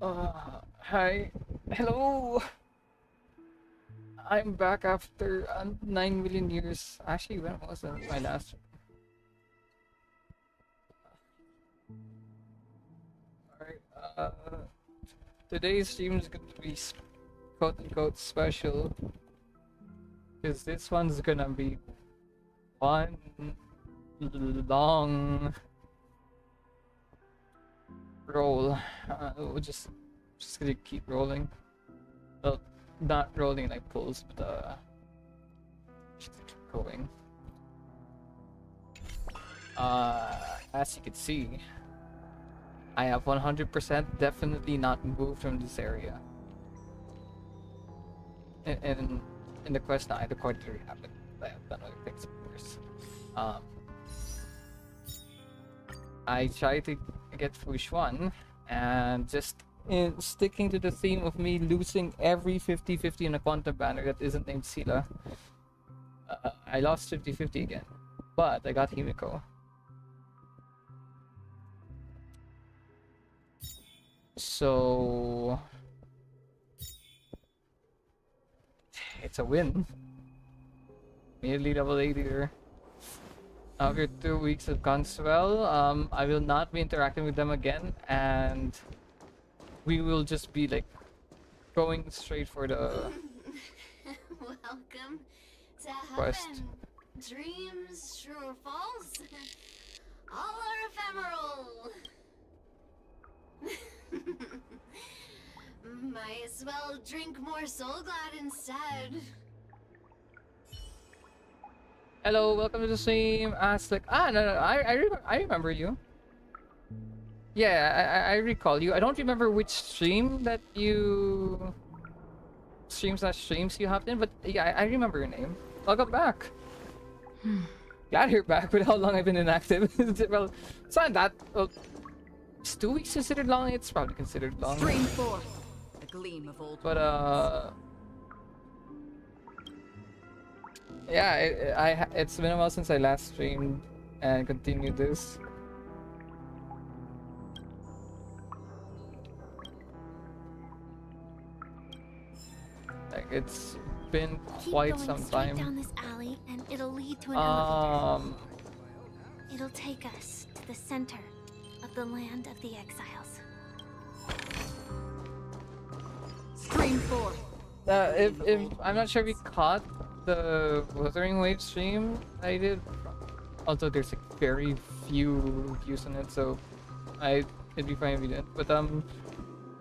Hi. Hello. I'm back after 9 million years. Actually, when was my last? Alright. Today's stream is gonna be quote unquote special because this one's gonna be one long roll. We'll just gonna keep rolling. Well, not rolling like pulls, but just keep going. As you can see, I have 100% definitely not moved from this area. And in the quest now, I recorded it happened. I have done other things, of course. I tried to get Fush 1, and just in sticking to the theme of me losing every 50-50 in a quantum banner that isn't named Sila, I lost 50-50 again. But I got Himiko. So it's a win. Nearly double 80 there. After 2 weeks of gone well, I will not be interacting with them again, and we will just be like going straight for the Welcome to quest. heaven. Dreams, true or false, all are ephemeral. Might as well drink more Soul Glad instead. Hello, welcome to the stream. Like, no, I remember you. Yeah, I recall you. I don't remember which stream that you streams you hopped in, but yeah, I remember your name. Welcome back. Glad you're back. With how long I've been inactive. Well, it's not that. Well, is 2 weeks considered long? It's probably considered long. Stream 4. A gleam of old. But yeah, it's been a while since I last streamed and continued this. Like, it's been quite some time. Down this alley and it'll lead to an elevator. It'll take us to the center of the land of the exiles. Stream 4. If I'm not sure if we caught the Wuthering Wave stream I did, although there's like very few views on it, so it'd be fine if we didn't. But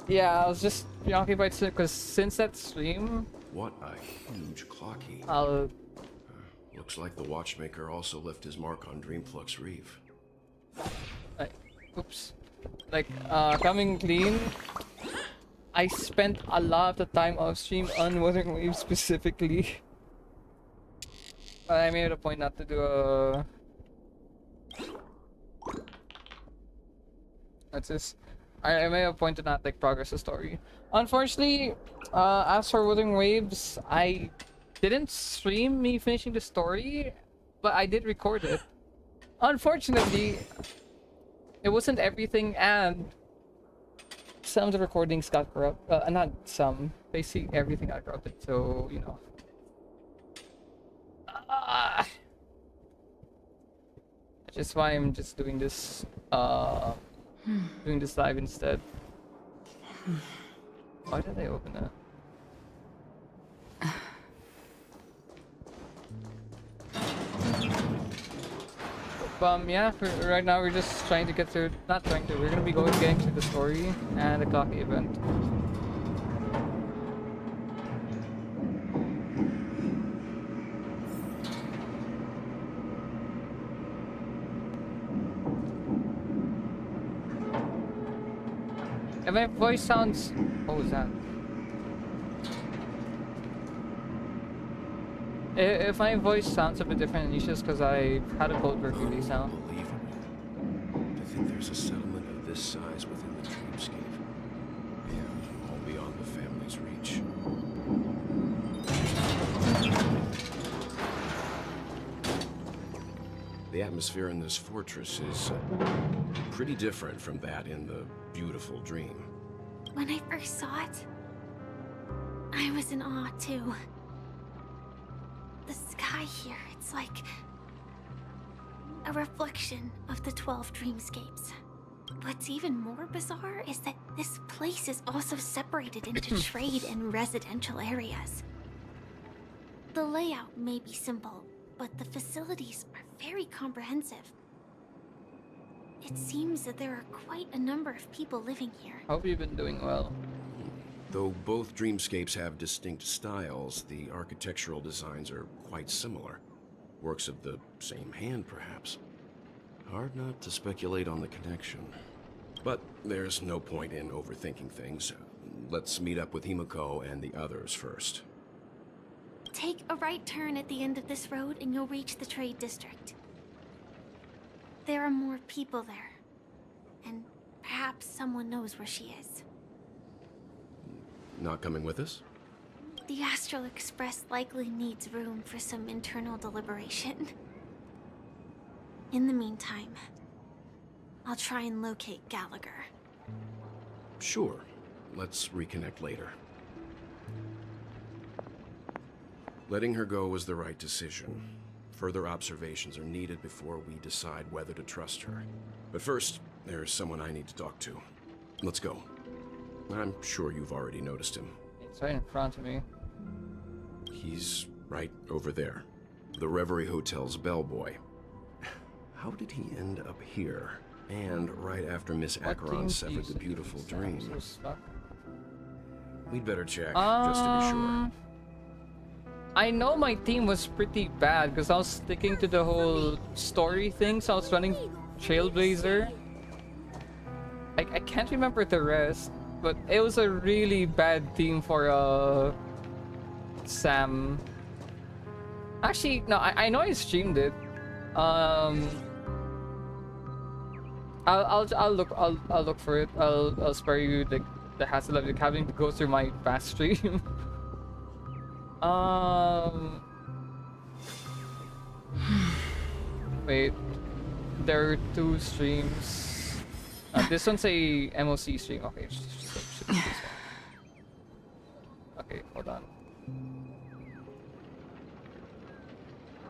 yeah, I was just preoccupied because since that stream, what a huge clocky. I'll Looks like the watchmaker also left his mark on Dreamflux Reef. oops, like coming clean, I spent a lot of the time off stream on Wuthering Wave specifically. But I made it a point not to do a. That's just. I made a point to not like progress the story. Unfortunately, as for Wuthering Waves, I didn't stream me finishing the story, but I did record it. Unfortunately, it wasn't everything, and some of the recordings got corrupt. Not some. Basically, everything got corrupted. So you know. Which is why I'm just doing this. Doing this live instead. Why did I open that? Yeah, for right now we're just trying to get through. Not trying to. We're gonna be getting through the story and the clocky event. If my voice sounds... What was that? If my voice sounds a bit different, it's just because I had a cold for a few days now. Unbelievable. To think there's a settlement of this size within the dreamscape. Yeah, all beyond the family's reach. The atmosphere in this fortress is pretty different from that in the beautiful dream. When I first saw it, I was in awe too. The sky here, it's like a reflection of the 12 dreamscapes. What's even more bizarre is that this place is also separated into trade and residential areas. The layout may be simple, but the facilities are very comprehensive. It seems that there are quite a number of people living here. Hope you've been doing well. Though both dreamscapes have distinct styles, the architectural designs are quite similar. Works of the same hand, perhaps. Hard not to speculate on the connection. But there's no point in overthinking things. Let's meet up with Himiko and the others first. Take a right turn at the end of this road and you'll reach the trade district. There are more people there. And perhaps someone knows where she is. Not coming with us? The Astral Express likely needs room for some internal deliberation. In the meantime, I'll try and locate Gallagher. Sure. Let's reconnect later. Letting her go was the right decision. Further observations are needed before we decide whether to trust her. But first, there's someone I need to talk to. Let's go. I'm sure you've already noticed him. It's right in front of me. He's right over there. The Reverie Hotel's bellboy. How did he end up here? And right after Miss What Acheron team severed sees the it? beautiful I'm dream. so stuck. We'd better check, just to be sure. I know my team was pretty bad because I was sticking to the whole story thing, so I was running Trailblazer. I can't remember the rest, but it was a really bad team for Sam. Actually, no, I know I streamed it. I'll look for it. I'll spare you the hassle of having to go through my past stream. Wait, there are two streams. This one's a MOC stream. Okay, should be this one. Okay, hold on.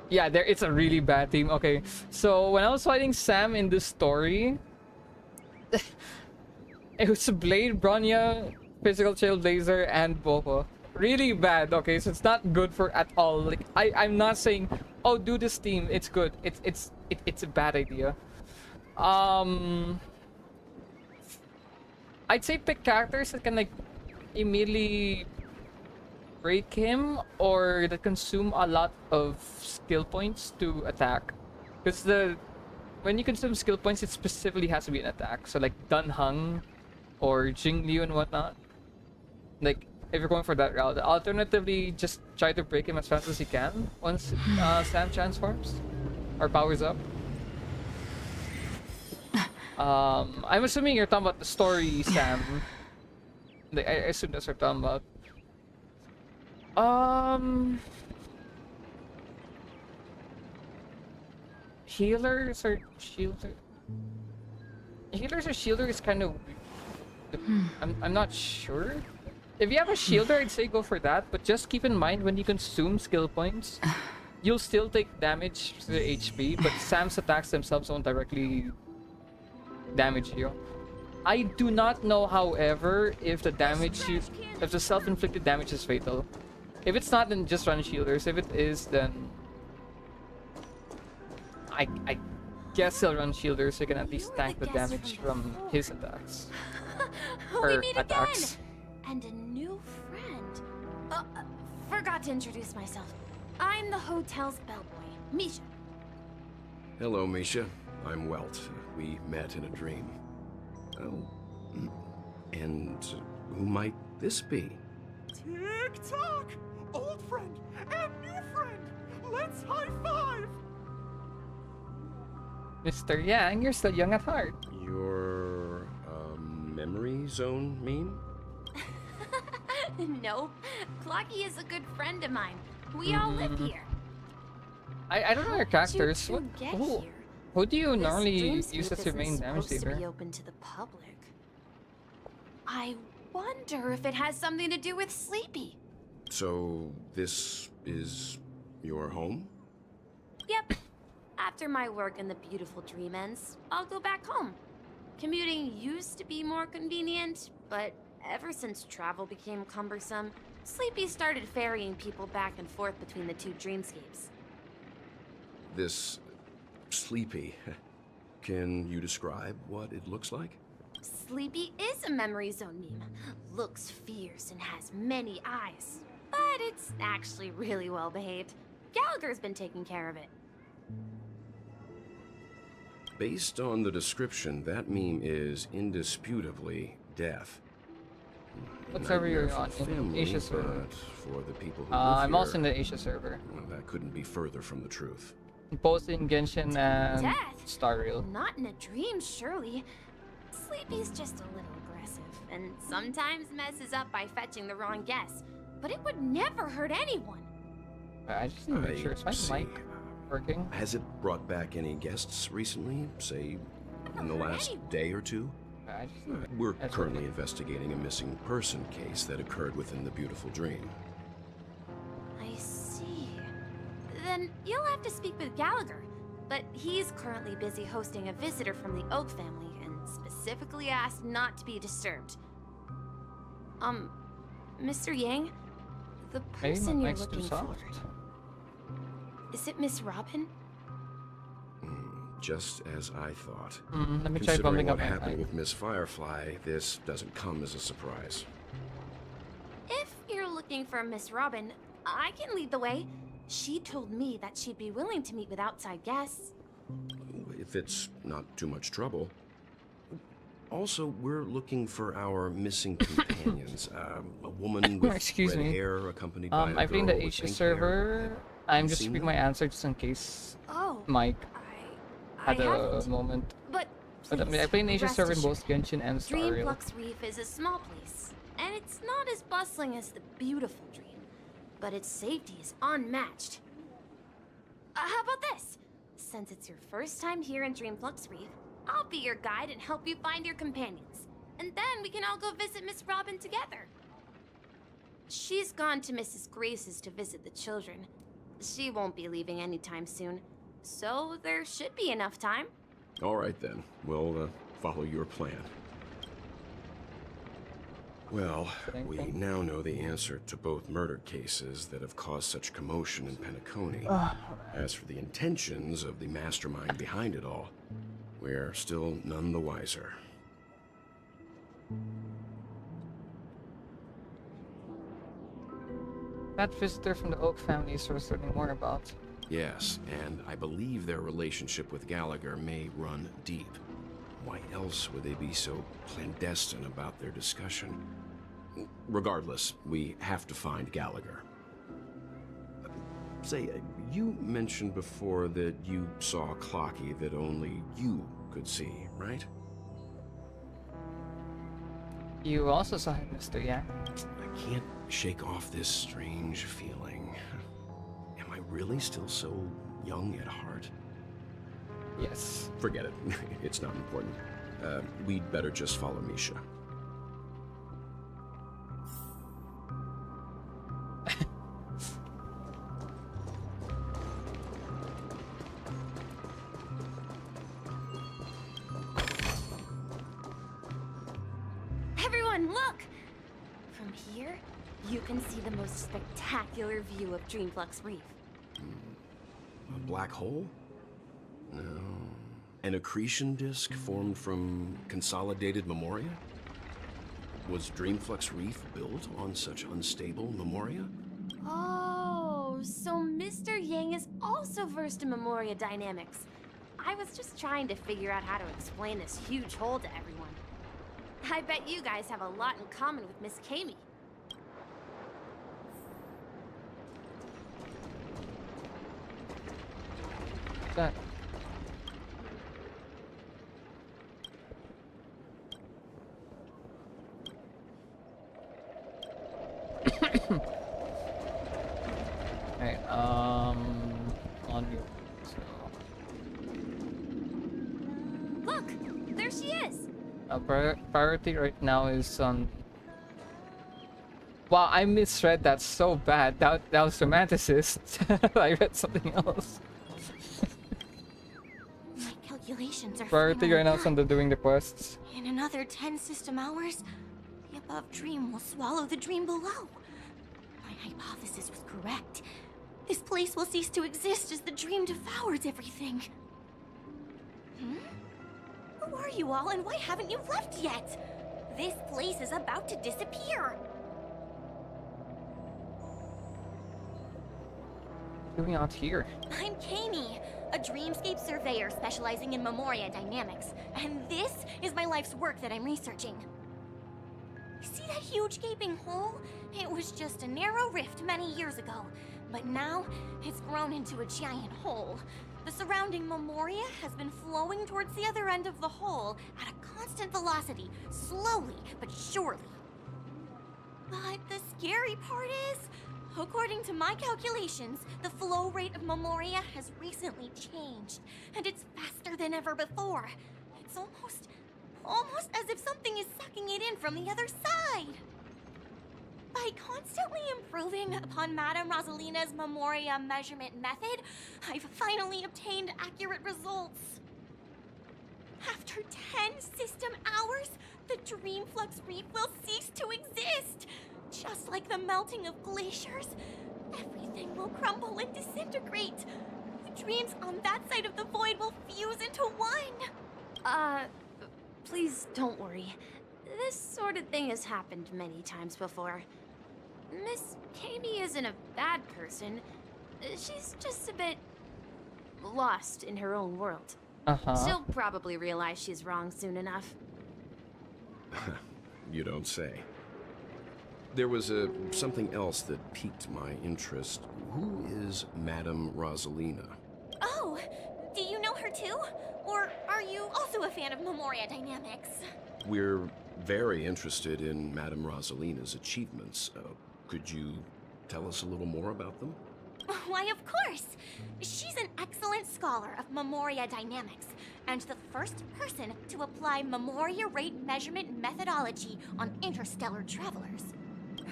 Yeah, it's a really bad team. Okay, so when I was fighting Sam in this story, it was Blade, Bronya, Physical Trailblazer, and Boba. Really bad. Okay, so it's not good for at all. Like I'm not saying, oh, do this team. It's good. It's a bad idea. I'd say pick characters that can like immediately break him or that consume a lot of skill points to attack. Because when you consume skill points, it specifically has to be an attack. So like Dun Hung or Jing Liu and whatnot. Like if you're going for that route. Alternatively, just try to break him as fast as you can once Sam transforms or powers up. I'm assuming you're talking about the story, Sam. I assume that's what you're talking about. Healers or shielder? Healers or shielder is kind of. I'm not sure. If you have a shielder, I'd say go for that. But just keep in mind when you consume skill points, you'll still take damage to the HP. But Sam's attacks themselves won't directly damage you. I do not know, however, if the if the self-inflicted damage is fatal. If it's not, then just run shielders. If it is, then I guess he'll run shielders so you can at least tank the damage from his attacks. We meet attacks. again! And a new friend. Forgot to introduce myself. I'm the hotel's bellboy, Misha. Hello, Misha. I'm Welt. We met in a dream. Oh. And who might this be? Tick-tock! Old friend and new friend! Let's high-five! Mr. Yang, you're still young at heart. Your, memory zone meme? Nope. Clocky is a good friend of mine. We all live here. I don't know your characters. How'd you two get Who here? do you This normally dreamscape use as your isn't main damage supposed to be dealer? open to the public. I wonder if it has something to do with Sleepy. So, this is your home? Yep. After my work in the beautiful dream ends, I'll go back home. Commuting used to be more convenient, but ever since travel became cumbersome, Sleepy started ferrying people back and forth between the two dreamscapes. This Sleepy. Can you describe what it looks like? Sleepy is a memory zone meme. Looks fierce and has many eyes. But it's actually really well behaved. Gallagher's been taking care of it. Based on the description, that meme is indisputably death. Whatever Nightmare you're for on the in family, Asia server. but for the people who live I'm here, also in the Asia server. well, that couldn't be further from the truth. Both in Genshin and Death? Star Rail. Not in a dream, surely. Sleepy's just a little aggressive, and sometimes messes up by fetching the wrong guess. But it would never hurt anyone. I just need to make sure. Is my see. mic working? Has it brought back any guests recently? Say, in the last day or two? I just We're That's currently okay. investigating a missing person case that occurred within the beautiful dream. I see. Then you'll have to speak with Gallagher. But he's currently busy hosting a visitor from the Oak family and specifically asked not to be disturbed. Mr. Yang? The Maybe my person you're mic's too looking for. soft. Is it Miss Robin? Just as I thought. Let me try Considering bumping what up my happened mic. with Miss Firefly, this doesn't come as a surprise. If you're looking for Miss Robin, I can lead the way. She told me that she'd be willing to meet with outside guests. If it's not too much trouble. Also, we're looking for our missing companions. A woman with Excuse red me. hair accompanied by a I've been girl the with Asia pink server. hair. I'm just Seen reading them? my answer just in case Oh, Mike I had a haven't. moment. But But I mean, I please, play in Asia rest server in assured, both Genshin and Star Rail. Dreamflux Reef is a small place, and it's not as bustling as the beautiful dream, but its safety is unmatched. How about this? Since it's your first time here in Dreamflux Reef, I'll be your guide and help you find your companions. And then we can all go visit Miss Robin together. She's gone to Mrs. Grace's to visit the children. She won't be leaving anytime soon, so there should be enough time. All right then, we'll follow your plan. Well, we now know the answer to both murder cases that have caused such commotion in Penacony. As for the intentions of the mastermind behind it all, we're still none the wiser. That visitor from the Oak family is worth learning more about. Yes, and I believe their relationship with Gallagher may run deep. Why else would they be so clandestine about their discussion? Regardless, we have to find Gallagher. Say, you mentioned before that you saw a clocky that only you could see, right? You also saw him, Mr. Yang. I can't shake off this strange feeling. Am I really still so young at heart? Yes. Forget it. It's not important. We'd better just follow Misha. Everyone, look! From here, you can see the most spectacular view of Dreamflux Reef. A black hole? No. An accretion disk formed from consolidated memoria? Was Dreamflux Reef built on such unstable memoria? Oh, so Mr. Yang is also versed in Memoria dynamics. I was just trying to figure out how to explain this huge hole to everyone. I bet you guys have a lot in common with Miss Kami. That. Alright, on you. So, Look, there she is. priority right now is on Wow, I misread that so bad. That was romanticist. I read something else. My calculations are Priority finally right now is done. on the doing the quests. In another 10 system hours, the above dream will swallow the dream below. My hypothesis was correct. This place will cease to exist as the dream devours everything. Who are you all, and why haven't you left yet? This place is about to disappear. What are we out here? I'm Kami, a dreamscape surveyor specializing in Memoria dynamics, and this is my life's work that I'm researching. See that huge gaping hole? It was just a narrow rift many years ago, but now it's grown into a giant hole. The surrounding Memoria has been flowing towards the other end of the hole at a constant velocity, slowly but surely. But the scary part is, according to my calculations, the flow rate of Memoria has recently changed, and it's faster than ever before. It's almost as if something is sucking it in from the other side. By constantly improving upon Madame Rosalina's Memoria measurement method, I've finally obtained accurate results. After 10 system hours, the Dreamflux Reef will cease to exist. Just like the melting of glaciers, everything will crumble and disintegrate. The dreams on that side of the void will fuse into one. Please don't worry. This sort of thing has happened many times before. Miss Kami isn't a bad person. She's just a bit lost in her own world. She'll probably realize she's wrong soon enough. You don't say. There was something else that piqued my interest. Who is Madame Rosalina? Oh, do you know her too? Or are you also a fan of Memoria dynamics? We're very interested in Madame Rosalina's achievements. Could you tell us a little more about them? Why, of course! She's an excellent scholar of Memoria dynamics, and the first person to apply Memoria rate measurement methodology on interstellar travelers.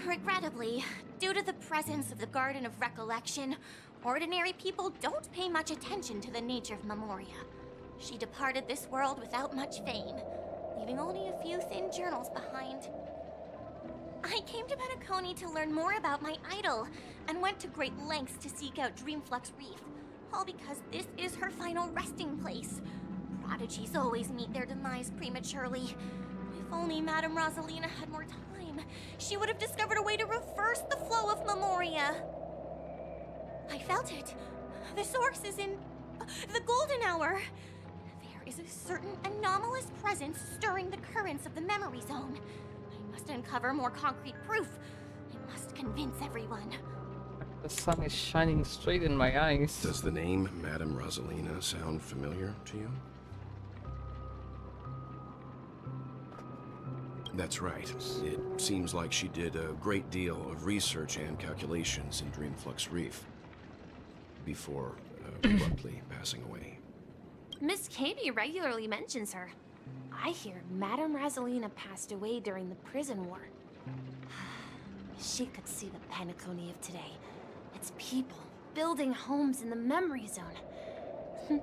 Regrettably, due to the presence of the Garden of Recollection, ordinary people don't pay much attention to the nature of Memoria. She departed this world without much fame, leaving only a few thin journals behind. I came to Penacony to learn more about my idol, and went to great lengths to seek out Dreamflux Reef, all because this is her final resting place. Prodigies always meet their demise prematurely. If only Madame Rosalina had more time, she would have discovered a way to reverse the flow of Memoria. I felt it. The source is in the golden hour. There is a certain anomalous presence stirring the currents of the memory zone. I must uncover more concrete proof. I must convince everyone. The sun is shining straight in my eyes. Does the name Madame Rosalina sound familiar to you? That's right. It seems like she did a great deal of research and calculations in Dreamflux Reef before abruptly passing away. Miss Kami regularly mentions her. I hear Madame Rosalina passed away during the prison war. She could see the Penacony of today. Its people building homes in the memory zone.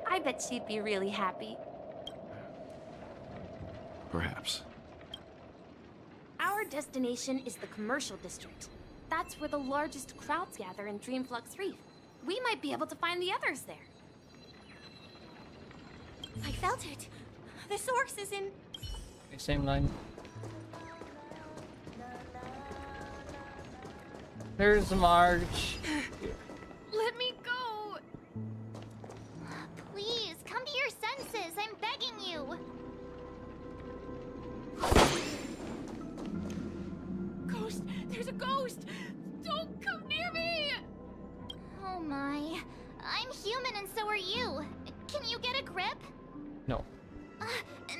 I bet she'd be really happy. Perhaps. Our destination is the commercial district. That's where the largest crowds gather in Dreamflux Reef. We might be able to find the others there. I felt it. The source is in... Same line. There's Marge. Let me go! Please, come to your senses. I'm begging you. Ghost! There's a ghost! Don't come near me! Oh my. I'm human and so are you. Can you get a grip? No.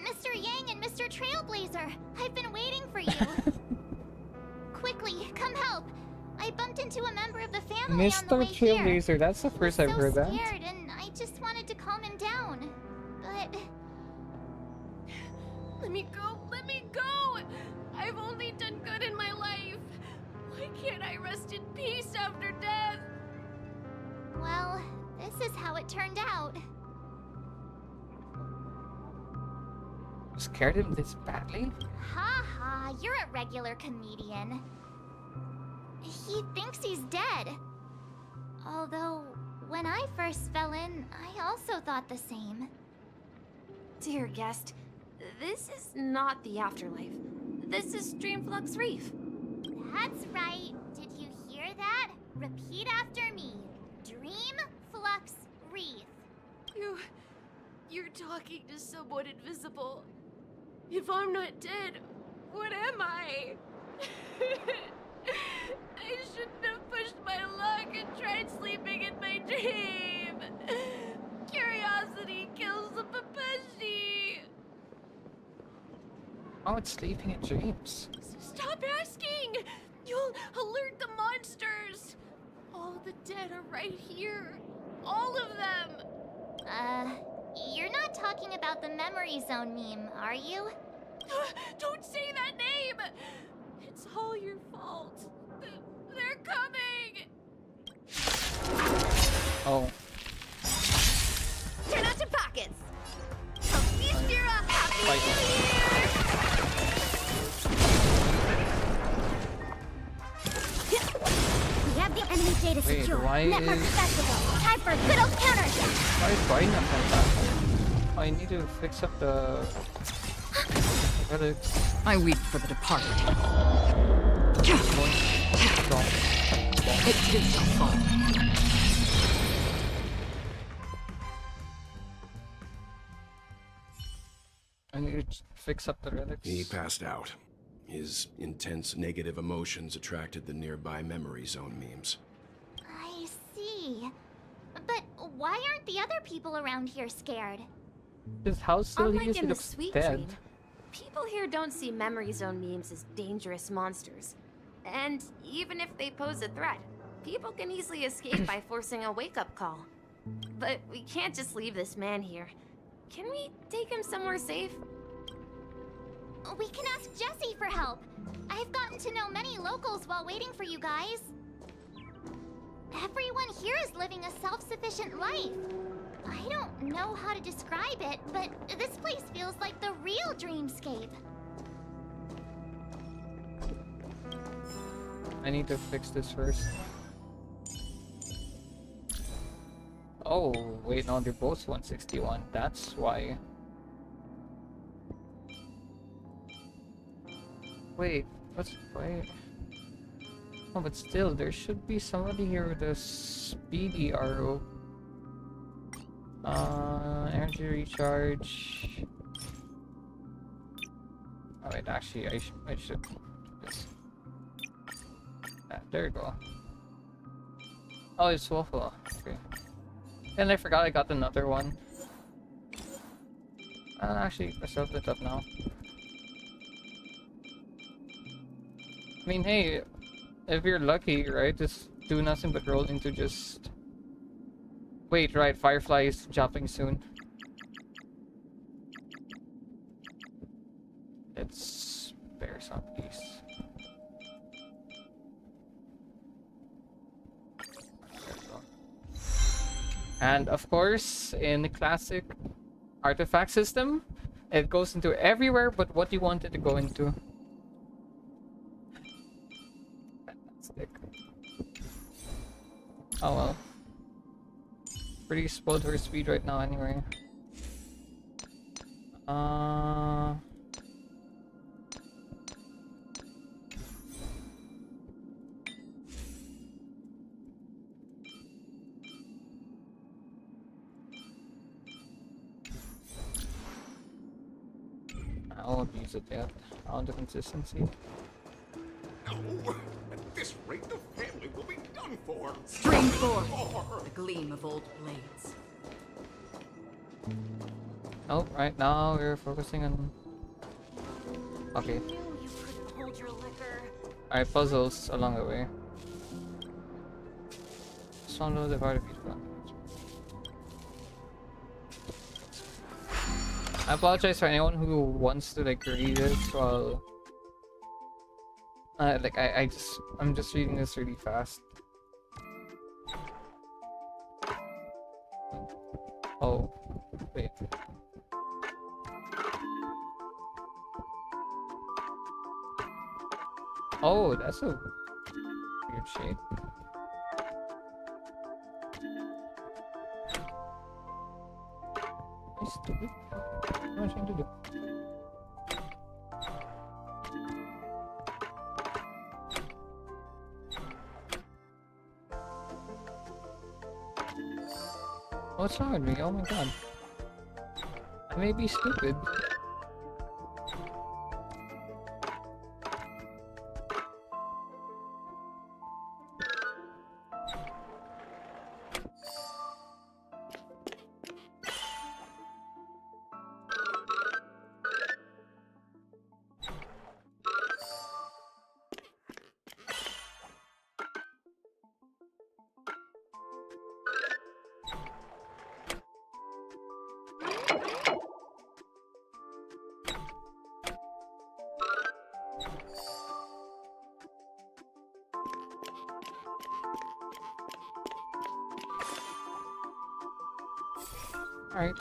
Mr. Yang and Mr. Trailblazer, I've been waiting for you. Quickly, come help. I bumped into a member of the family on the Mr. way here. Trailblazer, that's the first I've heard that. I was so scared and I just wanted to calm him down. But Let me go! Let me go! I've only done good in my life. Why can't I rest in peace after death? Well, this is how it turned out. You scared him this badly? Ha ha, you're a regular comedian. He thinks he's dead. Although, when I first fell in, I also thought the same. Dear guest, this is not the afterlife. This is Dreamflux Reef. That's right. Did you hear that? Repeat after me. Dream Flux Reef. You're talking to someone invisible. If I'm not dead, what am I? I shouldn't have pushed my luck and tried sleeping in my dream. Curiosity kills the Papeshi. Oh, it's sleeping in dreams. Stop asking! You'll alert the monsters. All the dead are right here. All of them. You're not talking about the memory zone meme, are you? Don't say that name! It's all your fault. They're coming! Oh. Turn out your pockets! At least you're a happy Fight. We have the enemy data Wait, secure. why Network is- accessible. Time for a good old counterattack. Why is Brian not coming back? I need to fix up the relics. I weep for the departed. Strong. It too shall fall. I need to fix up the relics. He passed out. His intense negative emotions attracted the nearby memory zone memes. I see. But why aren't the other people around here scared? His house still Unlike he is, in he the looks Sweet dead. Dream, people here don't see memory zone memes as dangerous monsters. And even if they pose a threat, people can easily escape by forcing a wake-up call. But we can't just leave this man here. Can we take him somewhere safe? We can ask Jessie for help. I've gotten to know many locals while waiting for you guys. Everyone here is living a self-sufficient life. I don't know how to describe it, but this place feels like the real dreamscape. I need to fix this first. Oh, wait, no, they're both 161. That's why. Wait, wait. Oh, but still, there should be somebody here with a speedy arrow. Energy recharge. Oh wait, actually, I should do this. Ah, there you go. Oh, it's Waffle. Okay. And I forgot I got another one. Actually, I set it up now. I mean, hey, if you're lucky, right, just do nothing but roll into just... Wait, right, Firefly is dropping soon. Let's spare some piece. There we go. And of course, in the classic artifact system, it goes into everywhere but what you want it to go into. Fantastic. Oh well. Pretty spoiled for speed right now anyway. I won't use it yet. I want the consistency. No! At this rate, the family will be done for! Stream 4. The gleam of old blades. Nope, right now we're focusing on... Okay. I knew you couldn't hold your liquor. Alright, puzzles along the way. Swallow the heart of each one. I apologize for anyone who wants to like read this while I'm just reading this really fast. Oh, wait. Oh, that's a weird shape. Am I stupid? What am I trying to do? What's wrong with me? Oh my god. I may be stupid. Alright.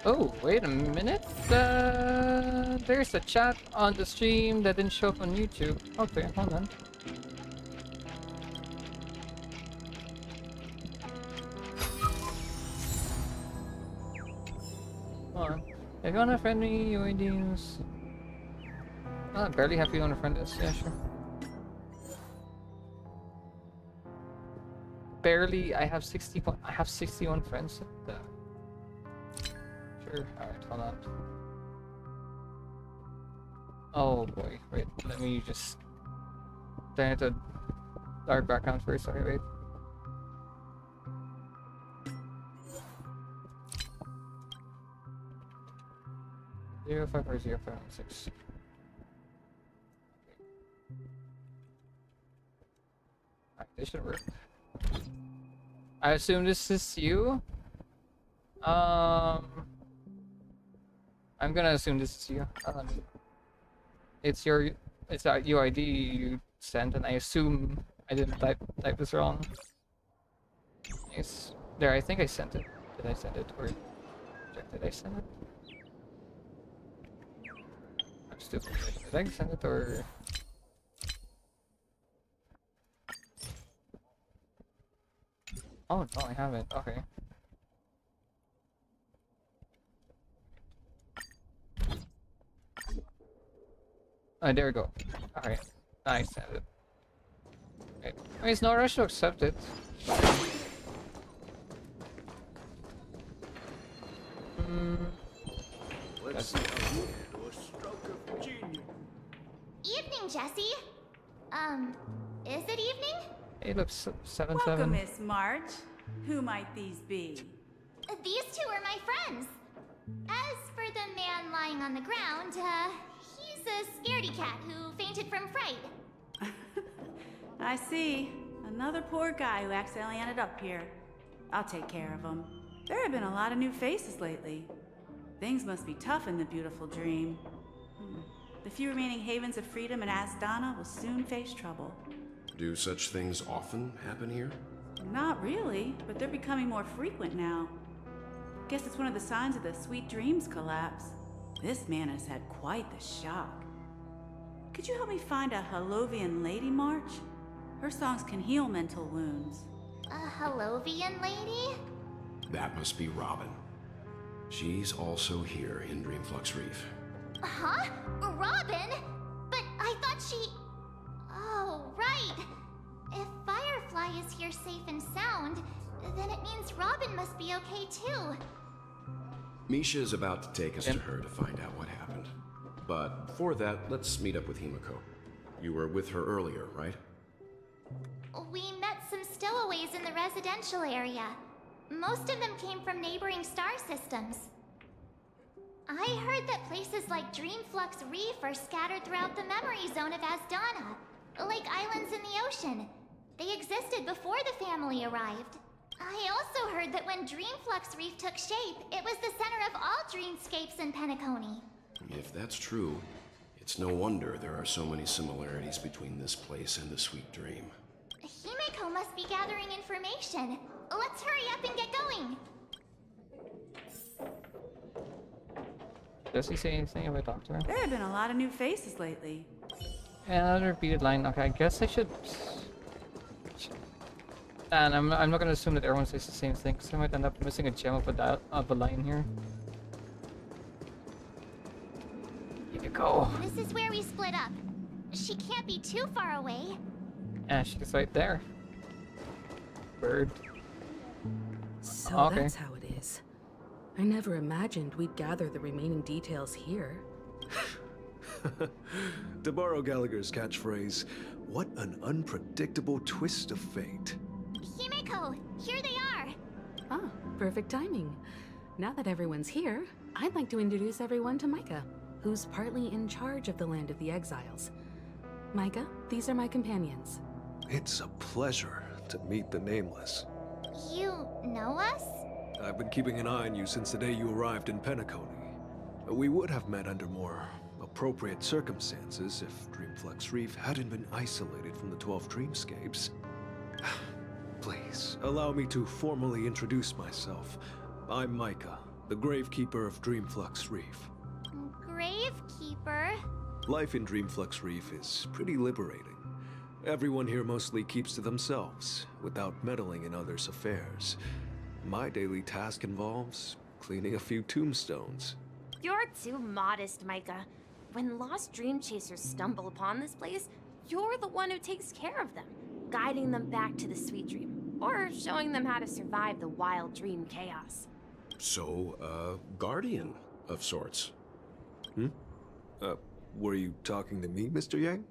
Oh, wait a minute. There's a chat on the stream that didn't show up on YouTube. Okay, hold on. Hold on. If you wanna friend me, your ideas. Oh, I barely have you wanna friend us. Yeah, sure. Barely. I have 61. I have 61 friends. Sure. All right. Hold on. Oh boy. Wait. Let me just turn it to dark background first. Okay. Wait. Zero 5 or 0 5 6. Alright, this should work. I assume this is you. I'm gonna assume this is you. It's that UID you sent, and I assume I didn't type this wrong. Yes. There, I think I sent it. Did I send it or did I send it? I'm stupid. Did I send it or? Oh no, I haven't. Okay. Oh, there we go. Alright. I sent it. Wait. I mean, it's no rush to accept it. Let's see how you handle a stroke of genius. Evening, Jesse. Is it evening? Hey, look, 7-7. Welcome, Miss March. Who might these be? These two are my friends. As for the man lying on the ground, he's a scaredy cat who fainted from fright. I see. Another poor guy who accidentally ended up here. I'll take care of him. There have been a lot of new faces lately. Things must be tough in the beautiful dream. The few remaining havens of freedom in Asdana will soon face trouble. Do such things often happen here? Not really, but they're becoming more frequent now. Guess it's one of the signs of the Sweet Dreams collapse. This man has had quite the shock. Could you help me find a Halovian lady, March? Her songs can heal mental wounds. A Halovian lady? That must be Robin. She's also here in Dreamflux Reef. Huh? Robin? But I thought she... Oh, right. If Firefly is here safe and sound, then it means Robin must be okay too. Misha is about to take us to her to find out what happened. But before that, let's meet up with Himiko. You were with her earlier, right? We met some stowaways in the residential area. Most of them came from neighboring star systems. I heard that places like Dreamflux Reef are scattered throughout the memory zone of Asdana, like islands in the ocean. They existed before the family arrived. I also heard that when Dreamflux Reef took shape, it was the center of all dreamscapes in Penacony. If that's true, It's no wonder there are so many similarities between this place and the Sweet Dream. Himeko must be gathering information. Let's hurry up and get going. Does he say anything if I talk to her? There have been a lot of new faces lately. Another repeated line. Okay, I guess I should. And I'm not gonna assume that everyone says the same thing, because I might end up missing a gem of a line here. Here you go. This is where we split up. She can't be too far away. Yeah, she's right there. Bird. So Okay. that's how it is. I never imagined we'd gather the remaining details here. To borrow Gallagher's catchphrase, what an unpredictable twist of fate. Himeko, here they are. Ah, perfect timing. Now that everyone's here, I'd like to introduce everyone to Micah, who's partly in charge of the Land of the Exiles. Micah, these are my companions. It's a pleasure to meet the Nameless. You know us? I've been keeping an eye on you since the day you arrived in Penacony. We would have met under more appropriate circumstances if Dreamflux Reef hadn't been isolated from the 12 Dreamscapes. Please, allow me to formally introduce myself. I'm Micah, the Gravekeeper of Dreamflux Reef. Gravekeeper? Life in Dreamflux Reef is pretty liberating. Everyone here mostly keeps to themselves, without meddling in others' affairs. My daily task involves cleaning a few tombstones. You're too modest, Micah. When lost dream chasers stumble upon this place, you're the one who takes care of them, guiding them back to the sweet dream, or showing them how to survive the wild dream chaos. So, guardian of sorts. Were you talking to me, Mr. Yang?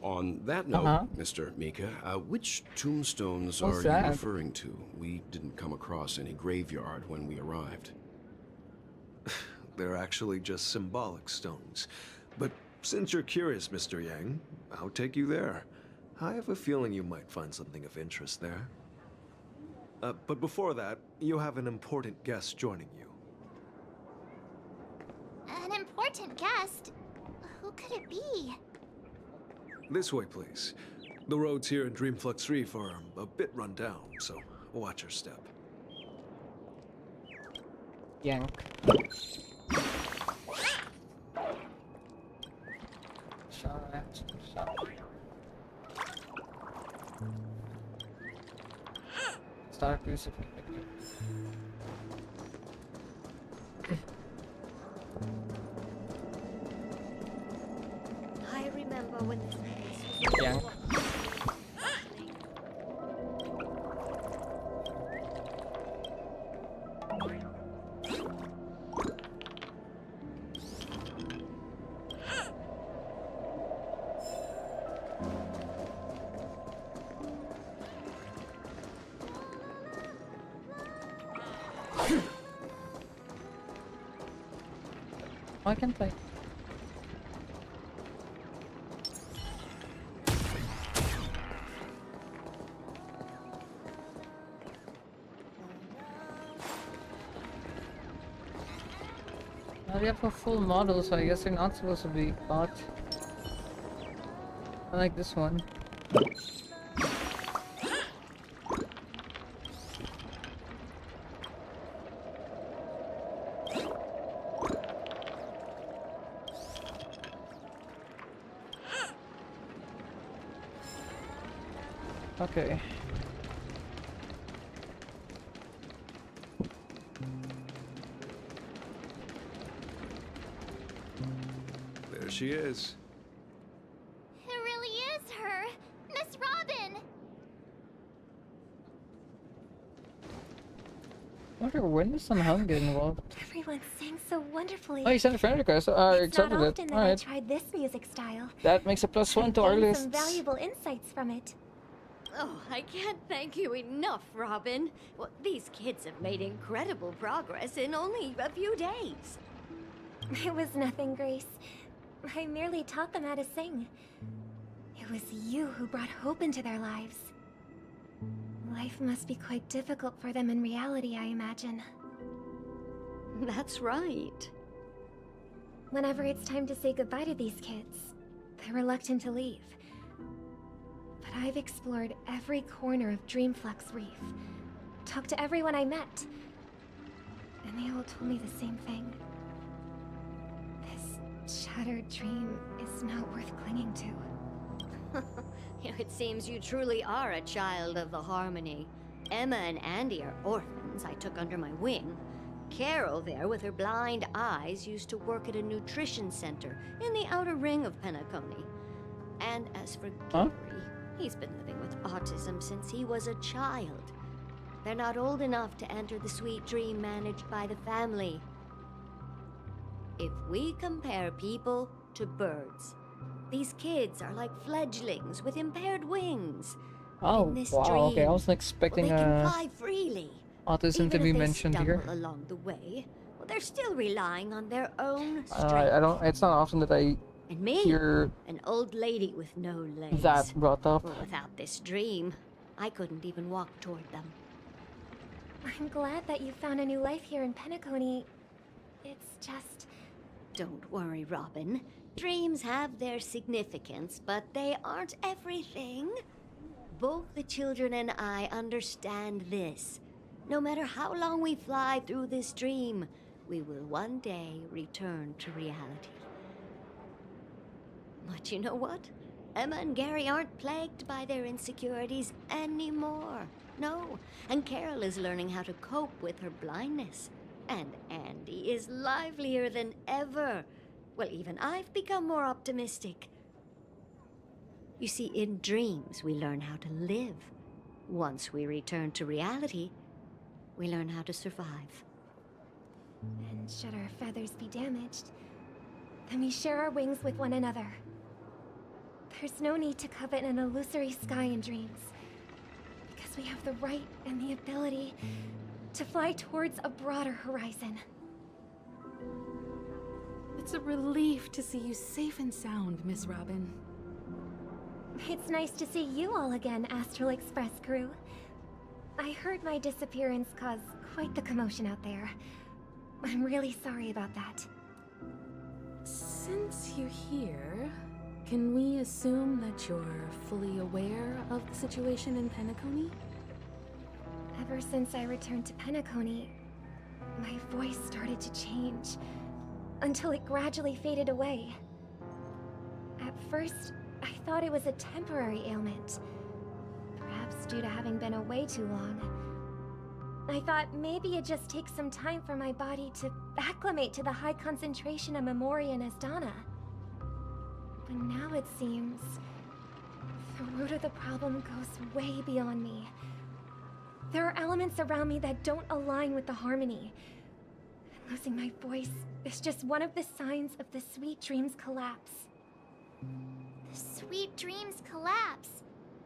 On that note, Mr. Mika, which tombstones What's are that? you referring to? We didn't come across any graveyard when we arrived. They're actually just symbolic stones. But since you're curious, Mr. Yang, I'll take you there. I have a feeling you might find something of interest there. But before that, you have an important guest joining you. An important guest? Who could it be? This way, please. The roads here in Dreamflux Reef are a bit run down, so watch your step. Yank. Shot. Start crucifix. I remember when this place was Yank. Why can't I? Now we have a full model, so I guess they're not supposed to be bought. I like this one. Okay. There she is. It really is her! Miss Robin! I wonder when does Sunhung get involved? Everyone sang so wonderfully. Oh, you sent a friend request. It's not Accepted it. often that I Alright. tried this music style. That makes a +1 to our Gained list. some valuable insights from it. Oh, I can't thank you enough, Robin. Well, these kids have made incredible progress in only a few days. It was nothing, Grace. I merely taught them how to sing. It was you who brought hope into their lives. Life must be quite difficult for them in reality, I imagine. That's right. Whenever it's time to say goodbye to these kids, they're reluctant to leave. But I've explored every corner of Dreamflux Reef, talked to everyone I met, and they all told me the same thing. This shattered dream is not worth clinging to. It seems you truly are a child of the Harmony. Emma and Andy are orphans I took under my wing. Carol there, with her blind eyes, used to work at a nutrition center in the outer ring of Penacony. And as for Gary, he's been living with autism since he was a child. They're not old enough to enter the sweet dream managed by the family. If we compare people to birds, these kids are like fledglings with impaired wings. Oh, In this wow, okay, I dream, wasn't expecting they can fly freely. autism Even to be if they mentioned stumble here. along the way, well, they're still relying on their own strength. I don't, it's not often that I And me, hear an old lady with no legs. that brought up. Well, without this dream, I couldn't even walk toward them. I'm glad that you found a new life here in Penacony. It's just... Don't worry, Robin. Dreams have their significance, but they aren't everything. Both the children and I understand this. No matter how long we fly through this dream, we will one day return to reality. But you know what? Emma and Gary aren't plagued by their insecurities anymore. No, and Carol is learning how to cope with her blindness. And Andy is livelier than ever. Well, even I've become more optimistic. You see, in dreams, we learn how to live. Once we return to reality, we learn how to survive. And should our feathers be damaged, then we share our wings with one another. There's no need to covet an illusory sky in dreams, because we have the right and the ability to fly towards a broader horizon. It's a relief to see you safe and sound, Miss Robin. It's nice to see you all again, Astral Express crew. I heard my disappearance caused quite the commotion out there. I'm really sorry about that. Since you're here, can we assume that you're fully aware of the situation in Penacony? Ever since I returned to Penacony, my voice started to change, until it gradually faded away. At first, I thought it was a temporary ailment, perhaps due to having been away too long. I thought maybe it just takes some time for my body to acclimate to the high concentration of Memoria and Asdana. But now it seems the root of the problem goes way beyond me. There are elements around me that don't align with the harmony. Losing my voice is just one of the signs of the Sweet Dreams collapse. The Sweet Dreams collapse.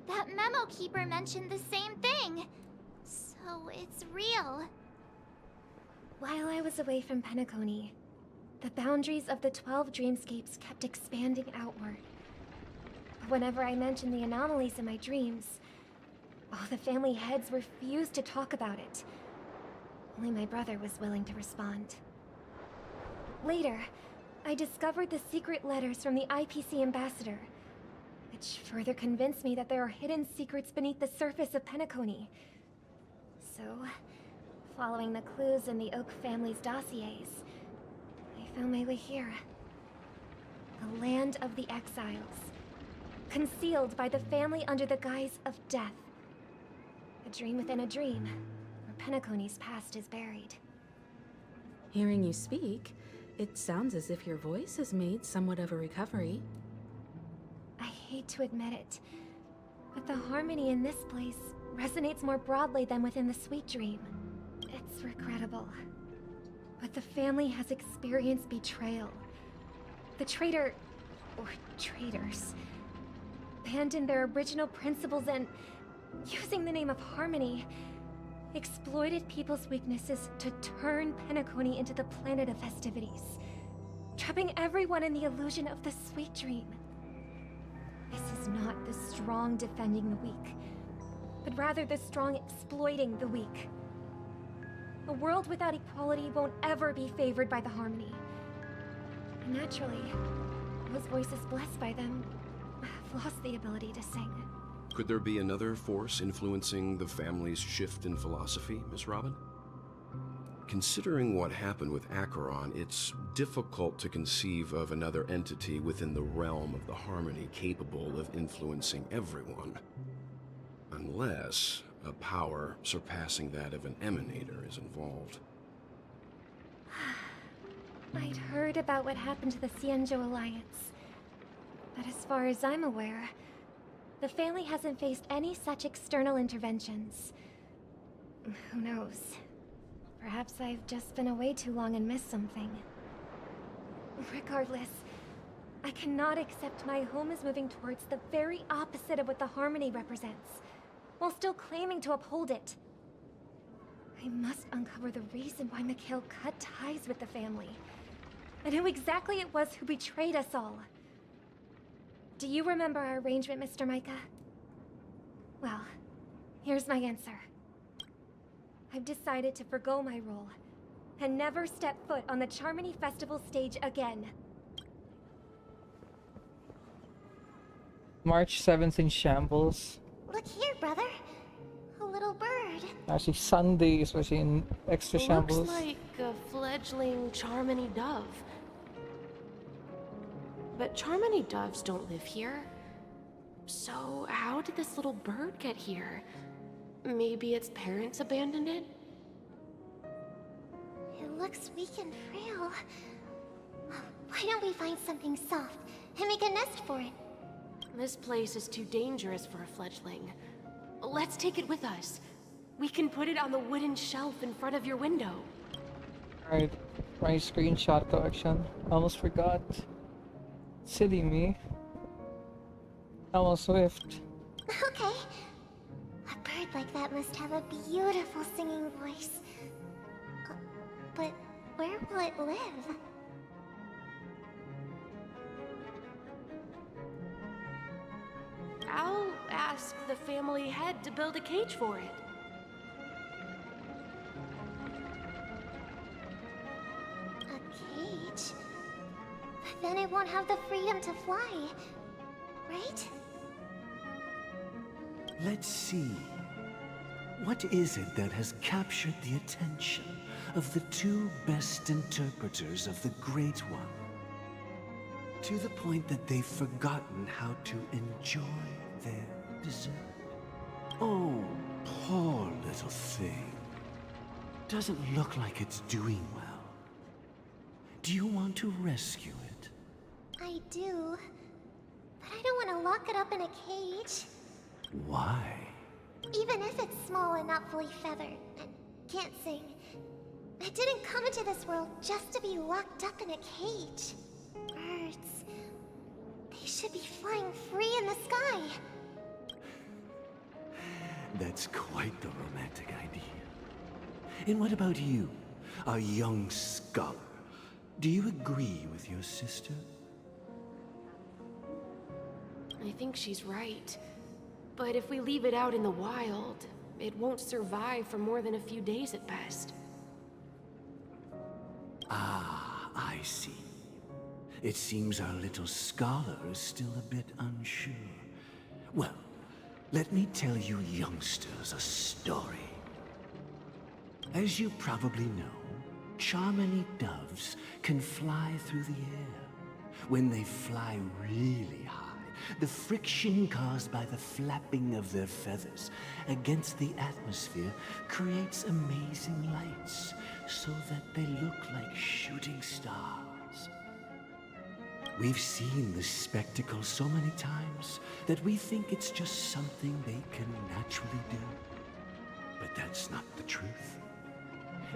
That memo keeper mentioned the same thing. So it's real. While I was away from Penacony, the boundaries of the 12 dreamscapes kept expanding outward. But whenever I mentioned the anomalies in my dreams, all the family heads refused to talk about it. Only my brother was willing to respond. Later, I discovered the secret letters from the IPC ambassador, which further convinced me that there are hidden secrets beneath the surface of Penacony. So, following the clues in the Oak family's dossiers, I found my way here. The land of the exiles, concealed by the family under the guise of death. A dream within a dream, where Penacony's past is buried. Hearing you speak, it sounds as if your voice has made somewhat of a recovery. I hate to admit it, but the harmony in this place resonates more broadly than within the Sweet Dream. It's regrettable, but the family has experienced betrayal. The traitor, or traitors, abandoned their original principles and, using the name of harmony, exploited people's weaknesses to turn Penacony into the planet of festivities, trapping everyone in the illusion of the Sweet Dream. This is not the strong defending the weak, but rather the strong exploiting the weak. A world without equality won't ever be favored by the Harmony. And naturally, those voices blessed by them have lost the ability to sing. Could there be another force influencing the family's shift in philosophy, Miss Robin? Considering what happened with Acheron, it's difficult to conceive of another entity within the realm of the Harmony capable of influencing everyone. Unless a power surpassing that of an emanator is involved. I'd heard about what happened to the Xianzhou Alliance. But as far as I'm aware, the family hasn't faced any such external interventions. Who knows? Perhaps I've just been away too long and missed something. Regardless, I cannot accept my home is moving towards the very opposite of what the Harmony represents, while still claiming to uphold it. I must uncover the reason why Mikhail cut ties with the family, and who exactly it was who betrayed us all. Do you remember our arrangement, Mr. Micah? Well, here's my answer. I've decided to forgo my role, and never step foot on the Charmony Festival stage again. March 7th in shambles. Look here, brother. A little bird. Actually, Sunday is actually in extra shambles. Looks like a fledgling Charmony dove. But Charmony doves don't live here. So how did this little bird get here? Maybe its parents abandoned it? It looks weak and frail. Why don't we find something soft and make a nest for it? This place is too dangerous for a fledgling. Let's take it with us. We can put it on the wooden shelf in front of your window. Alright, my screenshot collection. Almost forgot. Silly me. Almost Swift. Okay. A bird like that must have a beautiful singing voice. But where will it live? I'll ask the family head to build a cage for it. A cage? But then it won't have the freedom to fly, right? Let's see. What is it that has captured the attention of the two best interpreters of the Great One? To the point that they've forgotten how to enjoy their dessert. Oh, poor little thing. Doesn't look like it's doing well. Do you want to rescue it? I do. But I don't want to lock it up in a cage. Why? Even if it's small and not fully feathered and can't sing. It didn't come into this world just to be locked up in a cage. Birds. They should be flying free in the sky. That's quite the romantic idea. And what about you, a young scholar? Do you agree with your sister? I think she's right. But if we leave it out in the wild, it won't survive for more than a few days at best. Ah, I see. It seems our little scholar is still a bit unsure. Well, let me tell you youngsters a story. As you probably know, Charmony doves can fly through the air. When they fly really high, the friction caused by the flapping of their feathers against the atmosphere creates amazing lights, so that they look like shooting stars. We've seen this spectacle so many times that we think it's just something they can naturally do. But that's not the truth.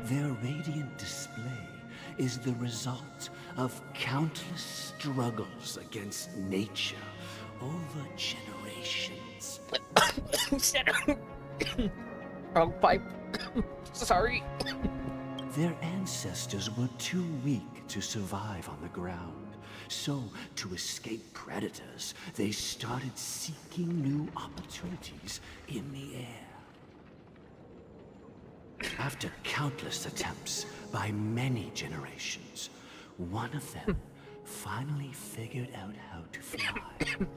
Their radiant display is the result of countless struggles against nature over generations. Wrong pipe. Sorry. Their ancestors were too weak to survive on the ground. So, to escape predators, they started seeking new opportunities in the After countless attempts by many generations, one of them finally figured out how to fly.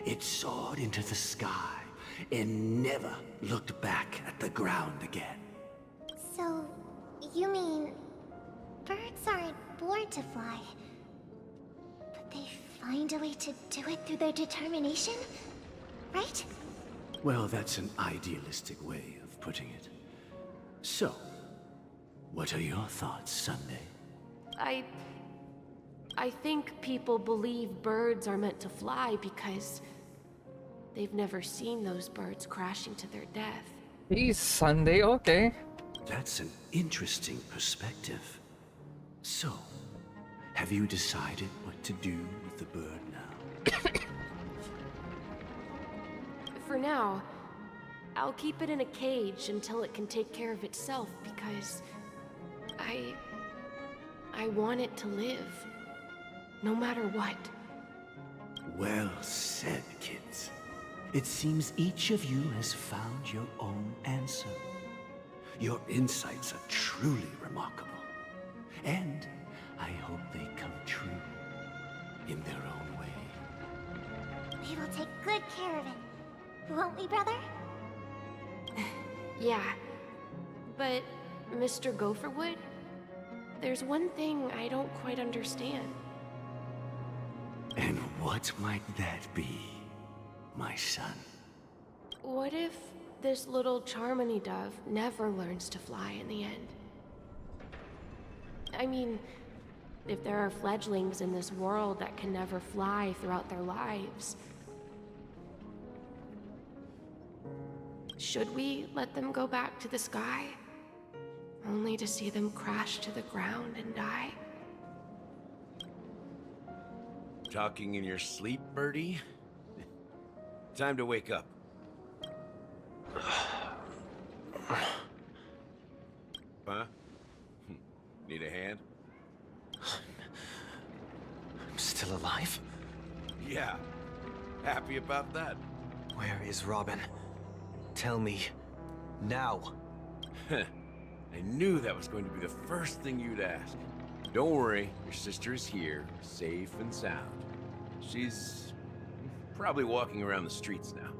It soared into the sky and never looked back at the ground again. So, you mean birds aren't born to fly, but they find a way to do it through their determination, right? Well, that's an idealistic way of putting it. So, what are your thoughts, Sunday? I think people believe birds are meant to fly because they've never seen those birds crashing to their death. Hey, Sunday, okay. That's an interesting perspective. So, have you decided what to do with the bird now? For now, I'll keep it in a cage until it can take care of itself because I want it to live, no matter what. Well said, kids. It seems each of you has found your own answer. Your insights are truly remarkable. And I hope they come true in their own way. We will take good care of it. Won't we, brother? Yeah, but Mr. Gopherwood, there's one thing I don't quite understand. And what might that be, my son? What if this little Charmony dove never learns to fly in the end? I mean, if there are fledglings in this world that can never fly throughout their lives, should we let them go back to the sky, only to see them crash to the ground and die? Talking in your sleep, Birdie? Time to wake up. Huh? Need a hand? I'm still alive? Yeah. Happy about that? Where is Robin? Tell me. Now. I knew that was going to be the first thing you'd ask. Don't worry, your sister is here, safe and sound. She's probably walking around the streets now.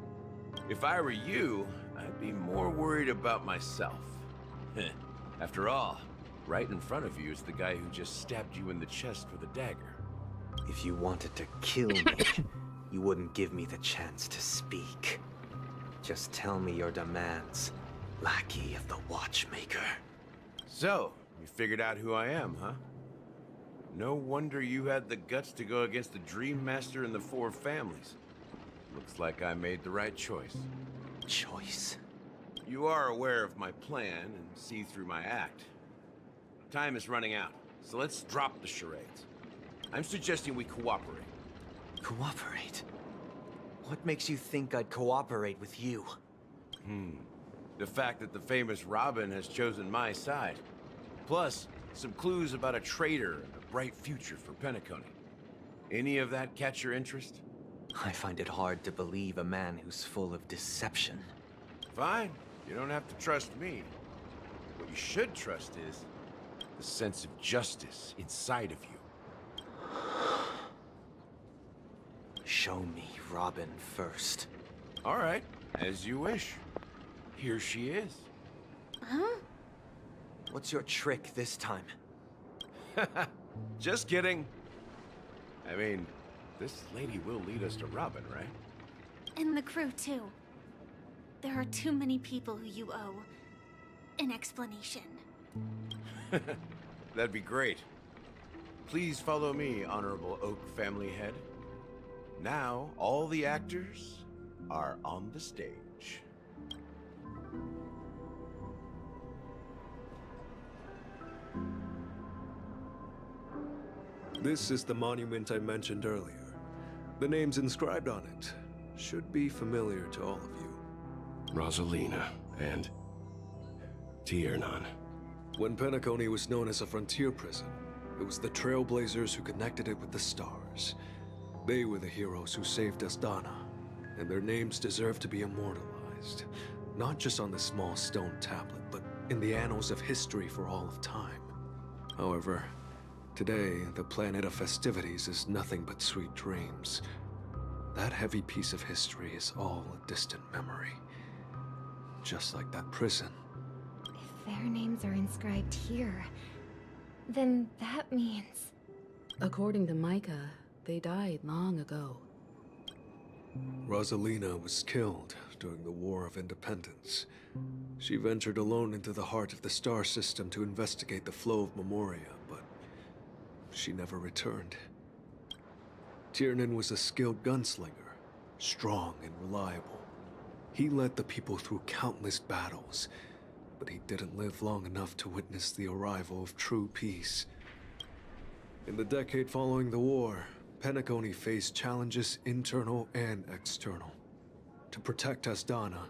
If I were you, I'd be more worried about myself. After all, right in front of you is the guy who just stabbed you in the chest with a dagger. If you wanted to kill me, you wouldn't give me the chance to speak. Just tell me your demands, lackey of the Watchmaker. So, you figured out who I am, huh? No wonder you had the guts to go against the Dream Master and the Four Families. Looks like I made the right choice. Choice? You are aware of my plan and see through my act. Time is running out, so let's drop the charades. I'm suggesting we cooperate. Cooperate? What makes you think I'd cooperate with you? The fact that the famous Robin has chosen my side. Plus, some clues about a traitor and a bright future for Penacony. Any of that catch your interest? I find it hard to believe a man who's full of deception. Fine. You don't have to trust me. What you should trust is the sense of justice inside of you. Show me Robin first. All right, as you wish. Here she is. Huh? What's your trick this time? Just kidding. I mean, this lady will lead us to Robin, right? And the crew, too. There are too many people who you owe an explanation. That'd be great. Please follow me, Honorable Oak Family Head. Now, all the actors are on the stage. This is the monument I mentioned earlier. The names inscribed on it should be familiar to all of you. Rosalina and Tiernan. When Penacony was known as a frontier prison, it was the Trailblazers who connected it with the stars. They were the heroes who saved Astana, and their names deserve to be immortalized. Not just on this small stone tablet, but in the annals of history for all of time. However, today, the planet of festivities is nothing but sweet dreams. That heavy piece of history is all a distant memory. Just like that prison. If their names are inscribed here, then that means... According to Micah, they died long ago. Rosalina was killed during the War of Independence. She ventured alone into the heart of the star system to investigate the flow of Memoria, but she never returned. Tiernan was a skilled gunslinger, strong and reliable. He led the people through countless battles, but he didn't live long enough to witness the arrival of true peace. In the decade following the war, Penacony faced challenges internal and external. To protect Asdana,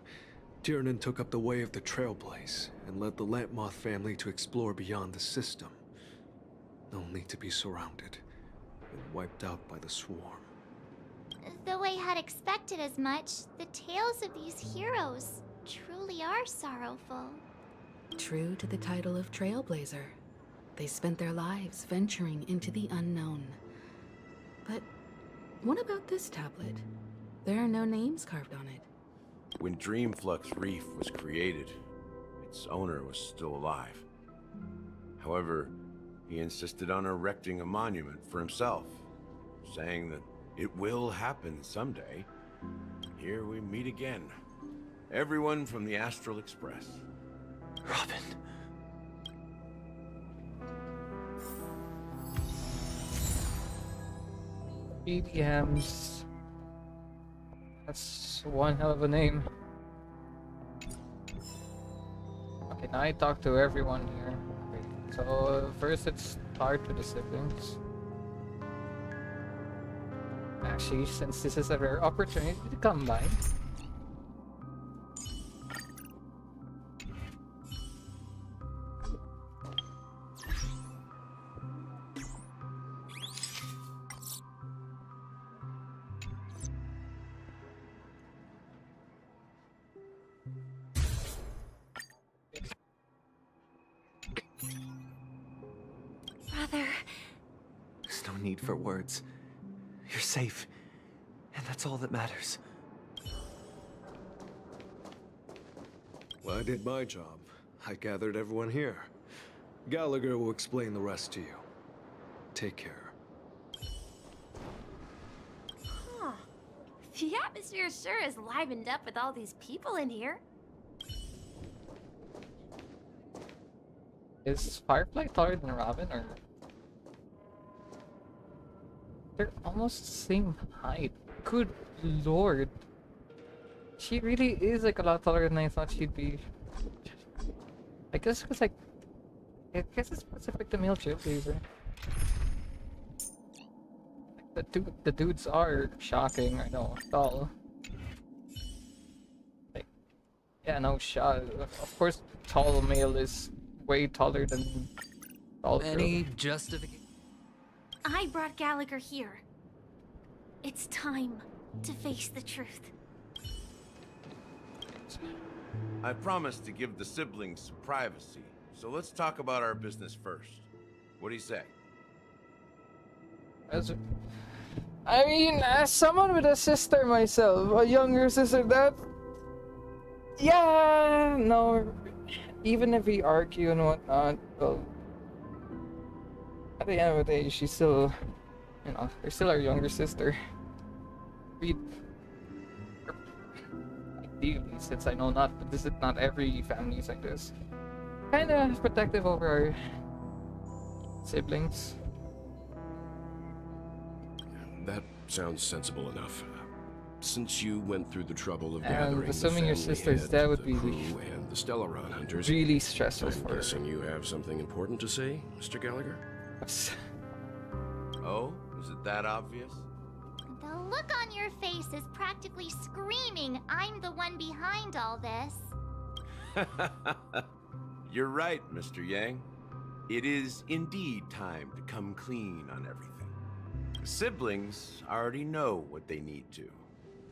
Tiernan took up the way of the Trailblaze and led the Lampmoth family to explore beyond the system, only to be surrounded and wiped out by the Swarm. Though I had expected as much, the tales of these heroes truly are sorrowful. True to the title of Trailblazer, they spent their lives venturing into the unknown. But what about this tablet? There are no names carved on it. When Dreamflux Reef was created, its owner was still alive. However, he insisted on erecting a monument for himself, saying that it will happen someday. Here we meet again. Everyone from the Astral Express. Robin. BDMs. That's one hell of a name. Okay, now I talk to everyone here. Okay, so first let's start with the siblings. Actually, since this is a rare opportunity to combine. Brother... There's no need for words. You're safe, and that's all that matters. Well, I did my job. I gathered everyone here. Gallagher will explain the rest to you. Take care. Huh. The atmosphere sure is livened up with all these people in here. Is Firefly taller than Robin, or...? They're almost the same height. Good lord. She really is like a lot taller than I thought she'd be. I guess it's like... I guess it's specific to male Trailblazer. The dudes are shocking, I know, tall. Like, yeah, no shot. Of course, tall male is way taller than tall girl. Any justification? I brought Gallagher here. It's time to face the truth. I promised to give the siblings some privacy, so let's talk about our business first. What do you say? As someone with a sister myself, a younger sister, that... Yeah, no, even if we argue and whatnot, well... At the end of the day, she's still, you know, they're still our younger sister. We... Ideally, since I know not every family is like this. Kinda protective over our siblings. That sounds sensible enough. Since you went through the trouble of And gathering assuming your the family sister's head, dead would the be crew and the Stellaron hunters, really stressful I'm for her. guessing you have something important to say, Mr. Gallagher? Oh, is it that obvious? The look on your face is practically screaming, I'm the one behind all this. You're right, Mr. Yang. It is indeed time to come clean on everything. The siblings already know what they need to,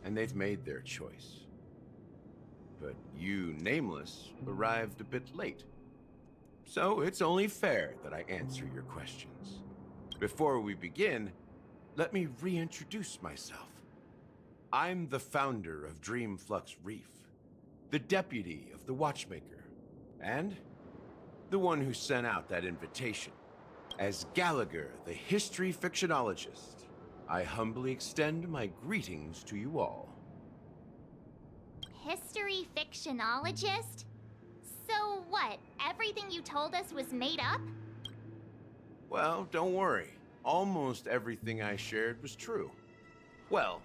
and they've made their choice. But you, Nameless, arrived a bit late. So it's only fair that I answer your questions. Before we begin, let me reintroduce myself. I'm the founder of Dreamflux Reef, the deputy of the Watchmaker, and the one who sent out that invitation. As Gallagher, the history fictionologist, I humbly extend my greetings to you all. History fictionologist? So what, everything you told us was made up? Well, don't worry. Almost everything I shared was true. Well,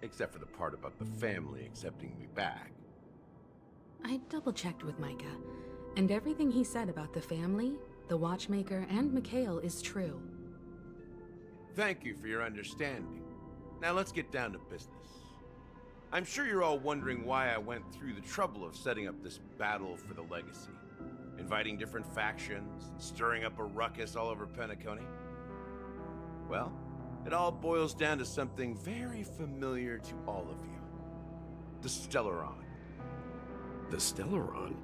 except for the part about the family accepting me back. I double-checked with Micah, and everything he said about the family, the Watchmaker, and Mikhail is true. Thank you for your understanding. Now let's get down to business. I'm sure you're all wondering why I went through the trouble of setting up this battle for the legacy, inviting different factions, and stirring up a ruckus all over Penacony. Well, it all boils down to something very familiar to all of you. The Stellaron. The Stellaron?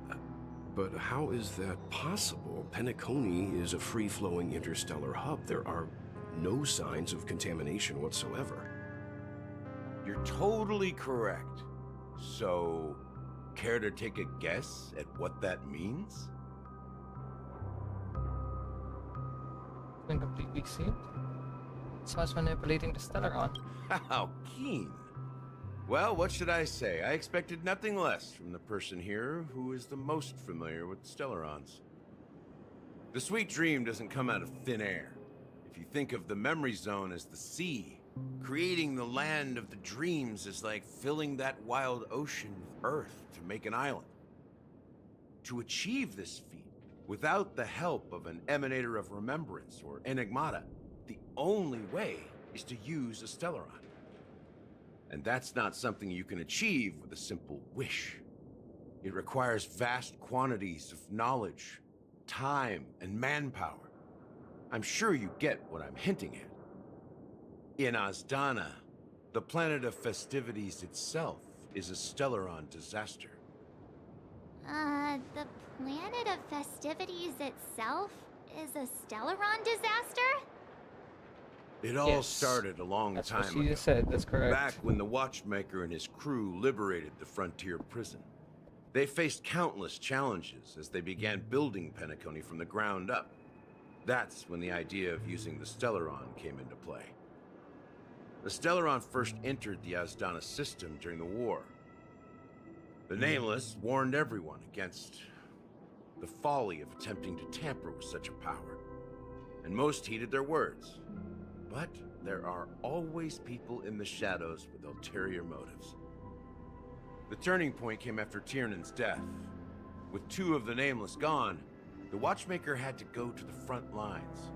But how is that possible? Penacony is a free-flowing interstellar hub. There are no signs of contamination whatsoever. You're totally correct. So, care to take a guess at what that means? Been completely sealed. Someone's manipulating the Stellaron. How keen. Well, what should I say? I expected nothing less from the person here who is the most familiar with the Stellarons. The sweet dream doesn't come out of thin air. If you think of the memory zone as the sea, creating the land of the dreams is like filling that wild ocean with earth to make an island. To achieve this feat, without the help of an emanator of remembrance or enigmata, the only way is to use a Stellaron. And that's not something you can achieve with a simple wish. It requires vast quantities of knowledge, time, and manpower. I'm sure you get what I'm hinting at. In Azdana, the planet of festivities itself is a Stellaron disaster. The planet of festivities itself is a Stellaron disaster? It all started a long That's time what she ago. just said, that's correct. Back when the Watchmaker and his crew liberated the frontier prison. They faced countless challenges as they began building Penacony from the ground up. That's when the idea of using the Stellaron came into play. The Stellaron first entered the Azdana system during the war. The Nameless warned everyone against the folly of attempting to tamper with such a power, and most heeded their words. But there are always people in the shadows with ulterior motives. The turning point came after Tiernan's death. With two of the Nameless gone, the Watchmaker had to go to the front lines.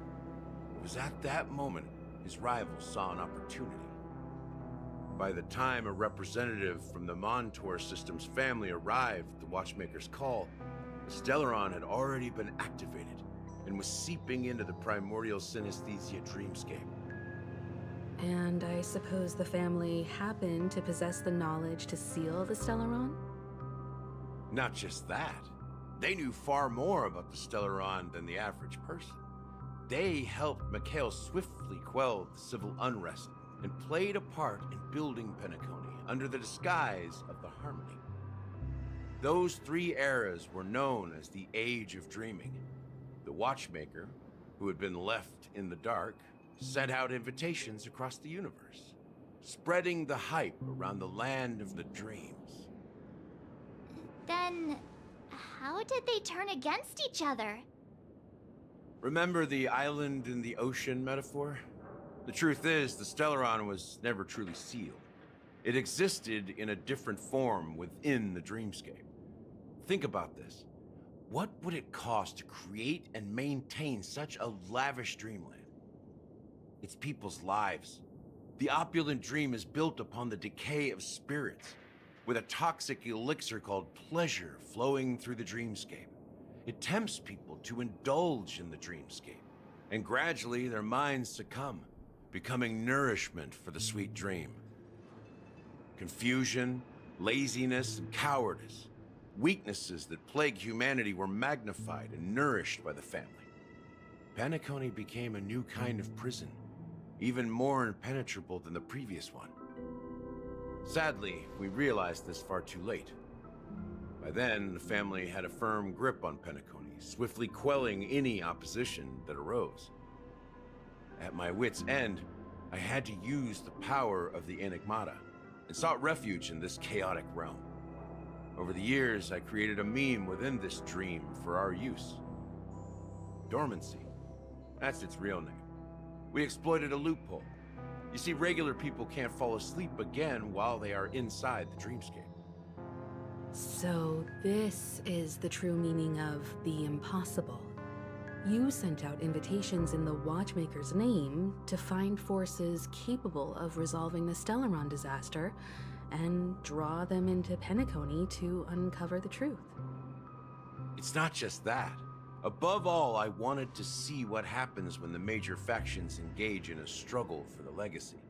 It was at that moment his rivals saw an opportunity. By the time a representative from the Montour Systems family arrived at the Watchmaker's call, the Stellaron had already been activated and was seeping into the primordial synesthesia dreamscape. And I suppose the family happened to possess the knowledge to seal the Stellaron? Not just that. They knew far more about the Stellaron than the average person. They helped Mikhail swiftly quell the civil unrest and played a part in building Penacony under the disguise of the Harmony. Those three eras were known as the Age of Dreaming. The Watchmaker, who had been left in the dark, sent out invitations across the universe, spreading the hype around the land of the dreams. Then, how did they turn against each other? Remember the island in the ocean metaphor? The truth is, the Stellaron was never truly sealed. It existed in a different form within the dreamscape. Think about this. What would it cost to create and maintain such a lavish dreamland? It's people's lives. The opulent dream is built upon the decay of spirits, with a toxic elixir called pleasure flowing through the dreamscape. It tempts people to indulge in the dreamscape, and gradually their minds succumb, becoming nourishment for the sweet dream. Confusion, laziness, and cowardice. Weaknesses that plagued humanity were magnified and nourished by the family. Penacony became a new kind of prison, even more impenetrable than the previous one. Sadly, we realized this far too late. By then, the family had a firm grip on Penacony, swiftly quelling any opposition that arose. At my wit's end, I had to use the power of the Enigmata, and sought refuge in this chaotic realm. Over the years, I created a meme within this dream for our use. Dormancy. That's its real name. We exploited a loophole. You see, regular people can't fall asleep again while they are inside the dreamscape. So this is the true meaning of the impossible. You sent out invitations in the Watchmaker's name to find forces capable of resolving the Stellaron disaster and draw them into Penacony to uncover the truth. It's not just that. Above all, I wanted to see what happens when the major factions engage in a struggle for the legacy.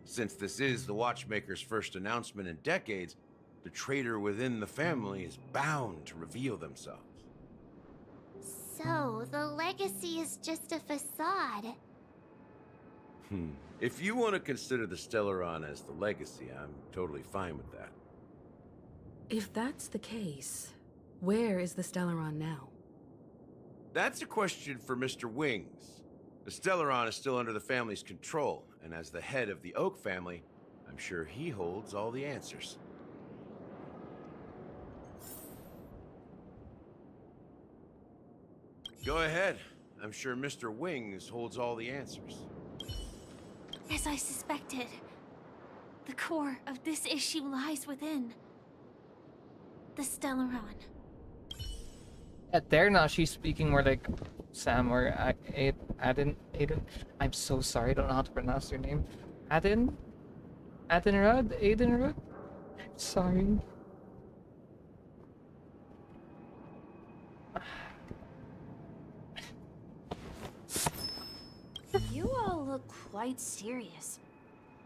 Since this is the Watchmaker's first announcement in decades, the traitor within the family is bound to reveal themselves. So, the legacy is just a facade. If you want to consider the Stellaron as the legacy, I'm totally fine with that. If that's the case, where is the Stellaron now? That's a question for Mr. Wings. The Stellaron is still under the family's control, and as the head of the Oak family, I'm sure he holds all the answers. Go ahead. I'm sure Mr. Wings holds all the answers. As I suspected, the core of this issue lies within the Stellaron. Yeah, there now she's speaking more like Sam or Aiden. I'm so sorry, I don't know how to pronounce your name. Aidenrod? Sorry. You all look quite serious.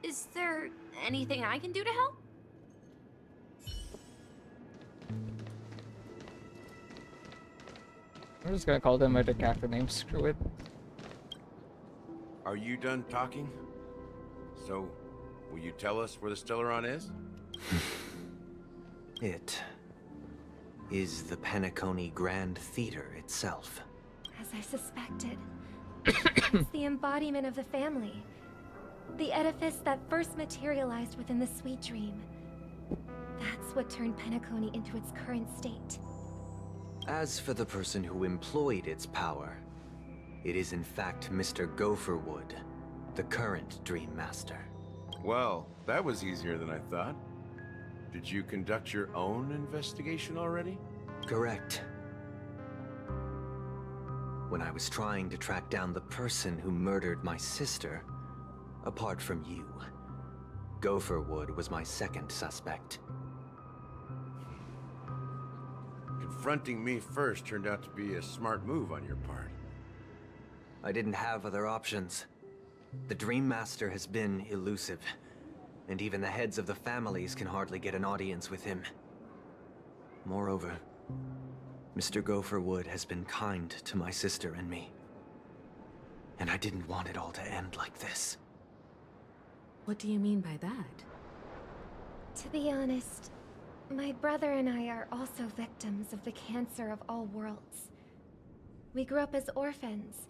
Is there anything I can do to help? I'm just gonna call them by the character name, screw it. Are you done talking? So, will you tell us where the Stellaron is? It is the Penacony Grand Theater itself. As I suspected. It's the embodiment of the family. The edifice that first materialized within the Sweet Dream. That's what turned Penacony into its current state. As for the person who employed its power, it is in fact Mr. Gopherwood, the current Dream Master. Well, that was easier than I thought. Did you conduct your own investigation already? Correct. When I was trying to track down the person who murdered my sister, apart from you, Gopherwood was my second suspect. Confronting me first turned out to be a smart move on your part. I didn't have other options. The Dream Master has been elusive, and even the heads of the families can hardly get an audience with him. Moreover, Mr. Gopherwood has been kind to my sister and me. And I didn't want it all to end like this. What do you mean by that? To be honest, my brother and I are also victims of the cancer of all worlds. We grew up as orphans,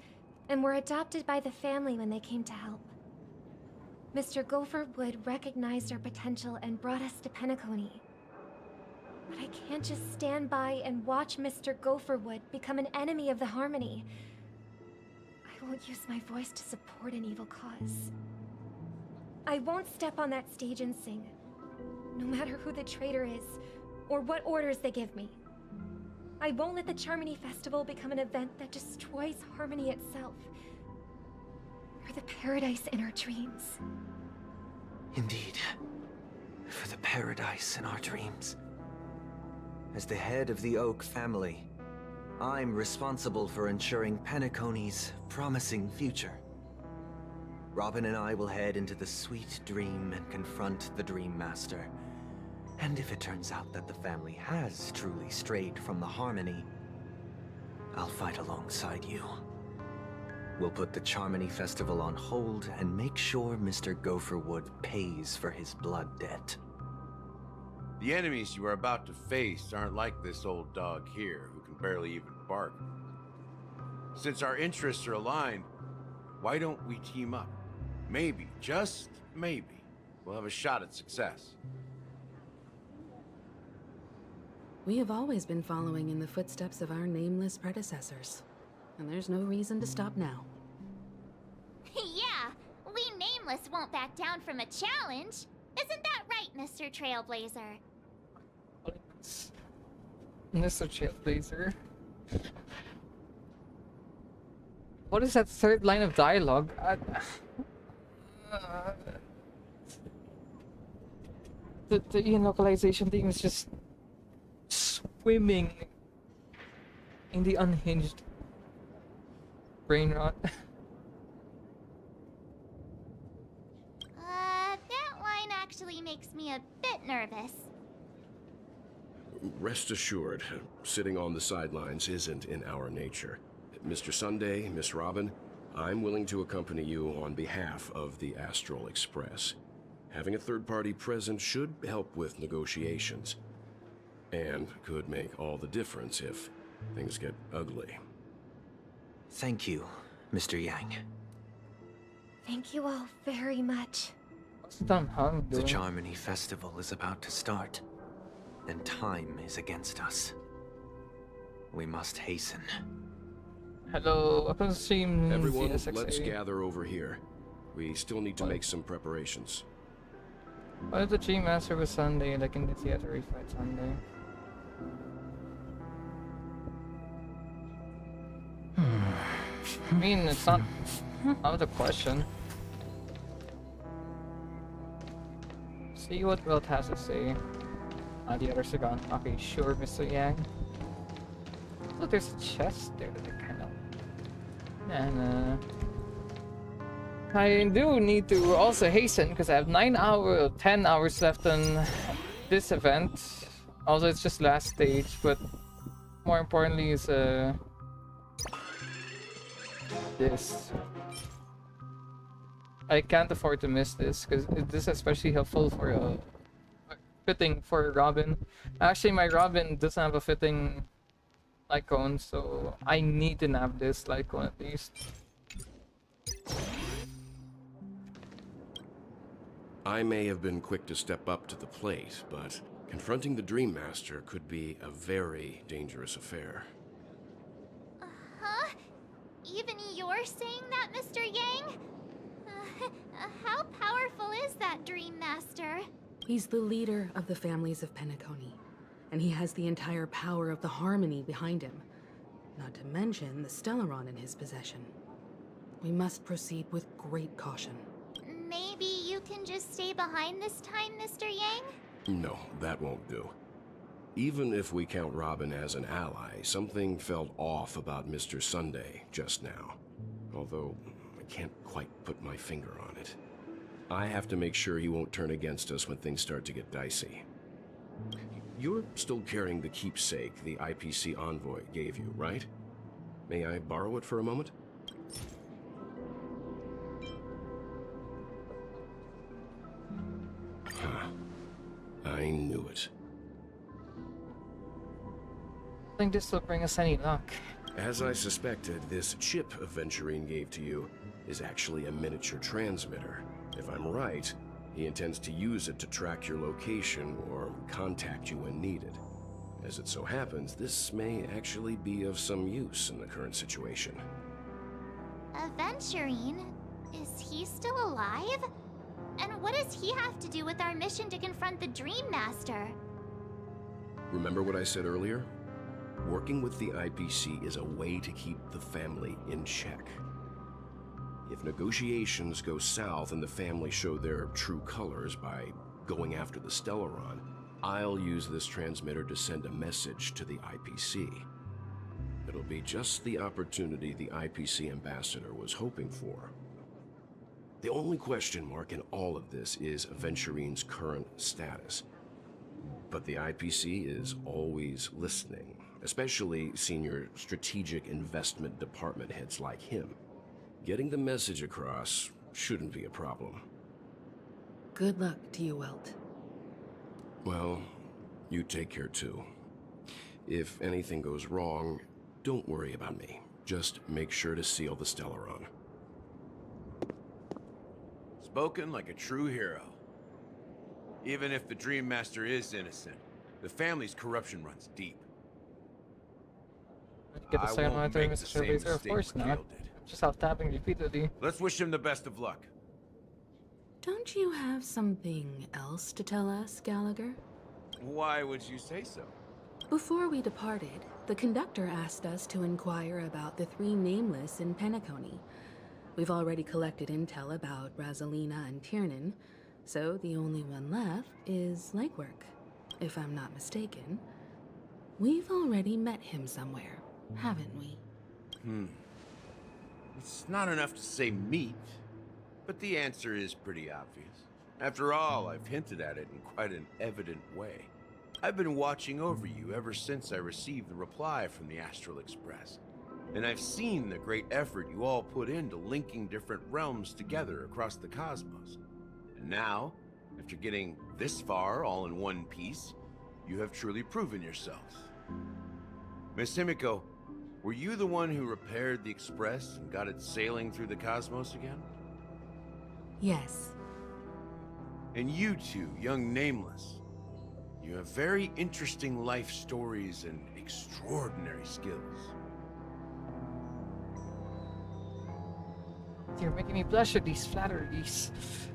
and were adopted by the family when they came to help. Mr. Gopherwood recognized our potential and brought us to Penacony. But I can't just stand by and watch Mr. Gopherwood become an enemy of the Harmony. I won't use my voice to support an evil cause. I won't step on that stage and sing, no matter who the traitor is, or what orders they give me. I won't let the Charmony Festival become an event that destroys Harmony itself, or the paradise in our dreams. Indeed. For the paradise in our dreams. As the head of the Oak family, I'm responsible for ensuring Penacony's promising future. Robin and I will head into the Sweet Dream and confront the Dream Master. And if it turns out that the family has truly strayed from the Harmony, I'll fight alongside you. We'll put the Charmony Festival on hold and make sure Mr. Gopherwood pays for his blood debt. The enemies you are about to face aren't like this old dog here, who can barely even bark. Since our interests are aligned, why don't we team up? Maybe, just maybe, we'll have a shot at success. We have always been following in the footsteps of our nameless predecessors, and there's no reason to stop now. Yeah, we Nameless won't back down from a challenge. Isn't that right, Mr. Trailblazer? Mr. Trailblazer. What is that third line of dialogue? The Ian localization team is just swimming in the unhinged brain rot. That line actually makes me a bit nervous. Rest assured, sitting on the sidelines isn't in our nature. Mr. Sunday, Miss Robin, I'm willing to accompany you on behalf of the Astral Express. Having a third party present should help with negotiations, and could make all the difference if things get ugly. Thank you, Mr. Yang. Thank you all very much. What's Don Hung The doing? Charmony Festival is about to start, and time is against us. We must hasten. Hello, upon stream. Everyone, CSXA. let's gather over here. We still need to make some preparations. What if the Dream Master was Sunday, like in the theater we fight Sunday? I mean, it's not out of the question. See what Wilt has to say. The others are gone. Okay, sure, Mr. Yang. So there's a chest there that I kind of... And I do need to also hasten because I have 10 hours left on this event. Also, it's just last stage, but more importantly is this. I can't afford to miss this because this is especially helpful for fitting for Robin. Actually, my Robin doesn't have a fitting Lycone, so I need to nab this Lycone at least. I may have been quick to step up to the plate, but confronting the Dream Master could be a very dangerous affair. Huh? Even you're saying that, Mr. Yang? How powerful is that Dream Master? He's the leader of the families of Penacony, and he has the entire power of the Harmony behind him. Not to mention the Stellaron in his possession. We must proceed with great caution. Maybe you can just stay behind this time, Mr. Yang? No, that won't do. Even if we count Robin as an ally, something felt off about Mr. Sunday just now. Although, I can't quite put my finger on it. I have to make sure he won't turn against us when things start to get dicey. You're still carrying the keepsake the IPC envoy gave you, right? May I borrow it for a moment? Huh. I knew it. I think this will bring us any luck. As I suspected, this chip Aventurine gave to you is actually a miniature transmitter. If I'm right, he intends to use it to track your location or contact you when needed. As it so happens, this may actually be of some use in the current situation. Aventurine? Is he still alive? And what does he have to do with our mission to confront the Dream Master? Remember what I said earlier? Working with the IPC is a way to keep the family in check. If negotiations go south and the family show their true colors by going after the Stellaron, I'll use this transmitter to send a message to the IPC. It'll be just the opportunity the IPC ambassador was hoping for. The only question mark in all of this is Aventurine's current status. But the IPC is always listening, especially senior strategic investment department heads like him. Getting the message across shouldn't be a problem. Good luck to you, Welt. Well, you take care too. If anything goes wrong, don't worry about me. Just make sure to seal the Stellaron. Spoken like a true hero. Even if the Dream Master is innocent, the family's corruption runs deep. Get the I second won't one to make the Mr. same Trailblazer, of mistake course not. Mikhail did. Just out tapping repeatedly. Let's wish him the best of luck. Don't you have something else to tell us, Gallagher? Why would you say so? Before we departed, the conductor asked us to inquire about the 3 nameless in Penacony. We've already collected intel about Rosalina and Tiernan, so the only one left is Legwork. If I'm not mistaken, we've already met him somewhere, haven't we? It's not enough to say meet, but the answer is pretty obvious. After all, I've hinted at it in quite an evident way. I've been watching over you ever since I received the reply from the Astral Express. And I've seen the great effort you all put into linking different realms together across the cosmos. And now, after getting this far all in one piece, you have truly proven yourselves. Miss Himiko, were you the one who repaired the Express and got it sailing through the cosmos again? Yes. And you two, young Nameless, you have very interesting life stories and extraordinary skills. You're making me blush with these flatteries.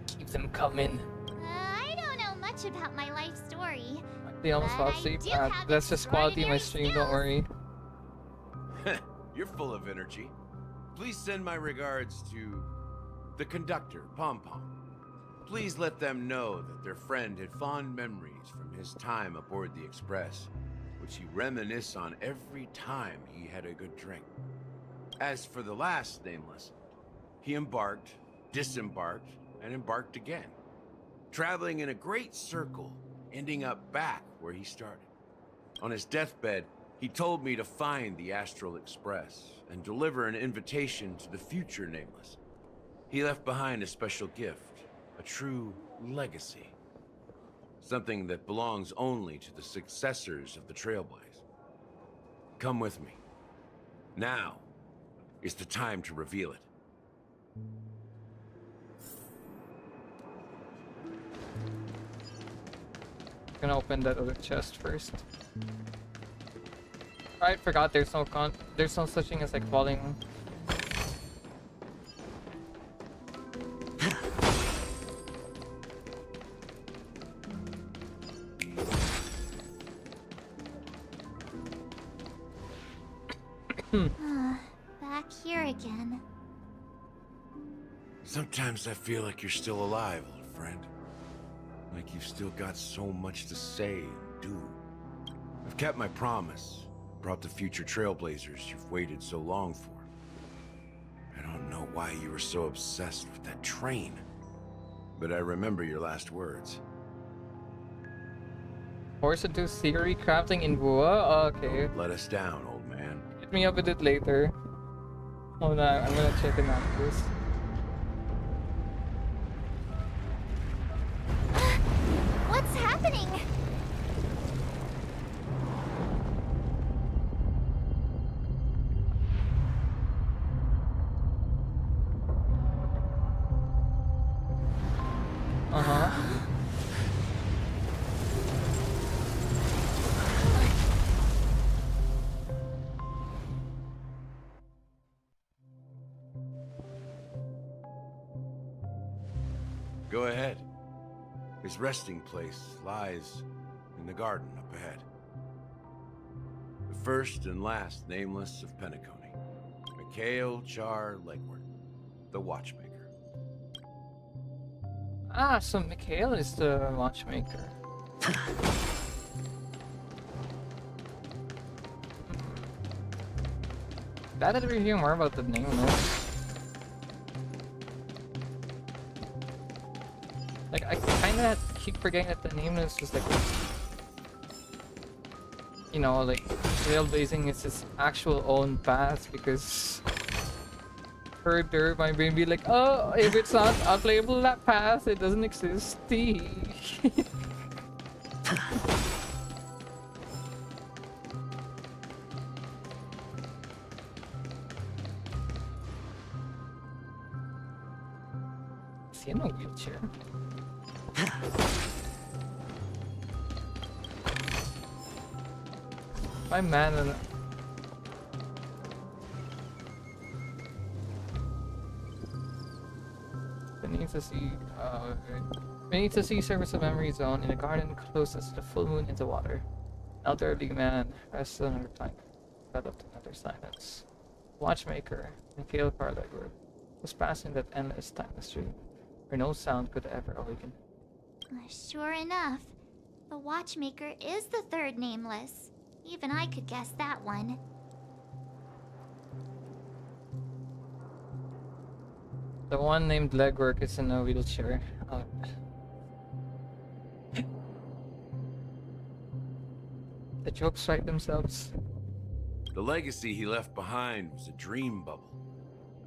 Keep them coming. I don't know much about my life story. They almost But fall I asleep. do have That's just quality of my stream, don't worry. You're full of energy. Please send my regards to the conductor, Pom Pom. Please let them know that their friend had fond memories from his time aboard the Express, which he reminisced on every time he had a good drink. As for the last Nameless, he embarked, disembarked, and embarked again, traveling in a great circle, ending up back where he started. On his deathbed, he told me to find the Astral Express and deliver an invitation to the future Nameless. He left behind a special gift, a true legacy. Something that belongs only to the successors of the Trailblaze. Come with me. Now is the time to reveal it. Gonna open that other chest first. I forgot there's no such thing as like falling. Back here again. Sometimes I feel like you're still alive, old friend. Like you've still got so much to say and do. I've kept my promise. Brought the future Trailblazers you've waited so long for. I don't know why you were so obsessed with that train. But I remember your last words. Force into theory crafting in Bua? Okay. Don't let us down, old man. Hit me up with it later. Oh no, I'm gonna check it out first. What's happening? Go ahead. His resting place lies in the garden up ahead. The first and last Nameless of Penacony. Mikhail Char Legward, the Watchmaker. Ah, so Mikhail is the watchmaker. Glad that we're hearing more about the Nameless. Like, I kinda keep forgetting that the Nameless was like you know, like trailblazing is its actual own path, because further my brain be like, oh, if it's not unplayable that path, it doesn't exist. Is he in a wheelchair? My man and beneath the sea, beneath the sea surface of memory zone in a garden closest to the full moon into water. An elderly man rests on her time, developed another silence. Watchmaker, Mikhail Karlegor, was passing that endless timeless dream, where no sound could ever awaken. Sure enough, the Watchmaker is the third nameless. Even I could guess that one. The one named Legwork is in a wheelchair. The jokes write themselves. The legacy he left behind was a dream bubble.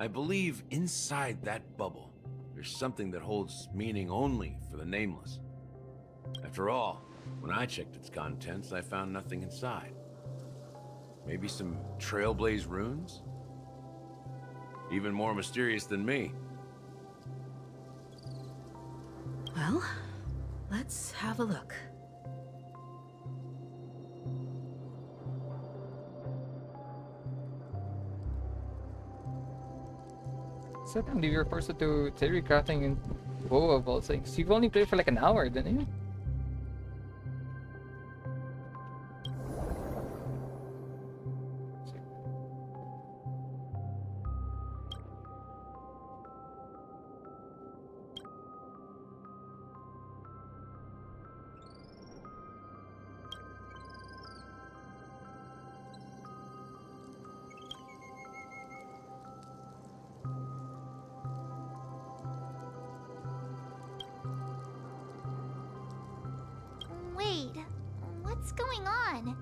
I believe inside that bubble, there's something that holds meaning only for the nameless. After all, when I checked its contents, I found nothing inside. Maybe some Trailblaze runes? Even more mysterious than me. Well, let's have a look. Secondly, you're forced to theory crafting and WoW of all things. You've only played for like an hour, didn't you? Wait, what's going on?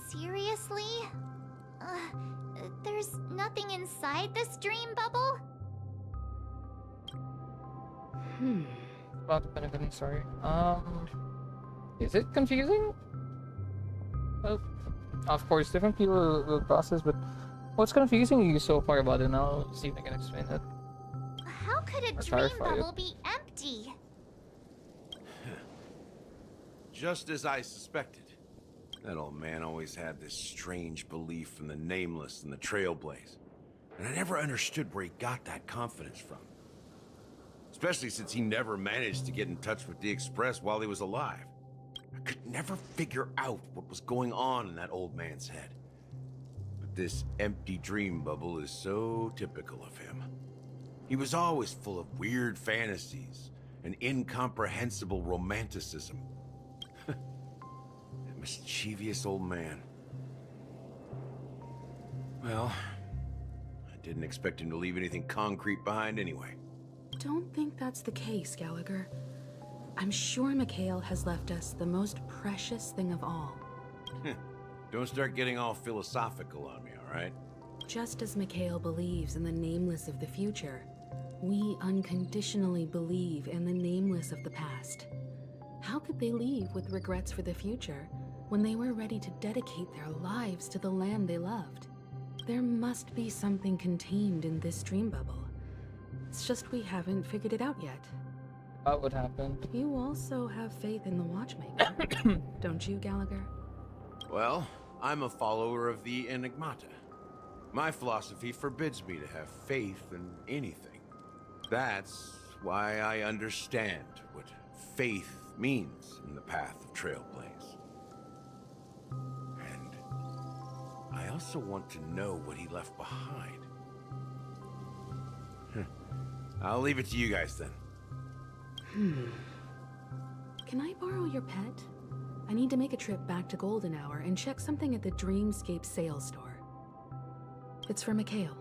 Seriously? There's nothing inside this dream bubble? About the Pentagon, sorry. Is it confusing? Well, of course, different people will process, but what's confusing you so far about it? And I'll see if I can explain it. How could a Or dream clarify it. bubble be empty? Just as I suspected. That old man always had this strange belief in the nameless and the Trailblaze. And I never understood where he got that confidence from. Especially since he never managed to get in touch with the Express while he was alive. I could never figure out what was going on in that old man's head. But this empty dream bubble is so typical of him. He was always full of weird fantasies and incomprehensible romanticism. That mischievous old man. Well, I didn't expect him to leave anything concrete behind anyway. Don't think that's the case, Gallagher. I'm sure Mikhail has left us the most precious thing of all. Don't start getting all philosophical on me, all right? Just as Mikhail believes in the nameless of the future, we unconditionally believe in the nameless of the past. How could they leave with regrets for the future when they were ready to dedicate their lives to the land they loved? There must be something contained in this dream bubble. It's just we haven't figured it out yet. What would happen? You also have faith in the Watchmaker, don't you, Gallagher? Well, I'm a follower of the Enigmata. My philosophy forbids me to have faith in anything. That's why I understand what faith means in the path of Trailblaze. And I also want to know what he left behind. I'll leave it to you guys then. Can I borrow your pet? I need to make a trip back to Golden Hour and check something at the Dreamscape sales store. It's for Mikhail,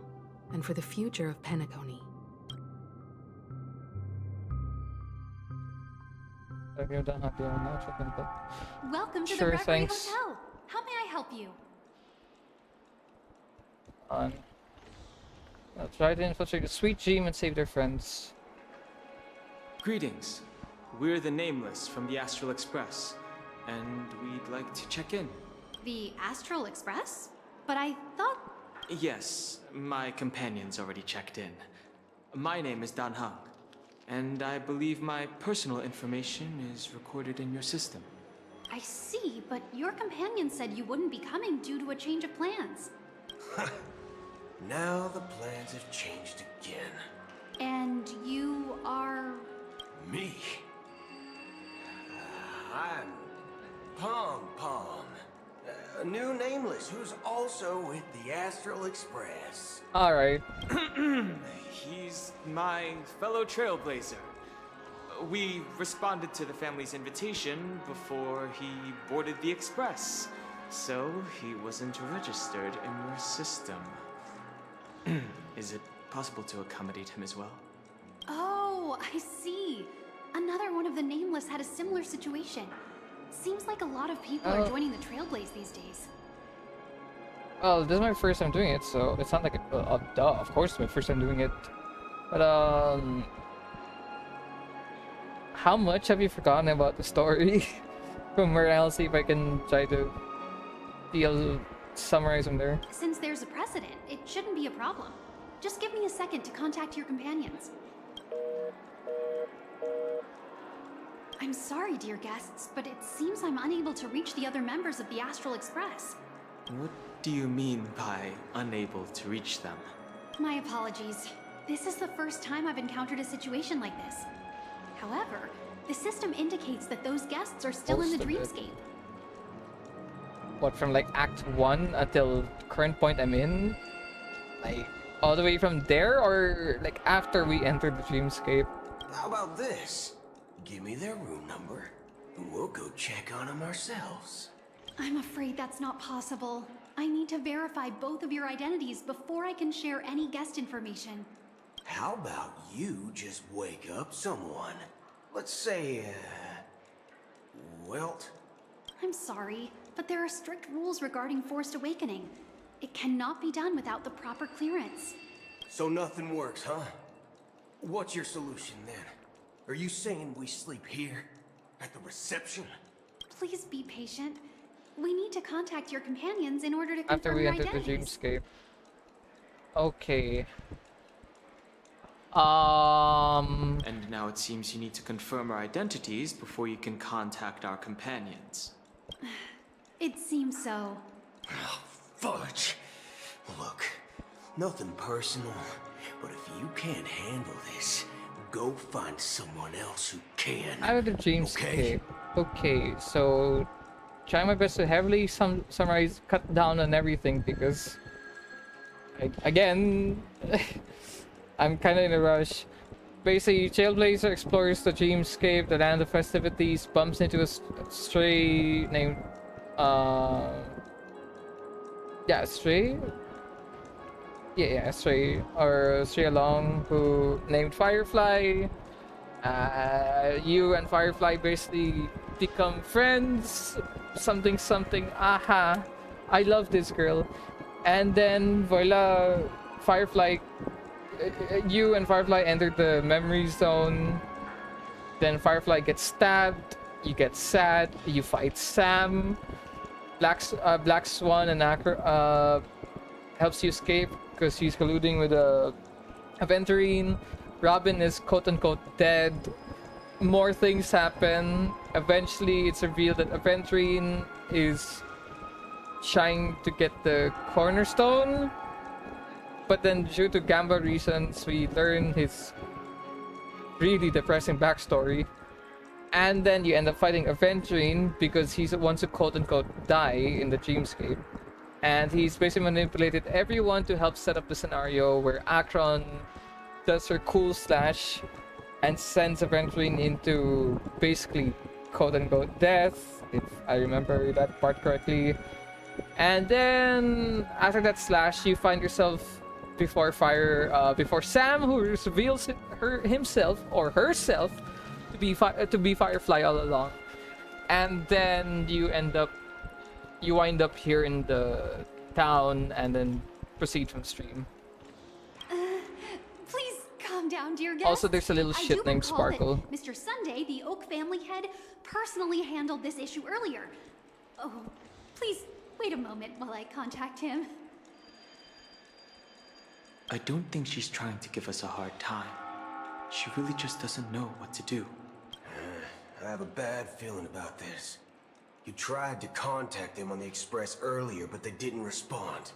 and for the future of Penacony. If you're done happy or not, check in, but Welcome to sure, the Reverie thanks. Hotel. How may I help you? On. I'll try to infiltrate the sweet dream and save their friends. Greetings. We're the Nameless from the Astral Express, and we'd like to check in. The Astral Express? But I thought... Yes, my companion's already checked in. My name is Dan Heng, and I believe my personal information is recorded in your system. I see, but your companion said you wouldn't be coming due to a change of plans. Now the plans have changed again. And you are... Me? I'm Pom Pom, a new Nameless who's also with the Astral Express. Alright. He's my fellow trailblazer. We responded to the family's invitation before he boarded the express, so he wasn't registered in your system. Is it possible to accommodate him as well? Oh, I see. Another one of the Nameless had a similar situation. Seems like a lot of people are joining the Trailblaze these days. Well, this is my first time doing it, so it's not like duh. Of course, it's my first time doing it. But how much have you forgotten about the story from where I'll see if I can try to summarize them there. Since there's a precedent, it shouldn't be a problem. Just give me a second to contact your companions. I'm sorry, dear guests, but it seems I'm unable to reach the other members of the Astral Express. What do you mean by unable to reach them? My apologies. This is the first time I've encountered a situation like this. However, the system indicates that those guests are still in the dreamscape. What, from like Act 1 until current point I'm in? Like, all the way from there, or like after we entered the dreamscape? How about this? Give me their room number, and we'll go check on them ourselves. I'm afraid that's not possible. I need to verify both of your identities before I can share any guest information. How about you just wake up someone? Let's say, Welt? I'm sorry, but there are strict rules regarding forced awakening. It cannot be done without the proper clearance. So nothing works, huh? What's your solution then? Are you saying we sleep here? At the reception? Please be patient. We need to contact your companions in order to confirm After we your entered the identities. dreamscape. Okay. And now it seems you need to confirm our identities before you can contact our companions. It seems so. Oh, fudge. Look, nothing personal, but if you can't handle this, go find someone else who can. Out of the dreamscape. Okay, so try my best to heavily summarize, cut down on everything because, again, I'm kind of in a rush. Basically, Trailblazer explores the dreamscape, the land of festivities, bumps into a stray named, Stray? Yeah, Stray, or Stray Along, who named Firefly. You and Firefly basically become friends, something, aha, I love this girl. And then, voila, Firefly, you and Firefly entered the memory zone. Then Firefly gets stabbed, you get sad, you fight Sam. Black Swan and helps you escape because he's colluding with Aventurine. Robin is quote-unquote dead. More things happen. Eventually, it's revealed that Aventurine is trying to get the cornerstone. But then, due to Gamba reasons, we learn his really depressing backstory. And then you end up fighting Aventurine because he wants to quote-unquote die in the dreamscape. And he's basically manipulated everyone to help set up the scenario where Akron does her cool slash and sends Aventurine into basically quote-unquote death, if I remember that part correctly. And then after that slash, you find yourself before Sam, who reveals himself or herself to be Firefly all along. And then you end up you wind up here in the town and then proceed from stream. Please calm down, dear guest. Also, there's a little I shit do named recall Sparkle. that Mr. Sunday, the Oak family head, personally handled this issue earlier. Oh, please wait a moment while I contact him. I don't think she's trying to give us a hard time. She really just doesn't know what to do. I have a bad feeling about this. You tried to contact them on the Express earlier, but they didn't respond.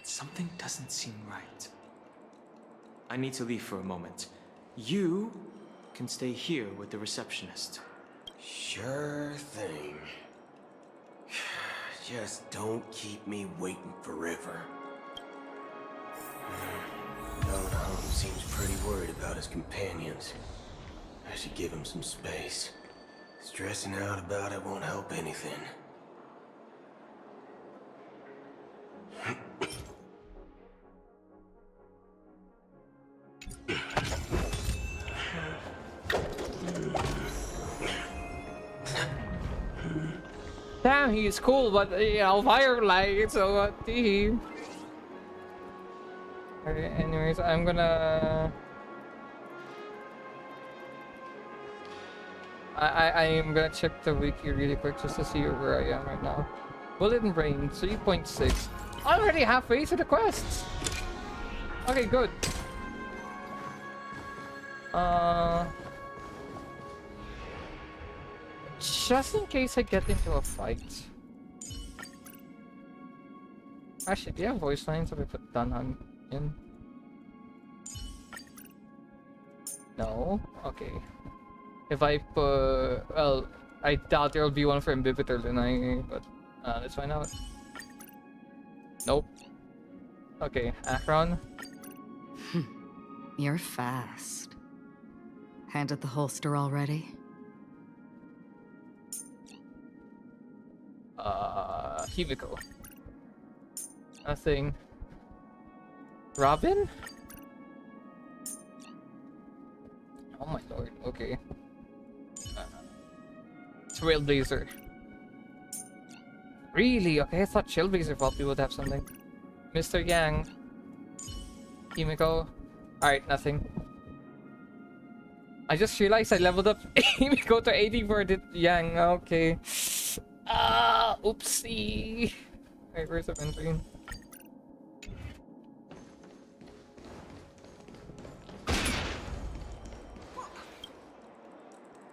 Something doesn't seem right. I need to leave for a moment. You can stay here with the receptionist. Sure thing. Just don't keep me waiting forever. Don Holmes seems pretty worried about his companions. I should give him some space. Stressing out about it won't help anything. Damn, he's cool, but fire like so tee. Okay, anyways, I'm gonna. I'm gonna check the wiki really quick just to see where I am right now. Bullet and Brain 3.6. Already halfway to the quests. Okay, good. Just in case I get into a fight. Actually, do you have voice lines if I put Dunham in? No? Okay. If I put... well, I doubt there will be one for Imbibitor tonight, but let's find out. Nope. Okay, Akron. You're fast. Handed the holster already? Himiko. Nothing. Robin? Oh my lord, okay. Trailblazer. Really? Okay, I thought Trailblazer probably would have something. Mr. Yang. Himiko. Alright, nothing. I just realized I leveled up Himiko to 80 for the Yang. Okay. Oopsie. Alright, where's the Ventrine?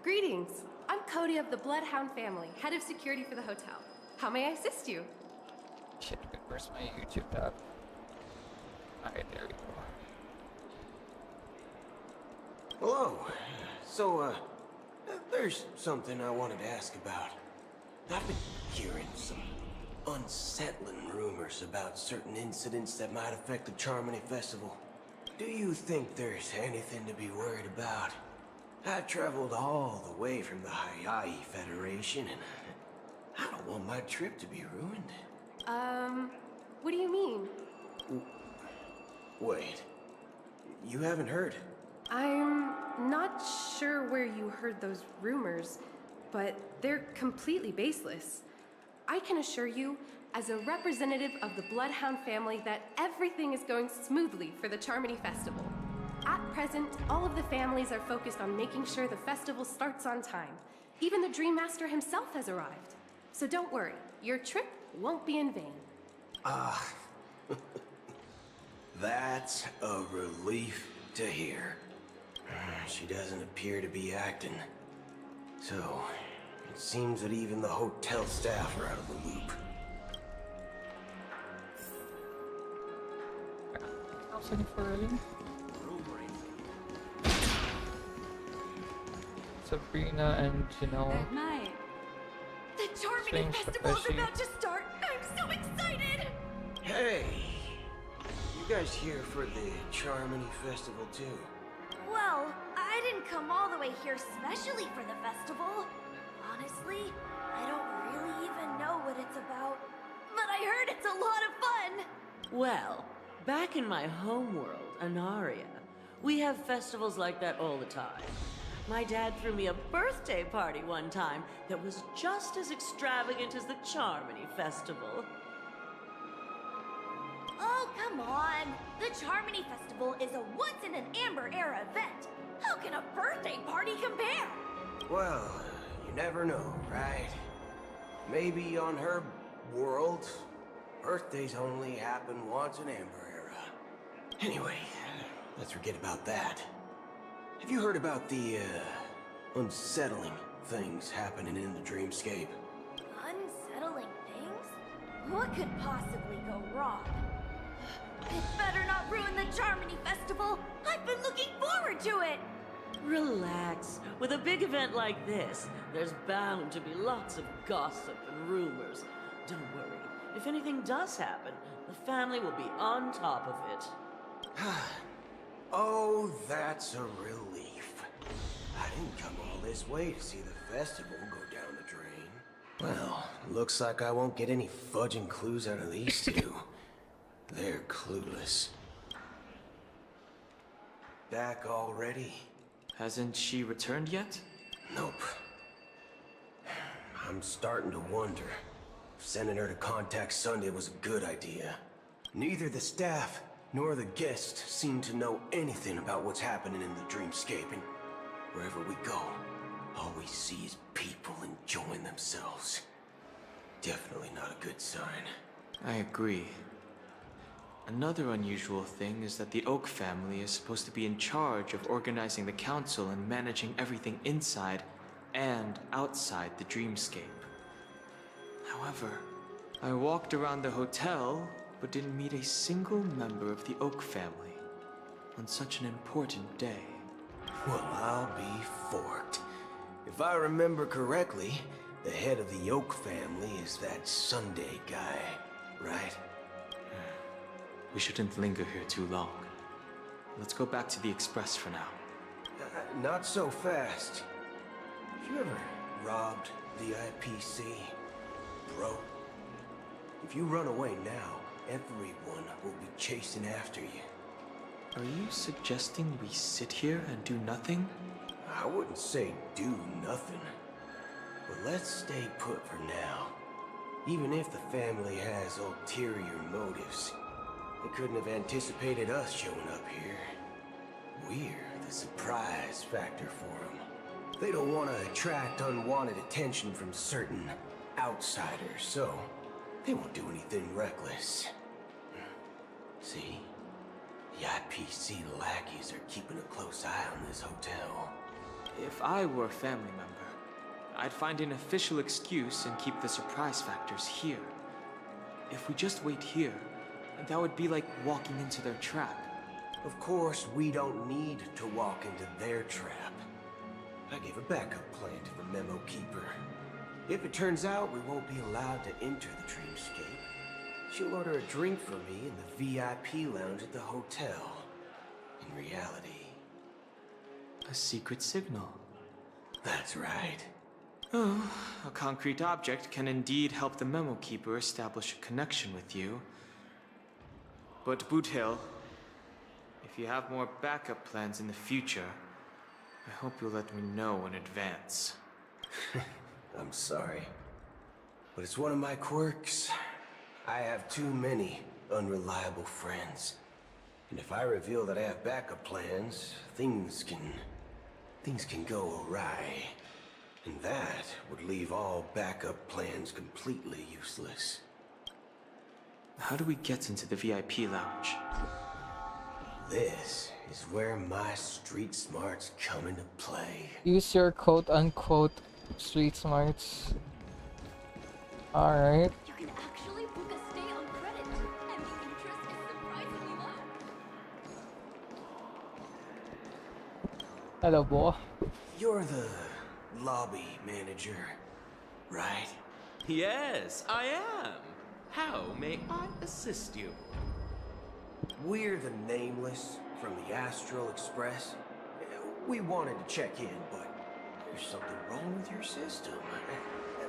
Greetings. I'm Cody of the Bloodhound family, head of security for the hotel. How may I assist you? Shit, where's my YouTube tab? Alright, there we go. Hello. So, there's something I wanted to ask about. I've been hearing some unsettling rumors about certain incidents that might affect the Charmony Festival. Do you think there's anything to be worried about? I've traveled all the way from the Hayai Federation, and I don't want my trip to be ruined. What do you mean? Wait. You haven't heard? I'm not sure where you heard those rumors, but they're completely baseless. I can assure you, as a representative of the Bloodhound family, that everything is going smoothly for the Charmony Festival. At present, all of the families are focused on making sure the festival starts on time. Even the Dream Master himself has arrived. So don't worry, your trip won't be in vain. That's a relief to hear. She doesn't appear to be acting. So, it seems that even the hotel staff are out of the loop. Sabrina and Janelle. At night. The Charmony Strange Festival is Takeshi. about to start! I'm so excited! Hey! You guys here for the Charmony Festival too? Well, I didn't come all the way here specially for the festival. Honestly, I don't really even know what it's about. But I heard it's a lot of fun! Well, back in my homeworld, Anaria, we have festivals like that all the time. My dad threw me a birthday party one time that was just as extravagant as the Charmony Festival. Oh, come on! The Charmony Festival is a once-in-an-Amber-era event. How can a birthday party compare? Well, you never know, right? Maybe on her world, birthdays only happen once in Amber Era. Anyway, let's forget about that. Have you heard about the, unsettling things happening in the dreamscape? Unsettling things? What could possibly go wrong? It better not ruin the Charmony Festival! I've been looking forward to it! Relax. With a big event like this, there's bound to be lots of gossip and rumors. Don't worry. If anything does happen, the family will be on top of it. Oh, that's a relief. I didn't come all this way to see the festival go down the drain. Well, looks like I won't get any fudging clues out of these two. They're clueless. Back already? Hasn't she returned yet? Nope. I'm starting to wonder if sending her to contact Sunday was a good idea. Neither the staff nor the guests seem to know anything about what's happening in the dreamscape, and wherever we go, all we see is people enjoying themselves. Definitely not a good sign. I agree. Another unusual thing is that the Oak family is supposed to be in charge of organizing the council and managing everything inside and outside the dreamscape. However, I walked around the hotel but didn't meet a single member of the Oak family on such an important day. Well, I'll be forked. If I remember correctly, the head of the Oak family is that Sunday guy, right? We shouldn't linger here too long. Let's go back to the Express for now. Not so fast. Have you ever robbed the IPC, bro? If you run away now, everyone will be chasing after you. Are you suggesting we sit here and do nothing? I wouldn't say do nothing. But let's stay put for now. Even if the family has ulterior motives, they couldn't have anticipated us showing up here. We're the surprise factor for them. They don't want to attract unwanted attention from certain outsiders, so they won't do anything reckless. See? The IPC lackeys are keeping a close eye on this hotel. If I were a family member, I'd find an official excuse and keep the surprise factors here. If we just wait here, that would be like walking into their trap. Of course, we don't need to walk into their trap. I gave a backup plan to the memo keeper. If it turns out we won't be allowed to enter the dreamscape, she'll order a drink for me in the VIP lounge at the hotel. In reality... A secret signal. That's right. Oh, a concrete object can indeed help the memo keeper establish a connection with you. But Boot Hill, if you have more backup plans in the future, I hope you'll let me know in advance. I'm sorry, but it's one of my quirks. I have too many unreliable friends. And if I reveal that I have backup plans, things can go awry. And that would leave all backup plans completely useless. How do we get into the VIP lounge? This is where my street smarts come into play. Use your quote-unquote street smarts. Alright. You can actually book a stay on credit, and the interest is surprisingly low. Hello, boy. You're the lobby manager, right? Yes, I am. How may I assist you? We're the Nameless from the Astral Express. We wanted to check in, but there's something wrong with your system.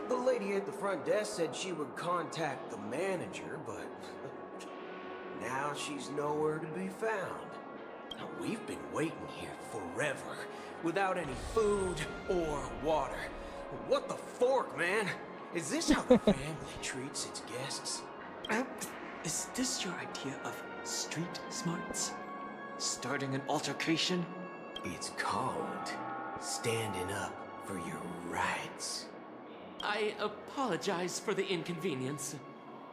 The lady at the front desk said she would contact the manager, but now she's nowhere to be found. Now, we've been waiting here forever without any food or water. What the fork, man? Is this how the family treats its guests? Is this your idea of street smarts? Starting an altercation? It's called standing up for your rights. I apologize for the inconvenience.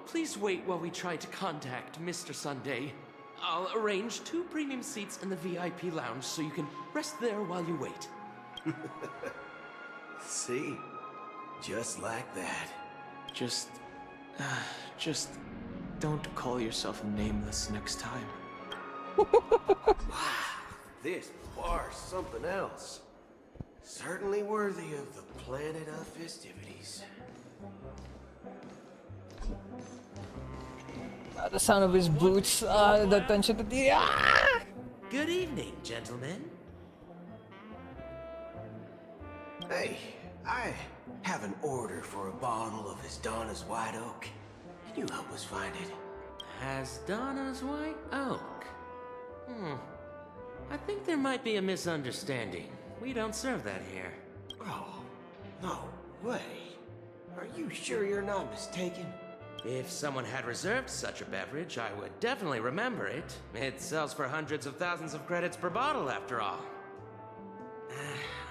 Please wait while we try to contact Mr. Sunday. I'll arrange 2 premium seats in the VIP lounge so you can rest there while you wait. See? Just like that. Just don't call yourself nameless next time. This bar's something else. Certainly worthy of the planet of festivities. The sound of his boots, the tension to the. Good evening, gentlemen. Hey, I have an order for a bottle of His Donna's White Oak. Can you help us find it? Has Donna's White Oak? I think there might be a misunderstanding. We don't serve that here. Oh, no way. Are you sure you're not mistaken? If someone had reserved such a beverage, I would definitely remember it. It sells for hundreds of thousands of credits per bottle, after all.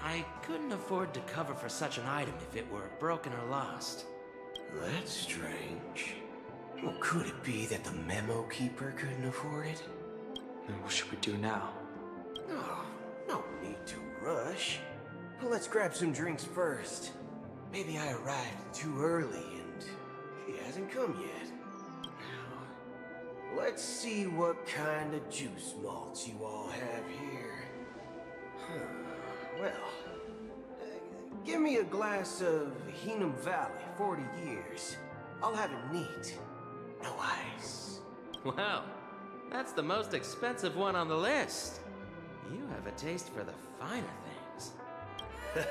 I couldn't afford to cover for such an item if it were broken or lost. That's strange. Well, could it be that the memo keeper couldn't afford it? Then what should we do now? Oh, no need to rush. Well, let's grab some drinks first. Maybe I arrived too early and he hasn't come yet. Now, let's see what kind of juice malts you all have here. Well, give me a glass of Heenum Valley, 40 years. I'll have it neat. No ice. Wow, that's the most expensive one on the list. You have a taste for the finer things.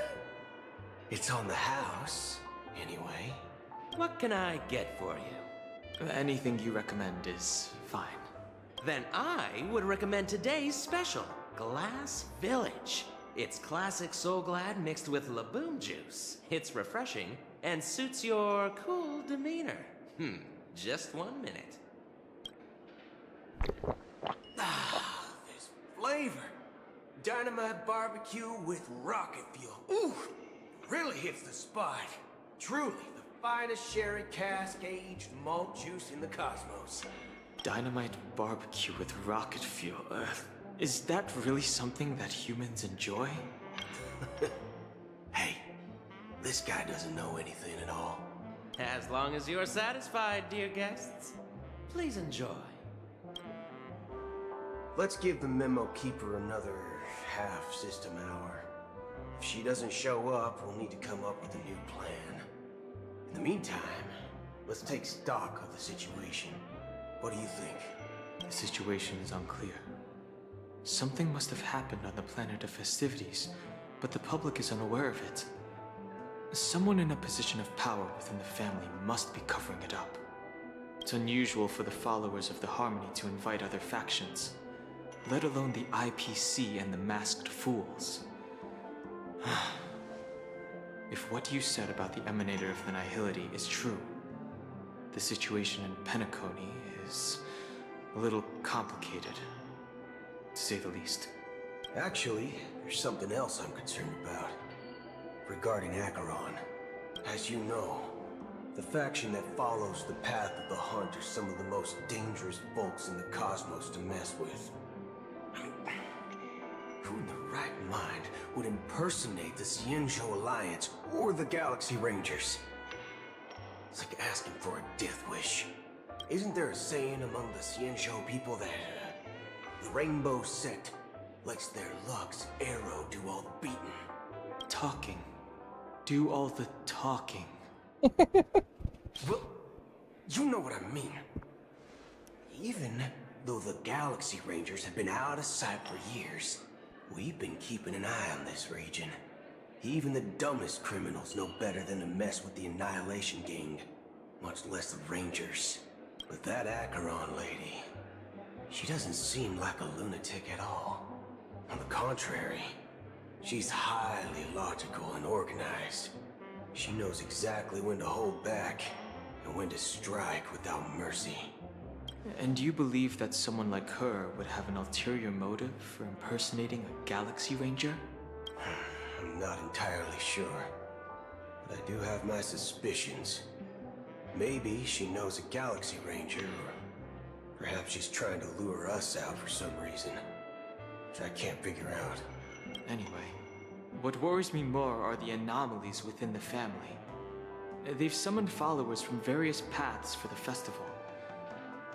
It's on the house, anyway. What can I get for you? Anything you recommend is fine. Then I would recommend today's special, Glass Village. It's classic Soul Glad mixed with Laboon juice. It's refreshing and suits your cool demeanor. Just 1 minute. This flavor. Dynamite barbecue with rocket fuel. Ooh, really hits the spot. Truly the finest sherry cask-aged malt juice in the cosmos. Dynamite barbecue with rocket fuel. Is that really something that humans enjoy? Hey, this guy doesn't know anything at all. As long as you're satisfied, dear guests, please enjoy. Let's give the memo keeper another half system hour. If she doesn't show up, we'll need to come up with a new plan. In the meantime, let's take stock of the situation. What do you think? The situation is unclear. Something must have happened on the planet of festivities, but the public is unaware of it. Someone in a position of power within the family must be covering it up. It's unusual for the followers of the Harmony to invite other factions, let alone the IPC and the Masked Fools. If what you said about the Emanator of the Nihility is true, the situation in Penacony is a little complicated, to say the least. Actually, there's something else I'm concerned about. Regarding Acheron. As you know, the faction that follows the path of the Hunt are some of the most dangerous folks in the cosmos to mess with. Who in the right mind would impersonate the Xianzhou Alliance or the Galaxy Rangers? It's like asking for a death wish. Isn't there a saying among the Xianzhou people that the Rainbow Sect lets their Lux arrow do all the beating? Talking. Do all the talking. Well, you know what I mean. Even though the Galaxy Rangers have been out of sight for years, we've been keeping an eye on this region. Even the dumbest criminals know better than to mess with the Annihilation Gang, much less the Rangers. But that Acheron lady, she doesn't seem like a lunatic at all. On the contrary, She's highly logical and organized. She knows exactly when to hold back and when to strike without mercy. And you believe that someone like her would have an ulterior motive for impersonating a Galaxy Ranger? I'm not entirely sure, but I do have my suspicions. Maybe she knows a Galaxy Ranger, or perhaps she's trying to lure us out for some reason, which I can't figure out. Anyway, what worries me more are the anomalies within the family. They've summoned followers from various paths for the festival.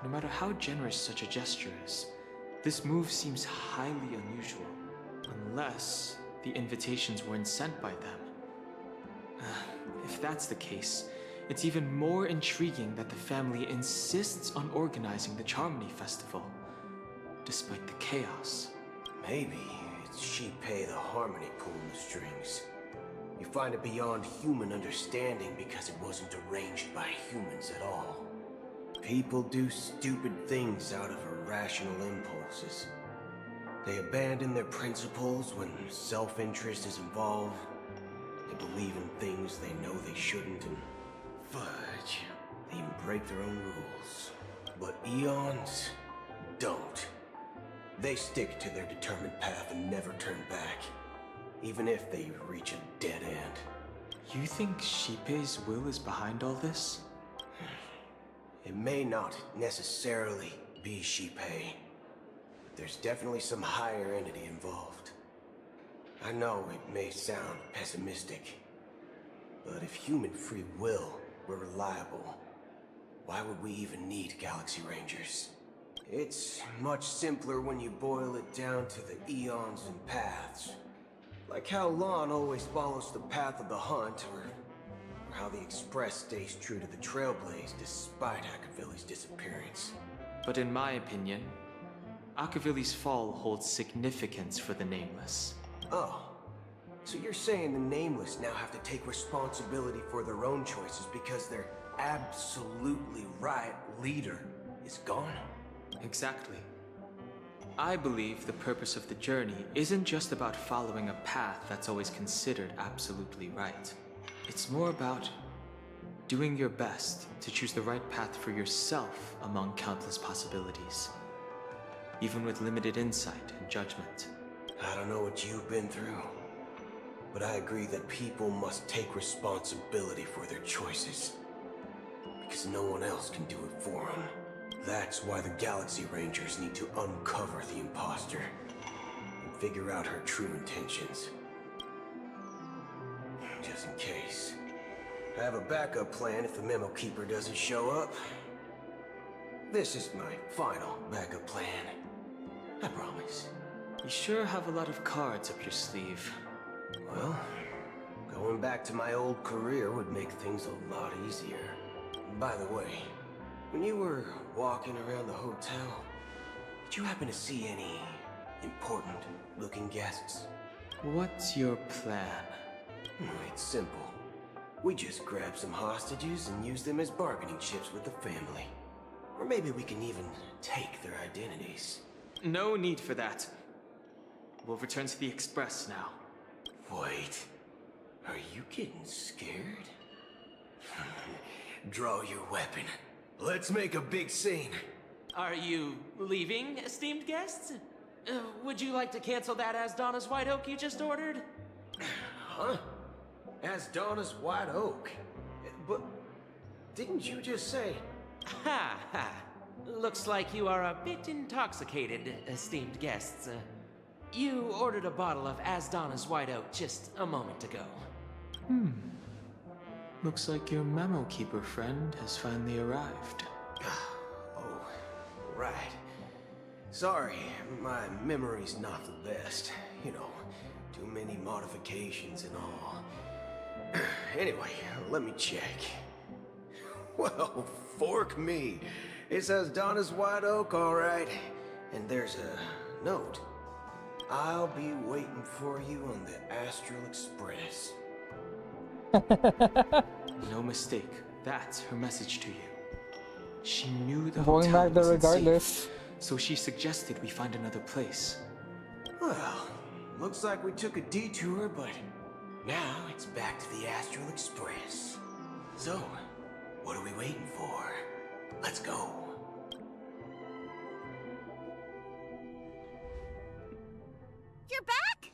No matter how generous such a gesture is, this move seems highly unusual, unless the invitations weren't sent by them. If that's the case, it's even more intriguing that the family insists on organizing the Charmony Festival, despite the chaos. Maybe it's Shipei the Harmony pulling the strings. You find it beyond human understanding because it wasn't arranged by humans at all. People do stupid things out of irrational impulses. They abandon their principles when self-interest is involved. They believe in things they know they shouldn't, and fudge, they even break their own rules. But Eons don't. They stick to their determined path and never turn back, even if they reach a dead end. You think Shipei's will is behind all this? It may not necessarily be Shipei. There's definitely some higher entity involved. I know it may sound pessimistic, but if human free will were reliable, why would we even need Galaxy Rangers? It's much simpler when you boil it down to the eons and paths. Like how Lon always follows the path of the hunt, or how the Express stays true to the Trailblaze despite Akavilli's disappearance. But in my opinion, Akavilli's fall holds significance for the Nameless. Oh, so you're saying the Nameless now have to take responsibility for their own choices because their absolutely right leader is gone? Exactly. I believe the purpose of the journey isn't just about following a path that's always considered absolutely right. It's more about doing your best to choose the right path for yourself among countless possibilities, even with limited insight and judgment. I don't know what you've been through, but I agree that people must take responsibility for their choices, because no one else can do it for them. That's why the Galaxy Rangers need to uncover the imposter and figure out her true intentions. Just in case. I have a backup plan if the Memo Keeper doesn't show up. This is my final backup plan. I promise. You sure have a lot of cards up your sleeve. Well, going back to my old career would make things a lot easier. By the way, when you were walking around the hotel, did you happen to see any important-looking guests? What's your plan? It's simple. We just grab some hostages and use them as bargaining chips with the family. Or maybe we can even take their identities. No need for that. We'll return to the Express now. Wait. Are you getting scared? Draw your weapon. Let's make a big scene. Are you leaving, esteemed guests? Would you like to cancel that As Donna's White Oak you just ordered? Huh? As Donna's White Oak? But didn't you just say... Ha ha. Looks like you are a bit intoxicated, esteemed guests. You ordered a bottle of As Donna's White Oak just a moment ago. Looks like your Memo Keeper friend has finally arrived. Oh, right. Sorry, my memory's not the best. You know, too many modifications and all. Anyway, let me check. Well, fork me. It says Donna's White Oak, all right. And there's a note. I'll be waiting for you on the Astral Express. No mistake. That's her message to you. She knew the Going hotel back there wasn't regardless. safe, so she suggested we find another place. Well, Looks like we took a detour, but now it's back to the Astral Express. So, what are we waiting for? Let's go. You're back?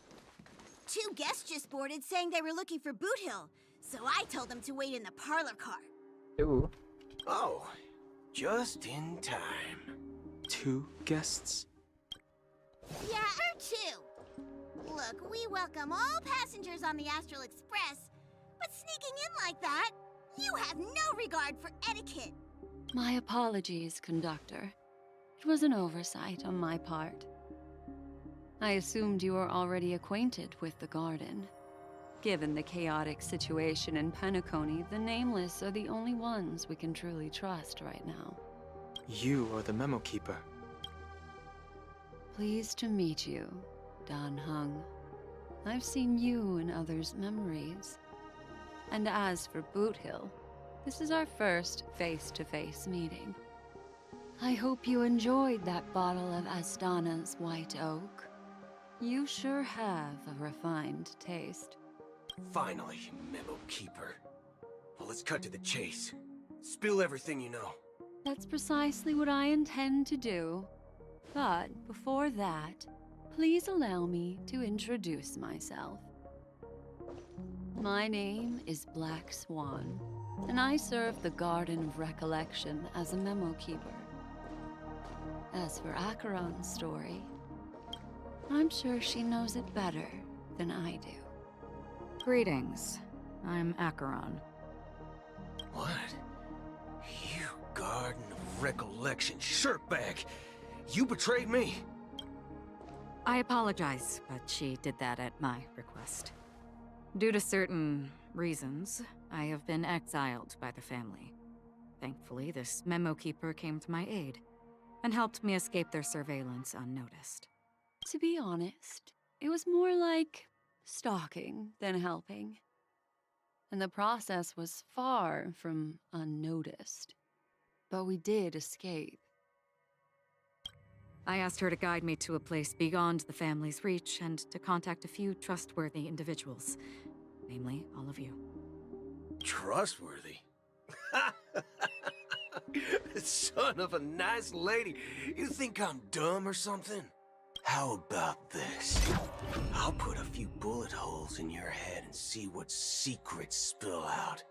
Two guests just boarded saying they were looking for Boot Hill, so I told them to wait in the parlor car. Ooh. Oh, just in time. 2 guests? Yeah, or 2. Look, we welcome all passengers on the Astral Express, but sneaking in like that, you have no regard for etiquette. My apologies, conductor. It was an oversight on my part. I assumed you were already acquainted with the garden. Given the chaotic situation in Penacony, the Nameless are the only ones we can truly trust right now. You are the memo keeper. Pleased to meet you, Dan Hung. I've seen you in others' memories. And as for Boot Hill, this is our first face-to-face meeting. I hope you enjoyed that bottle of Astana's White Oak. You sure have a refined taste. Finally, Memo Keeper. Well, let's cut to the chase. Spill everything you know. That's precisely what I intend to do. But before that, please allow me to introduce myself. My name is Black Swan, and I serve the Garden of Recollection as a memo keeper. As for Acheron's story, I'm sure she knows it better than I do. Greetings. I'm Acheron. What? You Garden of Recollection shirtbag! You betrayed me! I apologize, but she did that at my request. Due to certain reasons, I have been exiled by the family. Thankfully, this memo keeper came to my aid and helped me escape their surveillance unnoticed. To be honest, it was more like stalking than helping. And the process was far from unnoticed. But we did escape. I asked her to guide me to a place beyond the family's reach and to contact a few trustworthy individuals. Namely, all of you. Trustworthy? Son of a nice lady. You think I'm dumb or something? How about this? I'll put a few bullet holes in your head and see what secrets spill out.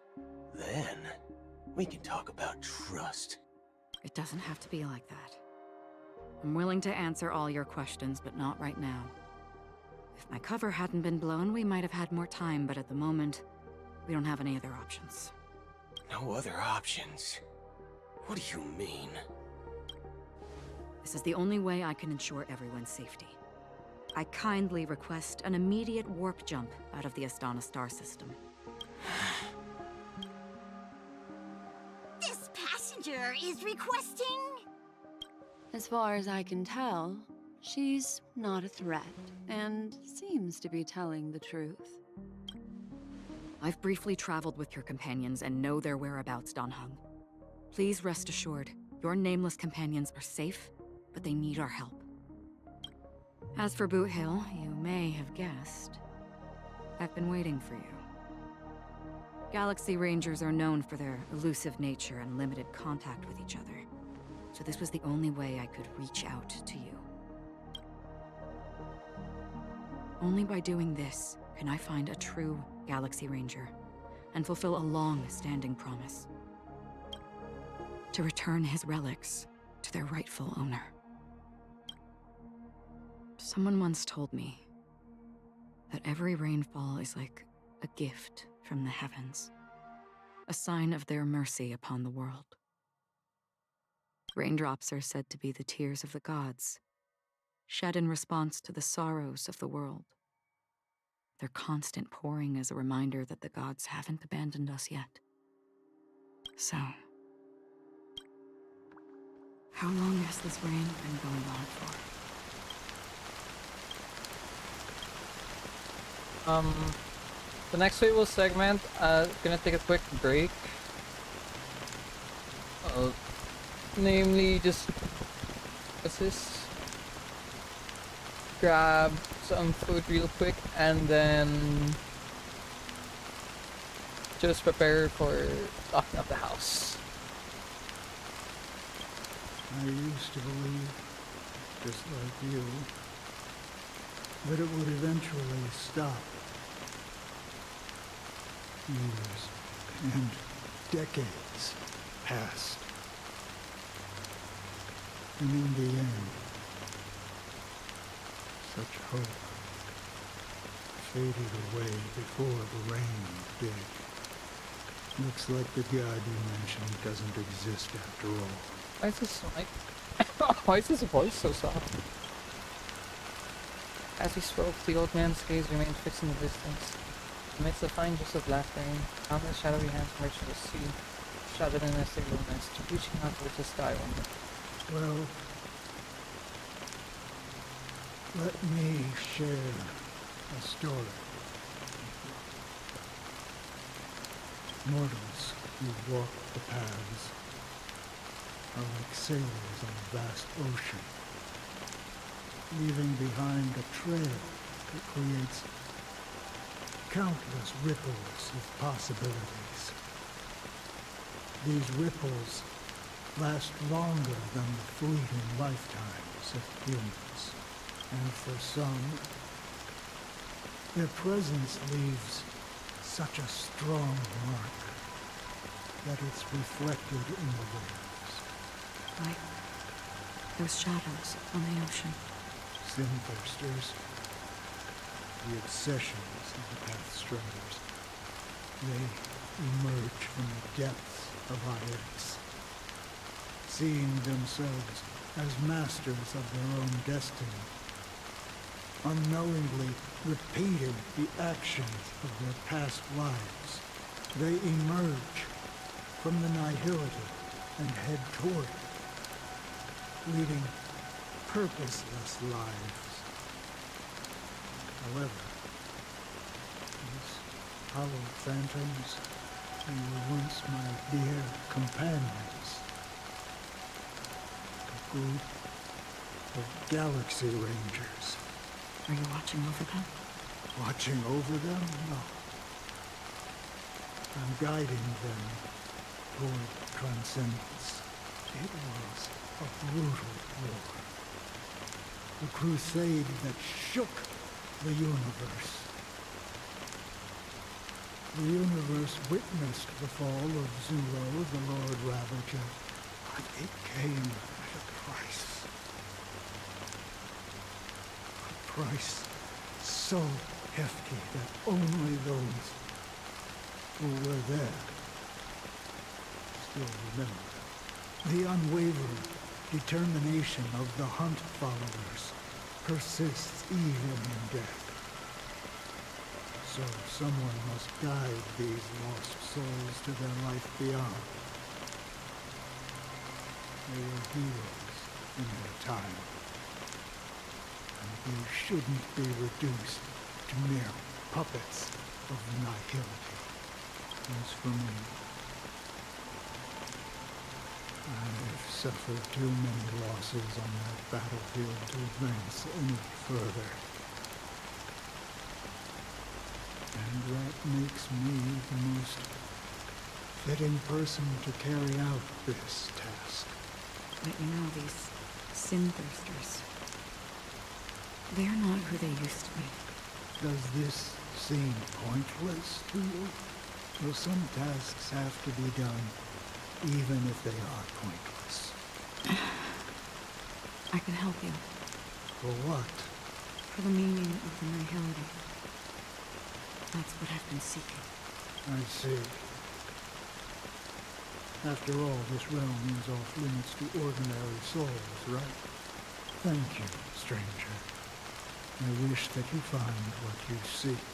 Then, we can talk about trust. It doesn't have to be like that. I'm willing to answer all your questions, but not right now. If my cover hadn't been blown, we might have had more time, but at the moment, we don't have any other options. No other options? What do you mean? This is the only way I can ensure everyone's safety. I kindly request an immediate warp jump out of the Astana star system. This passenger is requesting... As far as I can tell, she's not a threat, and seems to be telling the truth. I've briefly traveled with your companions and know their whereabouts, Dan Hung. Please rest assured, your nameless companions are safe, but they need our help. As for Boot Hill, you may have guessed. I've been waiting for you. Galaxy Rangers are known for their elusive nature and limited contact with each other. So this was the only way I could reach out to you. Only by doing this can I find a true Galaxy Ranger and fulfill a long-standing promise. To return his relics to their rightful owner. Someone once told me that every rainfall is like a gift from the heavens, a sign of their mercy upon the world. Raindrops are said to be the tears of the gods, shed in response to the sorrows of the world. Their constant pouring is a reminder that the gods haven't abandoned us yet. So, how long has this rain been going on for? The next Fable segment, gonna take a quick break. Namely, just what's this? grab some food real quick and then just prepare for locking up the house. I used to believe, just like you, that it would eventually stop. Years and decades passed. And in the end, such hope faded away before the rain did. Looks like the god you mentioned doesn't exist after all. Why is this like... Why is his voice so soft? As he spoke, the old man's gaze remained fixed in the distance. Amidst the fine drips of black rain, countless shadowy hands emerged from the sea, shrouded in a single mist, reaching out towards the sky only. Well, let me share a story. Mortals who walk the paths are like sailors on a vast ocean, leaving behind a trail that creates countless ripples of possibilities. These ripples last longer than the fleeting lifetimes of humans, and for some, their presence leaves such a strong mark that it's reflected in the waves. Like those shadows on the ocean. Sin-thirsters, the obsessions of the Pathstriders. They emerge from the depths of IX, seeing themselves as masters of their own destiny, unknowingly repeating the actions of their past lives. They emerge from the nihility and head toward it, leading purposeless lives. However, these hollow phantoms who were once my dear companions, a group of Galaxy Rangers. Are you watching over them? Watching over them? No. I'm guiding them toward transcendence. It was a brutal war. A crusade that shook the universe. The universe witnessed the fall of Zulo, the Lord Ravager, but it came at a price. A price so hefty that only those who were there still remember. The unwavering determination of the Hunt followers persists even in death. So someone must guide these lost souls to their life beyond. They were heroes in their time, and they shouldn't be reduced to mere puppets of nihility. As for me, I've suffered too many losses on that battlefield to advance any further. And that makes me the most fitting person to carry out this task. But you know, these sin-thirsters, they're not who they used to be. Does this seem pointless to you? Well, some tasks have to be done, even if they are pointless. I can help you. For what? For the meaning of the nihility. That's what I've been seeking. I see. After all, this realm is off limits to ordinary souls, right? Thank you, stranger. I wish that you find what you seek.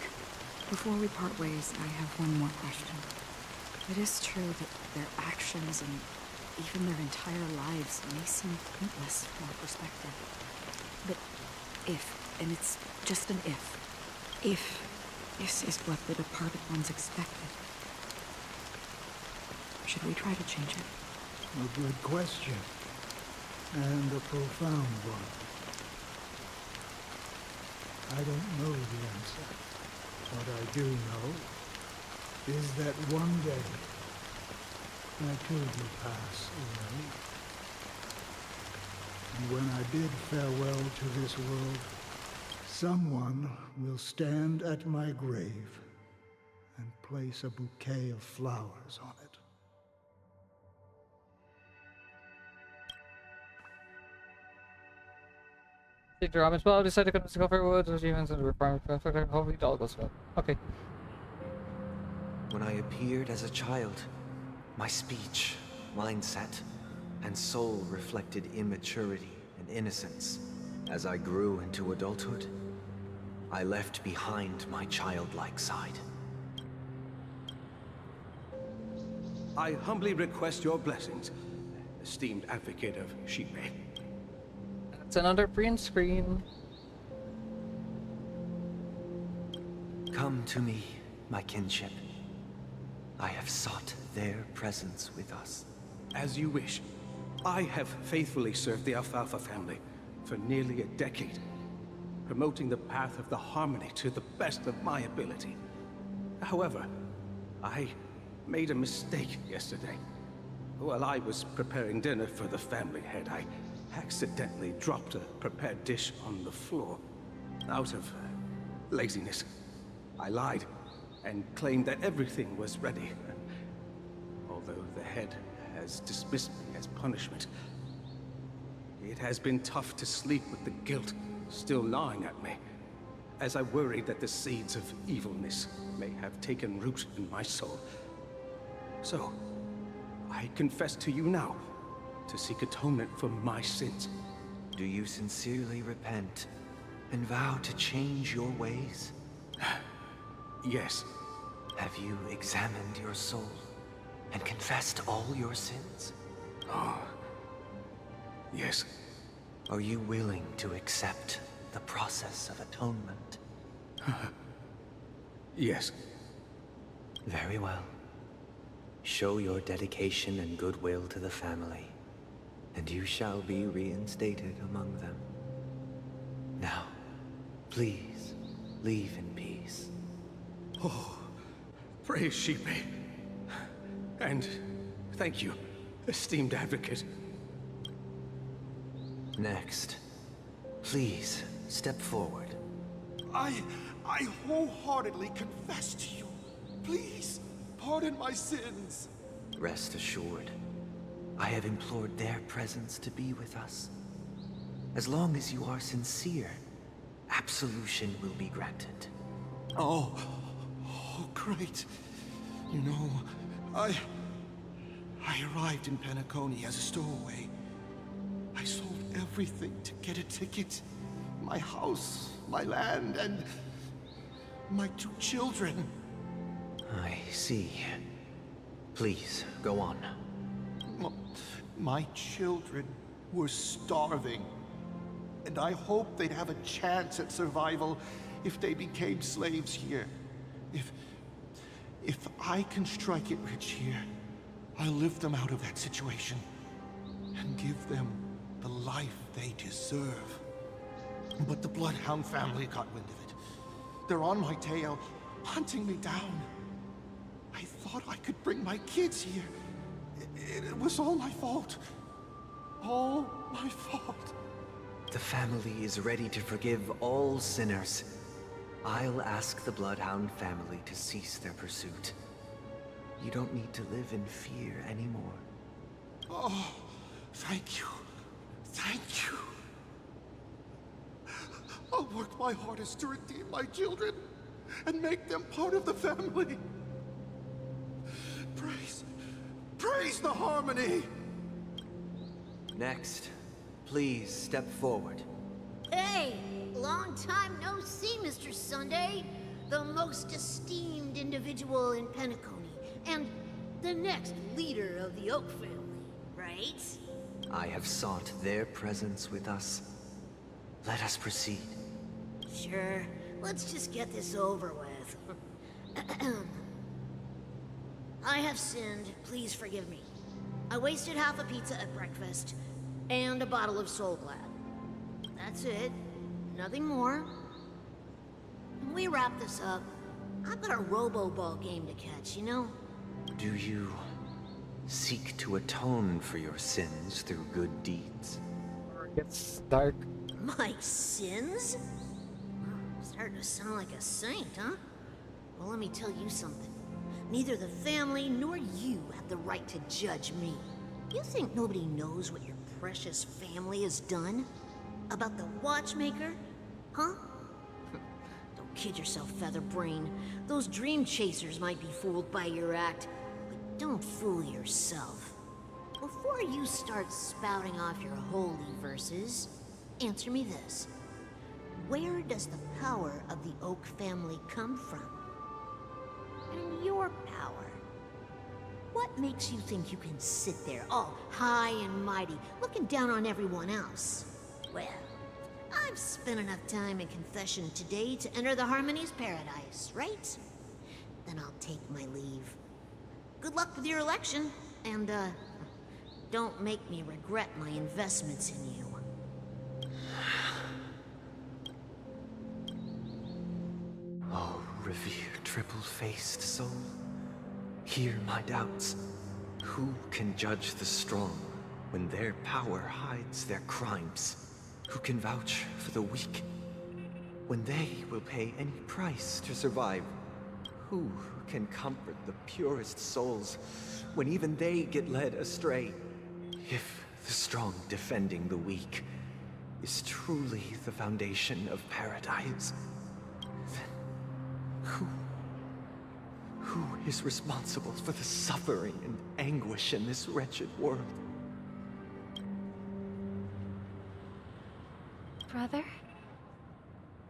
Before we part ways, I have one more question. It is true that their actions and even their entire lives may seem pointless from our perspective. But if, and it's just an if this is what the departed ones expected, should we try to change it? A good question. And a profound one. I don't know the answer. What I do know is that one day I too will pass away. And when I bid farewell to this world, someone will stand at my grave and place a bouquet of flowers on it. Take the ramen as well. Decide to discover woods, achievements, and requirements. Hopefully it all goes well. Okay. When I appeared as a child, my speech, mindset, and soul reflected immaturity and innocence. As I grew into adulthood, I left behind my childlike side. I humbly request your blessings, esteemed advocate of Shipe. It's another print screen. Come to me, my kinship. I have sought their presence with us. As you wish. I have faithfully served the Alfalfa family for nearly a decade, promoting the path of the harmony to the best of my ability. However, I made a mistake yesterday. While I was preparing dinner for the family head, I accidentally dropped a prepared dish on the floor. Out of laziness, I lied and claimed that everything was ready. Although the head has dismissed me as punishment, it has been tough to sleep with the guilt still gnawing at me, as I worried that the seeds of evilness may have taken root in my soul. So, I confess to you now, to seek atonement for my sins. Do you sincerely repent and vow to change your ways? Yes. Have you examined your soul and confessed all your sins? Oh, yes. Are you willing to accept the process of atonement? Yes. Very well. Show your dedication and goodwill to the family, and you shall be reinstated among them. Now, please, leave in peace. Oh, praise Shipe. And thank you, esteemed advocate. Next, please step forward. I wholeheartedly confess to you. Please, pardon my sins. Rest assured, I have implored their presence to be with us. As long as you are sincere, absolution will be granted. Oh, great. You know, I arrived in Penacony as a stowaway. I sold everything to get a ticket. My house, my land, and my 2 children. I see. Please, go on. My children were starving, and I hoped they'd have a chance at survival if they became slaves here. If I can strike it rich here, I'll lift them out of that situation and give them the life they deserve. But the Bloodhound family got wind of it. They're on my tail, hunting me down. I thought I could bring my kids here. It was all my fault. All my fault. The family is ready to forgive all sinners. I'll ask the Bloodhound family to cease their pursuit. You don't need to live in fear anymore. Oh, thank you. Thank you. I'll work my hardest to redeem my children and make them part of the family. Praise the harmony! Next, please step forward. Hey, long time no see, Mr. Sunday. The most esteemed individual in Penacony, and the next leader of the Oak family, right? I have sought their presence with us. Let us proceed. Sure, let's just get this over with. I have sinned, please forgive me. I wasted half a pizza at breakfast, and a bottle of Soul Glad. That's it, nothing more. we wrap this up, I've got a robo-ball game to catch, you know? Do you seek to atone for your sins through good deeds? It's dark. My sins? I'm starting to sound like a saint, huh? Well, let me tell you something. Neither the family nor you have the right to judge me. You think nobody knows what your precious family has done? About the watchmaker? Huh? Don't kid yourself, Featherbrain. Those dream chasers might be fooled by your act, but don't fool yourself. Before you start spouting off your holy verses, answer me this. Where does the power of the Oak family come from? And your power? What makes you think you can sit there all high and mighty, looking down on everyone else? Well, I've spent enough time in confession today to enter the Harmony's paradise, right? Then I'll take my leave. Good luck with your election, and, don't make me regret my investments in you. Oh, revered triple-faced soul, hear my doubts. Who can judge the strong when their power hides their crimes? Who can vouch for the weak when they will pay any price to survive? Who can comfort the purest souls when even they get led astray? If the strong defending the weak is truly the foundation of paradise, then who is responsible for the suffering and anguish in this wretched world? Brother?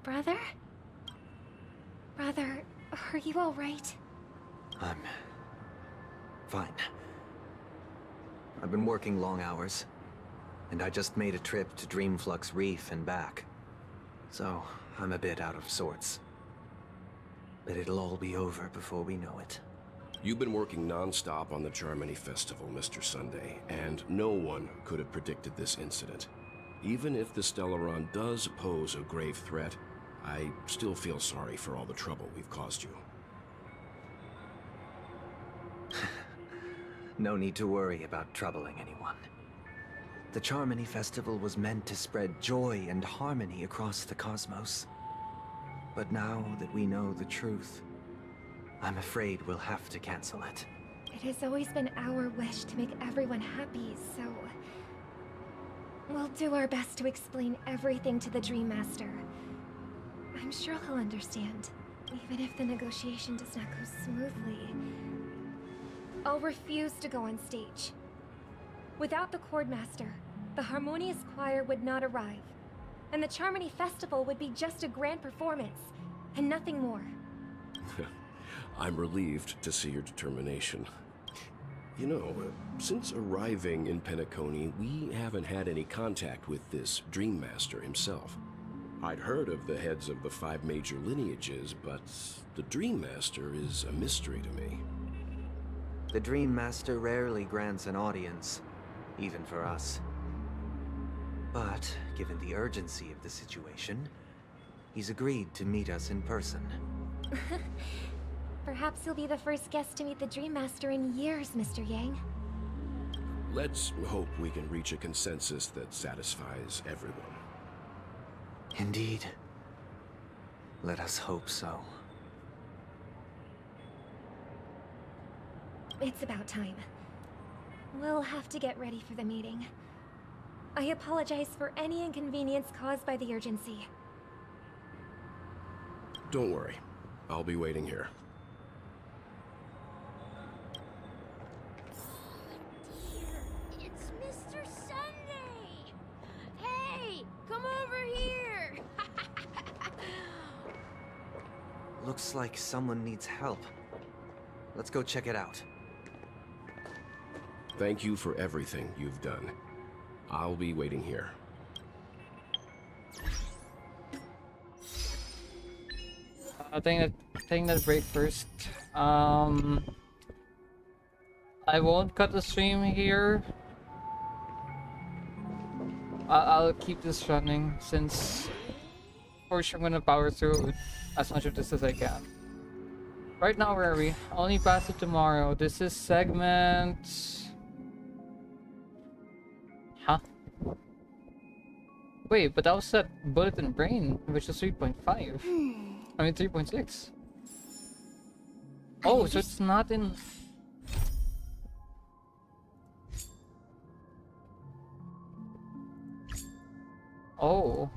Brother? Brother, are you all right? I'm fine. I've been working long hours, and I just made a trip to Dreamflux Reef and back. So, I'm a bit out of sorts. But it'll all be over before we know it. You've been working non-stop on the Charmony Festival, Mr. Sunday, and no one could have predicted this incident. Even if the Stellaron does pose a grave threat, I still feel sorry for all the trouble we've caused you. No need to worry about troubling anyone. The Charmony Festival was meant to spread joy and harmony across the cosmos. But now that we know the truth, I'm afraid we'll have to cancel it. It has always been our wish to make everyone happy, so... we'll do our best to explain everything to the Dream Master. I'm sure he'll understand, even if the negotiation does not go smoothly. I'll refuse to go on stage. Without the Chord Master, the Harmonious Choir would not arrive, and the Charmony Festival would be just a grand performance, and nothing more. I'm relieved to see your determination. You know, since arriving in Penacony, we haven't had any contact with this Dream Master himself. I'd heard of the heads of the 5 major lineages, but the Dream Master is a mystery to me. The Dream Master rarely grants an audience, even for us. But, given the urgency of the situation, he's agreed to meet us in person. Perhaps you'll be the first guest to meet the Dream Master in years, Mr. Yang. Let's hope we can reach a consensus that satisfies everyone. Indeed. Let us hope so. It's about time. We'll have to get ready for the meeting. I apologize for any inconvenience caused by the urgency. Don't worry. I'll be waiting here. It's Mr. Sunday! Hey, come over here! Looks like someone needs help. Let's go check it out. Thank you for everything you've done. I'll be waiting here. Taking that break first. I won't cut the stream here. I'll keep this running since course, I'm gonna power through as much of this as I can. Right now, where are we? I'll only pass it tomorrow. This is segment... Huh? Wait, but that was at Bullet and Brain, which is 3.5. I mean 3.6. Oh, so it's not in... Oh.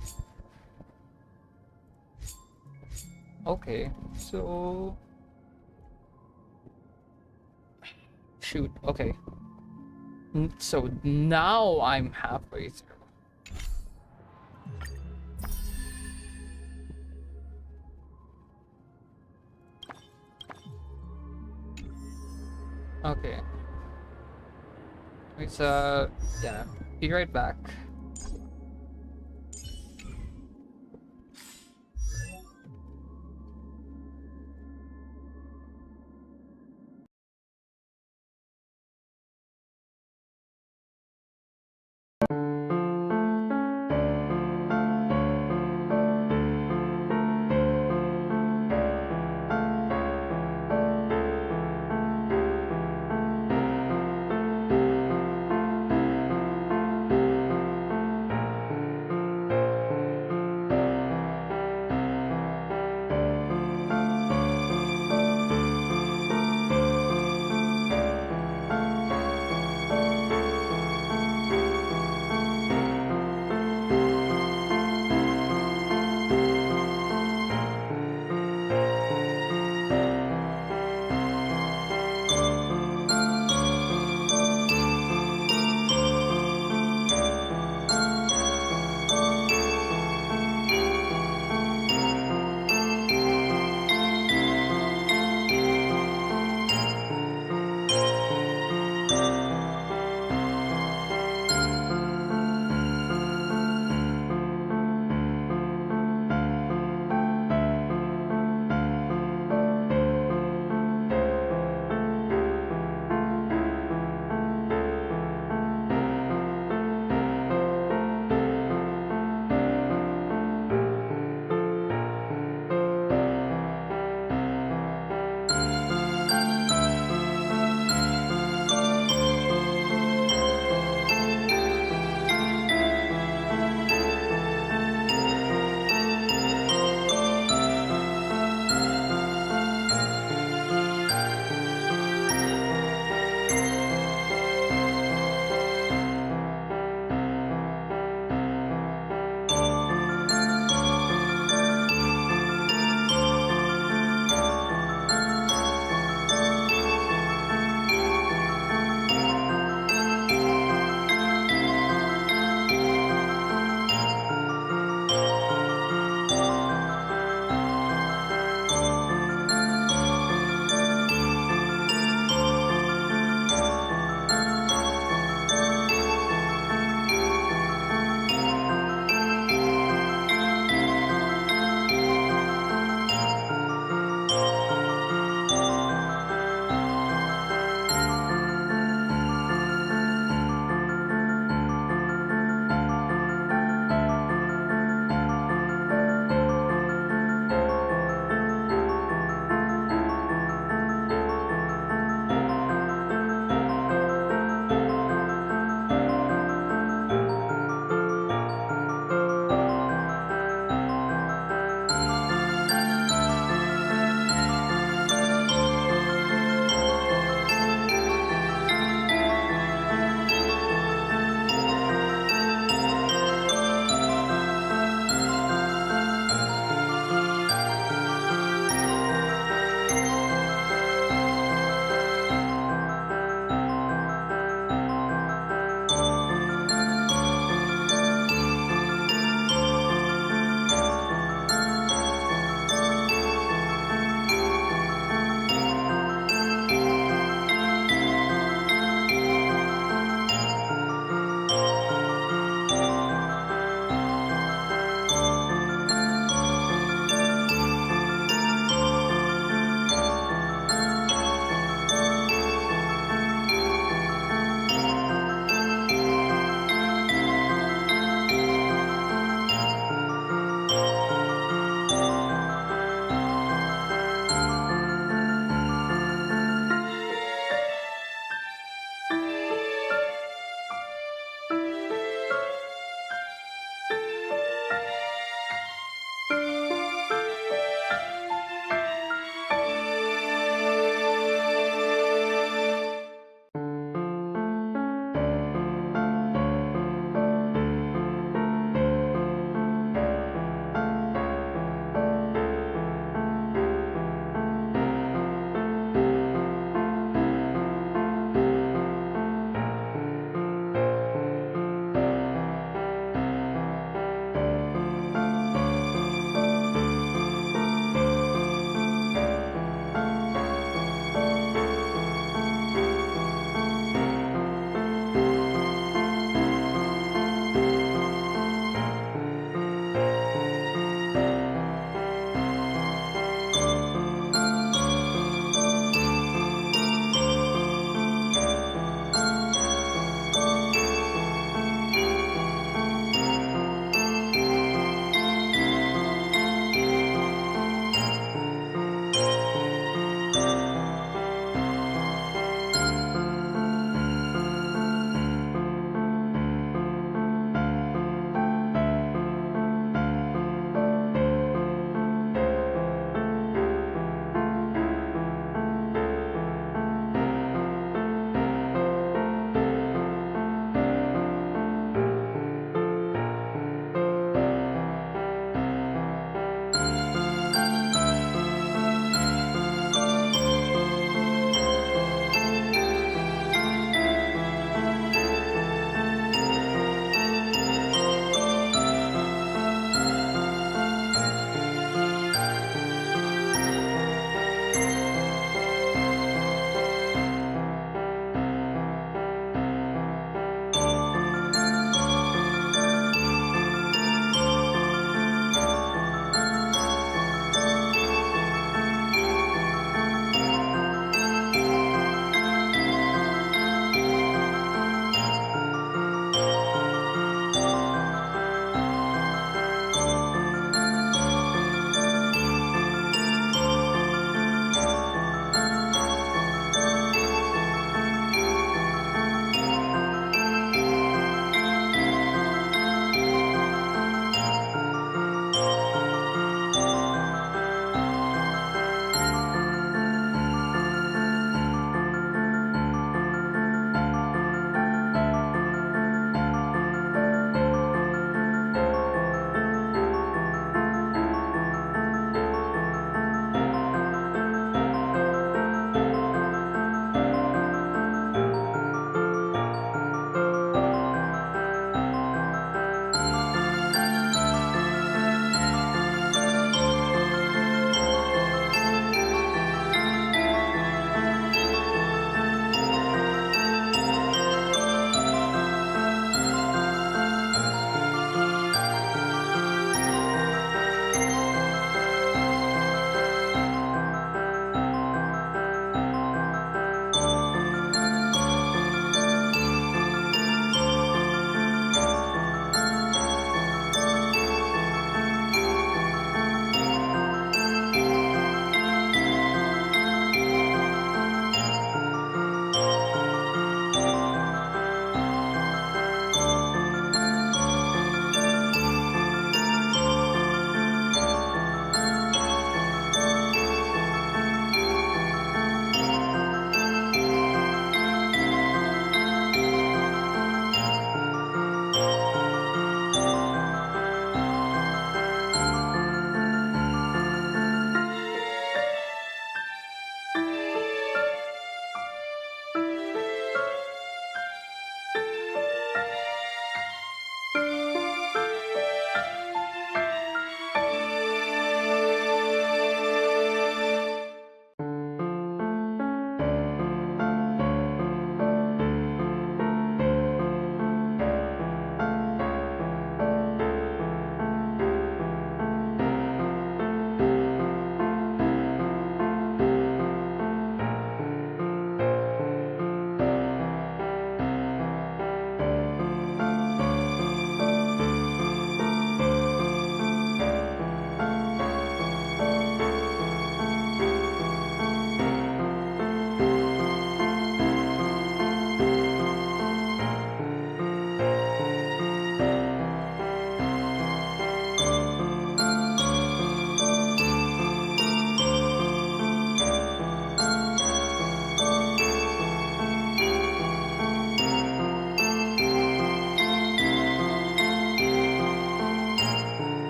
Okay, so... Shoot, okay. So now I'm halfway through. Okay. It's yeah. Be right back.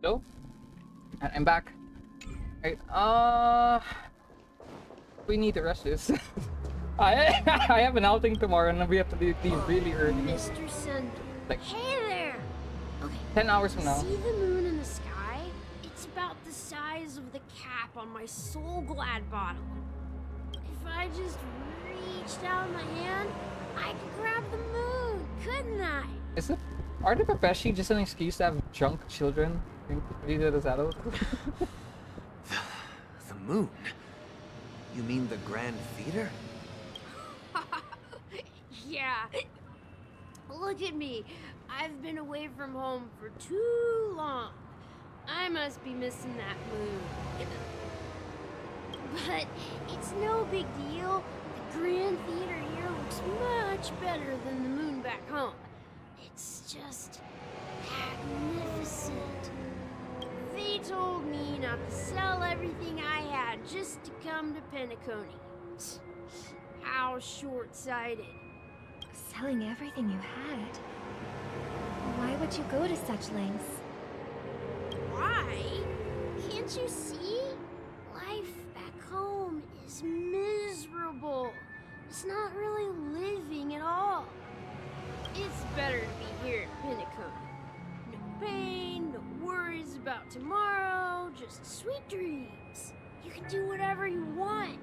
Hello? I'm back. Right, we need to rush this. I I have an outing tomorrow and we have to leave really early. Mr. Sunday. Like, Hey there! Okay. 10 hours from now. See the moon in the sky? It's about the size of the cap on my Soul Glad bottle. If I just reached out my hand, I could grab the moon, couldn't I? Is it? Are the Pepeshi just an excuse to have drunk children read it as adults? The moon? You mean the Grand Theater? Yeah. Look at me. I've been away from home for too long. I must be missing that moon. But it's no big deal. The Grand Theater here looks much better than the moon back home. It's just magnificent. They told me not to sell everything I had just to come to Penacony. How short-sighted. Selling everything you had? Why would you go to such lengths? Why? Can't you see? Life back home is miserable. It's not really living at all. It's better to be here in Penacony. No pain, no worries about tomorrow, just sweet dreams. You can do whatever you want.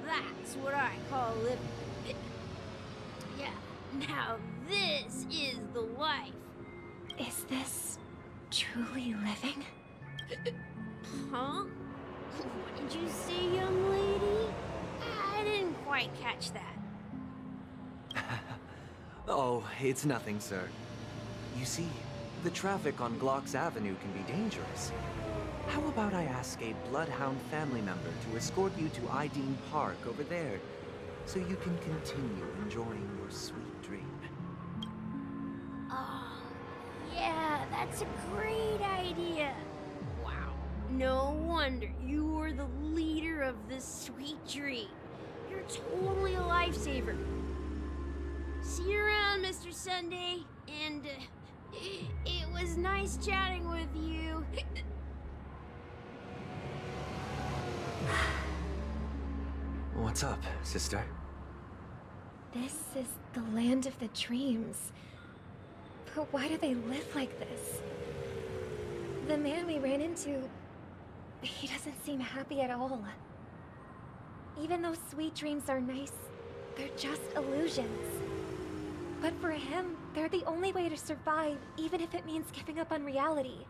That's what I call living. Yeah, now this is the life. Is this truly living? Huh? What did you say, young lady? I didn't quite catch that. Oh, it's nothing, sir. You see, the traffic on Glock's Avenue can be dangerous. How about I ask a Bloodhound family member to escort you to Ideen Park over there, so you can continue enjoying your sweet dream? Oh, yeah, that's a great idea. Wow, no wonder you were the leader of this sweet dream. You're totally a lifesaver. See you around, Mr. Sunday, and it was nice chatting with you. What's up, sister? This is the land of the dreams. But why do they live like this? The man we ran into, he doesn't seem happy at all. Even though sweet dreams are nice, they're just illusions. But for him, they're the only way to survive, even if it means giving up on reality.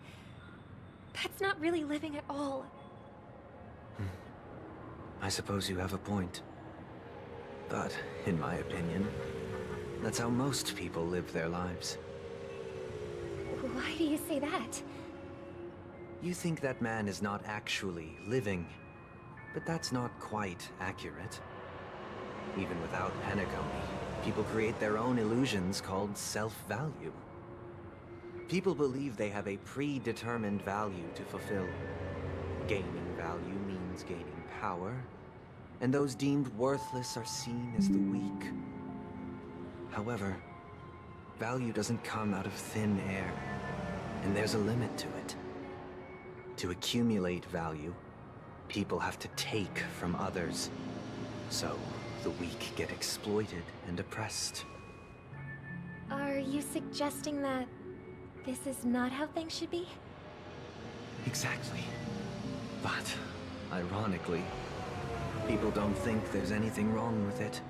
That's not really living at all. I suppose you have a point. But, in my opinion, that's how most people live their lives. Why do you say that? You think that man is not actually living, but that's not quite accurate. Even without Penacony, people create their own illusions called self-value. People believe they have a predetermined value to fulfill. Gaining value means gaining power, and those deemed worthless are seen as the weak. However, value doesn't come out of thin air, and there's a limit to it. To accumulate value, people have to take from others. So, the weak get exploited and oppressed. Are you suggesting that this is not how things should be? Exactly. But, ironically, people don't think there's anything wrong with it.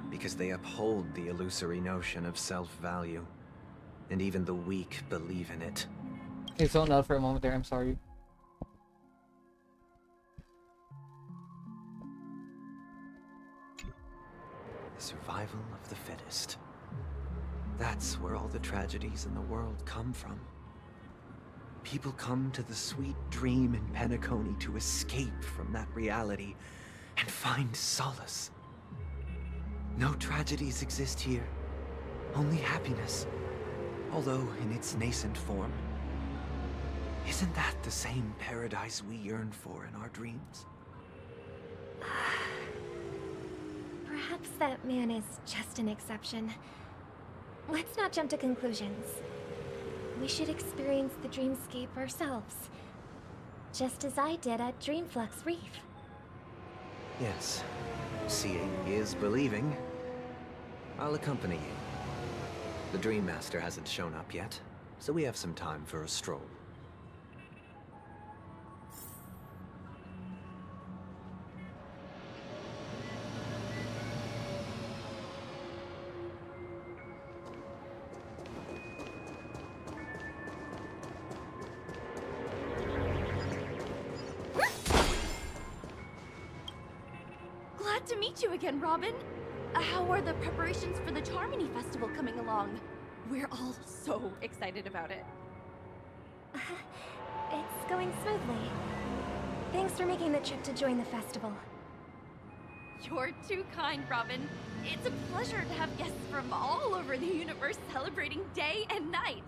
Because they uphold the illusory notion of self-value. And even the weak believe in it. It zoned out for a moment there, I'm sorry. The survival of the fittest. That's where all the tragedies in the world come from. People come to the sweet dream in Penacony to escape from that reality and find solace. No tragedies exist here, only happiness, although in its nascent form. Isn't that the same paradise we yearn for in our dreams? Perhaps that man is just an exception. Let's not jump to conclusions. we should experience the dreamscape ourselves. Just as I did at Dreamflux Reef. Yes. Seeing is believing. I'll accompany you. The Dream Master hasn't shown up yet, so we have some time for a stroll. Glad to meet you again, Robin. How are the preparations for the Charmony Festival coming along? We're all so excited about it. It's going smoothly. Thanks for making the trip to join the festival. You're too kind, Robin. It's a pleasure to have guests from all over the universe celebrating day and night.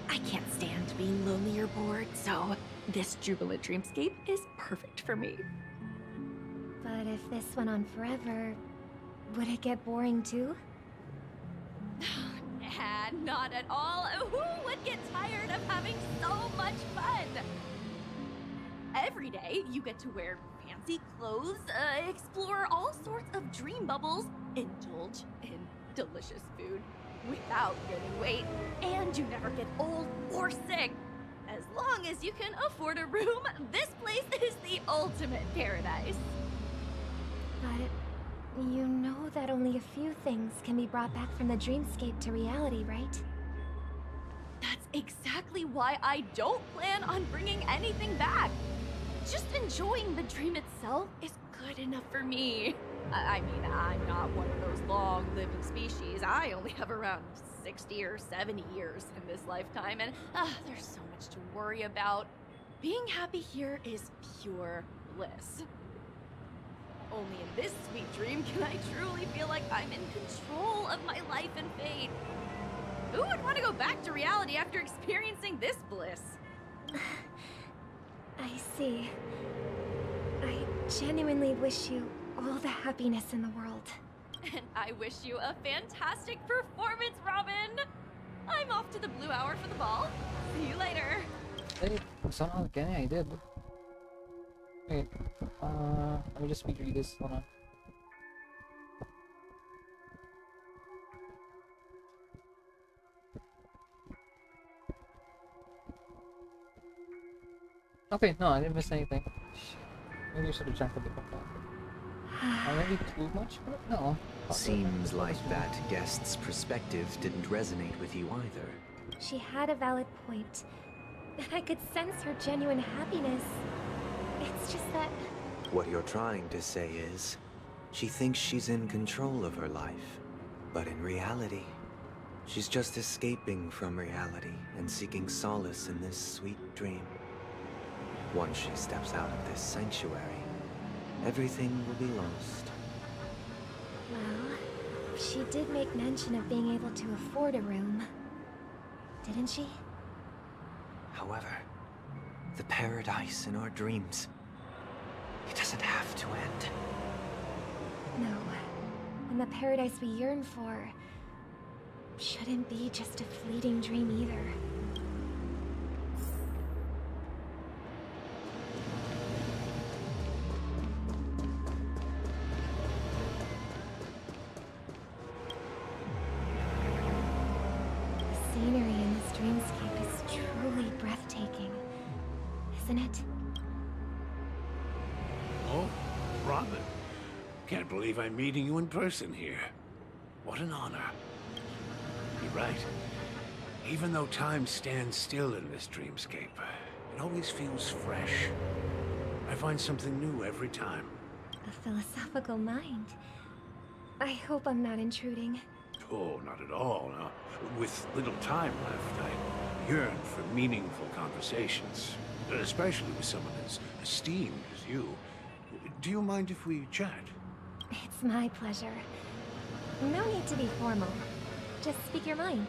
I can't stand being lonely or bored, so this jubilant dreamscape is perfect for me. But if this went on forever, would it get boring too? Nah, not at all. Who would get tired of having so much fun? Every day, you get to wear fancy clothes, explore all sorts of dream bubbles, indulge in delicious food without gaining weight, and you never get old or sick. As long as you can afford a room, this place is the ultimate paradise. But you know that only a few things can be brought back from the dreamscape to reality, right? That's exactly why I don't plan on bringing anything back. Just enjoying the dream itself is good enough for me. I mean, I'm not one of those long-living species. I only have around 60 or 70 years in this lifetime, and there's so much to worry about. Being happy here is pure bliss. Only in this sweet dream can I truly feel like I'm in control of my life and fate. Who would want to go back to reality after experiencing this bliss? I see. I genuinely wish you all the happiness in the world. And I wish you a fantastic performance, Robin! I'm off to the Blue Hour for the ball. See you later. Hey, somehow again I did. Wait, let me just speed read this. Hold on. Okay, no, I didn't miss anything. Maybe I should have checked a bit more. Maybe too much? No. Seems like that guest's perspective didn't resonate with you either. She had a valid point. And I could sense her genuine happiness. It's just that... What you're trying to say is, she thinks she's in control of her life. But in reality, she's just escaping from reality and seeking solace in this sweet dream. Once she steps out of this sanctuary, everything will be lost. Well, she did make mention of being able to afford a room. Didn't she? However, the paradise in our dreams, it doesn't have to end. No. And the paradise we yearn for shouldn't be just a fleeting dream either. The scenery in this dreamscape is truly breathtaking, isn't it? Oh, Robin. Can't believe I'm meeting you in person here. What an honor. You're right. Even though time stands still in this dreamscape, it always feels fresh. I find something new every time. A philosophical mind. I hope I'm not intruding. Oh, not at all. No. With little time left, I yearn for meaningful conversations, especially with someone as esteemed as you. Do you mind if we chat? It's my pleasure. No need to be formal. Just speak your mind.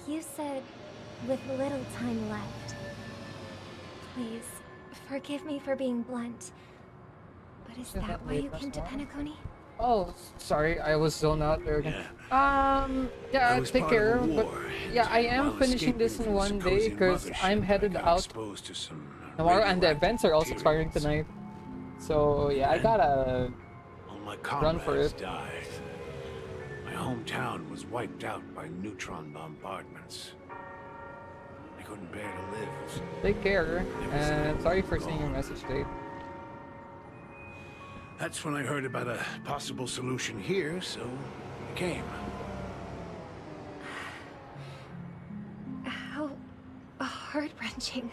You said, with little time left. Please, forgive me for being blunt. But is that why you came to Penacony? Oh, sorry, I was zoned out there again. I Yeah, was take part of care. a But war, yeah, I and am while finishing this escaping in from the one day Symposium because I'm mothership, I headed got out exposed to some tomorrow, and the radioactive events are also expiring materials. tonight. So yeah, I And gotta all my run for comrades it. died. My hometown was wiped out by neutron bombardments. I couldn't bear to live. Take care, and sorry for seeing your gone. message late. That's when I heard about a possible solution here, so I came. How heart-wrenching.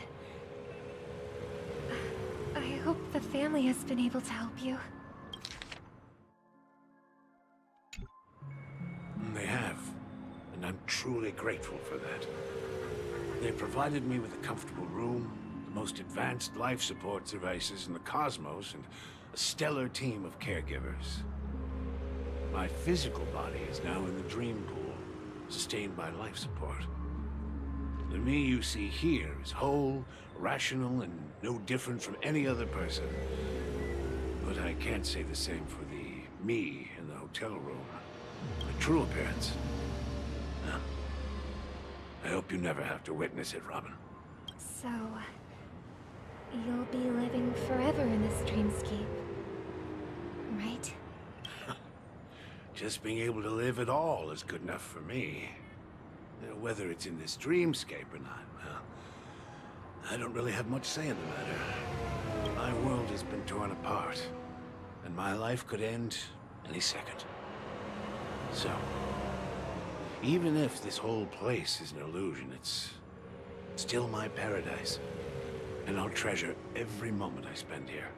I hope the family has been able to help you. They have, and I'm truly grateful for that. They provided me with a comfortable room, the most advanced life support devices in the cosmos, and a stellar team of caregivers. My physical body is now in the dream pool, sustained by life support. The me you see here is whole, rational, and no different from any other person. But I can't say the same for the me in the hotel room. My true appearance. Huh. I hope you never have to witness it, Robin. So, you'll be living forever in this dreamscape, right? Just being able to live at all is good enough for me. Whether it's in this dreamscape or not, well, I don't really have much say in the matter. My world has been torn apart, and my life could end any second. So, even if this whole place is an illusion, it's still my paradise. And I'll treasure every moment I spend here.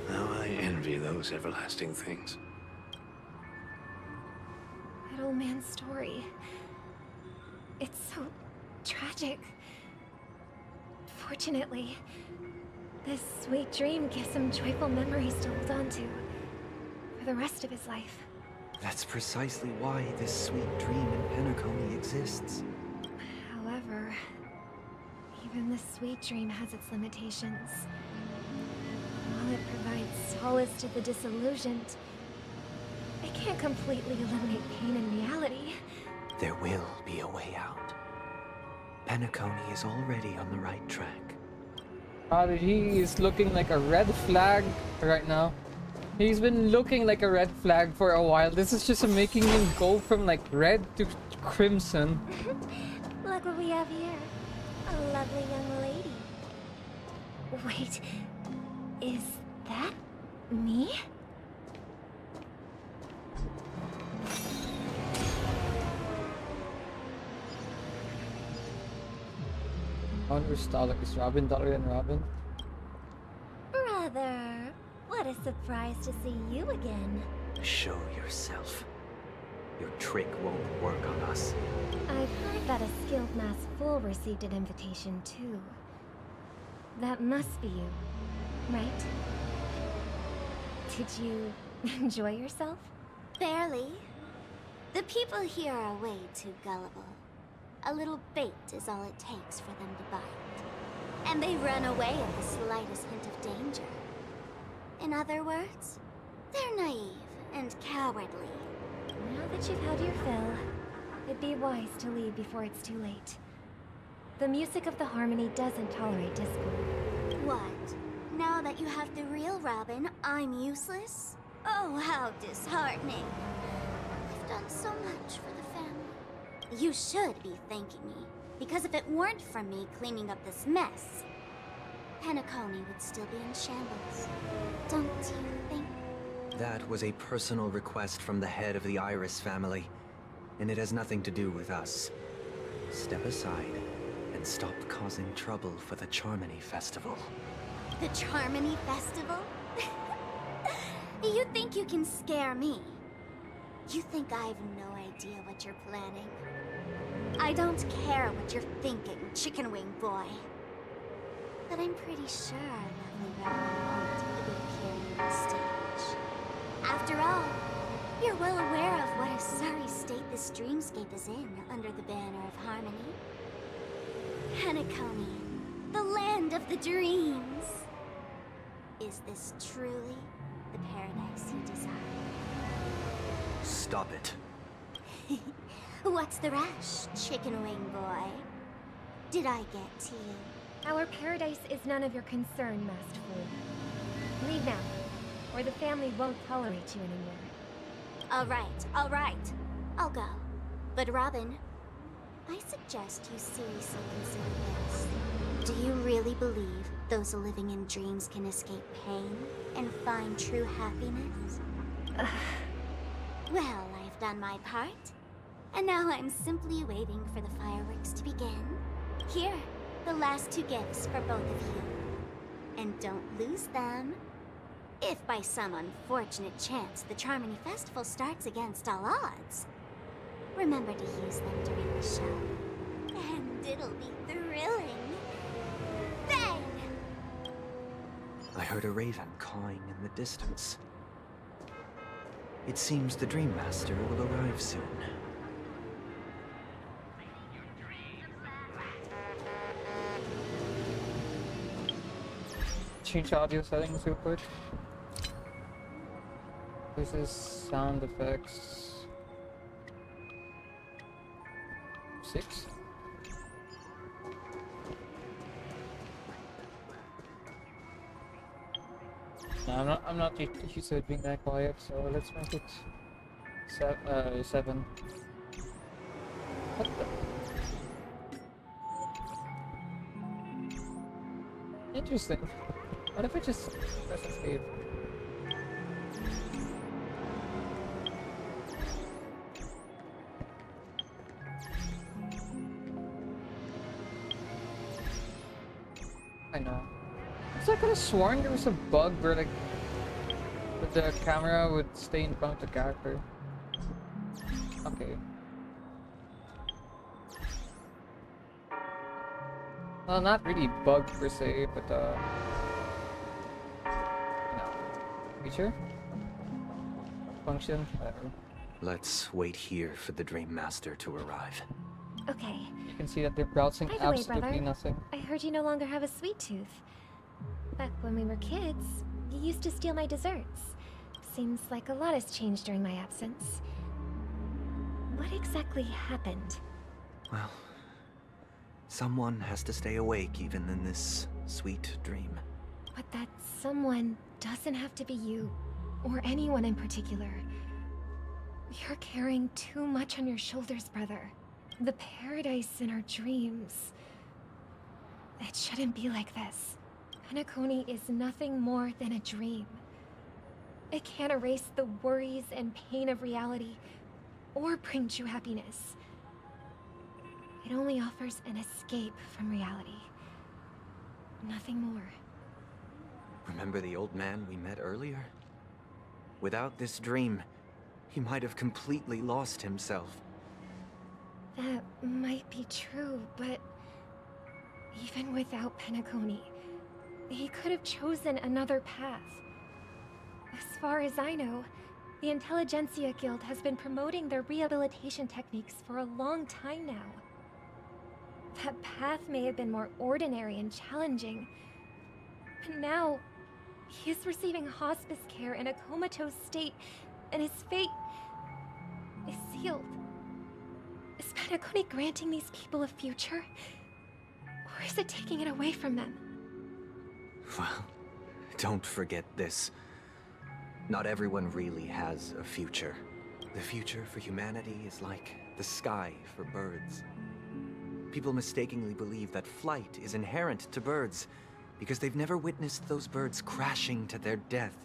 Now I envy those everlasting things. That old man's story. It's so tragic. Fortunately, this sweet dream gives him joyful memories to hold on to for the rest of his life. That's precisely why this sweet dream in Penacony exists. However, even the sweet dream has its limitations. While it provides solace to the disillusioned, it can't completely eliminate pain in reality. There will be a way out. Penacony is already on the right track. He is looking like a red flag right now. He's been looking like a red flag for a while. This is just making him go from like red to crimson. Look what we have here. A lovely young lady. Wait, is that me? I wonder if Starlock is Robin, Dollar and Robin. Brother, what a surprise to see you again. Show yourself. Your trick won't work on us. I've heard that a skilled mass fool received an invitation too. That must be you, right? Did you enjoy yourself? Barely. The people here are way too gullible. A little bait is all it takes for them to bite. And they run away at the slightest hint of danger. In other words, they're naive and cowardly. Now that you've had your fill, it'd be wise to leave before it's too late. The music of the harmony doesn't tolerate discord. What? Now that you have the real Robin, I'm useless? Oh, how disheartening. I've done so much for the family. You should be thanking me, because if it weren't for me cleaning up this mess, Penacony would still be in shambles. Don't you think? That was a personal request from the head of the Iris family, and it has nothing to do with us. Step aside and stop causing trouble for the Charmony Festival. The Charmony Festival? You think you can scare me? You think I have no idea what you're planning? I don't care what you're thinking, Chicken Wing Boy. But I'm pretty sure lovely Robin won't be appearing on stage. After all, you're well aware of what a sorry state this dreamscape is in under the banner of harmony. Penacony, the land of the dreams. Is this truly the paradise you desire. Stop it. What's the rush, chicken wing boy? Did I get to you? Our paradise is none of your concern, Master Fu. Leave now, or the family won't tolerate you anymore. All right. I'll go. But Robin, I suggest you seriously consider this. Do you really believe those living in dreams can escape pain and find true happiness? Well, I've done my part. And now I'm simply waiting for the fireworks to begin. Here, the last 2 gifts for both of you. And don't lose them. If by some unfortunate chance the Charmony Festival starts against all odds, remember to use them during the show. And it'll be thrilling. Bang! I heard a raven cawing in the distance. It seems the Dream Master will arrive soon. Change audio settings real quick. This is sound effects. 6. No, I'm not used to it being that quiet, so let's make it 7. What the? Interesting. What if I just press escape? I know. So I could have sworn there was a bug where like the camera would stay in front of the character. Okay. Well, not really bug per se, but feature? Function? Whatever. Let's wait here for the Dream Master to arrive. Okay. You can see that they're browsing By the way, absolutely brother, nothing. I heard you no longer have a sweet tooth. Back when we were kids, you used to steal my desserts. Seems like a lot has changed during my absence. What exactly happened? Well, someone has to stay awake even in this sweet dream. But that someone doesn't have to be you, or anyone in particular. You're carrying too much on your shoulders, brother. The paradise in our dreams. It shouldn't be like this. Penacony is nothing more than a dream. It can't erase the worries and pain of reality, or bring true happiness. It only offers an escape from reality. Nothing more. Remember the old man we met earlier? Without this dream, he might have completely lost himself. That might be true, but even without Penacony, he could have chosen another path. As far as I know, the Intelligentsia Guild has been promoting their rehabilitation techniques for a long time now. That path may have been more ordinary and challenging, but now he is receiving hospice care in a comatose state, and his fate is sealed. Is Penacony granting these people a future? Or is it taking it away from them? Well, don't forget this. Not everyone really has a future. The future for humanity is like the sky for birds. People mistakenly believe that flight is inherent to birds because they've never witnessed those birds crashing to their death.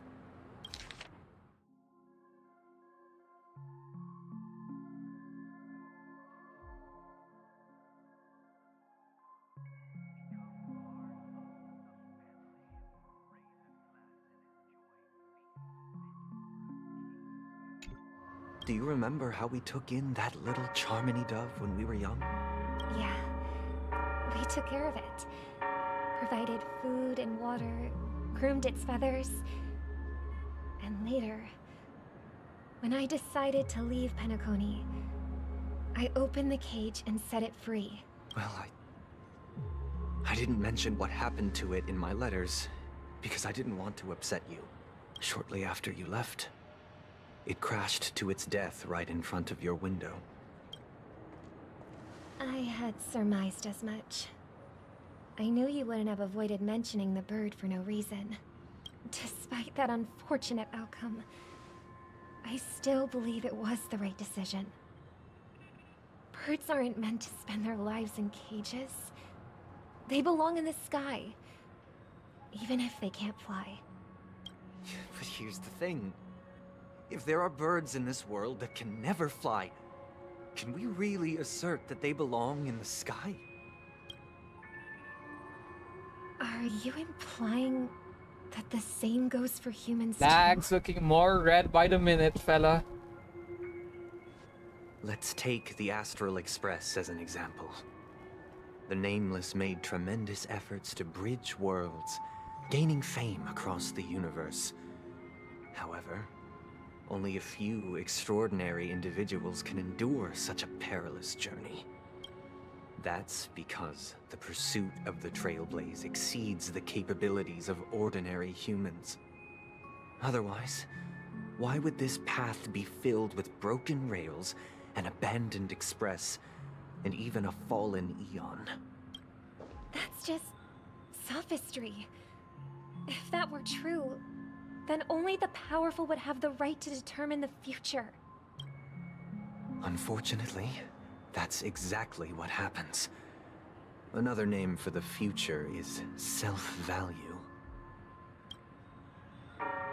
Do you remember how we took in that little Charmony dove when we were young? Yeah. We took care of it. Provided food and water, groomed its feathers. And later, when I decided to leave Penacony, I opened the cage and set it free. Well, I didn't mention what happened to it in my letters because I didn't want to upset you. shortly after you left. It crashed to its death right in front of your window. I had surmised as much. I knew you wouldn't have avoided mentioning the bird for no reason. Despite that unfortunate outcome, I still believe it was the right decision. Birds aren't meant to spend their lives in cages. They belong in the sky, even if they can't fly. But here's the thing. If there are birds in this world that can never fly, can we really assert that they belong in the sky? Are you implying that the same goes for humans too? Lag's looking more red by the minute, fella. Let's take the Astral Express as an example. The Nameless made tremendous efforts to bridge worlds, gaining fame across the universe. However, only a few extraordinary individuals can endure such a perilous journey. That's because the pursuit of the Trailblaze exceeds the capabilities of ordinary humans. Otherwise, why would this path be filled with broken rails, an abandoned express, and even a fallen Eon? That's just sophistry. If that were true, then only the powerful would have the right to determine the future. Unfortunately, that's exactly what happens. Another name for the future is self-value.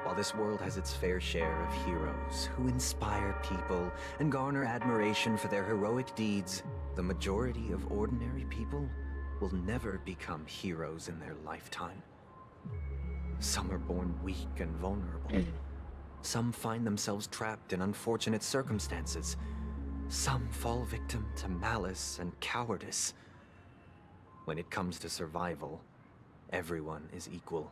While this world has its fair share of heroes who inspire people and garner admiration for their heroic deeds, the majority of ordinary people will never become heroes in their lifetime. Some are born weak and vulnerable. Some find themselves trapped in unfortunate circumstances. Some fall victim to malice and cowardice. When it comes to survival, everyone is equal.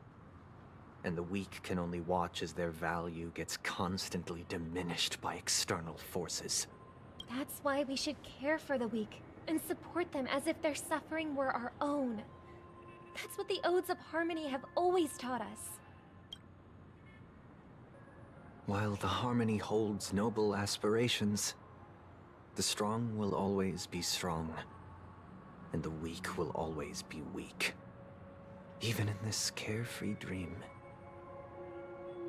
And the weak can only watch as their value gets constantly diminished by external forces. That's why we should care for the weak and support them as if their suffering were our own. That's what the Odes of Harmony have always taught us. While the Harmony holds noble aspirations, the strong will always be strong, and the weak will always be weak. Even in this carefree dream.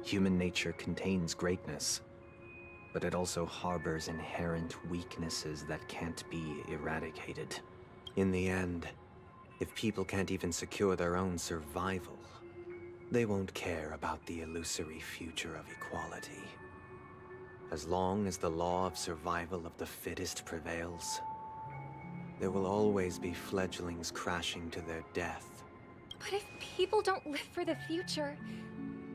Human nature contains greatness, but it also harbors inherent weaknesses that can't be eradicated. In the end, if people can't even secure their own survival, they won't care about the illusory future of equality. As long as the law of survival of the fittest prevails, there will always be fledglings crashing to their death. But if people don't live for the future,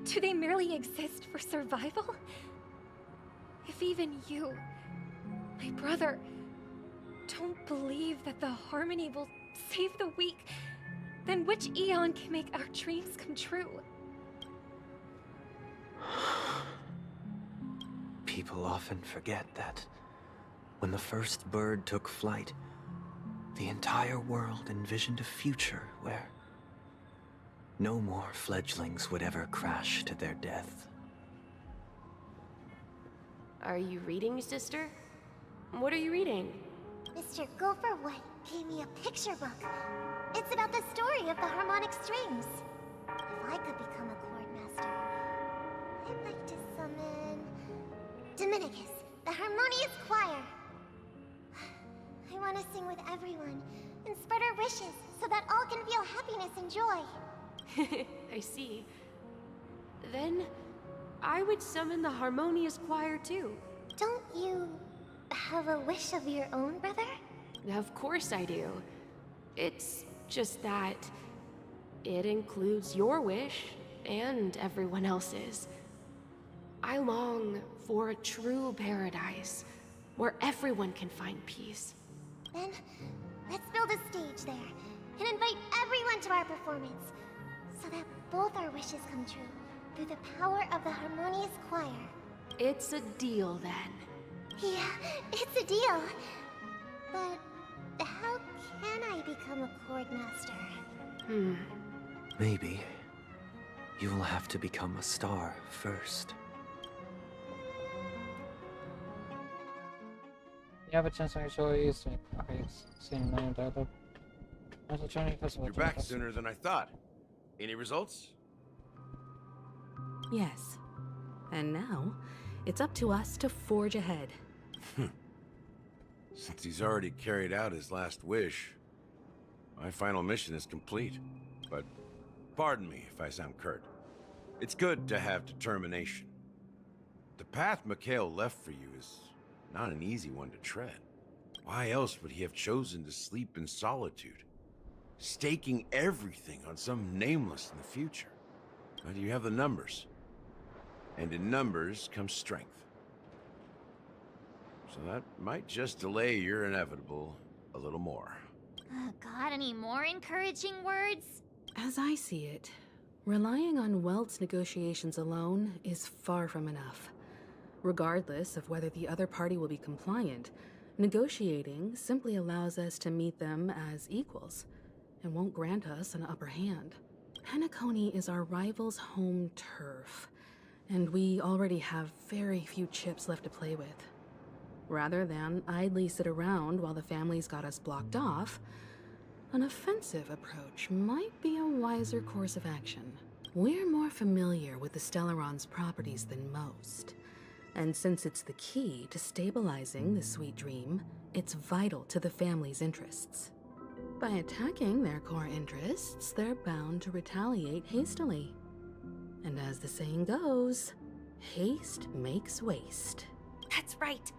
do they merely exist for survival? If even you, my brother, don't believe that the Harmony will save the weak, then which Eon can make our dreams come true? People often forget that when the first bird took flight, the entire world envisioned a future where no more fledglings would ever crash to their death. Are you reading, sister? What are you reading? Mr. Gopherwood gave me a picture book. It's about the story of the harmonic strings. If I could become a chord master, I'd like to summon Dominicus, the harmonious choir. I want to sing with everyone and spread our wishes so that all can feel happiness and joy. I see. Then, I would summon the harmonious choir too. Don't you have a wish of your own, brother? Of course I do. It's just that it includes your wish and everyone else's. I long for a true paradise where everyone can find peace. Then, let's build a stage there and invite everyone to our performance so that both our wishes come true through the power of the harmonious choir. It's a deal then. Yeah, it's a deal. But how can I become a chord master? Maybe You'll have to become a star first. You have a chance on your choice. Okay, same name title. You're back sooner than I thought. Any results? Yes. And now, it's up to us to forge ahead. Since he's already carried out his last wish, my final mission is complete. But pardon me if I sound curt. It's good to have determination. The path Mikhail left for you is not an easy one to tread. Why else would he have chosen to sleep in solitude, staking everything on some nameless in the future? But you have the numbers. And in numbers comes strength. So that might just delay your inevitable a little more. Got any more encouraging words? As I see it, relying on Welt's negotiations alone is far from enough. Regardless of whether the other party will be compliant, negotiating simply allows us to meet them as equals and won't grant us an upper hand. Penacony is our rival's home turf, and we already have very few chips left to play with. Rather than idly sit around while the families got us blocked off, an offensive approach might be a wiser course of action. We're more familiar with the Stellaron's properties than most, and since it's the key to stabilizing the Sweet Dream, it's vital to the family's interests. By attacking their core interests, they're bound to retaliate hastily. And as the saying goes, haste makes waste. That's right.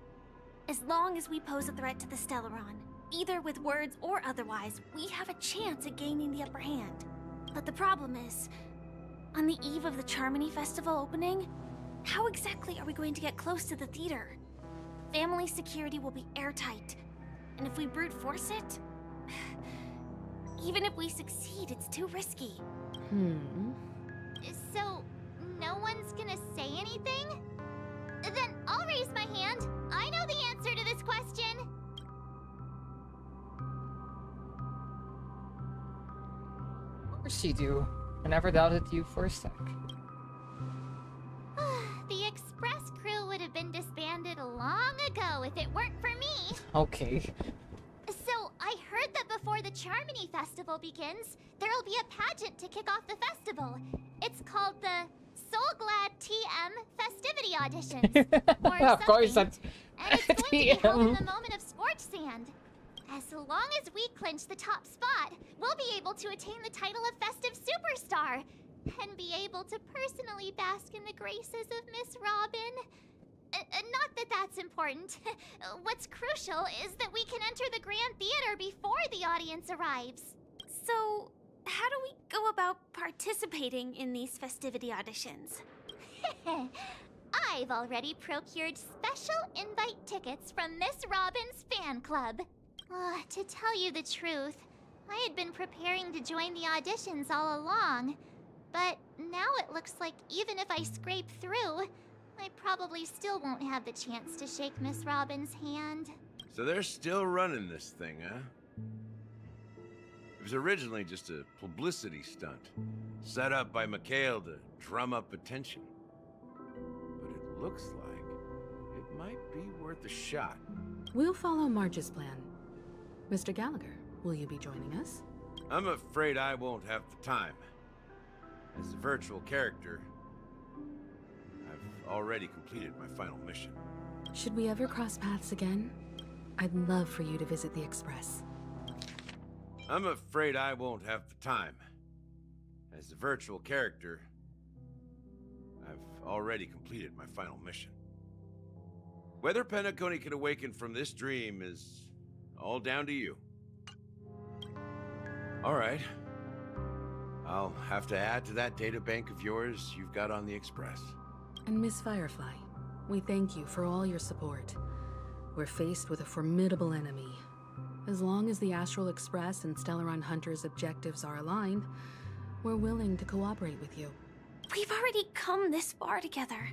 As long as we pose a threat to the Stellaron, either with words or otherwise, we have a chance at gaining the upper hand. But the problem is, on the eve of the Charmony Festival opening, how exactly are we going to get close to the theater? Family security will be airtight, and if we brute force it, even if we succeed, it's too risky. So, no one's gonna say anything? Then I'll raise my hand. I know the answer to this question. Of course you do. I never doubted you for a sec. The Express crew would have been disbanded long ago if it weren't for me. Okay. So, I heard that before the Charmony Festival begins, there'll be a pageant to kick off the festival. It's called the Soul Glad TM Festivity Auditions. Or Of course, that's and it's going to be held in the moment of scorched sand. As long as we clinch the top spot, we'll be able to attain the title of Festive Superstar and be able to personally bask in the graces of Miss Robin. Not that that's important. What's crucial is that we can enter the Grand Theater before the audience arrives. So, how do we go about participating in these festivity auditions? I've already procured special invite tickets from Miss Robin's fan club. To tell you the truth, I had been preparing to join the auditions all along. But now it looks like even if I scrape through, I probably still won't have the chance to shake Miss Robin's hand. So they're still running this thing, huh? It was originally just a publicity stunt, set up by Mikhail to drum up attention. But it looks like it might be worth a shot. We'll follow Marge's plan. Mr. Gallagher, will you be joining us? I'm afraid I won't have the time. As a virtual character, I've already completed my final mission. Should we ever cross paths again? I'd love for you to visit the Express. I'm afraid I won't have the time. As a virtual character, I've already completed my final mission. Whether Penacony can awaken from this dream is all down to you. All right. I'll have to add to that data bank of yours you've got on the Express. And Miss Firefly, we thank you for all your support. We're faced with a formidable enemy. As long as the Astral Express and Stellaron Hunter's objectives are aligned, we're willing to cooperate with you. We've already come this far together.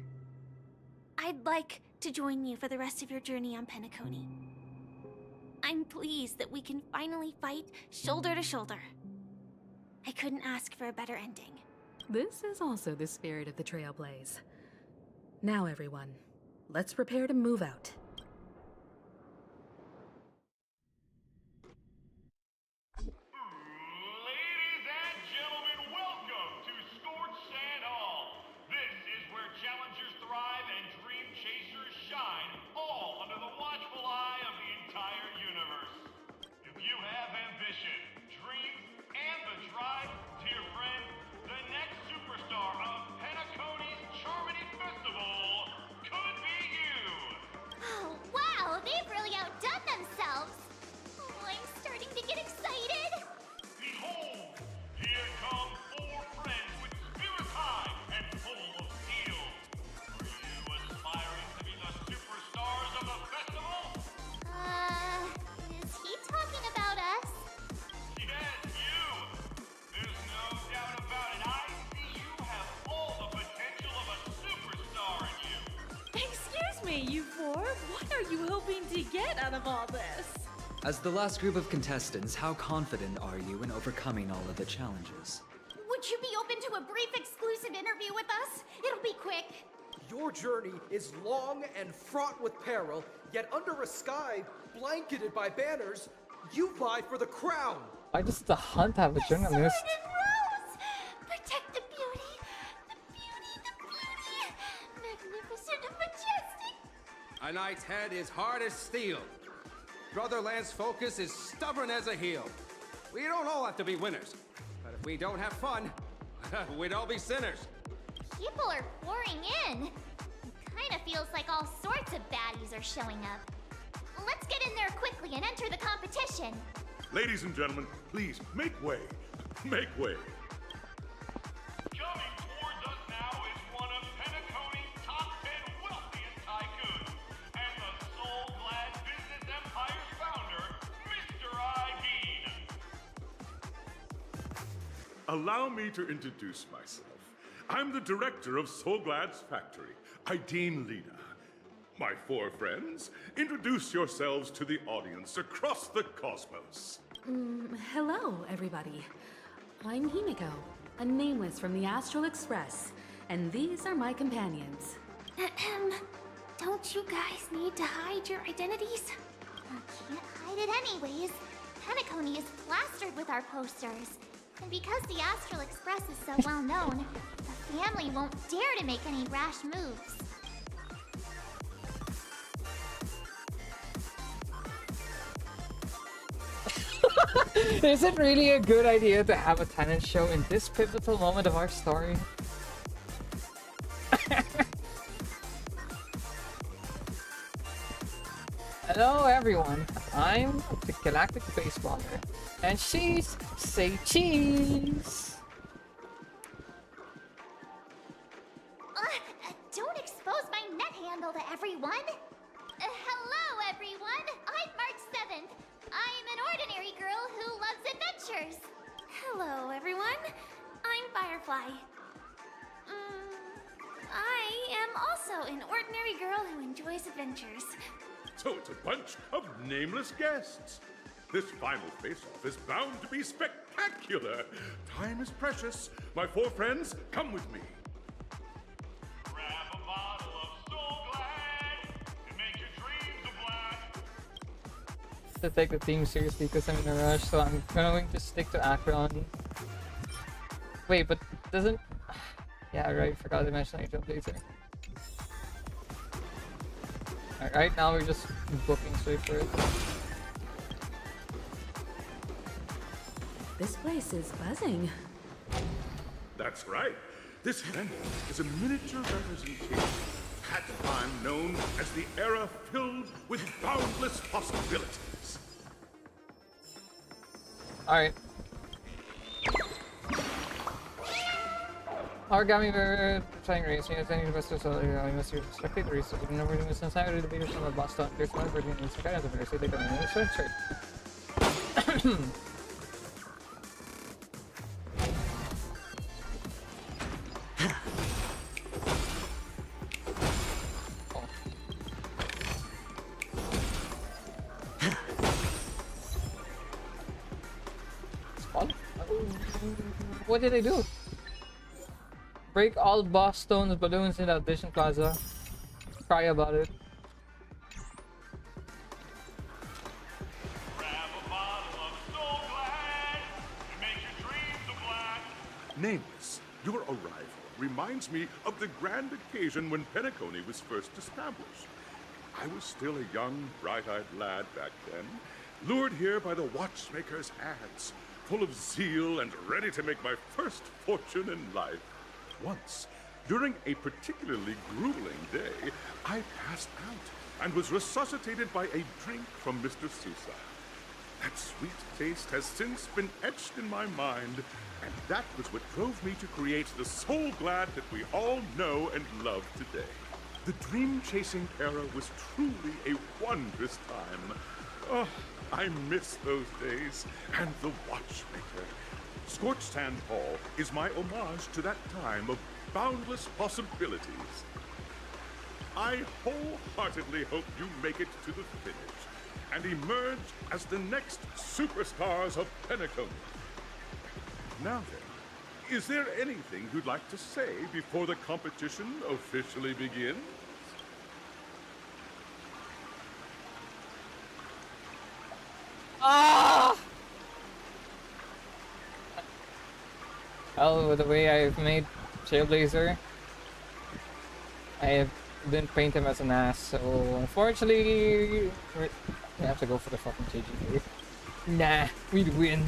I'd like to join you for the rest of your journey on Penacony. I'm pleased that we can finally fight shoulder to shoulder. I couldn't ask for a better ending. This is also the spirit of the Trailblaze. Now, everyone, let's prepare to move out. Ladies and gentlemen, welcome to Scorched Sand Hall. This is where challengers thrive and dream chasers shine, all under the watchful eye of the entire universe. If you have ambition, dreams, and the drive, dear friend, the next superstar of Penacony's Charmony Festival could be you. Oh, wow, they've really outdone themselves. Oh, I'm starting to get excited. Behold, here come 4 friends with spirits high and full of steel. Are you aspiring to be the superstars of the festival? Is he talking about us? Yes, you! There's no doubt about it. I see you have all the potential of a superstar in you. Excuse me, you four. What are you hoping to get out of all this? As the last group of contestants, how confident are you in overcoming all of the challenges? Would you be open to a brief exclusive interview with us? It'll be quick. Your journey is long and fraught with peril, yet under a sky blanketed by banners, you vie for the crown. Why does the hunt have a journalist? Rose! Protect the beauty! The beauty! The beauty! Magnificent and majestic! A knight's head is hard as steel. Brother Lance Focus is stubborn as a heel. We don't all have to be winners, but if we don't have fun, we'd all be sinners. People are pouring in. It kind of feels like all sorts of baddies are showing up. Let's get in there quickly and enter the competition. Ladies and gentlemen, please make way. Make way. Coming towards us now is one of Penacony's top 10 wealthiest tycoons and the soul-glad business empire's founder, Mr. Ideen. Allow me to introduce myself. I'm the director of Soulglad's factory, Ideen Lena. My 4 friends, introduce yourselves to the audience across the cosmos. Hello, everybody. I'm Himiko, a nameless from the Astral Express, and these are my companions. Don't you guys need to hide your identities? Can't hide it anyways. Penacony is plastered with our posters. And because the Astral Express is so well known, the family won't dare to make any rash moves. Is it really a good idea to have a talent show in this pivotal moment of our story? Hello everyone, I'm the Galactic Baseballer, and she's Say Cheese! Don't expose my net handle to everyone! Hello everyone, I'm March 7th. I'm an ordinary girl who loves adventures. Hello everyone, I'm Firefly. I am also an ordinary girl who enjoys adventures. So it's a bunch of nameless guests. This final face-off is bound to be spectacular. Time is precious. My 4 friends, come with me. Grab a bottle of Soulglad and make your dreams a black. To take the theme seriously because I'm in a rush, so I'm going to stick to Akron. Wait, but doesn't... Yeah, right, forgot to mention Angel Blazer. Alright, now we're just booking straight for it. This place is buzzing. That's right. This venue is a miniature representation of that time known as the era filled with boundless possibilities. Alright. Origami, we're trying racing. As any investors, I must be respected. The research and number of inside of the debaters from the Boston. There's one version in the guidance of the they don't know. So, What did I do? Break all boss stones balloons in the audition plaza. Cry about it. Nameless, your arrival reminds me of the grand occasion when Penacony was first established. I was still a young, bright-eyed lad back then, lured here by the watchmaker's ads, full of zeal and ready to make my first fortune in life. Once, during a particularly grueling day, I passed out and was resuscitated by a drink from Mr. Sousa. That sweet taste has since been etched in my mind, and that was what drove me to create the Soul Glad that we all know and love today. The dream-chasing era was truly a wondrous time. Oh, I miss those days, and the watchmaker. Scorched Sand Hall is my homage to that time of boundless possibilities. I wholeheartedly hope you make it to the finish and emerge as the next superstars of Penacony. Now then, is there anything you'd like to say before the competition officially begins? Ah! Well, with the way I've made Trailblazer, I have didn't paint him as an ass, so unfortunately, we have to go for the fucking JG. Nah, we'd win.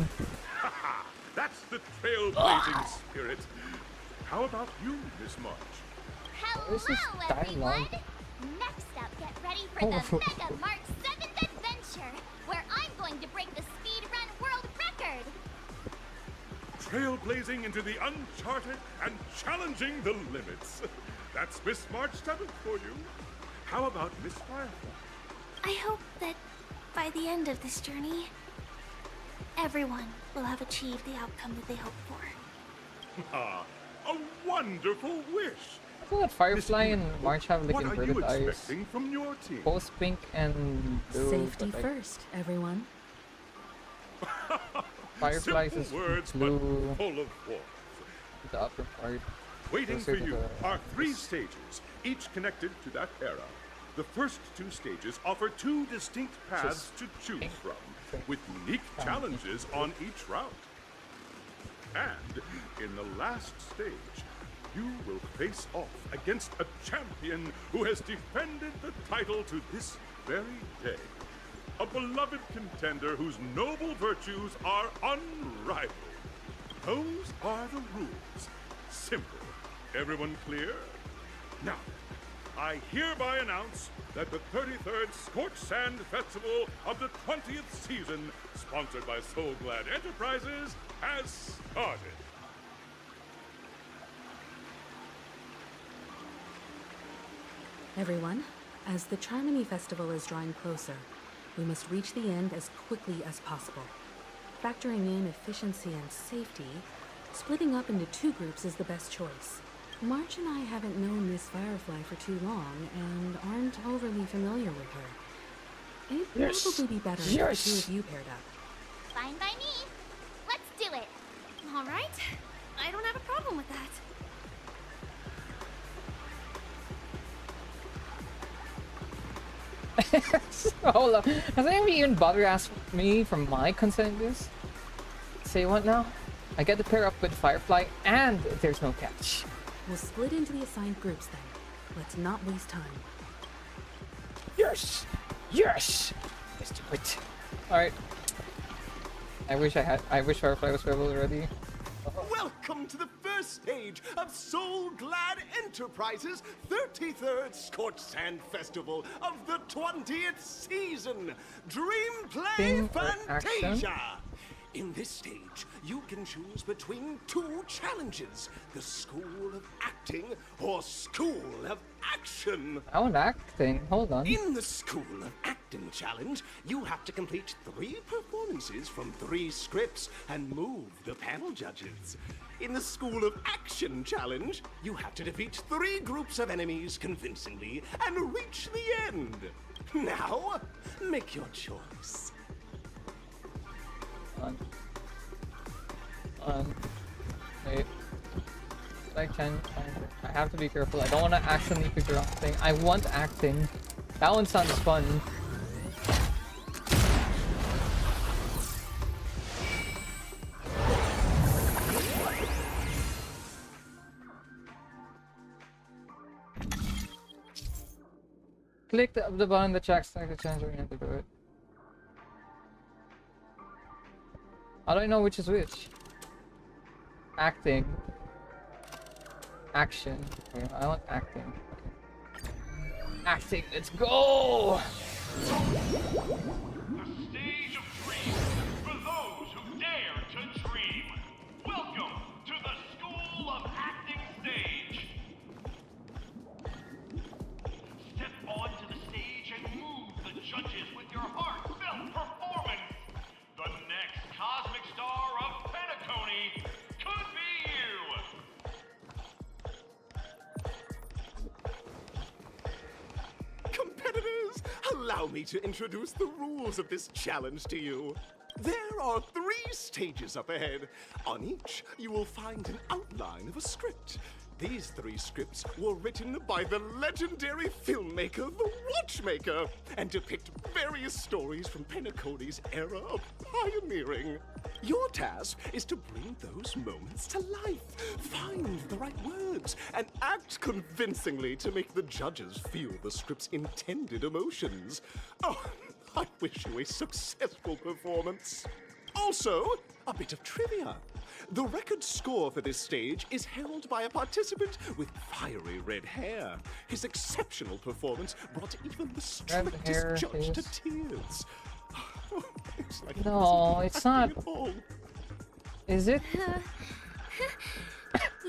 That's the trailblazing spirit. How about you, Miss March? Hello, everyone! Next up, get ready for the Mega March 7th adventure, where I'm going to break the speedrun world record! Trailblazing into the uncharted and challenging the limits. That's Miss March 7th for you. How about Miss Firefly? I hope that by the end of this journey, everyone will have achieved the outcome that they hoped for. Ah, a wonderful wish. I feel like Firefly and March have like What are inverted you eyes. expecting from your team? Both pink and blue. Safety but, like, first, everyone. Firefly's is Simple words, blue. but full of warmth. The upper part. Waiting closer for to you the- are 3 stages, each connected to that era. The first 2 stages offer 2 distinct paths to choose from, with unique challenges on each route. And in the last stage, you will face off against a champion who has defended the title to this very day. A beloved contender whose noble virtues are unrivaled. Those are the rules. Simple. Everyone clear? Now, I hereby announce that the 33rd Scorched Sand Festival of the 20th season, sponsored by Soul Glad Enterprises, has started. Everyone, as the Charmony Festival is drawing closer, we must reach the end as quickly as possible. Factoring in efficiency and safety, splitting up into 2 groups is the best choice. March and I haven't known Miss Firefly for too long and aren't overly familiar with her. It'd probably be better if the 2 of you paired up. Fine by me. Let's do it. All right, I don't have a problem with that. Hold up. Has anybody even bothered to ask me for my consent in this? Say what now? I get to pair up with Firefly and there's no catch. We'll split into the assigned groups then. Let's not waste time. Yes! Yes! Let's do it. Alright. I wish Firefly was playable already. Welcome to the first stage of Soul Glad Enterprises' 33rd Scorched Sand Festival of the 20th season, Dream Play Thing or action? Fantasia! In this stage, you can choose between 2 challenges, the School of Acting or School of Action. I want acting. Hold on. In the School of Acting challenge, you have to complete 3 performances from 3 scripts and move the panel judges. In the School of Action challenge, you have to defeat 3 groups of enemies convincingly and reach the end. Now, make your choice. Wait. Like I have to be careful. I don't want to accidentally pick the wrong thing. I want acting. That one sounds fun. Click the button that checks like the chance we're going to do it. How do I know which is which? Acting. Action. Okay, I want acting. Okay. Acting, let's go! The stage of dreams for those who dare to dream. Welcome to the School of Acting Stage. Step onto the stage and move the judges with your heartfelt performance. The next cosmic star of Penacony could be you. Competitors, allow me to introduce the rules of this challenge to you. There are 3 stages up ahead. On each, you will find an outline of a script. These 3 scripts were written by the legendary filmmaker, The Watchmaker, and depict various stories from Penacony's era of pioneering. Your task is to bring those moments to life, find the right words, and act convincingly to make the judges feel the script's intended emotions. Oh, I wish you a successful performance. Also, a bit of trivia. The record score for this stage is held by a participant with fiery red hair. His exceptional performance brought even the strictest judge to tears. It's like No, it's not. Is it? We Is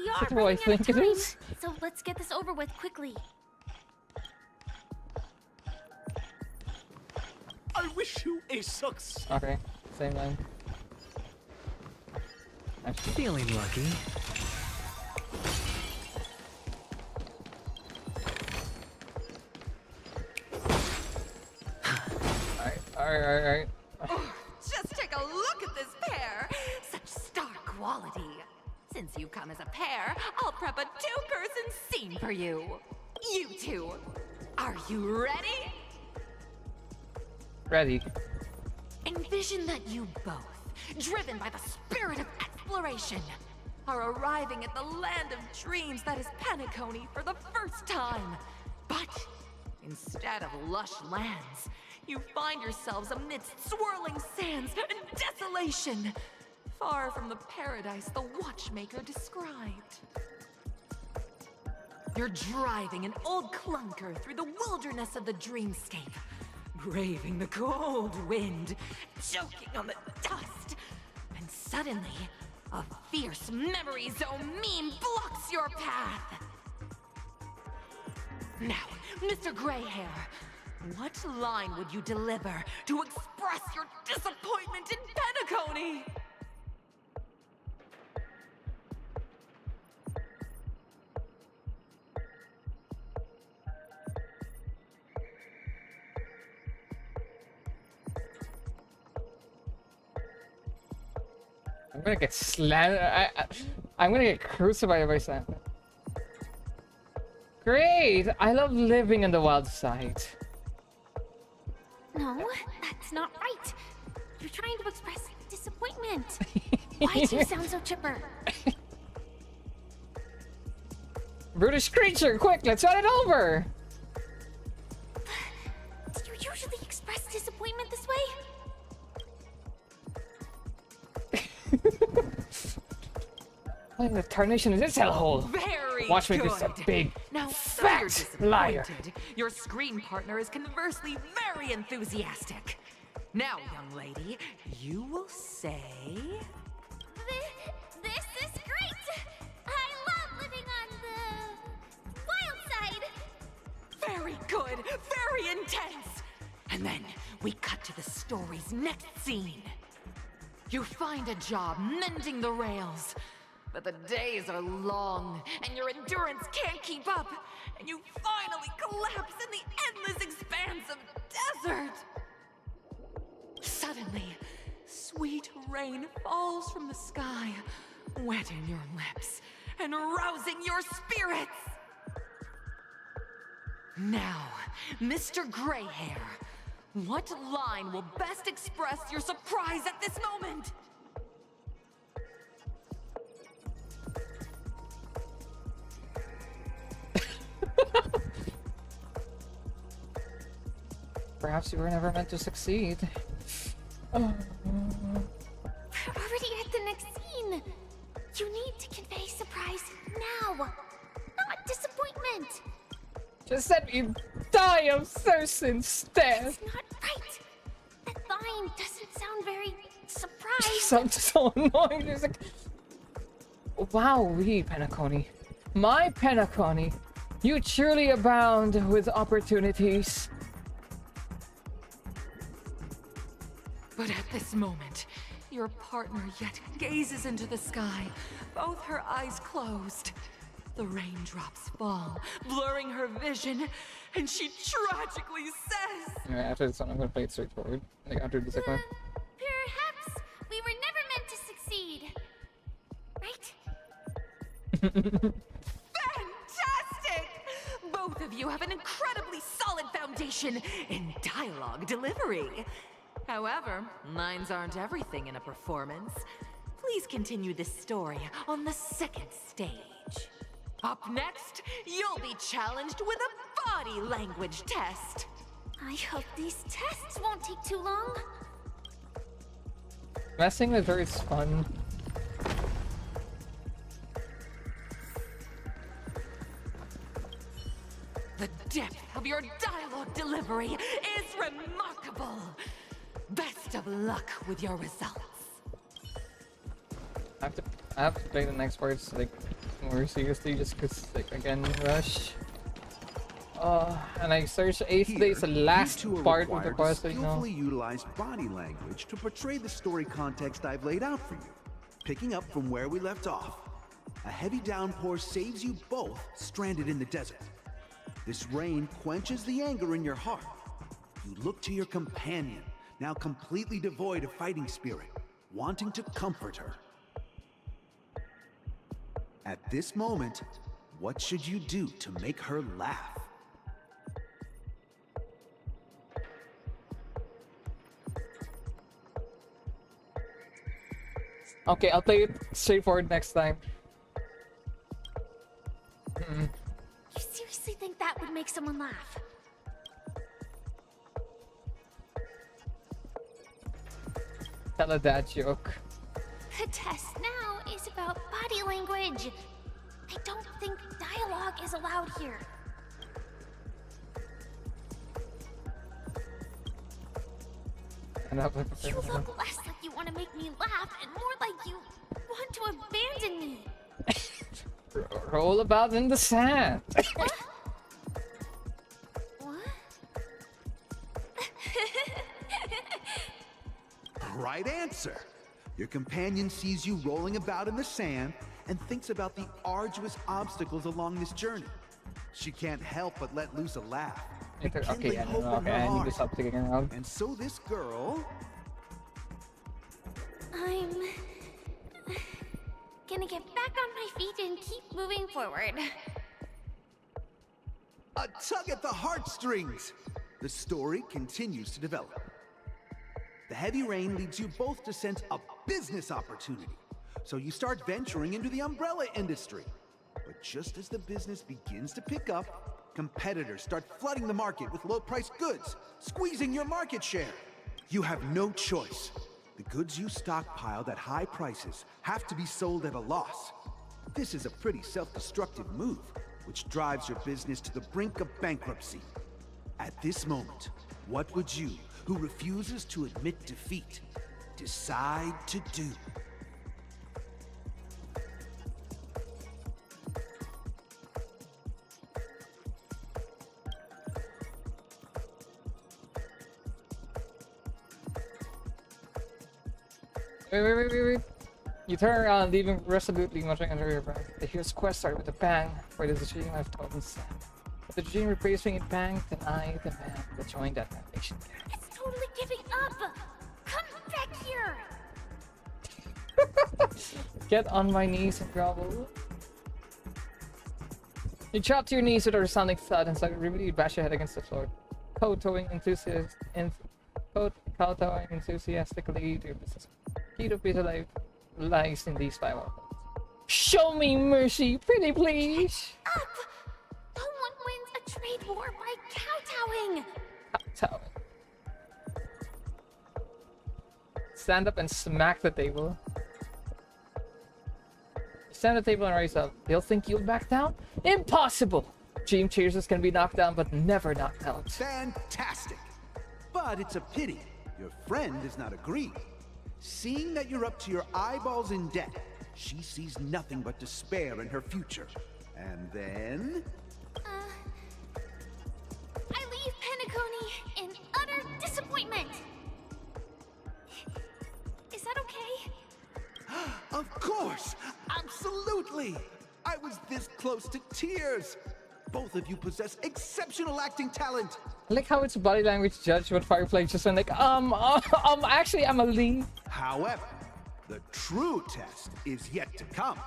are it who I running out think of it time, is? so let's get this over with quickly. I wish you a success. Okay, same line. Feeling lucky. Alright. Just take a look at this pair. Such star quality. Since you come as a pair, I'll prep a 2-person scene for you. You two, are you ready? Ready. Envision that you both, driven by the spirit of exploration, are arriving at the land of dreams that is Penacony for the first time. But instead of lush lands, you find yourselves amidst swirling sands and desolation, far from the paradise the Watchmaker described. You're driving an old clunker through the wilderness of the dreamscape, braving the cold wind, choking on the dust, and suddenly, a fierce memory zone meme blocks your path. Now, Mr. Greyhair, what line would you deliver to express your disappointment in Penacony? I'm gonna get slammed. I'm gonna get crucified by Santa. Great! I love living on the wild side. No, that's not right. You're trying to express disappointment. Why do you sound so chipper? Brutish creature, quick, let's start it over! Do you usually express disappointment this way? What in the tarnation is this hellhole? Very Watchmaker good. is a big, now, fat liar. Your screen partner is conversely very enthusiastic. Now, young lady, you will say... This is great! I love living on the wild side! Very good, very intense! And then we cut to the story's next scene. You find a job mending the rails, but the days are long, and your endurance can't keep up, and you finally collapse in the endless expanse of desert. Suddenly, sweet rain falls from the sky, wetting your lips, and rousing your spirits. Now, Mr. Greyhair, what line will best express your surprise at this moment? Perhaps you were never meant to succeed. We're already at the next scene. You need to convey surprise now, not disappointment. Just let me die of thirst instead. That's not right. That line doesn't sound very surprised. Sounds so annoying. There's like, wow, Penacony. My Penacony. You truly abound with opportunities. But at this moment, your partner yet gazes into the sky, both her eyes closed. The raindrops fall, blurring her vision, and she tragically says... Alright, after this one, I'm gonna play it straightforward. Like, after the second one. Perhaps we were never meant to succeed. Right? Fantastic! Both of you have an incredibly solid foundation in dialogue delivery. However, lines aren't everything in a performance. Please continue this story on the second stage. Up next, you'll be challenged with a body language test. I hope these tests won't take too long. Messing with her is fun. The depth of your dialogue delivery is remarkable. Best of luck with your results. I have to play the next parts like more seriously, just cause like again rush. And I searched 8th day, the last part of the quest right now. Skillfully utilize body language to portray the story context I've laid out for you. Picking up from where we left off, a heavy downpour saves you both stranded in the desert. This rain quenches the anger in your heart. You look to your companion, now completely devoid of fighting spirit, wanting to comfort her. At this moment, what should you do to make her laugh? Okay, I'll play it straightforward next time. You seriously think that would make someone laugh? Tell a dad joke. The test now is about body language. I don't think dialogue is allowed here. You look less like you want to make me laugh and more like you want to abandon me. Roll about in the sand. What? Right answer. Your companion sees you rolling about in the sand and thinks about the arduous obstacles along this journey. She can't help but let loose a laugh. Okay, I need to stop thinking around. And so this girl... I'm gonna get back on my feet and keep moving forward. A tug at the heartstrings! The story continues to develop. The heavy rain leads you both to sense a business opportunity. So you start venturing into the umbrella industry. But just as the business begins to pick up, competitors start flooding the market with low-priced goods, squeezing your market share. You have no choice. The goods you stockpiled at high prices have to be sold at a loss. This is a pretty self-destructive move, which drives your business to the brink of bankruptcy. At this moment, what would you, who refuses to admit defeat, decide to do? Wait. You turn around, leaving resolutely muttering under your breath. The hero's quest started with a bang, for it is a dream I've told instead. If the dream replacing it bang, then I, the man, will join that nation. It's totally giving up! Come back here! Get on my knees and grovel. You drop to your knees with a resounding thud and repeatedly bash your head against the floor. Kowtowing enthusiastically to your business. Key to peace life lies in these 5 outcomes. Show me mercy, pretty please! Up! No one wins a trade war by kowtowing! Kowtowing. Stand up and smack the table. Stand at the table and rise up. They'll think you'll back down? Impossible! Dream chasers can be knocked down, but never knocked out. Fantastic! But it's a pity your friend does not agree. Seeing that you're up to your eyeballs in debt, she sees nothing but despair in her future. And then... I leave Penacony in utter disappointment! Is that okay? Of course! Absolutely! I was this close to tears! Both of you possess exceptional acting talent! I like how it's body language judged what Firefly just went like, actually I'm a lead. However, the true test is yet to come.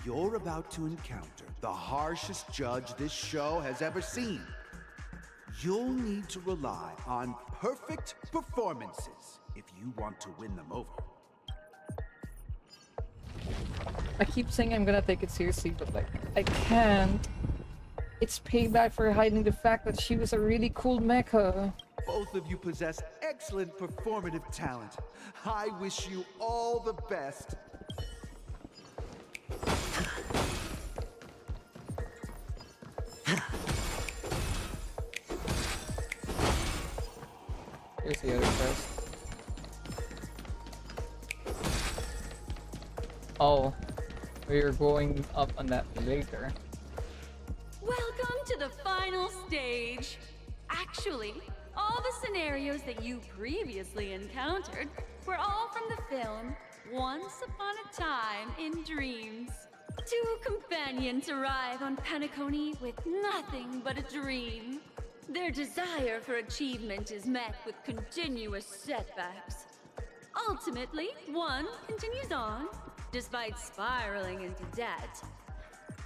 You're about to encounter the harshest judge this show has ever seen. You'll need to rely on perfect performances if you want to win them over. I keep saying I'm gonna take it seriously, but like, I can't. It's payback for hiding the fact that she was a really cool mecha. Both of you possess excellent performative talent. I wish you all the best. Here's the other test. Oh, we're going up on that later. Welcome to the final stage. Actually, all the scenarios that you previously encountered were all from the film Once Upon a Time in Dreams. 2 companions arrive on Penacony with nothing but a dream. Their desire for achievement is met with continuous setbacks. Ultimately, one continues on, despite spiraling into debt,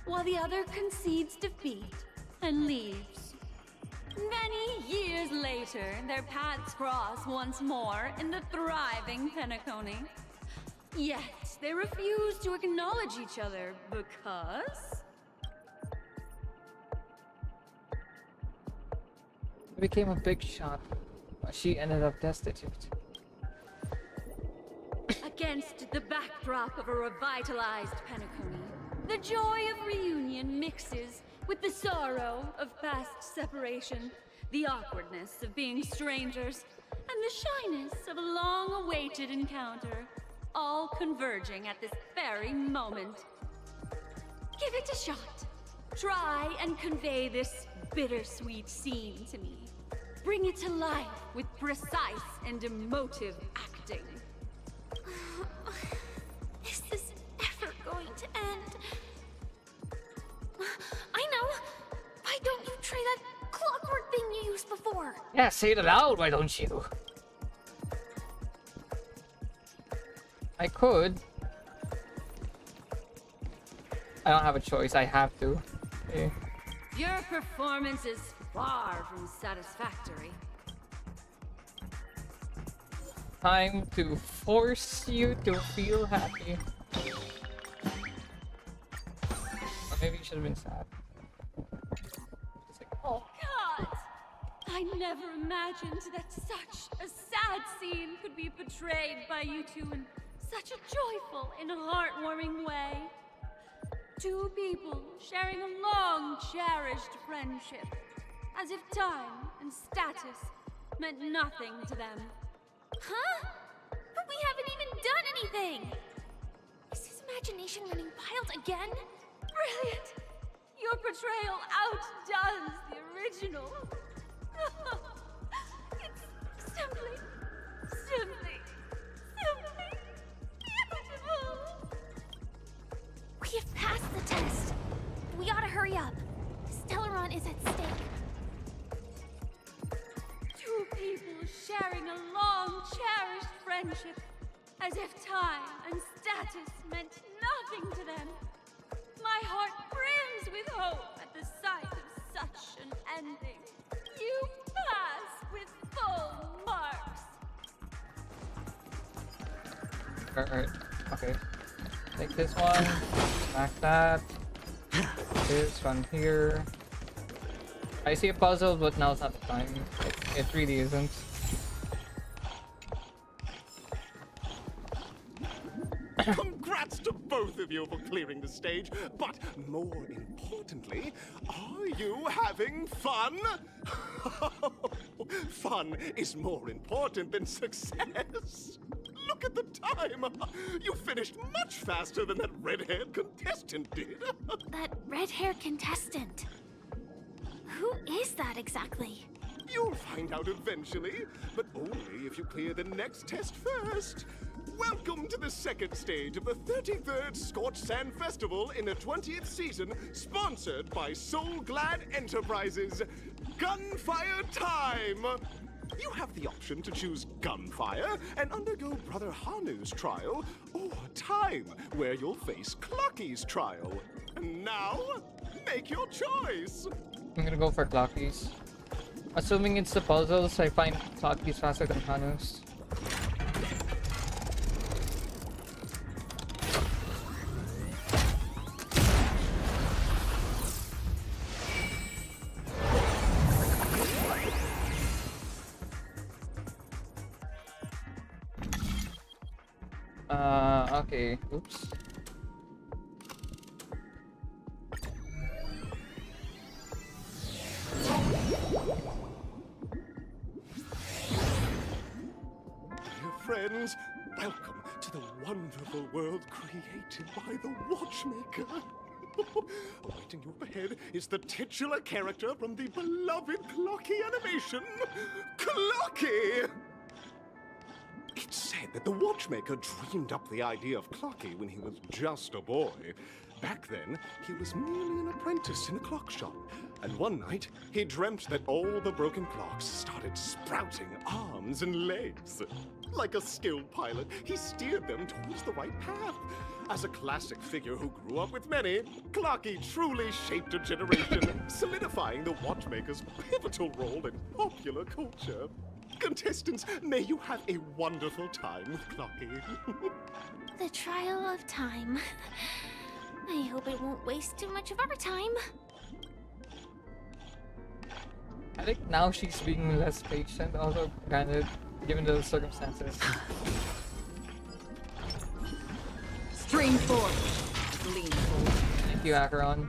while the other concedes defeat and leaves. Many years later, their paths cross once more in the thriving Penacony. Yet, they refuse to acknowledge each other because... It became a big shot. She ended up destitute. Against the backdrop of a revitalized Penacony, the joy of reunion mixes with the sorrow of past separation, the awkwardness of being strangers, and the shyness of a long-awaited encounter, all converging at this very moment. Give it a shot. Try and convey this bittersweet scene to me. Bring it to life with precise and emotive acting. Is this ever going to end? I know! Why don't you try that clockwork thing you used before? Yeah, say it aloud, why don't you? I could. I don't have a choice, I have to. Okay. Your performance is far from satisfactory. Time to force you to feel happy. Or maybe you should have been sad. Oh God! I never imagined that such a sad scene could be portrayed by you two in such a joyful and heartwarming way. 2 people sharing a long cherished friendship, as if time and status meant nothing to them. Huh? But we haven't even done anything! Is his imagination running wild again? Brilliant! Your portrayal outdoes the original. It's simply beautiful! We have passed the test. We ought to hurry up. Stellaron is at stake. 2 people sharing a long, cherished friendship, as if time and status meant nothing to them. My heart brims with hope at the sight of such an ending. You pass with full marks. Alright, okay. Take this one, smack that. This one here. I see a puzzle, but now's not the time. It really isn't. Congrats to both of you for clearing the stage, but more importantly, are you having fun? Fun is more important than success. Look at the time! You finished much faster than that red-haired contestant did. That red-haired contestant. Who is that exactly? You'll find out eventually, but only if you clear the next test first. Welcome to the second stage of the 33rd Scorched Sand Festival in the 20th season, sponsored by Soul Glad Enterprises. Gunfire time! You have the option to choose Gunfire and undergo Brother Hanu's trial, or Time, where you'll face Clocky's trial. And now, make your choice! I'm gonna go for Clockies. Assuming it's the puzzles, I find Clockies faster than Hanu's. Okay. Oops. Dear friends, welcome to the wonderful world created by the Watchmaker. Awaiting you up ahead is the titular character from the beloved Clocky animation, Clocky! It's said that the Watchmaker dreamed up the idea of Clocky when he was just a boy. Back then, he was merely an apprentice in a clock shop. And one night, he dreamt that all the broken clocks started sprouting arms and legs. Like a skilled pilot, he steered them towards the right path. As a classic figure who grew up with many, Clocky truly shaped a generation, solidifying the Watchmaker's pivotal role in popular culture. Contestants, may you have a wonderful time with Clocky. The trial of time. I hope it won't waste too much of our time. I think now she's being less patient, although granted, given the circumstances. Stream forward. Lean forward. Thank you, Acheron.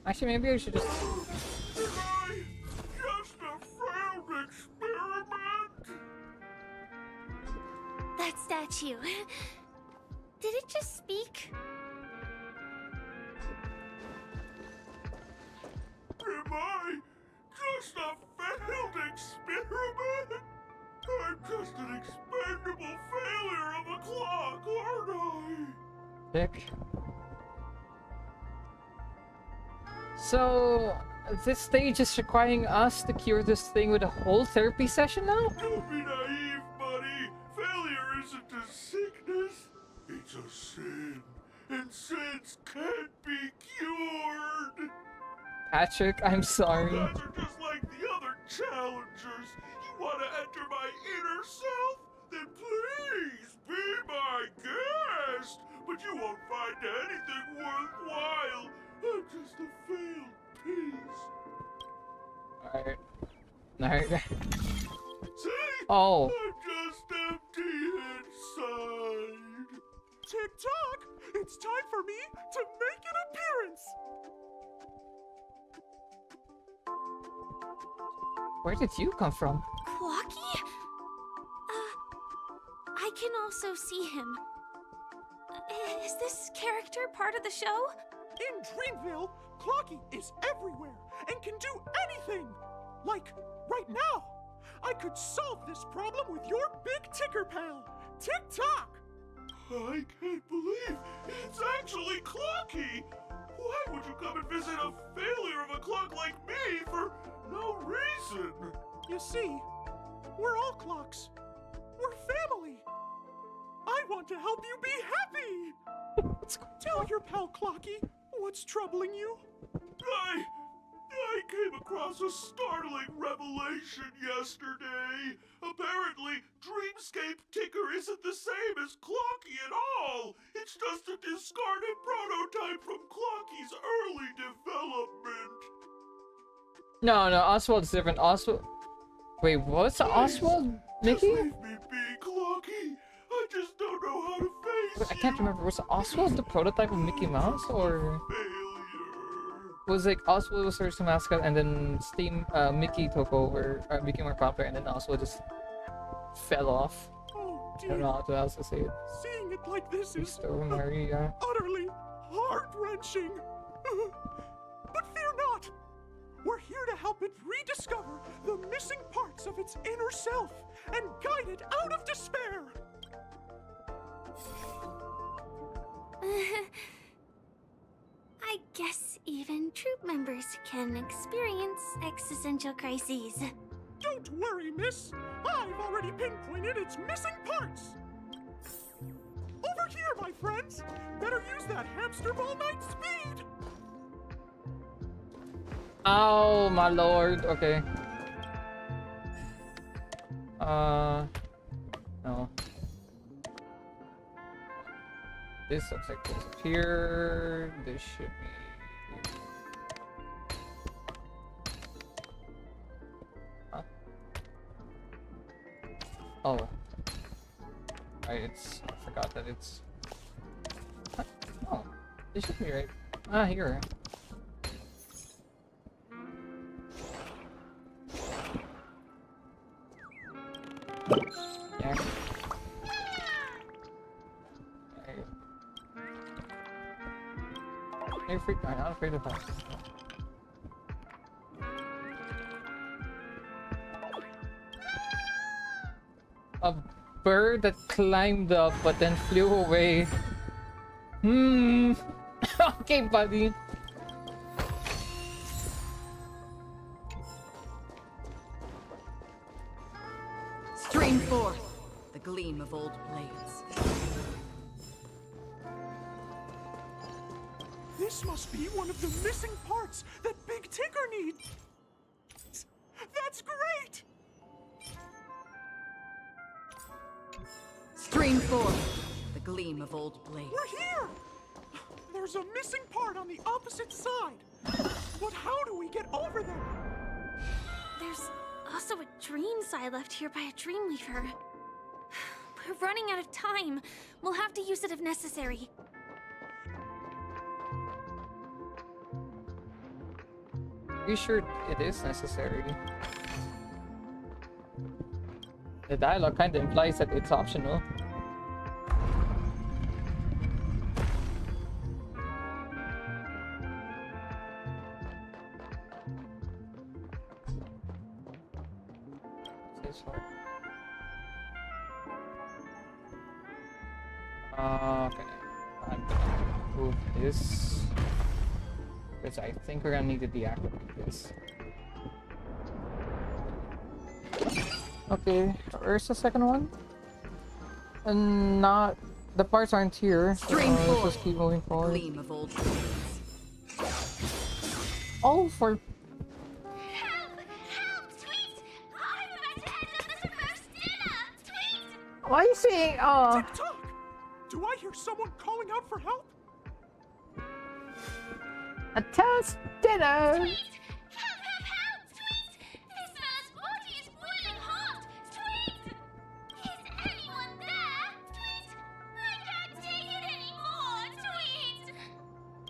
Actually, maybe I should just... Just a failed experiment. That statue. Did it just speak? Am I just a failed experiment? I'm just an expendable failure of a clock, aren't I? Dick. So, this stage is requiring us to cure this thing with a whole therapy session now? Don't be naive, buddy. Failure isn't a sickness. It's a sin. And sins can't be cured. Patrick, I'm sorry. You guys are just like the other challengers. You want to enter my inner self? Then please be my guest. But you won't find anything worthwhile. I'm just a failed piece. Alright. See? Oh. I'm just empty inside. Tick-tock! It's time for me to make an appearance! Where did you come from? Clocky? I can also see him. Is this character part of the show? In Dreamville, Clocky is everywhere and can do anything! Like, right now! I could solve this problem with your big ticker pal, Tick-tock! I can't believe it's actually Clocky! Why would you come and visit a failure of a clock like me for no reason? You see, we're all clocks. We're family. I want to help you be happy! Tell your pal Clocky what's troubling you. I came across a startling revelation yesterday. Apparently, Dreamscape Ticker isn't the same as Clocky at all. It's just a discarded prototype from Clocky's early development. No, Oswald's different. Oswald. Wait, what's Oswald? Mickey? Just leave me be, Clocky. I just don't know how to face I can't remember. Was Oswald the prototype of Mickey Mouse, or was like Oswald was first the mascot, and then Mickey took over, became more popular, and then Oswald just fell off. Oh I dear. don't know how else to say it. Seeing it like this is So Maria. utterly heart-wrenching. But fear not. We're here to help it rediscover the missing parts of its inner self and guide it out of despair. I guess even troop members can experience existential crises. Don't worry, miss. I've already pinpointed its missing parts. Over here, my friends. Better use that hamster ball night speed. Oh my lord. Okay. No. This looks like this up here. This should be. Huh? Oh. Right, it's. I forgot that it's. Huh? Oh, this should be right. Ah, here. Yeah. I'm not afraid of that. A bird that climbed up but then flew away. Okay, buddy. Stream forth the gleam of old blades. This must be one of the missing parts that Big Tinker needs. That's great! Stream forth the gleam of old blades. We're here! There's a missing part on the opposite side. But how do we get over there? There's also a dream side left here by a Dreamweaver. We're running out of time. We'll have to use it if necessary. Are you sure it is necessary? The dialogue kind of implies that it's optional. This one. Okay. I'm gonna move this. Because I think we're gonna need to deactivate this. Okay, where's the second one? And not the parts aren't here. So let's just keep moving forward. Gleam of old blades. Oh, for why are you saying Tick-tock! Do I hear someone calling out for help? a test dinner?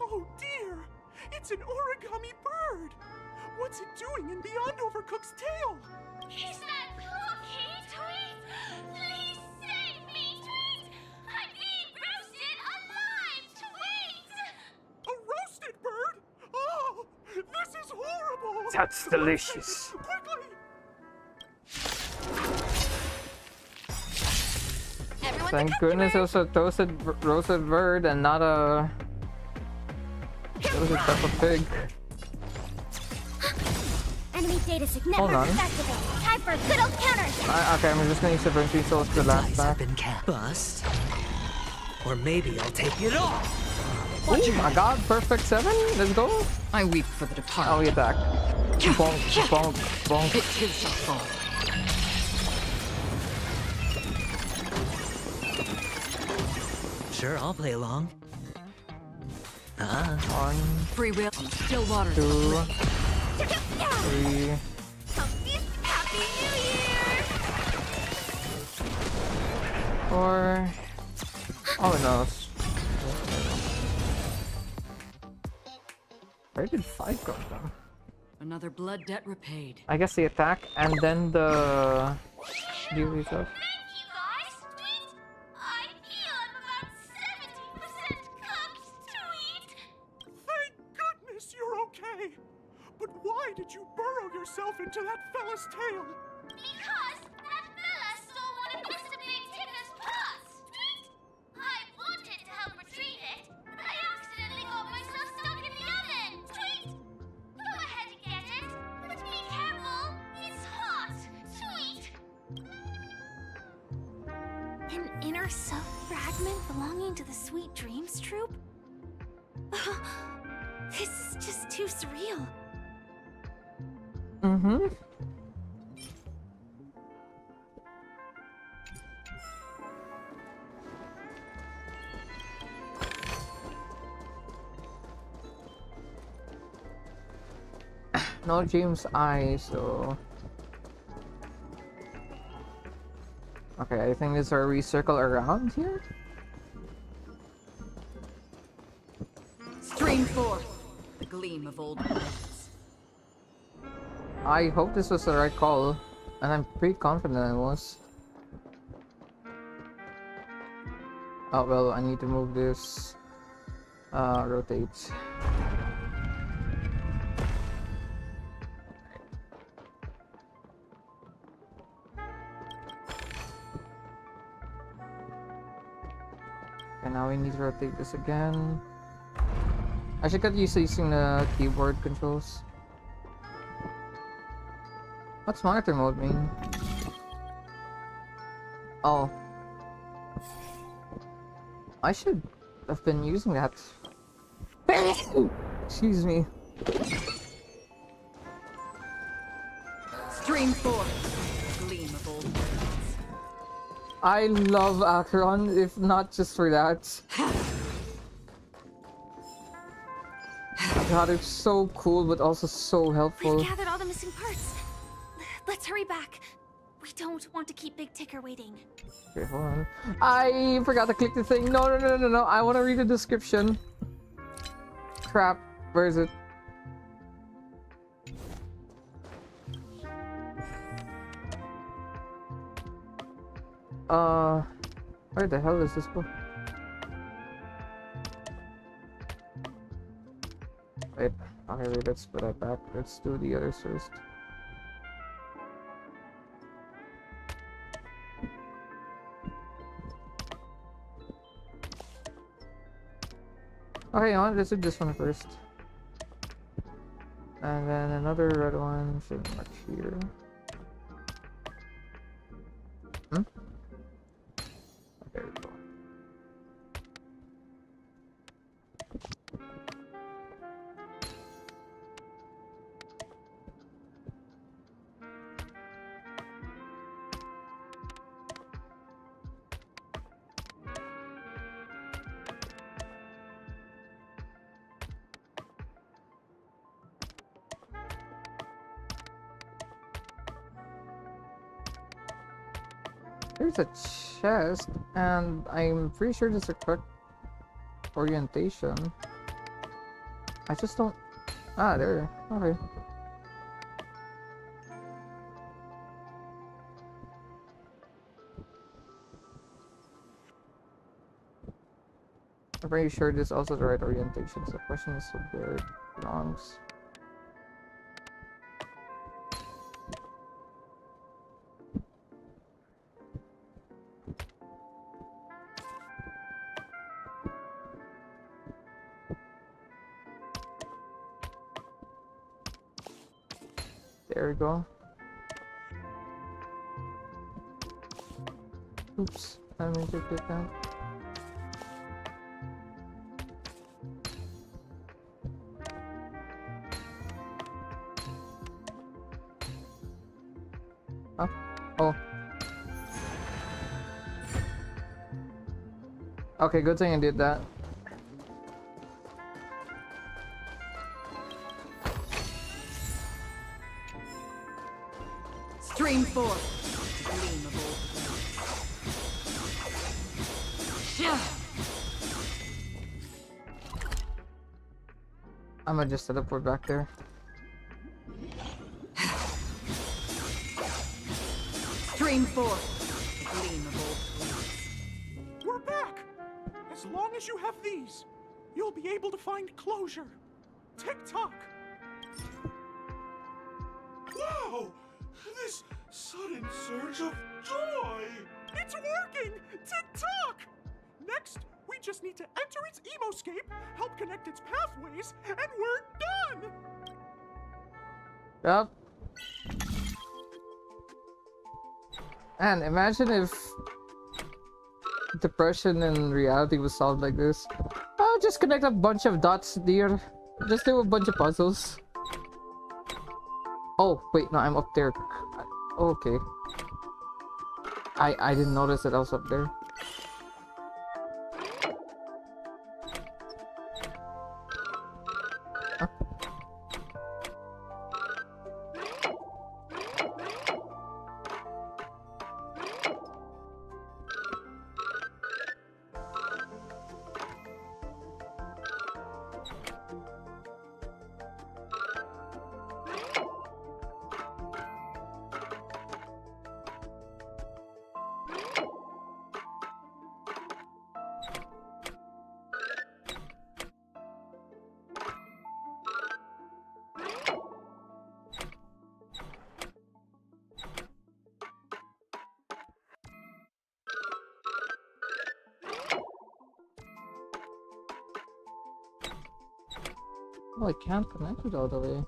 Oh dear! It's an origami bird! What's it doing in Beyond Overcooked's tail? Is that Cookie, Tweet? Please save me, Tweet! I'm being roasted alive, Tweet! A roasted bird? Oh! This is horrible! That's delicious. Quickly! Thank goodness it was a roasted bird and not a roasted Peppa Pig. Enemy data signal Hold on. activated. Time for a good old counter. Okay, I'm just gonna use the Burn 3 Souls to last back. Bust. Or maybe I'll take it off. Oh my god, perfect 7. Let's go. I weep for the departed. Oh, we attack. Bonk, bonk, bonk. It too shall fall. Sure, I'll play along. One, Free will. Still water. 2, 3. Happy New Year! 4. Oh no. Where did 5 come from? Another blood debt repaid. I guess the attack and then the beauty stuff. Thank goodness you're okay. But why did you burrow yourself into that fella's tail? Because that fella stole one of Mr. Big Ticker's pots. I wanted to help retrieve it, but I accidentally got myself stuck in the oven. Go ahead and get it, but be careful. It's hot. Sweet. An inner self fragment belonging to the Sweet Dreams troupe? This is just too surreal. Mm-hmm. No James I, so... Okay, I think this is where we circle around here? Stream forth the gleam of old blades. I hope this was the right call, and I'm pretty confident I was. Oh well, I need to move this. Rotate. And now we need to rotate this again. I should get used to using the keyboard controls. What's monitor mode mean? Oh. I should have been using that. Excuse me. Stream forth the gleam of old blades. I love Acheron, if not just for that. God, it's so cool, but also so helpful. We've gathered all the missing parts. Let's hurry back. We don't want to keep Big Ticker waiting. Okay, hold on. I forgot to click the thing. No. I want to read the description. Crap. Where is it? Where the hell is this book? Wait, okay, wait, let's put that back. Let's do the others first. Okay, let's do this one first. And then another red one should mark here. Hmm? There we go. There's a chest, and I'm pretty sure this is the correct orientation. I just don't... Ah, there. Okay. I'm pretty sure this is also the right orientation, so the question is where it belongs. There we go. Oops, I meant to click that. Okay, good thing I did that. Stream 4. Gleam of old I'm gonna just teleport back there. Stream 4. Gleam of old We're back! As long as you have these, you'll be able to find closure. Tick-tock! Wow! This sudden surge of joy! It's working! Tick-tock! Next, we just need to enter its emoscape, help connect its pathways, and we're done! Yep. And imagine if depression in reality was solved like this. I'll just connect a bunch of dots, dear. Just do a bunch of puzzles. Oh, wait, no, I'm up there. Okay. I didn't notice that I was up there. Oh, I can't connect it all the way.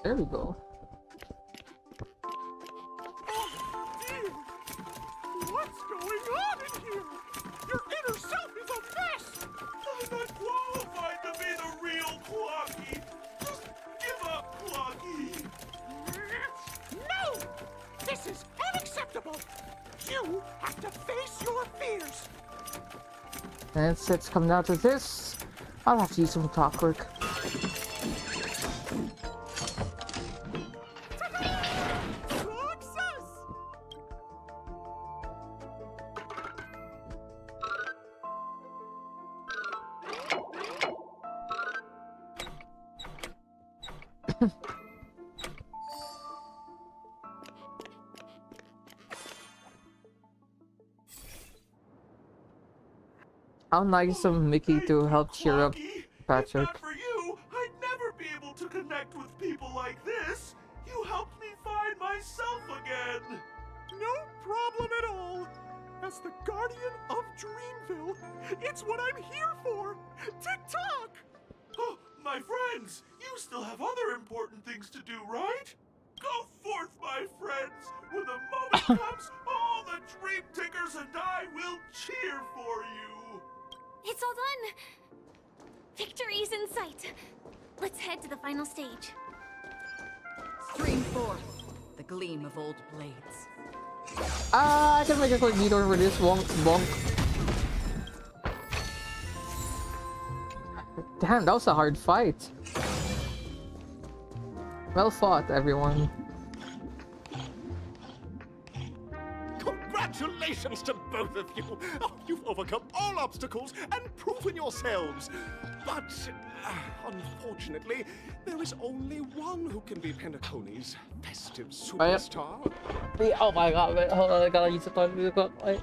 There we go. Dear, what's going on in here? Your inner self is a mess! I'm not qualified to be the real Clocky! Just give up, Clocky! No! This is unacceptable! You have to face your fears! And it's come down to this. I'll have to use some clockwork. Success! How nice of Mickey to help cheer up Patrick. Not for you, I'd never be able to connect with people like this. You helped me find myself again. No problem at all. As the guardian of Dreamville, it's what I'm here for. Tick-tock! Oh, my friends, you still have other important things to do, right? Go forth, my friends. When the moment comes, all the Dream Tickers and I will cheer for you. It's all done! Victory's in sight! Let's head to the final stage. Stream 4. The gleam of old blades. I can make a quick detour for this. Wonk, bonk. Damn, that was a hard fight. Well fought, everyone. Congratulations to both of you! Oh, you've overcome all obstacles and proven yourselves. But, unfortunately, there is only one who can be Penacony's festive superstar. Oh my god, wait, hold on, I gotta use the toilet real quick. Wait.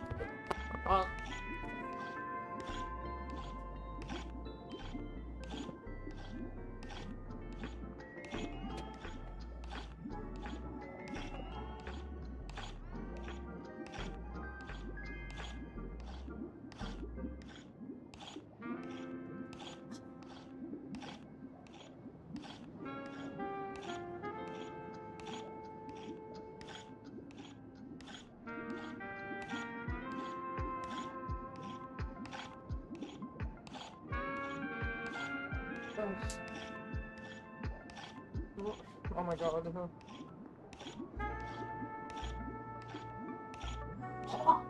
Oh my god, what the hell? God,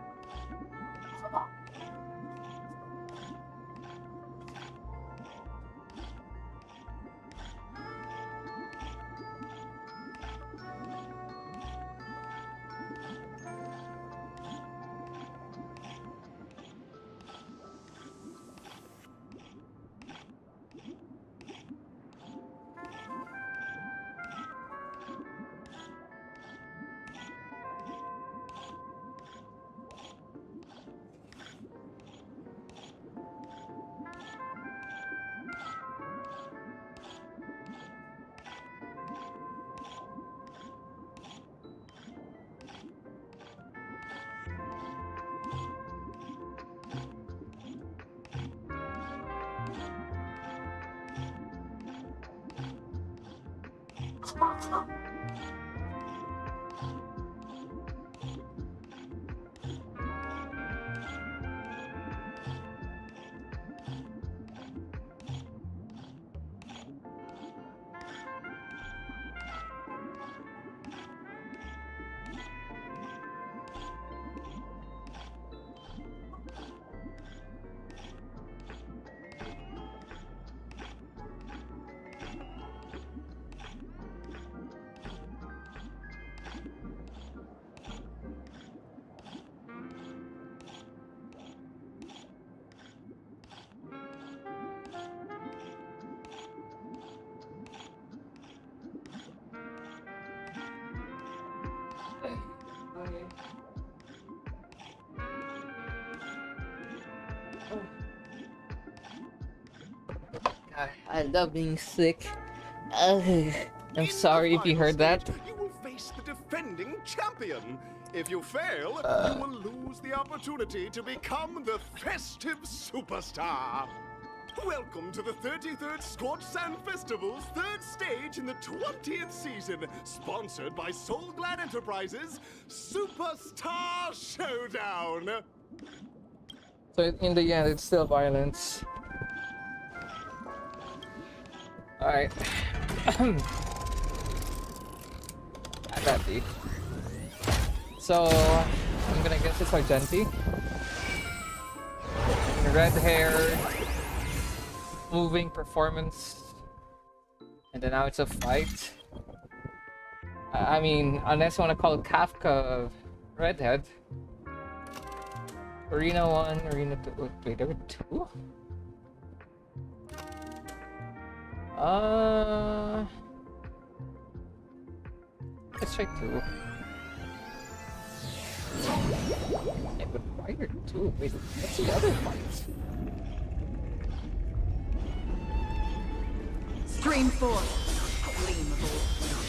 I love being sick. I'm sorry if you heard that. You will face the defending champion. If you fail, you will lose the opportunity to become the festive superstar. Welcome to the 33rd Scorched Sand Festival's third stage in the 20th season, sponsored by Soul Glad Enterprises, Superstar Showdown. So in the end, it's still violence. Alright. That deep. So, I'm gonna guess it's Argenti. Red hair, moving performance, and then now it's a fight. I mean, unless you want to call Kafka redhead. Arena 1, Arena 2. Wait, there were 2? Let's try 2. Yeah, but why are 2? Wait, what's the other fight? Stream 4. Gleam of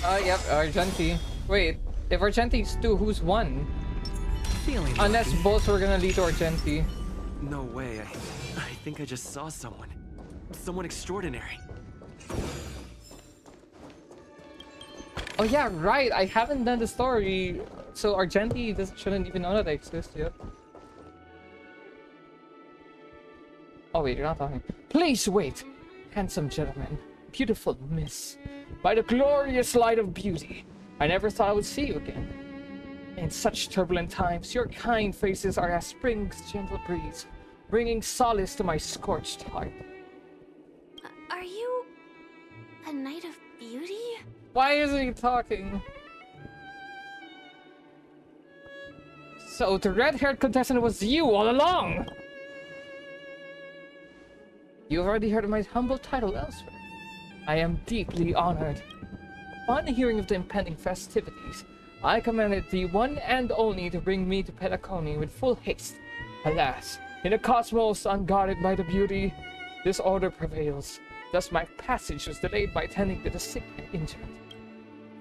old. Yep, Argenti. Wait, if Argenti's 2, who's 1? Feeling Unless lucky. both were gonna lead to Argenti. No way. I think I just saw someone. Someone extraordinary. Oh yeah, right. I haven't done the story, so Argenti shouldn't even know that I exist yet. Oh wait, you're not talking. Please wait, handsome gentleman, beautiful miss. By the glorious light of beauty, I never thought I would see you again. In such turbulent times, your kind faces are as spring's gentle breeze, bringing solace to my scorched heart. Are you a knight of beauty? Why isn't he talking? So the red-haired contestant was you all along! You've already heard of my humble title elsewhere. I am deeply honored. Upon hearing of the impending festivities, I commanded the one and only to bring me to Penacony with full haste. Alas, in a cosmos unguarded by the beauty, disorder prevails. Thus my passage was delayed by tending to the sick and injured.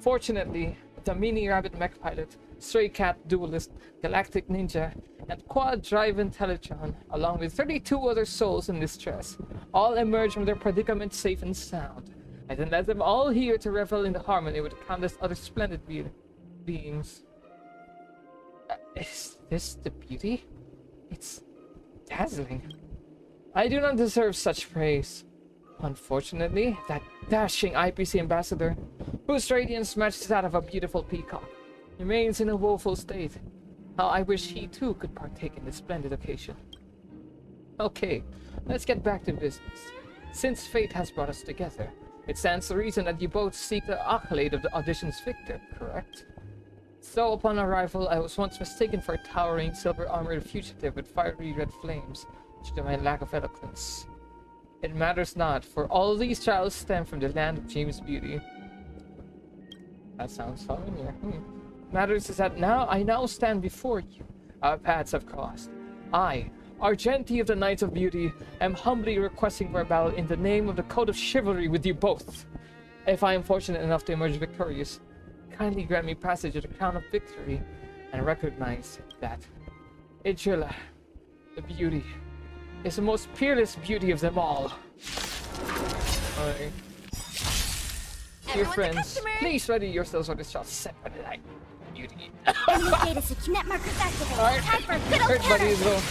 Fortunately, the mini rabbit mech pilot, stray cat duelist, galactic ninja, and quad drive Intelligon, along with 32 other souls in distress, all emerged from their predicament safe and sound. I then led them all here to revel in the harmony with countless other splendid beings. Is this the beauty? It's dazzling. I do not deserve such praise. Unfortunately, that dashing IPC ambassador, whose radiance matches that of a beautiful peacock, remains in a woeful state. How I wish he too could partake in this splendid occasion. Okay, let's get back to business. Since fate has brought us together, it stands to reason that you both seek the accolade of the audition's victor, correct? So upon arrival, I was once mistaken for a towering silver-armored fugitive with fiery red flames, due to my lack of eloquence. It matters not, for all these trials stem from the land of James Beauty. That sounds familiar. Matters is that I now stand before you. Our paths have crossed. I, Argenti of the Knights of Beauty, am humbly requesting for a battle in the name of the Code of Chivalry with you both. If I am fortunate enough to emerge victorious, kindly grant me passage of the Crown of Victory, and recognize that Idrilla, the beauty, is the most peerless beauty of them all. Alright. Dear friends, please ready yourselves for this shot set by the light. Beauty. Enemy data net markers activated. Alright. Time for a good old Everybody counter. go.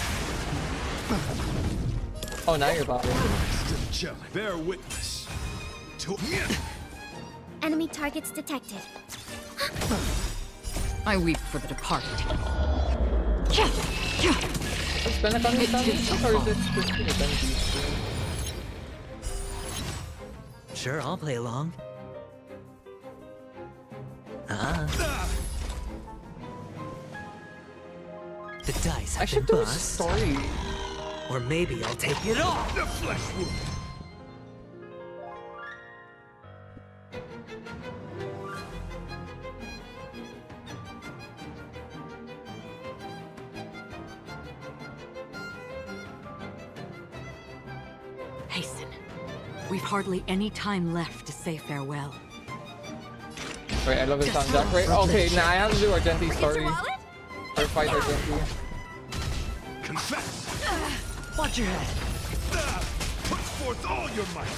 Oh, now you're bothering. Bear witness. Enemy targets detected. I weep for the departed. Is Bennett on this side? Or is it Christina Bennett's? Sure, I'll play along. The dice have been bust. Story. Or maybe I'll take it off. The flesh wound. Hasten. We've hardly any time left to say farewell. Wait, I love this soundtrack. Wait, okay, now I have to do Argenti's story. Or fight Argenti. Confess. Watch your head. Put forth all your might.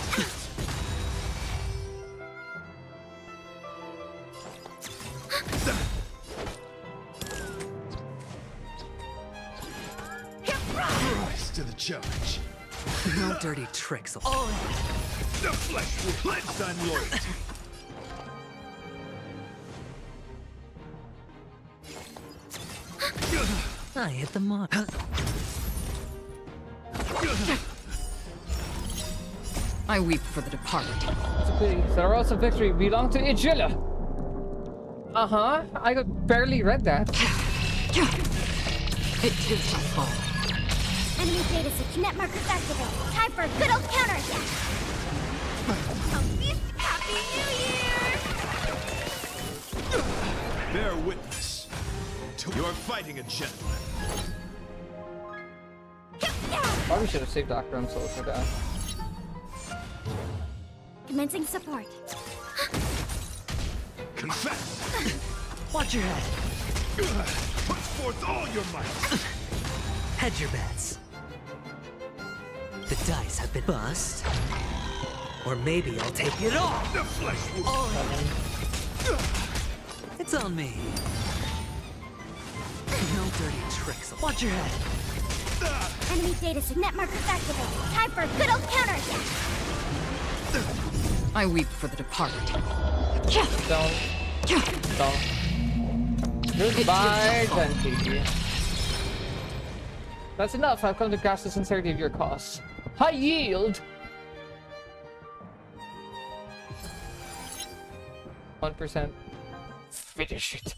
Rise to the challenge. No dirty tricks. Oh. The flesh will cleanse thy loyalty. I hit the mark. I weep for the departed. It's a pity. The Rose of Victory belong to Idrilla. Uh-huh. I barely read that. It is my fault. Enemy data net markers activated. Time for a good old counter attack. Happy New Year! Bear witness. You're fighting a gentleman. Probably should have saved Dr. Soul for that. Commencing support. Confess. Watch your head. Put forth all your might. Hedge your bets. The dice have been bust. Or maybe I'll take it off. The flesh will. It's on me. No dirty tricks. Watch your head. Enemy data net markers activated. Time for a good old counter attack. I weep for the departed. Don't. Goodbye, Genti. That's enough. I've come to grasp the sincerity of your cause. High yield! 1%. Finish it.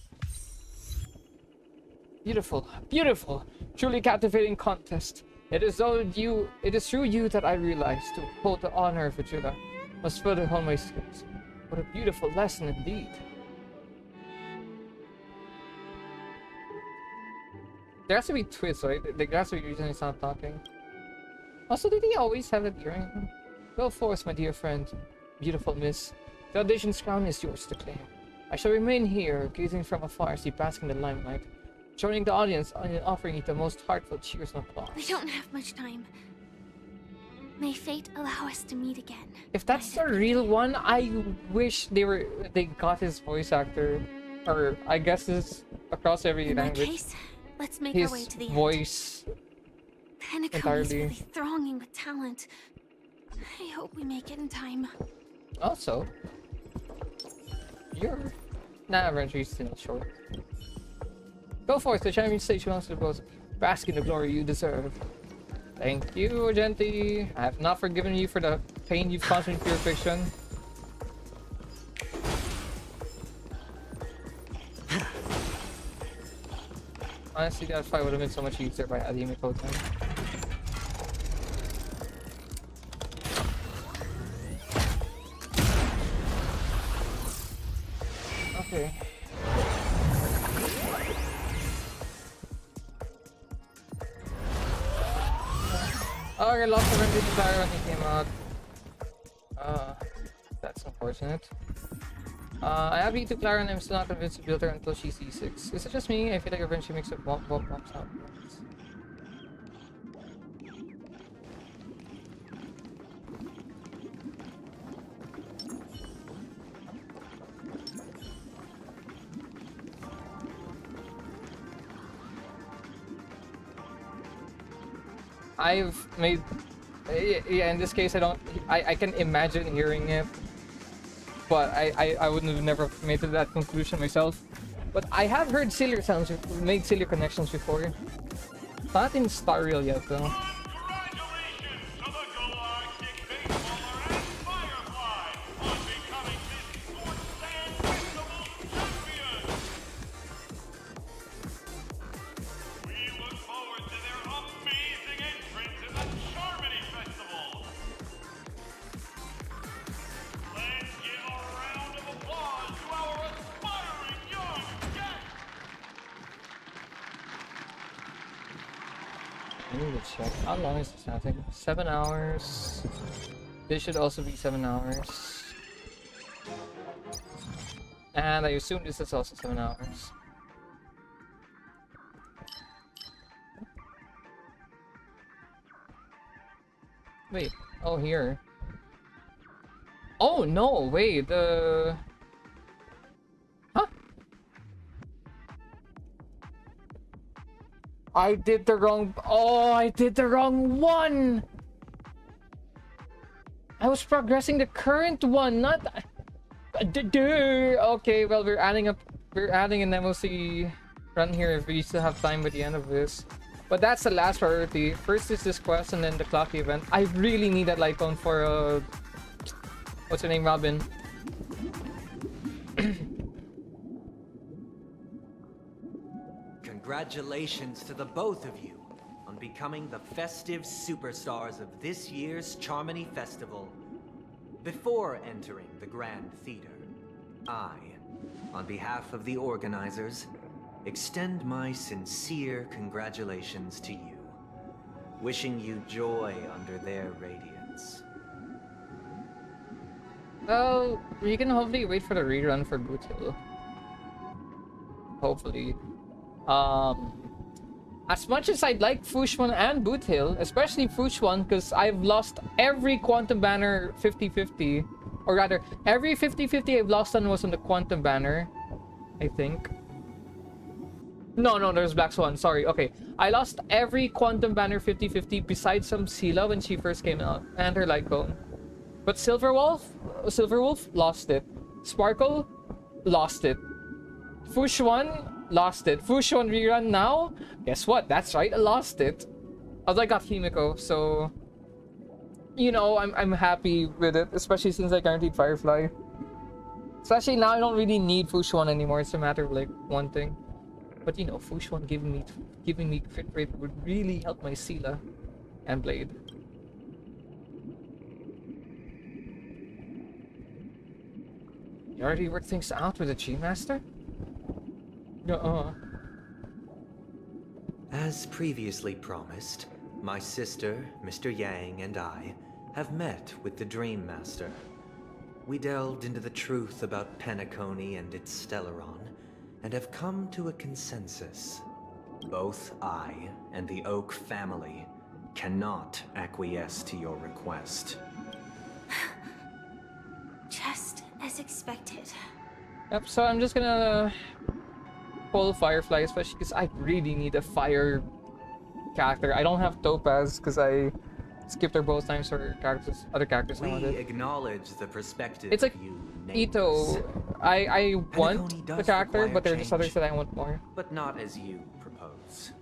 Beautiful, beautiful, truly captivating contest. It is through you that I realize to uphold the honor of Idrilla must further hone my skills. What a beautiful lesson indeed. There has to be twists, right? There has to be a reason he's not talking. Also, did he always have that earring? Go forth, my dear friend. Beautiful miss. The audition's crown is yours to claim. I shall remain here, gazing from afar as you bask in the limelight, joining the audience and offering you the most heartfelt cheers and applause. We don't have much time. May fate allow us to meet again. If that's the real one, I wish they got his voice actor, or I guess is across every In that language. case, let's make His our way to the voice end. Penacony is really thronging with talent. I hope we make it in time. Go forth, the champion stage belongs to the both. Bask in the glory you deserve. Thank you, Argenti. I have not forgiven you for the pain you've caused me through your fiction. Honestly, that fight would have been so much easier by adding a totem. Okay. Oh, I lost the Rented Fire when he came out. That's unfortunate. I have E2 Clara and I'm still not convinced to build her until she's E6. Is it just me? I feel like eventually makes it bump out. I've made, yeah, in this case I can imagine hearing it, but I wouldn't have never made to that conclusion myself. But I have heard sillier sounds, made sillier connections before. Not in Star Rail yet though. I need to check. How long is this now? 7 hours. This should also be 7 hours. And I assume this is also 7 hours. Wait. Oh, here. Oh, no. Wait. Huh? I did the wrong... Oh, I did the wrong one! I was progressing the current one, not... Okay, well, we're adding an MOC run here if we still have time by the end of this. But that's the last priority. First is this quest and then the clocky event. I really need that light cone for, what's her name, Robin? Congratulations to the both of you on becoming the festive superstars of this year's Charmony Festival. Before entering the Grand Theater, I, on behalf of the organizers, extend my sincere congratulations to you, wishing you joy under their radiance. Well, we can hopefully wait for the rerun for Boot Hill. Hopefully. As much as I'd like Fushwan and Boot Hill, especially Fushwan, because I've lost every Quantum Banner 50-50. Or rather, every 50-50 I've lost on was on the Quantum Banner, I think. No, there's Black Swan, sorry. Okay, I lost every Quantum Banner 50-50 besides some Sela when she first came out, and her Light Cone. But Silverwolf, lost it. Sparkle, lost it. Fushwan, lost it. Fushwan rerun now? Guess what? That's right, I lost it. Although I got Himiko, so... You know, I'm happy with it, especially since I guaranteed Firefly. Especially now I don't really need Fushwan anymore, it's a matter of like one thing. But you know, Fushwan giving me crit rate would really help my Sela and Blade. You already worked things out with the Chi Master? As previously promised, my sister, Mr. Yang, and I have met with the Dream Master. We delved into the truth about Penacony and its Stellaron, and have come to a consensus. Both I and the Oak family cannot acquiesce to your request. Just as expected. Yep, so I'm just gonna pull Firefly, especially because I really need a fire character. I don't have Topaz because I skipped her both times for characters, other characters I wanted. We acknowledge the perspective It's like you nameless. Ito, I want Penacony the does character, require but there are just others change, that I want more. but not as you propose.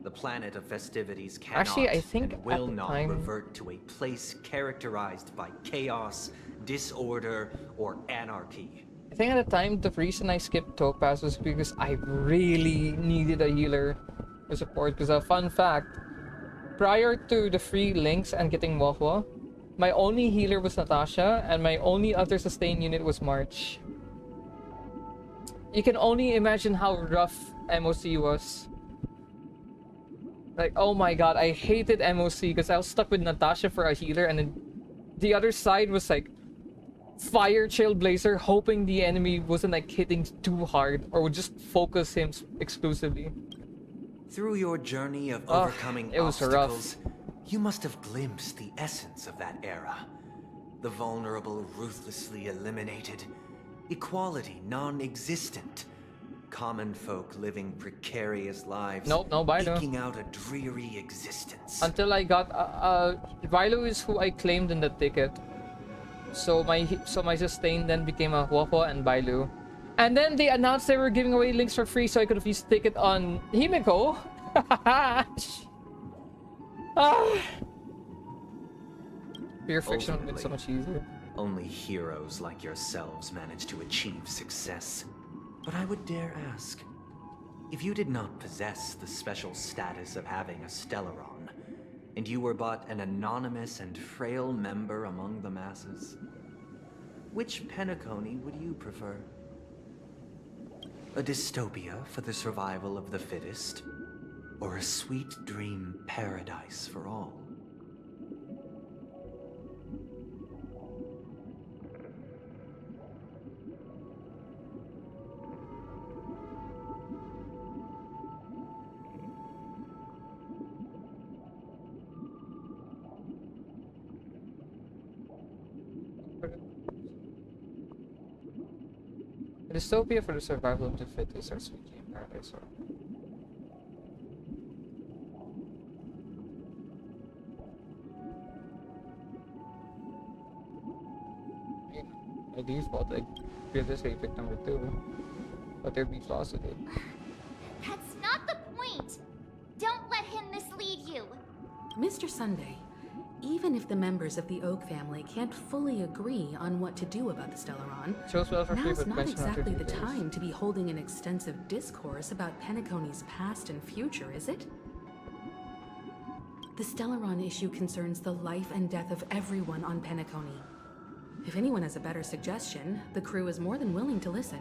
The planet of festivities cannot Actually, I think and will at the not time... revert to a place characterized by chaos, disorder, or anarchy. I think at the time, the reason I skipped Topaz was because I really needed a healer to support. Because a fun fact, prior to the free links and getting Wahwa, my only healer was Natasha, and my only other sustain unit was March. You can only imagine how rough MOC was. Like, oh my god, I hated MOC because I was stuck with Natasha for a healer, and then the other side was like Fire Trailblazer, hoping the enemy wasn't like hitting too hard or would just focus him exclusively. Through your journey of overcoming it was obstacles, you must have glimpsed the essence of that era. The vulnerable ruthlessly eliminated, equality non-existent, common folk living precarious lives, eking out a dreary existence. Until I got Vilo is who I claimed in the ticket. So my sustain then became a Huopo and Bailu. And then they announced they were giving away links for free, so I could have used ticket on Himeko. Pure fiction would have been so much easier. Only heroes like yourselves manage to achieve success. But I would dare ask, if you did not possess the special status of having a Stellaron, and you were but an anonymous and frail member among the masses, which Penacony would you prefer? A dystopia for the survival of the fittest, or a sweet dream paradise for all? A dystopia for the survival of the fittest or sweet dream paradise or... By default, I previously picked number 2, but there'd be flaws with it. That's not the point! Don't let him mislead you! Mr. Sunday, even if the members of the Oak family can't fully agree on what to do about the Stellaron, now's not exactly the time to be holding an extensive discourse about Penacony's past and future, is it? The Stellaron issue concerns the life and death of everyone on Penacony. If anyone has a better suggestion, the crew is more than willing to listen.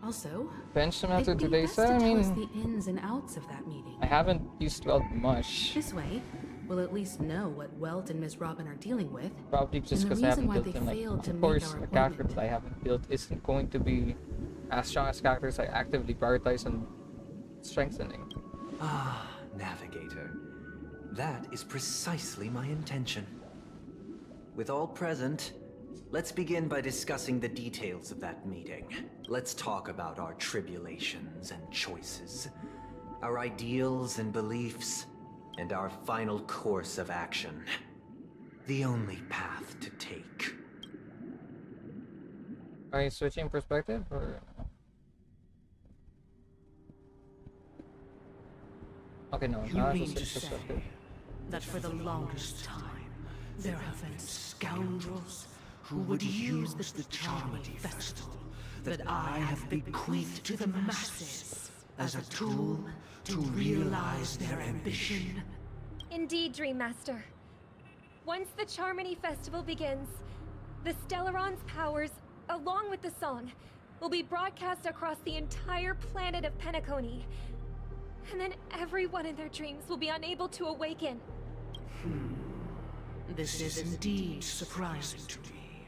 Also, it'd be best to tell us the ins and outs of that meeting. I haven't used Welt much. This way, we'll at least know what Welt and Miss Robin are dealing with. Probably just because I haven't built them. Like, of course, a character that I haven't built isn't going to be as strong as characters I actively prioritize on strengthening. Ah, Navigator. That is precisely my intention. With all present, let's begin by discussing the details of that meeting. Let's talk about our tribulations and choices, our ideals and beliefs, and our final course of action. The only path to take. Are you switching perspective, or...? Okay, no, You mean to say that for the longest time, there have been scoundrels who would use the Charmity Festival that I have bequeathed to the masses as a tool to realize their ambition? Indeed, Dream Master. Once the Charmony Festival begins, the Stellaron's powers, along with the song, will be broadcast across the entire planet of Penacony. And then everyone in their dreams will be unable to awaken. This is indeed surprising to me.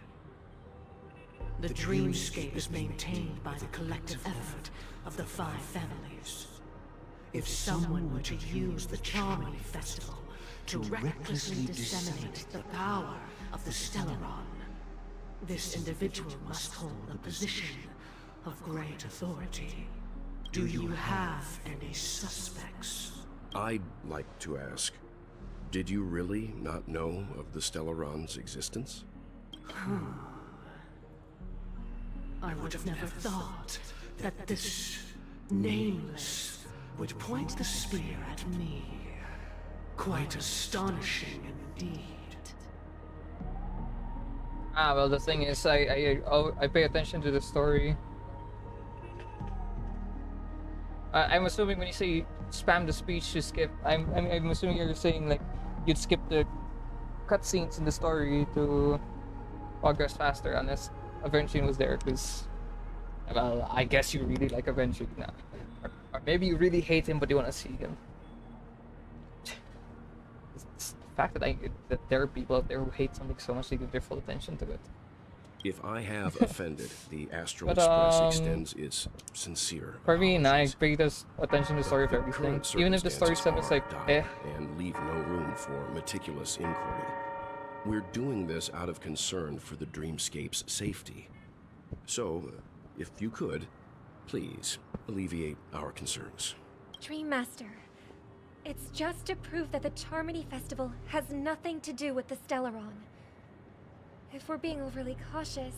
The dreamscape is maintained by the collective effort of the 5 families. If someone were to use the Charmony Festival to recklessly disseminate the power of the Stellaron, this individual must hold a position of great authority. Do you have any suspects? I'd like to ask, did you really not know of the Stellaron's existence? I would have never thought that this nameless would point the spear at me. Quite astonishing indeed. Ah, well, the thing is, I pay attention to the story. I'm assuming when you say spam the speech to skip, I'm assuming you're saying like you'd skip the cutscenes in the story to progress faster, unless Aventurine was there, because, well, I guess you really like Aventurine now. Or maybe you really hate him, but you want to see him. It's the fact that there are people out there who hate something so much they give their full attention to it. If I have offended, the Astral But, Express extends its sincere For me, I pay attention to the story of everything. current Even if the story stuff is like, eh. and leave no room for meticulous inquiry. We're doing this out of concern for the Dreamscape's safety. So, if you could, please alleviate our concerns. Dream Master, it's just to prove that the Charmony Festival has nothing to do with the Stellaron. If we're being overly cautious,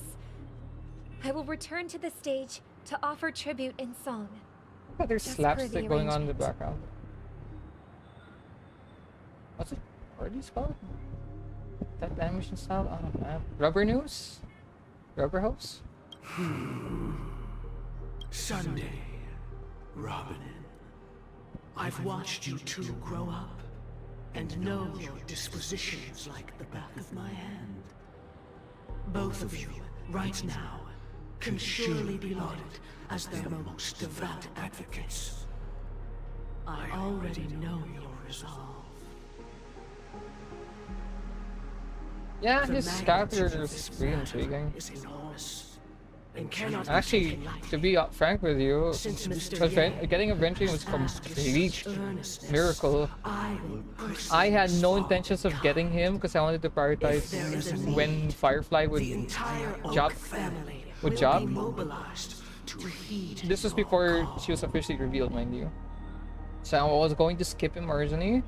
I will return to the stage to offer tribute in song. But there's Just per slapstick the going on in the arrangement. background. What's it? What are these called? That animation style on a map. Rubber news? Rubber hose? Sunday, Robin. I've watched you two grow up and know your dispositions like the back of my hand. Both of you, right now, can surely be lauded as their most devout advocates. I already know your resolve. Yeah, The his magnitude character of is this pretty matter intriguing. is enormous and cannot be Actually, taken lightly. to be frank with you, Since Mr. Yang getting Aventurine was has asked complete with such earnestness, miracle. I will I had personally no solve intentions of getting him because I wanted to prioritize If there is a need, when Firefly would the entire Oak job. family Would will job. be mobilized to heed This was your before call. she was officially revealed, mind you. So I was going to skip him originally,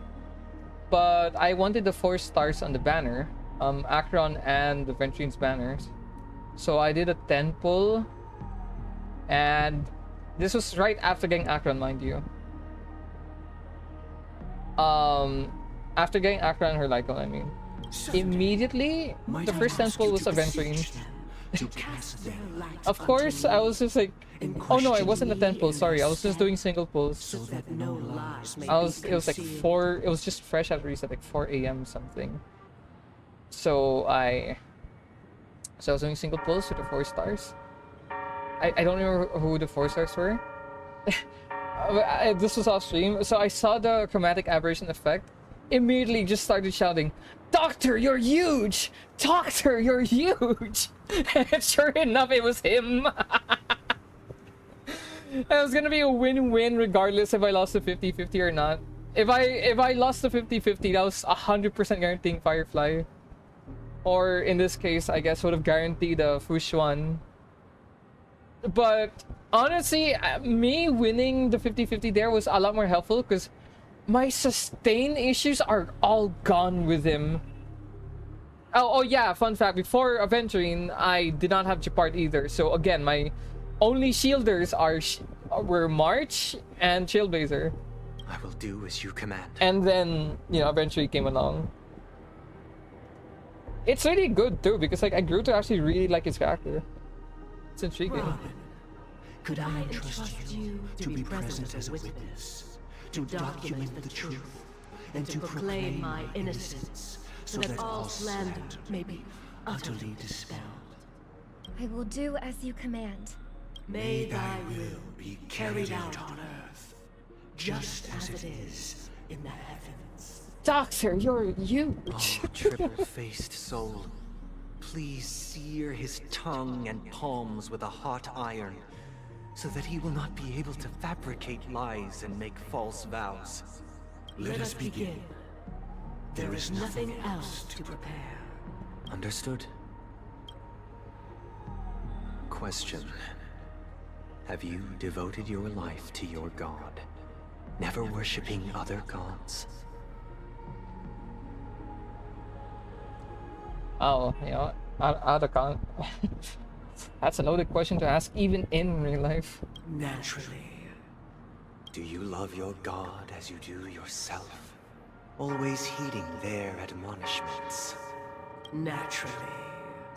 but I wanted the 4 stars on the banner, Akron and the Venturine's banners. So I did a 10 pull, and this was right after getting Akron, mind you. After getting Akron and her Lyco, I mean. Immediately, the first 10 pull was Aventurine. to cast their light Of course, I was just like, oh no, it wasn't a 10 pull, sorry, I was just doing single pulls. so that no lies may It was like concealed. 4, it was just fresh after reset, like 4 a.m. something. So I was doing single pulls with the 4 stars. I don't remember who the 4 stars were. This was off stream, so I saw the chromatic aberration effect. Immediately just started shouting, "Doctor, you're huge! Doctor, you're huge!" And sure enough, it was him. It was gonna be a win-win regardless if I lost the 50-50 or not. If I lost the 50-50, that was 100% guaranteeing Firefly. Or in this case, I guess would have guaranteed the Fush one. But honestly, me winning the 50-50 there was a lot more helpful because my sustain issues are all gone with him. Oh yeah, fun fact, before Aventurine, I did not have Japart either. So again, my only shielders were March and Trailblazer. I will do as you command. And then, you know, Aventurine came along. It's really good too, because like I grew to actually really like his character. It's intriguing. Robin, could I entrust you to be present as a witness, to document the truth, and to proclaim my innocence, so that all slander may be utterly dispelled? I will do as you command. May thy will be carried out on earth, just as it is in the heavens. Doctor, you're huge. Oh, triple-faced soul. Please sear his tongue and palms with a hot iron, so that he will not be able to fabricate lies and make false vows. Let us begin. There is nothing else to prepare. Understood. Question. Have you devoted your life to your god, never worshipping other gods? Oh, you know, out of con. That's a loaded question to ask even in real life. Naturally. Do you love your god as you do yourself? Always heeding their admonishments? Naturally.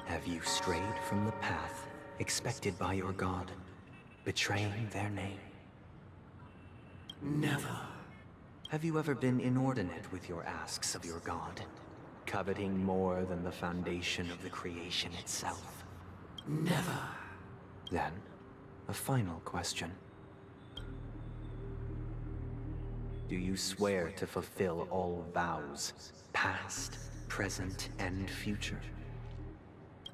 Have you strayed from the path expected by your god, betraying their name? Never. Have you ever been inordinate with your asks of your god, coveting more than the foundation of the creation itself? Never. Then, a final question. Do you swear to fulfill all vows, past, present, and future?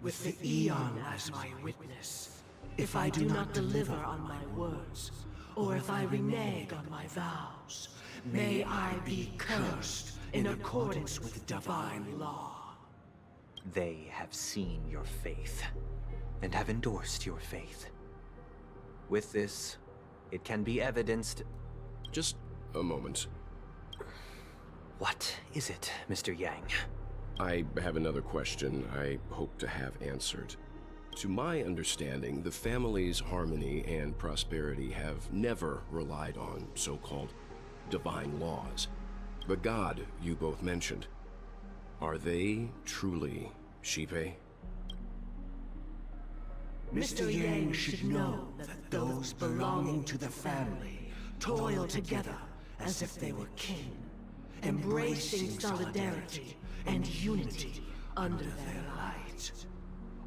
With the Eon as my witness, if I do not deliver on my words, or if I renege on my vows, may I be cursed in accordance with divine law. They have seen your faith, and have endorsed your faith. With this, it can be evidenced... Just a moment. What is it, Mr. Yang? I have another question I hope to have answered. To my understanding, the family's harmony and prosperity have never relied on so-called divine laws. The god you both mentioned, are they truly Shipe? Mr. Yang should know that those belonging to the family toil together as if they were kin, embracing solidarity and unity under their light.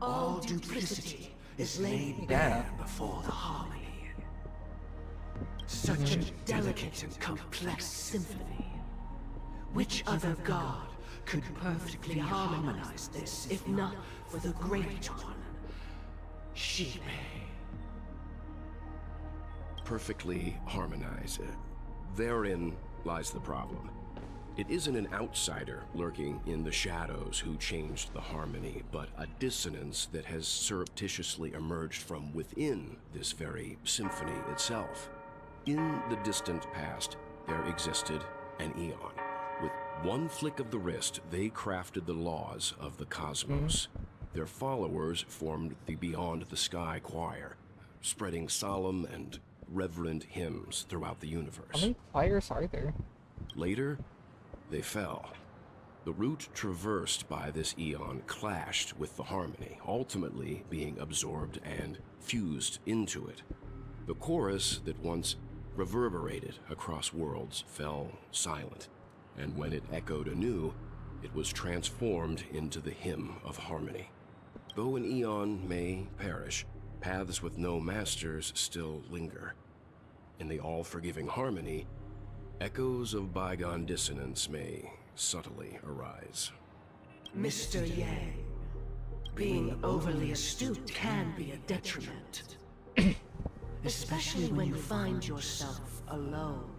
All duplicity is laid bare before the harmony. Such a delicate and complex symphony. Which other god could perfectly harmonize this, if not for the Great One, Shipe? Perfectly harmonized. Therein lies the problem. It isn't an outsider lurking in the shadows who changed the harmony, but a dissonance that has surreptitiously emerged from within this very symphony itself. In the distant past, there existed an Eon. With one flick of the wrist, they crafted the laws of the cosmos. Their followers formed the Beyond the Sky Choir, spreading solemn and reverent hymns throughout the universe. How many choirs are there? Later, they fell. The route traversed by this Eon clashed with the harmony, ultimately being absorbed and fused into it. The chorus that once reverberated across worlds fell silent, and when it echoed anew, it was transformed into the hymn of harmony. Though an Eon may perish, paths with no masters still linger. In the all-forgiving harmony, echoes of bygone dissonance may subtly arise. Mr. Yang, being overly astute can be a detriment. Especially when you find yourself alone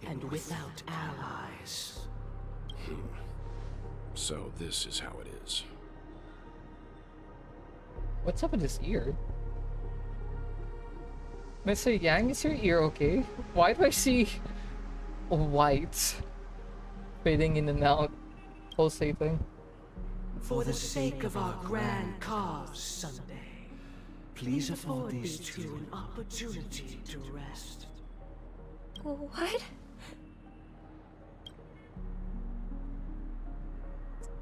and without allies. So this is how it is. What's up with his ear? Mr. Yang, is your ear okay? Why do I see white fading in and out, pulsating? For the sake of our grand cause Sunday, please afford these two an opportunity to rest. What?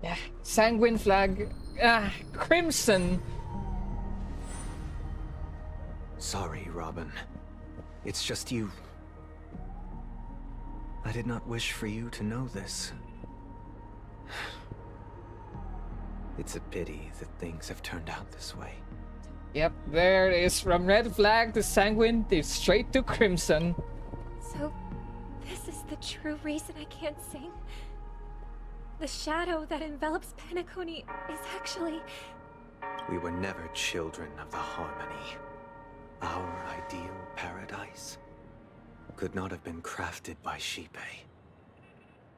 Yeah, sanguine flag. Crimson. Sorry, Robin. It's just you. I did not wish for you to know this. It's a pity that things have turned out this way. Yep, there it is. From red flag to sanguine to straight to crimson. So, this is the true reason I can't sing? The shadow that envelops Penacony is actually... We were never children of the harmony. Our ideal paradise could not have been crafted by Shipe.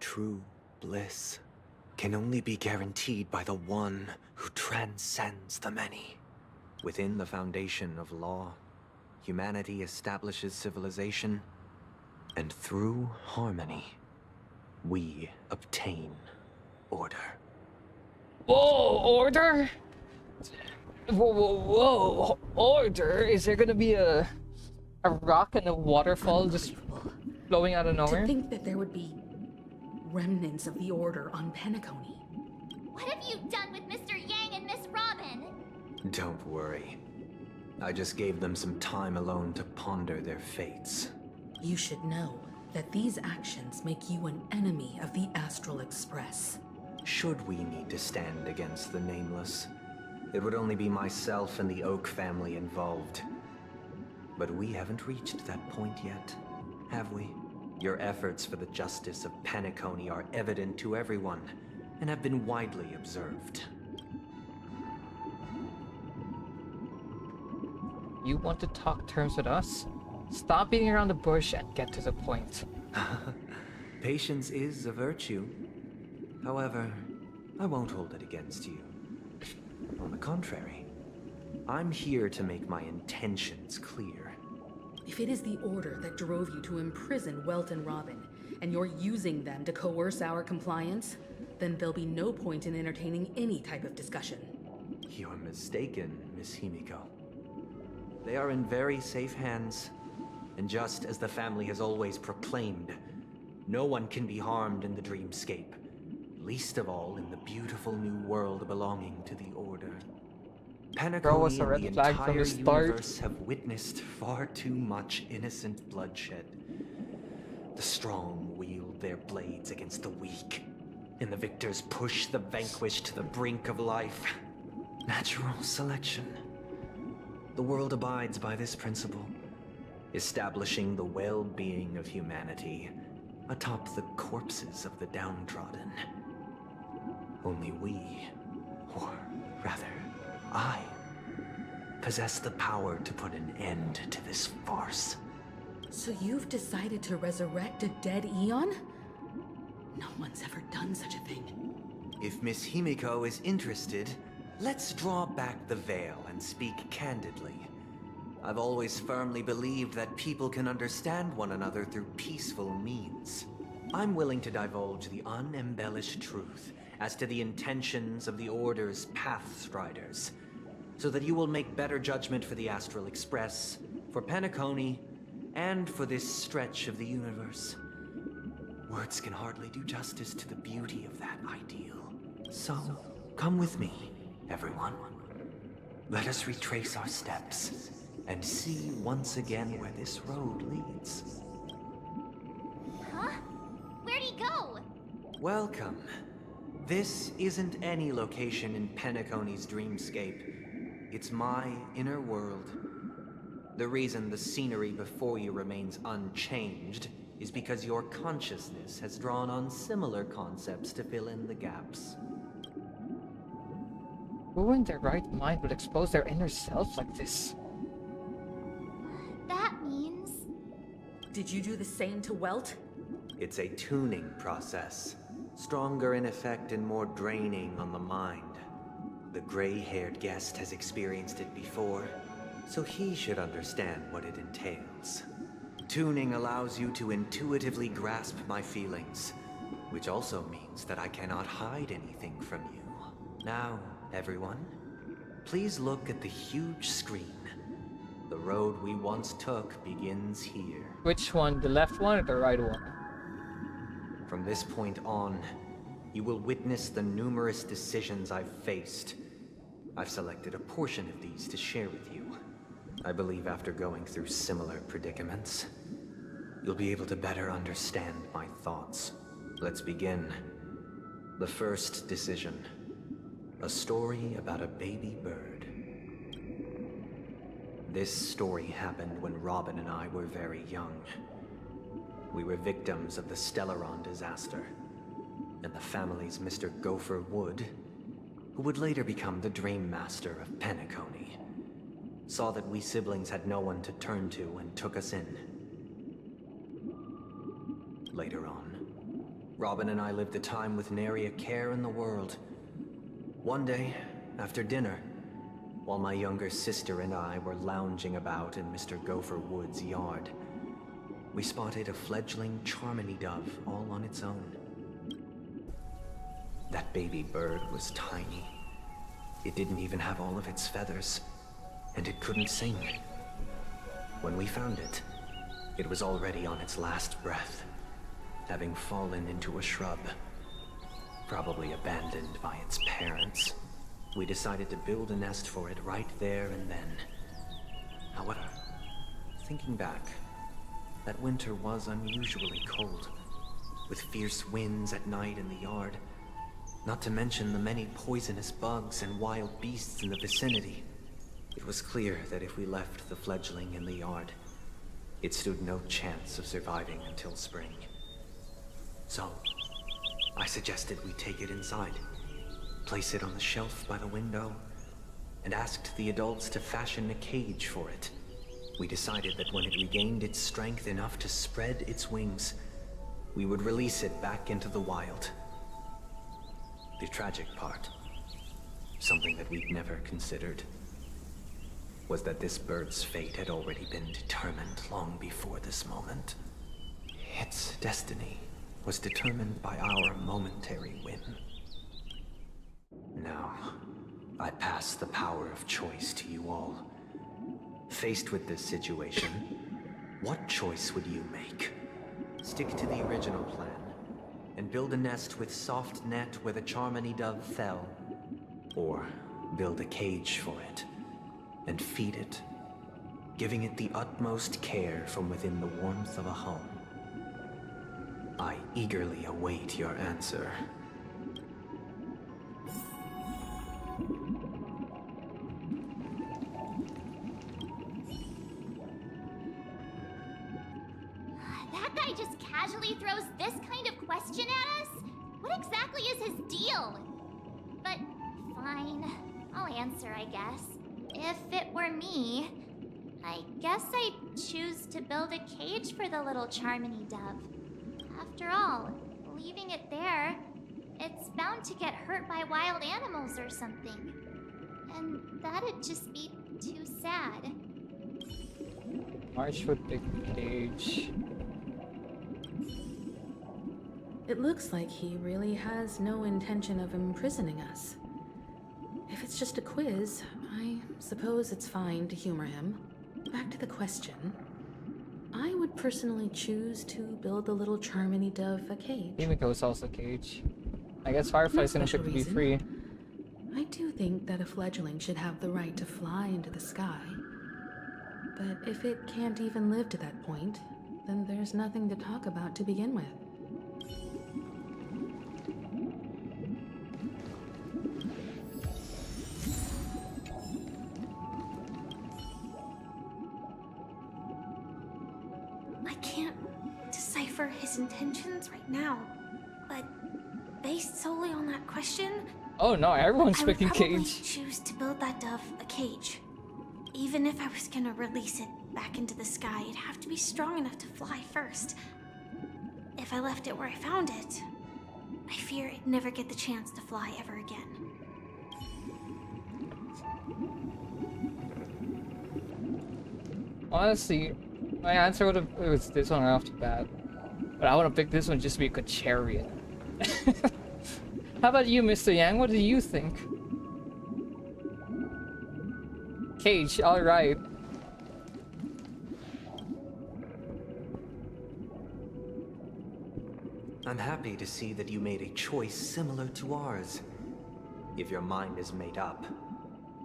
True bliss can only be guaranteed by the one who transcends the many. Within the foundation of law, humanity establishes civilization, and through harmony, we obtain order. Whoa, order? Whoa, whoa, whoa! Order? Is there gonna be a rock and a waterfall just flowing out of nowhere? To think that there would be remnants of the Order on Penacony. What have you done with Mr. Yang and Miss Robin? Don't worry. I just gave them some time alone to ponder their fates. You should know that these actions make you an enemy of the Astral Express. Should we need to stand against the Nameless, it would only be myself and the Oak family involved. But we haven't reached that point yet, have we? Your efforts for the justice of Penacony are evident to everyone, and have been widely observed. You want to talk terms with us? Stop beating around the bush and get to the point. Patience is a virtue. However, I won't hold it against you. On the contrary, I'm here to make my intentions clear. If it is the Order that drove you to imprison Welt and Robin, and you're using them to coerce our compliance, then there'll be no point in entertaining any type of discussion. You're mistaken, Miss Himiko. They are in very safe hands, and just as the family has always proclaimed, no one can be harmed in the dreamscape, least of all in the beautiful new world belonging to the Order. Penacony and the entire universe have witnessed far too much innocent bloodshed. The strong wield their blades against the weak, and the victors push the vanquished to the brink of life. Natural selection. The world abides by this principle, establishing the well-being of humanity atop the corpses of the downtrodden. Only we, or rather, I, possess the power to put an end to this farce. So you've decided to resurrect a dead Eon? No one's ever done such a thing. If Miss Himiko is interested, let's draw back the veil and speak candidly. I've always firmly believed that people can understand one another through peaceful means. I'm willing to divulge the unembellished truth as to the intentions of the Order's Pathstriders, so that you will make better judgment for the Astral Express, for Penacony, and for this stretch of the universe. Words can hardly do justice to the beauty of that ideal. So, come with me, everyone. Let us retrace our steps, and see once again where this road leads. Huh? Where'd he go? Welcome. This isn't any location in Penacony's dreamscape. It's my inner world. The reason the scenery before you remains unchanged is because your consciousness has drawn on similar concepts to fill in the gaps. Who in their right mind would expose their inner self like this? That means... Did you do the same to Welt? It's a tuning process. Stronger in effect and more draining on the mind. The gray-haired guest has experienced it before, so he should understand what it entails. Tuning allows you to intuitively grasp my feelings, which also means that I cannot hide anything from you. Now, everyone, please look at the huge screen. The road we once took begins here. Which one? The left one or the right one? From this point on, you will witness the numerous decisions I've faced. I've selected a portion of these to share with you. I believe after going through similar predicaments, you'll be able to better understand my thoughts. Let's begin. The first decision. A story about a baby bird. This story happened when Robin and I were very young. We were victims of the Stellaron disaster, and the family's Mr. Gopher Wood, who would later become the Dream Master of Penacony, saw that we siblings had no one to turn to and took us in. Later on, Robin and I lived a time with nary a care in the world. One day, after dinner, while my younger sister and I were lounging about in Mr. Gopher Wood's yard, we spotted a fledgling Charmony dove all on its own. That baby bird was tiny, It didn't even have all of its feathers, and it couldn't sing. When we found it, it was already on its last breath, having fallen into a shrub, probably abandoned by its parents. We decided to build a nest for it right there and then. However, thinking back, that winter was unusually cold, with fierce winds at night in the yard, not to mention the many poisonous bugs and wild beasts in the vicinity. It was clear that if we left the fledgling in the yard, it stood no chance of surviving until spring. So, I suggested we take it inside, place it on the shelf by the window, and asked the adults to fashion a cage for it. We decided that when it regained its strength enough to spread its wings, we would release it back into the wild. The tragic part, something that we'd never considered, was that this bird's fate had already been determined long before this moment. Its destiny was determined by our momentary whim. Now, I pass the power of choice to you all. Faced with this situation, what choice would you make? Stick to the original plan, and build a nest with soft net where the Charmony dove fell, or build a cage for it, and feed it, giving it the utmost care from within the warmth of a home. I eagerly await your answer. That guy just casually throws this kind of question at us? What exactly is his deal? But fine, I'll answer, I guess. If it were me, I guess I'd choose to build a cage for the little Charmony dove. After all, leaving it there, it's bound to get hurt by wild animals or something. And that'd just be too sad. March would pick cage. It looks like he really has no intention of imprisoning us. If it's just a quiz, I suppose it's fine to humor him. Back to the question. I would personally choose to build the little Charmony dove a cage. Himiko's also a cage. I guess Firefly's gonna pick to be free. I do think that a fledgling should have the right to fly into the sky. But if it can't even live to that point, then there's nothing to talk about to begin with. I can't decipher his intentions right now, but based solely on that question, Oh no, everyone's I would picking probably cage. choose to build that dove a cage. Even if I was gonna release it back into the sky, it'd have to be strong enough to fly first. If I left it where I found it, I fear it'd never get the chance to fly ever again. Honestly, my answer would have was this one right off the bat. But I would have picked this one just to be a chariot. How about you, Mr. Yang? What do you think? Cage, alright. I'm happy to see that you made a choice similar to ours. If your mind is made up,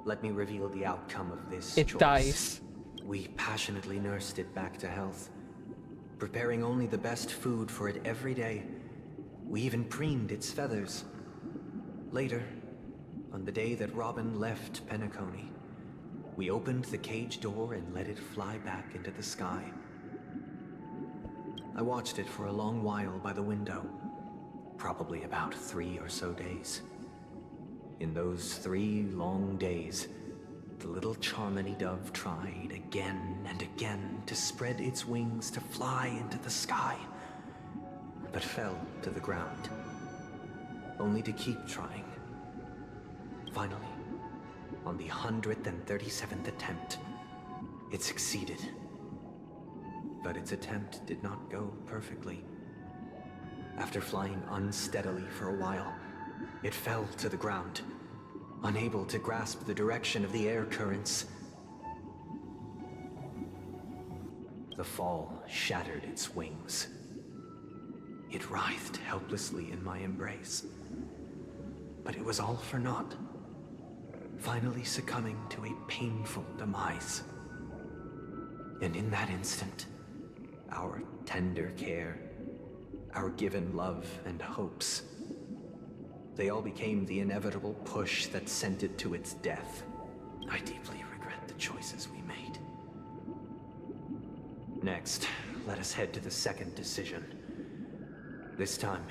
let me reveal the outcome of this It choice. dies. We passionately nursed it back to health, preparing only the best food for it every day. We even preened its feathers. Later, on the day that Robin left Penacony, we opened the cage door and let it fly back into the sky. I watched it for a long while by the window, probably about 3 or so days. In those 3 long days, the little Charmony dove tried again and again to spread its wings to fly into the sky, but fell to the ground, only to keep trying. Finally, on the 137th attempt, it succeeded. But its attempt did not go perfectly. After flying unsteadily for a while, it fell to the ground, unable to grasp the direction of the air currents. The fall shattered its wings. It writhed helplessly in my embrace. But it was all for naught, finally succumbing to a painful demise. And in that instant, our tender care, our given love and hopes, they all became the inevitable push that sent it to its death. I deeply regret the choices we made. Next, let us head to the second decision. This time,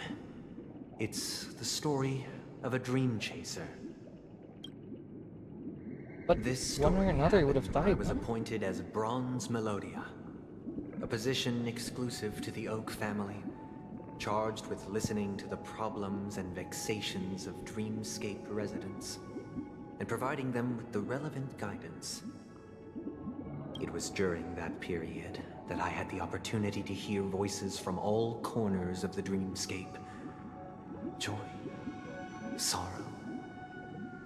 it's the story of a dream chaser. But this one way or another, he would have I died. was appointed as Bronze Melodia, a position exclusive to the Oak family, charged with listening to the problems and vexations of Dreamscape residents, and providing them with the relevant guidance. It was during that period that I had the opportunity to hear voices from all corners of the Dreamscape. Joy, sorrow,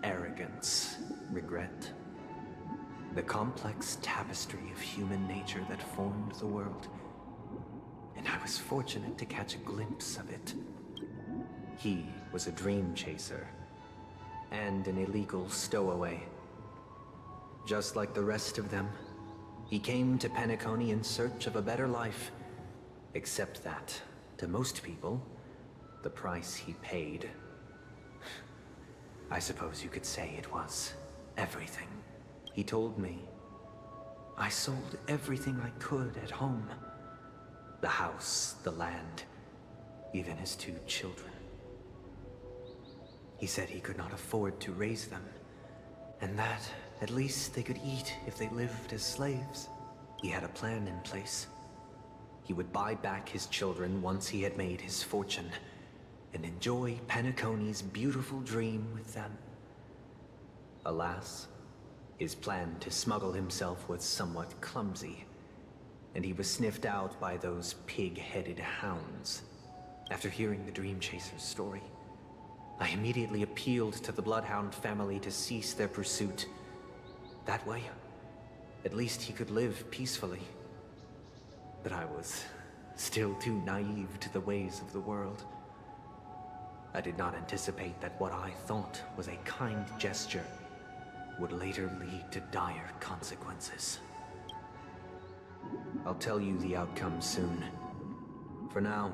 arrogance, regret. The complex tapestry of human nature that formed the world. And I was fortunate to catch a glimpse of it. He was a dream chaser, and an illegal stowaway. Just like the rest of them, he came to Penacony in search of a better life. Except that, to most people, the price he paid, I suppose you could say it was everything. He told me, I sold everything I could at home. The house, the land, even his 2 children. He said he could not afford to raise them, and that at least they could eat if they lived as slaves. He had a plan in place. He would buy back his children once he had made his fortune, and enjoy Penacony's beautiful dream with them. Alas, his plan to smuggle himself was somewhat clumsy, and he was sniffed out by those pig-headed hounds. After hearing the Dream Chaser's story, I immediately appealed to the Bloodhound family to cease their pursuit. That way, at least he could live peacefully. But I was still too naive to the ways of the world. I did not anticipate that what I thought was a kind gesture would later lead to dire consequences. I'll tell you the outcome soon. For now,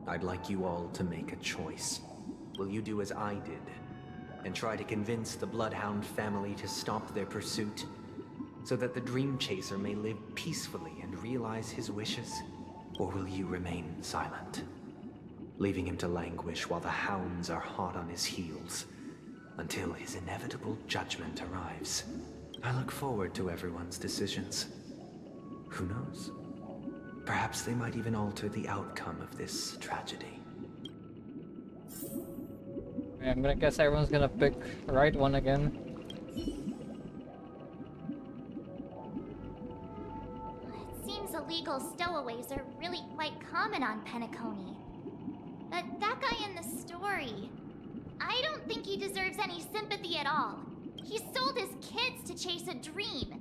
I'd like you all to make a choice. Will you do as I did, and try to convince the Bloodhound family to stop their pursuit, so that the Dream Chaser may live peacefully and realize his wishes? Or will you remain silent, leaving him to languish while the hounds are hot on his heels, until his inevitable judgment arrives? I look forward to everyone's decisions. Who knows? Perhaps they might even alter the outcome of this tragedy. I'm gonna guess everyone's gonna pick the right one again. It seems illegal stowaways are really quite common on Penacony. But that guy in the story, I don't think he deserves any sympathy at all. He sold his kids to chase a dream.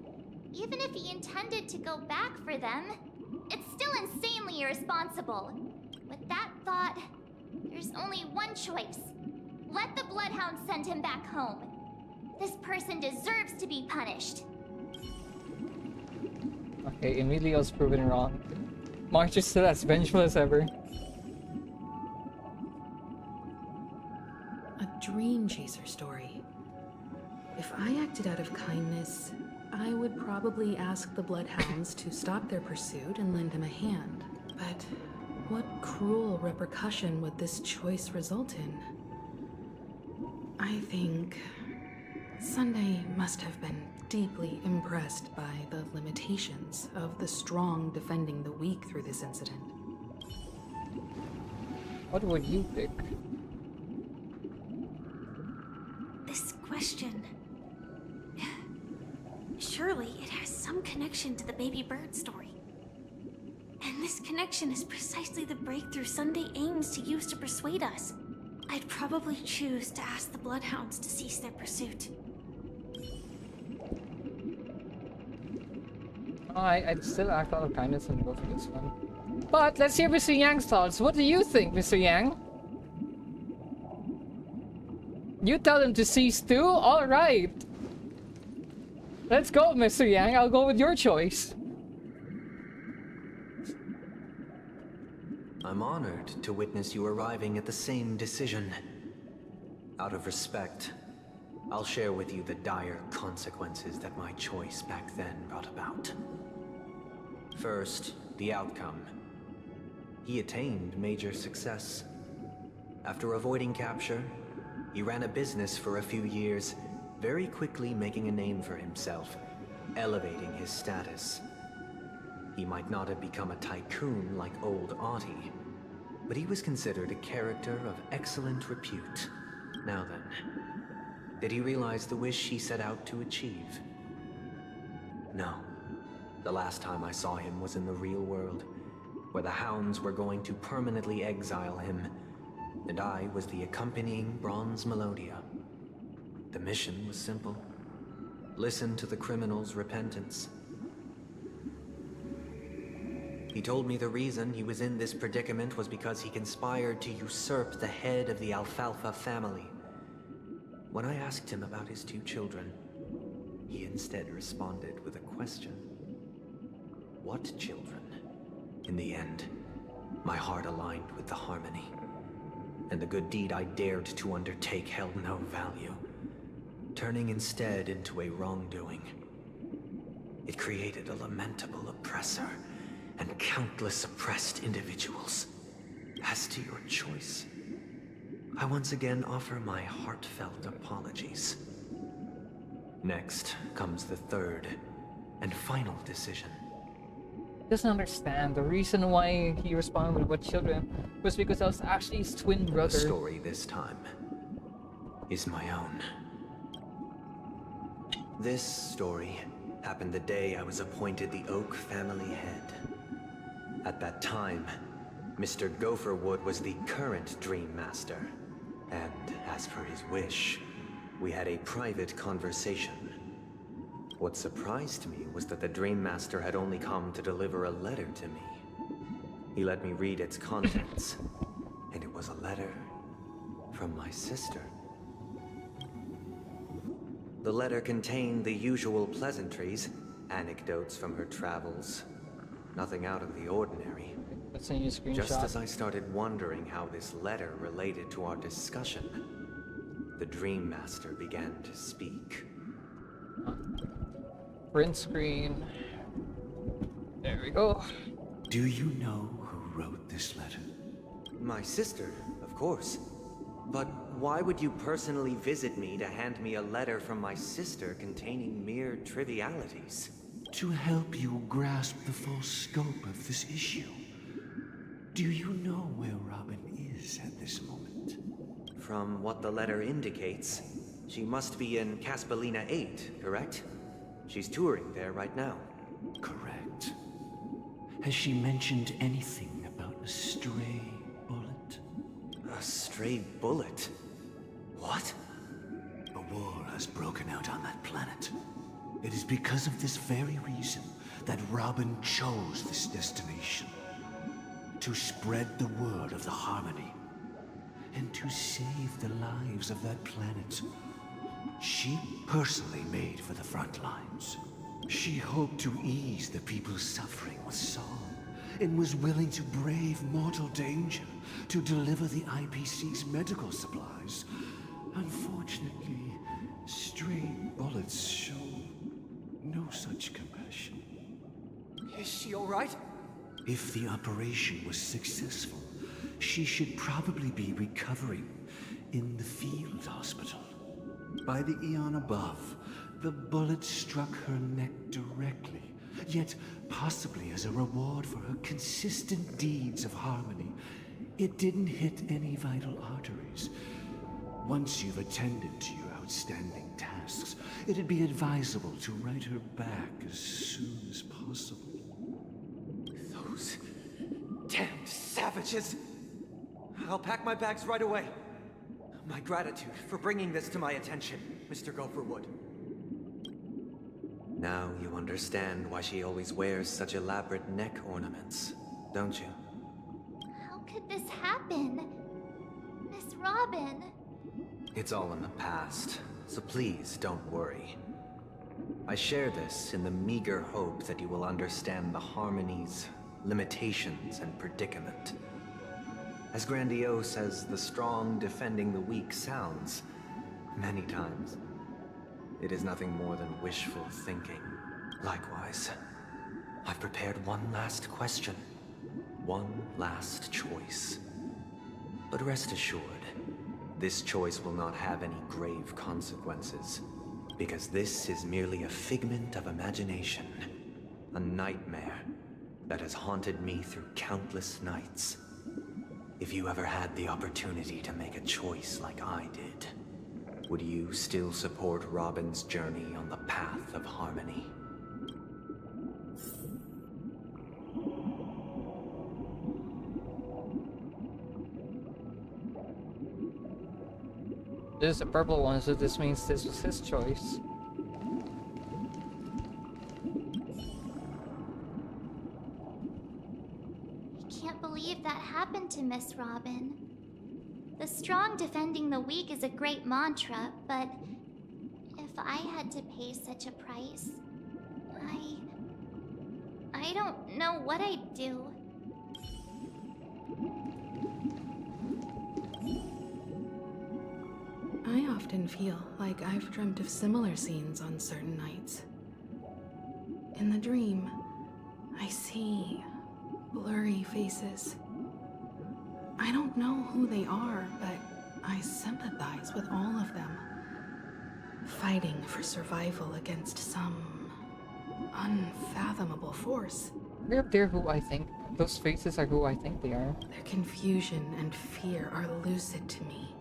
Even if he intended to go back for them, it's still insanely irresponsible. With that thought, there's only one choice. Let the Bloodhound send him back home. This person deserves to be punished. Okay, Emilio's proven wrong. March is still as vengeful as ever. A dream chaser story. If I acted out of kindness, I would probably ask the Bloodhounds to stop their pursuit and lend him a hand. But what cruel repercussion would this choice result in? I think Sunday must have been deeply impressed by the limitations of the strong defending the weak through this incident. What would you pick? This question... Surely it has some connection to the baby bird story. And this connection is precisely the breakthrough Sunday aims to use to persuade us. I'd probably choose to ask the Bloodhounds to cease their pursuit. I'd still act out of kindness and go for this one. But let's hear Mr. Yang's thoughts. What do you think, Mr. Yang? You tell them to cease too? Alright. Let's go, Mr. Yang. I'll go with your choice. I'm honored to witness you arriving at the same decision. Out of respect, I'll share with you the dire consequences that my choice back then brought about. First, the outcome. He attained major success. After avoiding capture, he ran a business for a few years, very quickly making a name for himself, elevating his status. He might not have become a tycoon like old Audie, but he was considered a character of excellent repute. Now then, did he realize the wish he set out to achieve? No. The last time I saw him was in the real world, where the Hounds were going to permanently exile him, and I was the accompanying Bronze Melodia. The mission was simple. Listen to the criminal's repentance. He told me the reason he was in this predicament was because he conspired to usurp the head of the Alfalfa family. When I asked him about his 2 children, he instead responded with a question. What children? In the end, my heart aligned with the harmony, and the good deed I dared to undertake held no value, turning instead into a wrongdoing. It created a lamentable oppressor and countless oppressed individuals. As to your choice, I once again offer my heartfelt apologies. Next comes the third and final decision. Doesn't understand the reason why he responded with what children was because I was actually his twin brother. The story this time is my own. This story happened the day I was appointed the Oak family head. At that time, Mr. Gopherwood was the current Dream Master, and as per his wish, we had a private conversation. What surprised me was that the Dream Master had only come to deliver a letter to me. He let me read its contents, and it was a letter from my sister. The letter contained the usual pleasantries, anecdotes from her travels. Nothing out of the ordinary. Let's send you a screenshot. Just as I started wondering how this letter related to our discussion, the Dream Master began to speak. Print screen. There we go. Do you know who wrote this letter? My sister, of course. But why would you personally visit me to hand me a letter from my sister containing mere trivialities? To help you grasp the full scope of this issue. Do you know where Robin is at this moment? From what the letter indicates, she must be in Caspelina 8, correct? She's touring there right now. Correct. Has she mentioned anything about a stray bullet? A stray bullet? What? A war has broken out on that planet. It is because of this very reason that Robin chose this destination. To spread the word of the Harmony. And to save the lives of that planet. She personally made for the front lines. She hoped to ease the people's suffering with song, and was willing to brave mortal danger to deliver the IPC's medical supplies. Unfortunately, stray bullets show no such compassion. Is she all right? If the operation was successful, she should probably be recovering in the field hospital. By the eon above, the bullet struck her neck directly, yet possibly as a reward for her consistent deeds of harmony, it didn't hit any vital arteries. Once you've attended to your outstanding tasks, it'd be advisable to write her back as soon as possible. Those damned savages! I'll pack my bags right away. My gratitude for bringing this to my attention, Mr. Gopherwood. Now you understand why she always wears such elaborate neck ornaments, don't you? How could this happen? Miss Robin. It's all in the past, so please don't worry. I share this in the meager hope that you will understand the harmonies, limitations, and predicament. As grandiose as the strong defending the weak sounds, many times, it is nothing more than wishful thinking. Likewise, I've prepared one last question, one last choice. But rest assured, this choice will not have any grave consequences, because this is merely a figment of imagination, a nightmare that has haunted me through countless nights. If you ever had the opportunity to make a choice like I did, would you still support Robin's journey on the path of harmony? This is a purple one, so this means this was his choice. I can't believe that happened to Miss Robin. The strong defending the weak is a great mantra, but if I had to pay such a price, I don't know what I'd do. I often feel like I've dreamt of similar scenes on certain nights. In the dream, I see blurry faces. I don't know who they are, but I sympathize with all of them. Fighting for survival against some unfathomable force. They're who I think. Those faces are who I think they are. Their confusion and fear are lucid to me.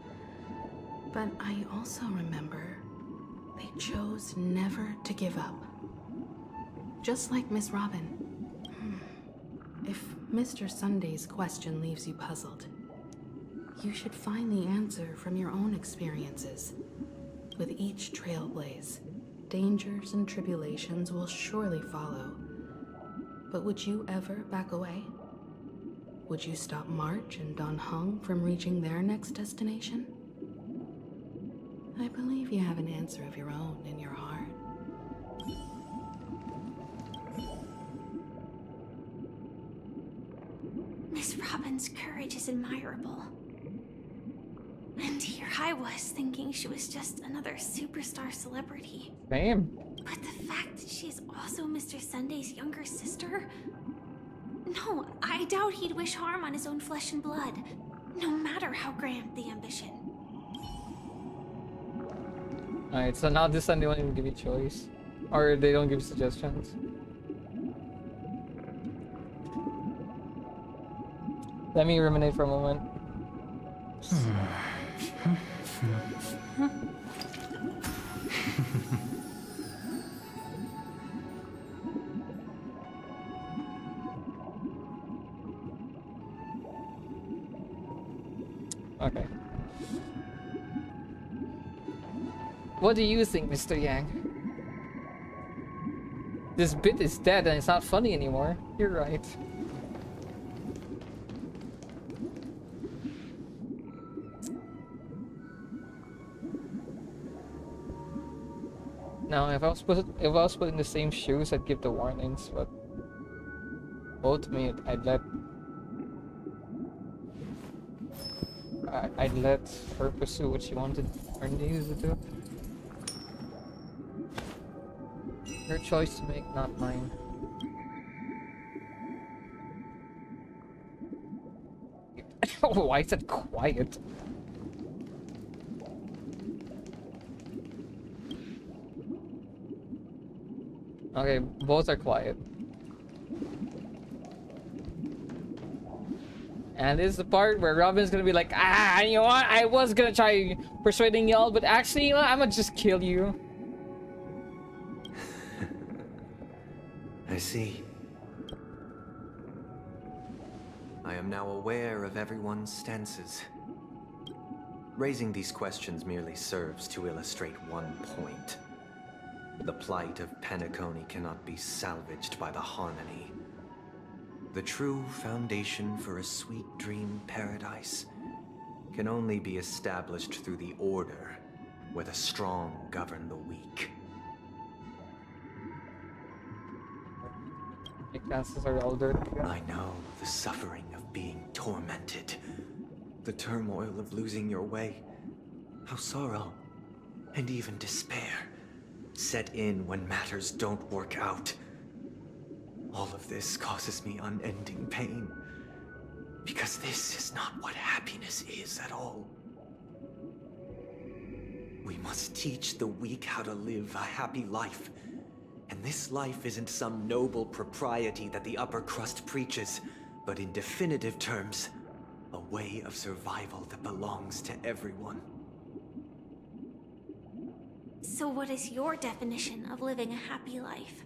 But I also remember they chose never to give up. Just like Miss Robin. If Mr. Sunday's question leaves you puzzled, you should find the answer from your own experiences. With each trailblaze, dangers and tribulations will surely follow. But would you ever back away? Would you stop March and Don Hung from reaching their next destination? I believe you have an answer of your own in your heart. Miss Robin's courage is admirable. And here I was thinking she was just another superstar celebrity. Same. But the fact that she's also Mr. Sunday's younger sister? No, I doubt he'd wish harm on his own flesh and blood, no matter how grand the ambition. Alright, so now this time they won't even give you choice. Or they don't give suggestions. Let me ruminate for a moment. Okay. What do you think, Mr. Yang? This bit is dead and it's not funny anymore. You're right. Now, if I was put in the same shoes, I'd give the warnings, but ultimately, I'd let her pursue what she wanted or needed to do. Her choice to make, not mine. Oh, why is it quiet? Okay, both are quiet. And this is the part where Robin's gonna be like, ah, you know what? I was gonna try persuading y'all, but actually, you know, I'm gonna just kill you. I see. I am now aware of everyone's stances. Raising these questions merely serves to illustrate one point. The plight of Penacony cannot be salvaged by the Harmony. The true foundation for a sweet dream paradise can only be established through the order where the strong govern the weak. My classes are all dirty. I know the suffering of being tormented, the turmoil of losing your way, how sorrow and even despair set in when matters don't work out. All of this causes me unending pain, because this is not what happiness is at all. We must teach the weak how to live a happy life. And this life isn't some noble propriety that the upper crust preaches, but in definitive terms, a way of survival that belongs to everyone. So what is your definition of living a happy life?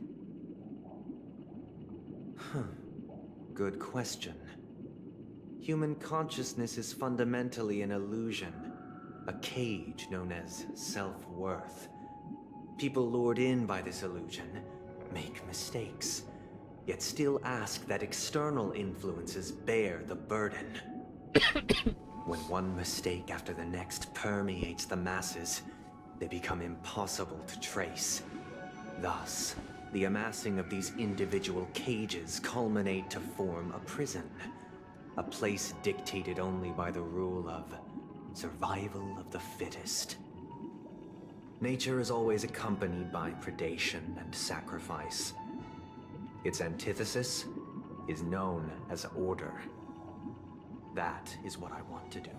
Good question. Human consciousness is fundamentally an illusion, a cage known as self-worth. People lured in by this illusion make mistakes, yet still ask that external influences bear the burden. When one mistake after the next permeates the masses, they become impossible to trace. Thus, the amassing of these individual cages culminate to form a prison, a place dictated only by the rule of survival of the fittest. Nature is always accompanied by predation and sacrifice. Its antithesis is known as order. That is what I want to do.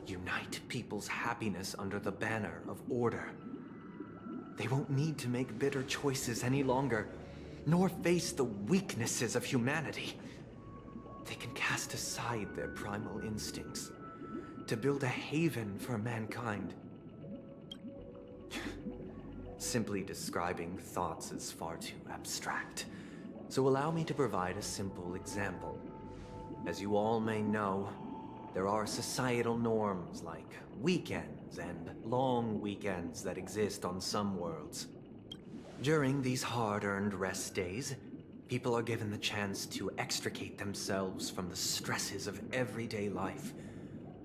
Unite people's happiness under the banner of order. They won't need to make bitter choices any longer, nor face the weaknesses of humanity. They can cast aside their primal instincts to build a haven for mankind. Simply describing thoughts is far too abstract, so allow me to provide a simple example. As you all may know, there are societal norms like weekends and long weekends that exist on some worlds. During these hard-earned rest days, people are given the chance to extricate themselves from the stresses of everyday life,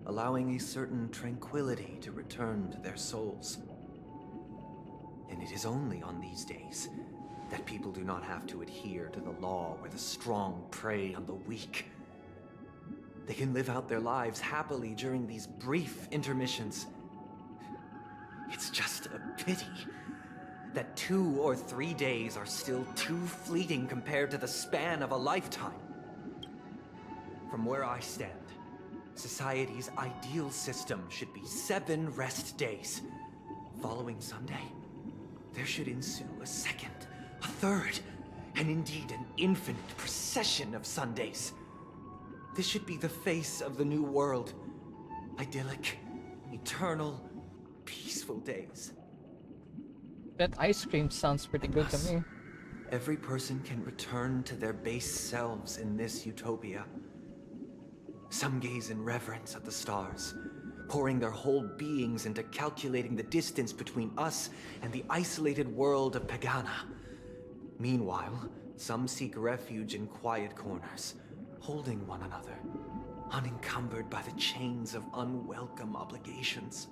allowing a certain tranquility to return to their souls. And it is only on these days that people do not have to adhere to the law where the strong prey on the weak. They can live out their lives happily during these brief intermissions. It's just a pity that 2 or 3 days are still too fleeting compared to the span of a lifetime. From where I stand, society's ideal system should be 7 rest days. Following Sunday, there should ensue a second, a third, and indeed an infinite procession of Sundays. This should be the face of the new world. Idyllic, eternal, peaceful days. That ice cream sounds pretty good to me. Every person can return to their base selves in this utopia. Some gaze in reverence at the stars, pouring their whole beings into calculating the distance between us and the isolated world of Pagana. Meanwhile, some seek refuge in quiet corners, holding one another, unencumbered by the chains of unwelcome obligations.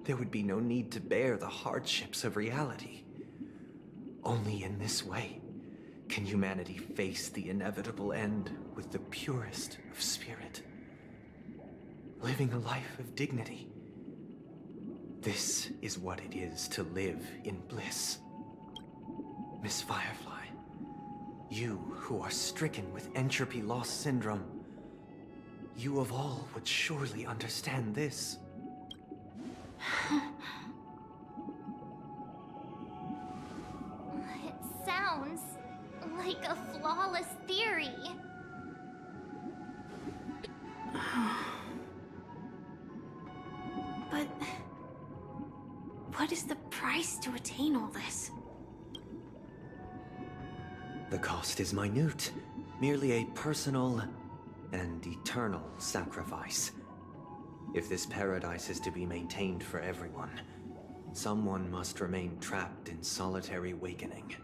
There would be no need to bear the hardships of reality. Only in this way can humanity face the inevitable end with the purest of spirit, living a life of dignity. This is what it is to live in bliss. Miss Firefly, you who are stricken with entropy loss syndrome, you of all would surely understand this. It sounds like a flawless theory. But what is the price to attain all this? The cost is minute, merely a personal and eternal sacrifice. If this paradise is to be maintained for everyone, someone must remain trapped in solitary awakening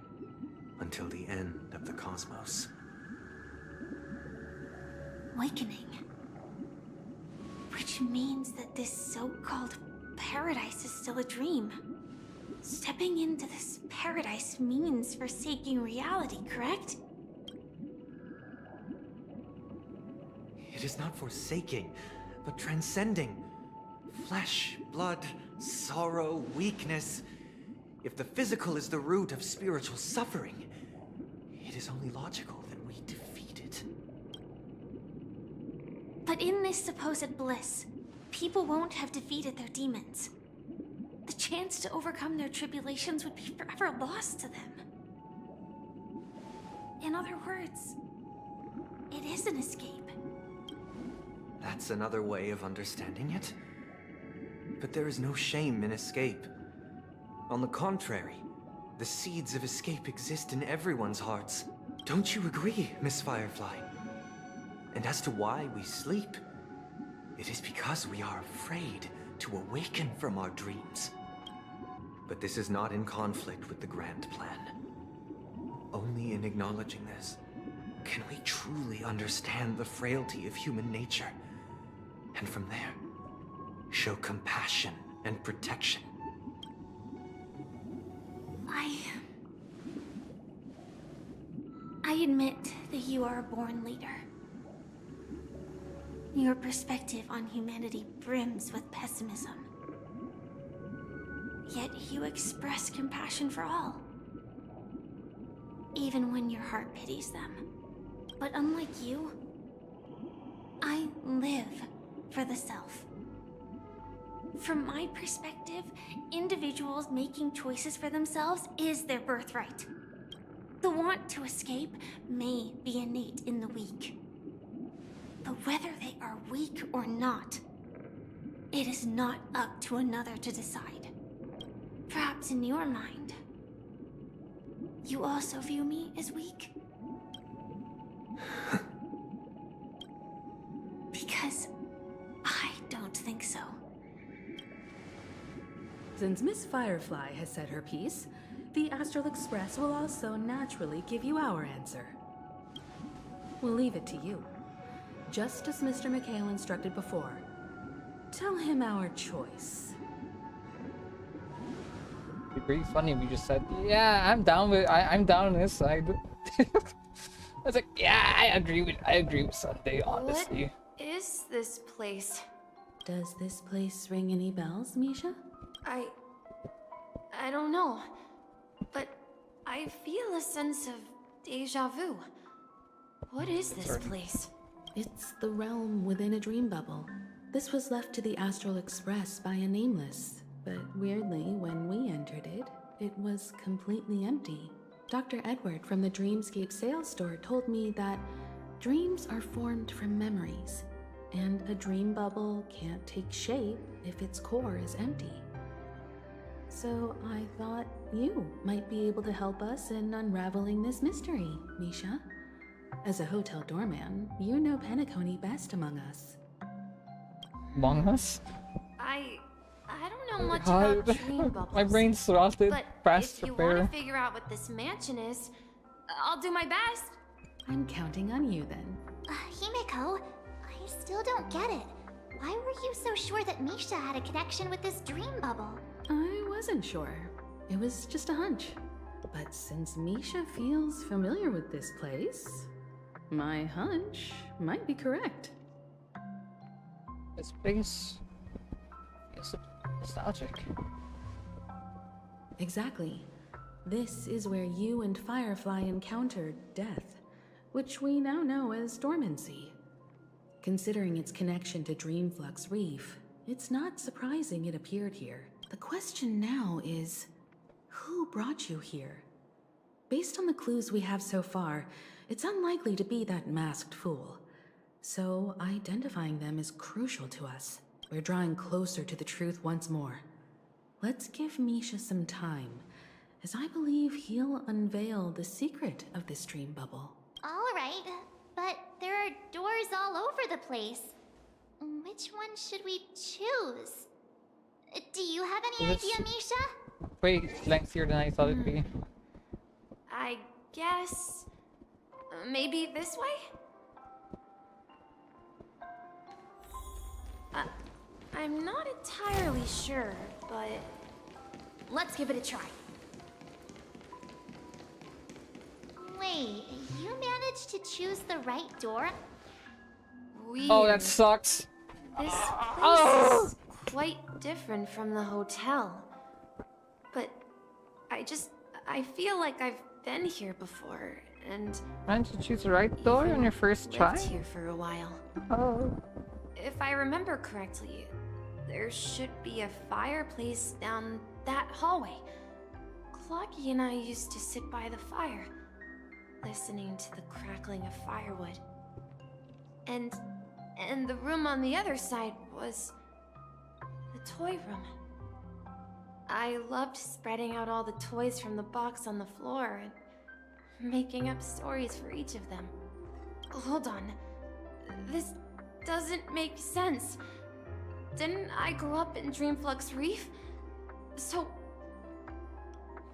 until the end of the cosmos. Awakening. Which means that this so-called paradise is still a dream. Stepping into this paradise means forsaking reality, correct? It is not forsaking, but transcending. Flesh, blood, sorrow, weakness. If the physical is the root of spiritual suffering, it is only logical that we defeat it. But in this supposed bliss, people won't have defeated their demons. The chance to overcome their tribulations would be forever lost to them. In other words, it is an escape. That's another way of understanding it. But there is no shame in escape. On the contrary, the seeds of escape exist in everyone's hearts. Don't you agree, Miss Firefly? And as to why we sleep, it is because we are afraid to awaken from our dreams. But this is not in conflict with the grand plan. Only in acknowledging this can we truly understand the frailty of human nature, and from there, show compassion and protection. I admit that you are a born leader. Your perspective on humanity brims with pessimism. Yet you express compassion for all, even when your heart pities them. But unlike you, I live for the self. From my perspective, individuals making choices for themselves is their birthright. The want to escape may be innate in the weak. But whether they are weak or not, it is not up to another to decide. Perhaps in your mind, you also view me as weak? Because I don't think so. Since Miss Firefly has said her piece, the Astral Express will also naturally give you our answer. We'll leave it to you. Just as Mr. McHale instructed before. Tell him our choice. It'd be pretty funny if you just said, yeah, I'm down with I'm down on this side. I was like, yeah, I agree with Sunday, honestly. What is this place? Does this place ring any bells, Misha? I don't know, but I feel a sense of deja vu. What is this place? It's the realm within a dream bubble. This was left to the Astral Express by a nameless, but weirdly, when we entered it, it was completely empty. Dr. Edward from the Dreamscape sales store told me that dreams are formed from memories, and a dream bubble can't take shape if its core is empty. So I thought you might be able to help us in unraveling this mystery, Misha. As a hotel doorman, you know Penacony best among us. Among us? I don't know much about dream bubbles. My brain's thrusted. But Fast if you repair. want to figure out what this mansion is, I'll do my best. I'm counting on you then. Himeko, I still don't get it. Why were you so sure that Misha had a connection with this dream bubble? I wasn't sure. It was just a hunch. But since Misha feels familiar with this place, my hunch might be correct. This place is nostalgic. Exactly. This is where you and Firefly encountered death, which we now know as dormancy. Considering its connection to Dreamflux Reef, it's not surprising it appeared here. The question now is, who brought you here? Based on the clues we have so far, it's unlikely to be that masked fool. So identifying them is crucial to us. We're drawing closer to the truth once more. Let's give Misha some time, as I believe he'll unveil the secret of this dream bubble. All right, but there are doors all over the place. Which Which one should we choose? Do you have any Is this- idea, Misha? Way lengthier than I thought it'd be. I guess... maybe this way? I'm not entirely sure, but... let's give it a try. Wait, you managed to choose the right door? Weird. Oh, that sucks. This place is quite different from the hotel. But I feel like I've been here before, and... Managed to choose the right door on your first try? lived here for a while. Oh. If I remember correctly, there should be a fireplace down that hallway. Clocky and I used to sit by the fire, listening to the crackling of firewood. And the room on the other side was the toy room. I loved spreading out all the toys from the box on the floor and making up stories for each of them. Hold on. This doesn't make sense. Didn't I grow up in Dreamflux Reef? So,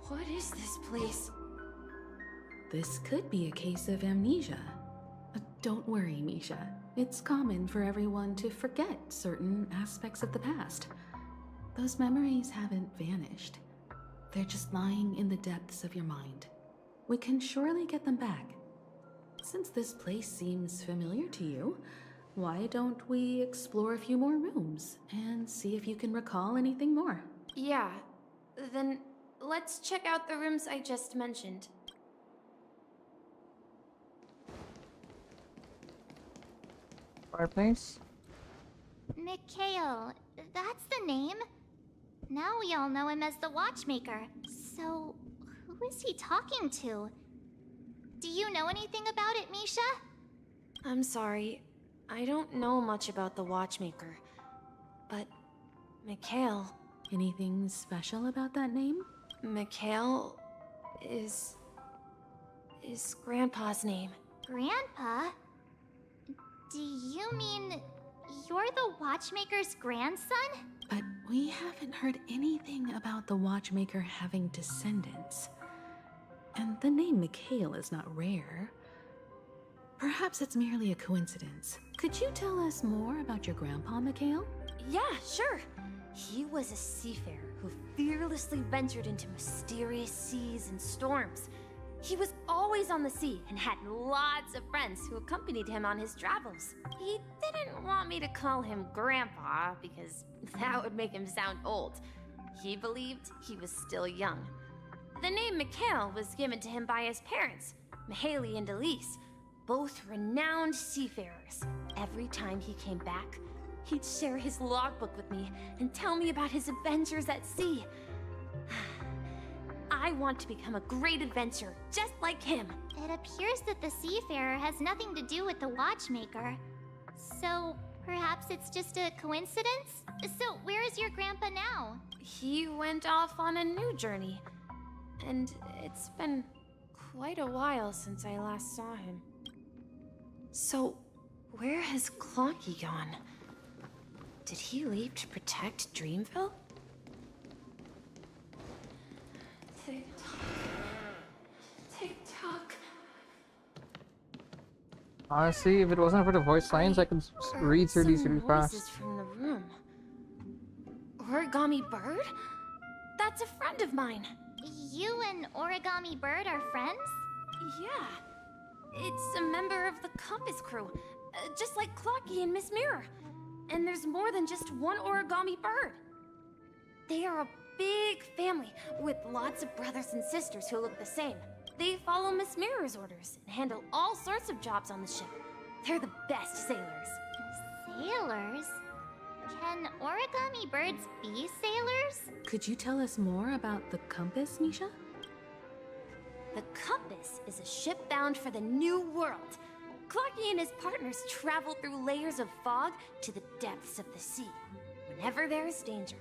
what is this place? This could be a case of amnesia. Don't worry, Misha. It's common for everyone to forget certain aspects of the past. Those memories haven't vanished. They're just lying in the depths of your mind. We can surely get them back. Since this place seems familiar to you, why don't we explore a few more rooms and see if you can recall anything more? Yeah, then let's check out the rooms I just mentioned. Fireplace? Mikhail, that's the name. Now we all know him as the Watchmaker. So, who is he talking to? Do you know anything about it, Misha? I'm sorry, I don't know much about the Watchmaker. But, Mikhail... Anything special about that name? Mikhail is Grandpa's name. Grandpa? Do you mean you're the Watchmaker's grandson? But we haven't heard anything about the Watchmaker having descendants. And the name Mikhail is not rare. Perhaps it's merely a coincidence. Could you tell us more about your grandpa, Mikhail? Yeah, sure. He was a seafarer who fearlessly ventured into mysterious seas and storms. He was always on the sea and had lots of friends who accompanied him on his travels. He didn't want me to call him Grandpa because that would make him sound old. He believed he was still young. The name Mikhail was given to him by his parents, Mihaly and Elise, both renowned seafarers. Every time he came back, he'd share his logbook with me and tell me about his adventures at sea. I want to become a great adventurer, just like him. It appears that the Seafarer has nothing to do with the Watchmaker. So, perhaps it's just a coincidence? So, where is your grandpa now? He went off on a new journey. And it's been quite a while since I last saw him. So, where has Clocky gone? Did he leave to protect Dreamville? Tick-tock. Honestly, if it wasn't for the voice lines, I could read through these really Voices fast. from the room. Origami Bird? That's a friend of mine. You and Origami Bird are friends? Yeah. It's a member of the Compass crew, just like Clocky and Miss Mirror. And there's more than just one Origami Bird. They are a big family with lots of brothers and sisters who look the same. They follow Miss Mirror's orders and handle all sorts of jobs on the ship. They're the best sailors. Sailors? Can Origami Birds be sailors? Could you tell us more about the compass, Misha? The Compass is a ship bound for the New World. Clocky and his partners travel through layers of fog to the depths of the sea. Whenever there is danger,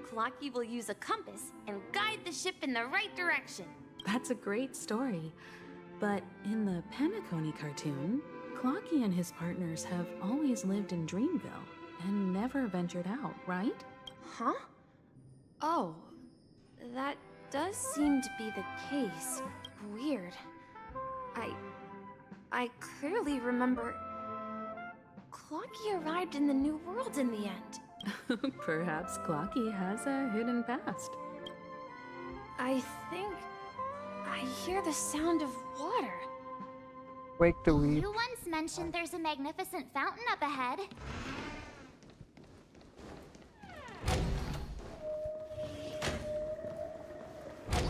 Clocky will use a compass and guide the ship in the right direction. That's a great story. But in the Penacony cartoon, Clocky and his partners have always lived in Dreamville. and never ventured out, right? Huh? Oh, that does seem to be the case. Weird. I clearly remember Clocky arrived in the New World in the end. Perhaps Clocky has a hidden past. I think I hear the sound of water. Wake the weep. You once mentioned there's a magnificent fountain up ahead.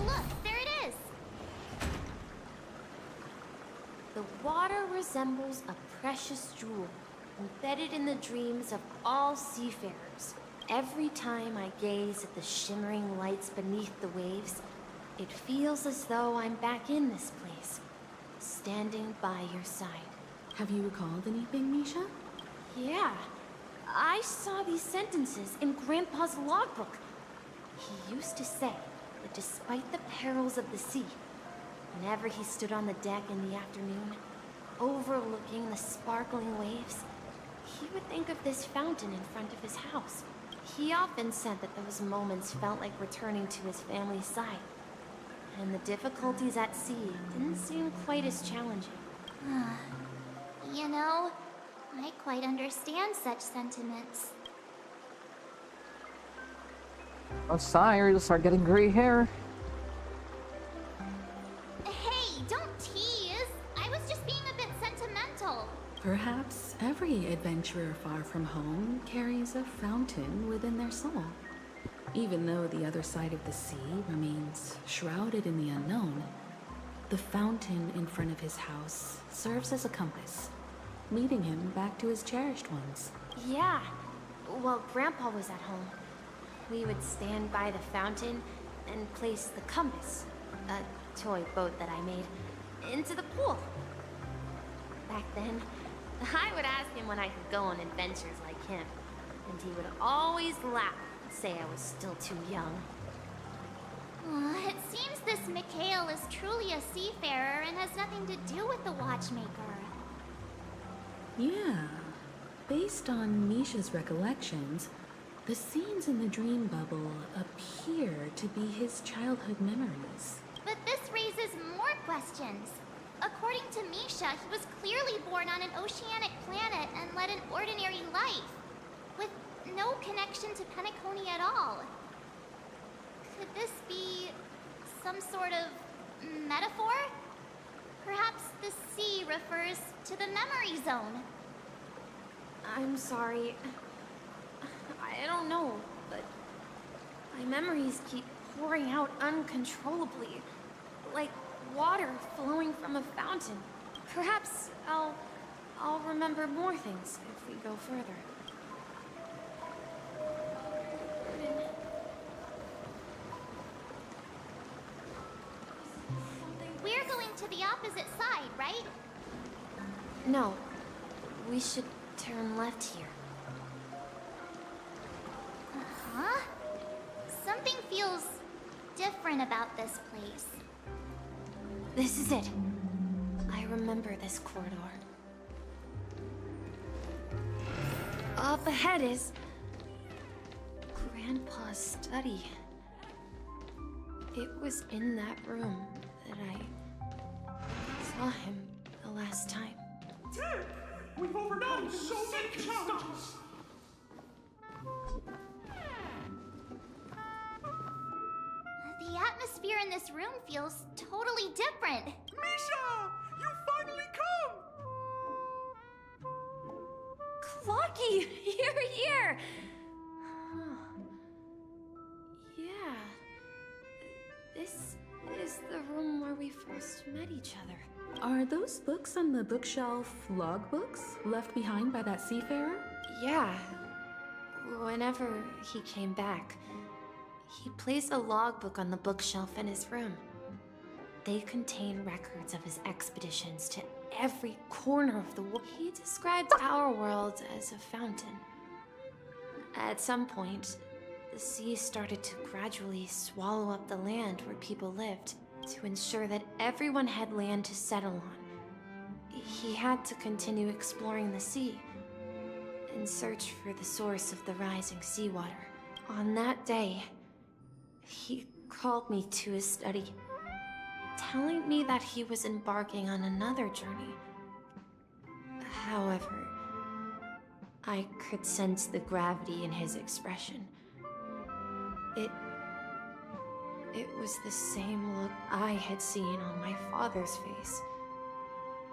Look, there it is! The water resembles a precious jewel, embedded in the dreams of all seafarers. Every time I gaze at the shimmering lights beneath the waves, it feels as though I'm back in this place, standing by your side. Have you recalled anything, Misha? Yeah, I saw these sentences in Grandpa's logbook. He used to say that despite the perils of the sea, whenever he stood on the deck in the afternoon, overlooking the sparkling waves, he would think of this fountain in front of his house. He often said that those moments felt like returning to his family's side, and the difficulties at sea didn't seem quite as challenging. You know, I quite understand such sentiments. Oh, sorry, you'll start getting gray hair. Hey, don't tease! I was just being a bit sentimental. Perhaps every adventurer far from home carries a fountain within their soul. Even though the other side of the sea remains shrouded in the unknown, the fountain in front of his house serves as a compass, leading him back to his cherished ones. Yeah, while Grandpa was at home, we would stand by the fountain and place the compass, a toy boat that I made, into the pool. Back then, I would ask him when I could go on adventures like him, and he would always laugh and say I was still too young. It seems this Mikhail is truly a seafarer and has nothing to do with the watchmaker. Yeah. Based on Misha's recollections, the scenes in the dream bubble appear to be his childhood memories. But this raises more questions. According to Misha, he was clearly born on an oceanic planet and led an ordinary life, with no connection to Penacony at all. Could this be some sort of metaphor? Perhaps the sea refers to the memory zone. I'm sorry. I don't know, but my memories keep pouring out uncontrollably, like water flowing from a fountain. Perhaps I'll remember more things if we go further. We're going to the opposite side, right? No, we should turn left here. Huh? Something feels different about this place. This is it. I remember this corridor. Up ahead is Grandpa's study. It was in that room that I saw him the last time. Tim, we've overcome so many challenges. The atmosphere in this room feels totally different. Misha! You finally come! Clocky! You're here! Yeah. This is the room where we first met each other. Are those books on the bookshelf logbooks left behind by that seafarer? Yeah. Whenever he came back, he placed a logbook on the bookshelf in his room. They contain records of his expeditions to every corner of the world. He described our world as a fountain. At some point, the sea started to gradually swallow up the land where people lived to ensure that everyone had land to settle on. He had to continue exploring the sea, in search for the source of the rising seawater. On that day, he called me to his study, telling me that he was embarking on another journey. However, I could sense the gravity in his expression. It was the same look I had seen on my father's face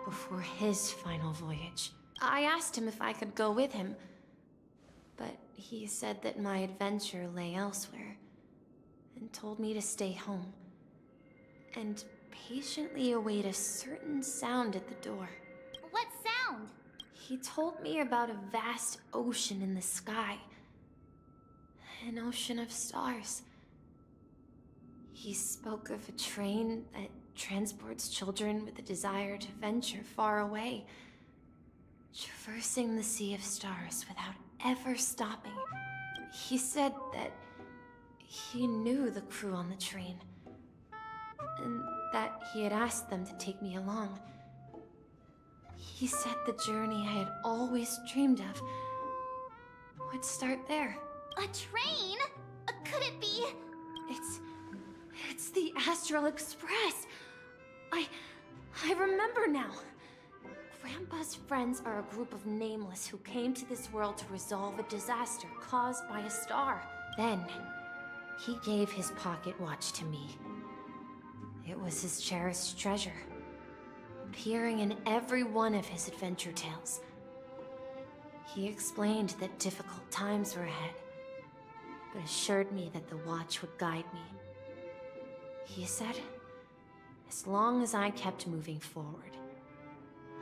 before his final voyage. I asked him if I could go with him, but he said that my adventure lay elsewhere, and told me to stay home, and patiently await a certain sound at the door. What sound? He told me about a vast ocean in the sky. An ocean of stars. He spoke of a train that transports children with a desire to venture far away, traversing the sea of stars without ever stopping. He said that he knew the crew on the train, and that he had asked them to take me along. He said the journey I had always dreamed of would start there. A train? Could it be? It's the Astral Express. I remember now. Grandpa's friends are a group of nameless who came to this world to resolve a disaster caused by a star. Then, he gave his pocket watch to me. It was his cherished treasure, appearing in every one of his adventure tales. He explained that difficult times were ahead, but assured me that the watch would guide me. He said, as long as I kept moving forward,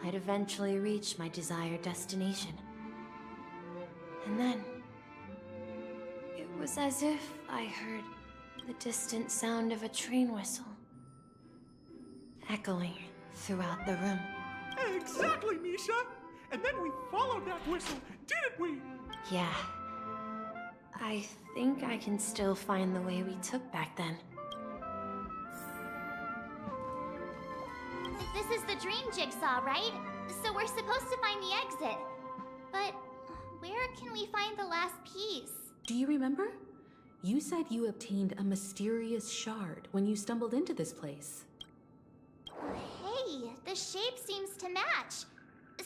I'd eventually reach my desired destination. And then, it was as if I heard the distant sound of a train whistle, echoing throughout the room. Exactly, Misha! And then we followed that whistle, didn't we? Yeah. I think I can still find the way we took back then. This is the dream jigsaw, right? So we're supposed to find the exit. But where can we find the last piece? Do you remember? You said you obtained a mysterious shard when you stumbled into this place. Hey, the shape seems to match.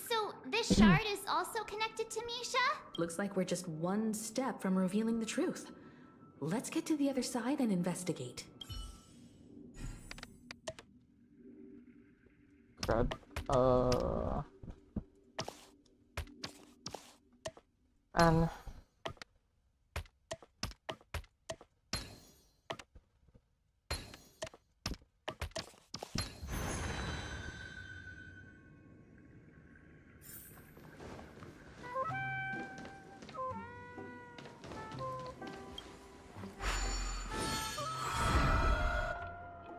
So this shard is also connected to Misha? Looks like we're just one step from revealing the truth. Let's get to the other side and investigate. God. And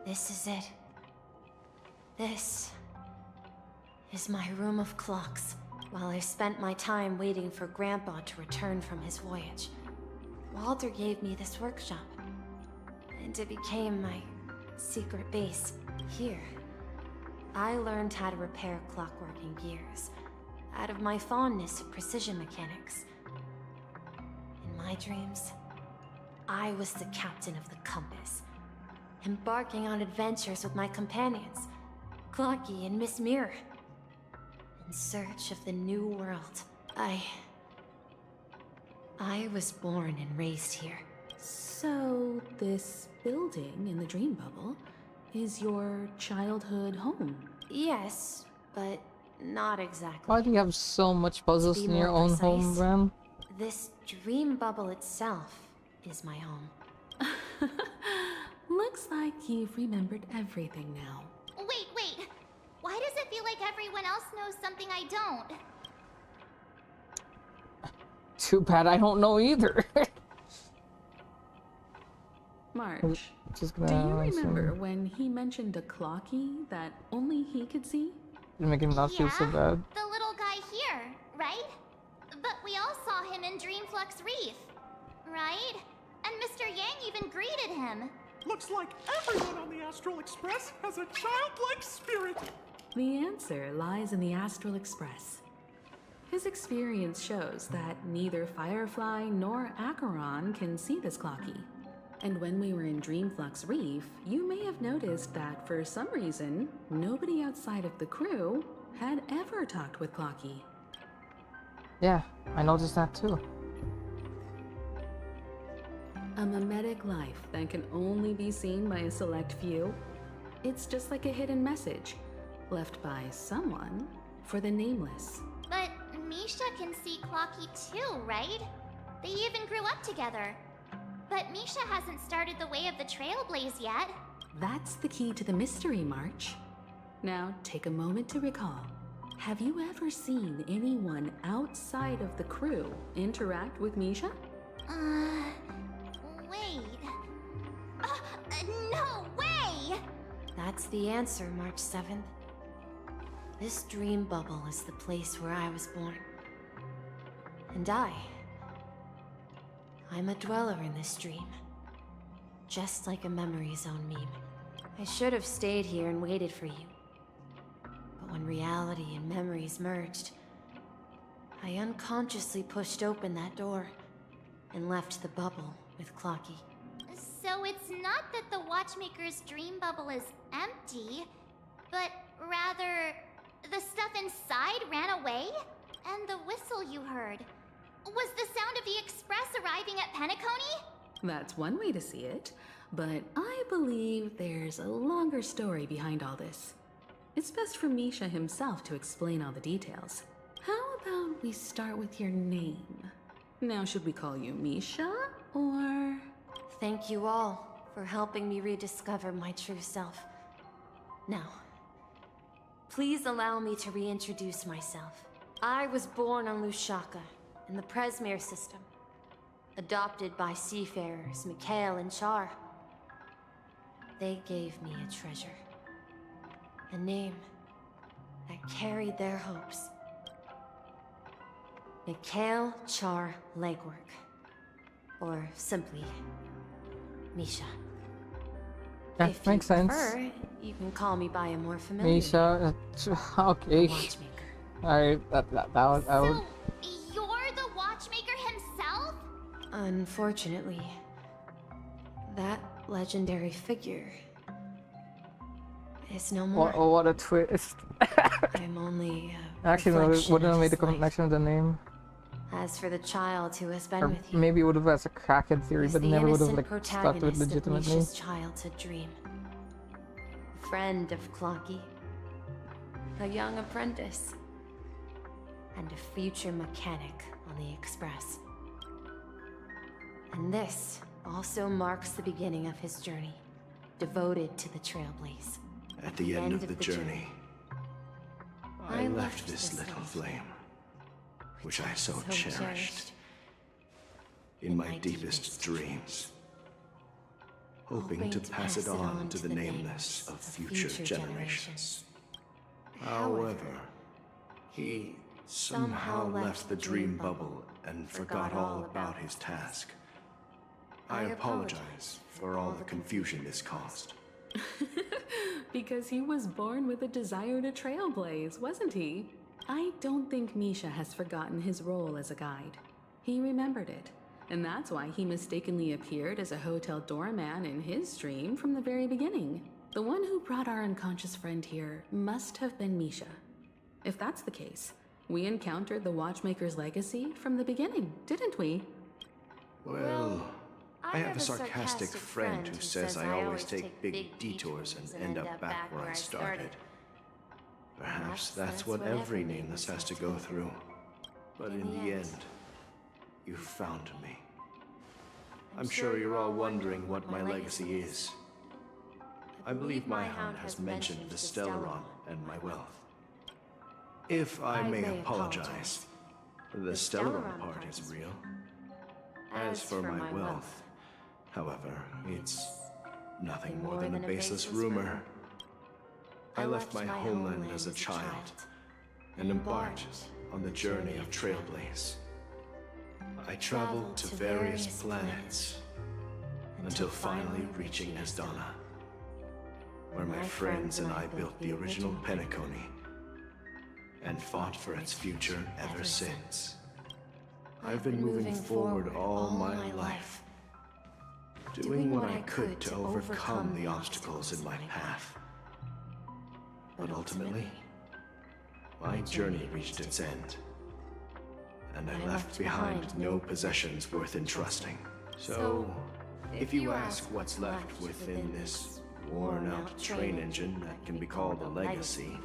this is it. This is my room of clocks. While I spent my time waiting for Grandpa to return from his voyage, Walter gave me this workshop, and it became my secret base. Here, I learned how to repair clockwork and gears, out of my fondness of precision mechanics. In my dreams, I was the captain of the compass, embarking on adventures with my companions, Clocky and Miss Mirror, in search of the new world. I was born and raised here. So, this building in the dream bubble is your childhood home? Yes, but not exactly. why do you have so much puzzles To be in your more own precise, home, Bram? This dream bubble itself is my home. Looks like you've remembered everything now. Wait. Why does it feel like everyone else knows something I don't? Too bad I don't know either. March, Just do you gonna remember when he mentioned a clocky that only he could see? make him not feel so bad. The little guy here, right? But we all saw him in Dreamflux Reef, right? And Mr. Yang even greeted him. Looks like everyone on the Astral Express has a childlike spirit. The answer lies in the Astral Express. His experience shows that neither Firefly nor Acheron can see this Clocky. And when we were in Dreamflux Reef, you may have noticed that for some reason, nobody outside of the crew had ever talked with Clocky. Yeah, I noticed that too. A mimetic life that can only be seen by a select few. It's just like a hidden message, left by someone for the nameless. But Misha can see Clocky too, right? They even grew up together. But Misha hasn't started the way of the Trailblaze yet. That's the key to the mystery, March. Now, take a moment to recall. Have you ever seen anyone outside of the crew interact with Misha? Wait. No way! That's the answer, March 7th. This dream bubble is the place where I was born. And I'm a dweller in this dream. Just like a memory zone meme. I should have stayed here and waited for you. But when reality and memories merged, I unconsciously pushed open that door and left the bubble with Clocky. So it's not that the Watchmaker's dream bubble is empty, but rather the stuff inside ran away? And the whistle you heard was the sound of the express arriving at Penacony? That's one way to see it, but I believe there's a longer story behind all this. It's best for Misha himself to explain all the details. How about we start with your name? Now, should we call you Misha, or...? Thank you all for helping me rediscover my true self. Now, please allow me to reintroduce myself. I was born on Lushaka, in the Presmere system, adopted by seafarers Mikhail and Char. They gave me a treasure, a name that carried their hopes. Mikhail Char Legwork, or simply Misha. That If makes you sense. prefer, you can call me by a more familiar Misha, okay. Alright, that was, I would. So, you're the Watchmaker himself? Unfortunately, that legendary figure is no more. What a twist. I'm only Actually, no, it wouldn't have made the connection with the name. As for the child who has been Or with you, maybe it would have as a crackhead theory, is but the never would have innocent like stuck to it protagonist of legitimately. Misha's childhood dream. Friend of Clocky, a young apprentice, and a future mechanic on the Express. And this also marks the beginning of his journey, devoted to the Trailblaze. At the end of the journey, I left this little flame, which I so cherished, in my deepest dreams, hoping to pass it on to the nameless of future generations. However, he somehow left the dream bubble and forgot all about his task. I apologize for all the confusion this caused. Because he was born with a desire to trailblaze, wasn't he? I don't think Misha has forgotten his role as a guide. He remembered it, and that's why he mistakenly appeared as a hotel doorman in his dream from the very beginning. The one who brought our unconscious friend here must have been Misha. If that's the case, we encountered the Watchmaker's legacy from the beginning, didn't we? Well, I have a sarcastic friend who says I always take big detours and end up back where I started. Perhaps that's what every nameless has to go through. But in the end, you found me. I'm sure you're all wondering what my legacy is. I believe my hound has mentioned the Stellaron and my wealth. If I may apologize, the Stellaron part is real. As for my wealth, however, it's nothing more than a baseless rumor. I left my homeland as a child and embarked on the journey of Trailblaze. I traveled to various planets until finally reaching Asdana, where my friends and I built the original Penacony and fought for its future ever since. I've been moving forward all my life, doing what I could to overcome the obstacles in my path. But ultimately, my journey reached its end, and I left behind no possessions worth entrusting. So, if you ask what's left within this worn-out train engine that can be called a legacy,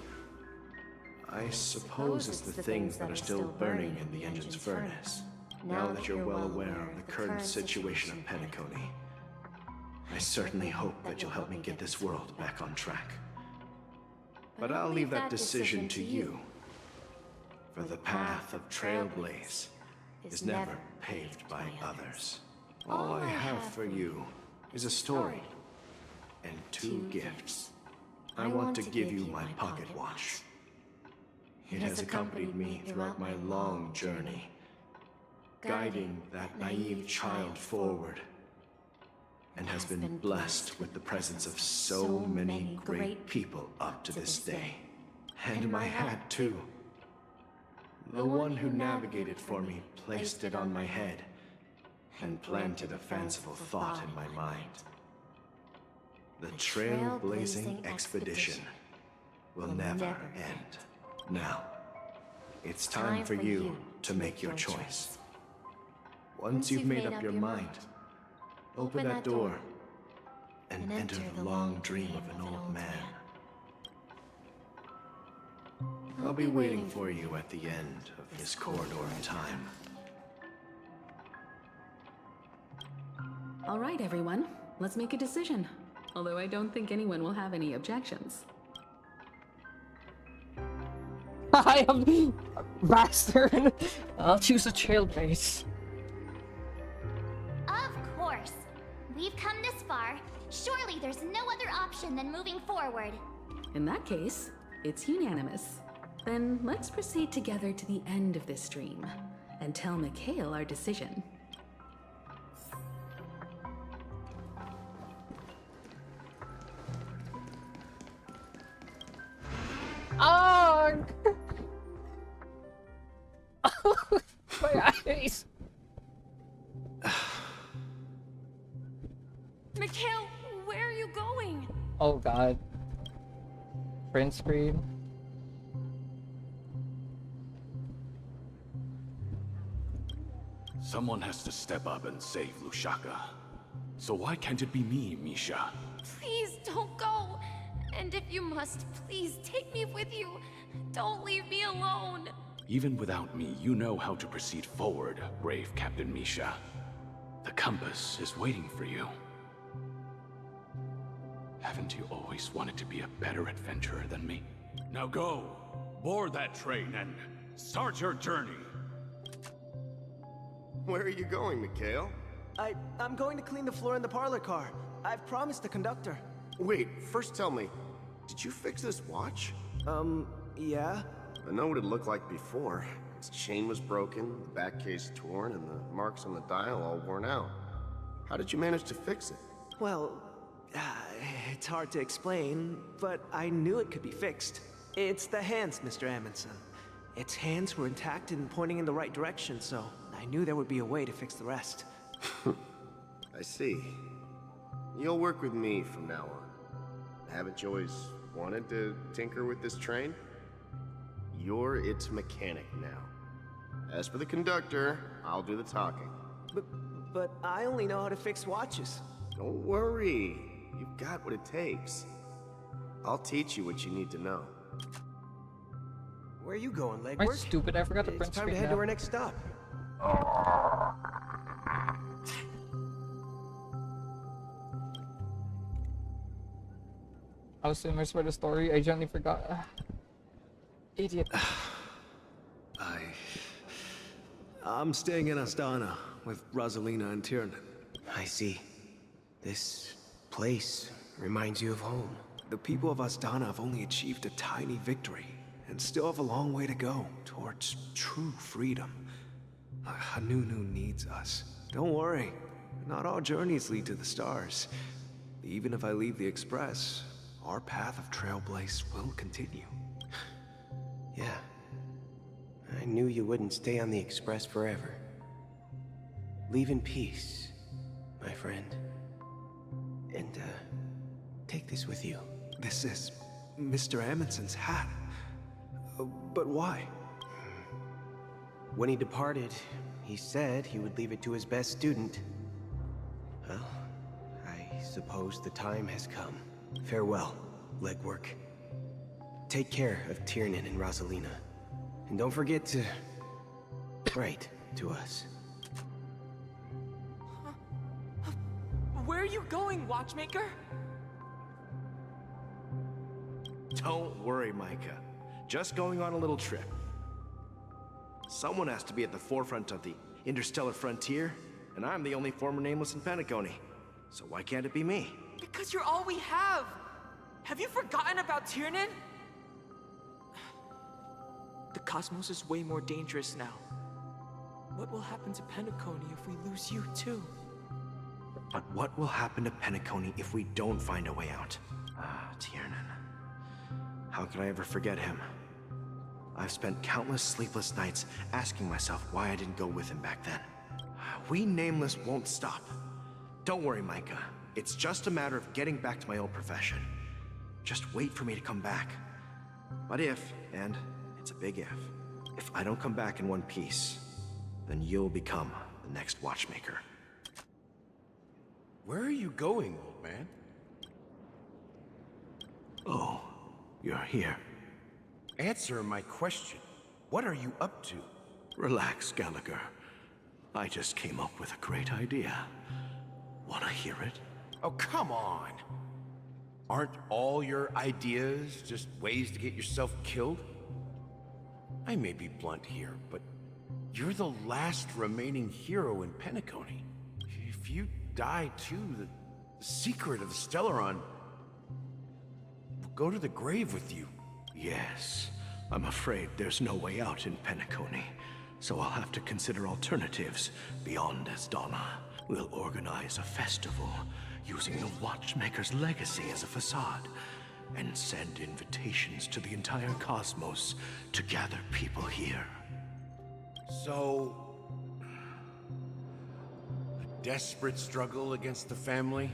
I suppose it's the things that are still burning in the engine's furnace. Now that you're well aware of the current situation of Penacony, I certainly hope that you'll help me get this world back on track. But I'll leave that decision to you, for the path of Trailblaze is never paved by others. All I have for you is a story and 2 gifts. I want to give you my pocket watch. It has accompanied me throughout my long journey, guiding that naive child forward, and has been blessed with the presence of so many great people up to this day. And my hat, too. The one who navigated for me placed it on my head and planted a fanciful thought in my mind. The trailblazing expedition will never end. Now, it's time for you to make your choice. Once you've made up your mind, open that door and enter the long dream of an old man. I'll be waiting for you at the end of this corridor of time. All right, everyone. Let's make a decision. Although I don't think anyone will have any objections. I am bastard. I'll choose a Trailblaze. Of course. We've come this far. Surely there's no other option than moving forward. In that case, it's unanimous. Then let's proceed together to the end of this dream and tell Mikhail our decision. Oh! My eyes! Mikhail, where are you going? Oh god. Print screen. Someone has to step up and save Lushaka. So why can't it be me, Misha? Please don't go. And if you must, please take me with you. Don't leave me alone. Even without me, you know how to proceed forward, brave Captain Misha. The compass is waiting for you. Haven't you always wanted to be a better adventurer than me? Now go, board that train and start your journey. Where are you going, Mikhail? I'm going to clean the floor in the parlor car. I've promised the conductor. Wait, first tell me, did you fix this watch? Yeah? I know what it looked like before. Its chain was broken, the back case torn, and the marks on the dial all worn out. How did you manage to fix it? Well, it's hard to explain, but I knew it could be fixed. It's the hands, Mr. Amundsen. Its hands were intact and pointing in the right direction, so I knew there would be a way to fix the rest. I see. You'll work with me from now on. Haven't you always wanted to tinker with this train? You're its mechanic now. As for the conductor, I'll do the talking. But I only know how to fix watches. Don't worry. You've got what it takes. I'll teach you what you need to know. Where are you going, legwork? Am I stupid? I forgot to print It's time screen to head now. to our next stop. I was so immersed by the story, I gently forgot. Idiot. I'm staying in Astana with Rosalina and Tiernan. I see. This place reminds you of home. The people of Astana have only achieved a tiny victory and still have a long way to go towards true freedom. Hanunu needs us. Don't worry, not all journeys lead to the stars. Even if I leave the Express, our path of Trailblaze will continue. Yeah, I knew you wouldn't stay on the Express forever. Leave in peace, my friend. And, take this with you. This is Mr. Amundsen's hat. But why? When he departed, he said he would leave it to his best student. Well, I suppose the time has come. Farewell, legwork. Take care of Tiernan and Rosalina. And don't forget to write to us. Where are you going, Watchmaker? Don't worry, Micah. Just going on a little trip. Someone has to be at the forefront of the interstellar frontier, and I'm the only former Nameless in Penacony. So why can't it be me? Because you're all we have! Have you forgotten about Tiernan? The cosmos is way more dangerous now. What will happen to Penacony if we lose you too? But what will happen to Penacony if we don't find a way out? Ah, Tiernan. How could I ever forget him? I've spent countless sleepless nights asking myself why I didn't go with him back then. We Nameless won't stop. Don't worry, Micah. It's just a matter of getting back to my old profession. Just wait for me to come back. But if, and it's a big if I don't come back in one piece, then you'll become the next Watchmaker. Where are you going, old man? Oh, you're here. Answer my question. What are you up to? Relax, Gallagher. I just came up with a great idea. Wanna hear it? Oh, come on. Aren't all your ideas just ways to get yourself killed? I may be blunt here, but you're the last remaining hero in Penacony. If you die too, the secret of the Stellaron will go to the grave with you. Yes. I'm afraid there's no way out in Penacony, so I'll have to consider alternatives beyond Esdonna. We'll organize a festival using the Watchmaker's legacy as a facade, and send invitations to the entire cosmos to gather people here. So, a desperate struggle against the family?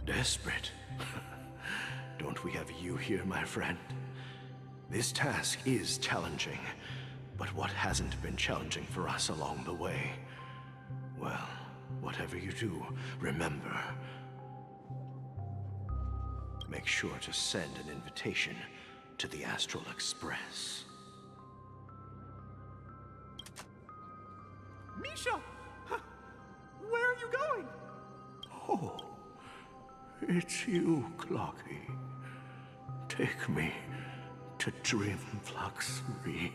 Desperate? Don't we have you here, my friend? This task is challenging, but what hasn't been challenging for us along the way? Well, whatever you do, remember, make sure to send an invitation to the Astral Express. Misha! Where are you going? Oh, it's you, Clocky. Take me to Dreamflux Reef.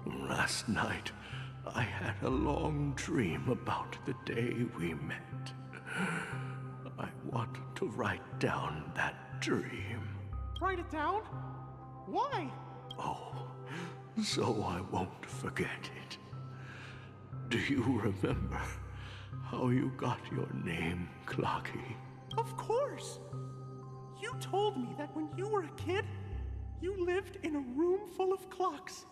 Last night, I had a long dream about the day we met. I want to write down that dream. Write it down? Why? Oh, so I won't forget it. Do you remember how you got your name, Clocky? Of course! You told me that when you were a kid, you lived in a room full of clocks.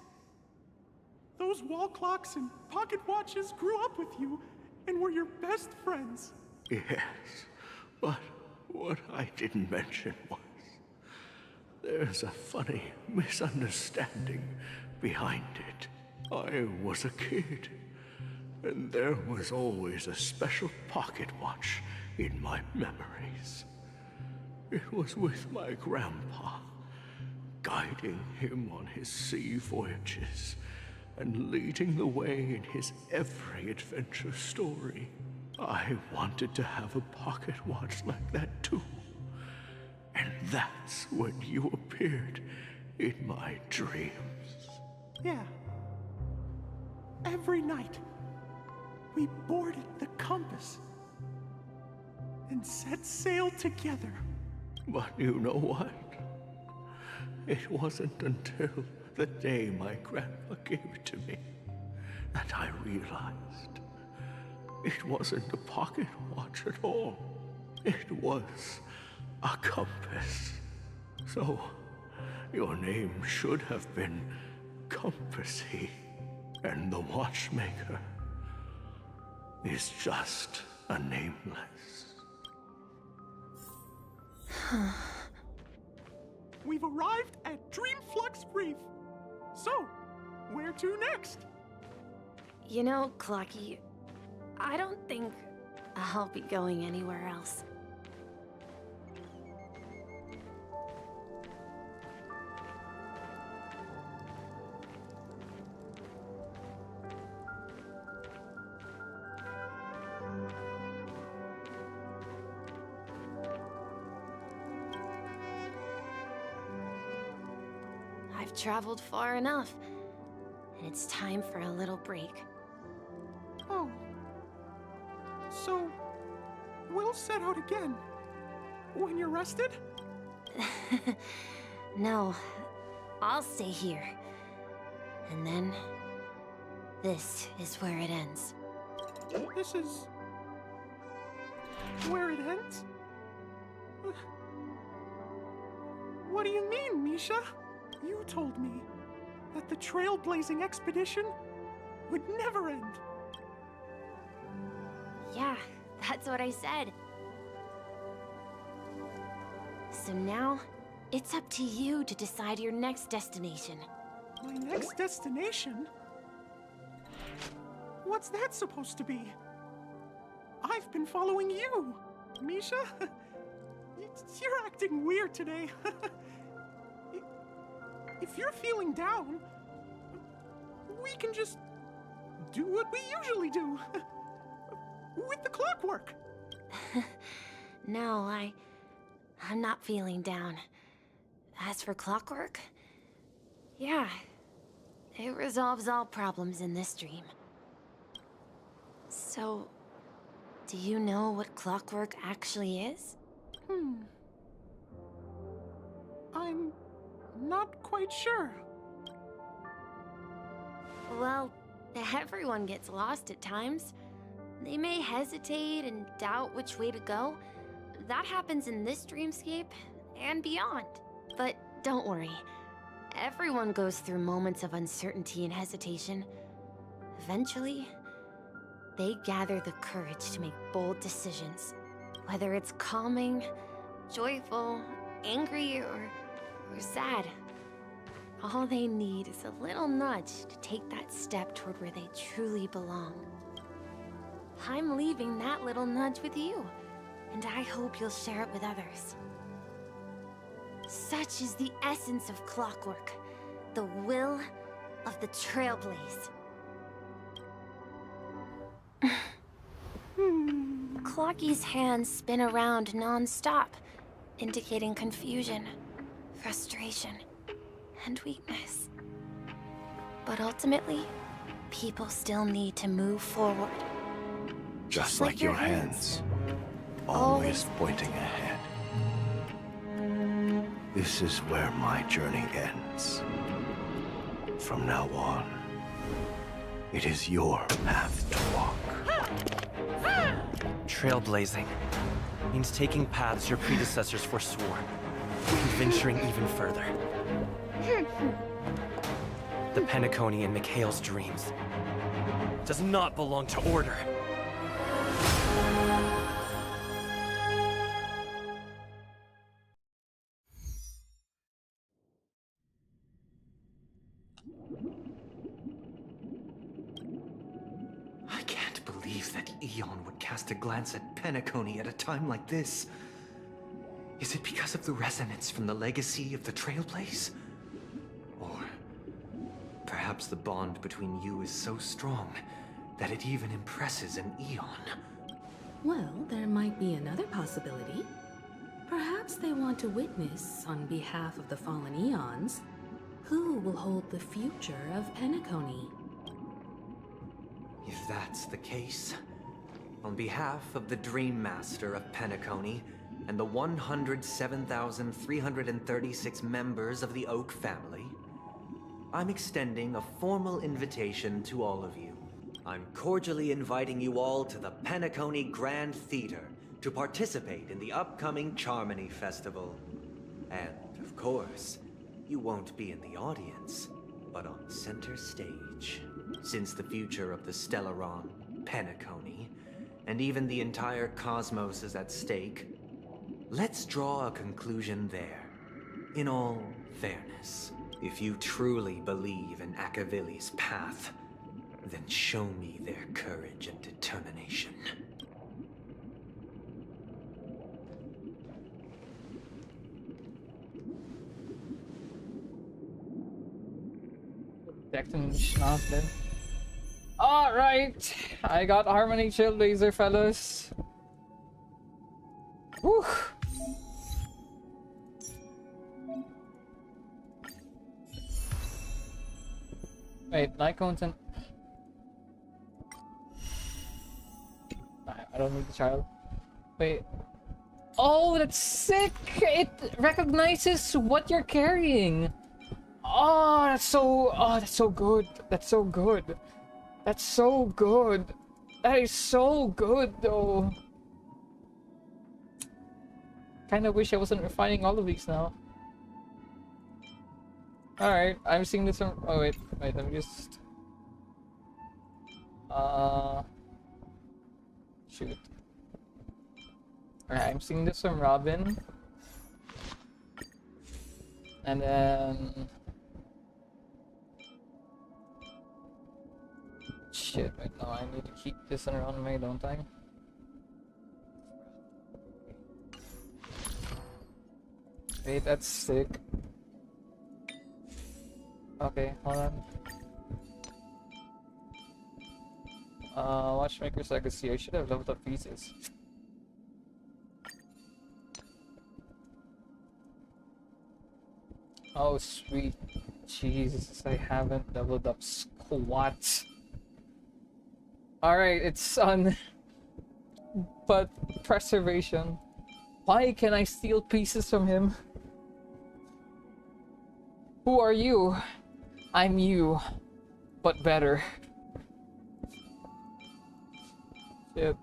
Those wall clocks and pocket watches grew up with you and were your best friends. Yes, but what I didn't mention was there's a funny misunderstanding behind it. I was a kid, and there was always a special pocket watch in my memories. It was with my grandpa, guiding him on his sea voyages and leading the way in his every adventure story. I wanted to have a pocket watch like that too. And that's when you appeared in my dreams. Yeah. Every night, we boarded the compass and set sail together. But you know what? It wasn't until the day my grandpa gave it to me that I realized it wasn't a pocket watch at all. It was a compass. So, your name should have been Compassy. watchmaker is just a nameless. We've arrived at Dreamflux Reef. So, where to next? You know, Clocky, I don't think I'll be going anywhere else. I've traveled far enough, and it's time for a little break. Oh. So, we'll set out again. When you're rested? No, I'll stay here. And then, this is where it ends. This is... where it ends? What do you mean, Misha? You told me that the trailblazing expedition would never end. Yeah, that's what I said. So now, it's up to you to decide your next destination. My next destination? What's that supposed to be? I've been following you, Misha. You're acting weird today. If you're feeling down, we can just do what we usually do. With the clockwork. No, I'm not feeling down. As for clockwork, yeah, it resolves all problems in this dream. So, do you know what clockwork actually is? I'm not quite sure. Well, everyone gets lost at times. They may hesitate and doubt which way to go. That happens in this dreamscape and beyond. But don't worry. Everyone goes through moments of uncertainty and hesitation. Eventually, they gather the courage to make bold decisions. Whether it's calming, joyful, angry, or sad. All they need is a little nudge to take that step toward where they truly belong. I'm leaving that little nudge with you, and I hope you'll share it with others. Such is the essence of clockwork, the will of the Trailblaze. Clocky's hands spin around non-stop, indicating confusion, frustration, and weakness. But ultimately, people still need to move forward. Just like your hands, always pointing ahead. This is where my journey ends. From now on, it is your path to walk. Trailblazing means taking paths your predecessors forswore, and venturing even further. The Penacony in Mikhail's dreams does not belong to Order. I can't believe that Eon would cast a glance at Penacony at a time like this. Is it because of the resonance from the legacy of the Trailblaze? Or perhaps the bond between you is so strong that it even impresses an Eon? Well, there might be another possibility. Perhaps they want to witness, on behalf of the fallen Eons, who will hold the future of Penacony. If that's the case, on behalf of the Dream Master of Penacony and the 107,336 members of the Oak family, I'm extending a formal invitation to all of you. I'm cordially inviting you all to the Penacony Grand Theater to participate in the upcoming Charmony Festival. And, of course, you won't be in the audience, but on center stage. Since the future of the Stellaron, Penacony, and even the entire cosmos is at stake, let's draw a conclusion there. In all fairness, if you truly believe in Akavili's path, then show me their courage and determination. Alright, I got Harmony Chill Laser, fellas. Whew. Wait, Lycones and... I don't need the child. Wait. Oh, that's sick! It recognizes what you're carrying! Oh, that's so good. That's so good. That's so good. That is so good, though. Kinda wish I wasn't refining all of these now. Alright, I'm seeing this from... Oh, wait, let me just... Shoot. Alright, I'm seeing this from Robin. And then... Shit, wait, no, I need to keep this around me, don't I? Wait, that's sick. Okay, hold on. Watchmaker's Legacy. I should have leveled up pieces. Oh, sweet Jesus, I haven't leveled up squat. Alright, it's on. But preservation. Why can I steal pieces from him? Who are you? I'm you, but better. Shit,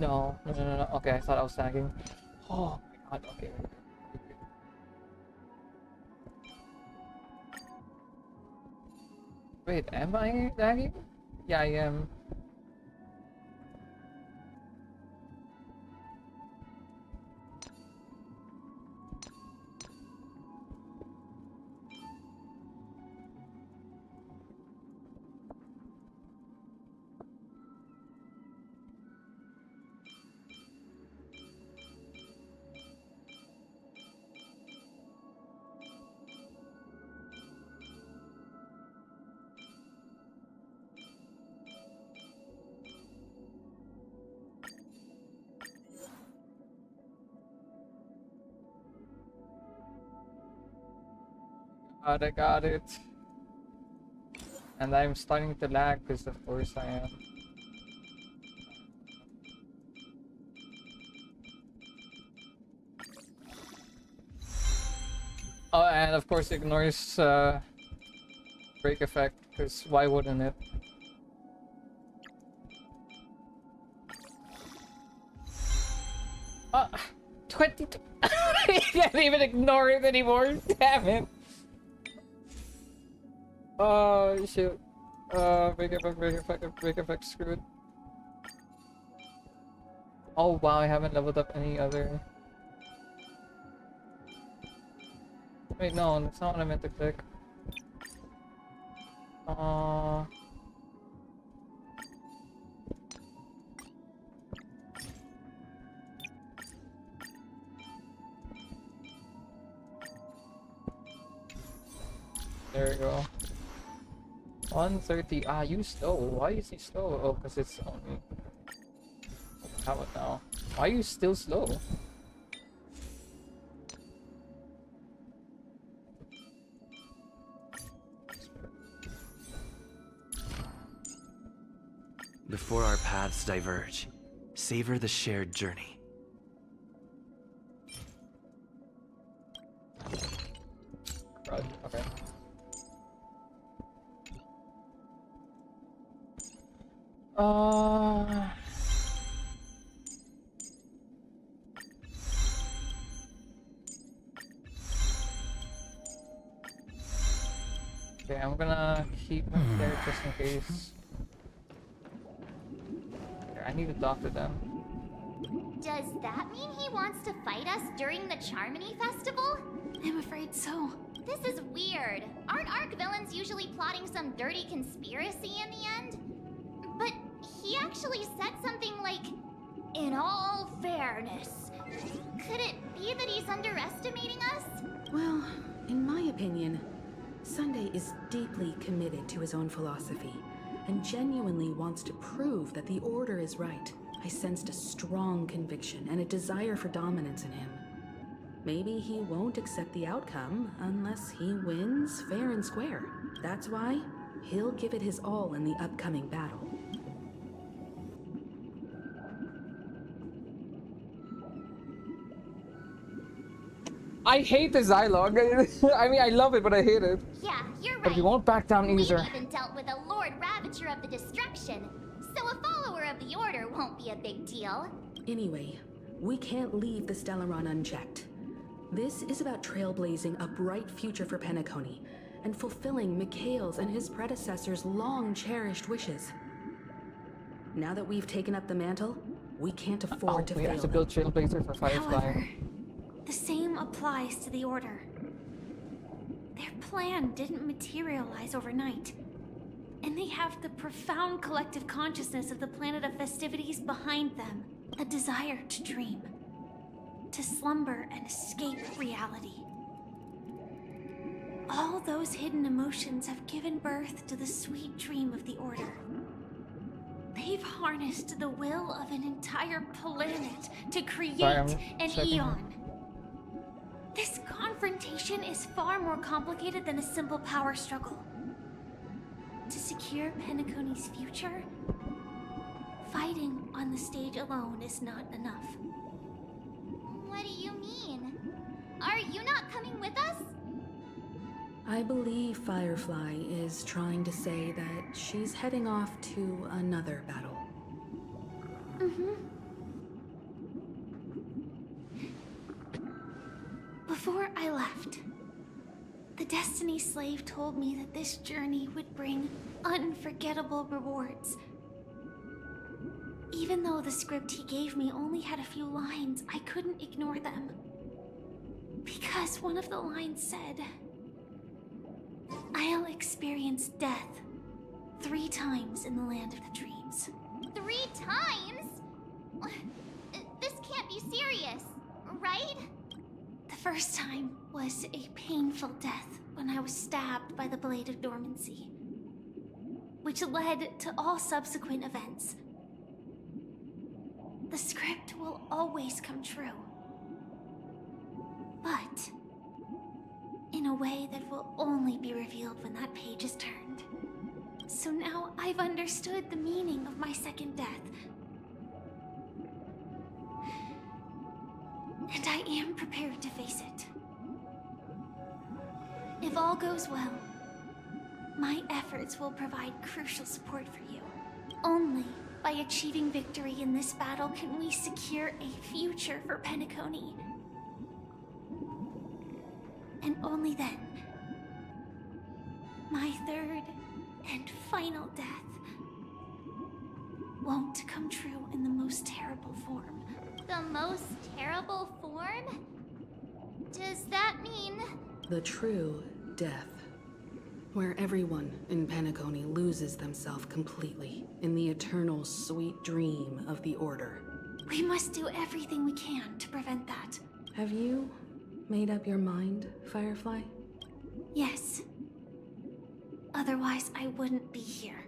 No. Okay, I thought I was tagging. Oh my god, okay. Wait, am I tagging? Yeah, I am. I got it. And I'm starting to lag because of course I am. Oh, and of course ignores break effect, because why wouldn't it? Uh, 22. I can't even ignore it anymore. Damn it. Oh shit. Break effect screwed. Oh wow, I haven't leveled up any other. Wait, no, that's not what I meant to click. There we go. 130. Ah, you slow. Why is he slow? Oh, because it's only... How about now? Why are you still slow? Before our paths diverge, savor the shared journey. Right, okay. Okay, I'm gonna keep him there just in case. Here, I need to talk to them. Does that mean he wants to fight us during the Charmony Festival? I'm afraid so. This is weird. Aren't Arc villains usually plotting some dirty conspiracy in the end? But he actually said something like, "In all fairness." Could it be that he's underestimating us? Well, in my opinion, Sunday is deeply committed to his own philosophy and genuinely wants to prove that the Order is right. I sensed a strong conviction and a desire for dominance in him. Maybe he won't accept the outcome unless he wins fair and square. That's why he'll give it his all in the upcoming battle. I hate this dialogue. I mean, I love it, but I hate it. Yeah, you're right. But we won't back down either. We've even dealt with a Lord Ravager of the Destruction, so a follower of the Order won't be a big deal. Anyway, we can't leave the Stellaron unchecked. This is about trailblazing a bright future for Penacony and fulfilling Mikhail's and his predecessors' long-cherished wishes. Now that we've taken up the mantle, we can't afford to we fail have to them. build Trailblazer for Firefly. However, the same applies to the Order. Their plan didn't materialize overnight, and they have the profound collective consciousness of the planet of festivities behind them. A desire to dream, to slumber and escape reality. All those hidden emotions have given birth to the sweet dream of the Order. They've harnessed the will of an entire planet to create an eon. This confrontation is far more complicated than a simple power struggle. To secure Penacony's future, fighting on the stage alone is not enough. What do you mean? Are you not coming with us? I believe Firefly is trying to say that she's heading off to another battle. Before I left, the Destiny Slave told me that this journey would bring unforgettable rewards. Even though the script he gave me only had a few lines, I couldn't ignore them. Because one of the lines said, "I'll experience death 3 times in the land of the dreams." 3 times? This can't be serious, right? The first time was a painful death when I was stabbed by the Blade of Dormancy, which led to all subsequent events. The script will always come true, but in a way that will only be revealed when that page is turned. So now I've understood the meaning of my second death. And I am prepared to face it. If all goes well, my efforts will provide crucial support for you. Only by achieving victory in this battle can we secure a future for Penacony. And only then, my third and final death won't come true in the most terrible form. The most terrible form? Does that mean... The true death. Where everyone in Penacony loses themselves completely in the eternal sweet dream of the Order. We must do everything we can to prevent that. Have you made up your mind, Firefly? Yes. Otherwise, I wouldn't be here.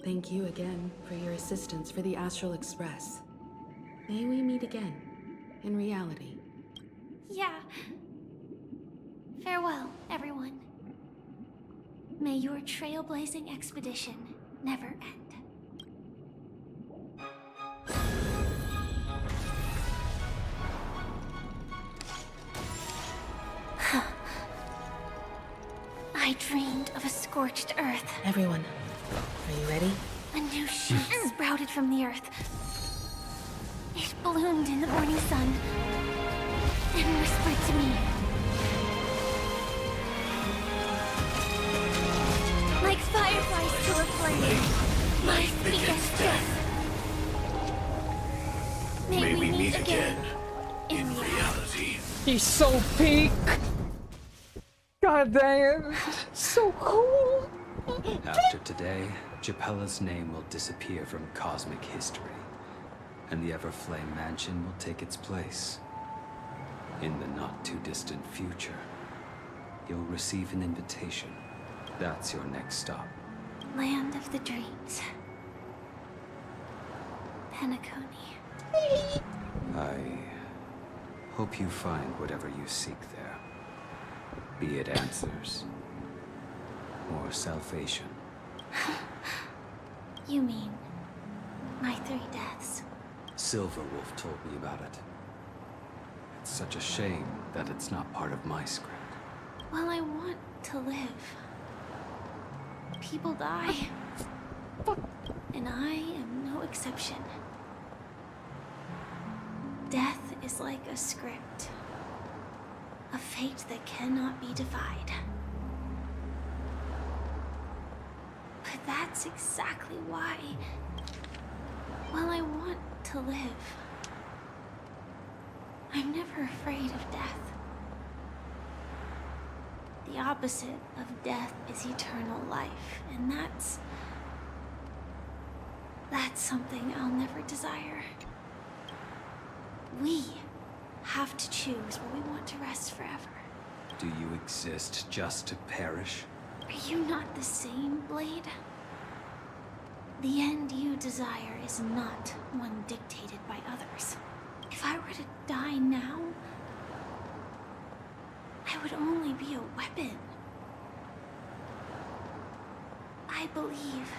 Thank you again for your assistance for the Astral Express. May we meet again, in reality. Yeah. Farewell, everyone. May your trailblazing expedition never end. I dreamed of a scorched earth. Everyone, are you ready? A new shoot sprouted from the earth. It bloomed in the morning sun and whispered to me. flame. Life begets death. May we meet again in reality. He's so peak. God dang it. So cool. After today, Japella's name will disappear from cosmic history, and the Everflame Mansion will take its place. In the not-too-distant future, you'll receive an invitation. That's your next stop. Land of the Dreams. Penacony. I hope you find whatever you seek there. Be it answers or salvation. You mean my 3 deaths? Silverwolf told me about it. It's such a shame that it's not part of my script. Well, I want to live. People die. And I am no exception. Death is like a script. A fate that cannot be defied. But that's exactly why. Well, I want to live. I'm never afraid of death. The opposite of death is eternal life, and that's something I'll never desire. We have to choose where we want to rest forever. Do you exist just to perish? Are you not the same, Blade? The end you desire is not one dictated by others. If I were to die now, I would only be a weapon. I believe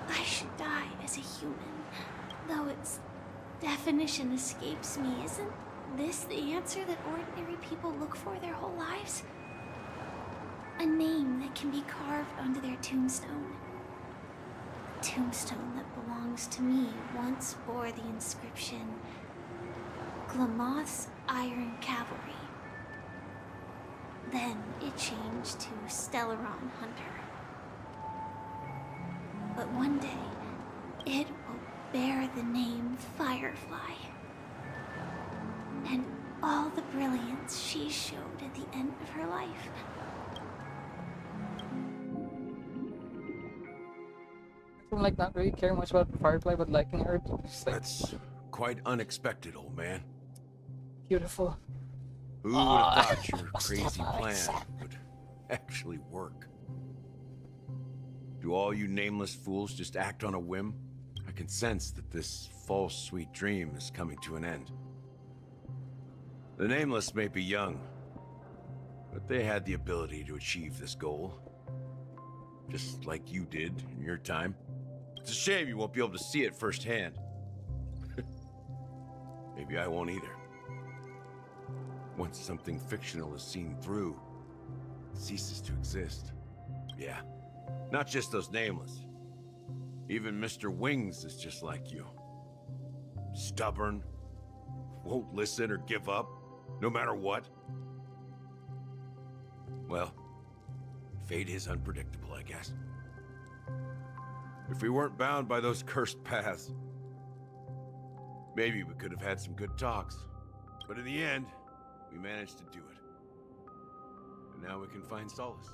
I should die as a human, though its definition escapes me. Isn't this the answer that ordinary people look for their whole lives? A name that can be carved onto their tombstone. The tombstone that belongs to me once bore the inscription, Glamoth's Iron Cavalry. Then it changed to Stellaron Hunter. But one day, it will bear the name Firefly. And all the brilliance she showed at the end of her life. I'm like not really caring much about Firefly, but liking her. Just, like, That's quite unexpected, old man. beautiful. Who would have thought your crazy plan would actually work? Do all you nameless fools just act on a whim? I can sense that this false sweet dream is coming to an end. The nameless may be young, but they had the ability to achieve this goal. Just like you did in your time. It's a shame you won't be able to see it firsthand. Maybe I won't either. Once something fictional is seen through, it ceases to exist. Yeah, not just those nameless. Even Mr. Wings is just like you. Stubborn, won't listen or give up, no matter what. Well, fate is unpredictable, I guess. If we weren't bound by those cursed paths, maybe we could have had some good talks. But in the end, we managed to do it. And now we can find solace.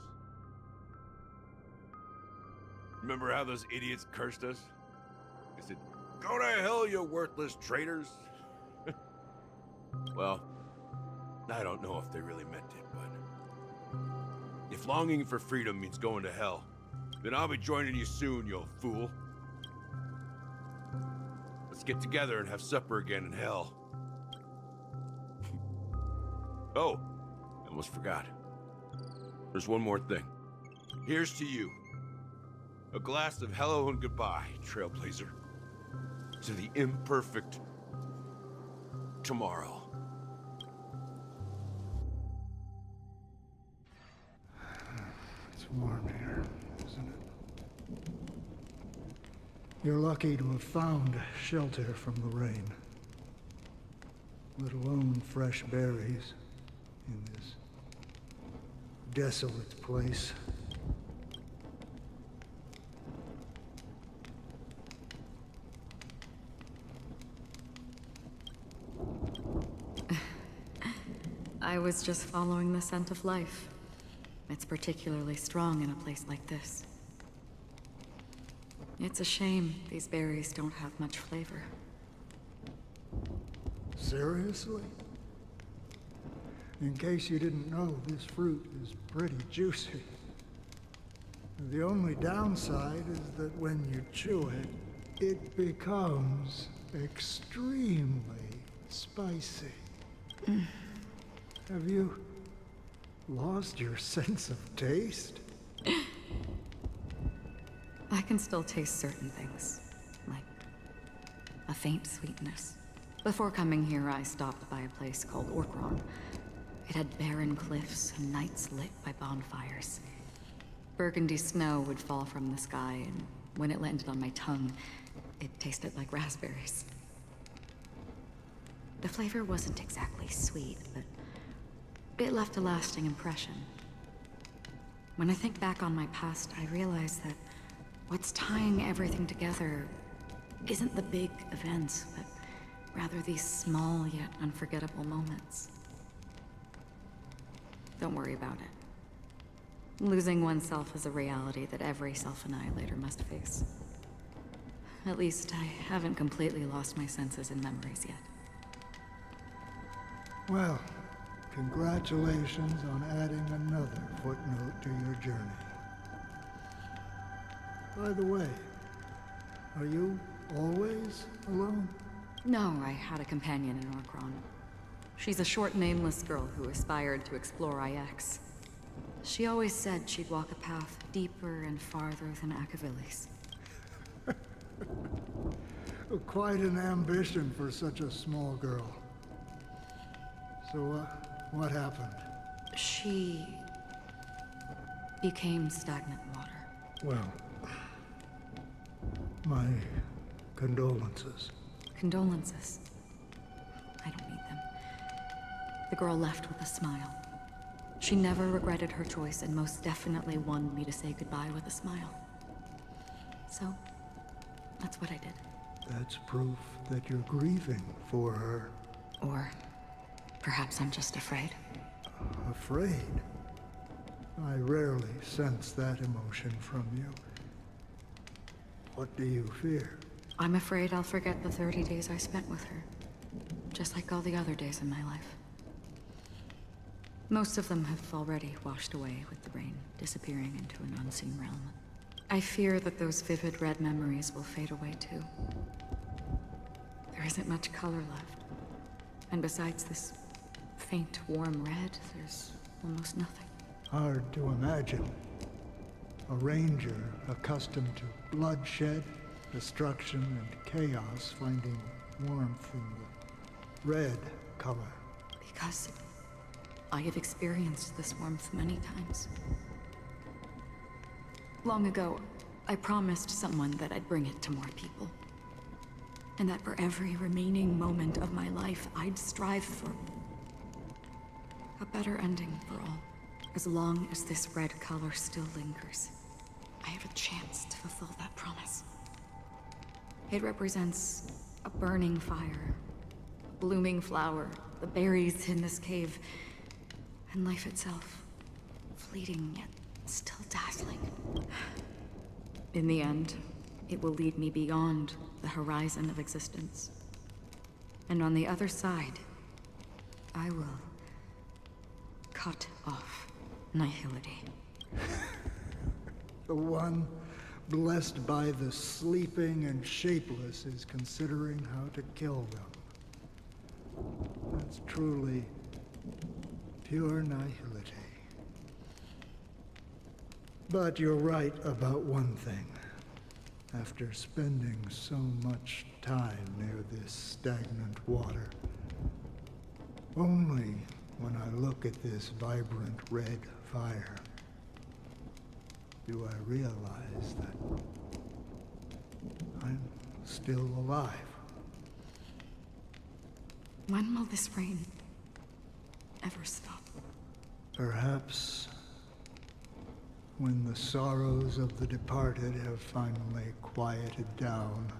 Remember how those idiots cursed us? They said, "Go to hell, you worthless traitors." Well, I don't know if they really meant it, but if longing for freedom means going to hell, then I'll be joining you soon, you fool. Let's get together and have supper again in hell. Oh, I almost forgot. There's one more thing. Here's to you. A glass of hello and goodbye, Trailblazer. To the imperfect tomorrow. It's warm here, isn't it? You're lucky to have found shelter from the rain. Let alone fresh berries in this desolate place. was just following the scent of life. It's particularly strong in a place like this. It's a shame these berries don't have much flavor. Seriously? In case you didn't know, this fruit is pretty juicy. The only downside is that when you chew it, it becomes extremely spicy. Have you lost your sense of taste? I can still taste certain things, like a faint sweetness. Before coming here, I stopped by a place called Orkron. It had barren cliffs and nights lit by bonfires. Burgundy snow would fall from the sky, and when it landed on my tongue, it tasted like raspberries. The flavor wasn't exactly sweet, but it left a lasting impression. When I think back on my past, I realize that what's tying everything together isn't the big events, but rather these small yet unforgettable moments. Don't worry about it. Losing oneself is a reality that every self-annihilator must face. At least I haven't completely lost my senses and memories yet. Well, congratulations on adding another footnote to your journey. By the way, are you always alone? No, I had a companion in Orkron. She's a short, nameless girl who aspired to explore IX. She always said she'd walk a path deeper and farther than Akavilis. Quite an ambition for such a small girl. So, what happened? She became stagnant water. Well, my condolences. Condolences. I don't need them. The girl left with a smile. She never regretted her choice and most definitely wanted me to say goodbye with a smile. So, that's what I did. That's proof that you're grieving for her. Or perhaps I'm just afraid. Afraid? I rarely sense that emotion from you. What do you fear? I'm afraid I'll forget the 30 days I spent with her. Just like all the other days in my life. Most of them have already washed away with the rain, disappearing into an unseen realm. I fear that those vivid red memories will fade away too. There isn't much color left. And besides this faint, warm red, there's almost nothing. Hard to imagine. A ranger accustomed to bloodshed, destruction, and chaos finding warmth in the red color. Because I have experienced this warmth many times. Long ago, I promised someone that I'd bring it to more people. And that for every remaining moment of my life, I'd strive for a better ending for all. As long as this red color still lingers, I have a chance to fulfill that promise. It represents a burning fire, a blooming flower, the berries in this cave, and life itself, fleeting yet still dazzling. In the end, it will lead me beyond the horizon of existence. And on the other side, I will cut off nihility. The one blessed by the sleeping and shapeless is considering how to kill them. That's truly pure nihility. But you're right about one thing. After spending so much time near this stagnant water, only when I look at this vibrant red fire do I realize that I'm still alive. When will this rain ever stop? Perhaps when the sorrows of the departed have finally quieted down,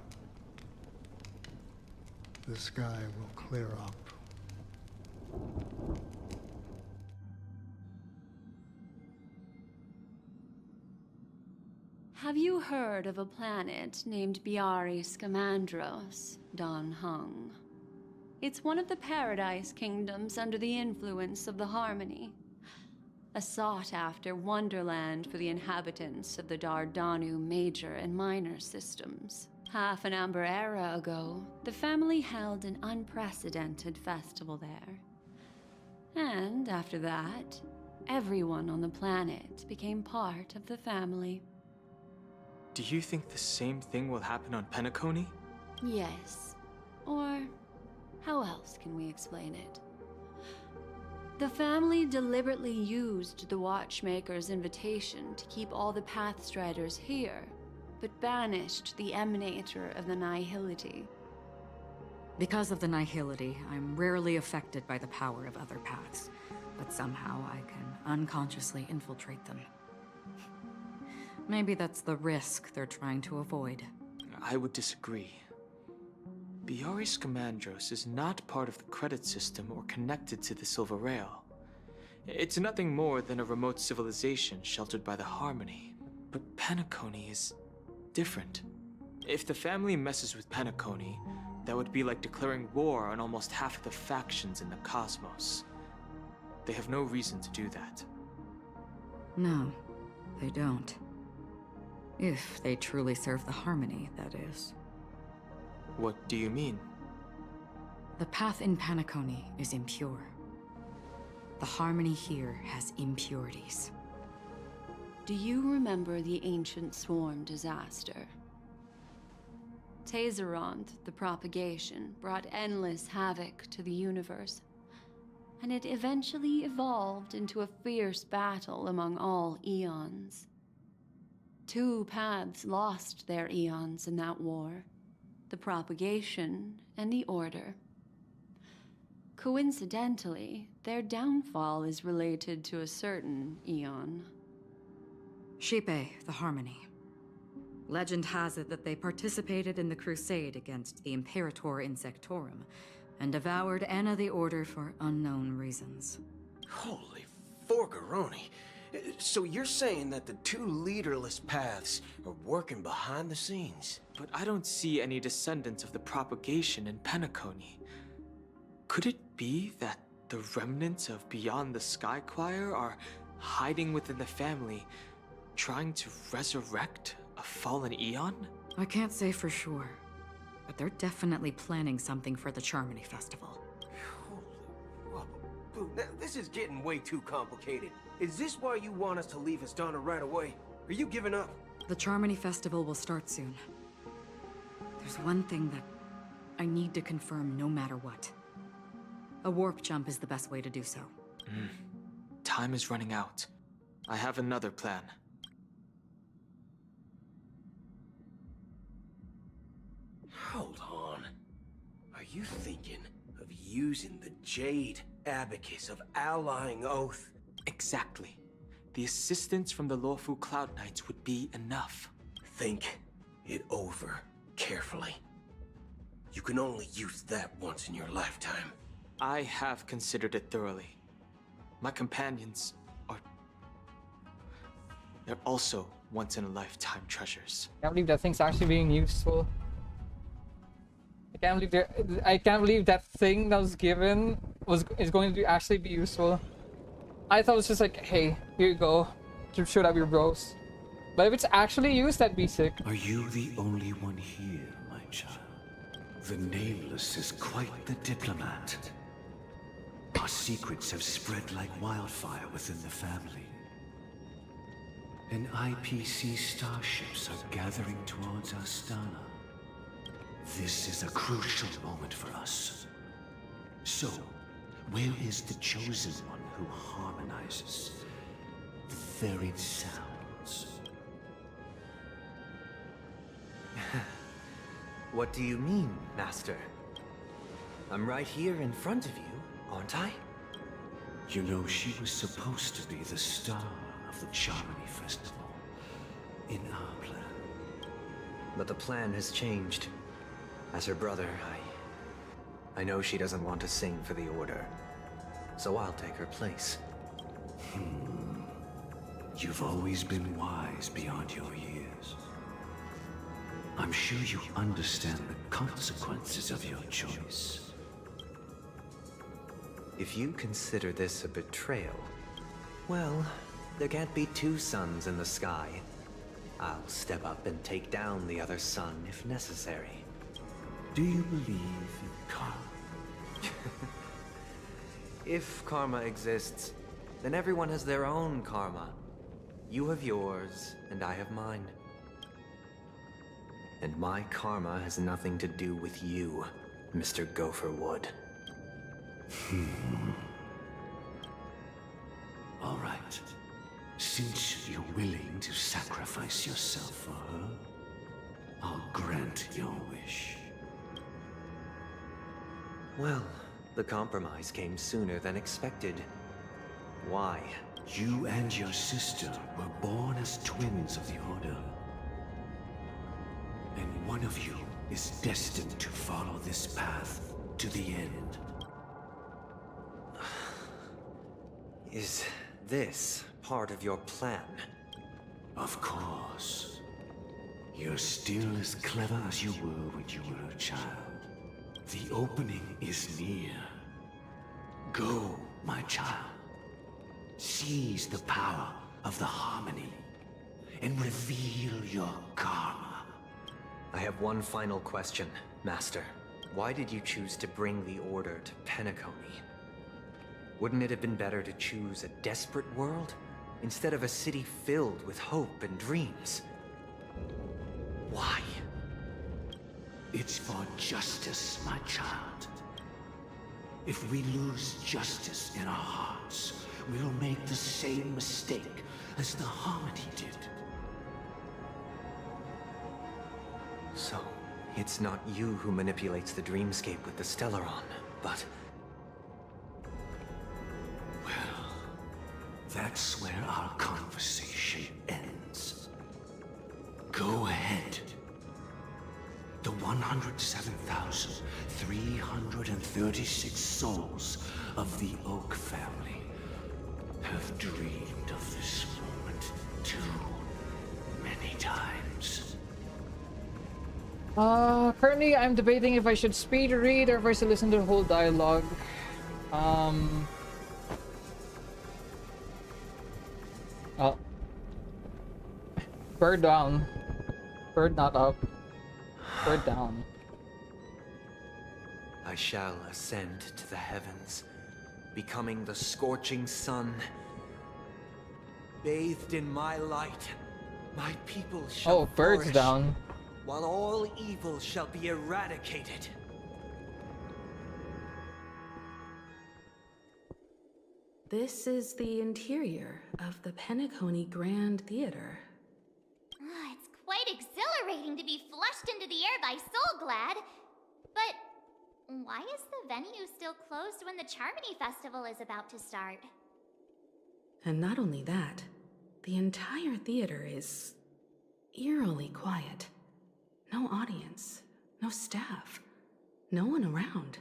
the sky will clear up. Have you heard of a planet named Biaris Scamandros, Don Hung? It's one of the Paradise Kingdoms under the influence of the Harmony. A sought-after wonderland for the inhabitants of the Dardanu Major and Minor systems. Half an Amber era ago, the family held an unprecedented festival there. And after that, everyone on the planet became part of the family. Do you think the same thing will happen on Penacony? Yes. Or how else can we explain it? The family deliberately used the Watchmaker's invitation to keep all the Pathstriders here, but banished the Emanator of the Nihility. Because of the Nihility, I'm rarely affected by the power of other paths, but somehow I can unconsciously infiltrate them. Maybe that's the risk they're trying to avoid. I would disagree. Biaris Scamandros is not part of the credit system or connected to the Silver Rail. It's nothing more than a remote civilization sheltered by the Harmony. But Penacony is different. If the family messes with Penacony, that would be like declaring war on almost half of the factions in the cosmos. They have no reason to do that. No, they don't. If they truly serve the Harmony, that is. What do you mean? The path in Penacony is impure. The Harmony here has impurities. Do you remember the ancient swarm disaster? Tazerond, the propagation, brought endless havoc to the universe, and it eventually evolved into a fierce battle among all eons. 2 paths lost their eons in that war, the propagation and the order. Coincidentally, their downfall is related to a certain eon. Shipe, the Harmony. Legend has it that they participated in the crusade against the Imperator Insectorum, and devoured Anna the Order for unknown reasons. Holy forgaroni. So you're saying that the 2 leaderless paths are working behind the scenes? But I don't see any descendants of the propagation in Penacony. Could it be that the remnants of Beyond the Sky Choir are hiding within the family, trying to resurrect a fallen eon? I can't say for sure, but they're definitely planning something for the Charmony Festival. Boo, now, this is getting way too complicated. Is this why you want us to leave Astana right away? Are you giving up? The Charmony Festival will start soon. There's one thing that I need to confirm no matter what. A warp jump is the best way to do so. Time is running out. I have another plan. Hold on. Are you thinking of using the Jade Abacus of Allying Oath? Exactly. The assistance from the Lawful Cloud Knights would be enough. Think it over carefully. You can only use that once in your lifetime. I have considered it thoroughly. My companions are... they're also once-in-a-lifetime treasures. I can't believe that thing's actually being useful. I can't believe that thing that was given is going to actually be useful. I thought it was just like, hey, here you go, to show that we're bros. But if it's actually used, that'd be sick. Are you the only one here, my child? The Nameless is quite the diplomat. Our secrets have spread like wildfire within the family. And IPC starships are gathering towards Astana. This is a crucial moment for us. So, where is the chosen one who harmonizes the varied sounds? What do you mean, Master? I'm right here in front of you, aren't I? You know, she was supposed to be the star of the Charmony Festival. In our plan. But the plan has changed. As her brother, I know she doesn't want to sing for the Order. So I'll take her place. You've always been wise beyond your years. I'm sure you understand the consequences of your choice. If you consider this a betrayal, well, there can't be two suns in the sky. I'll step up and take down the other sun if necessary. Do you believe in karma? If karma exists, then everyone has their own karma. You have yours, and I have mine. And my karma has nothing to do with you, Mr. Gopherwood. All right. Since you're willing to sacrifice yourself for her, I'll grant your wish. Well, the compromise came sooner than expected. Why? You and your sister were born as twins of the Order. And one of you is destined to follow this path to the end. Is this part of your plan? Of course. You're still as clever as you were when you were a child. The opening is near. Go, my child. Seize the power of the Harmony and reveal your karma. I have one final question, Master. Why did you choose to bring the Order to Penacony? Wouldn't it have been better to choose a desperate world instead of a city filled with hope and dreams? Why? It's for justice, my child. If we lose justice in our hearts, we'll make the same mistake as the Harmony did. So, it's not you who manipulates the dreamscape with the Stellaron, but... Well, that's where our conversation ends. Go ahead. The 107,336 souls of the Oak family have dreamed of this moment too many times. Currently I'm debating if I should speed read or if I should listen to the whole dialogue. Oh. Bird down. Bird not up. Bird down. I shall ascend to the heavens, becoming the scorching sun. Bathed in my light, my people shall bird's flourish, down. while all evil shall be eradicated. This is the interior of the Penacony Grand Theater. It's quite exhilarating to be flushed into the air by Soulglad. But why is the venue still closed when the Charmony Festival is about to start? And not only that, the entire theater is eerily quiet. No audience, no staff, no one around.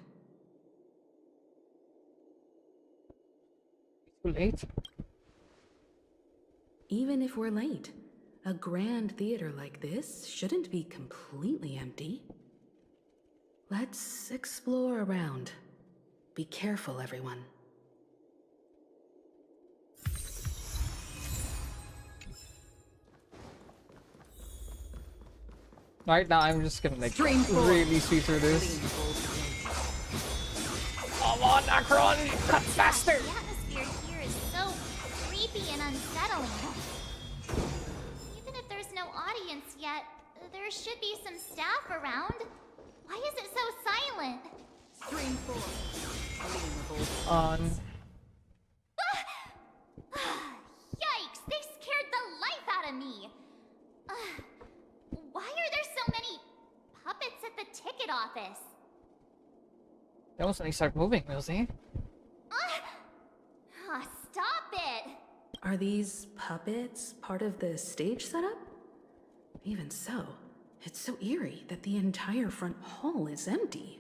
Late? Even if we're late, a grand theater like this shouldn't be completely empty. Let's explore around. Be careful, everyone. Right now I'm just gonna like really see through this. Come on, Akron! Cut faster! The atmosphere here is so creepy and unsettling. Even if there's no audience yet, there should be some staff around. Why is it so silent? Stream 4. On. Yikes! They scared the life out of me! Why are there so many puppets at the ticket office? They almost start moving, Milsey. Stop it! Are these puppets part of the stage setup? Even so, it's so eerie that the entire front hall is empty.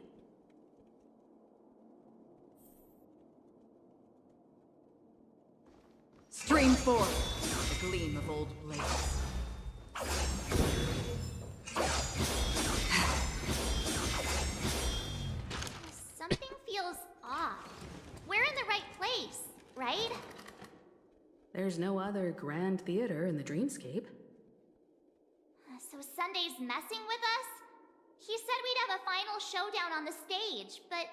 Stream 4. The gleam of old blades. Something feels off. We're in the right place, right? There's no other grand theater in the dreamscape. So Sunday's messing with us? He said we'd have a final showdown on the stage, but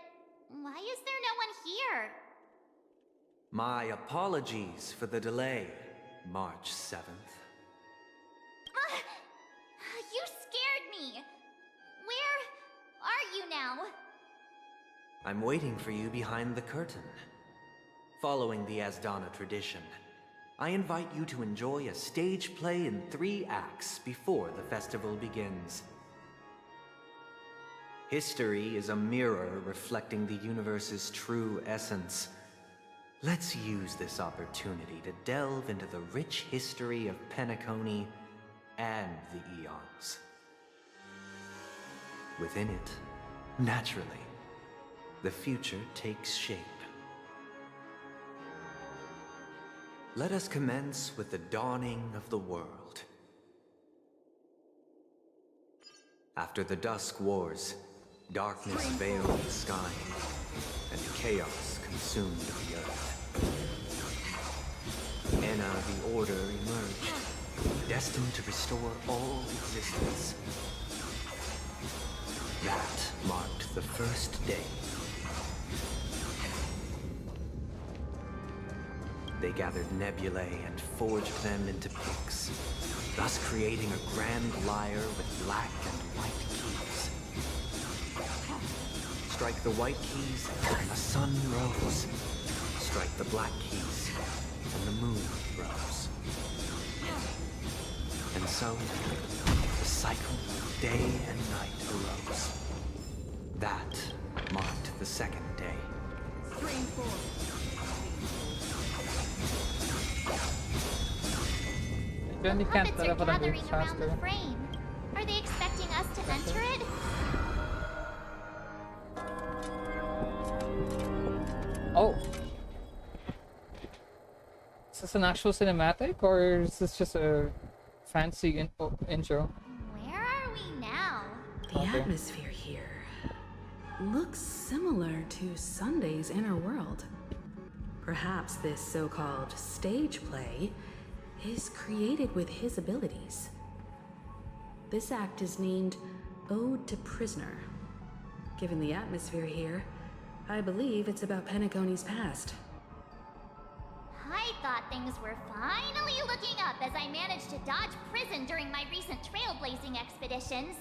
why is there no one here? My apologies for the delay, March 7th. You scared me. Where are you now? I'm waiting for you behind the curtain. Following the Asdana tradition, I invite you to enjoy a stage play in 3 acts before the festival begins. History is a mirror reflecting the universe's true essence. Let's use this opportunity to delve into the rich history of Penacony and the eons. Within it, naturally, the future takes shape. Let us commence with the dawning of the world. After the Dusk Wars, darkness veiled the sky, and chaos consumed the earth. Enna the Order emerged, destined to restore all existence. That marked the first day. They gathered nebulae and forged them into picks, thus creating a grand lyre with black and white keys. Strike the white keys, and the sun rose. Strike the black keys, and the moon rose. And so, the cycle of day and night arose. That marked the second day. Then you can't Puppets set are up on the gathering moves around the faster. frame. Are they expecting us to enter it? Oh. Is this an actual cinematic, or is this just a fancy intro? Where are we now? The atmosphere here looks similar to Sunday's inner world. Perhaps this so-called stage play is created with his abilities. This act is named Ode to Prisoner. Given the atmosphere here, I believe it's about Penacony's past. I thought things were finally looking up as I managed to dodge prison during my recent trailblazing expeditions.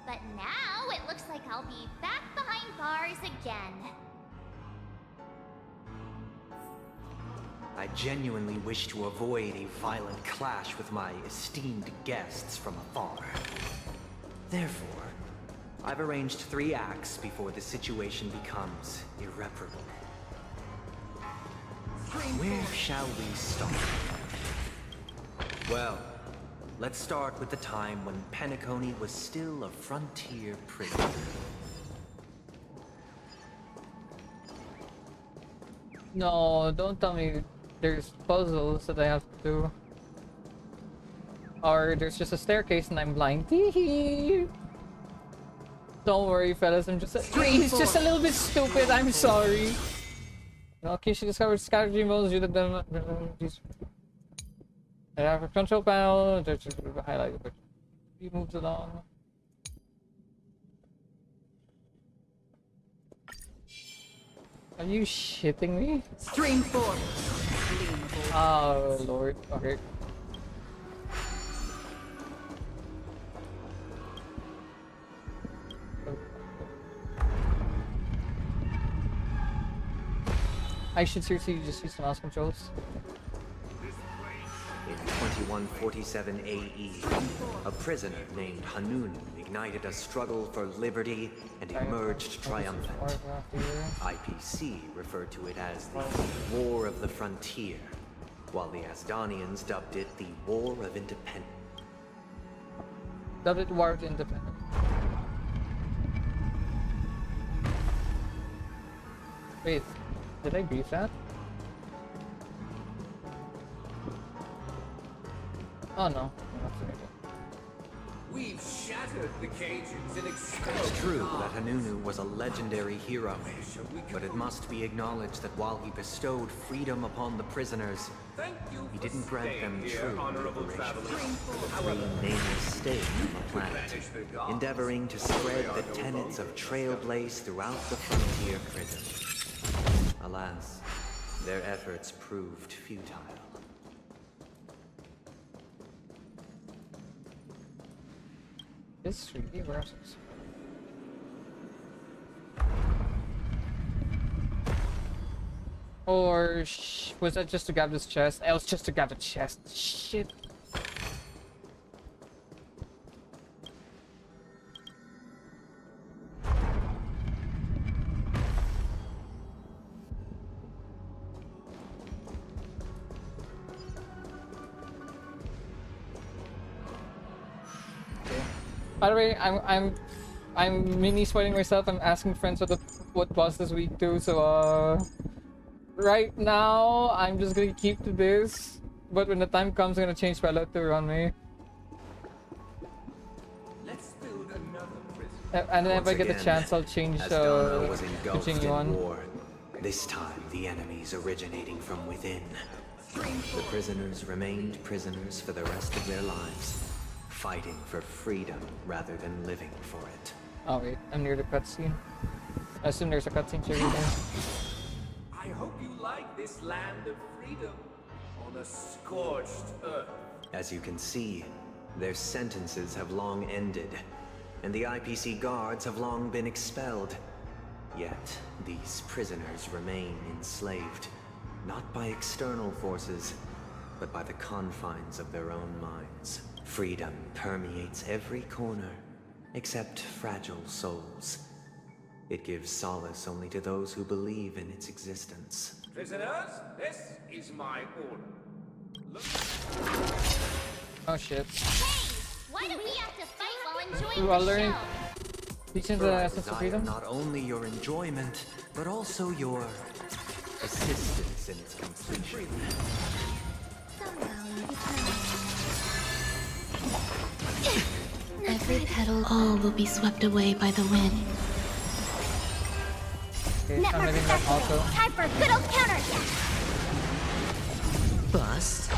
But now it looks like I'll be back behind bars again. I genuinely wish to avoid a violent clash with my esteemed guests from afar. Therefore, I've arranged 3 acts before the situation becomes irreparable. Where shall we start? Well, let's start with the time when Penacony was still a frontier prison. No, don't tell me there's puzzles that I have to do. Or there's just a staircase and I'm blind. Tee-hee. Don't worry, fellas. He's just a little bit stupid. I'm sorry. Okay, she discovered scattered dream modes. You did them. I have a control panel. There's just highlighted, but he moves along. Are you shitting me? Stream 4. Oh lord. Okay. I should seriously just use the mouse controls. In 2147 AE, a prisoner named Hanun ignited a struggle for liberty and emerged triumphant. IPC referred to it as the War of the Frontier, while the Asdanians dubbed it the War of Independence. Dubbed it War of Independence. Wait, did I brief that? Oh no. We've shattered the cages and expelled. It's true that Hanunu was a legendary hero, but it must be acknowledged that while he bestowed freedom upon the prisoners, he didn't grant them true liberation. Three nameless stayed on the planet, endeavoring to spread the tenets of Trailblaze throughout the frontier prison. Alas, their efforts proved futile. This 3D versus. Or was that just to grab this chest? It was just to grab the chest. Shit. By the way, I'm mini spoiling myself. I'm asking friends what boss this week too. So right now I'm just gonna keep to this. But when the time comes, I'm gonna change Spello to run me. Let's build another prison. And then if Once I get the again, chance, I'll change as Donna was continue engulfed on. in war. This time, the enemies originating from within. The prisoners remained prisoners for the rest of their lives, fighting for freedom rather than living for it. Oh wait, I'm near the cutscene. I assume there's a cutscene trigger there. I hope you like this land of freedom on a scorched earth. As you can see, their sentences have long ended, and the IPC guards have long been expelled. Yet, these prisoners remain enslaved, not by external forces, but by the confines of their own minds. Freedom permeates every corner, except fragile souls. It gives solace only to those who believe in its existence. Prisoners, this is my order. Oh shit. Why do we have to fight while enjoying Ooh, I'll the learn. show? Teaching For the I essence of desire freedom. not only your enjoyment, but also your assistance in its completion. Every petal, all will be swept away by the wind. Okay, I'm Network letting that activated. also. Time for a good old counterattack. Bust.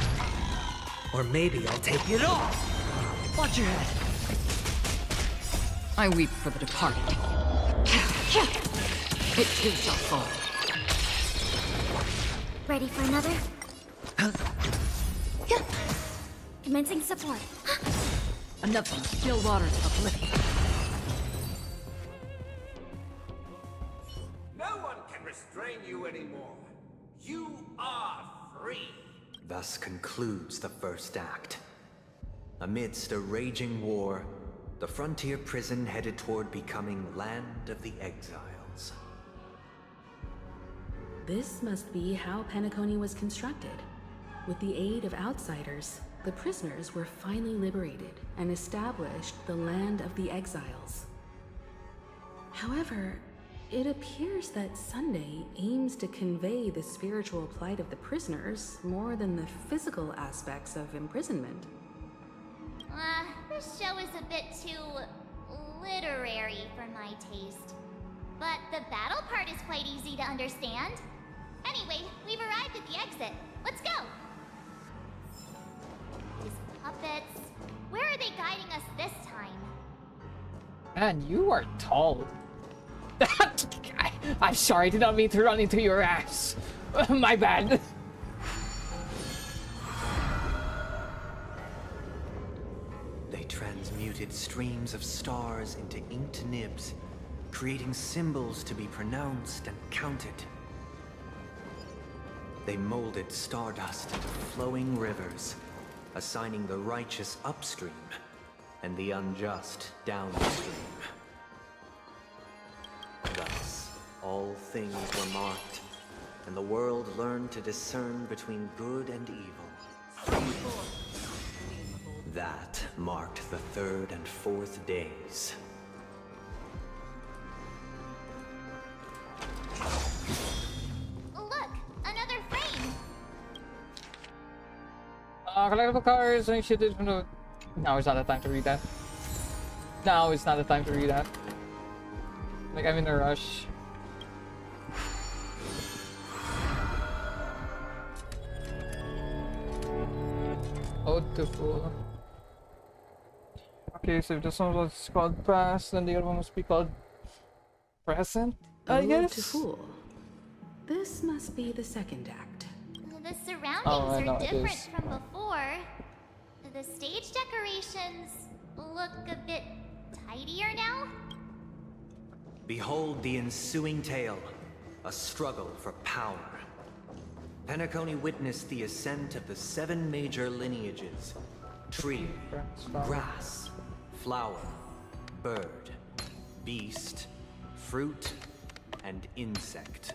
Or maybe I'll take it all. Watch your head. I weep for the departed. It too shall fall. Ready for another? Commencing support. Enough of the still waters of oblivion. No one can restrain you anymore. You are free. Thus concludes the first act. Amidst a raging war, the frontier prison headed toward becoming Land of the Exiles. This must be how Penacony was constructed. With the aid of outsiders, the prisoners were finally liberated and established the Land of the Exiles. However, it appears that Sunday aims to convey the spiritual plight of the prisoners more than the physical aspects of imprisonment. This show is a bit too literary for my taste. But the battle part is quite easy to understand. Anyway, we've arrived at the exit. Let's go! These puppets. Where are they guiding us this time? Man, you are tall. I'm sorry, I did not mean to run into your ass. My bad. They transmuted streams of stars into inked nibs, creating symbols to be pronounced and counted. They molded stardust into flowing rivers, assigning the righteous upstream and the unjust downstream. Thus, all things were marked, and the world learned to discern between good and evil. That marked the third and fourth days. Look, another frame. Collectible cards, and shit from the... Now is not the time to read that. Now is not the time to read that. Like, I'm in a rush. Ode to Fool. Okay, so if this one was called Past, then the other one must be called Present, I Ode guess? to Fool. This must be the second act. The surroundings I know are it different is. from before. The stage decorations look a bit tidier now. Behold the ensuing tale, a struggle for power. Penacony witnessed the ascent of the 7 major lineages: tree, grass, flower, bird, beast, fruit, and insect.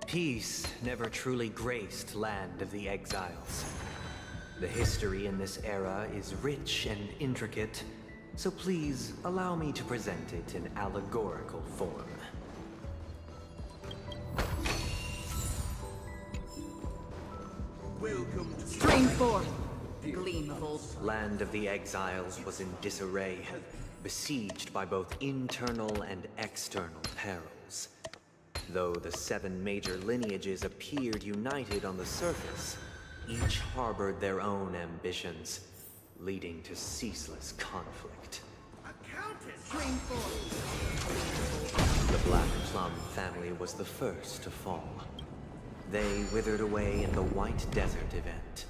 Peace never truly graced Land of the Exiles. The history in this era is rich and intricate, so please allow me to present it in allegorical form. Welcome to Stream 4. Gleam of old. Land of the Exiles was in disarray, besieged by both internal and external perils. Though the 7 major lineages appeared united on the surface, each harbored their own ambitions, leading to ceaseless conflict. Stream The Black Plum family was the first to fall. They withered away in the White Desert event,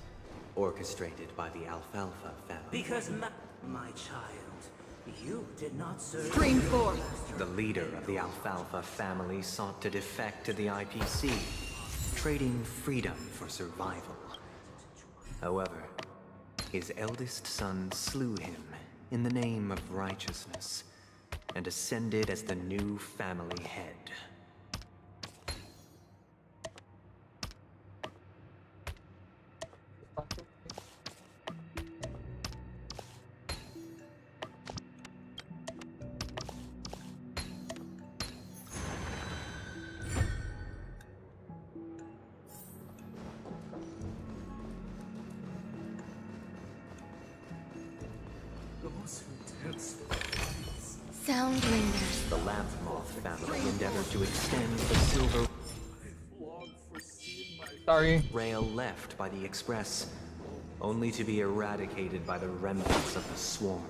orchestrated by the Alfalfa family. Because my child, you did not serve. Stream 4. The leader of the Alfalfa family sought to defect to the IPC, trading freedom for survival. However, his eldest son slew him in the name of righteousness, and ascended as the new family head. Sound lingers. The Lamp Moth family endeavored to extend the silver rail left by the Express, only to be eradicated by the remnants of the swarm,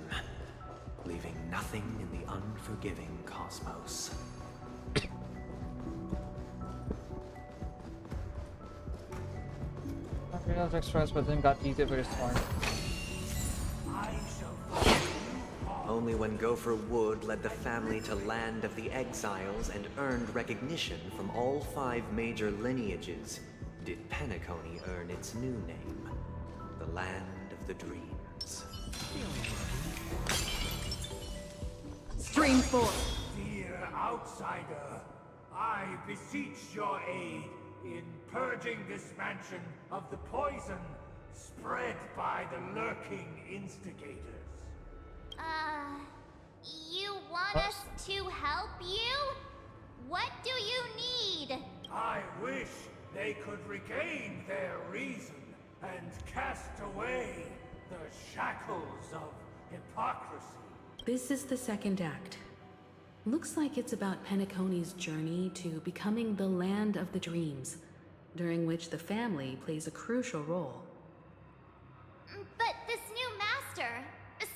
leaving nothing in the unforgiving cosmos. Not Express, but then got eaten by the storm. Only when Gopher Wood led the family to Land of the Exiles and earned recognition from all 5 major lineages did Penacony earn its new name, the Land of the Dreams. Stream 4. Dear outsider, I beseech your aid in purging this mansion of the poison spread by the lurking instigators. You want us to help you? What do you need? I wish they could regain their reason and cast away the shackles of hypocrisy. This is the second act. Looks like it's about Penacony's journey to becoming the Land of the Dreams, during which the family plays a crucial role. But this new master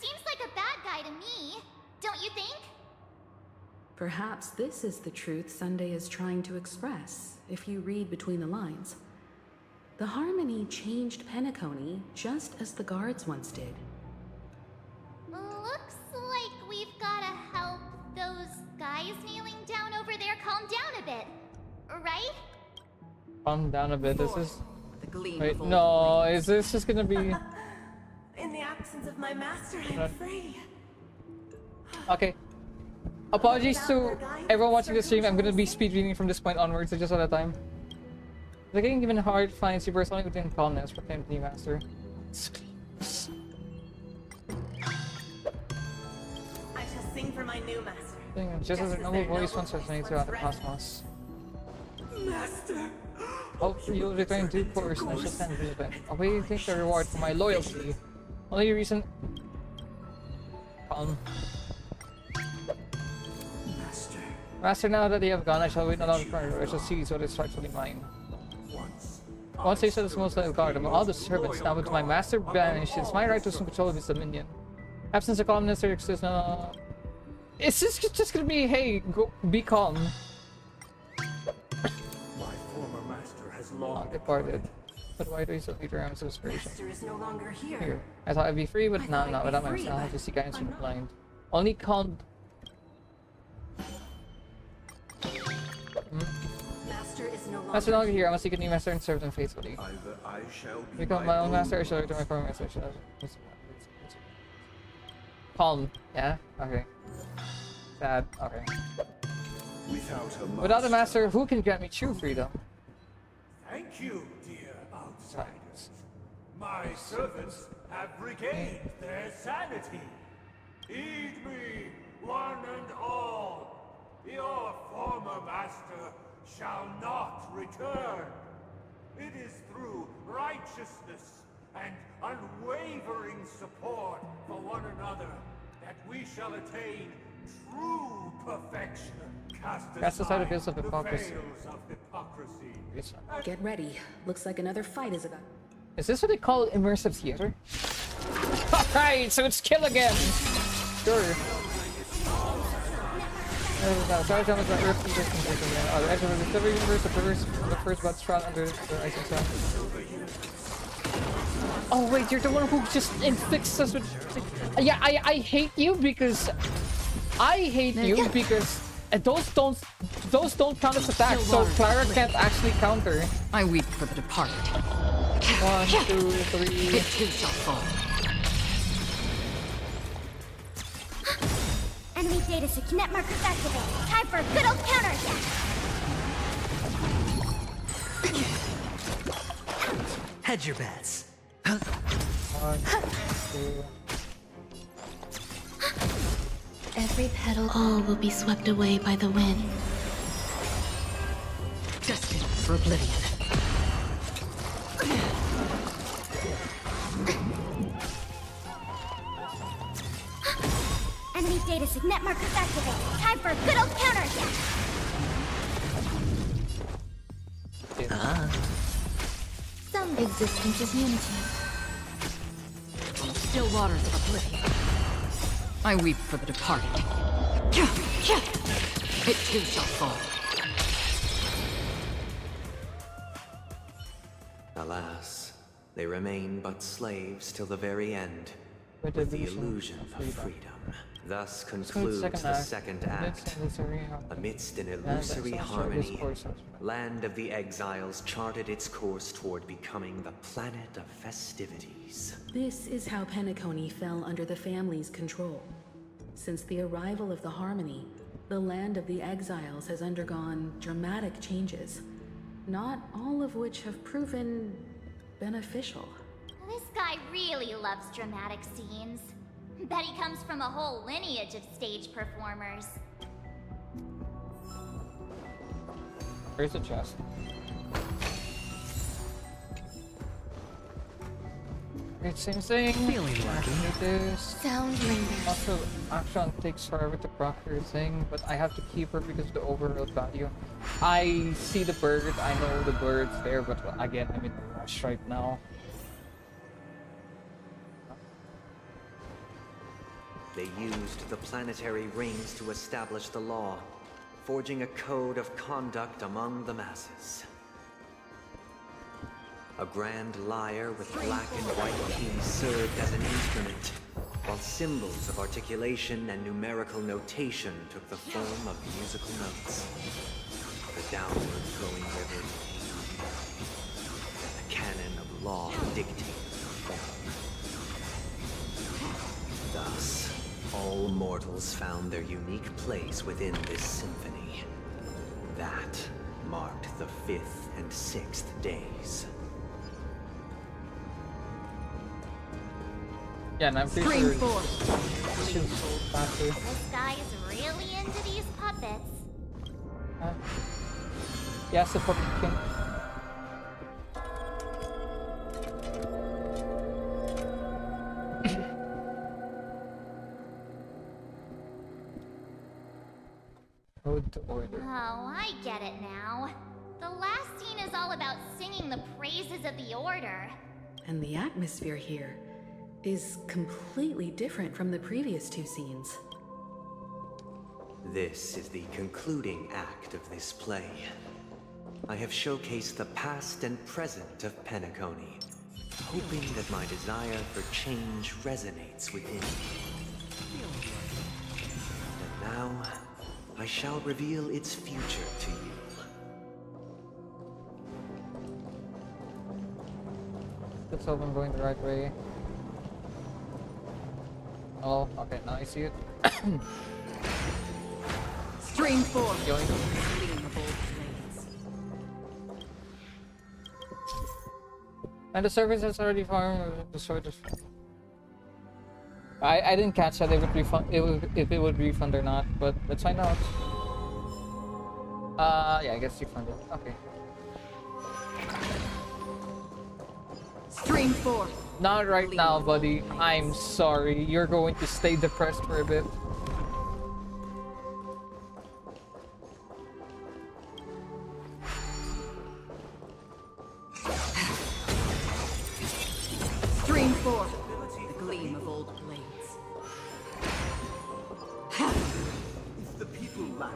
seems like a bad guy to me, don't you think? Perhaps this is the truth Sunday is trying to express, if you read between the lines. The Harmony changed Penacony just as the guards once did. Looks like we've gotta help those guys kneeling down over there calm down a bit, right? Calm down a bit. This is. Gleam Wait, of old no. Is this just gonna be? In the absence of my master, I'm free. Okay. Apologies to everyone watching the stream. I'm gonna be speed reading from this point onwards, so just all the time. It's getting even hard to find supersonic within calmness for the new master. I shall sing for my new master. Just as a noble voice once resonates throughout the cosmos. Master, Hope you'll return due course and I shall send you back. Awaiting the reward for my loyalty. Only reason... Calm. Master, now that they have gone, I shall wait another further. I shall seize what is rightfully mine. Once they set the most of guard among all the servants, now with my master banished, it's my right to assume control of his dominion. Absence of calm necessary exists now. Is this just gonna be, hey, go, be calm? My former master has long departed. But why do you so lead around so inspiration? Master is no longer here. I thought I'd be free, but no, not without my master. I'll have to seek guidance from the blind. Only calm. Master is no longer Master no longer here. I must seek a new master and serve them faithfully. Either I shall be Become my own master, I shall return my former master. Calm. Yeah? Okay. Sad. Okay. Without a master, who can grant me true freedom? Thank you, dear outsiders. My servants have regained their sanity. Heed me, one and all. Your former master shall not return. It is through righteousness and unwavering support for one another that we shall attain true perfection. Cast aside the veils of hypocrisy. Get ready. Looks like another fight is about. Is this what they call immersive theater? Alright, so it's kill again! Sure. Sorry, tell me about Earth Eaters completely. The edge of the Discovery Universe, the first blood shroud under the ice and sun. Oh wait, you're the one who just inflicts us with... Yeah, I hate you because... I hate you because those don't count as attacks, so Clara can't actually counter. I weep for the departed. 1, 2, 3. It too shall fall. Enemy data net markers activated. Time for a good old counterattack. Hedge your bets. 1, 2. Every petal, all will be swept away by the wind. Destined for oblivion. Enemy data net markers activated. Time for a good old counterattack. Some existence is unity. Still waters of oblivion. I weep for the departed. It too shall fall. Alas, they remain but slaves till the very end, with the illusion of freedom. Thus concludes the second act. Amidst an illusory harmony, Land of the Exiles charted its course toward becoming the planet of festivities. This is how Penacony fell under the family's control. Since the arrival of the Harmony, the Land of the Exiles has undergone dramatic changes, not all of which have proven beneficial. This guy really loves dramatic scenes. Bet he comes from a whole lineage of stage performers. Where's the chest? Great same thing. Feeling lucky. This. Sound lingers. Also, action takes forever to proc her thing, but I have to keep her because of the overall value. I see the bird, I know the bird's there, but again, I'm in a rush right now. They used the planetary rings to establish the law, forging a code of conduct among the masses. A grand lyre with black and white keys served as an instrument, while symbols of articulation and numerical notation took the form of musical notes. The downward flowing river, and the canon of law dictated the form. Thus, all mortals found their unique place within this symphony. That marked the 5th and 6th days. Yeah, and I'm pretty sure this guy is really into these puppets. Yes, the puppet king. good order. Oh, I get it now. The last scene is all about singing the praises of the Order. And the atmosphere here is completely different from the previous two scenes. This is the concluding act of this play. I have showcased the past and present of Penacony, hoping that my desire for change resonates within me. And now, I shall reveal its future to you. Let's hope I'm going the right way. Oh, okay, now I see it. Stream 4. And the service has already farmed the sort of. I didn't catch that it would refund if it would refund or not, but let's find out. Yeah, I guess refunded. Okay. Stream 4. Not right now, buddy. I'm sorry. You're going to stay depressed for a bit. Stream 4. The gleam of old blades. If the people lack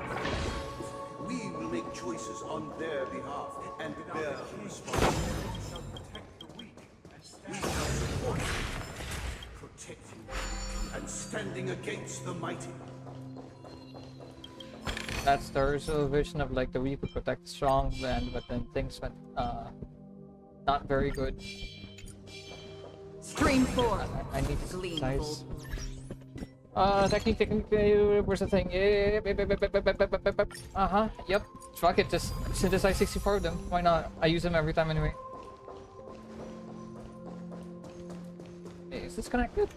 we will make choices on their behalf and bear the responsibility. We shall support you, protect you, and standing against the mighty. That's the original vision of like the weak would protect the strong, but then things went not very good. Stream 4. I need to size. Technically, where's the thing? Yep. Fuck it, just synthesize 64 of them. Why not? I use them every time anyway. Hey, is this connected?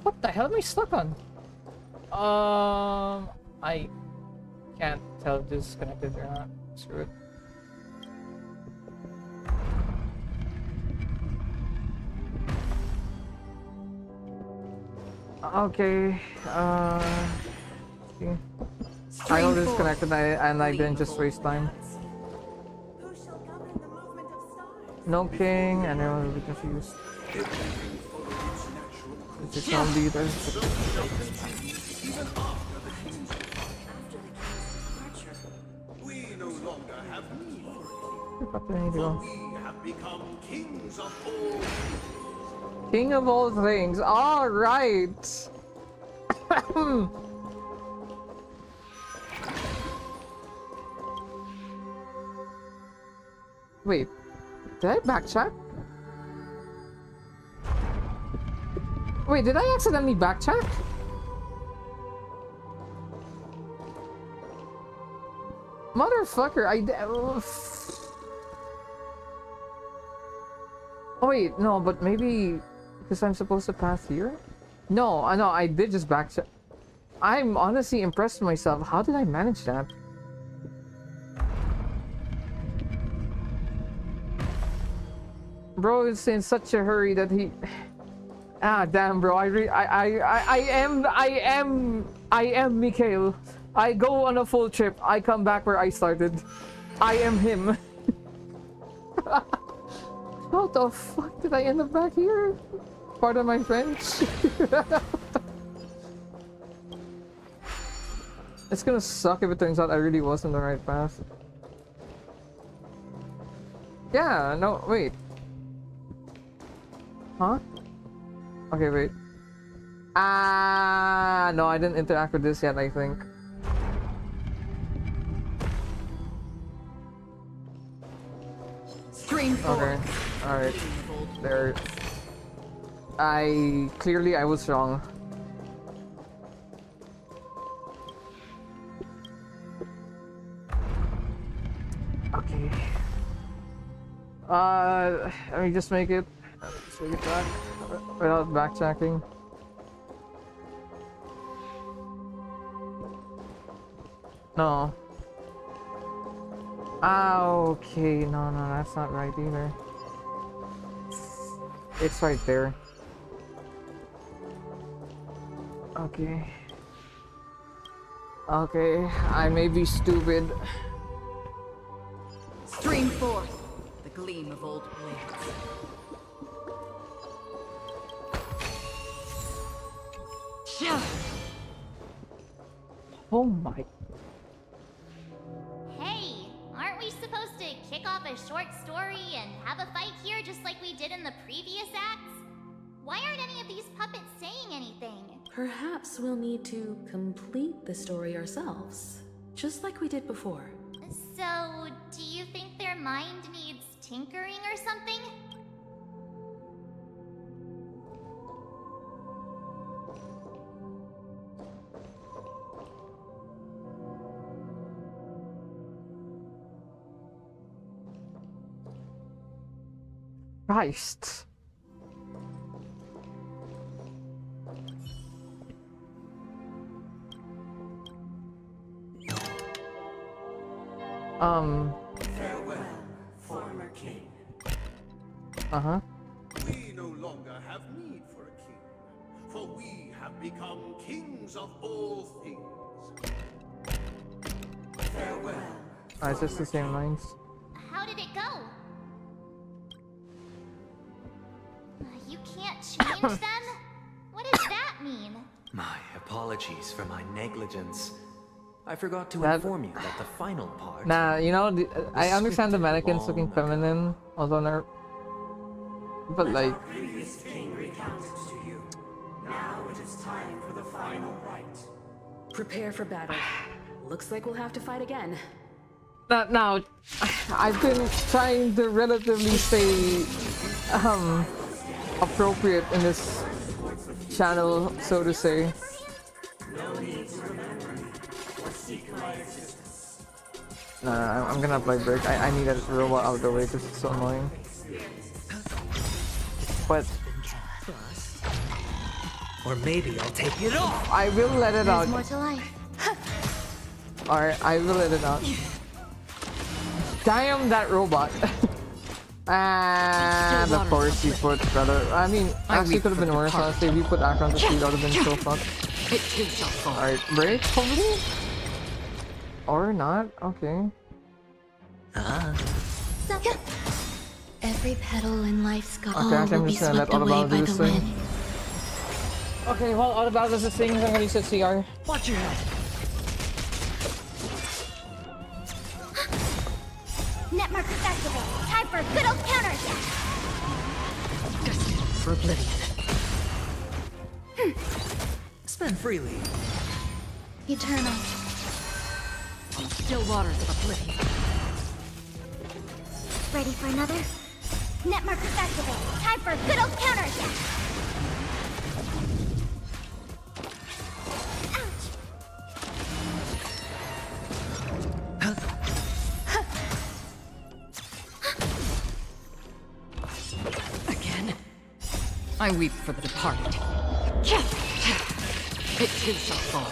What the hell am I stuck on? I can't tell if this is connected or not. Screw it. Okay, okay. I know this is connected and I didn't just waste time. No king, and I will be confused. It's its own leader. We no longer have need Where do I need to go? we have become kings of all. King of all things. All right. Wait, did I backtrack? Wait, did I accidentally backtrack? Motherfucker, oh wait, no, but maybe because I'm supposed to pass here? No, I know, I did just backtrack. I'm honestly impressed with myself. How did I manage that? Bro is in such a hurry that he... Ah, damn, bro. I am Mikhail. I go on a full trip. I come back where I started. I am him. How the fuck did I end up back here? Pardon my French. It's gonna suck if it turns out I really was on the right path. Yeah, no, wait. Huh? Okay, wait. Ah, no, I didn't interact with this yet, I think. Stream 4. Okay, alright. There. Clearly I was wrong. Okay. Let me just make it. Let's make it back without backtracking. No. Ah, okay. No, that's not right either. It's right there. Okay. Okay, I may be stupid. Stream forth the gleam of old blades. Oh my. Hey, aren't we supposed to kick off a short story and have a fight here just like we did in the previous acts? Why aren't any of these puppets saying anything? Perhaps we'll need to complete the story ourselves, just like we did before. So, do you think their mind needs tinkering or something? Christ. Farewell, former king. Uh-huh. We no longer have need for a king, for we have become kings of all things. Farewell. Oh, it's just the same lines. How did it go? You can't change them? What does that mean? My apologies for my negligence. I forgot to That- inform you that the final part... Nah, you know, I understand the scripted mannequins long looking ago. feminine, although they're... But like... Previous king recounted to you. Now it is time for the final rite. Prepare for battle. Looks like we'll have to fight again. Now, I've been trying to relatively stay, appropriate in this channel, so to say. No need to remember me or seek my existence. Nah, I'm gonna apply break. I need that robot out of the way because it's so annoying. But Or maybe I'll take it off. I will let it out. There's more to life. Alright, I will let it out. Damn that robot. And of course you put brother. I mean, actually could have been worse. Honestly, if you put Akron to speed, that would have been so fucked. Alright, break probably? Or not? Okay. Every petal in life's Okay, all actually, will I'm be just gonna let swept away Autobahn by do the this thing. wind. Okay, well, Autobahn does this thing. I'm gonna use a CR. Watch your head. Net markers activate. Time for a good old counterattack. Destined for oblivion. Spend freely. Eternal. Still waters of oblivion. Ready for another? Net markers activate. Time for a good old counterattack. Again. I weep for the departed. It too shall fall.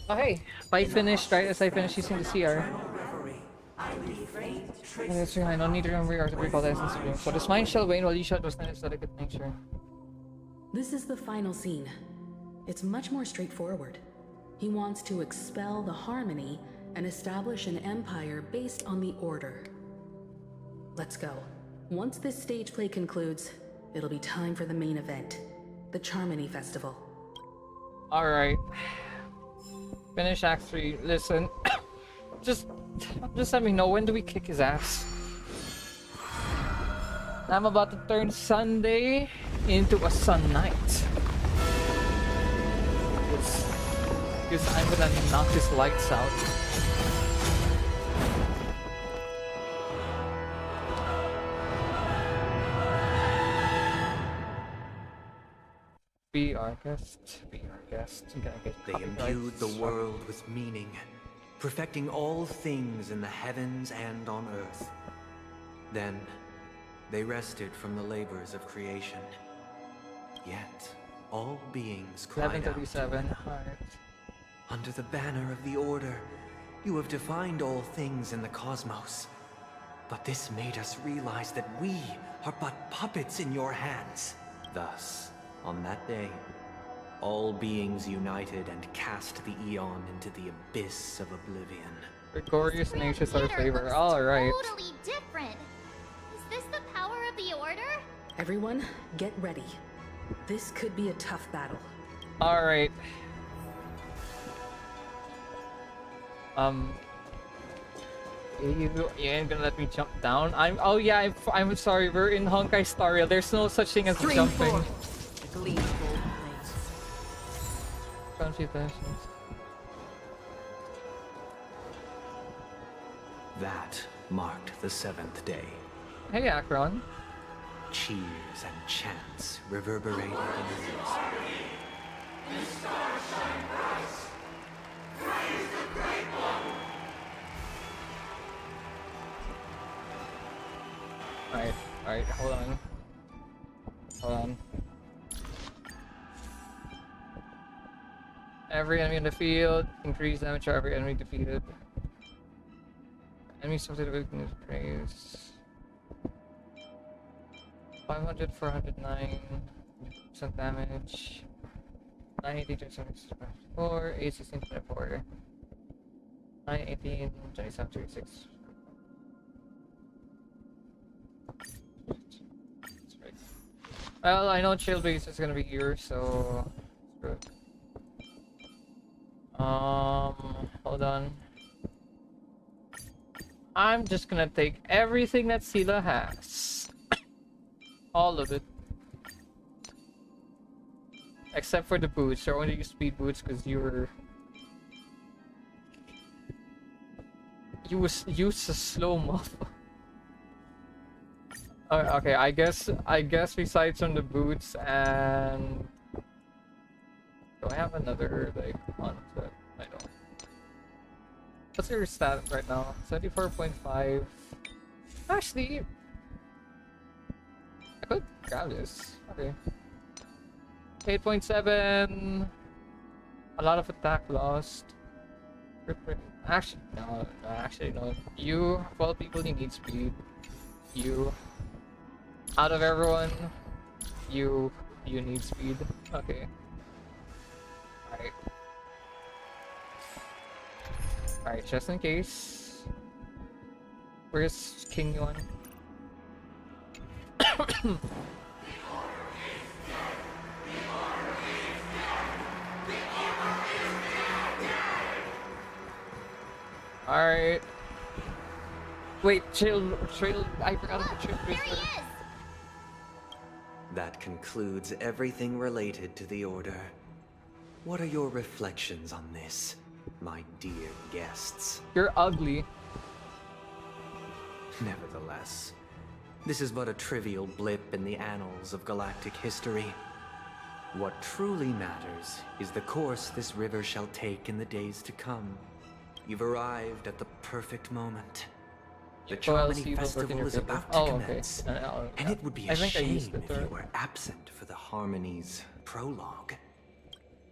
Oh hey, fight finished right as I finished using the CR. And it's I don't need to remember or to recall that essence of dream. So this mind shall wane while you shut those planets that I could make sure. This is the final scene. It's much more straightforward. He wants to expel the Harmony and establish an empire based on the Order. Let's go. Once this stage play concludes, it'll be time for the main event, the Charmony Festival. Alright. Finish Act 3. Listen. just let me know, when do we kick his ass? I'm about to turn Sunday into a Sun Night. Because I'm gonna knock his lights out. Be our guest. Be our guest. I'm gonna get They copyrights. imbued the world with meaning, perfecting all things in the heavens and on earth. Then, they rested from the labors of creation. Yet, all beings cried out. 737. Alright. Under the banner of the Order, you have defined all things in the cosmos. But this made us realize that we are but puppets in your hands. Thus, on that day, All beings united and cast the Eon into the abyss of oblivion. Gregorius and Anxious are flavor. Looks Alright. totally different. Is this the power of the Order? Everyone, get ready. This could be a tough battle. Alright. You ain't gonna let me jump down? I'm sorry, we're in Honkai Star Rail. There's no such thing as jumping. Confessions. That marked the 7th day. Hey, Akron. Cheers and chants reverberated in the ears. Alright, hold on. Every enemy in the field, increase damage for every enemy defeated. Enemy subject weakness praise. 500, 409, percent damage. 980, 4, 816, 24. 918, 27, 36. Well, I know Trailblazer is gonna be here, so screw it. Hold on. I'm just gonna take everything that Sela has. All of it. Except for the boots. I only use speed boots because you use a slow muffle. Okay, I guess besides from the boots and do I have another like on that? I don't. What's your stat right now? 74.5. Actually, I could grab this. Okay. 8.7. A lot of attack lost. Actually, no. You, of all people, you need speed. You. Out of everyone, you need speed. Okay. Alright, just in case. Where's King Yuan? Alright. Wait, trail, I forgot about the trail. There he is! That concludes everything related to the Order. What are your reflections on this, my dear guests? You're ugly. Nevertheless, this is but a trivial blip in the annals of galactic history. What truly matters is the course this river shall take in the days to come. You've arrived at the perfect moment. The Charmony Festival is about to commence, and it would be a shame if you were absent for the Harmony's prologue.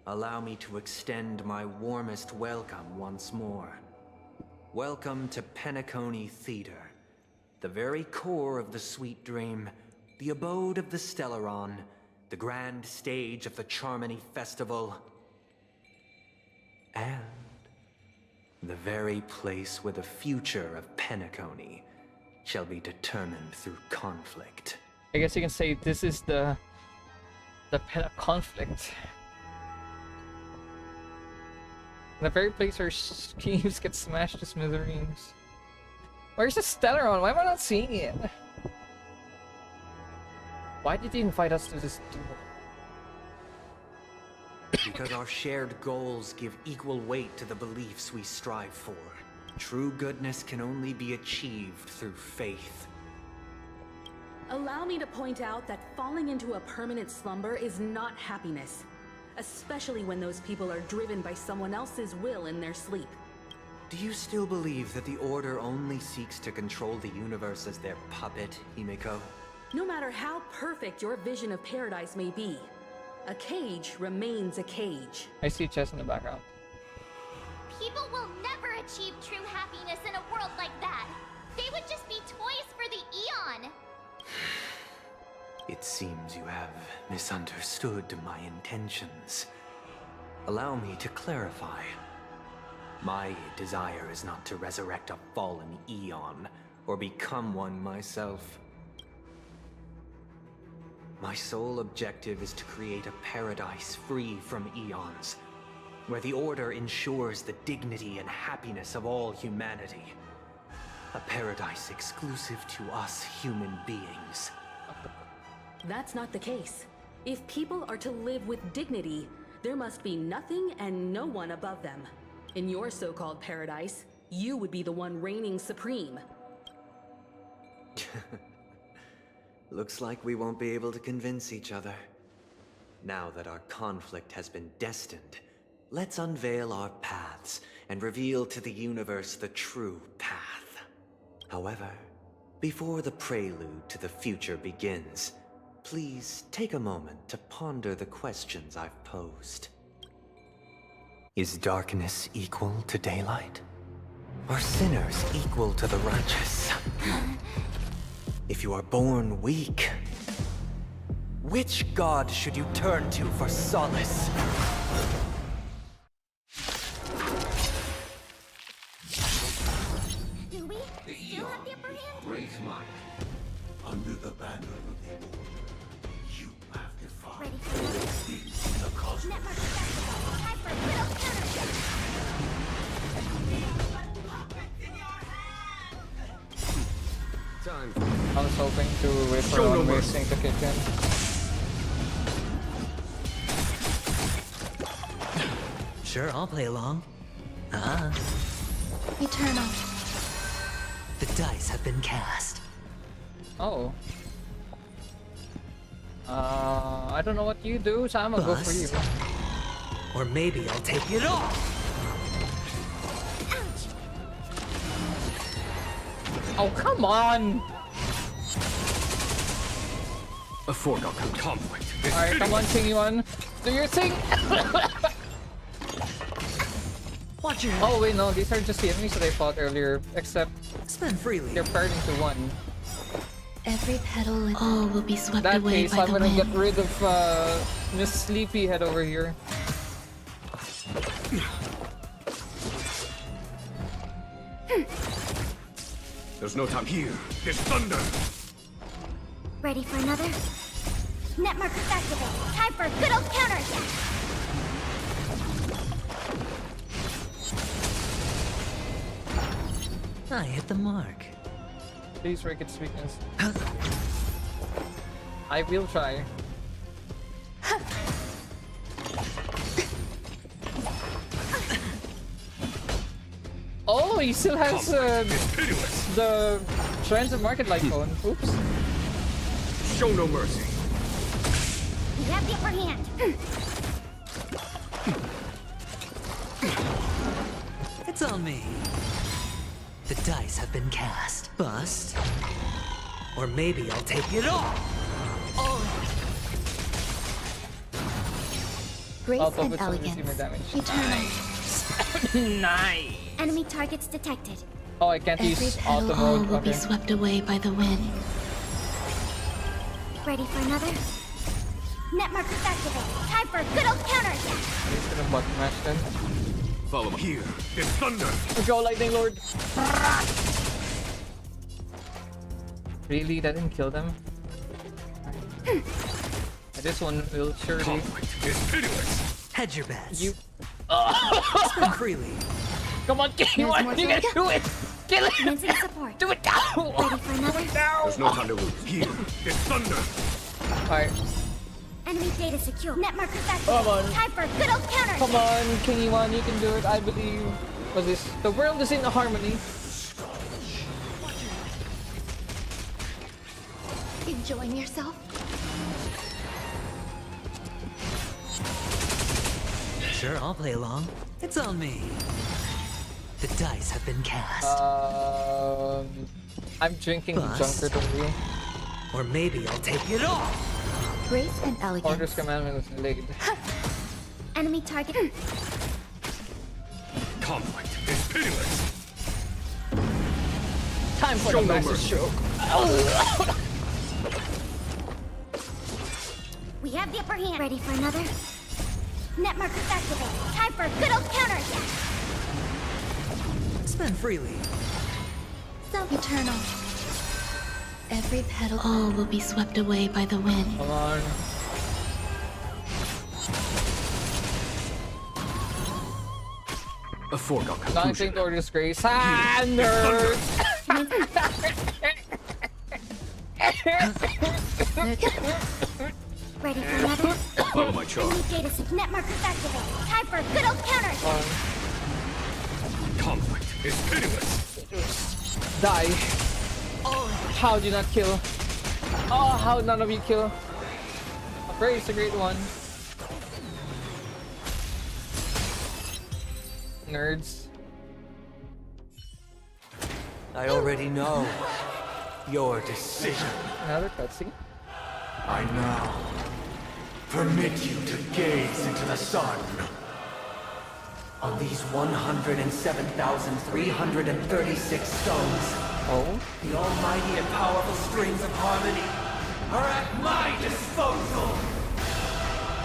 Allow me to extend my warmest welcome once more. Welcome to Penacony Theater, the very core of the Sweet Dream, the abode of the Stellaron, the grand stage of the Charmony Festival, and the very place where the future of Penacony shall be determined through conflict. I guess you can say this is the conflict. The very place where schemes get smashed to smithereens. Where's the Stellaron? Why am I not seeing it? Why did you invite us to this duel? Because our shared goals give equal weight to the beliefs we strive for. True goodness can only be achieved through faith. Allow me to point out that falling into a permanent slumber is not happiness. Especially when those people are driven by someone else's will in their sleep. Do you still believe that the Order only seeks to control the universe as their puppet, Himiko? No matter how perfect your vision of paradise may be, a cage remains a cage. I see chest in the background. People will never achieve true happiness in a world like that. They would just be toys for the Eon. It seems you have misunderstood my intentions. Allow me to clarify. My desire is not to resurrect a fallen Eon, or become one myself. My sole objective is to create a paradise free from Eons, where the Order ensures the dignity and happiness of all humanity. A paradise exclusive to us human beings. That's not the case. If people are to live with dignity, there must be nothing and no one above them. In your so-called paradise, you would be the one reigning supreme. Looks like we won't be able to convince each other. Now that our conflict has been destined, let's unveil our paths and reveal to the universe the true path. However, before the prelude to the future begins, please take a moment to ponder the questions I've posed. Is darkness equal to daylight? Are sinners equal to the righteous? If you are born weak, which god should you turn to for solace? Do we still have the upper hand? Great might. Under the banner of the Order, you have defied Ready for the cosmos. Network effect. Time for a little counter. Time. I was hoping to wait for Show no one mercy. racing to kick in. Sure, I'll play along. Eternal. The dice have been cast. Oh. I don't know what you do, so I'm gonna go for you. Or maybe I'll take it off. Oh, come on! A foregone conflict. Alright, come on, Kingy One. Do your thing! Watch your Oh, wait, no, these are just the enemies that I fought earlier, except spend freely. they're paired into one. Every petal and all will be swept In that away case, by I'm the gonna wind. get rid of Miss Sleepyhead over here. There's no time here. There's thunder. Ready for another? Net markers activate. Time for a good old counterattack. I hit the mark. Please break its weakness. I will try. Oh, he still has the Transit Market Light phone. Oops. Show no mercy. We have the upper hand. It's on me. The dice have been cast. Bust. Or maybe I'll take it off. Grace I'll and with some receiver elegance. damage. Eternal. Nice. Enemy targets detected. Oh, I can't Every use petal auto all mode. will be Okay. swept away by the wind. Ready for another? Net markers activate. Time for a good old counterattack. He's gonna button mash then. Follow me. Here. There's thunder. Go, Lightning Lord. Really? That didn't kill them? This one will surely. Conflict is pitiless. Hedge your bets. You. Spend freely. Come on, kill There's one. more You to can do it. Kill it. Commencing support. Do it now. Ready for another? There's no time to lose. Here. There's thunder. Alright. Enemy data secure. Net markers Come activate. on. Time for a good old counterattack. Come on, Kingy One, you can do it. I believe. What's this? The world is in harmony. Enjoying yourself? Sure, I'll play along. It's on me. The dice have been cast. I'm drinking Bust. Junker over here. Or maybe I'll take it off. Grace and elegance. Order's commandment was delayed. Enemy target. Conflict is pitiless. Time for Show the no massive mercy. stroke. have the upper hand. Ready for another? Net markers activated. Time for a good old counterattack. Spend freely. Eternal. Every petal. All will be swept away by the wind. Come on. A foregone conclusion. Nothing or disgrace. Ah, nerd! Ready for another? Follow my charge. Enemy data sync. Net markers activated. Time for a good old counterattack. Conflict is pitiless. Die. Oh, how did you not kill? Oh, how none of you kill? A praise a great one. Nerds. I already know your decision. Another cutscene. I now permit you to gaze into the sun. On these 107,336 stones, the almighty and powerful strings of harmony are at my disposal.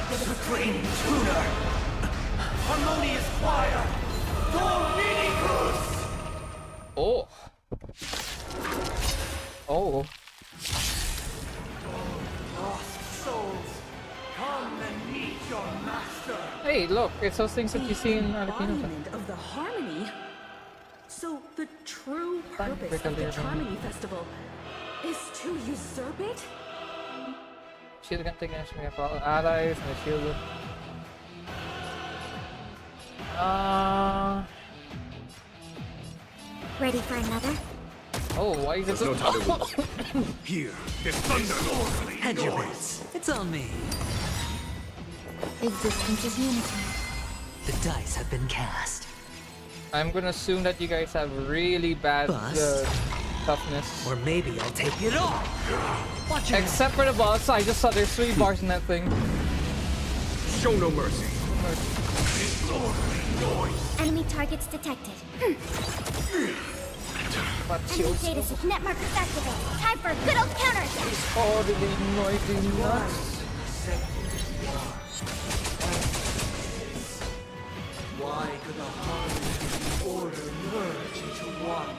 The supreme tuner, harmonious choir, Dominicus! Oh. Oh. Lost souls, come and meet your master. Hey, look, it's those things that you see in Arlecchino. Embodiment of the harmony. So the true purpose of the Harmony Festival is to usurp it? Shield can take action against all allies and the shield. Ready for another? Oh, why is it There's no time to lose. Here, the thunder. Head your base. It's on me. Existence is unity. The dice have been cast. I'm gonna assume that you guys have really bad toughness. Or maybe I'll take it all. Watch your Except for the boss, I just saw there's 3 bars in that thing. Show no mercy. Enemy targets detected. Enemy data sync. Net markers activated. Time for a good old counterattack. Oh, the noisy nuts. Why could the harmony order merge into one?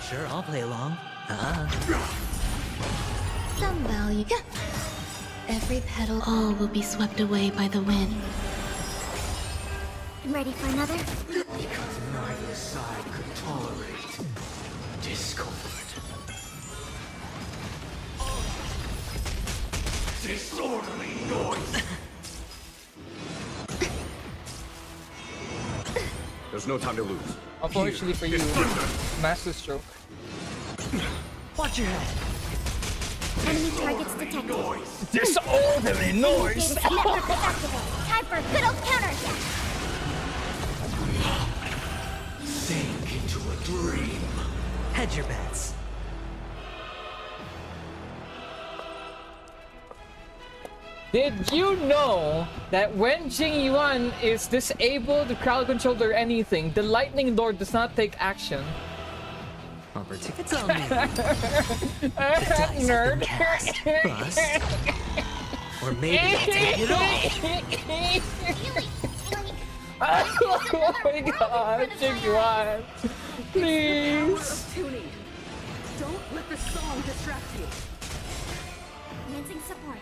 Sure, I'll play along. Some value. Every petal. All will be swept away by the wind. Ready for another? Because neither side could tolerate discomfort. Disorderly noise. There's no time to lose. Unfortunately for you, Master Stroke. Watch your head. Enemy targets detected. Disorderly noise! Net markers activated. Time for a good old counterattack. Sink into a dream. Hedge your bets. Did you know that when Jing Yuan is disabled to crowd control or anything, the Lightning Lord does not take action? It's on me. The dice have been cast. Bust. Or maybe I'll take it all. Oh my god, Jing Yuan! Please! Don't let the song distract you. Commencing support.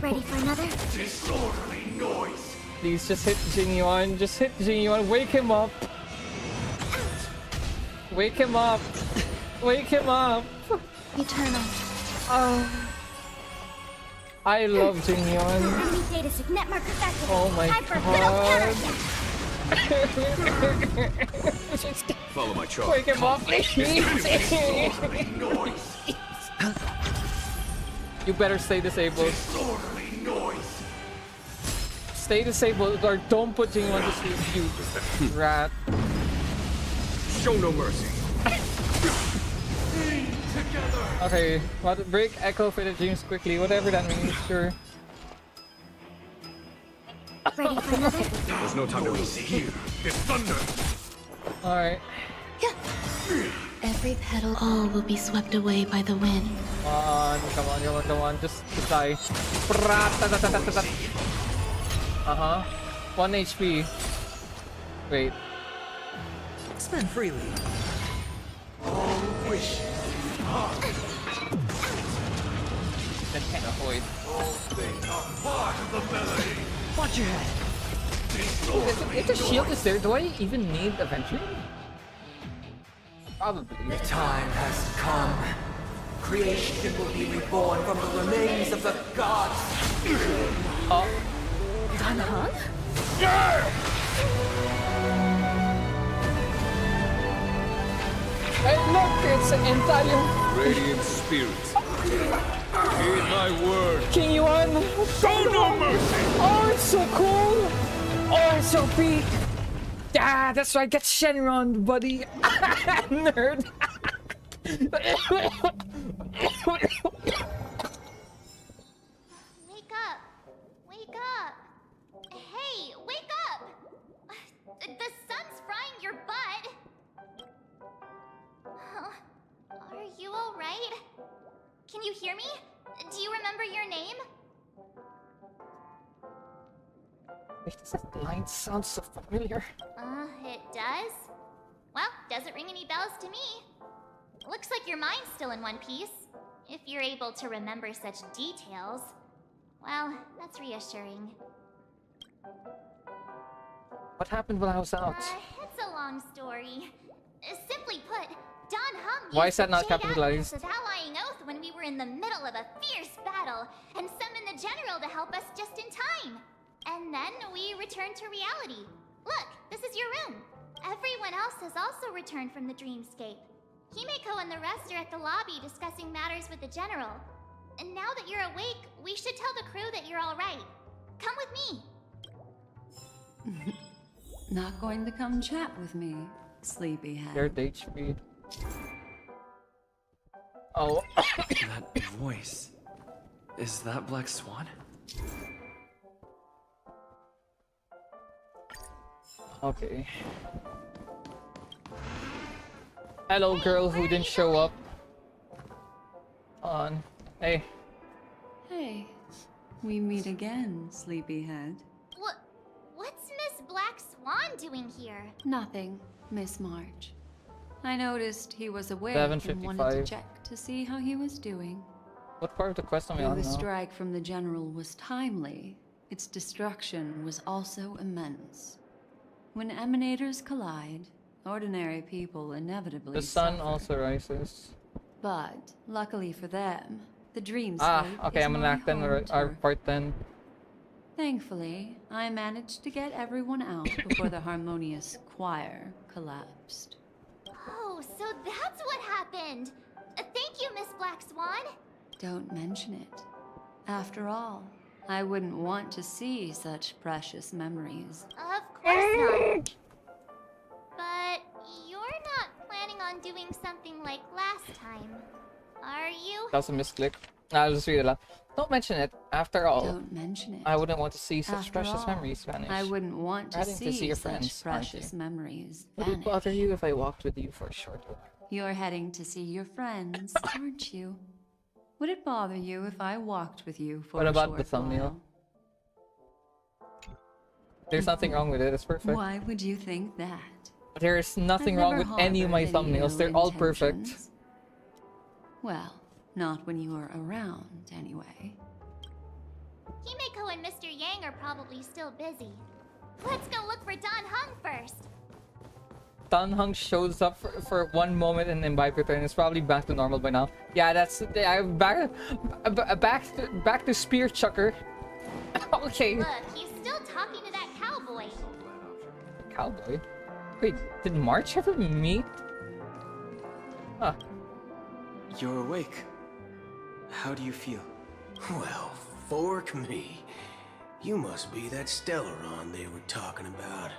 Ready for another? Disorderly noise. Please just hit Jing Yuan, just hit Jing Yuan, wake him up! Wake him up! Wake him up! Eternal. I love Jing Yuan. Enemy data sync. Net markers activated. Oh my Time for a good old god! counterattack. Follow my charge. Wake him up, please! You better stay disabled. Stay disabled or don't put Jing Yuan to sleep, you rat. Show no mercy. Okay, what break echo for the dreams quickly, whatever that means, sure. Ready for another? There's no time to lose. Here, the thunder. Alright. Every petal, all will be swept away by the wind. Come on, just die. Uh-huh. 1 HP. Wait. Spend freely. Then can't avoid. Watch your head. If the shield is there, do I even need Avenger? Probably. The time has come. Creation will be reborn from the remains of the gods. Oh. Dan Heng? Hey, look, it's an entire Radiant spirits. Heed my word. King Yuan. Show no mercy. Oh, it's so cool. Oh, it's so big. Yeah, that's right. Get Shenron, buddy. Nerd. Wake up! Wake up! Hey, wake up! The sun's frying your butt! Are you alright? Can you hear me? Do you remember your name? Wait, does that line sound so familiar? It does? Well, doesn't ring any bells to me. Looks like your mind's still in one piece. If you're able to remember such details. Well, that's reassuring. What happened when I was out? It's a long story. Simply put, Dan Heng Why used is that the not Jade capitalized? Agnes of allying oath when we were in the middle of a fierce battle, and summoned the general to help us just in time. And then we returned to reality. Look, this is your room. Everyone else has also returned from the dreamscape. Himeko and the rest are at the lobby discussing matters with the general. And now that you're awake, we should tell the crew that you're all right. Come with me. Not going to come chat with me, sleepyhead. Shared HP. Oh. That voice. Is that Black Swan? Okay. Hello, girl who didn't show up. On. Hey. Hey, we meet again, sleepyhead. What's Miss Black Swan doing here? Nothing, Miss March. I noticed he was awake and wanted to 7:55. check to see how he was doing. What part of the quest am I Though on the now? strike from the general was timely, its destruction was also immense. When emanators collide, ordinary people inevitably The sun suffer. also rises. But, luckily for them, the dreamscape Okay, is I'm gonna my act then, home or turf. part then. Thankfully, I managed to get everyone out before the harmonious choir collapsed. Oh, so that's what happened. Thank you, Miss Black Swan. Don't mention it. After all, I wouldn't want to see such precious memories. Of course not. But you're not planning on doing something like last time, are you? That was a misclick. I'll just read it out. Don't mention it. After all, Don't mention it. I wouldn't want to see such After precious all, memories vanish. I wouldn't want to Rather see, your such friends, aren't precious you? memories Would it vanish. bother you if I walked with you for a short while? You're heading to see your friends, aren't you? Would it bother you if I walked with you for What a about short the thumbnail? while? There's nothing wrong with it. It's perfect. Why would you think that? There's nothing I've wrong never with any of my harbored any thumbnails. ill They're all perfect. intentions. Well, not when you are around, anyway. Himeko and Mr. Yang are probably still busy. Let's go look for Dan Heng first. Dan Heng shows up for one moment and then Vibe return. It's probably back to normal by now. Yeah, that's back to Spear Chucker. Okay. Look, he's still talking to that cowboy. Cowboy. Wait, did March ever meet? Huh. You're awake. How do you feel? Well, fork me. You must be that Stellaron they were talking about.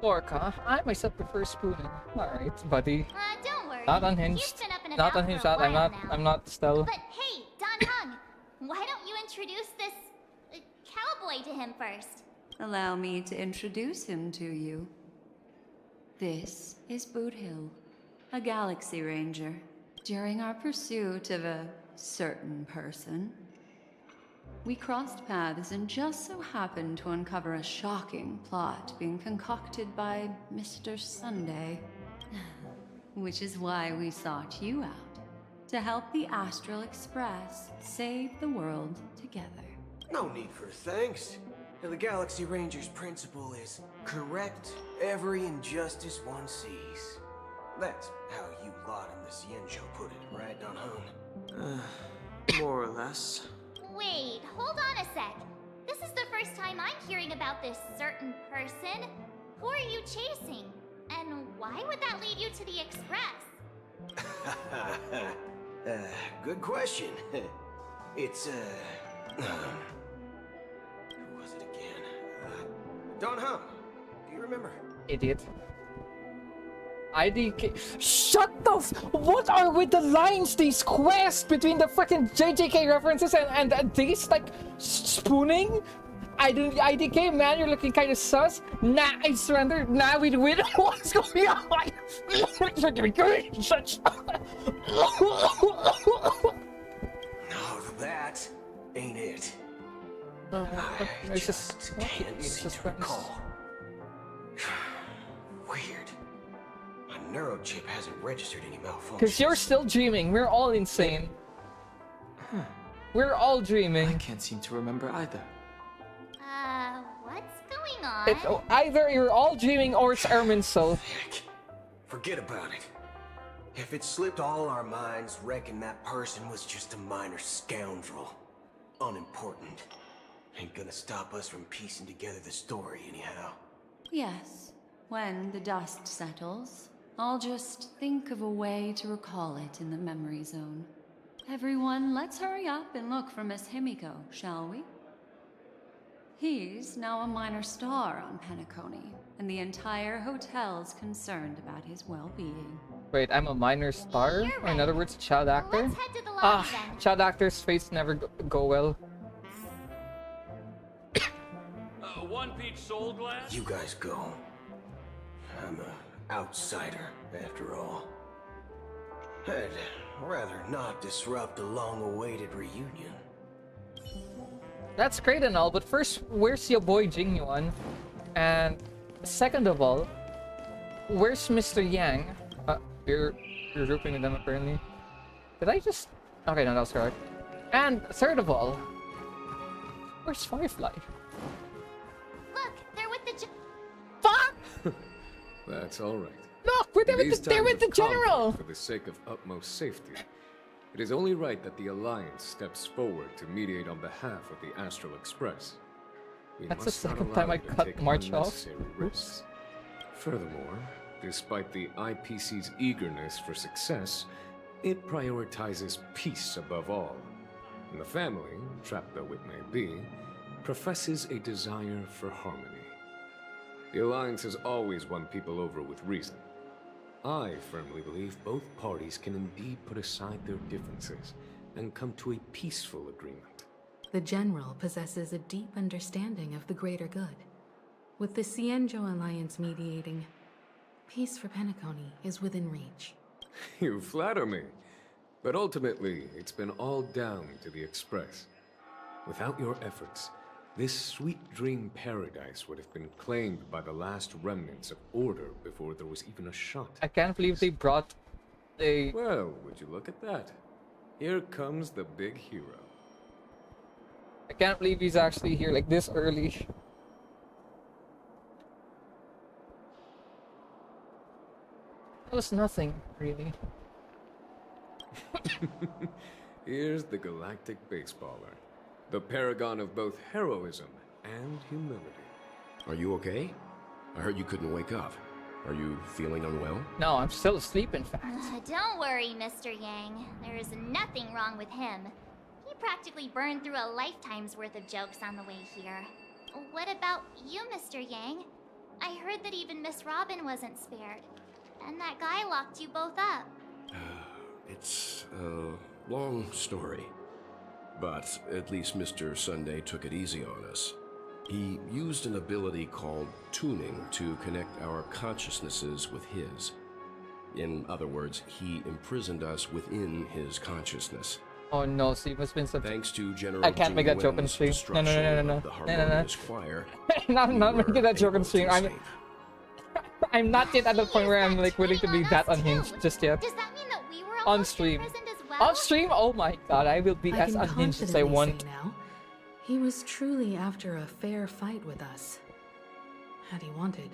Orca, I myself prefer spooning. Alright, buddy. Don't worry. Not unhinged. He's been up and Not about unhinged for a out. I'm while not now. I'm not Stella. But hey, Dan Heng, why don't you introduce this cowboy to him? him first. Allow me to introduce him to you. This is Boot Hill, a Galaxy Ranger. During our pursuit of a certain person, we crossed paths and just so happened to uncover a shocking plot being concocted by Mr. Sunday. Which is why we sought you out, to help the Astral Express save the world together. No need for thanks. The Galaxy Ranger's principle is correct every injustice one sees. That's how you lot in the Cienjo put it, right, Don Hung? More or less. Wait, hold on a sec. This is the first time I'm hearing about this certain person. Who are you chasing? And why would that lead you to the Express? Good question. It's, who was it again? Don Hum. Do you remember? Idiot. IDK. Shut the what are with the lines, these quests between the freaking JJK references and these, like, spooning? IDK, man, you're looking kind of sus. Nah, I surrender. Nah, we win. What's going on? Such. No, that ain't it. It's just can't seem to recall. Weird. My neurochip hasn't registered any malfunction. Because you're still dreaming. We're all insane. We're all dreaming. I can't seem to remember either. What's going on? It's either you're all dreaming or it's Erminsul. Forget about it. If it slipped all our minds, reckon that person was just a minor scoundrel. Unimportant. Ain't gonna stop us from piecing together the story anyhow. Yes, when the dust settles, I'll just think of a way to recall it in the memory zone. Everyone, let's hurry up and look for Miss Himiko, shall we? He's now a minor star on Penacony, and the entire hotel's concerned about his well-being. Wait, I'm a minor star? Or in other words, a child actor? Let's head to the lobby then. Child actors' face never go well. One peach soul glass? You guys go. I'm an outsider, after all. I'd rather not disrupt a long-awaited reunion. That's great and all, but first, where's your boy Jingyuan? And second of all, where's Mr. Yang? You're grouping with them apparently. Did I just... Okay, no, that was correct. And third of all, where's Firefly? Look, they're with the Fuck! That's all right. Look, they're with the general! For the sake of utmost safety, it is only right that the Alliance steps forward to mediate on behalf of the Astral Express. We That's the must not second allow time I them to cut take March off. unnecessary risks. Furthermore, despite the IPC's eagerness for success, it prioritizes peace above all. And the family, trapped though it may be, professes a desire for harmony. The Alliance has always won people over with reason. I firmly believe both parties can indeed put aside their differences and come to a peaceful agreement. The General possesses a deep understanding of the greater good. With the Cienjo Alliance mediating, peace for Penacony is within reach. You flatter me. But ultimately, it's been all down to the Express. Without your efforts, this sweet dream paradise would have been claimed by the last remnants of order before there was even a shot. I can't believe they brought a... Well, would you look at that? Here comes the big hero. I can't believe he's actually here like this early. That was nothing, really. Here's the galactic baseballer. The paragon of both heroism and humility. Are you okay? I heard you couldn't wake up. Are you feeling unwell? No, I'm still asleep, in fact. Don't worry, Mr. Yang. There is nothing wrong with him. He practically burned through a lifetime's worth of jokes on the way here. What about you, Mr. Yang? I heard that even Miss Robin wasn't spared. And that guy locked you both up. It's a long story. But at least Mr. Sunday took it easy on us. He used an ability called tuning to connect our consciousnesses with his. In other words, he imprisoned us within his consciousness. Oh no, so you must have been such... Thanks to General I can't make that joke on stream. No, no, no, no, no, the no, no, no. harmonious choir, I'm not making that joke on stream. I'm not yet at the point where I'm like willing to be that unhinged just yet. Does that mean that we were On almost stream. imprisoned as well? On stream? Oh my god, I will be I as can unhinged as I confidently want. say now, he was truly after a fair fight with us. Had he wanted,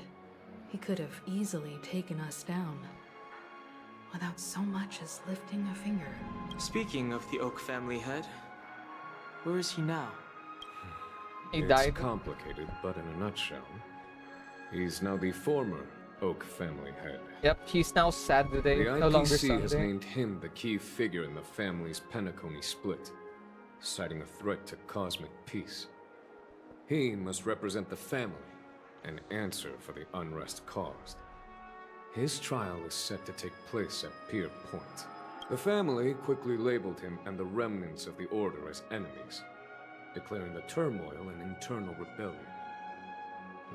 he could have easily taken us down. Without so much as lifting a finger. Speaking of the Oak family head, where is he now? He It's died. complicated, but in a nutshell, he's now the former Oak family head. Yep, he's now sad today. The No longer IPC has Sunday. named him the key figure in the family's Penacony split, citing a threat to cosmic peace. He must represent the family and answer for the unrest caused. His trial is set to take place at Pier Point. The family quickly labeled him and the remnants of the Order as enemies, declaring the turmoil an internal rebellion.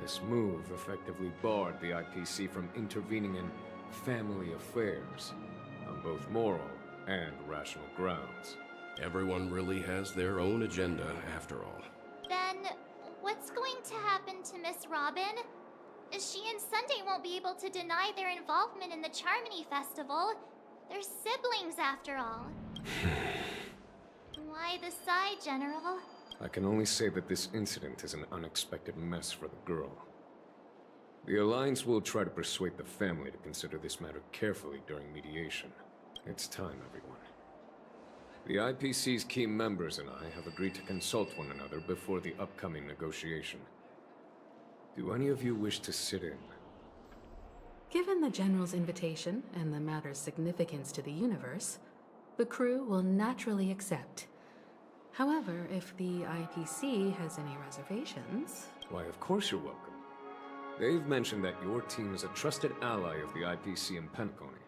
This move effectively barred the IPC from intervening in family affairs on both moral and rational grounds. Everyone really has their own agenda, after all. Then, what's going to happen to Miss Robin? She and Sunday won't be able to deny their involvement in the Charmony Festival. They're siblings, after all. Why the sigh, General? I can only say that this incident is an unexpected mess for the girl. The Alliance will try to persuade the family to consider this matter carefully during mediation. It's time, everyone. The IPC's key members and I have agreed to consult one another before the upcoming negotiation. Do any of you wish to sit in? Given the General's invitation and the matter's significance to the universe, the crew will naturally accept. However, if the IPC has any reservations... Why, of course you're welcome. They've mentioned that your team is a trusted ally of the IPC in Penacony,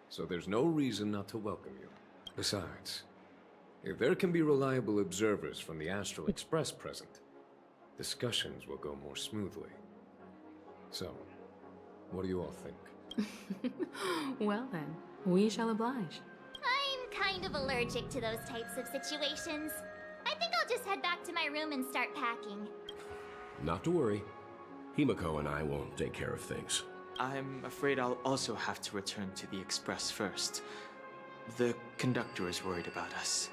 so there's no reason not to welcome you. Besides, if there can be reliable observers from the Astral Express present, discussions will go more smoothly. So, what do you all think? Well then, we shall oblige. I'm kind of allergic to those types of situations. I think I'll just head back to my room and start packing. Not to worry. Himiko and I will take care of things. I'm afraid I'll also have to return to the Express first. The conductor is worried about us.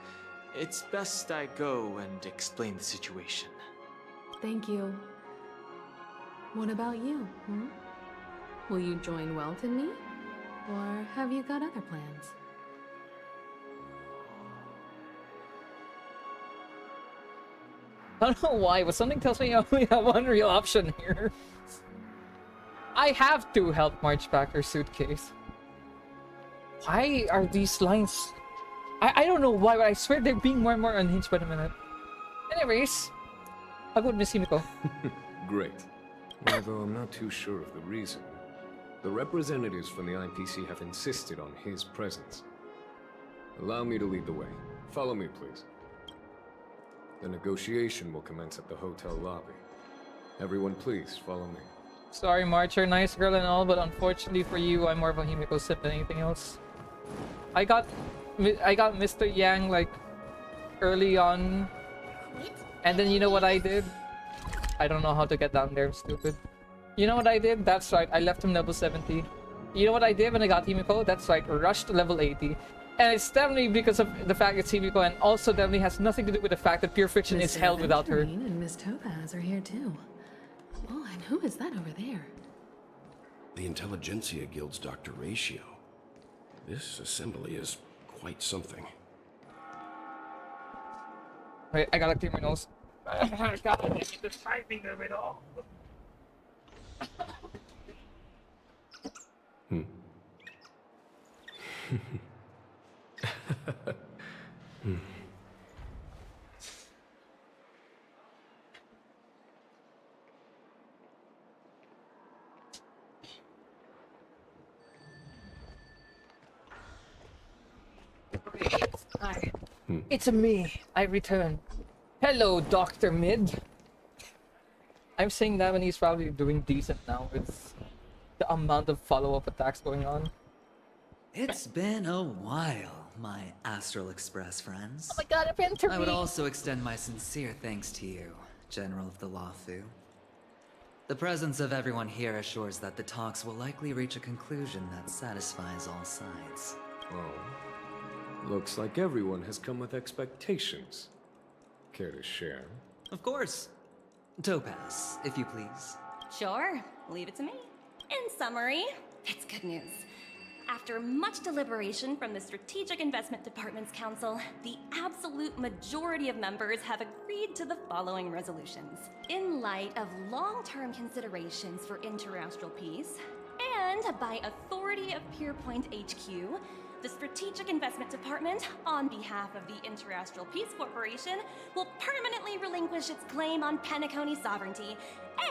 It's best I go and explain the situation. Thank you. What about you, Will you join Welt and me? Or have you got other plans? I don't know why, but something tells me I only have one real option here. I have to help March pack her suitcase. Why are these lines... I don't know why, but I swear they're being more and more unhinged by the minute. Anyways, I'll go with Miss Himiko. Great. Although I'm not too sure of the reason. The representatives from the IPC have insisted on his presence. Allow me to lead the way. Follow me, please. The negotiation will commence at the hotel lobby. Everyone, please follow me. Sorry, March, you're a nice girl and all, but unfortunately for you, I'm more of a Himiko simp than anything else. I got Mr. Yang like early on, and then you know what I did? I don't know how to get down there, I'm stupid. You know what I did? That's right, I left him level 70. You know what I did when I got Himiko? That's right, rushed to level 80. And it's definitely because of the fact it's Himiko, and also definitely has nothing to do with the fact that Pure Fiction is held without her. Venturine and Miss Topaz are here too. Oh, and who is that over there? The Intelligentsia Guild's Dr. Ratio. This assembly is quite something. Wait, I gotta clear my nose. God, the timing of it all. Hi. It's me. I return. Hello, Dr. Mid. I'm saying that when he's probably doing decent now with the amount of follow-up attacks going on. It's been a while, my Astral Express friends. Oh my god, I've entered I would me. also extend my sincere thanks to you, General of the Lawfu. The presence of everyone here assures that the talks will likely reach a conclusion that satisfies all sides. Oh. Looks like everyone has come with expectations. Care to share? Of course. Topaz, if you please. Sure, leave it to me. In summary, it's good news. After much deliberation from the Strategic Investment Department's Council, the absolute majority of members have agreed to the following resolutions. In light of long-term considerations for interastral peace, and by authority of Pierpoint HQ, the Strategic Investment Department, on behalf of the Interastral Peace Corporation, will permanently relinquish its claim on Penacony sovereignty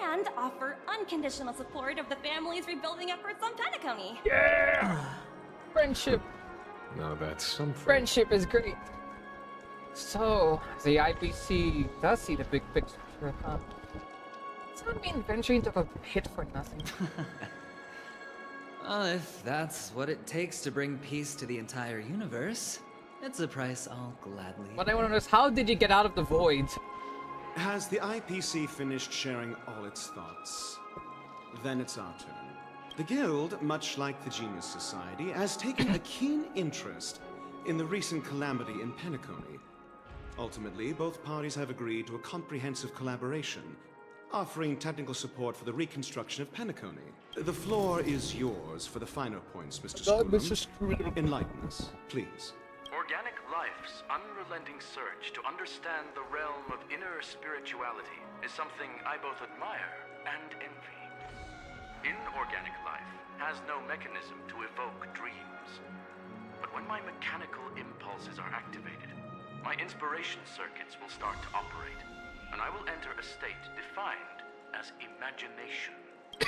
and offer unconditional support of the family's rebuilding efforts on Penacony. Yeah! Friendship. Now that's something. Friendship is great. So, the IPC does see the big picture, huh? It's not mean venturing took a hit for nothing. Well, if that's what it takes to bring peace to the entire universe, it's a price I'll gladly. What I want to know is, how did you get out of the void? Has the IPC finished sharing all its thoughts? Then it's our turn. The Guild, much like the Genius Society, has taken a keen interest in the recent calamity in Penacony. Ultimately, both parties have agreed to a comprehensive collaboration, offering technical support for the reconstruction of Penacony. The floor is yours for the finer points, Mr. Screwham. Enlighten us, please. Organic life's unrelenting search to understand the realm of inner spirituality is something I both admire and envy. Inorganic life has no mechanism to evoke dreams. But when my mechanical impulses are activated, my inspiration circuits will start to operate, and I will enter a state defined as imagination.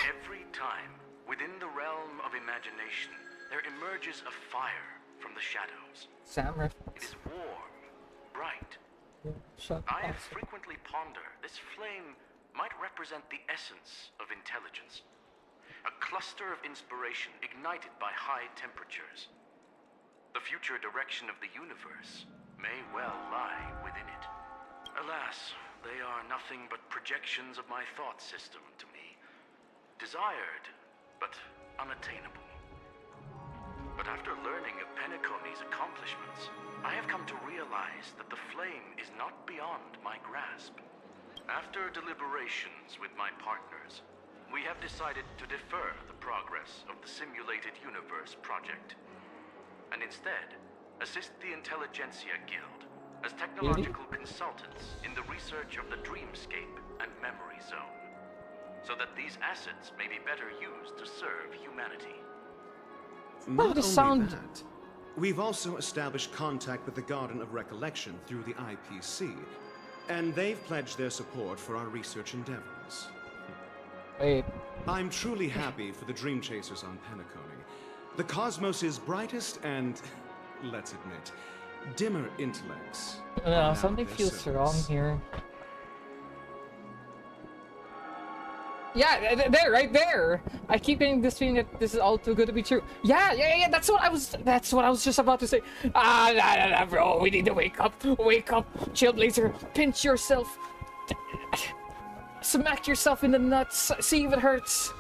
Every time, within the realm of imagination, there emerges a fire from the shadows. Sam It is warm, bright. I frequently ponder this flame might represent the essence of intelligence. A cluster of inspiration ignited by high temperatures. The future direction of the universe may well lie within it. Alas, they are nothing but projections of my thought system to me. Desired, but unattainable. But after learning of Penacony's accomplishments, I have come to realize that the flame is not beyond my grasp. After deliberations with my partners, we have decided to defer the progress of the Simulated Universe project, and instead assist the Intelligentsia Guild as technological consultants in the research of the Dreamscape and Memory Zone, so that these assets may be better used to serve humanity. Not only that, we've also established contact with the Garden of Recollection through the IPC, and they've pledged their support for our research endeavors. Wait. I'm truly happy for the Dream Chasers on Penacony. The cosmos' brightest and, let's admit, dimmer intellects. No, something feels wrong here. Yeah, there, right there. I keep getting this feeling that this is all too good to be true. Yeah. That's what I was just about to say. Bro, we need to wake up, Trailblazer. Pinch yourself, smack yourself in the nuts. See if it hurts.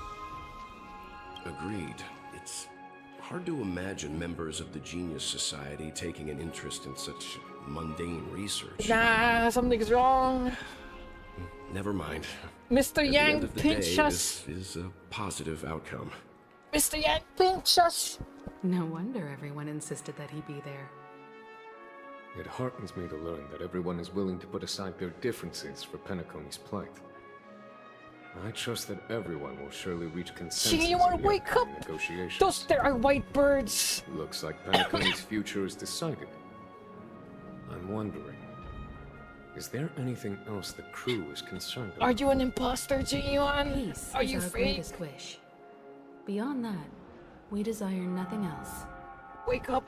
Agreed. It's hard to imagine members of the Genius Society taking an interest in such mundane research. Nah, something's wrong. Never mind. Mr. At Yang, the end of the pinch day, us. This is a positive outcome. Mr. Yang, pinch us. No wonder everyone insisted that he be there. It heartens me to learn that everyone is willing to put aside their differences for Penacony's plight. I trust that everyone will surely reach consensus Gee, you wanna in the wake up? upcoming negotiations. Those there are white birds. Looks like Penacony's future is decided. I'm wondering, is there anything else the crew is concerned about? Are you an imposter, Jinyuan? Peace Are is you our fake? greatest wish. Beyond that, we desire nothing else. Wake up!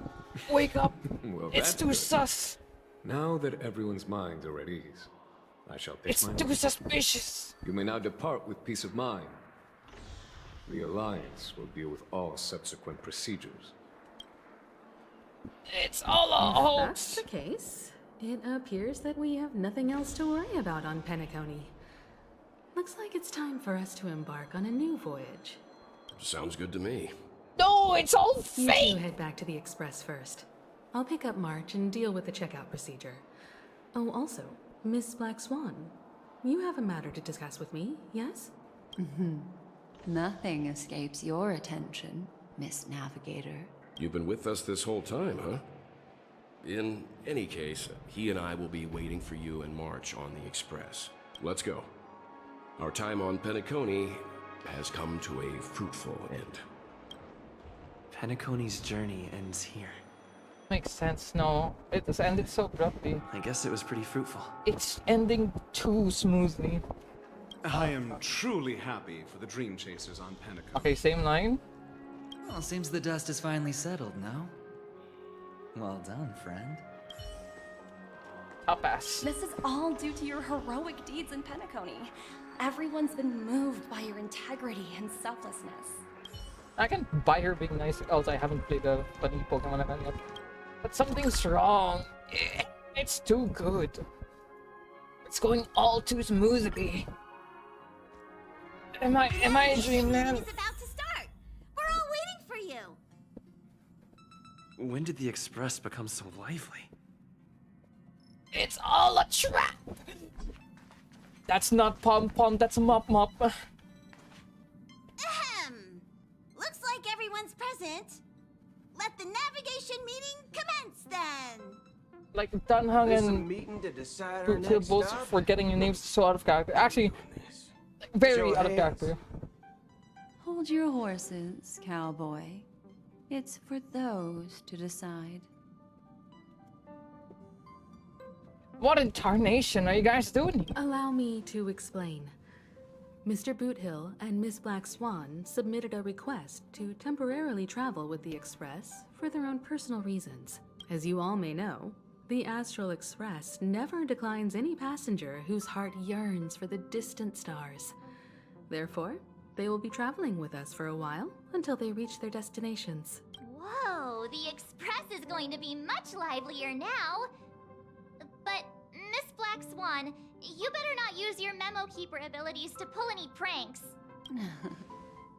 Wake up! Well, It's that's too good. sus. Now that everyone's minds are at ease, I shall take It's my too leave. suspicious. You may now depart with peace of mind. The Alliance will deal with all subsequent procedures. It's all a If hoax. that's the case, it appears that we have nothing else to worry about on Penacony. Looks like it's time for us to embark on a new voyage. Sounds good to me. No, it's all You fake. two head back to the Express first. I'll pick up March and deal with the checkout procedure. Oh, also, Miss Black Swan, you have a matter to discuss with me, yes? Nothing escapes your attention, Miss Navigator. You've been with us this whole time, huh? In any case, he and I will be waiting for you in March on the Express. Let's go. Our time on Penacony has come to a fruitful end. Penacony's journey ends here. Makes sense. No, it's ended so abruptly. I guess it was pretty fruitful. It's ending too smoothly. I am truly happy for the Dream Chasers on Penacony. Okay, same line. Well, seems the dust is finally settled, no? Well done, friend. I'll pass. This is all due to your heroic deeds in Penacony. Everyone's been moved by your integrity and selflessness. I can buy her being nice, else I haven't played a funny Pokemon event yet. But something's wrong. It's too good. It's going all too smoothly. Am I a dreamland? It's about to start. We're all waiting for you. When did the Express become so lively? It's all a trap. That's not Pom Pom, that's Mop Mop. Ahem. Looks like everyone's present. Let the navigation meeting commence then. Like Dunhung There's a and meeting to decide our Boot next both stop. for getting your names so out of character. Actually, very Show of out of hands. character. Hold your horses, cowboy. It's for those to decide. What in tarnation are you guys doing? Allow me to explain. Mr. Boothill and Miss Black Swan submitted a request to temporarily travel with the Express for their own personal reasons. As you all may know, the Astral Express never declines any passenger whose heart yearns for the distant stars. Therefore, they will be traveling with us for a while until they reach their destinations. Whoa, the Express is going to be much livelier now. But, Miss Black Swan, you better not use your Memo Keeper abilities to pull any pranks.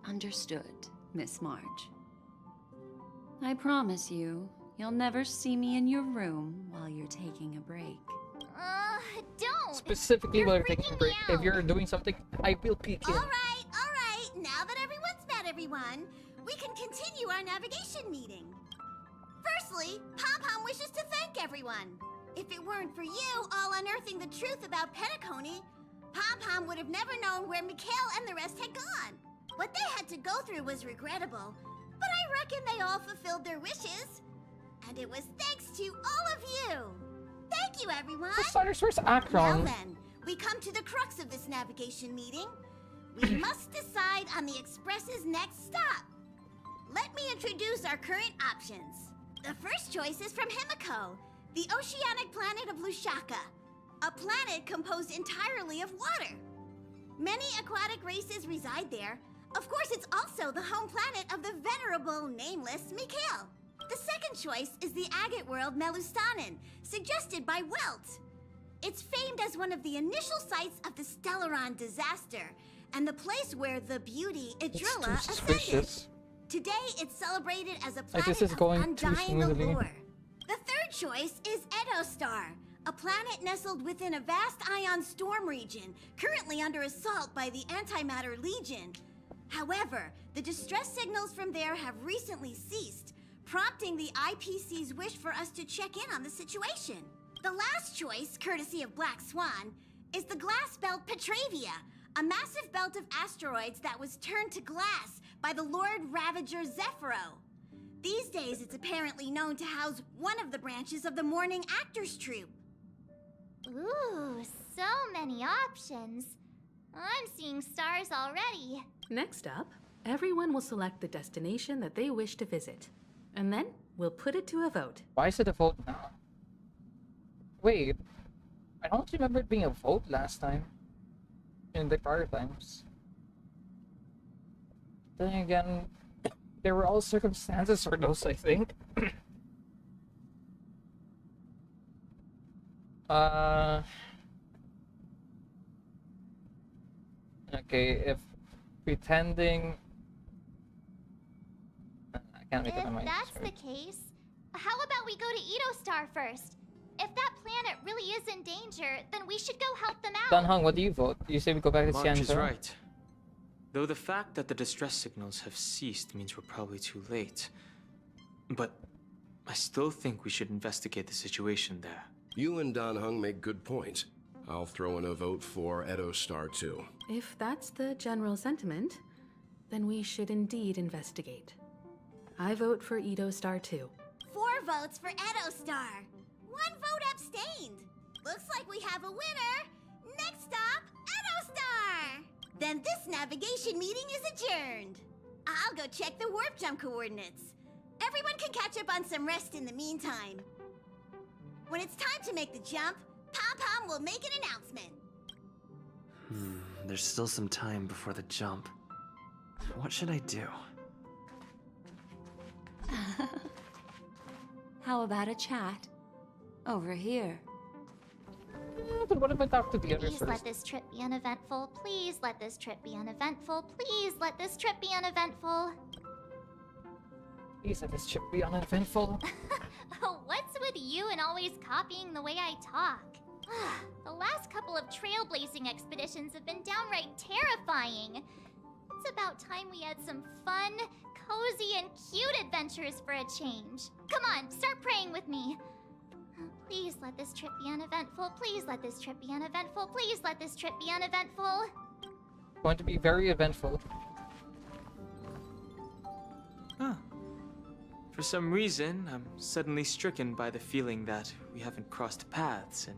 Understood, Miss March. I promise you, you'll never see me in your room while you're taking a break. Don't! Specifically while you're taking a break. If you're doing something, I will peek in. All right. Now that everyone's met everyone, we can continue our navigation meeting. Firstly, Pom-Pom wishes to thank everyone. If it weren't for you all unearthing the truth about Penacony, Pom-Pom would have never known where Mikhail and the rest had gone. What they had to go through was regrettable, but I reckon they all fulfilled their wishes. And it was thanks to all of you. Thank you, everyone. For starters, where's Now Akron? then, we come to the crux of this navigation meeting. We must decide on the Express's next stop. Let me introduce our current options. The first choice is from Himiko, the oceanic planet of Lushaka, a planet composed entirely of water. Many aquatic races reside there. Of course, it's also the home planet of the venerable, nameless Mikhail. The second choice is the agate world Melustanen, suggested by Welt. It's famed as one of the initial sites of the Stellaron disaster, and the place where the beauty Idrilla ascended. Suspicious. Today, it's celebrated as a Like, planet this is of going too undying smoothly. allure. The third choice is Edostar, a planet nestled within a vast ion storm region, currently under assault by the Antimatter Legion. However, the distress signals from there have recently ceased, prompting the IPC's wish for us to check in on the situation. The last choice, courtesy of Black Swan, is the glass belt Petravia, a massive belt of asteroids that was turned to glass by the Lord Ravager Zephyro. These days, it's apparently known to house one of the branches of the Morning Actors Troupe. Ooh, so many options. I'm seeing stars already. Next up, everyone will select the destination that they wish to visit. And then we'll put it to a vote. Why is it a vote now? Wait. I don't remember it being a vote last time. In the prior times. Then again, there were all circumstances for those, I think. Okay, if pretending... I can't make up my If mind. that's the case, how about we go to Edo Star first? If that planet really is in danger, then we should go help them out. Dan Hung, what do you vote? You say we go back to March is Xianzhou? right. Though the fact that the distress signals have ceased means we're probably too late. But I still think we should investigate the situation there. You and Dan Hung make good points. I'll throw in a vote for Edo Star too. If that's the general sentiment, then we should indeed investigate. I vote for Edo Star 2. 4 votes for Edo Star. 1 vote abstained. Looks like we have a winner. Next stop, Edo Star. Then this navigation meeting is adjourned. I'll go check the warp jump coordinates. Everyone can catch up on some rest in the meantime. When it's time to make the jump, Pom-Pom will make an announcement. There's still some time before the jump. What should I do? How about a chat? Over here. But what if I talk to the others Please first? let this trip be uneventful. Please let this trip be uneventful. Please let this trip be uneventful. Please let this trip be uneventful. What's with you and always copying the way I talk? The last couple of trailblazing expeditions have been downright terrifying. It's about time we had some fun, cozy, and cute adventures for a change. Come on, start praying with me. Please let this trip be uneventful. Please let this trip be uneventful. Please let this trip be uneventful. Going to be very eventful. Huh. For some reason, I'm suddenly stricken by the feeling that we haven't crossed paths in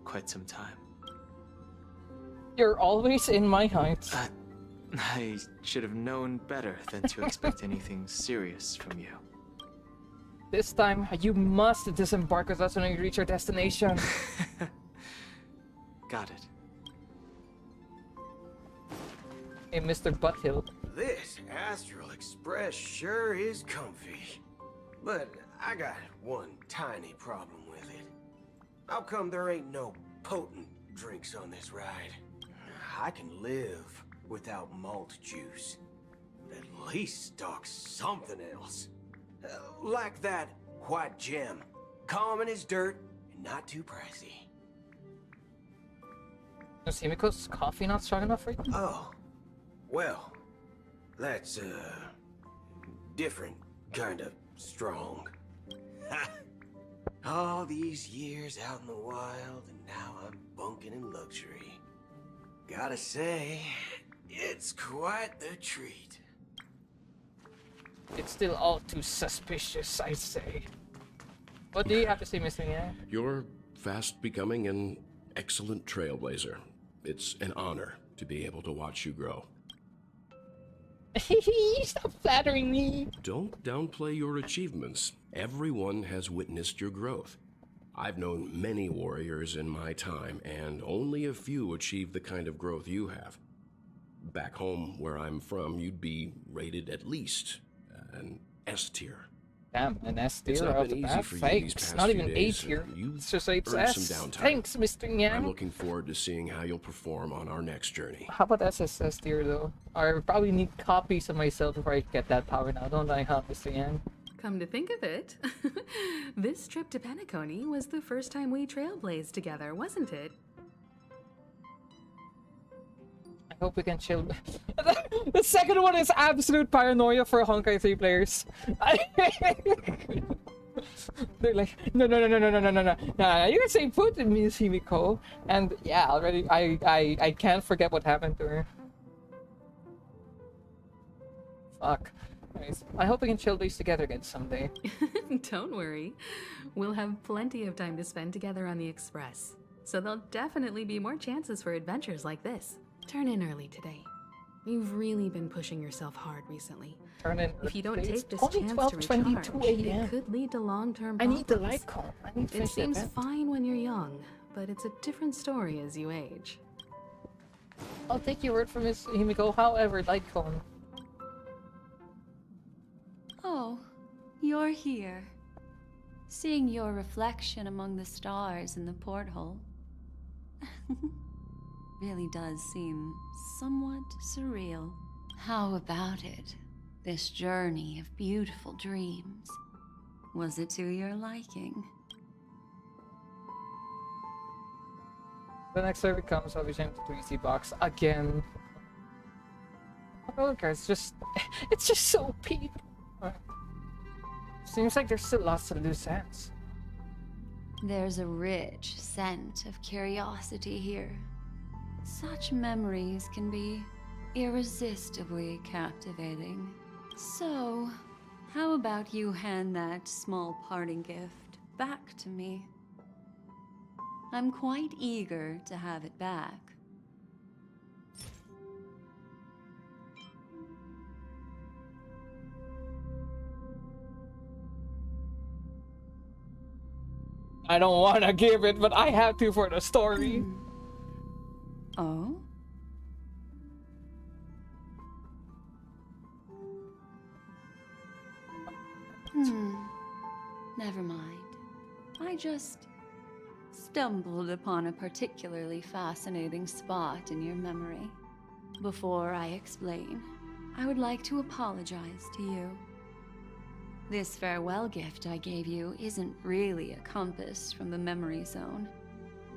quite some time. You're always in my heights. I should have known better than to expect anything serious from you. This time, you must disembark with us when we reach our destination. Got it. Hey, Mr. Butthill. This Astral Express sure is comfy. But I got one tiny problem with it. How come there ain't no potent drinks on this ride? I can live without malt juice. At least stock something else. Like that white gem. Common as dirt and not too pricey. Is Himiko's coffee not strong enough for you? Oh. Well, that's, different kind of strong. All these years out in the wild, and now I'm bunking in luxury. Gotta say, it's quite the treat. It's still all too suspicious, I say. What do you have to say, Mr. Yang? You're fast becoming an excellent trailblazer. It's an honor to be able to watch you grow. Stop flattering me! Don't downplay your achievements. Everyone has witnessed your growth. I've known many warriors in my time, and only a few achieved the kind of growth you have. Back home, where I'm from, you'd be rated at least an S tier. Damn, an S It's tier not out been the easy bat? for you these Thanks. past Not few even A days. tier. You've It's just it's earned S. some downtime. Thanks, Mr. Yang. I'm looking forward to seeing how you'll perform on our next journey. How about SSS tier though? I probably need copies of myself before I get that power now, don't I, huh, Mr. Yang? Come to think of it, this trip to Penacony was the first time we trailblazed together, wasn't it? I hope we can chill. The second one is absolute paranoia for Honkai 3 players. They're like, no, you can say put in Miss Himiko. And yeah, already, I can't forget what happened to her. Fuck. Anyways, I hope we can chill these together again someday. Don't worry. We'll have plenty of time to spend together on the Express. So there'll definitely be more chances for adventures like this. Turn in early today. You've really been pushing yourself hard recently. Turn in. If you don't It's take this only chance 12:22 to recharge, a.m. it could lead to long-term I need the problems. light cone. I need to It finish that seems event. fine when you're young, but it's a different story as you age. I'll take your word for Miss Himiko, however, light cone. Oh, you're here. Seeing your reflection among the stars in the porthole really does seem somewhat surreal. How about it? This journey of beautiful dreams. Was it to your liking? The next survey comes, I'll be sent to 3C box again. Oh, guys, it's just so peak. Seems like there's still lots of loose ends. There's a rich scent of curiosity here. Such memories can be irresistibly captivating. So, how about you hand that small parting gift back to me? I'm quite eager to have it back. I don't want to give it, but I have to for the story. Oh? Never mind. I just stumbled upon a particularly fascinating spot in your memory. Before I explain, I would like to apologize to you. This farewell gift I gave you isn't really a compass from the memory zone,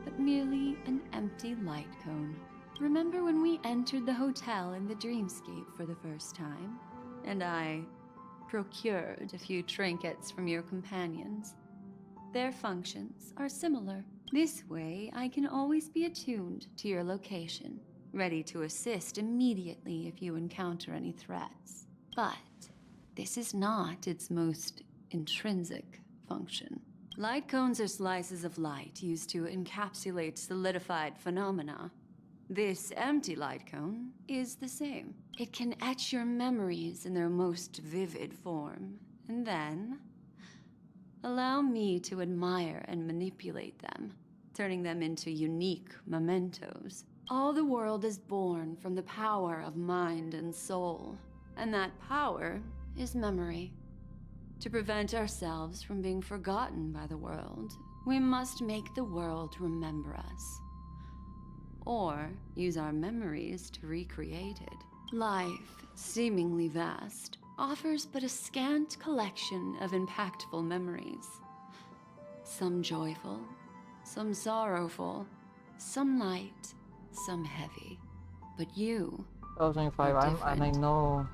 but merely an empty light cone. Remember when we entered the hotel in the dreamscape for the first time, and I procured a few trinkets from your companions? Their functions are similar. This way, I can always be attuned to your location, ready to assist immediately if you encounter any threats. But this is not its most intrinsic function. Light cones are slices of light used to encapsulate solidified phenomena. This empty light cone is the same. It can etch your memories in their most vivid form, and then allow me to admire and manipulate them, turning them into unique mementos. All the world is born from the power of mind and soul, and that power is memory. To prevent ourselves from being forgotten by the world, we must make the world remember us, or use our memories to recreate it. Life, seemingly vast, offers but a scant collection of impactful memories. Some joyful, some sorrowful, some light, some heavy. But you 2025, and I know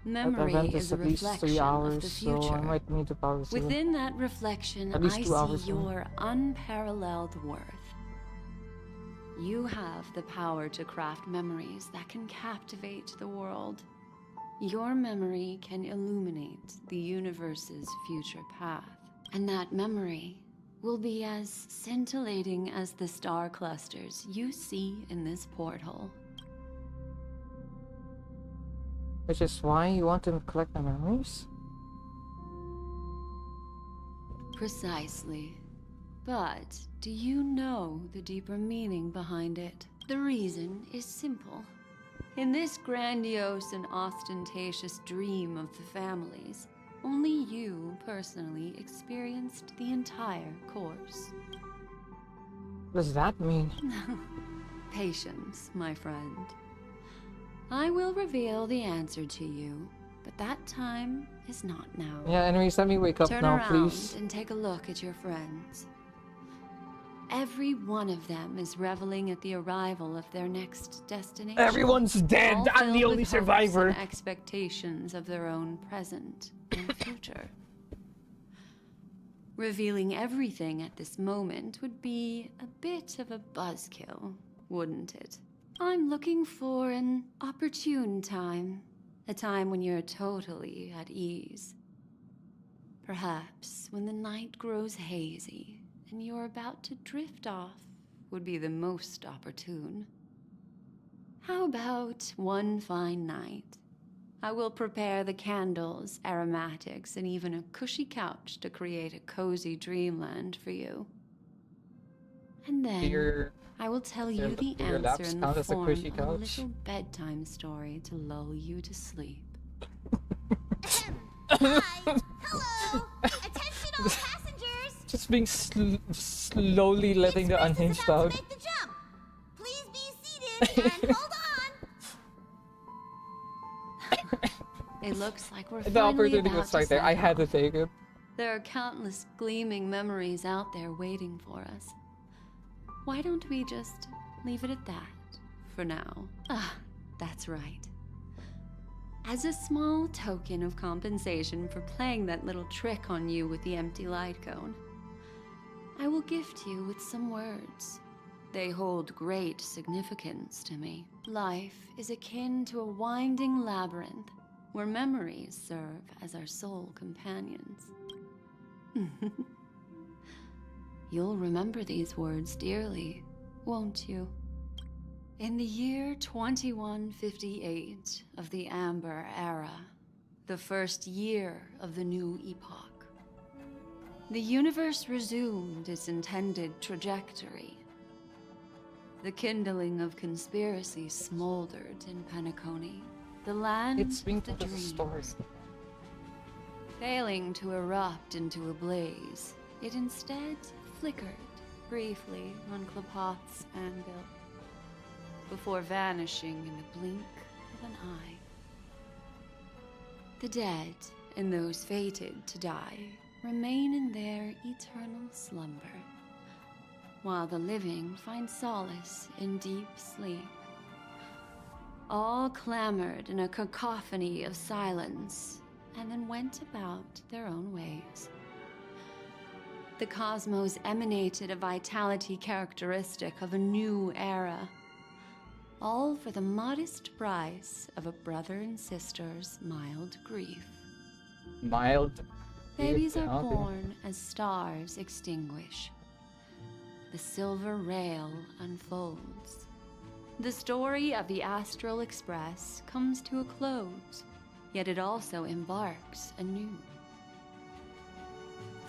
that memory event is is a at least 3 reflection hours, of the so future. I might need to pause it. Within that reflection, At least I 2 hours, see your unparalleled worth. You have the power to craft memories that can captivate the world. Your memory can illuminate the universe's future path. And that memory will be as scintillating as the star clusters you see in this porthole. Which is why you want to collect the memories? Precisely. But do you know the deeper meaning behind it? The reason is simple. In this grandiose and ostentatious dream of the families, only you personally experienced the entire course. What does that mean? Patience, my friend. I will reveal the answer to you, but that time is not now. Yeah, anyways, let me wake up Turn now, around please. and take a look at your friends. Every one of them is reveling at the arrival of their next destination. Everyone's dead. All I'm the filled only with hopes survivor. and expectations of their own present and future. Revealing everything at this moment would be a bit of a buzzkill, wouldn't it? I'm looking for an opportune time. A time when you're totally at ease. Perhaps when the night grows hazy and you're about to drift off would be the most opportune. How about one fine night? I will prepare the candles, aromatics, and even a cushy couch to create a cozy dreamland for you. And then Your I will tell you the your answer laps in the count as a form cushy of a couch? little bedtime story to lull you to sleep. Hello! Attention all passengers! Just being slowly letting the unhinged out. Make the jump! Please be seated and hold on! It looks like we're The finally opportunity about was to right there. set I had to off. take it. There are countless gleaming memories out there waiting for us. Why don't we just leave it at that for now? Ah, that's right. As a small token of compensation for playing that little trick on you with the empty light cone, I will gift you with some words. They hold great significance to me. Life is akin to a winding labyrinth where memories serve as our sole companions. You'll remember these words dearly, won't you? In the year 2158 of the Amber Era, the first year of the new epoch, the universe resumed its intended trajectory. The kindling of conspiracy smoldered in Penacony, the land It's being of the told as a dream. story. Failing to erupt into a blaze, it instead flickered briefly on Klapoth's anvil, before vanishing in the blink of an eye. The dead and those fated to die remain in their eternal slumber, while the living find solace in deep sleep. All clamored in a cacophony of silence, and then went about their own ways. The cosmos emanated a vitality characteristic of a new era, all for the modest price of a brother and sister's mild grief. Mild. Babies are Okay. born as stars extinguish. The silver rail unfolds. The story of the Astral Express comes to a close, yet it also embarks anew.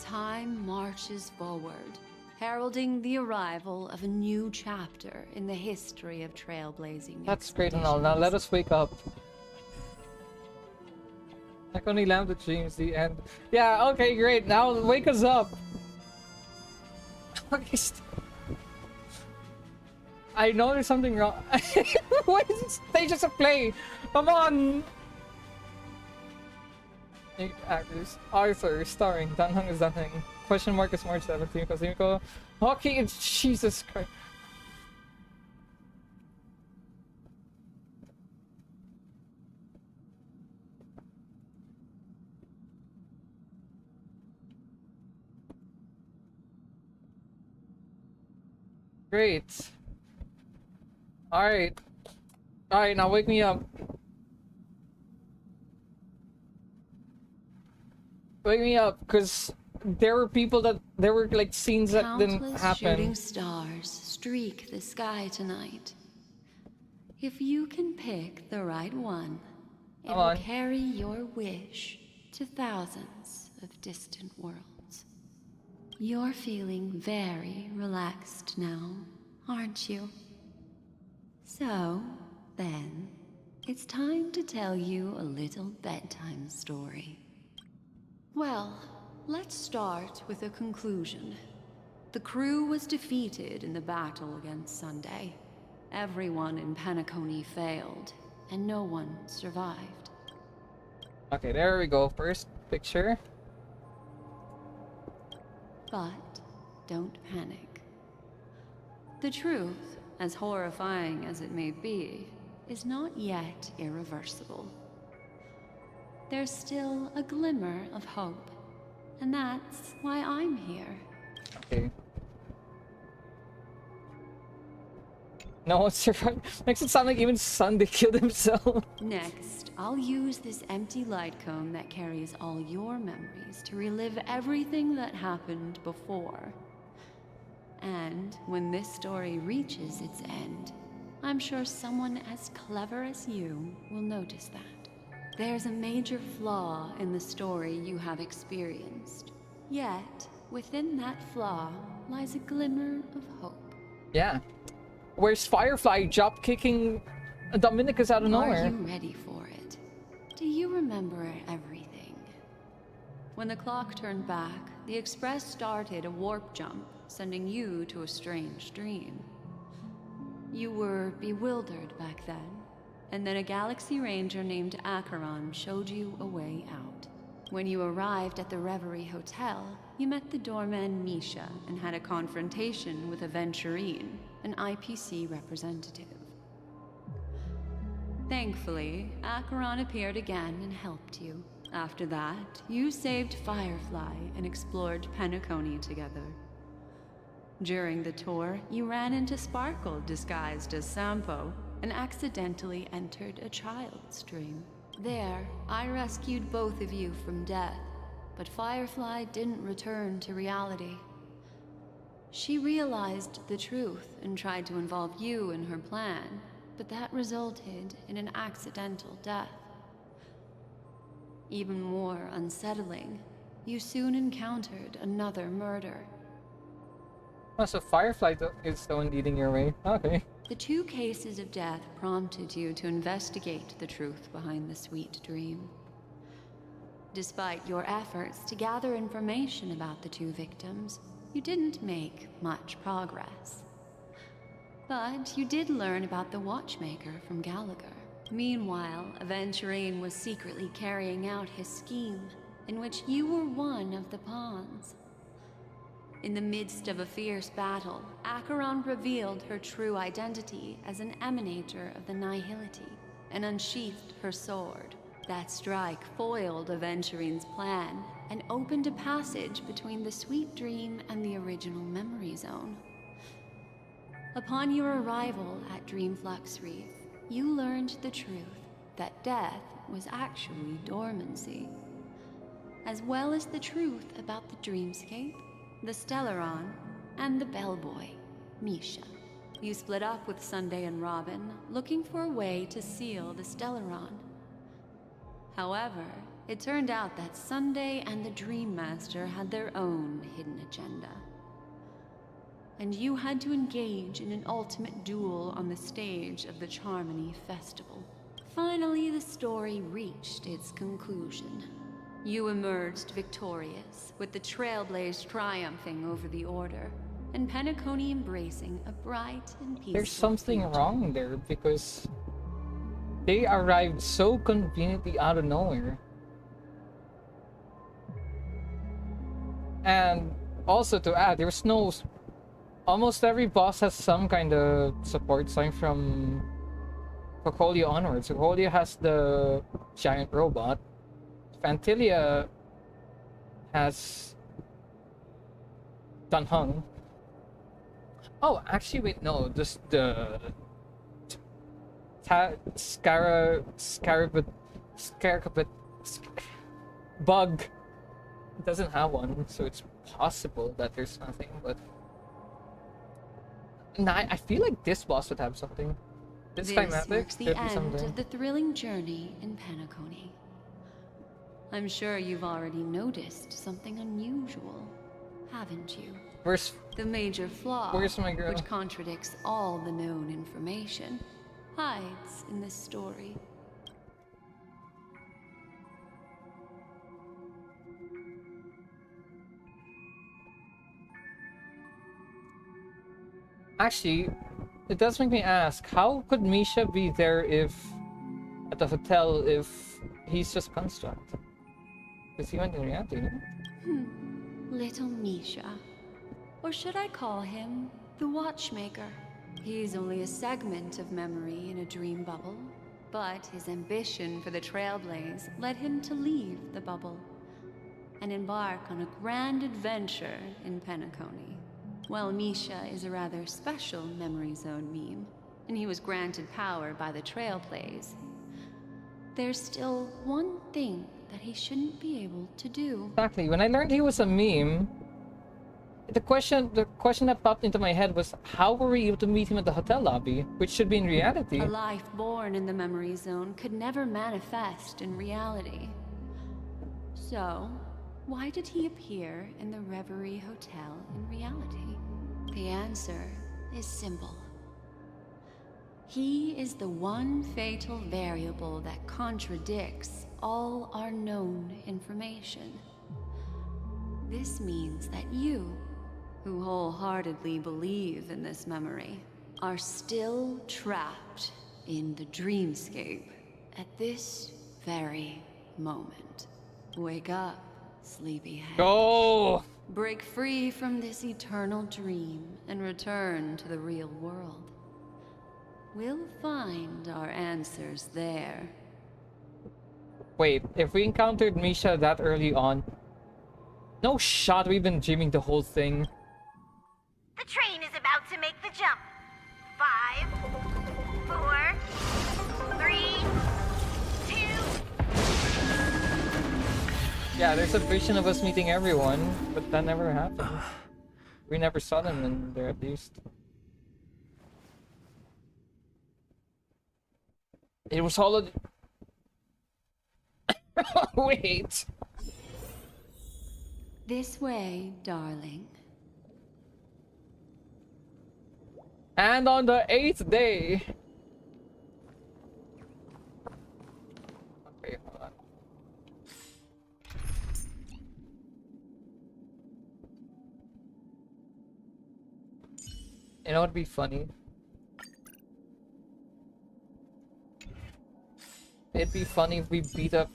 Time marches forward, heralding the arrival of a new chapter in the history of trailblazing. That's great and all. Now let us wake up. Like only Lambda dreams the end. Yeah, okay, great. Now wake us up. I know there's something wrong. Why is this stage just a play? Come on! Eight actors. Arthur, starring Dan Hung is Dan Hung. Question mark is March 17th. Cosmico. Hockey, it's Jesus Christ. Great. Alright. Alright, now wake me up. Wake me up, because there were people that... There were, like, scenes that didn't Countless shooting happen. stars streak the sky tonight. If you can pick the right one, it Come will on. carry your wish to thousands of distant worlds. You're feeling very relaxed now, aren't you? So, then, it's time to tell you a little bedtime story. Well, let's start with a conclusion. The crew was defeated in the battle against Sunday. Everyone in Penacony failed, and no one survived. Okay, there we go. First picture. But don't panic. The truth, as horrifying as it may be, is not yet irreversible. There's still a glimmer of hope, and that's why I'm here. Okay. No one survived. Makes it sound like even Sunday killed himself. Next, I'll use this empty light cone that carries all your memories to relive everything that happened before. And when this story reaches its end, I'm sure someone as clever as you will notice that. There's a major flaw in the story you have experienced. Yet, within that flaw lies a glimmer of hope. Yeah. Where's Firefly drop kicking Dominicus out of nowhere? Are you ready for it? Do you remember everything? When the clock turned back, the Express started a warp jump, sending you to a strange dream. You were bewildered back then, and then a Galaxy Ranger named Acheron showed you a way out. When you arrived at the Reverie Hotel, you met the doorman Misha and had a confrontation with Aventurine, an IPC representative. Thankfully, Acheron appeared again and helped you. After that, you saved Firefly and explored Penacony together. During the tour, you ran into Sparkle disguised as Sampo and accidentally entered a child's dream. There, I rescued both of you from death, but Firefly didn't return to reality. She realized the truth and tried to involve you in her plan, but that resulted in an accidental death. Even more unsettling, you soon encountered another murder. Oh, so Firefly is the one leading your way. Okay. The 2 cases of death prompted you to investigate the truth behind the sweet dream. Despite your efforts to gather information about the 2 victims, you didn't make much progress. But you did learn about the Watchmaker from Gallagher. Meanwhile, Aventurine was secretly carrying out his scheme, in which you were one of the pawns. In the midst of a fierce battle, Acheron revealed her true identity as an emanator of the Nihility and unsheathed her sword. That strike foiled Aventurine's plan and opened a passage between the Sweet Dream and the original Memory Zone. Upon your arrival at Dreamflux Reef, you learned the truth that death was actually dormancy, as well as the truth about the Dreamscape, the Stellaron, and the bellboy, Misha. You split up with Sunday and Robin, looking for a way to seal the Stellaron. However, it turned out that Sunday and the Dream Master had their own hidden agenda. And you had to engage in an ultimate duel on the stage of the Charmony Festival. Finally, the story reached its conclusion. You emerged victorious, with the Trailblaze triumphing over the Order, and Penacony embracing a bright and peaceful There's something future. wrong there because they arrived so conveniently out of nowhere. And also to add, there's no... Almost every boss has some kind of support sign from Cocolio onwards. Cocolio has the giant robot. Fantilia has Dunhung. Oh, actually, wait, no. Just the Scarabit bug doesn't have one, so it's possible that there's nothing. But nah, I feel like this boss would have something. This Marks Timatic the could be end something. of the thrilling journey in Penacony. I'm sure you've already noticed something unusual, haven't you? Where's The major flaw, Where's my girl? which contradicts all the known information, hides in this story. Actually, it does make me ask, how could Misha be there if at the hotel if he's just construct? Is he went in reality? No? Little Misha. Or should I call him the Watchmaker? He's only a segment of memory in a dream bubble, but his ambition for the Trailblaze led him to leave the bubble and embark on a grand adventure in Penacony. Well, Misha is a rather special Memory Zone meme, and he was granted power by the Trailblaze. There's still one thing that he shouldn't be able to do. Exactly. When I learned he was a meme, the question that popped into my head was, how were we able to meet him at the hotel lobby, which should be in reality? A life born in the Memory Zone could never manifest in reality. So, why did he appear in the Reverie Hotel in reality? The answer is simple. He is the one fatal variable that contradicts all our known information. This means that you, who wholeheartedly believe in this memory, are still trapped in the dreamscape at this very moment. Wake up, sleepyhead. Go! Break free from this eternal dream and return to the real world. We'll find our answers there. Wait, if we encountered Misha that early on, no shot we've been dreaming the whole thing. The train is about to make the jump. 5, 4, 3, 2. Yeah, there's a vision of us meeting everyone, but that never happened. We never saw them in there, at least. It was all Wait. This way, darling. And on the 8th day. Okay, hold on. You know what'd be funny? It'd be funny if we beat up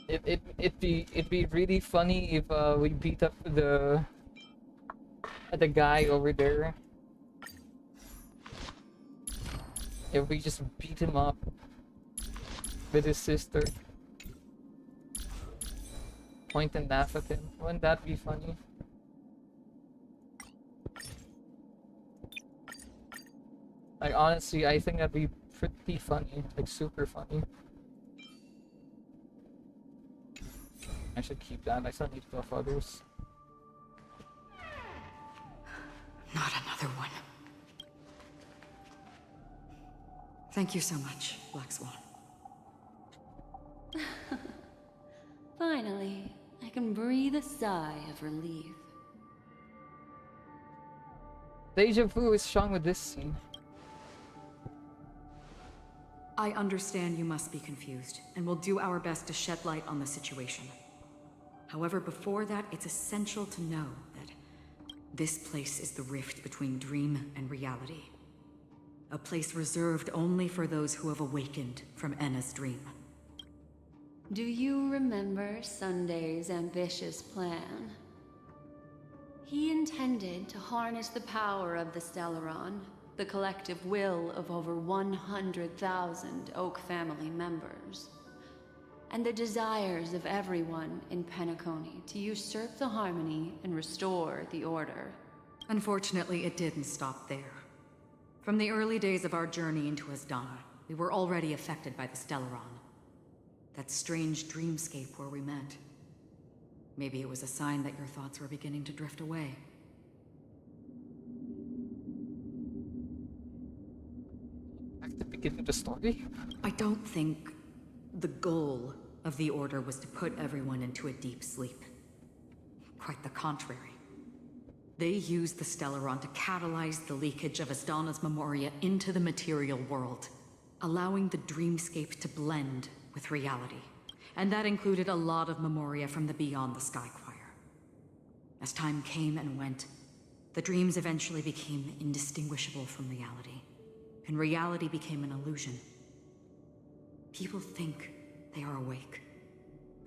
it'd be really funny if we beat up the guy over there. If we just beat him up with his sister. Point and laugh at him. Wouldn't that be funny? Like, honestly, I think that'd be pretty funny. Like, super funny. I should keep that. I still need to buff others. Not another one. Thank you so much, Black Swan. Finally, I can breathe a sigh of relief. Deja vu is strong with this scene. I understand you must be confused, and we'll do our best to shed light on the situation. However, before that, it's essential to know that this place is the rift between dream and reality. A place reserved only for those who have awakened from Enna's dream. Do you remember Sunday's ambitious plan? He intended to harness the power of the Stellaron, the collective will of over 100,000 Oak family members, and the desires of everyone in Penacony to usurp the harmony and restore the order. Unfortunately, it didn't stop there. From the early days of our journey into Asdana, we were already affected by the Stellaron. That strange dreamscape where we met. Maybe it was a sign that your thoughts were beginning to drift away. At the beginning of the story? I don't think the goal of the Order was to put everyone into a deep sleep. Quite the contrary. They used the Stellaron to catalyze the leakage of Asdana's memoria into the material world, allowing the dreamscape to blend with reality. And that included a lot of memoria from the Beyond the Sky Choir. As time came and went, the dreams eventually became indistinguishable from reality, and reality became an illusion. People think they are awake,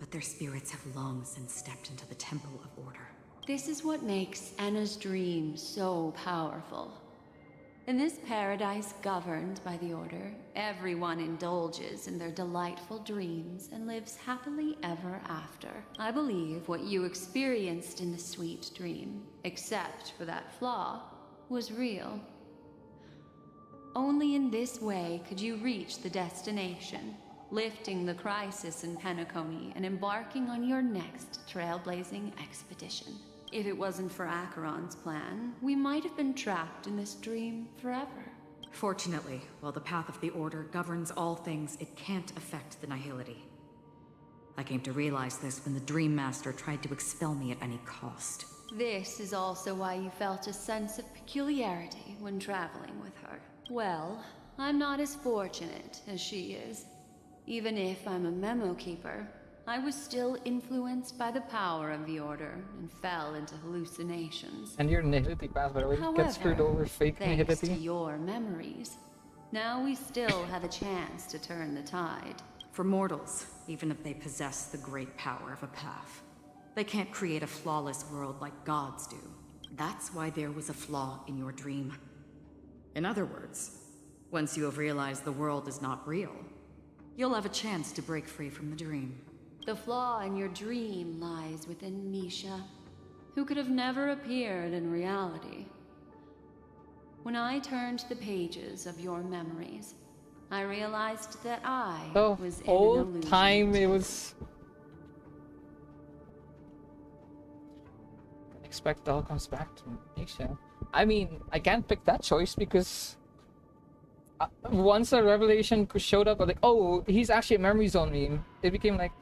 but their spirits have long since stepped into the Temple of Order. This is what makes Anna's dream so powerful. In this paradise governed by the Order, everyone indulges in their delightful dreams and lives happily ever after. I believe what you experienced in the sweet dream, except for that flaw, was real. Only in this way could you reach the destination, lifting the crisis in Penacony and embarking on your next trailblazing expedition. If it wasn't for Acheron's plan, we might have been trapped in this dream forever. Fortunately, while the path of the Order governs all things, it can't affect the Nihility. I came to realize this when the Dream Master tried to expel me at any cost. This is also why you felt a sense of peculiarity when traveling with her. Well, I'm not as fortunate as she is. Even if I'm a memo keeper, I was still influenced by the power of the Order and fell into hallucinations. And your nihility pass, by the way, get screwed over fake thanks to nihility. your memories, now we still have a chance to turn the tide. For mortals, even if they possess the great power of a path, they can't create a flawless world like gods do. That's why there was a flaw in your dream. In other words, once you have realized the world is not real, you'll have a chance to break free from the dream. The flaw in your dream lies within Misha, who could have never appeared in reality. When I turned the pages of your memories, I realized that I was in an whole illusion. time it was... Expect it all comes back to Misha. I mean, I can't pick that choice because once a revelation showed up, like, oh, he's actually a memory zone meme, it became like,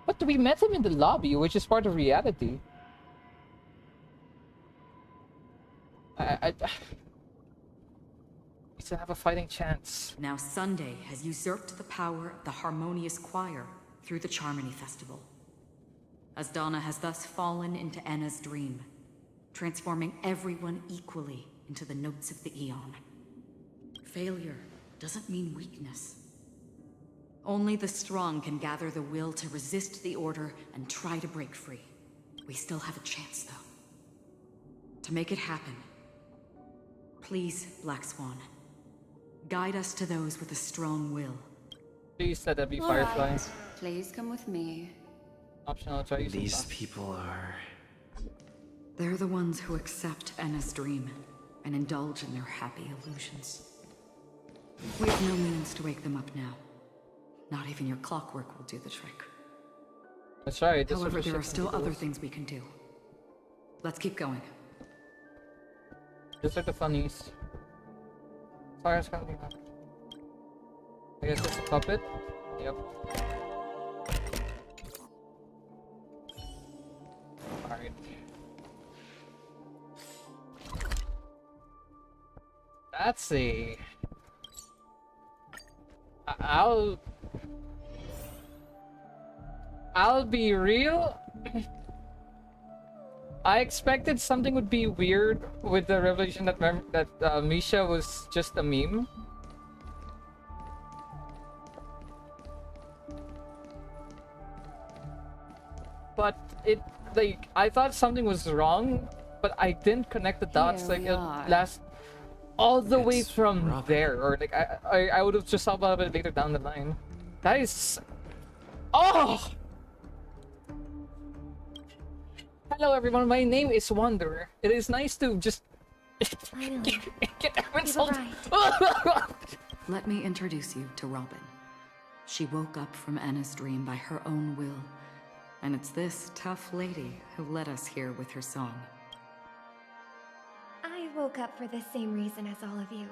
but we met him in the lobby, which is part of reality. I to have a fighting chance. Now Sunday has usurped the power of the Harmonious Choir through the Charmony Festival. Asdana has thus fallen into Anna's dream, transforming everyone equally into the notes of the Eon. Failure doesn't mean weakness. Only the strong can gather the will to resist the Order and try to break free. We still have a chance, though. To make it happen, please, Black Swan, guide us to those with a strong will. Please let that be All Firefly. right. Please come with me. Optional choice. These people are... They're the ones who accept Anna's dream and indulge in their happy illusions. We have no means to wake them up now. Not even your clockwork will do the trick. That's right. However, there are still other things we can do. Let's keep going. Just like the funnies. Fire's coming up. I guess it's a puppet. Yep. Alright. That's a... I'll be real. I expected something would be weird with the revelation that Misha was just a meme. But I thought something was wrong, but I didn't connect the dots. Here Like we it are. last all the way It's from Robin. there, or like I would have just thought about it later down the line. That is, oh. Hello everyone, my name is Wanderer. It is nice to just get insult. Let me introduce you to Robin. She woke up from Anna's dream by her own will. And it's this tough lady who led us here with her song. I woke up for the same reason as all of you.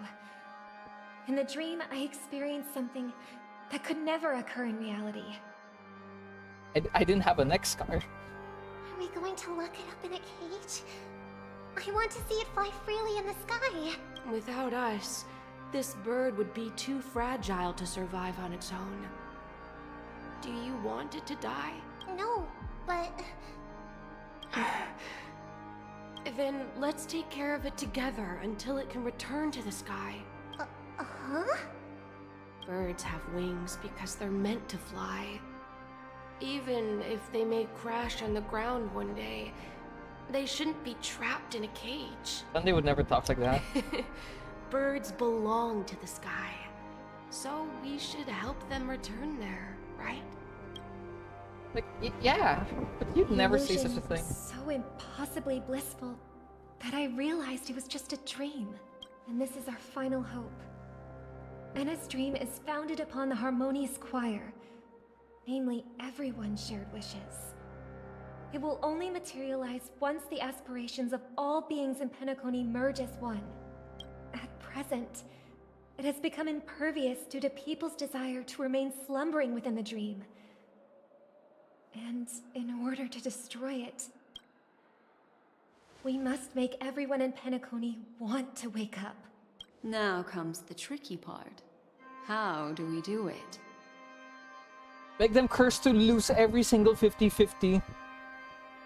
In the dream, I experienced something that could never occur in reality. I didn't have a neck scar. Are we going to lock it up in a cage? I want to see it fly freely in the sky. Without us, this bird would be too fragile to survive on its own. Do you want it to die? No, but... Then let's take care of it together until it can return to the sky. Huh? Birds have wings because they're meant to fly. Even if they may crash on the ground one day, they shouldn't be trapped in a cage. Sunday would never talk like that. Birds belong to the sky, so we should help them return there, right? Like, yeah, but you'd The never say such a illusion thing. was so impossibly blissful that I realized it was just a dream. And this is our final hope. Anna's dream is founded upon the Harmonious Choir, namely everyone's shared wishes. It will only materialize once the aspirations of all beings in Penacony merge as one. At present, it has become impervious due to people's desire to remain slumbering within the dream. And in order to destroy it, We must make everyone in Penacony want to wake up. Now comes the tricky part. How do we do it? Make them curse to lose every single 50-50.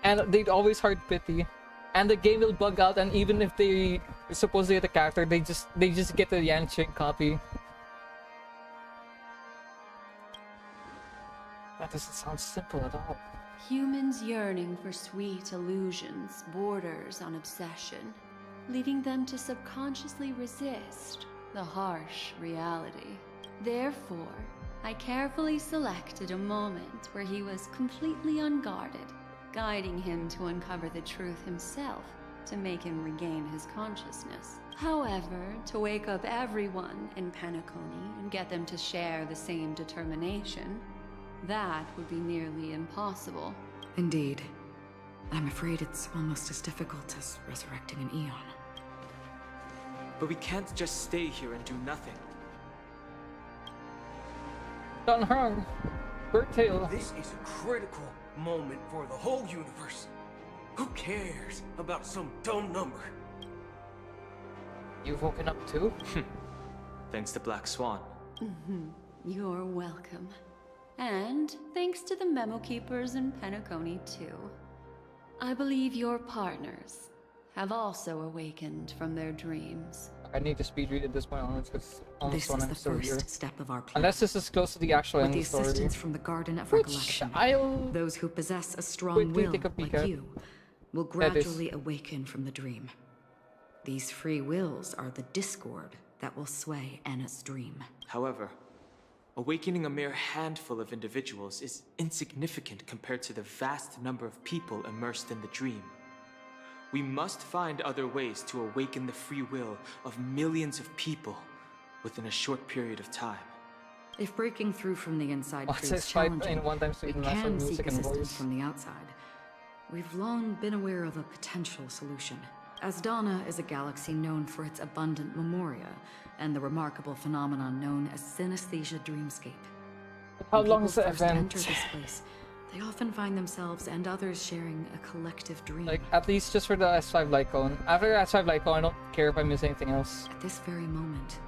And they'd always hard pity. And the game will bug out, and even if they supposedly get a character, they just get the Yanqing copy. That doesn't sound simple at all. Humans yearning for sweet illusions borders on obsession, leading them to subconsciously resist the harsh reality. Therefore, I carefully selected a moment where he was completely unguarded, guiding him to uncover the truth himself to make him regain his consciousness. However, to wake up everyone in Penacony and get them to share the same determination, that would be nearly impossible. Indeed. I'm afraid it's almost as difficult as resurrecting an Eon. But we can't just stay here and do nothing. Done hung. Bird tail. This is a critical moment for the whole universe. Who cares about some dumb number? You've woken up too? Thanks to Black Swan. You're welcome. And thanks to the memo keepers in Penacony too. I believe your partners have also awakened from their dreams. I need to speed read at this point onwards because This is the first step of our plan. Unless this is close to the actual With end the of the story. assistance from the Garden of Which Recollection, I'll those who possess a strong quickly will, take a peek like at. you, will gradually awaken from the dream. These free wills are the discord that will sway Anna's dream. However, awakening a mere handful of individuals is insignificant compared to the vast number of people immersed in the dream. We must find other ways to awaken the free will of millions of people within a short period of time. If breaking through from the inside What's proves this fight challenging, in one time so you it can master can seek music and assistance voice? from the outside. We've long been aware of a potential solution. Asdana is a galaxy known for its abundant memoria and the remarkable phenomenon known as synesthesia dreamscape. How When long people is the first event? enter this place, they often find themselves and others sharing a collective dream. Like, at least just for the S5 Lycone. After S5 Lycone, I don't care if I miss anything else. At this very moment,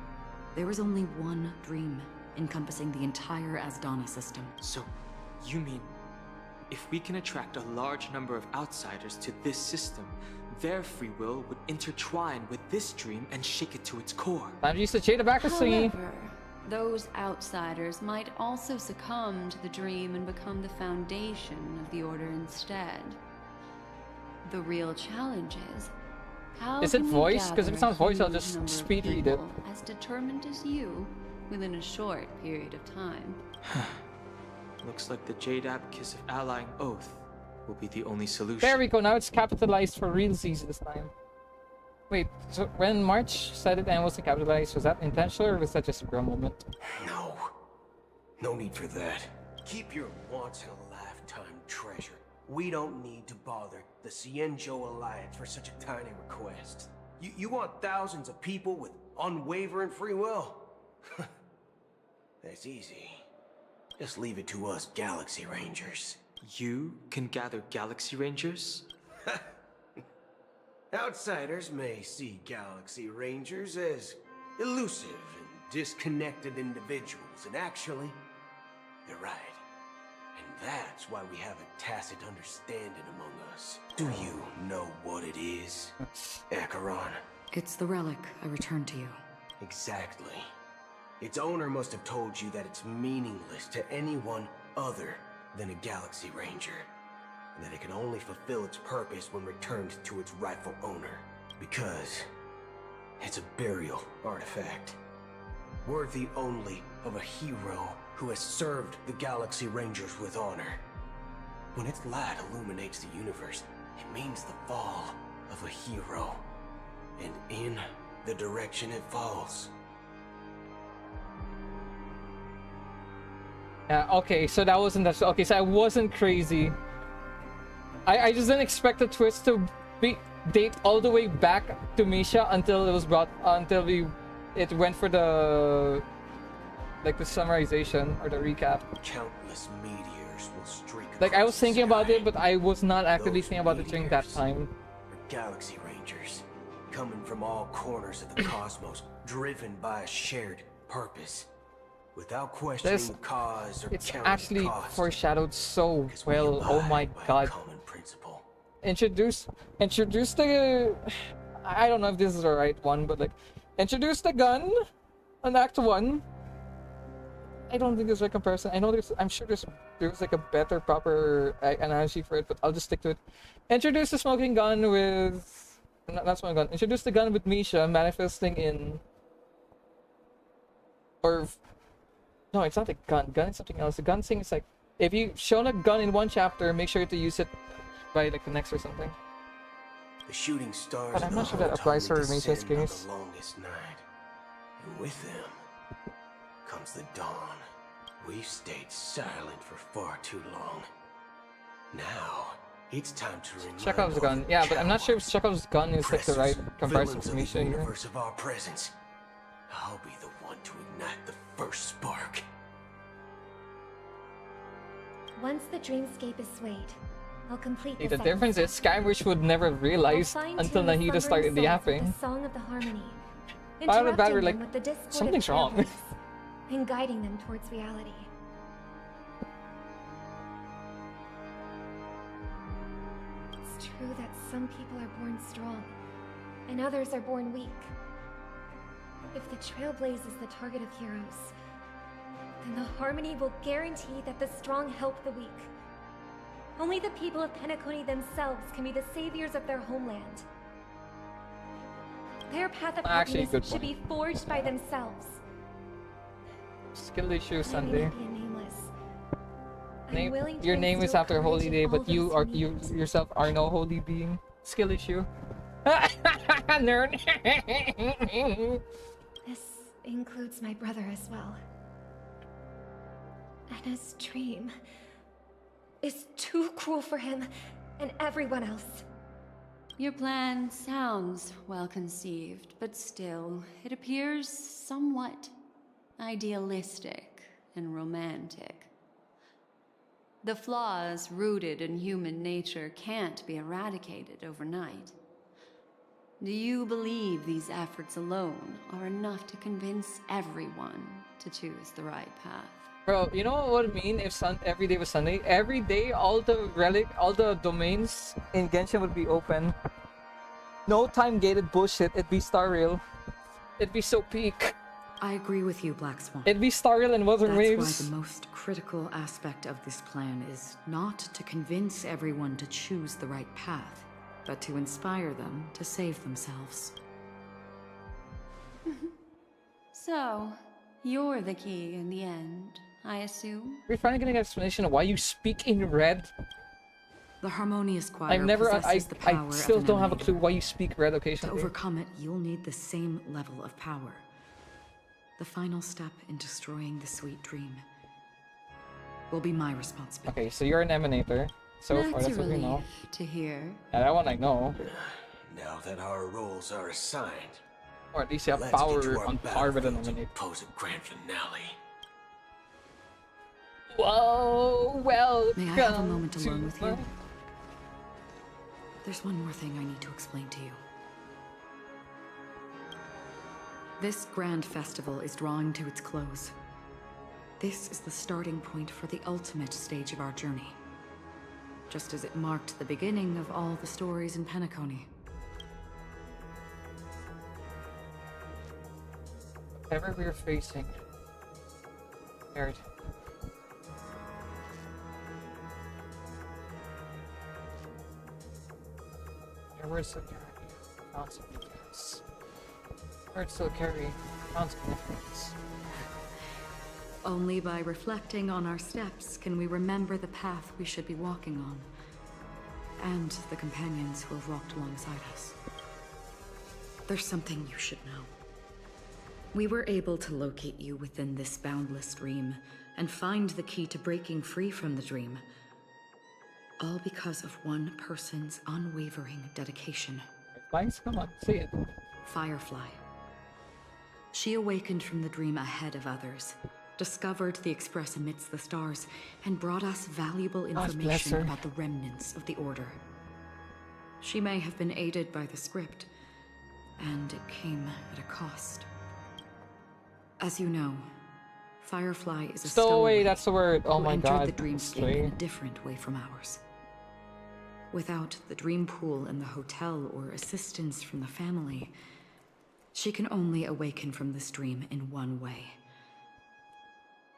there is only one dream encompassing the entire Asdana system. So, you mean, if we can attract a large number of outsiders to this system, their free will would intertwine with this dream and shake it to its core. Time to use the Jade of Accuracy. However, those outsiders might also succumb to the dream and become the foundation of the Order instead. The real challenge is, how Is it can we voice? 'Cause if gather it's not a voice, I'll huge just number of speed read it. people as determined as you within a short period of time? Looks like the Jade Abacus of Allying Oath will be the only solution. There we go, now it's capitalized for realsies this time. Wait, so when March said it and wasn't capitalized, was that intentional or was that just a real moment? No. No need for that. Keep your once-in-a-lifetime treasure. We don't need to bother the Cienjo Alliance for such a tiny request. You want thousands of people with unwavering free will? That's easy. Just leave it to us Galaxy Rangers. You can gather Galaxy Rangers? Outsiders may see Galaxy Rangers as elusive and disconnected individuals, and actually, they're right. And that's why we have a tacit understanding among us. Do you know what it is, Acheron? It's the relic I returned to you. Exactly. Its owner must have told you that it's meaningless to anyone other than a Galaxy Ranger, and that it can only fulfill its purpose when returned to its rightful owner. Because it's a burial artifact, worthy only of a hero who has served the Galaxy Rangers with honor. When its light illuminates the universe, it means the fall of a hero, and in the direction it falls. Yeah, okay, so that wasn't that. Okay, so I wasn't crazy. I just didn't expect the twist to date all the way back to Misha until it was brought it went for the the summarization or the recap. Countless meteors will streak Like I was across the thinking about sky. it, but I was not actively Those thinking about it during that time. are Galaxy Rangers, coming from all corners of the cosmos, driven by a shared purpose. Without questioning the cause or It's counting actually the cost. foreshadowed so well. Oh my god. Introduce the... I don't know if this is the right one, but like, introduce the gun on Act 1. I don't think there's a comparison. I'm sure there's like a better, proper analogy for it, but I'll just stick to it. Introduce the smoking gun with... Not smoking gun. Introduce the gun with Misha manifesting in... Or... No, it's not a gun. Gun is something else. The gun thing is like... If you shown a gun in one chapter, make sure to use it by like the next or something. The shooting stars But I'm not sure that applies for Misha's case. the longest night. And with them comes the dawn. We've stayed silent for far too long. Now, it's time to remind Chekhov's gun. Yeah, but I'm not sure if Chekhov's gun is like the right comparison for Misha here. universe of our presence. I'll be the one to ignite the first spark. Once the dreamscape is swayed, I'll complete See, the the difference is Skywish would never realize until Nahida started yapping. The song of the harmony. Out of the bat, Interrupting we're them like, with the discord of something's wrong. travelers and guiding them towards reality. It's true that some people are born strong, and others are born weak. If the Trailblaze is the target of heroes, then the harmony will guarantee that the strong help the weak. Only the people of Penacony themselves can be the saviors of their homeland. Their path of Actually, happiness good should be point. forged by themselves. Skill issue I may Sunday. not be a nameless. I'm willing to Your name is instill after courage Holy in Day, all but you those are who you need it. yourself are no holy being. Skill issue. Nerd. This includes my brother as well. Anna's dream is too cruel for him and everyone else. Your plan sounds well conceived, but still, it appears somewhat idealistic and romantic. The flaws rooted in human nature can't be eradicated overnight. Do you believe these efforts alone are enough to convince everyone to choose the right path? Bro, you know what it mean if every day was Sunday? Every day, all the domains in Genshin would be open. No time-gated bullshit. It'd be Star Rail. It'd be so peak. I agree with you, Black Swan. It'd be Star Rail and Wuthering Waves. That's why the most critical aspect of this plan is not to convince everyone to choose the right path, but to inspire them to save themselves. So, you're the key in the end, I assume? We're finally getting an explanation of why you speak in red. The Harmonious Choir I've never, possesses the power I still of an don't have a emanator. clue why you speak red To occasionally. overcome it, you'll need the same level of power. The final step in destroying the sweet dream will be my responsibility. Okay, so you're an emanator. So far, that's what we know. To hear. Yeah, that one I know. Now that our roles are assigned, Or at least you have let's get power to our on par with an battlefield to emanator. pose a grand finale. Whoa, well, May I have a moment alone with you? There's one more thing I need to explain to you. This grand festival is drawing to its close. This is the starting point for the ultimate stage of our journey. Just as it marked the beginning of all the stories in Penacony. Whatever we're facing. Nerd. Your words still carry consequences. Words still carry consequences. Only by reflecting on our steps can we remember the path we should be walking on. And the companions who have walked alongside us. There's something you should know. We were able to locate you within this boundless dream and find the key to breaking free from the dream. All because of one person's unwavering dedication. Thanks, come on, say it. Firefly. She awakened from the dream ahead of others, discovered the Express amidst the stars, and brought us valuable bless information her. about the remnants of the Order. She may have been aided by the script, and it came at a cost. As you know, Firefly is a Stowaway, that's the word. Oh who my entered god. the dreamscape Stray. in a different way from ours. Without the dream pool in the hotel or assistance from the family, she can only awaken from this dream in one way.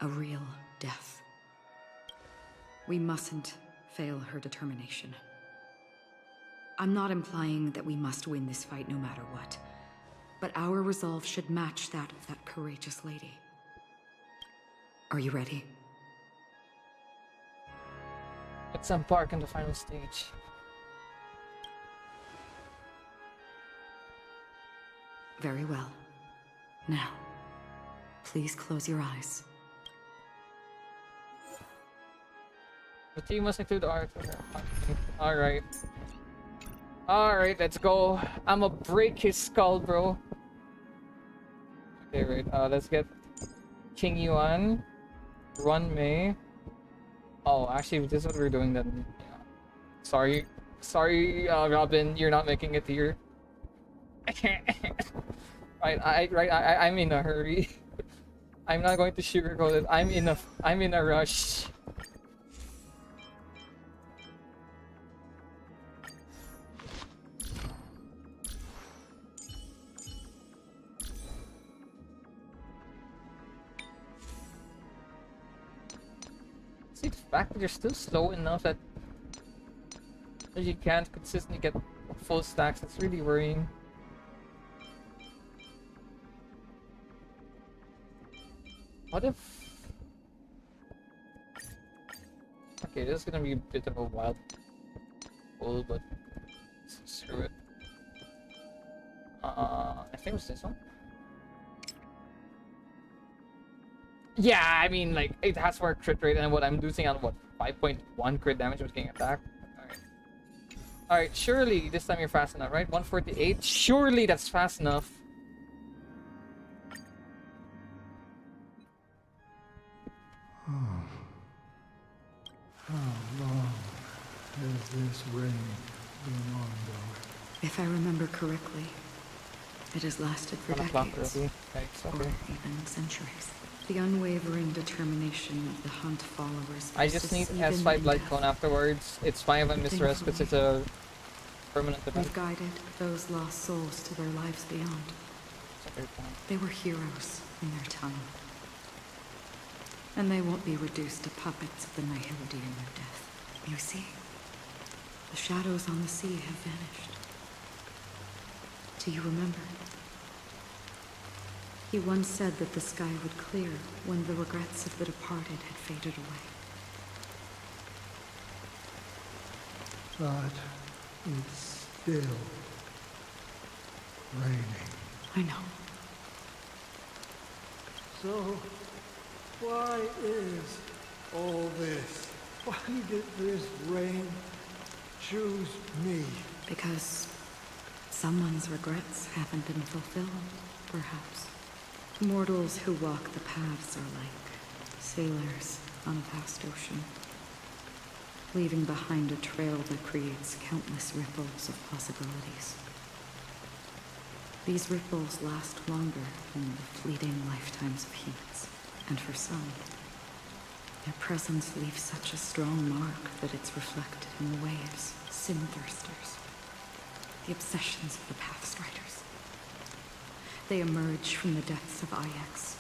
A real death. We mustn't fail her determination. I'm not implying that we must win this fight no matter what, but our resolve should match that of that courageous lady. Are you ready? Let's embark on the final stage. Very well. Now, please close your eyes. The team must include art. Alright. Alright, let's go. I'ma break his skull, bro. Okay, wait. Let's get King Yuan. Run Mei. Oh, actually, this is what we're doing then. Yeah. Sorry, Robin, you're not making it here. I'm in a hurry. I'm not going to sugarcoat it. I'm in a rush. See, the fact that you're still slow enough that you can't consistently get full stacks, it's really worrying. What if... Okay, this is gonna be a bit of a wild pull, but screw it. I think it was this one. Yeah, I mean, like, it has more crit rate and what I'm losing on, what, 5.1 crit damage was getting attacked? Alright, surely this time you're fast enough, right? 148? Surely that's fast enough. How long has this reign been ongoing? If I remember correctly, it has lasted for decades, okay. or even centuries. The unwavering determination of the Hunt followers. I just need persists S5 even Blood in Clone afterwards. It's fine if I miss the rest because it's a permanent event. We've guided those lost souls to their lives beyond. They were heroes in their time. And they won't be reduced to puppets of the Nihility in their death. You see, the shadows on the sea have vanished. Do you remember? He once said that the sky would clear when the regrets of the departed had faded away. But it's still raining. I know. So, why is all this? Why did this rain choose me? Because someone's regrets haven't been fulfilled, perhaps. Mortals who walk the paths are like sailors on a vast ocean, leaving behind a trail that creates countless ripples of possibilities. These ripples last longer than the fleeting lifetimes of humans, and for some, their presence leaves such a strong mark that it's reflected in the waves, sin-thirsters, the obsessions of the Pathstriders. They emerge from the depths of Ix,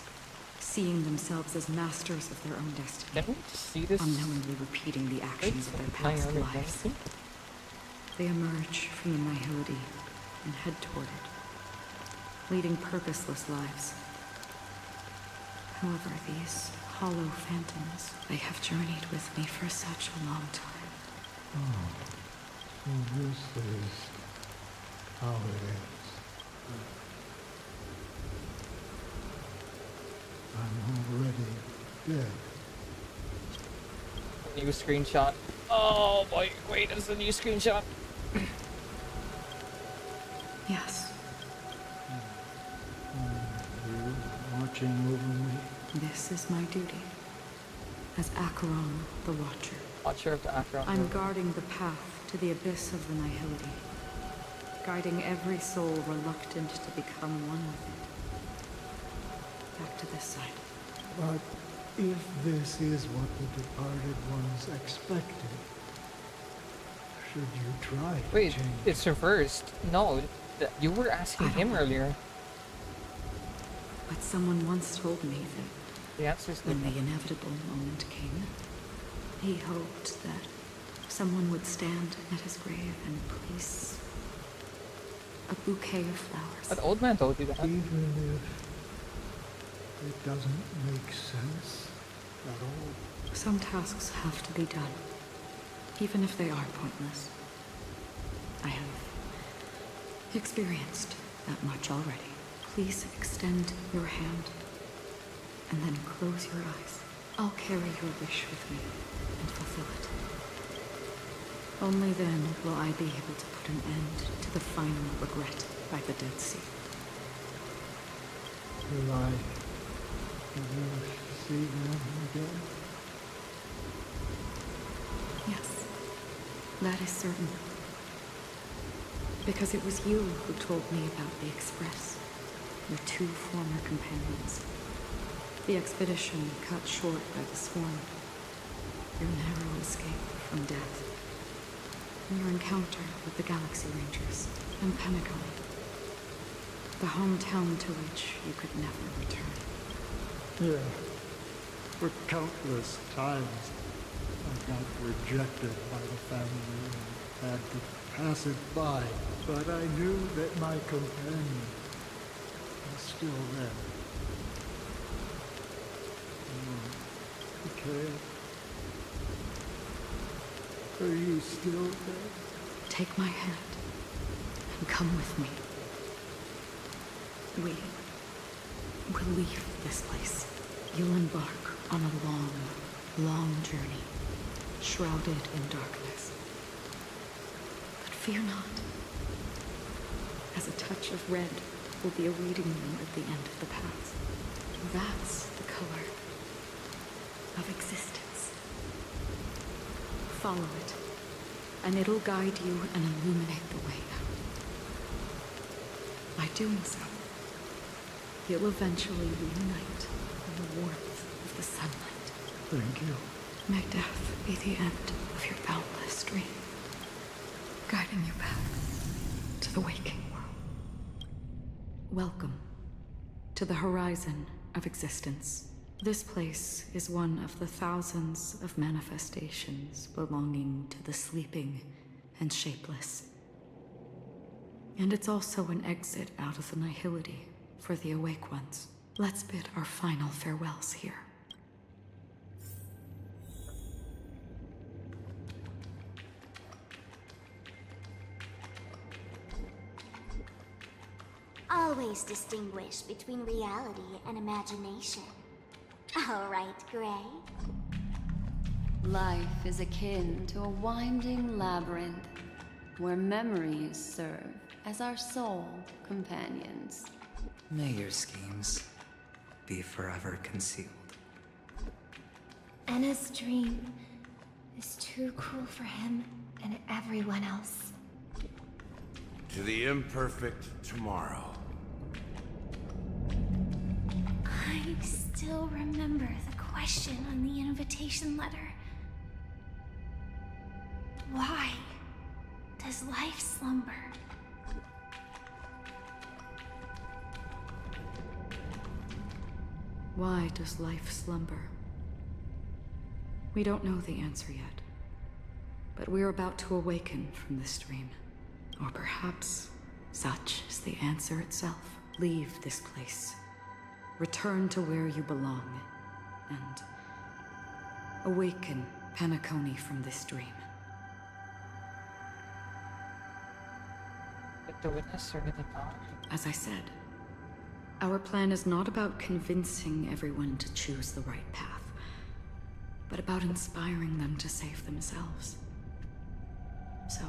seeing themselves as masters of their own destiny, Can we see this? unknowingly repeating the actions of their past lives. They emerge from the Nihility and head toward it, leading purposeless lives. However, these hollow phantoms, they have journeyed with me for such a long time. Oh, so this is how it is. I'm already dead. New screenshot. Oh boy, wait, it's a new screenshot. Yes. You watching over me? This is my duty. As Acheron, the Watcher. Watcher of the Acheron. I'm guarding the path to the abyss of the Nihility. guiding every soul reluctant to become one with it. Back to this side. But if this is what the departed ones expected, should you try to Wait, change? it's reversed. No, you were asking him earlier. But someone once told me that the answer's when the inevitable moment came, he hoped that someone would stand at his grave and place a bouquet of flowers. That old man told you that. Even if it doesn't make sense at all. Some tasks have to be done, even if they are pointless. I have experienced that much already. Please extend your hand, and then close your eyes. I'll carry your wish with me and fulfill it. Only then will I be able to put an end to the final regret by the Dead Sea. Will I ever see them again? Yes, that is certain. Because it was you who told me about the Express, your two former companions. The expedition cut short by the Swarm. Your narrow escape from death. And your encounter with the Galaxy Rangers and Penacony. The hometown to which you could never return. Yeah. For countless times, I got rejected by the family and had to pass it by. But I knew that my companion was still there. Okay. Are you still there? Take my hand and come with me. We will leave this place. You'll embark on a long, long journey, shrouded in darkness. But fear not, as a touch of red will be awaiting you at the end of the path. That's the color of existence. Follow it, and it'll guide you and illuminate the way out. By doing so, you'll eventually reunite in the warmth of the sunlight. Thank you. May death be the end of your boundless dream, guiding you back to the waking world. Welcome to the horizon of existence. This place is one of the thousands of manifestations belonging to the sleeping and shapeless. And it's also an exit out of the nihility for the awake ones. Let's bid our final farewells here. Always distinguish between reality and imagination. All right, Gray. Life is akin to a winding labyrinth where memories serve as our sole companions. May your schemes be forever concealed. Anna's dream is too cruel for him and everyone else. To the imperfect tomorrow. I still remember the question on the invitation letter. Why does life slumber? Why does life slumber? We don't know the answer yet, but we're about to awaken from this dream. Or perhaps such is the answer itself. Leave this place. Return to where you belong, and awaken Penacony from this dream. Like the witness or the power? As I said, our plan is not about convincing everyone to choose the right path, but about inspiring them to save themselves. So,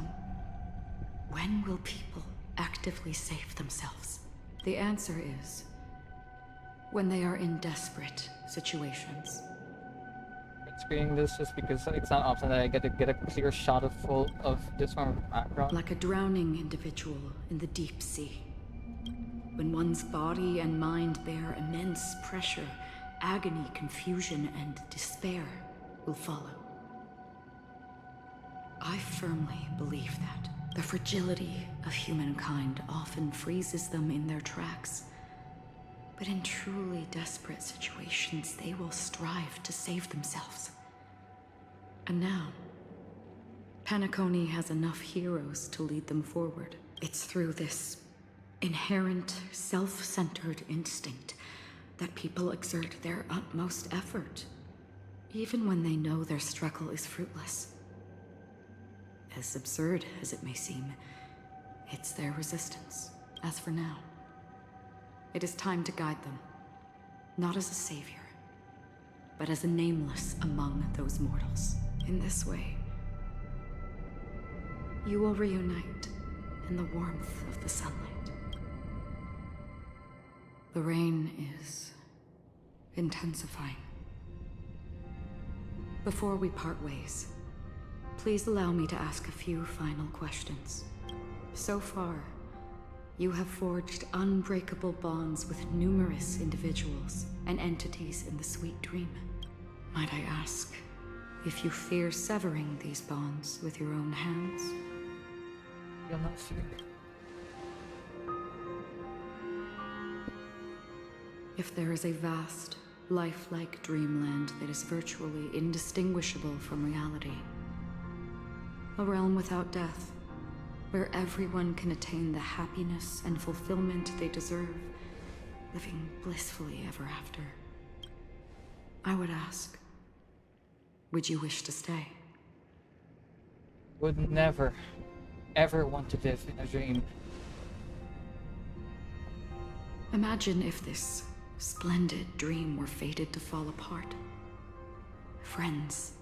when will people actively save themselves? The answer is when they are in desperate situations. screening this just because it's not often that I get to get a clear shot of this from background. Like a drowning individual in the deep sea. When one's body and mind bear immense pressure, agony, confusion, and despair will follow. I firmly believe that the fragility of humankind often freezes them in their tracks. But in truly desperate situations, they will strive to save themselves. And now, Penacony has enough heroes to lead them forward. It's through this inherent, self-centered instinct that people exert their utmost effort, even when they know their struggle is fruitless. As absurd as it may seem, it's their resistance, as for now. It is time to guide them, not as a savior, but as a nameless among those mortals. In this way, you will reunite in the warmth of the sunlight. The rain is intensifying. Before we part ways, please allow me to ask a few final questions. So far, you have forged unbreakable bonds with numerous individuals and entities in the Sweet Dream. Might I ask if you fear severing these bonds with your own hands? You'll not fear. If there is a vast, lifelike dreamland that is virtually indistinguishable from reality, a realm without death, where everyone can attain the happiness and fulfillment they deserve, living blissfully ever after, I would ask, would you wish to stay? Would never, ever want to live in a dream. Imagine if this splendid dream were fated to fall apart. Friends,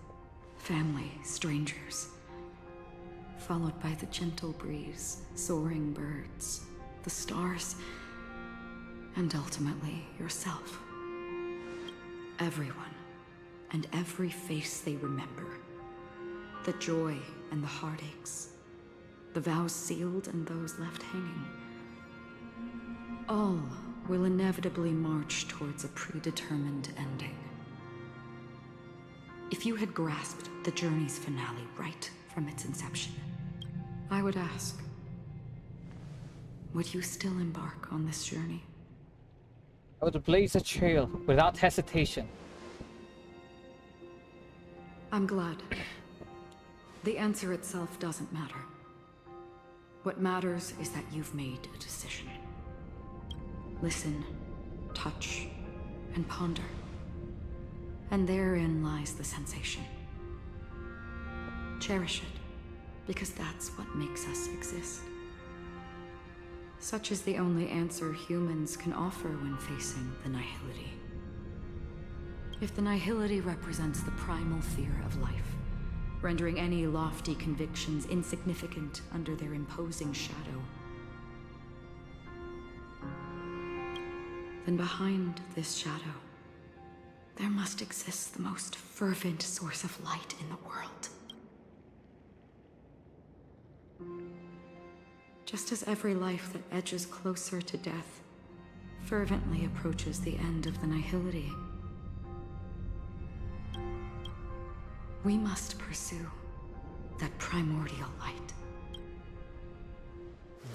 family, strangers, followed by the gentle breeze, soaring birds, the stars, and ultimately yourself. Everyone, and every face they remember. The joy and the heartaches, the vows sealed and those left hanging. All will inevitably march towards a predetermined ending. If you had grasped the journey's finale right from its inception, I would ask, would you still embark on this journey? I would blaze a trail without hesitation. I'm glad. The answer itself doesn't matter. What matters is that you've made a decision. Listen, touch, and ponder. And therein lies the sensation. Cherish it, because that's what makes us exist. Such is the only answer humans can offer when facing the nihility. If the nihility represents the primal fear of life, rendering any lofty convictions insignificant under their imposing shadow, then behind this shadow, there must exist the most fervent source of light in the world. Just as every life that edges closer to death fervently approaches the end of the nihility, we must pursue that primordial light. I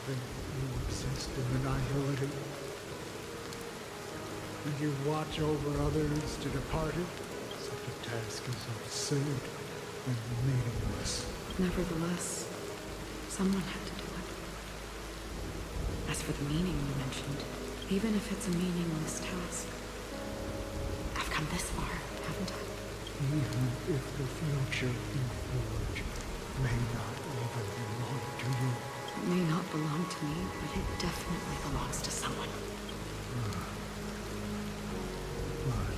think you exist in the nihility. And you watch over others to depart it. Such a task is absurd and meaningless. Nevertheless, someone had to do it. As for the meaning you mentioned, even if it's a meaningless task, I've come this far, haven't I? Even if the future you forge may not even belong to you. It may not belong to me, but it definitely belongs to someone. But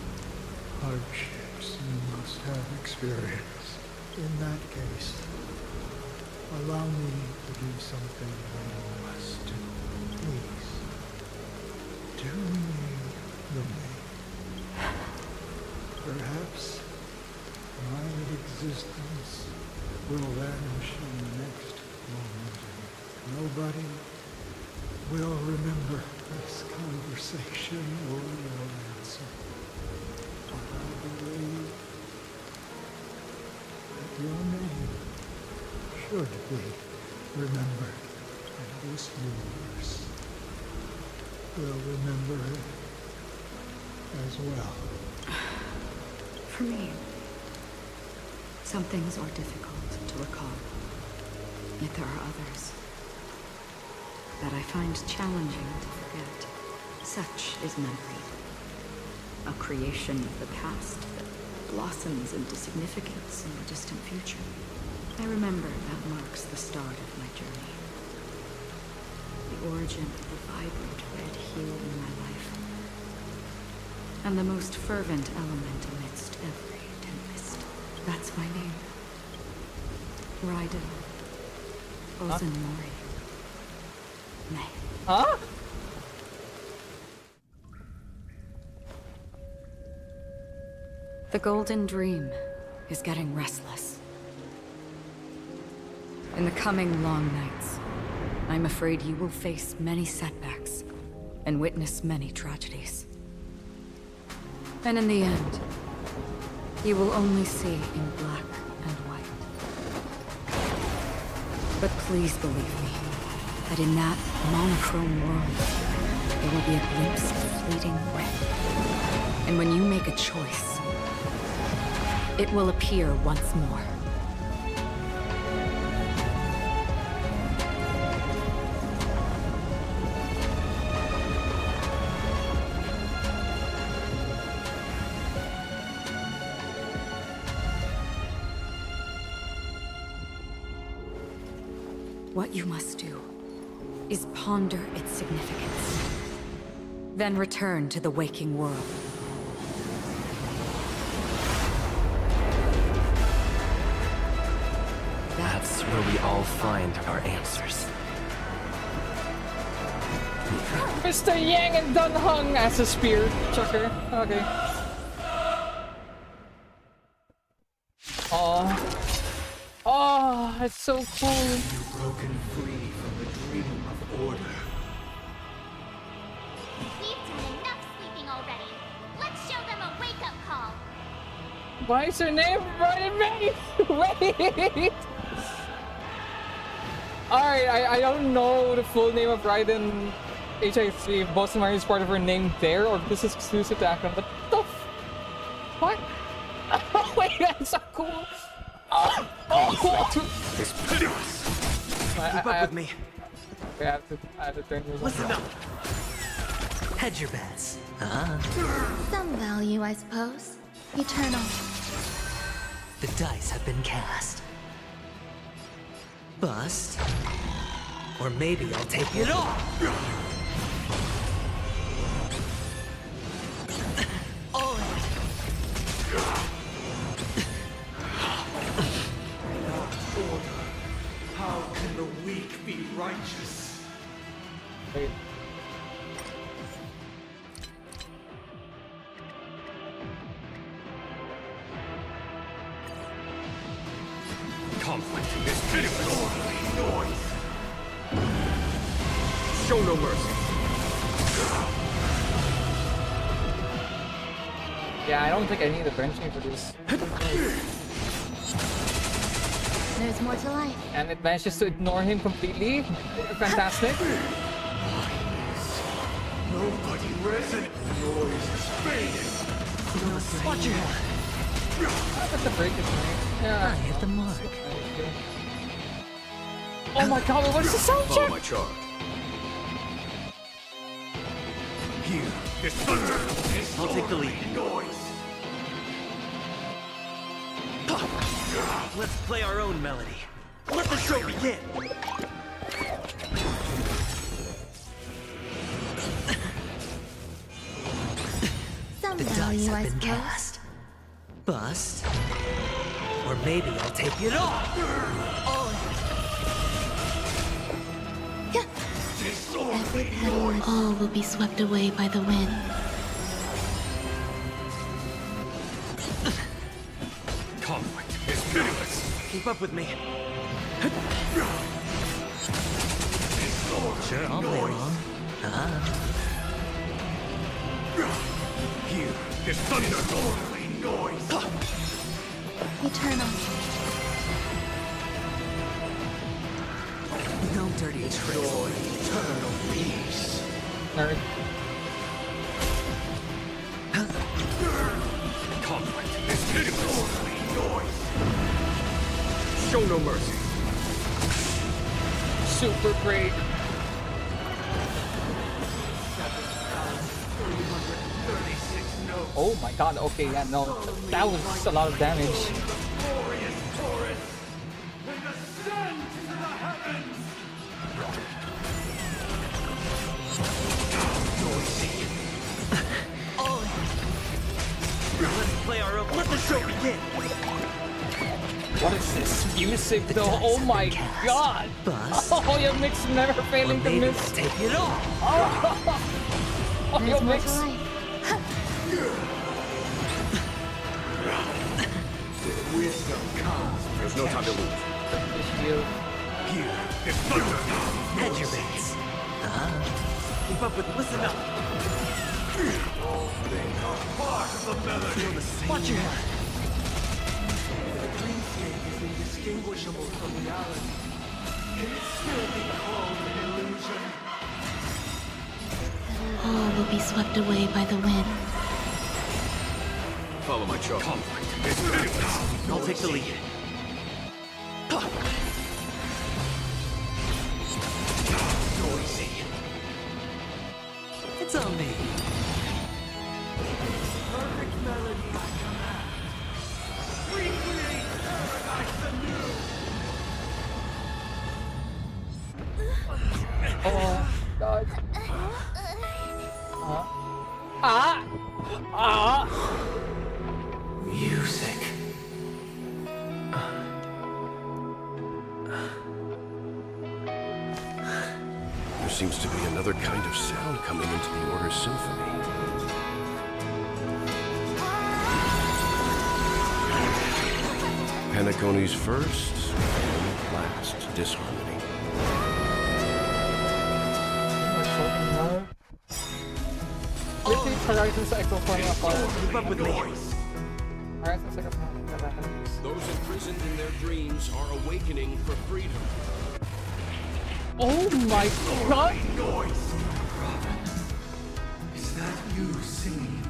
hardships you must have experienced. In that case, allow me to do something you must do. Please. Do me the me. Perhaps existence will vanish in the next moment. Nobody will remember this conversation or your answer. But I believe that your name should be remembered, and this universe will remember it as well. For me, some things are difficult to recall. Yet there are others that I find challenging to forget. Such is memory, a creation of the past that blossoms into significance in the distant future. I remember that marks the start of my journey. The origin of the vibrant red hue in my life. And the most fervent element amidst every tempest. That's my name. Raiden. Ozanmori. May. Huh? The Golden Dream is getting restless. In the coming long nights, I'm afraid you will face many setbacks and witness many tragedies. And in the end, you will only see in black and white. But please believe me, that in that monochrome world, there will be a glimpse of fleeting red. And when you make a choice, it will appear once more. What you must do is ponder its significance, then return to the waking world. That's where we all find our answers. Mr. Yang and Dun Hung as a spear chucker. Okay. Oh, it's so cool. You've broken free from the dream of order. We've done enough sleeping already. Let's show them a wake-up call. Why is her name running me? Wait! Alright, I don't know the full name of Raiden HI3, if Boston Mario is part of her name there, or if this is exclusive to Akron, but the fuck? Oh my god, it's so cool! It's pitiless. Keep up with me. Okay, I have to turn this Listen on. up. Hedge your bets. Some value, I suppose. Eternal. The dice have been cast. Bust. Or maybe I'll take it all. All in. Order. How can the weak be righteous? Wait. Conflict is pitiless. Orderly noise. Show no mercy. Yeah, I don't think I need a benching for this. There's more to life. And it manages to ignore him completely. Fantastic. Nobody resonates. Noise is fading. Watch your head. That's the break is nice. Yeah. I hit the mark. Oh my god, what's the sound Follow check? my charge. Here, this thunder. I'll take the lead. Noise. Let's play our own melody. Let the show begin. Some The dice value, I have been suppose. cast. Bust. Or maybe I'll take it all. All in. Every petal and all will be swept away by the wind. Conflict is Keep up with me. Sure, I'll play along. Here, this thunderbolt noise. Eternal. No dirty tricks. Eternal peace. Nerd. Conflict is pitiless. Noise. Show no mercy. Super great. Oh my god, okay, yeah, no. That was a lot of damage. Glorious Taurus. And ascend to the heavens. Noisy. Let's play our own. Let the show begin. What is this music though? Oh my god! Oh, your mix never failing to miss. Take it off. Oh, your mix. Wisdom comes. There's no time to lose. Here is thunder. Hedge your bets. Keep up with. Listen up. All things are part of the melody. Watch your head. The dreamscape is indistinguishable from reality. Can it still be called an illusion? All will be swept away by the wind. Follow my charge. Conflict is pitiless. I'll take the lead. Noisy. It's on me. Perfect melody I command. Recreate paradise anew. Oh god. Ah! Ah! Music. There seems to be another kind of sound coming into the Order's symphony. Penacony's first and last disharmony. Literally, Horizon's Echo falling apart. Keep up with me. Horizon's Echo falling apart. Those imprisoned in their dreams are awakening for freedom. Oh my god! Noise. Is that you singing?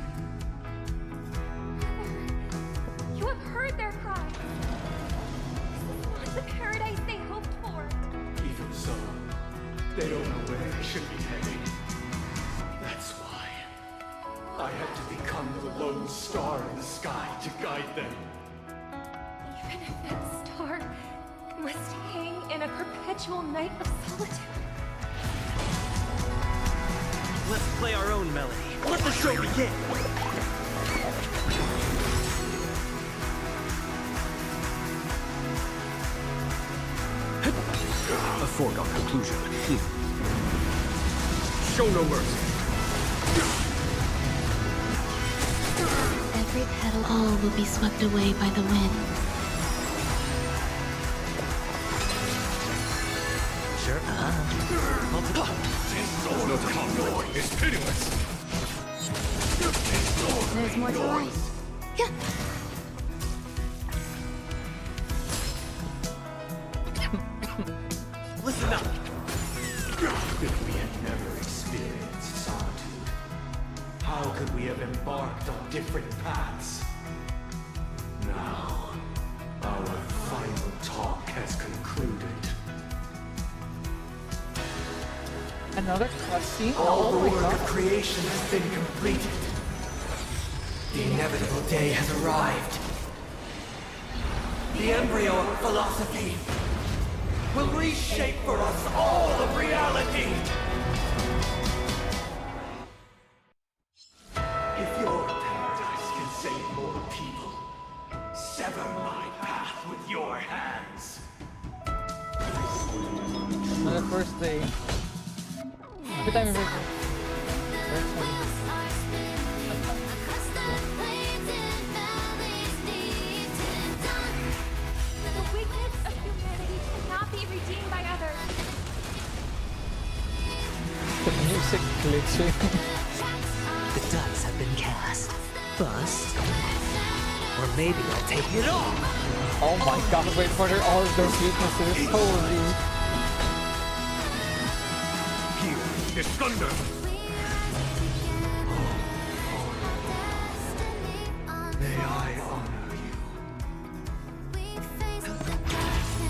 You have heard their cries. This is not the paradise they hoped for. Even so, they don't know where they should be heading. That's why I had to become the lone star in the sky to guide them. Even if that star must hang in a perpetual night of solitude. Let's play our own melody. Let the show begin. A foregone conclusion. Show no mercy. Every petal, all will be swept away by the wind. Sure. No time. It's pitiless. There's more to life. Yeah. Listen up. If we had never experienced solitude, how could we have embarked on different paths? Now, our final talk has concluded. Another cutscene? All Oh the my work god. of creation has been completed. The inevitable day has arrived. The embryo of philosophy will reshape for us all of reality. If your paradise can save more people, sever my path with your hands. Another first day. Every time we music glitching. The dice have been cast. Bust. Or maybe I'll take it all. Oh my god, wait for their, all of those weaknesses. Holy. Here is thunder. May I honor you?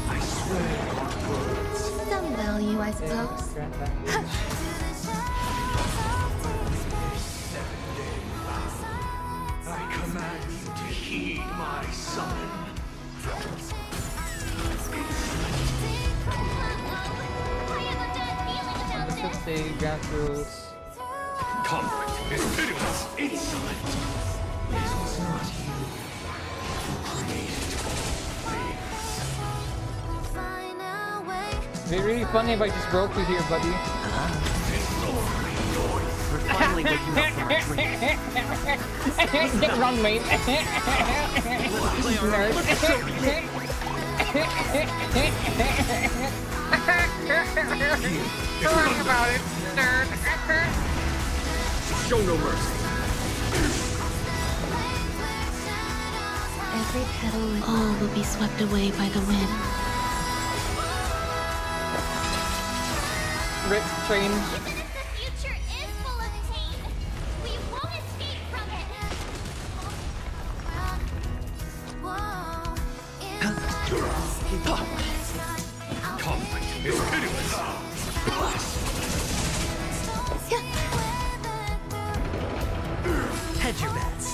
I swear on words. Some value, I suppose. I command you to heed my summon. Let's say grant rules. Conflict is pitiless, insolent. It was not you who created flames. It'd be really funny if I just broke you here, buddy. We're finally waking up from our dreams. Get wrong, mate. Don't worry about it, nerd. Show no mercy. Every petal and all will be swept away by the wind. Rip train. Even if the future is full of pain, we won't escape from it. Conflict is pitiless. Hedge your bets.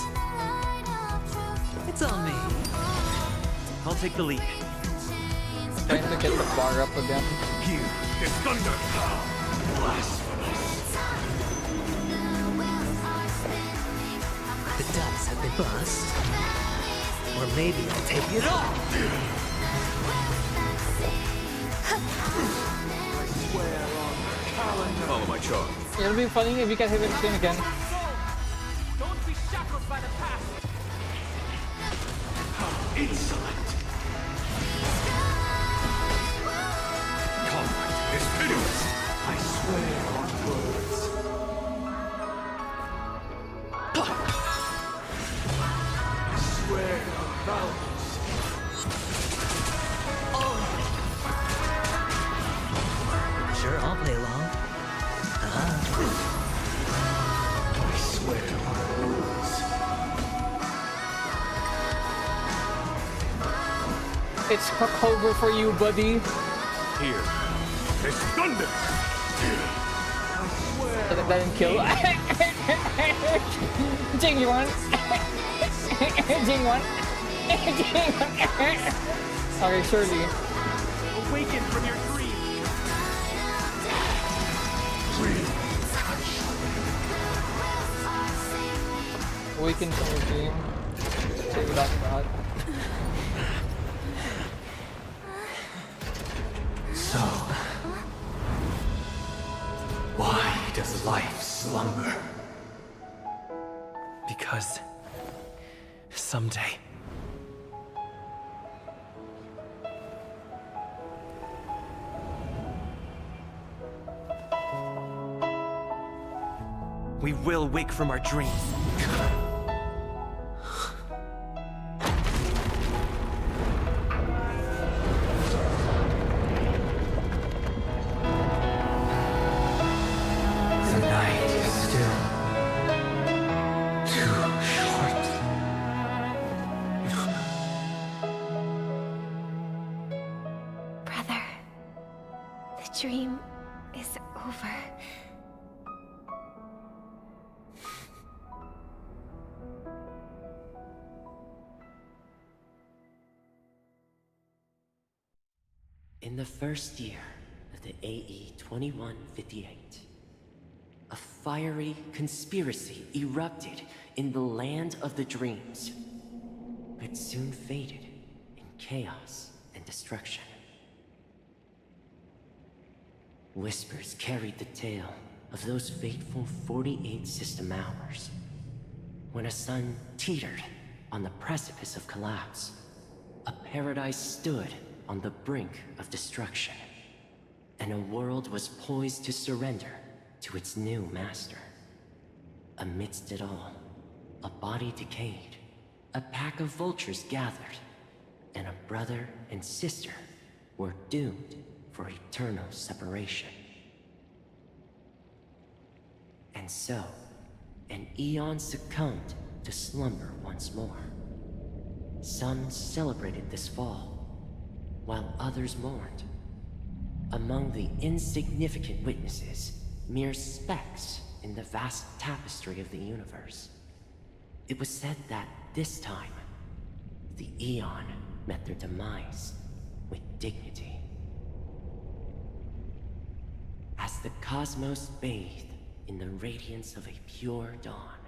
It's on me. I'll take the lead. Trying to get the bar up again. Here is thunder. Blasphemous. The dice have been bust. Or maybe I'll take it all. I swear on the calendar. Follow my charge. It'll be funny if you can hit it again. Don't be shackled by the past. How insolent. Conflict is pitiless. I swear on words. I swear on vows. Sure, I'll play along. I swear on words. It's cover for you, buddy. Here is thunder. That didn't kill. Jing one. Jing one. Jing one. Okay, surely. Awaken from your dream. Awaken from your dream. Say without God. So, why does life slumber? Because someday we will wake from our dreams. The night is still too short. Brother, the dream is over. In the first year of the AE 2158, a fiery conspiracy erupted in the land of the dreams, but soon faded in chaos and destruction. Whispers carried the tale of those fateful 48 system hours, when a sun teetered on the precipice of collapse. A paradise stood on the brink of destruction, and a world was poised to surrender to its new master. Amidst it all, a body decayed, a pack of vultures gathered, and a brother and sister were doomed for eternal separation. And so, an eon succumbed to slumber once more. Some celebrated this fall, while others mourned. Among the insignificant witnesses, mere specks in the vast tapestry of the universe. It was said that this time, the Eon met their demise with dignity. As the cosmos bathed in the radiance of a pure dawn,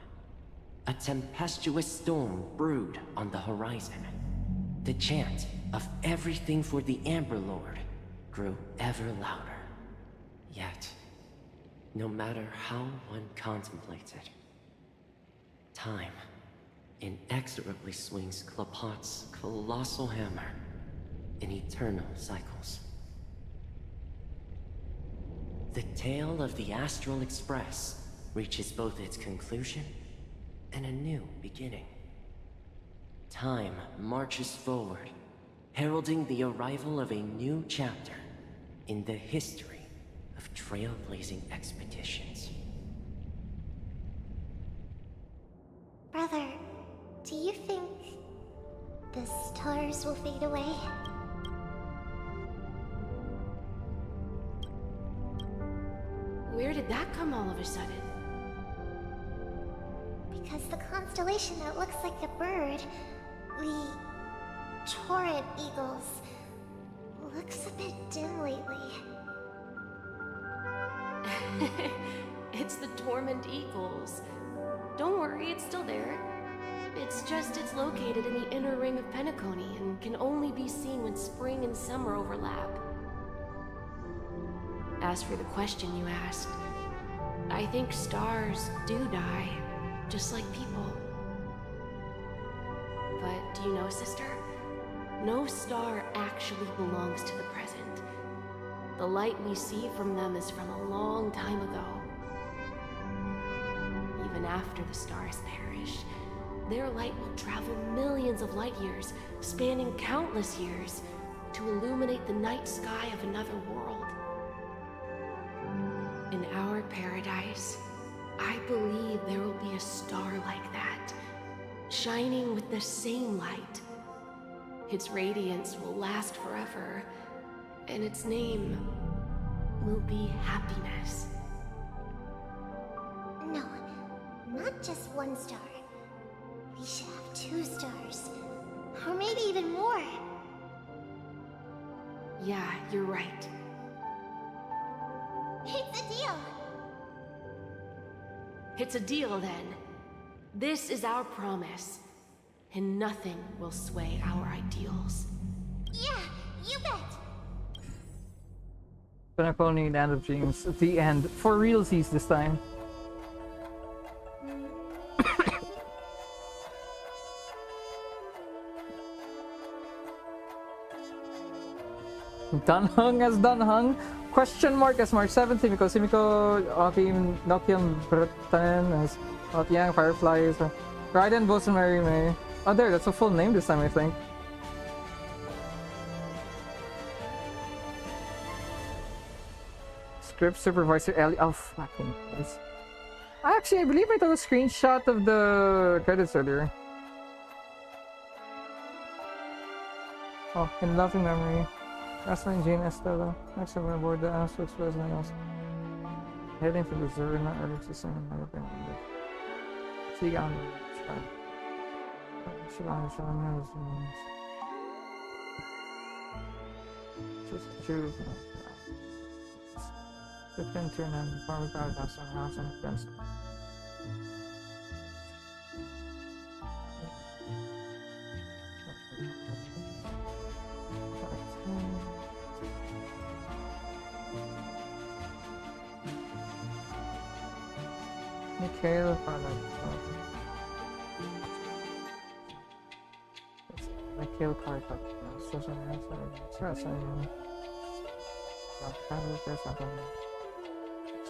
a tempestuous storm brewed on the horizon. The chant of everything for the Amber Lord grew ever louder. Yet, no matter how one contemplated, time inexorably swings Klapot's colossal hammer in eternal cycles. The tale of the Astral Express reaches both its conclusion and a new beginning. Time marches forward, heralding the arrival of a new chapter in the history of trailblazing expeditions. Brother, do you think the stars will fade away? Where did that come all of a sudden? Because the constellation that looks like a bird, the Torrent Eagles, looks a bit dim lately. It's the Dormant Eagles. Don't worry, it's still there. It's just it's located in the inner ring of Penacony and can only be seen when spring and summer overlap. As for the question you asked, I think stars do die, just like people. But do you know, sister? No star actually belongs to the present. The light we see from them is from a long time ago. Even after the stars perish, their light will travel millions of light years, spanning countless years, to illuminate the night sky of another world. In our paradise, I believe there will be a star like that, shining with the same light. Its radiance will last forever, and its name will be happiness. No, not just one star. We should have 2 stars, or maybe even more. Yeah, you're right. It's a deal. It's a deal then. This is our promise, and nothing will sway our ideals. Yeah, you bet. Penacony, Land of Dreams, at the end. For realsies this time. Dunhung as Dunhung? Question mark as March 17 because Simiko, Okim, Nokian, Bretanen as Yang, Fireflies, Raiden, Bosun, Mary May. Oh, there, that's a full name this time, I think. Script Supervisor Ellie. Oh, fucking Christ. Actually, I believe I took a screenshot of the credits earlier. Oh, in loving memory. Wrestling Jane Estella. Next I'm aboard the Astro Express and else. Heading for the Zerna early to send another thing. See on the sky. Shalom knows. Just choose. The pin turn and farm crowd house and house and fence. Mikhail Mikhail Karpak. Social answer. Stress.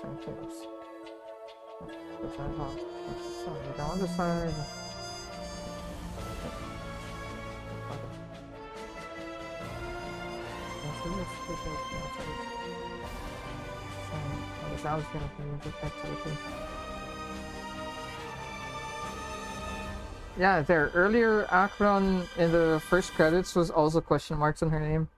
Incentives. Down the side. The sound's gonna be activity. Yeah, there. Earlier, Akron in the first credits was also question marks on her name.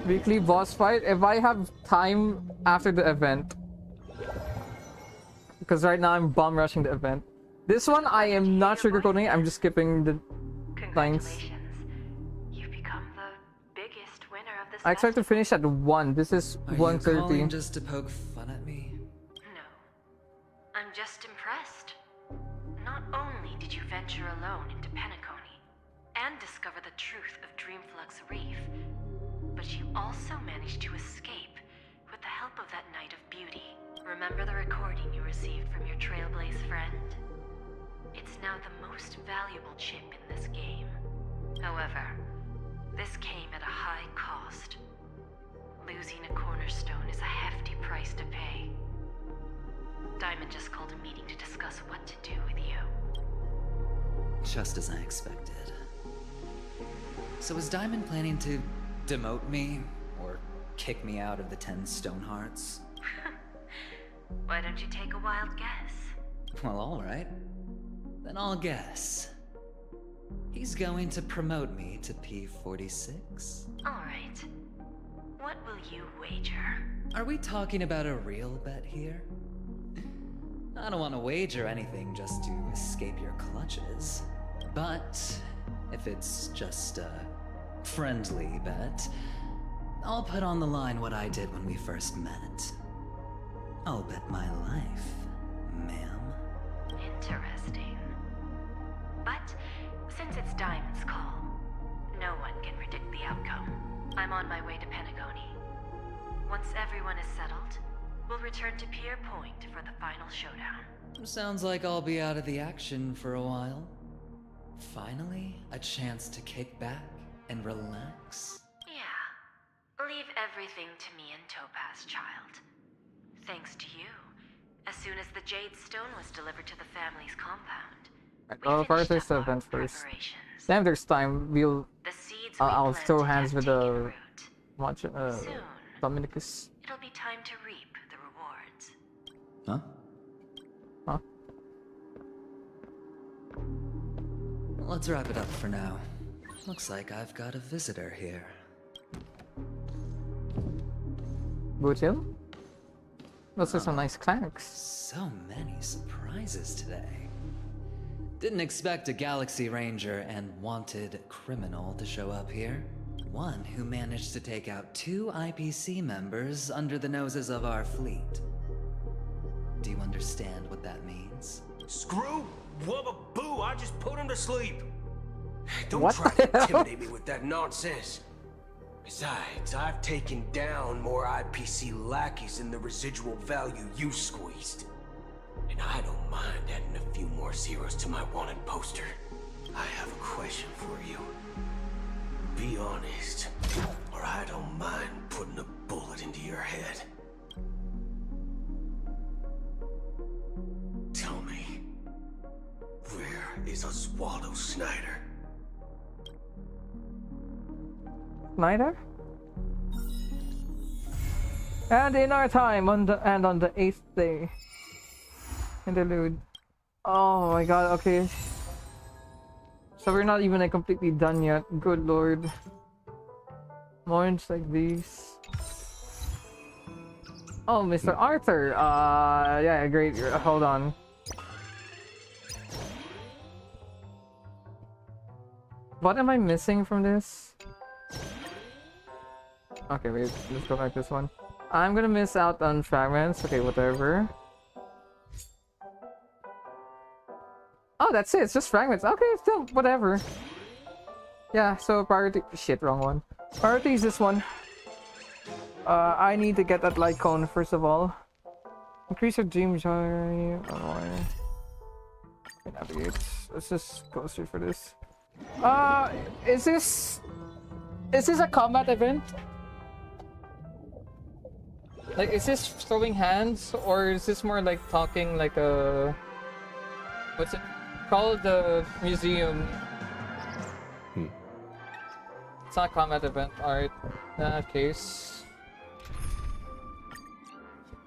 Weekly boss fight. If I have time after the event, because right now I'm bomb rushing the event. This one I am not sugarcoating. I'm just skipping the lines. You've become the biggest winner of this. I expect to finish at 1. This is Are 1:30. you calling just to poke fun at me? No. I'm just impressed. Not only did you venture alone into Penacony and discover the truth of Dreamflux Reef, but you also managed to escape with the help of that Knight of Beauty. Remember the recording you received from your Trailblaze friend? It's now the most valuable chip in this game. However, this came at a high cost. Losing a cornerstone is a hefty price to pay. Diamond just called a meeting to discuss what to do with you. Just as I expected. So is Diamond planning to demote me? Or kick me out of the 10 Stonehearts? Why don't you take a wild guess? Well, alright. Then I'll guess. He's going to promote me to P46? Alright. What will you wager? Are we talking about a real bet here? I don't want to wager anything just to escape your clutches. But if it's just a friendly bet, I'll put on the line what I did when we first met. I'll bet my life, ma'am. Interesting. But since it's Diamond's call, no one can predict the outcome. I'm on my way to Penacony. Once everyone is settled, we'll return to Pier Point for the final showdown. Sounds like I'll be out of the action for a while. Finally, a chance to kick back and relax. Yeah. Leave everything to me and Topaz, child. Thanks to you, as soon as the Jade Stone was delivered to the family's compound, I'll first the event first. Then there's time. I'll throw hands with the Dominicus. it'll be time to reap the rewards. Huh? Huh? Let's wrap it up for now. Looks like I've got a visitor here. Bootil? Those are some nice clanks. So many surprises today. Didn't expect a Galaxy Ranger and wanted criminal to show up here. One who managed to take out 2 IPC members under the noses of our fleet. Do you understand what that means? Screw wubba boo, I just put him to sleep. Don't What try the to hell? intimidate me with that nonsense. Besides, I've taken down more IPC lackeys than the residual value you squeezed. And I don't mind adding a few more zeros to my wanted poster. I have a question for you. Be honest, or I don't mind putting a bullet into your head. Tell me, where is Oswaldo Snyder? Snyder? And in our time, on the 8th day. Interlude. Oh my god, okay. So we're not even completely done yet. Good lord. Morns like these. Oh, Mr. Arthur. Yeah, great. Hold on. What am I missing from this? Okay, wait. Let's go back this one. I'm gonna miss out on fragments. Okay, whatever. Oh, that's it. It's just fragments. Okay, still, whatever. Yeah, so priority... Shit, wrong one. Priority is this one. I need to get that light cone, first of all. Increase your dream joy. Navigate. Let's just go straight for this. Is this... Is this a combat event? Like, is this throwing hands, or is this more like talking like a... What's it called? The museum. It's not a combat event. Alright. In that case...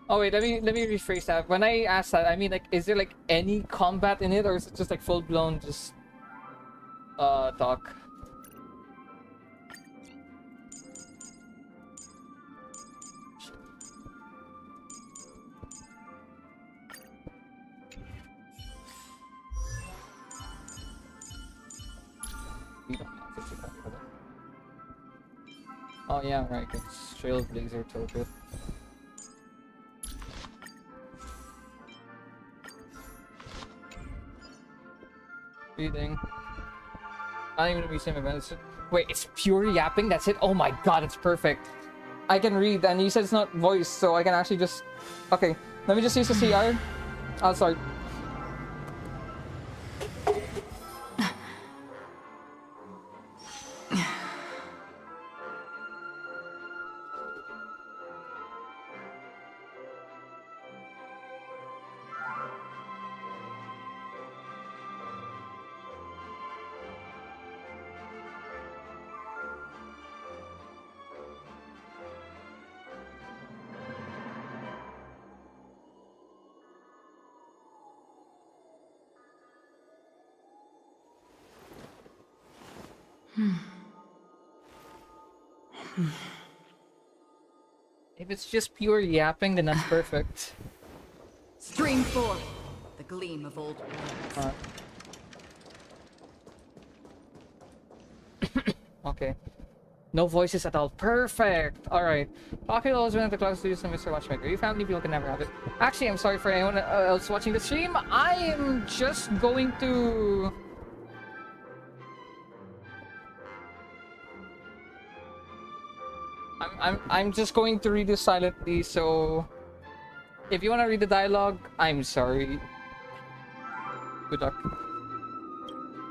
Oh wait, let me rephrase that. When I asked that, I mean like, is there like any combat in it, or is it just like full-blown just... talk? Oh yeah, right, it's Trailblazer token. Reading. Not even a museum event. Wait, it's pure yapping? That's it? Oh my god, it's perfect. I can read, and you said it's not voice, so I can actually just... Okay, let me just use the CR. Oh, sorry. If it's just pure yapping, then that's perfect. Stream forth the gleam of old worlds. Okay. No voices at all. Perfect! Alright. Pocket always went at the clock studios and Mr. Watchmaker. You family people can never have it. Actually, I'm sorry for anyone else watching the stream. I am just going to... I'm just going to read this silently, so... If you want to read the dialogue, I'm sorry. Good luck.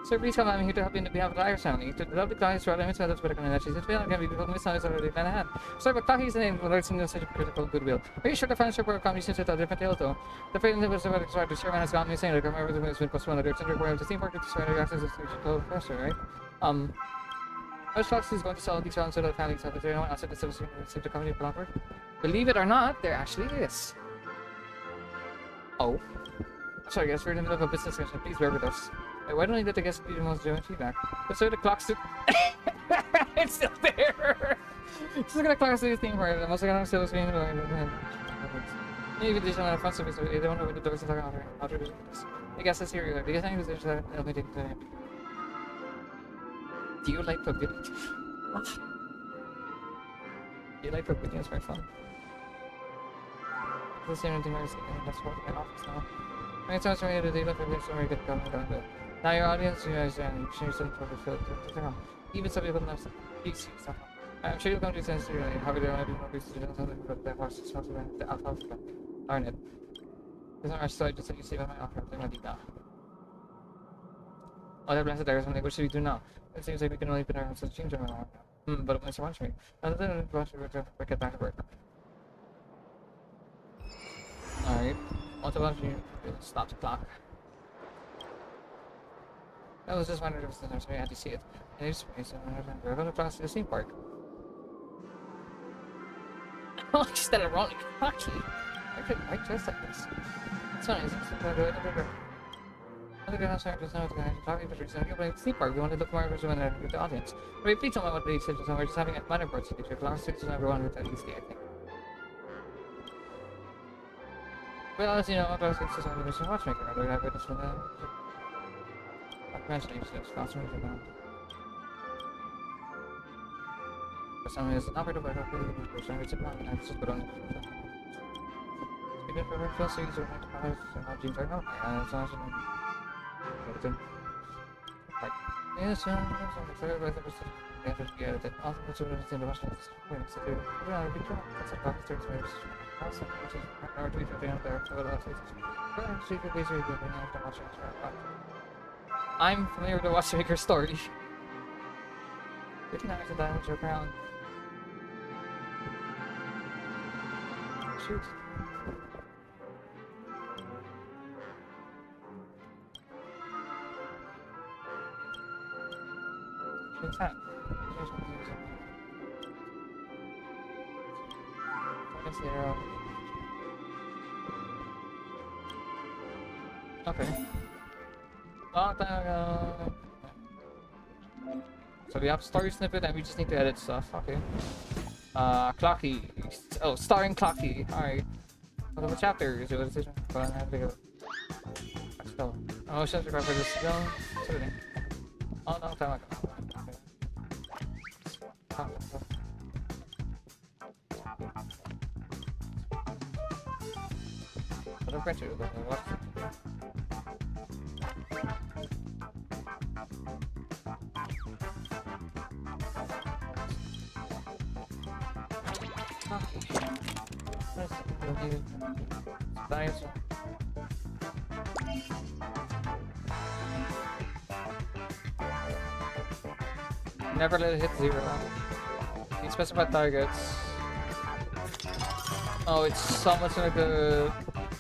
Sir, please come. I'm here to help you in the behalf of the Irish family. To develop the clients throughout the that's better than she's going to be difficult. Miss is already plan ahead. Sorry, but Taki is the name of alerts in such a critical goodwill. Are you sure the financial report company seems to tell a different tale, though? The fate of the extractor chairman has gone missing. The government has been postponed. The urgent requirement of the team work to surrender access to the faster, right? Most Fox is going to sell these rounds so that the family can have anyone outside the citizen to the company for Believe it or not, there actually is. Oh. Sorry guys, we're in the middle of a business session. Please bear with us. Wait, why don't we let the guests be the most genuine feedback? But so the clock's still... It's still there! This is gonna clock the theme for it. I'm also gonna still screen maybe there's another front service. They don't know what the doors are on. How to do this. I guess that's here. Because I think there's a meeting today. Do you like Pavilion? What? Do you like Pavilion? It's very fun. The same thing where that's what my office now. Many times when you do look at so very good coming down there. Now your audience, you guys, and you change them for the field. Even some people have PC stuff. I'm sure you'll come to sense really. How they want to do more research on something, but that was just something the alpha. Darn it. There's no so I just let you save on my offer. I'm gonna deep now. Oh, that blasted there is something. What should we do now? It seems like we can only put our hands on change on our but Mr. Watch me. Other than watch me, we'll get back to work. Alright. Once I watch you, stop the clock. That was just one of the things I had to see it. And it's space, we're going to cross the theme park. Oh, she's that ironic. Cocky. I could quite dress like this. It's funny, it's other girls are just talking to reason you're playing theme park. We want to look more with the audience. But please tell me what they said. We're just having a minor board to your class 6 and everyone with at least the acting. Well, as you know, class 6 is only Mr. Watchmaker. I don't have witness for the documentary, so it's classroom for them. For some reason, not very good, but I'm just put on it. Speaking for her, Phil sees her next college, and how James are not. It's awesome. Right. Yes, I'm sorry, but I was able to get it. Also, the children in the Russian experience. We're not a big job. That's a box to experience. Also, which is our tweet at the end there. So, that's it. But I'm secretly very good when I have to watch it. I'm familiar with the Watchmaker story. Didn't have to damage your ground. Shoot. Attack. 0. Okay. Long time ago. So we have story snippet and we just need to edit stuff. Okay. Clocky. Oh, starring Clocky. Alright. What are the chapters? Your decision. Go on, have to go. Let's go. Emotions required for this film. Soothing. Oh, long time ago. Okay. What a printer. What? Nice. Never let it hit 0. You specify targets. Oh, it's somewhat like the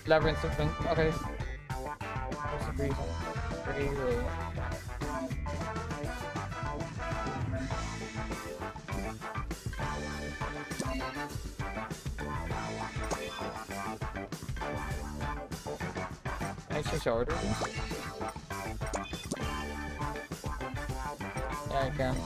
labyrinth of things. Okay. What's the reason? Pretty low. Can I change the order? Yeah, I can.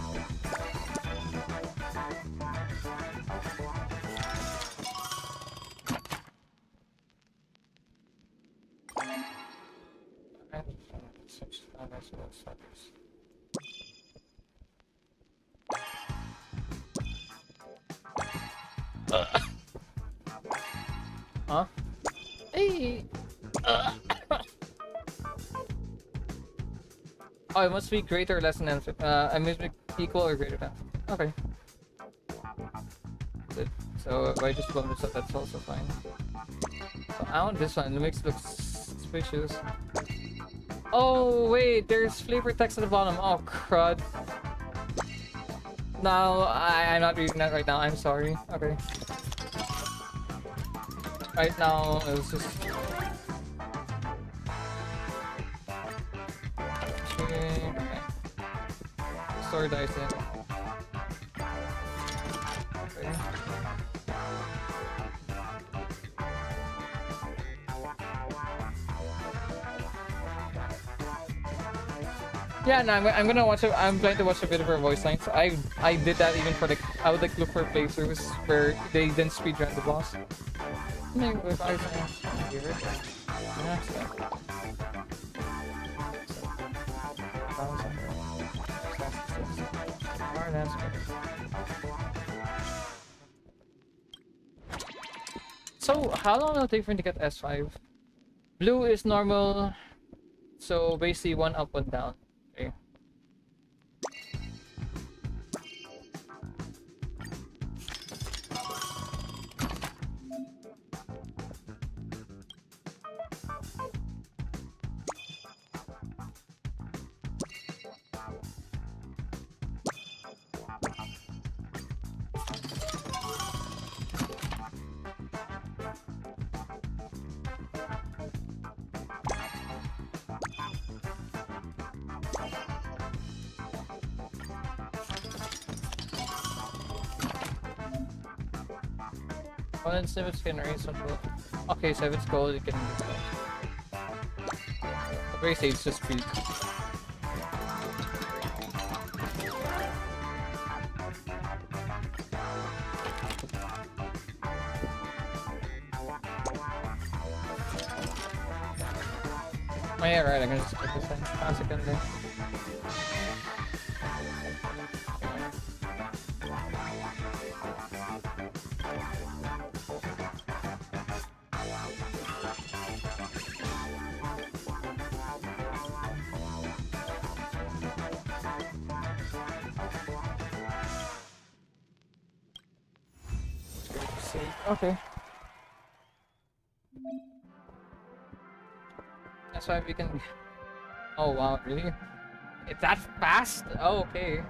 Huh? Hey! Oh, it must be greater or less than infinite. It must be equal or greater than. Okay. Good. So if I just blow this up, that's also fine. So I want this one. It makes it look suspicious. Oh wait, there's flavor text at the bottom. Oh crud. No, I'm not reading that right now. I'm sorry. Okay. Right now, it was just... Okay. Story dice in. Okay. Yeah, no, I'm gonna watch it. I'm planning to watch a bit of her voice lines. I did that even for like, I would like look for playthroughs where they didn't speedrun the boss. Maybe with eyes on here. Yeah, so, how long will it take for me to get S5? Blue is normal, so basically 1 up, 1 down. Okay. Well, then if it's can raise some gold. Okay, so if it's gold, it can use gold. The base it's just free. Oh yeah, right, I can just put this in. A second there. Okay. That's why we can... Oh wow, really? It's that fast? Oh, okay.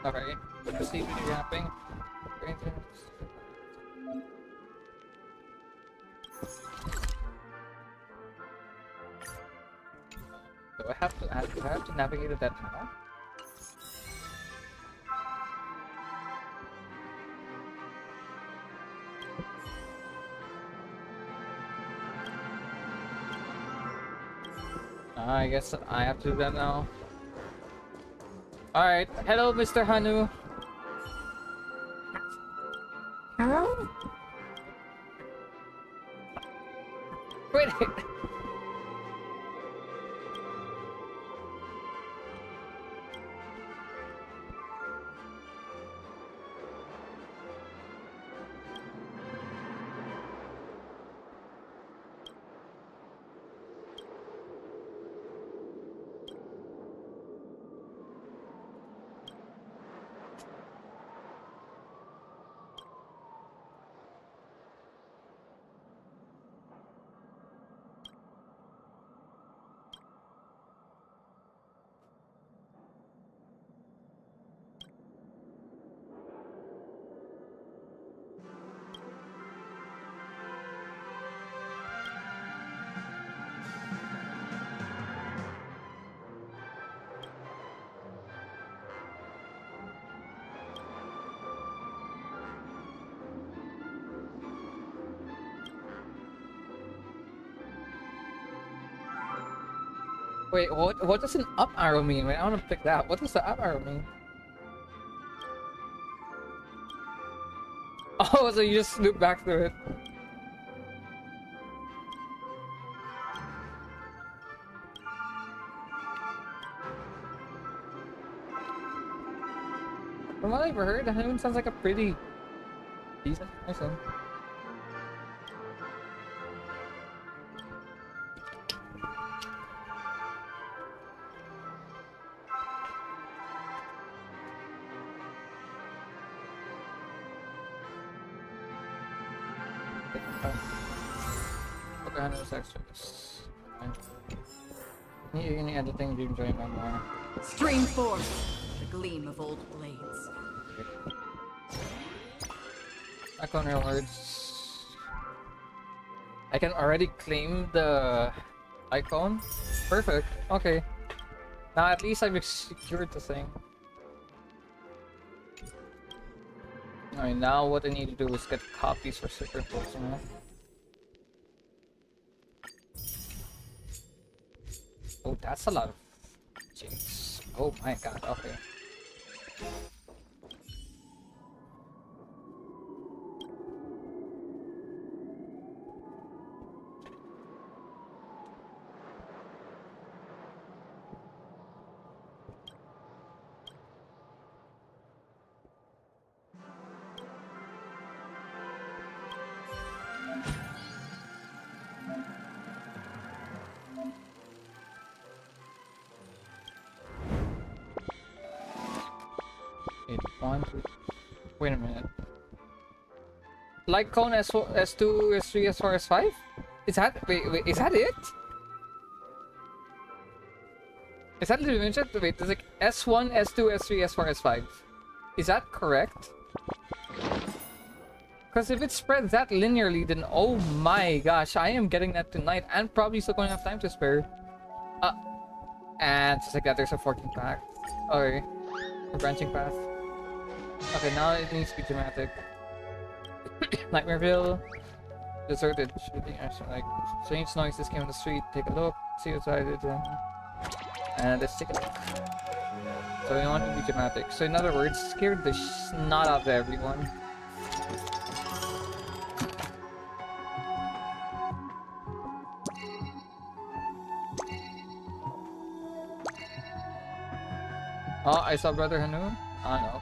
Okay, proceed with the wrapping. Do I have to navigate that now? I guess I have to do that now. Alright, hello Mr. Hanu. Hello? Wait. Wait, what does an up arrow mean? Wait, I want to pick that. What does the up arrow mean? Oh, so you just loop back through it. From what I've heard, the honeymoon sounds like a pretty decent person. Okay, Hannu's extras. Any editing you enjoy more? Stream forth the gleam of old blades. Icon rewards. I can already claim the icon. Perfect. Okay. Now at least I've secured the thing. Alright, now what I need to do is get copies for superimposing it. Oh, that's a lot of jinx. Oh my god, okay. Wait a minute. Like cone S2, S3, S4, S5? Is that wait, is that it? Is that limited? Wait, there's like S1, S2, S3, S4, S5. Is that correct? Because if it spreads that linearly, then oh my gosh, I am getting that tonight and probably still going to have time to spare. And just like that, there's a 14 pack. Okay. A branching path. Okay, now it needs to be dramatic. Nightmareville. Deserted. Like, strange noises came on the street. Take a look. See what's I did. And let's take a look. So we want to be dramatic. So in other words, scared the snot out of everyone. Oh, I saw Brother Hanu. Ah, no.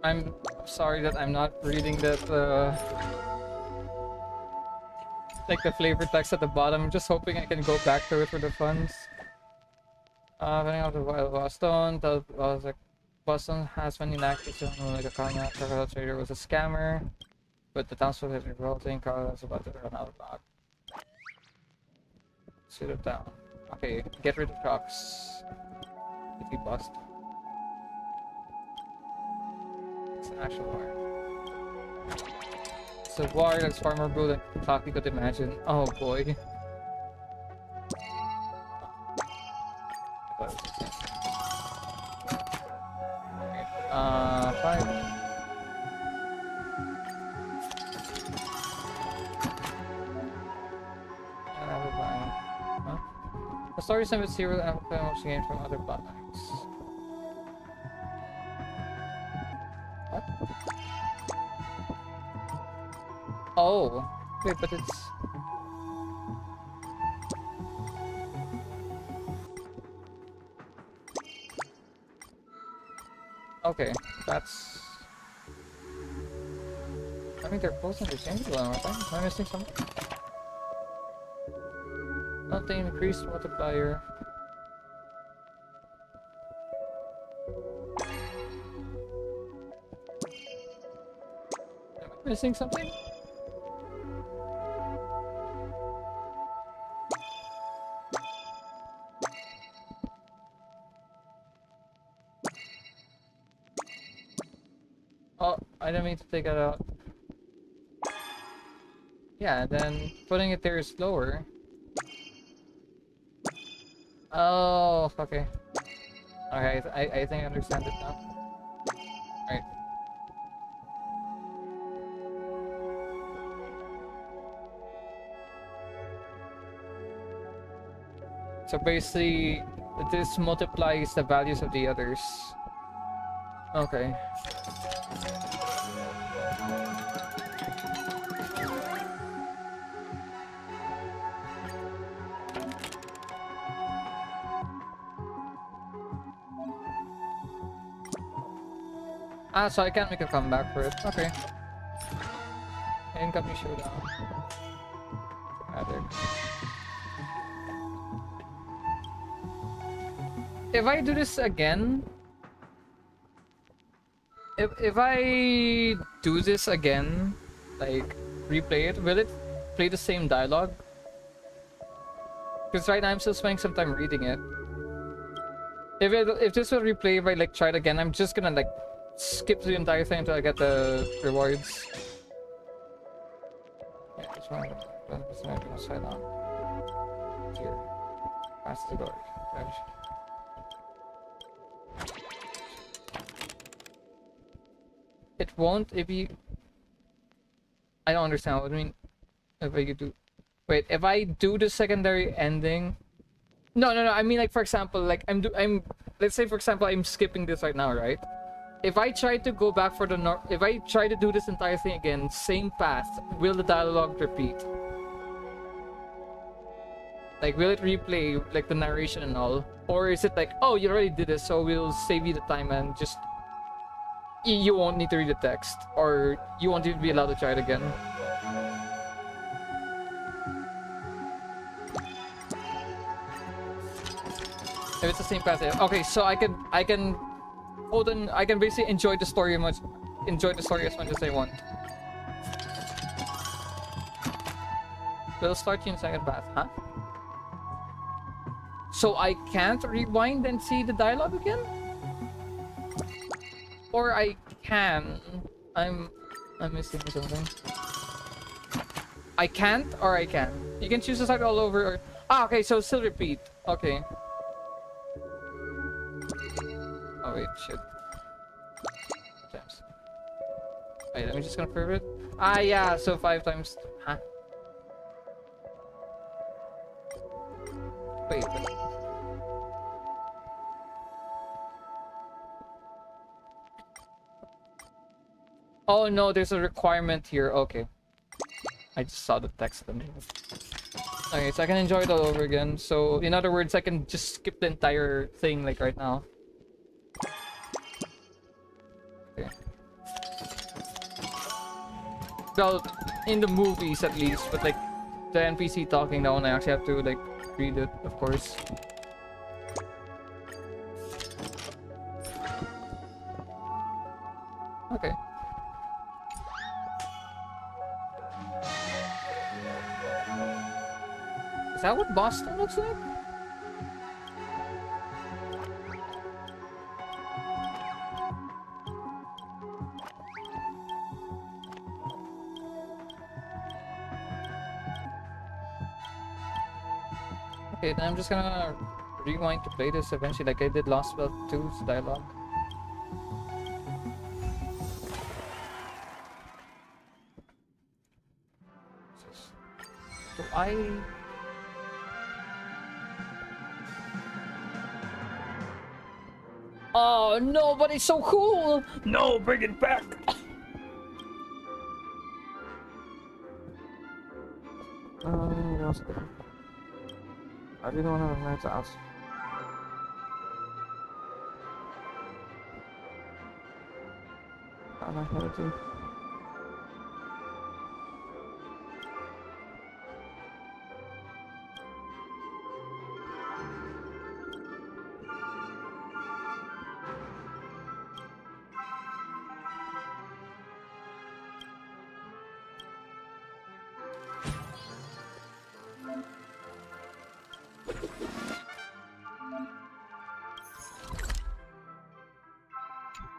I'm sorry that I'm not reading that, like the flavor text at the bottom. I'm just hoping I can go back to it for the funds. Running out of Boston, the Boston has many knackers like a crocodile trader was a scammer, but the townsfolk has revolting. Crocodile is about to run out of luck. Shoot it down. Okay, get rid of trucks. If you bust. It's an actual war. It's a war that's far more brutal than Coffee could imagine. Oh boy. Fine. Huh? The story sent with serial amplifier motion games from other plotlines. What? Oh, wait, but it's. Okay, that's. I mean, they're both interchangeable, aren't they? Am I missing something? Nothing increased multiplier. Am I missing something? Oh, I didn't mean to take that out. Yeah, then putting it there is slower. Oh, okay. Okay, I think I understand it now. Alright. So basically, this multiplies the values of the others. Okay. Ah, so I can't make a comeback for it. Okay. Incoming showdown. Rather. If I do this again, if I do this again, like replay it, will it play the same dialogue? Because right now I'm still spending some time reading it. If this will replay, if I like try it again, I'm just gonna like skip the entire thing until I get the rewards. Yeah, that's right. That's not gonna sign on. Here. Pass the door. It won't if you. I don't understand what I mean. If I do. Wait, if I do the secondary ending. No. I mean, like for example, like let's say for example, I'm skipping this right now, right? If I try to go back for if I try to do this entire thing again, same path, will the dialogue repeat? Like, will it replay, like, the narration and all? Or is it like, oh, you already did this, so we'll save you the time and just... You won't need to read the text. Or you won't even be allowed to try it again. If it's the same path, okay, so I can hold on, I can basically enjoy the story as much as I want. We'll start you in second path, huh? So I can't rewind and see the dialogue again? Or I can. I'm missing something. I can't or I can. You can choose to start all over or... Ah, okay, so still repeat. Okay. Oh wait, shit. Times. Wait, let me just confirm it. Ah, yeah. So 5 times. Huh? Wait. Oh no, there's a requirement here. Okay. I just saw the text of the name. Okay, so I can enjoy it all over again. So, in other words, I can just skip the entire thing, like, right now. Okay. Well, in the movies, at least. But, like, the NPC talking, that one I actually have to, like, read it, of course. Okay. Is that what Boston looks like? Okay, then I'm just gonna rewind to play this eventually, like I did Lost Spell 2's dialogue. So Oh no, but it's so cool! No, bring it back! What else did I didn't want to remember to ask. I had to.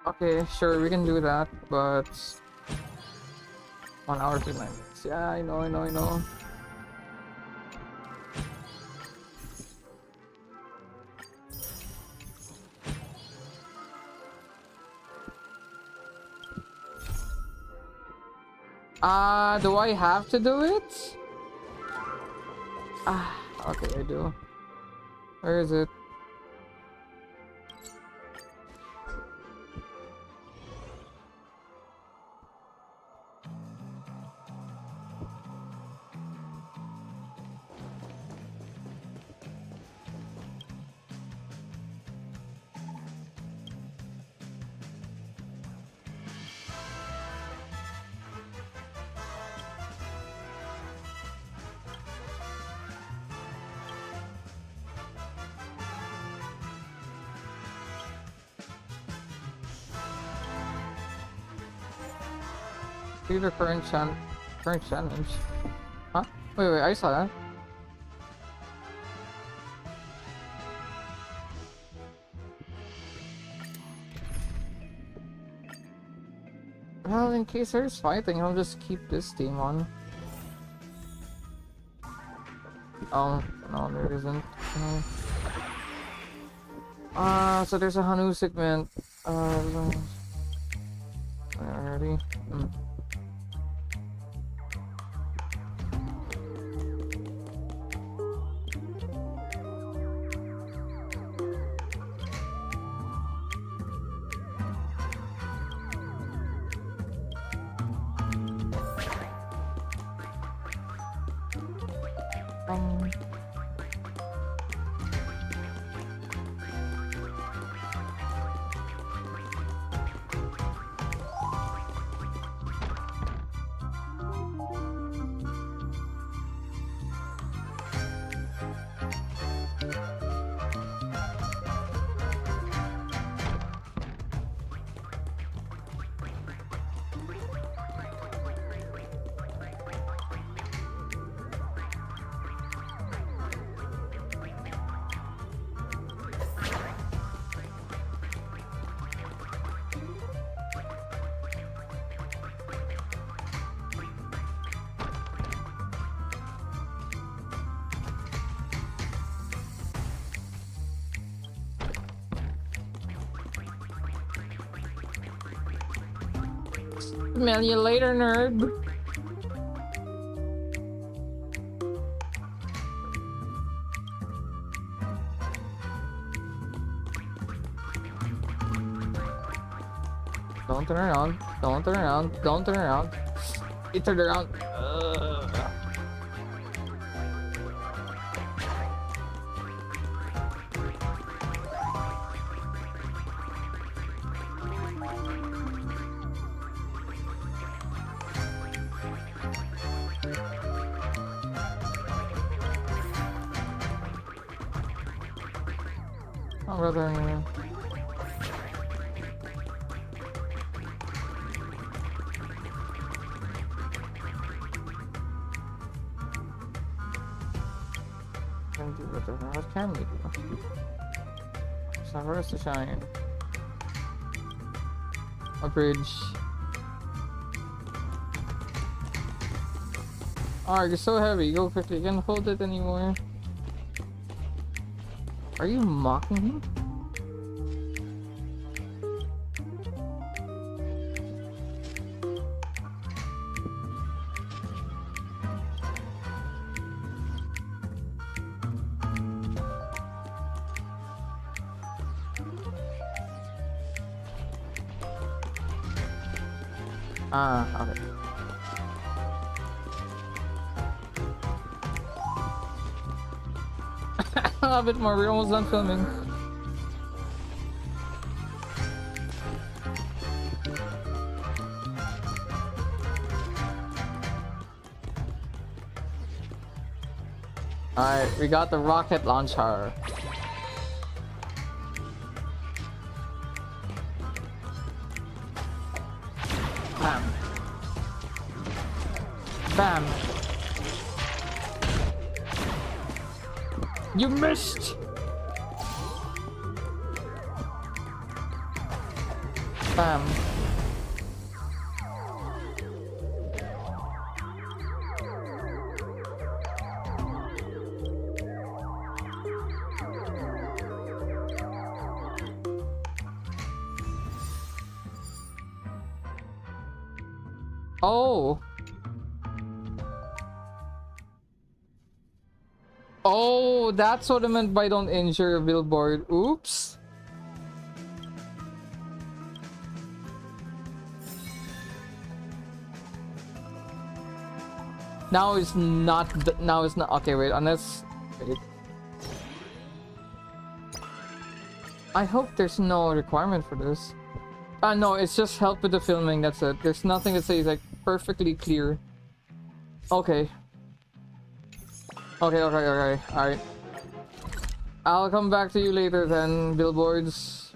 Okay, sure, we can do that, but 1 hour 59 minutes. Yeah, I know. Do I have to do it? Okay, I do. Where is it? The current challenge. Huh? Wait, I saw that. Well, in case there's fighting, I'll just keep this team on. Oh, no, there isn't. So there's a Hanu segment. Already. Smell you later, nerd. Don't turn around. Don't turn around. Don't turn around. You turned around. Oh, brother. What can we do? It's not for us to shine. A bridge. Oh, you're so heavy. Go quickly. You can't hold it anymore. Are you mocking me? Ah, okay. A bit more, we're almost done filming. Alright, we got the rocket launcher. Bam. Bam. You missed! Bam. Oh. Oh, that's what I meant by don't injure a billboard. Oops. Now it's not. Now it's not. Okay, wait. Unless. Wait. I hope there's no requirement for this. No, it's just help with the filming. That's it. There's nothing that says like perfectly clear. Okay. Okay. Alright. I'll come back to you later then, billboards.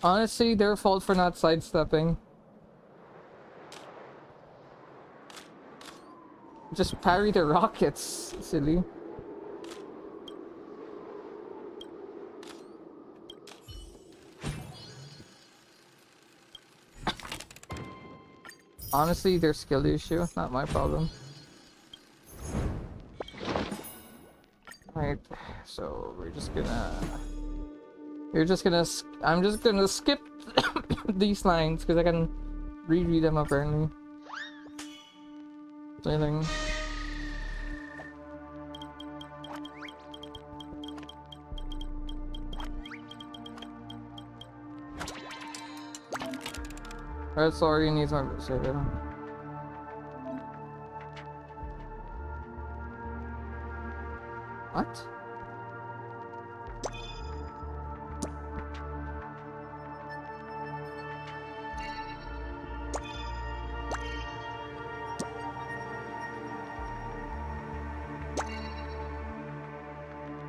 Honestly, their fault for not sidestepping. Just parry the rockets, silly. Honestly, their skill issue, not my problem. Alright, so I'm just gonna skip these lines because I can reread them apparently. Anything. Red sorry needs my savior. What?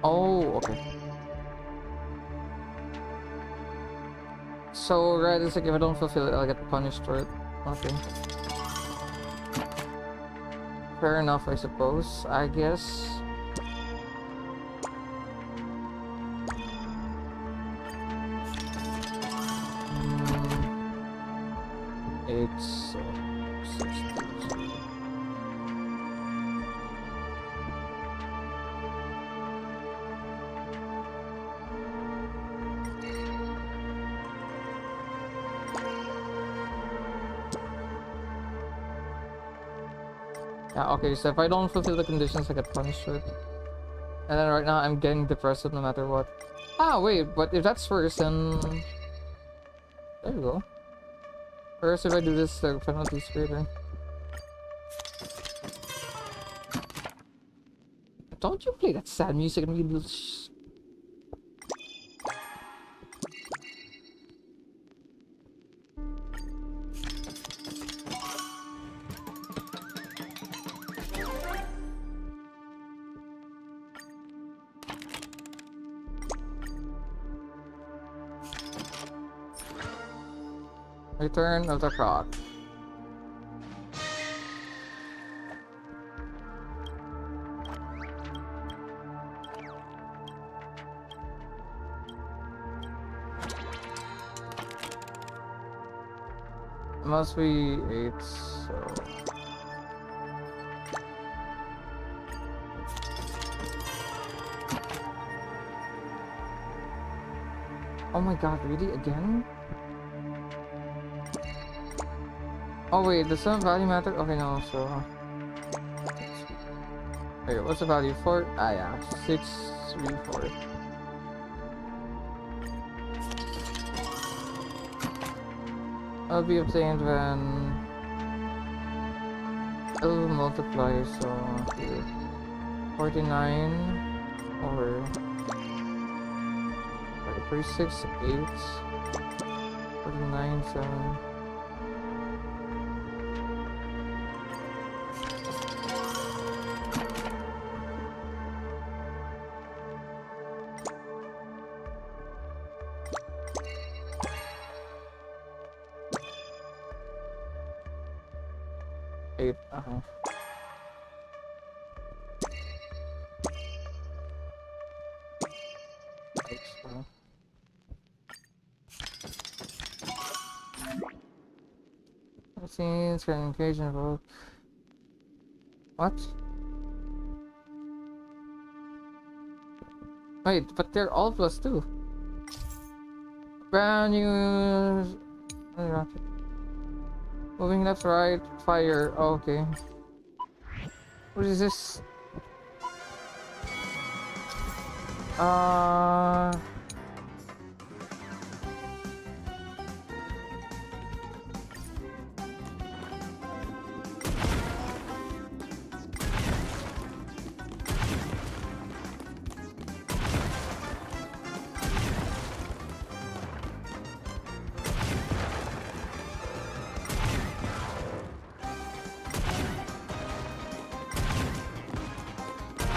Oh, okay. So red is like if I don't fulfill it, I'll get punished for it. Okay. Fair enough, I suppose. I guess. It's 60. Yeah, okay, so if I don't fulfill the conditions, I get punished with. And then right now, I'm getting depressed no matter what. Ah, wait, but if that's first, then... There you go. First, if I do this, the penalty is greater. Don't you play that sad music and we Return of the Croc. It must be 8, so... Oh my god, really? Again? Oh wait, does some value matter? Okay, no, so... Wait, what's the value for? Ah yeah, 6, 3, 4. I'll be obtained when... It'll multiply, so... 49 over... 36, 8... 49, 7... Scenes can engage in both. What? Wait, but they're all +2. Brand new. Moving left, right, fire. Oh, okay. What is this?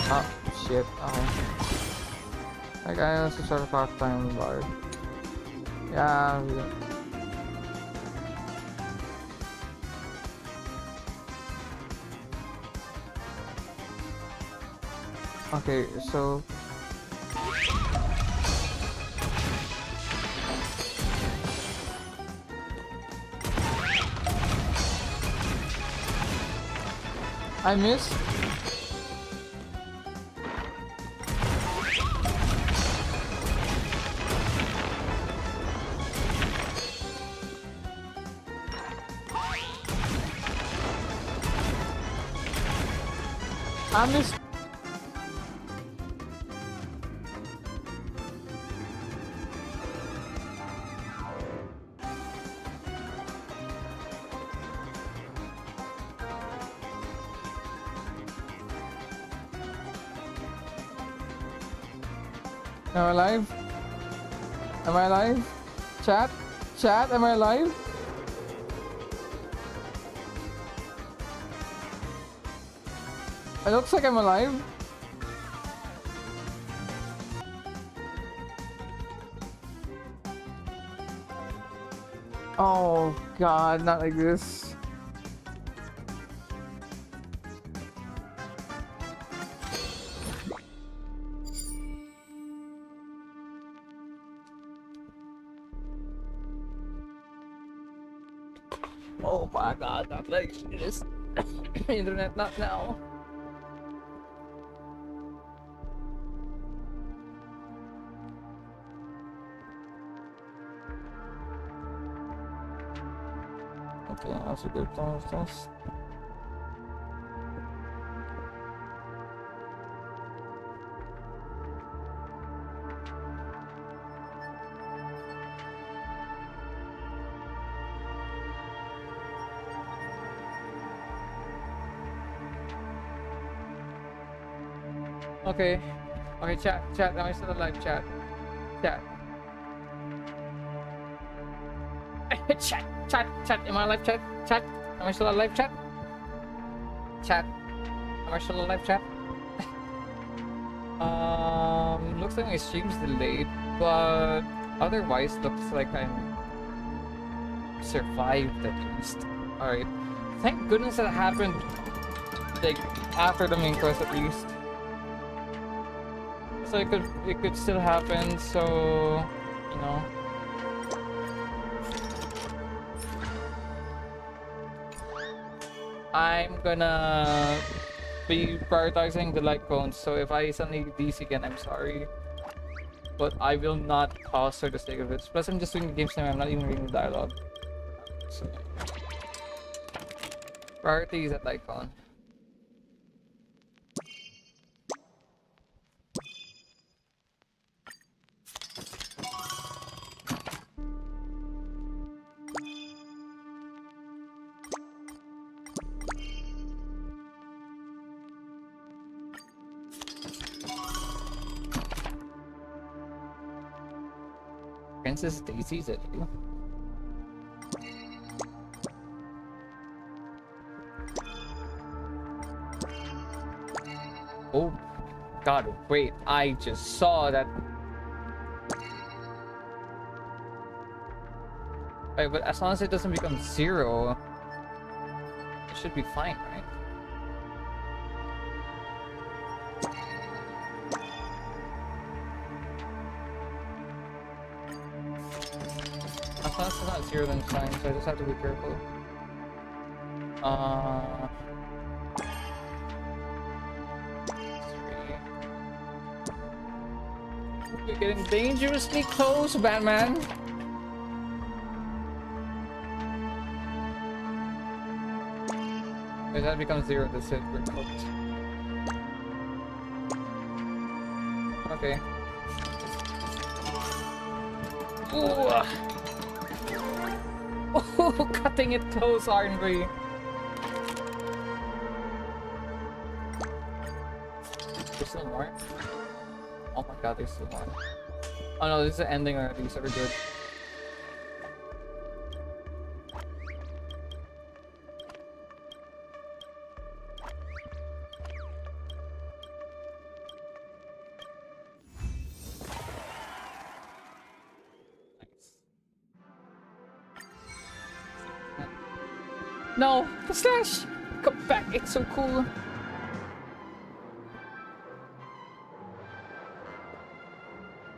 Oh, shit. That guy has a sort of half time bar. Yeah. Okay, so... I missed. I missed. Am I alive? Am I alive? Chat? Chat, am I alive? It looks like I'm alive. Oh god, not like this. Oh my god, not like this. Internet, not now. Okay, that's a good thing. Okay. Okay, chat. Am I still alive? Chat. Chat. Am I alive? Chat. Am I still alive? Chat. Am I still alive? Chat. Looks like my stream's delayed, but otherwise looks like I'm survived at least. Alright. Thank goodness that happened like after the main quest at least. So it could still happen, so you know. I'm gonna be prioritizing the light cones, so if I suddenly DC again, I'm sorry. But I will not cause for the sake of it. Plus I'm just doing the game stream, I'm not even reading the dialogue. So priority is at light cone. Princess Daisy's it. Oh god, wait, I just saw that. Wait, but as long as it doesn't become 0, it should be fine, right? As long as it's not 0, then it's fine, so I just have to be careful. We're getting dangerously close, Batman. If that becomes 0, that's it, we're cooked. Okay. Ooh. Oh, cutting it close, aren't we? There's still more? Oh my god, there's still more. Oh no, this is the ending already, so we're good. No! The slash! Come back, it's so cool.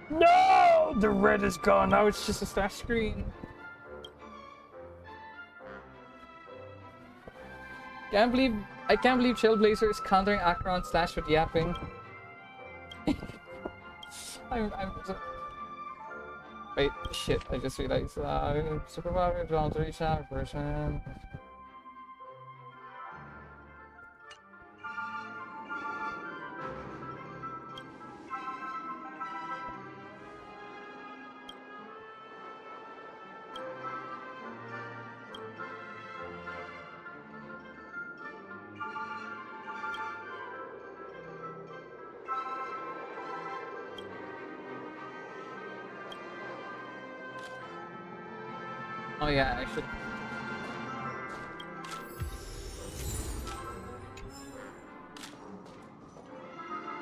No! The red is gone, now it's just a slash screen. I can't believe Trailblazer is countering Acheron slash with yapping. I'm so... Wait, shit, I just realized. Supervisor, John 3 shot version. Oh yeah, I should.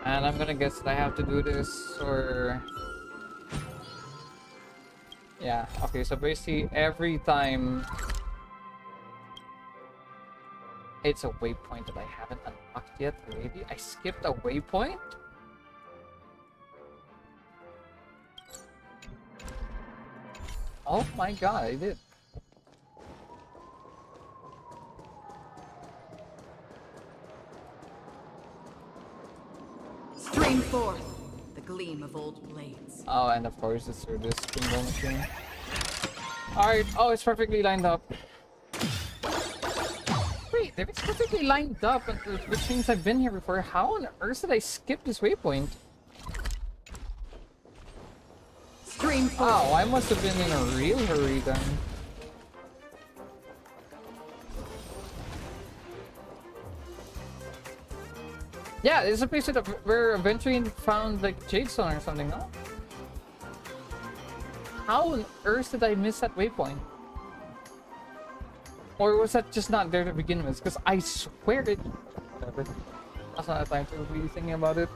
And I'm gonna guess that I have to do this, or... Yeah, okay, so basically every time it's a waypoint that I haven't unlocked yet, maybe? I skipped a waypoint? Oh my god, I did. Stream forth the gleam of old blades. Oh, and of course it's through this pinball machine. Alright, oh, it's perfectly lined up. Wait, if it's perfectly lined up, which means I've been here before, how on earth did I skip this waypoint? Stream forth. Oh, I must have been in a real hurry then. Yeah, it's a place that where eventually found like Jadestone or something, no? How on earth did I miss that waypoint? Or was that just not there to begin with? Because I swear it... Whatever. That's not the time to be thinking about it.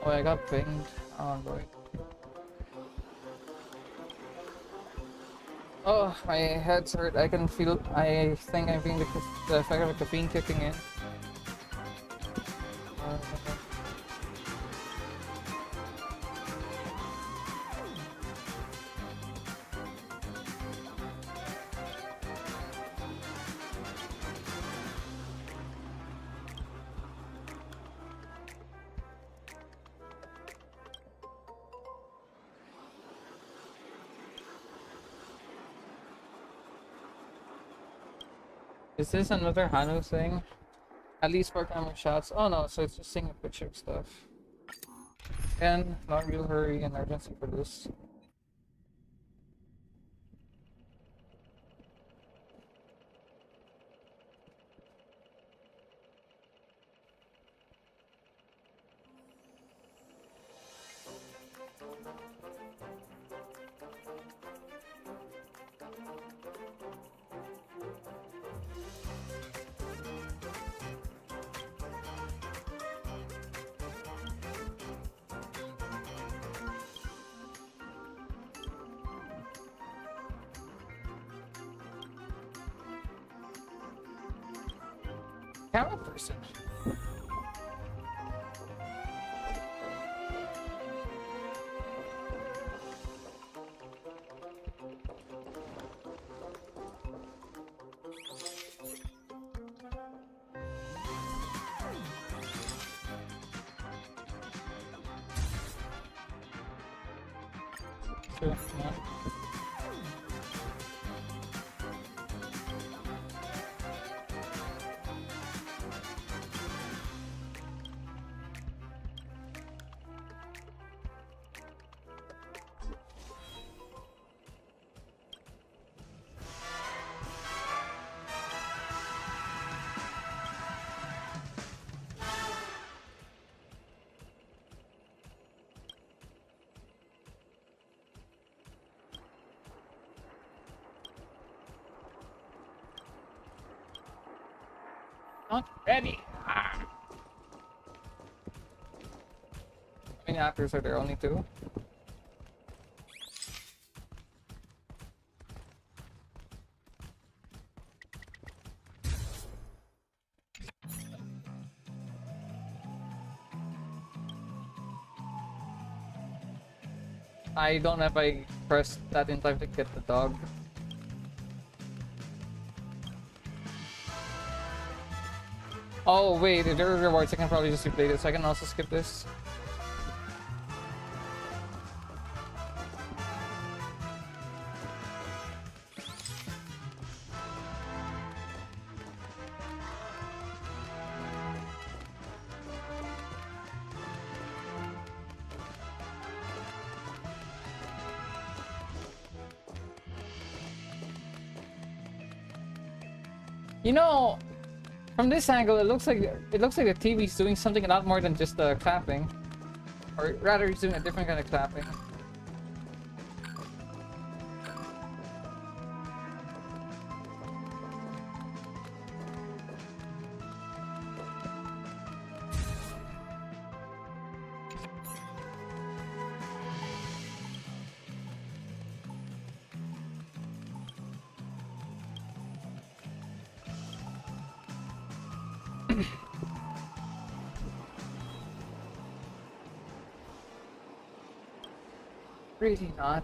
Oh, I got pinged. Oh, boy. Oh, my head's hurt. I can feel... I think I'm feeling the effect of the caffeine kicking in. Is this another Hanu thing? At least for camera shots. Oh no, so it's just taking a picture of stuff. And not real hurry and urgency for this. Camera person. Sure, yeah. Not ready. How many actors are there? Only two? I don't know if I pressed that in time to get the dog. Oh wait, if there are rewards, I can probably just replay this. I can also skip this. You know, from this angle, it looks like the TV's doing something a lot more than just clapping, or rather, it's doing a different kind of clapping. Really not.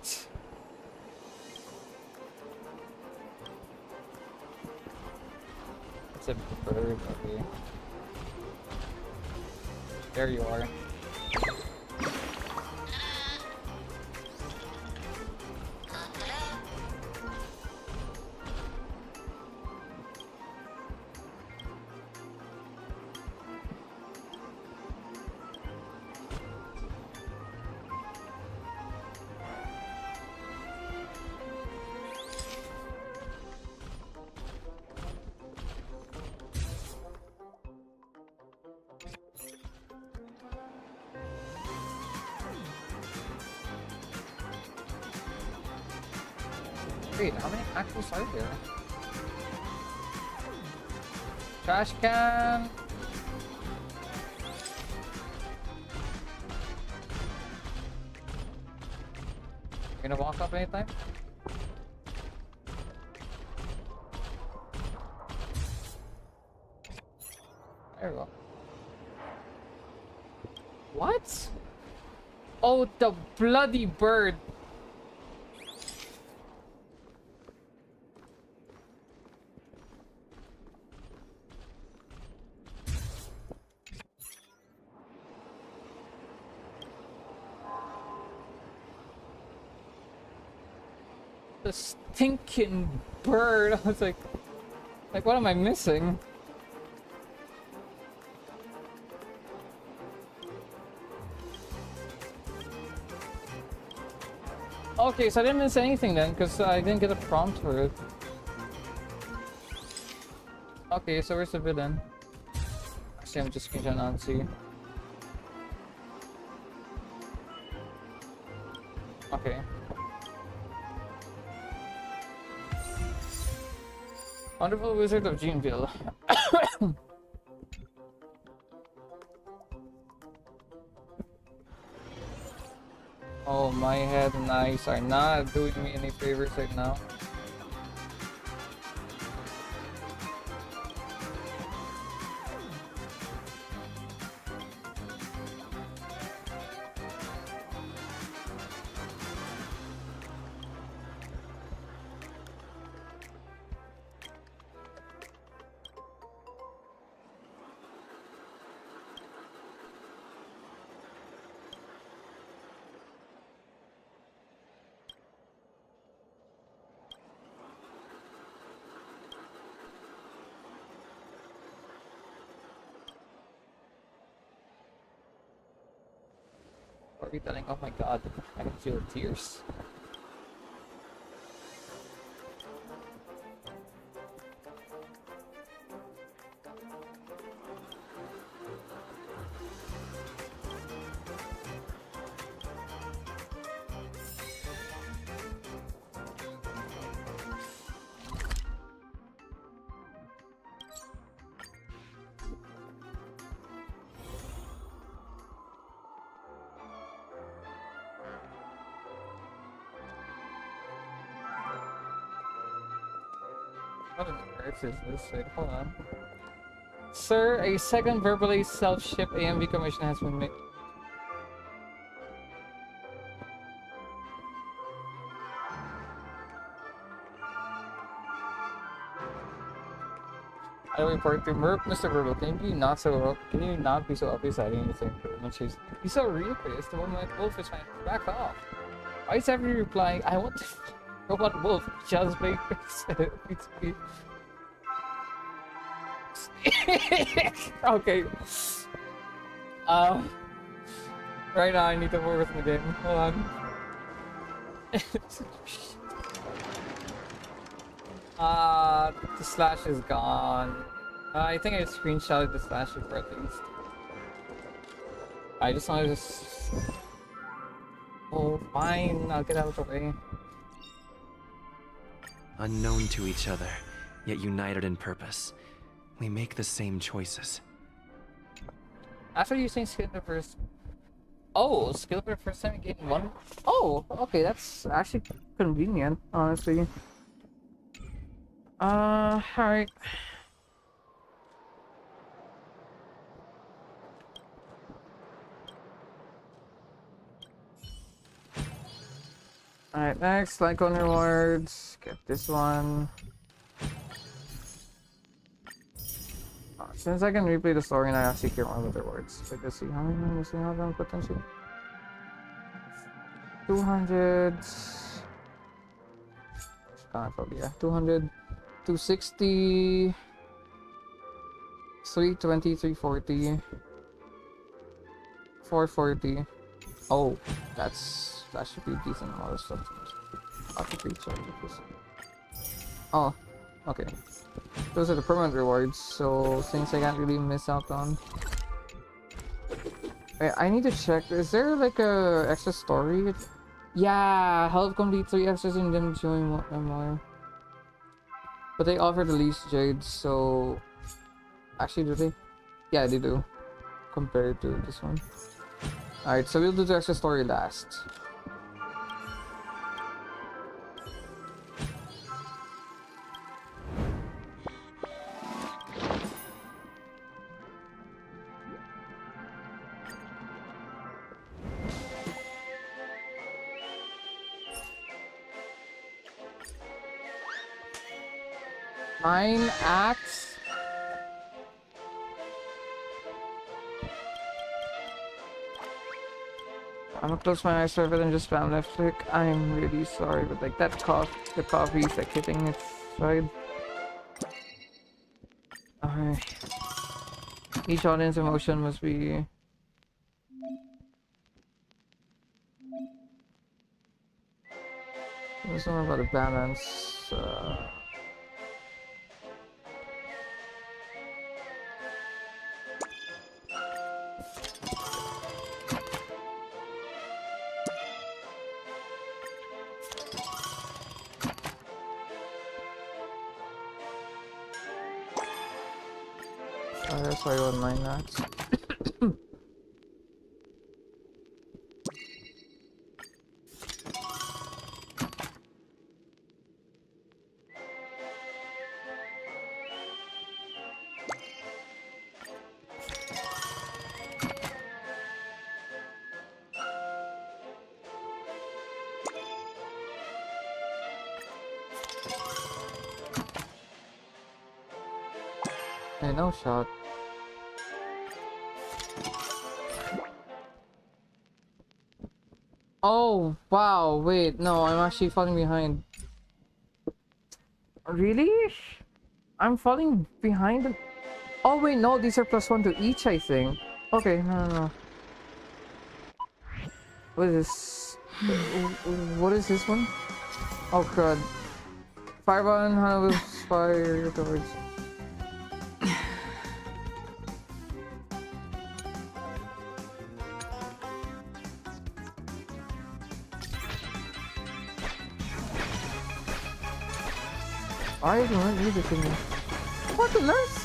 It's a bird, okay. There you are. Wait, how many axles are there? Trash can. You gonna walk up anytime? There we go. What? Oh, the bloody bird. The stinking bird. I was like, what am I missing? Okay, so I didn't miss anything then, because I didn't get a prompt for it. Okay, so where's the villain? Actually, I'm just gonna not see. Okay. Wonderful Wizard of Geneville. Oh, my head and eyes are not doing me any favors right now. Storytelling, oh my god, I can feel tears. What on earth is this? Wait, hold on. Sir, a second verbally self-ship AMV commission has been made. I report to Mr. Verbal. Can you not be so obvious at anything for much? He's so real pissed. The moment Wolf is fine. Back off. Why is every replying? I want to robot Wolf. Just make it's me. Okay. Right now I need to work with the game. Hold on. The slash is gone. I think I screenshotted the slash before at least. I just wanted to oh, fine. I'll get out of the way. Unknown to each other, yet united in purpose. We make the same choices. After using skill the first... Oh, skill for the first time you gain one... Oh, okay, that's actually convenient, honestly. Alright. Alright, next, like on rewards. Get this one. Since I can replay the story and I actually care more with rewards. So let's see how many am I missing out on potentially. 200. Yeah, 200. 260, 320, 340, 440. Oh, that should be a decent amount of stuff. I'll have to recharge this. Oh, okay. Those are the permanent rewards, so things I can't really miss out on. Wait, I need to check. Is there like a extra story Yeah, help complete 3 extras and then join more. But they offer the least jades, so... Actually, do they? Yeah, they do. Compared to this one. Alright, so we'll do the extra story last. Nine acts. I'm gonna close my eyes for a bit and just spam left click. I'm really sorry, but like that the coffee's like hitting its side. Alright. Each audience emotion must be... There's more about a balance. That's why I wouldn't mind that. Hey, no shot. Oh, wow, wait, no, I'm actually falling behind. Really? I'm falling behind? Oh, wait, no, these are +1 to each, I think. Okay, no. What is this? What is this one? Oh, crud. Fireball and Hana will fire towards... I do not need this in me. What on earth?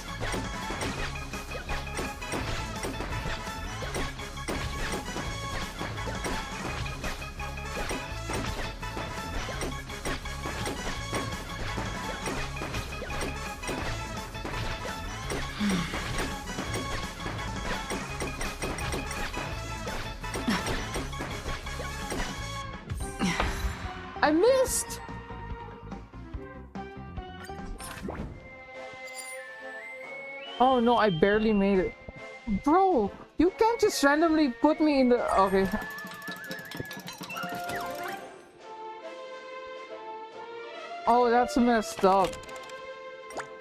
I missed! Oh no, I barely made it. Bro, you can't just randomly put me in the... Okay. Oh, that's messed up.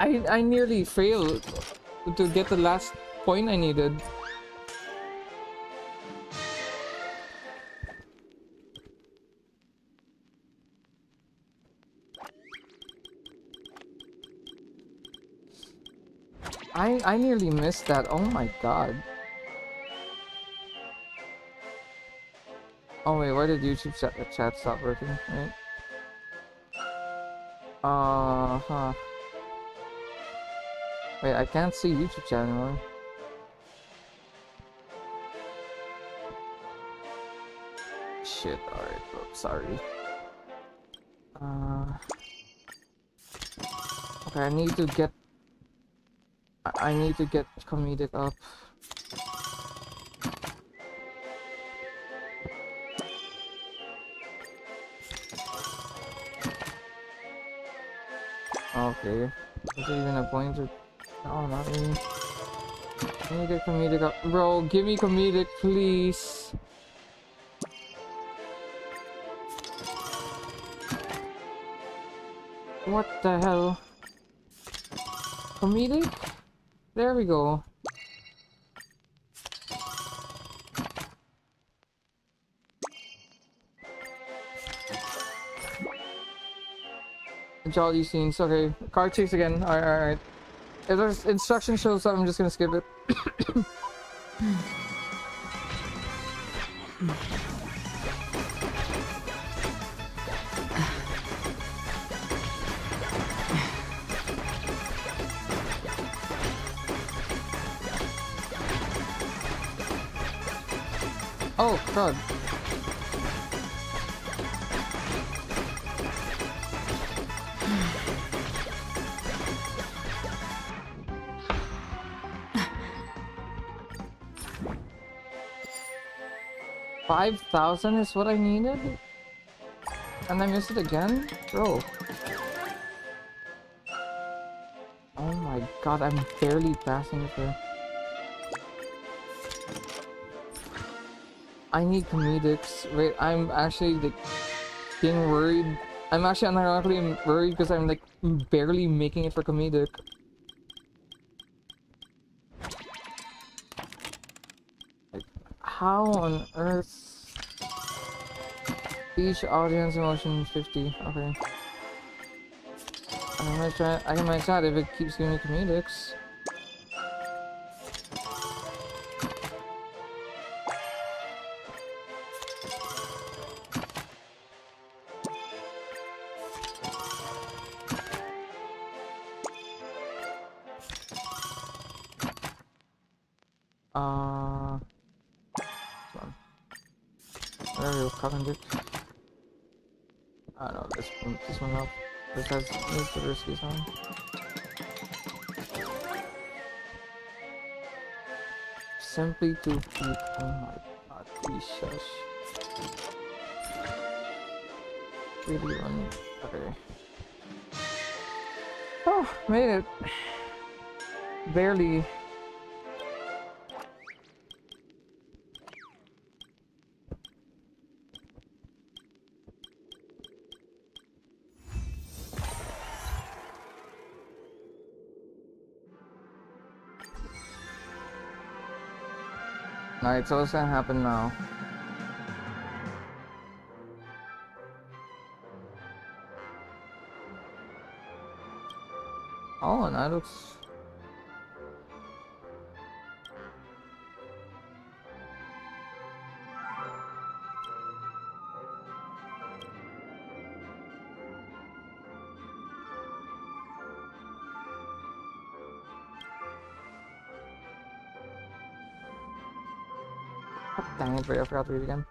I nearly failed to get the last point I needed. I nearly missed that. Oh my god. Oh wait, why did YouTube chat stop working? Right? Huh. Wait, I can't see YouTube chat anymore. Shit, alright, bro, sorry. Okay, I need to get comedic up. Okay. Is there even a point to... No, not really. I need to get comedic up. Bro, give me comedic, please. What the hell? Comedic? There we go. Jolly scenes. Okay, car chase again. Alright. If there's instruction shows up, I'm just gonna skip it. Oh, God. $5,000 is what I needed? And I missed it again? Bro. Oh my god, I'm barely passing it there. I need comedics. Wait, I'm actually like getting worried. I'm actually unironically worried because I'm like barely making it for comedic. Like, how on earth? Each audience emotion 50. Okay. I might try. I might try it if it keeps giving me comedics. This one. Where are you, Cavendish? I don't know, this one up. This has needs the risky sound. Simply to keep. Oh my god, please shush. Really run. Okay. Oh, made it. Barely. Alright, so what's gonna happen now? Oh, and that looks... Dang it, wait, I forgot to read again.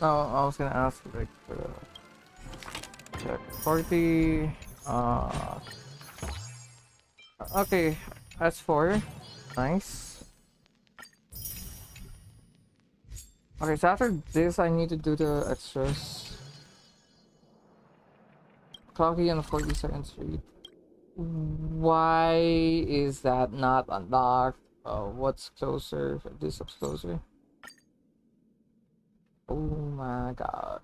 Oh, I was gonna ask like check 40. Okay, that's 4. Nice. Okay, so after this, I need to do the extras. Clocky on the 42nd Street. Why is that not unlocked? What's closer? This looks closer. Oh my god.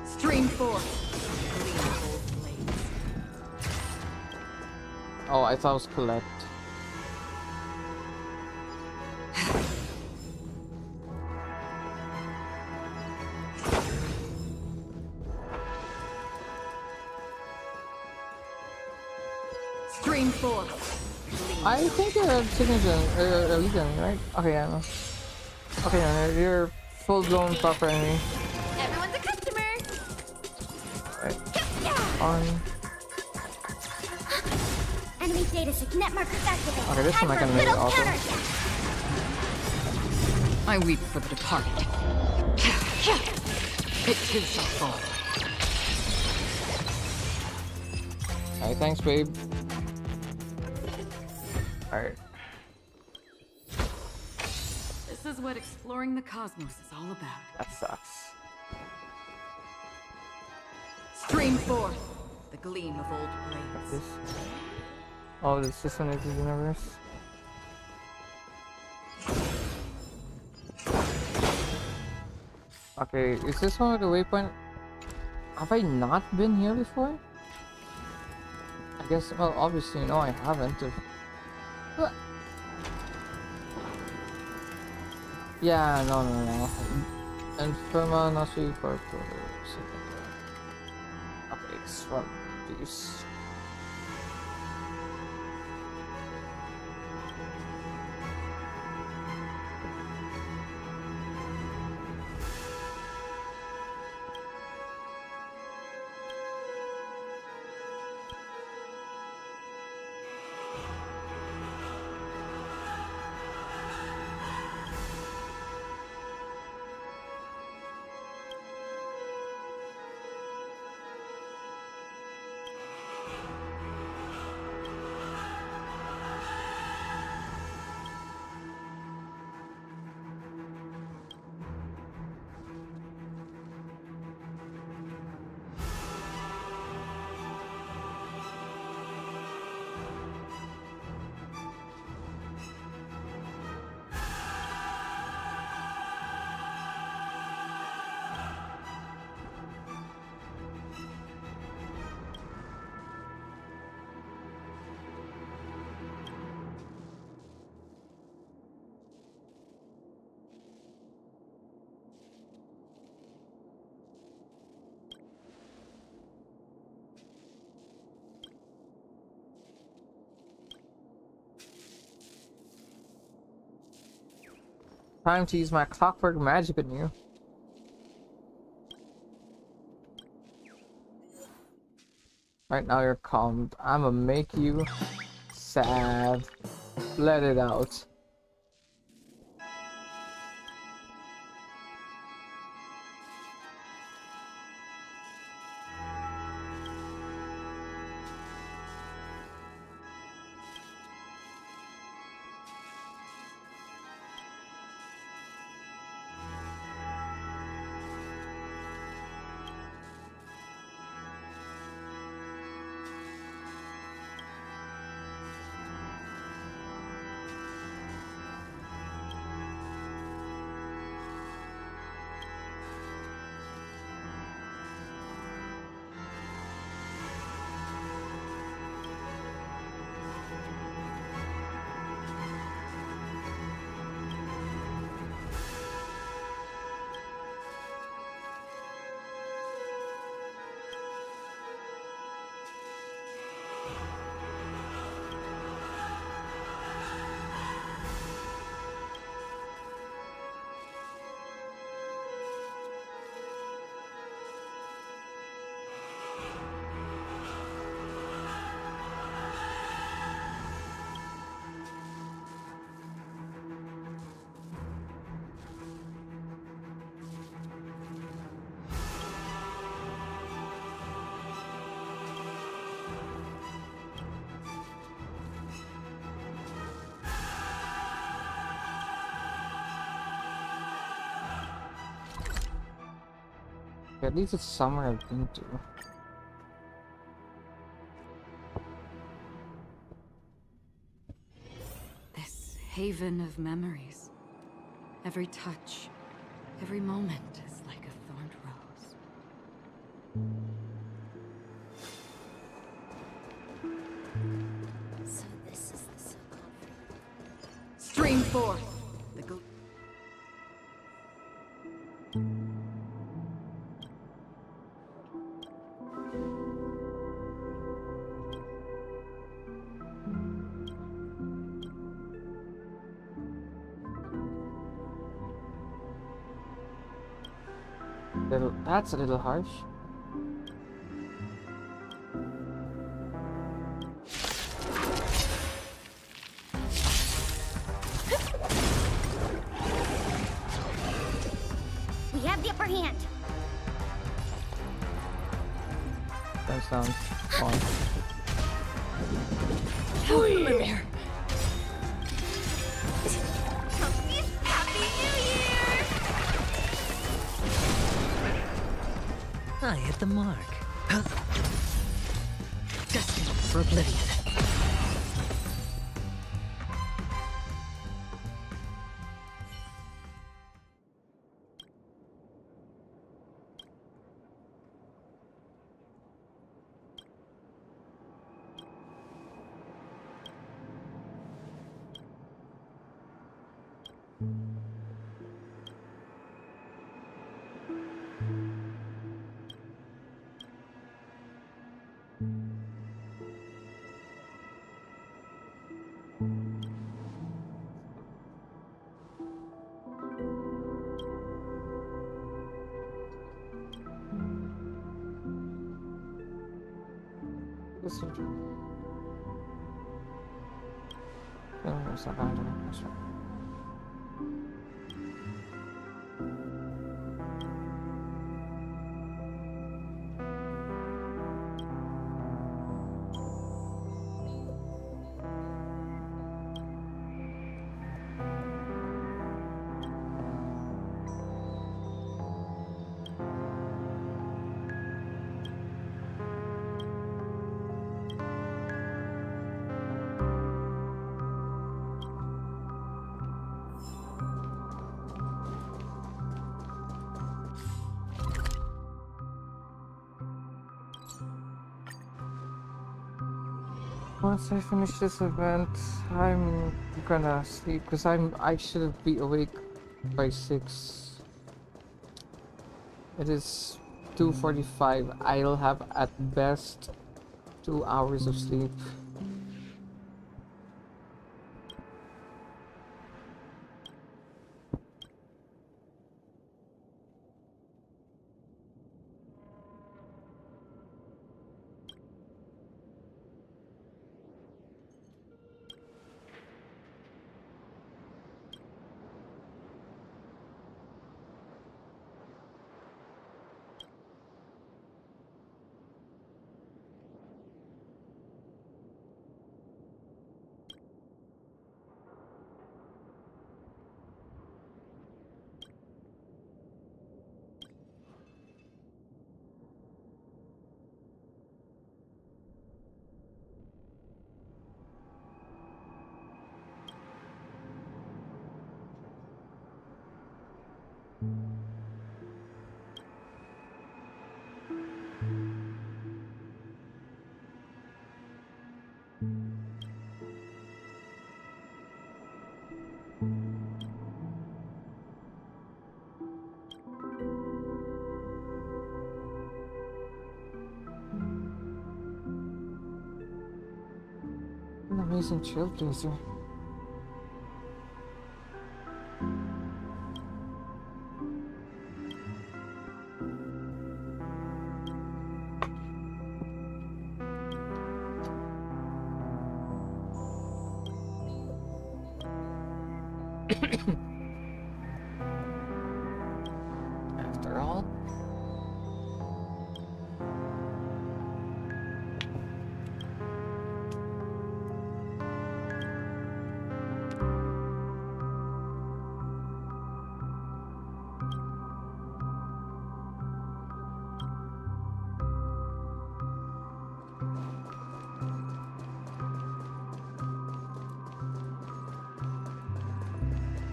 Stream 4. Oh, I thought it was collect. Stream 4. I think you're a signature, a legion, right? Okay, I know. Okay, no, you're full-blown proper enemy. Everyone's a customer! Right. On. Enemy data net markers activated. Okay, this Time one I for can make little also. counterattack. I weep for the departed. It too shall fall. Alright, thanks, babe. Alright. This This is what exploring the cosmos is all about. That sucks. Stream forth the gleam of old blades. This. Oh, this is one of the universe. Okay, is this one of the waypoint? Have I not been here before? I guess, well, obviously, no, I haven't. What? Yeah, no. Infirma, Nasi, Purple. Okay, it's from these. Time to use my clockwork magic on you. Right now you're calmed. I'ma make you sad. Let it out. At least it's somewhere I've been to. This haven of memories. Every touch, every moment is like a thorned rose. So this is the so-called Stream forth the gl- That's a little harsh. We have the upper hand. That sounds fun. Come here. Happy I hit the mark. Destined for oblivion. This is oh, it's not bad. That's right. Once I finish this event, I'm gonna sleep because I should be awake by 6. It is 2:45. I'll have at best 2 hours of sleep. An amazing trailblazer. After all.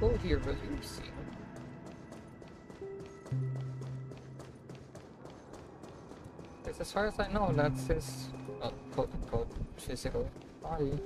Oh dear, will you see? As far as I know, that's his, well, quote unquote, physical body.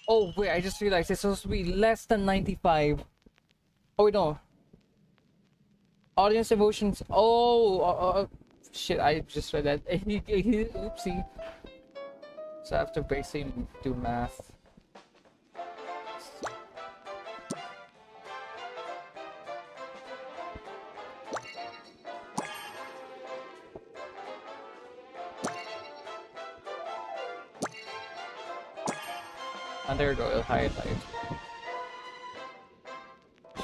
Oh wait, I just realized it's supposed to be less than 95. Oh wait, no. Audience emotions. Oh, shit! I just read that. Oopsie. So I have to basically do math. And there we go. It'll highlight.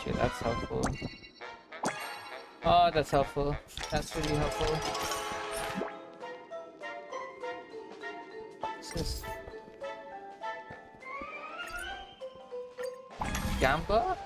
Shit, that's helpful. Oh, that's helpful. That's really helpful. What's this? Gamba?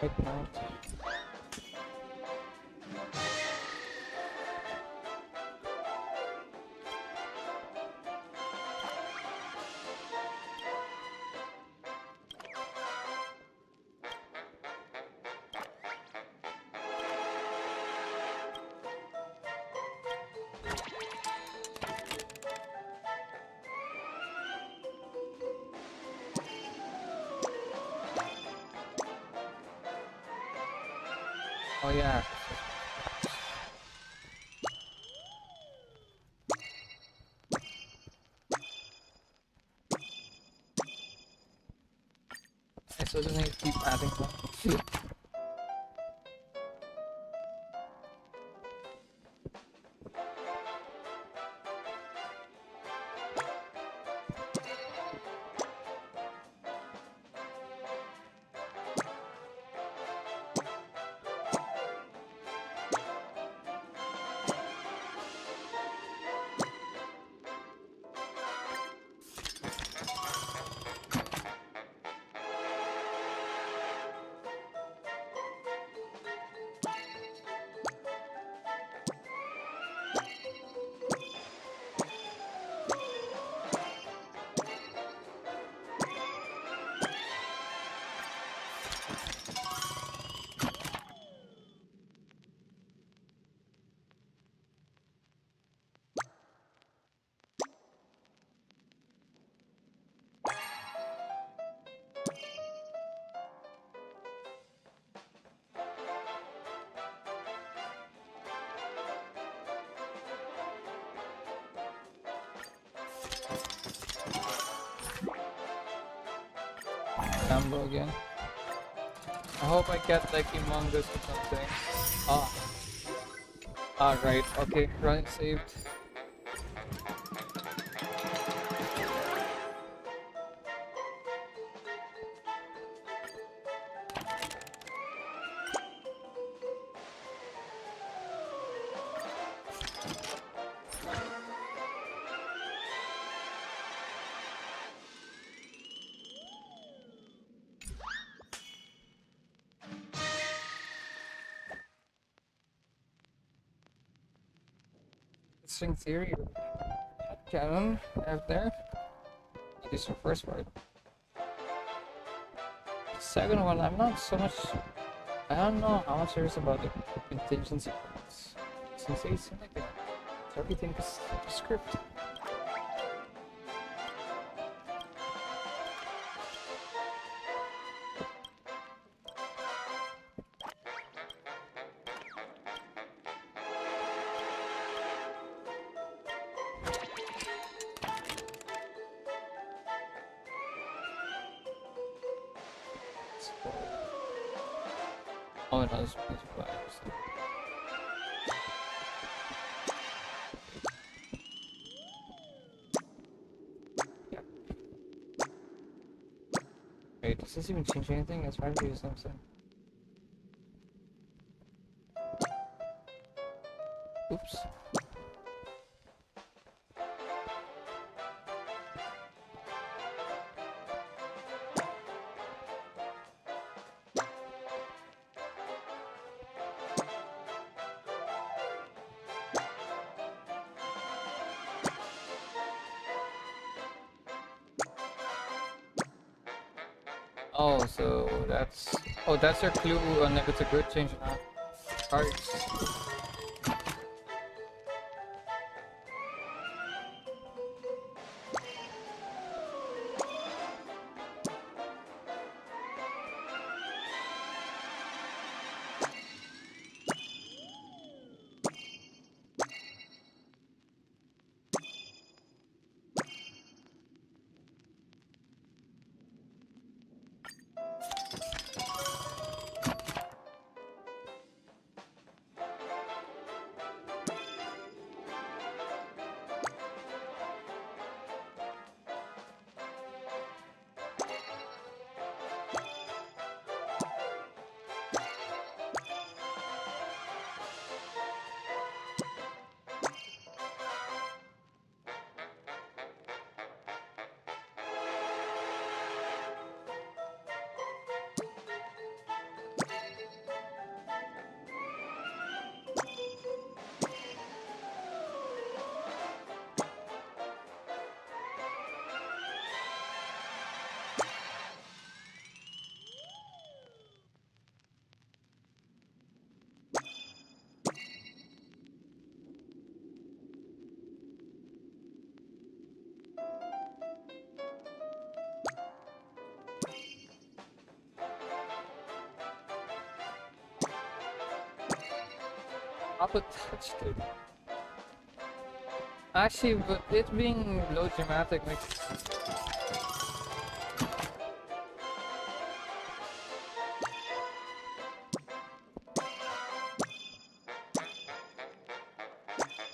Ignite. Oh yeah. I still just need to keep adding one. Rambo again. I hope I get like humongous or something. Ah. Ah, right. Okay, run saved. String theory cannon out there. This is the first part. The second one, I'm not so much. I don't know how much there is about the contingency points. Since they seem like everything is script. Oh no, this vibes. Yeah. Wait, does this even change anything? It's probably do something. Oops. Oh, so that's... Oh, that's your clue on if it's a good change or not. Cards. Papa touched it. Actually, but it being low dramatic makes...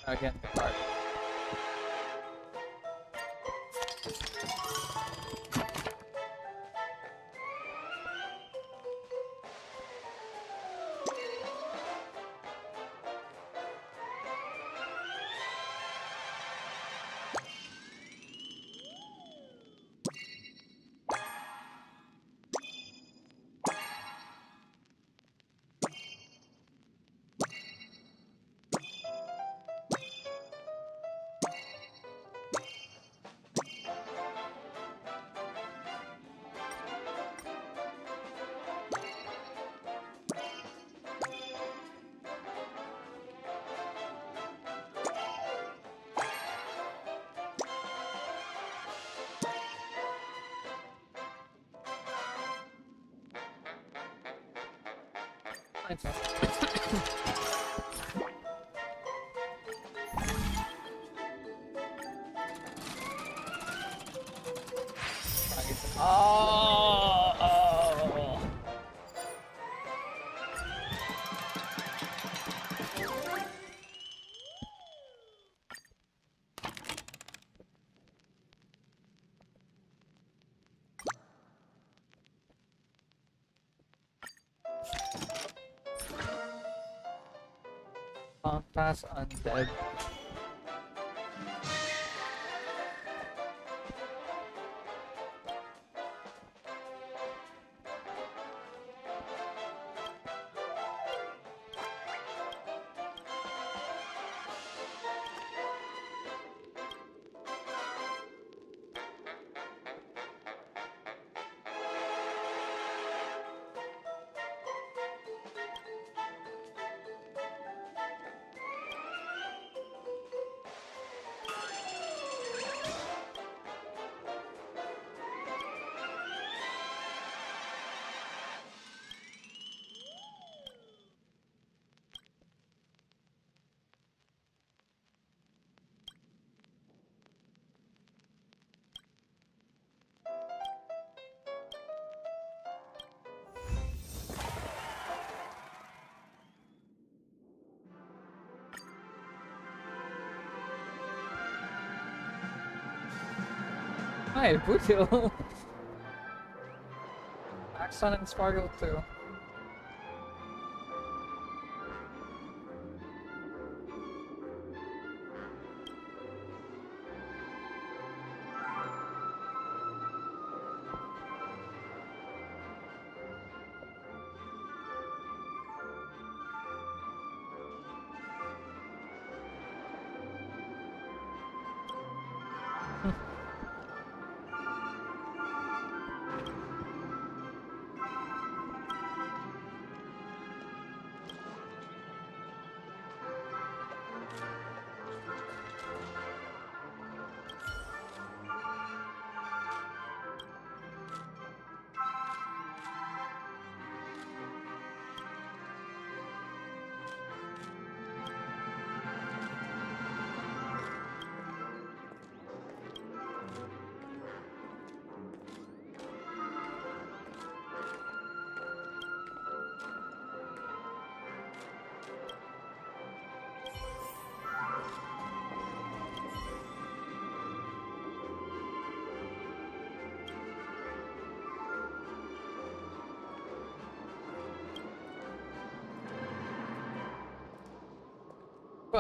Again, card. Oh. Pass undead. Hi, Boothill. Axon and Sparkle too.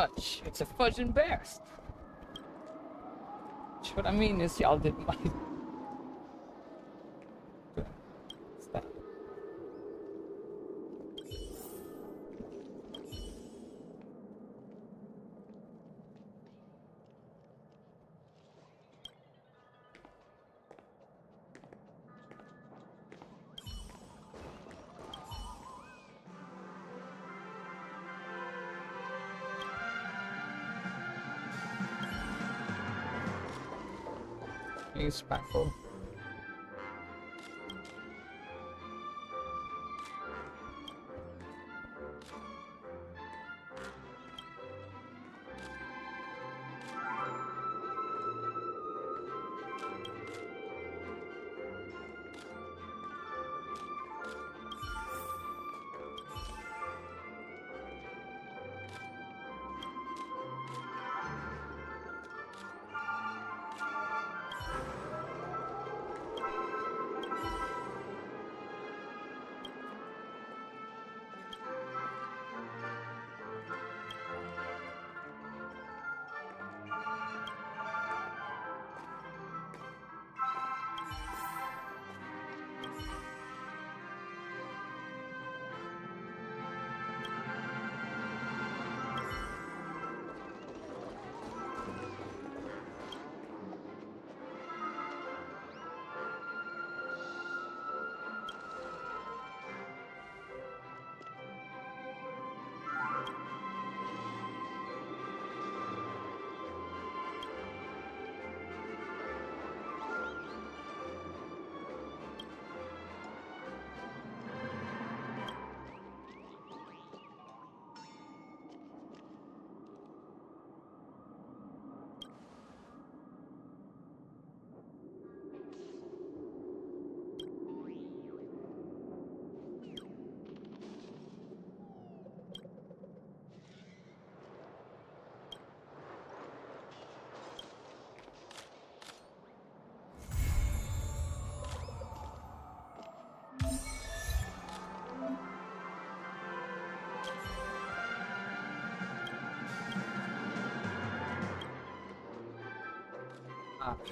fudge. It's a fudge and burst. What I mean is y'all did my... Stop. He's Spackle.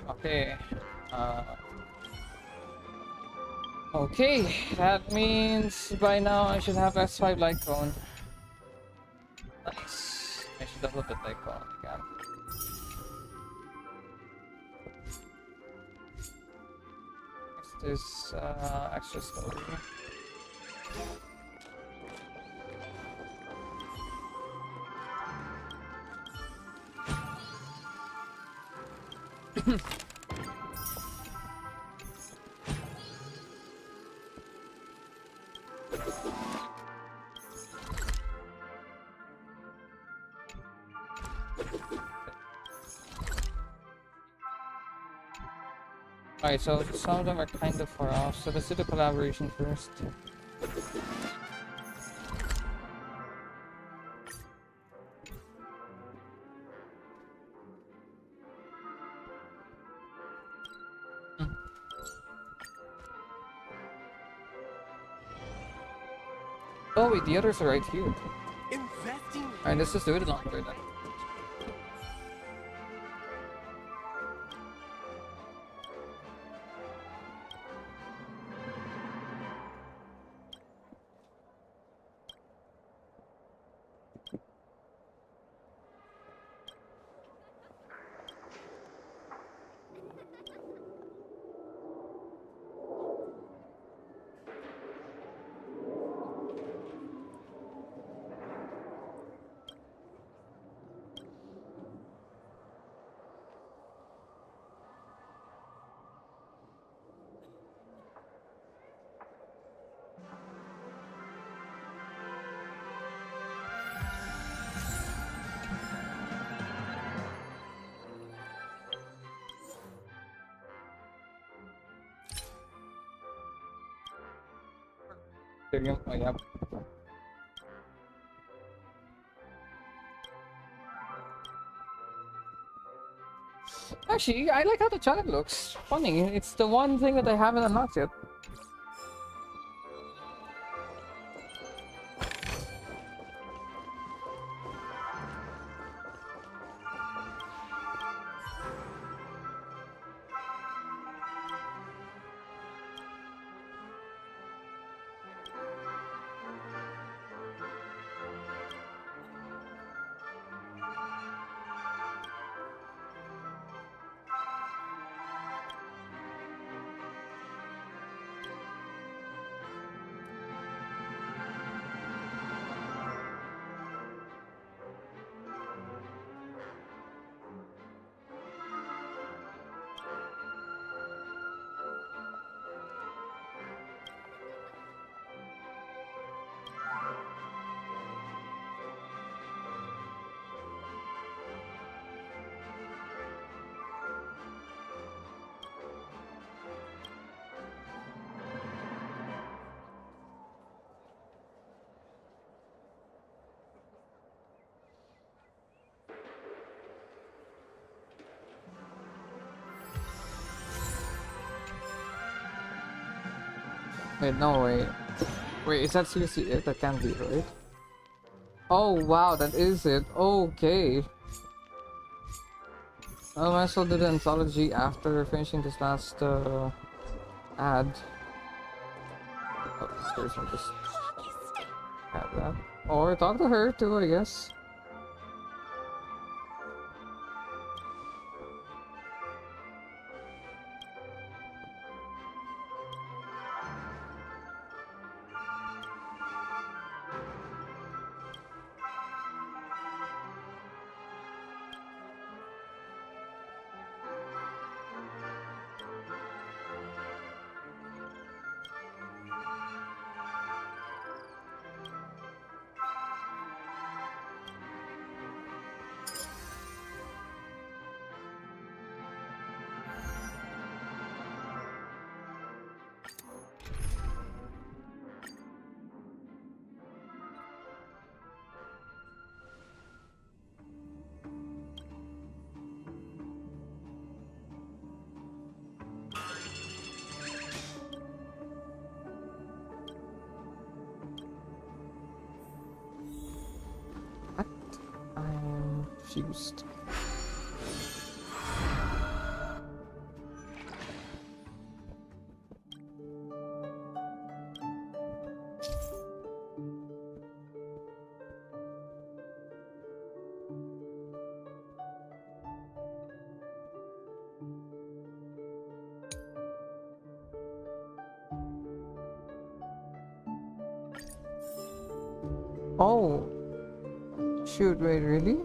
Okay. Okay, that means by now I should have S5 light cone. Nice. I should have looked at light cone again. Next is extra story. Alright, so some of them are kind of far off, so let's do the collaboration first. Oh wait, the others are right here. Alright, let's just do it along the way then. There you go. Oh, yeah. Actually, I like how the chocolate looks. Funny, it's the one thing that I haven't unlocked yet. Wait, no, wait. Wait, is that seriously it? That can't be, right? Oh, wow, that is it. Okay. I might as well do the anthology after finishing this last ad. Oh, first I'll just add that. Or talk to her too, I guess. I'm confused. Oh, shoot, wait, really?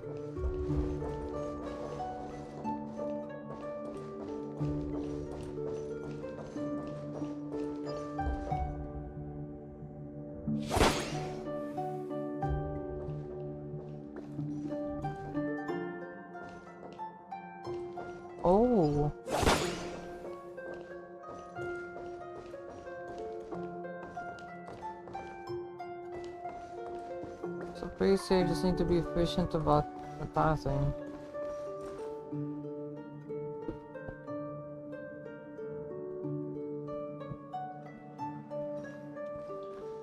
Oh. So basically, I just need to be efficient about the pathing.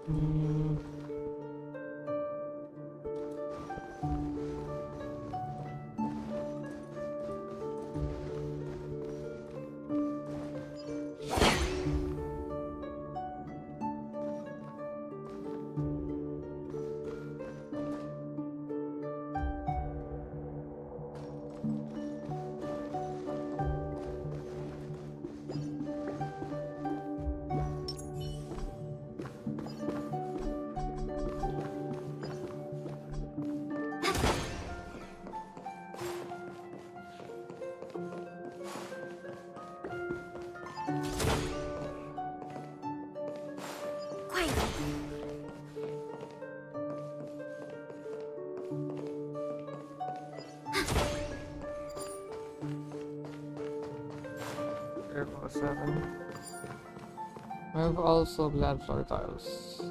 Hmm. Level 7. We have also glad floor tiles.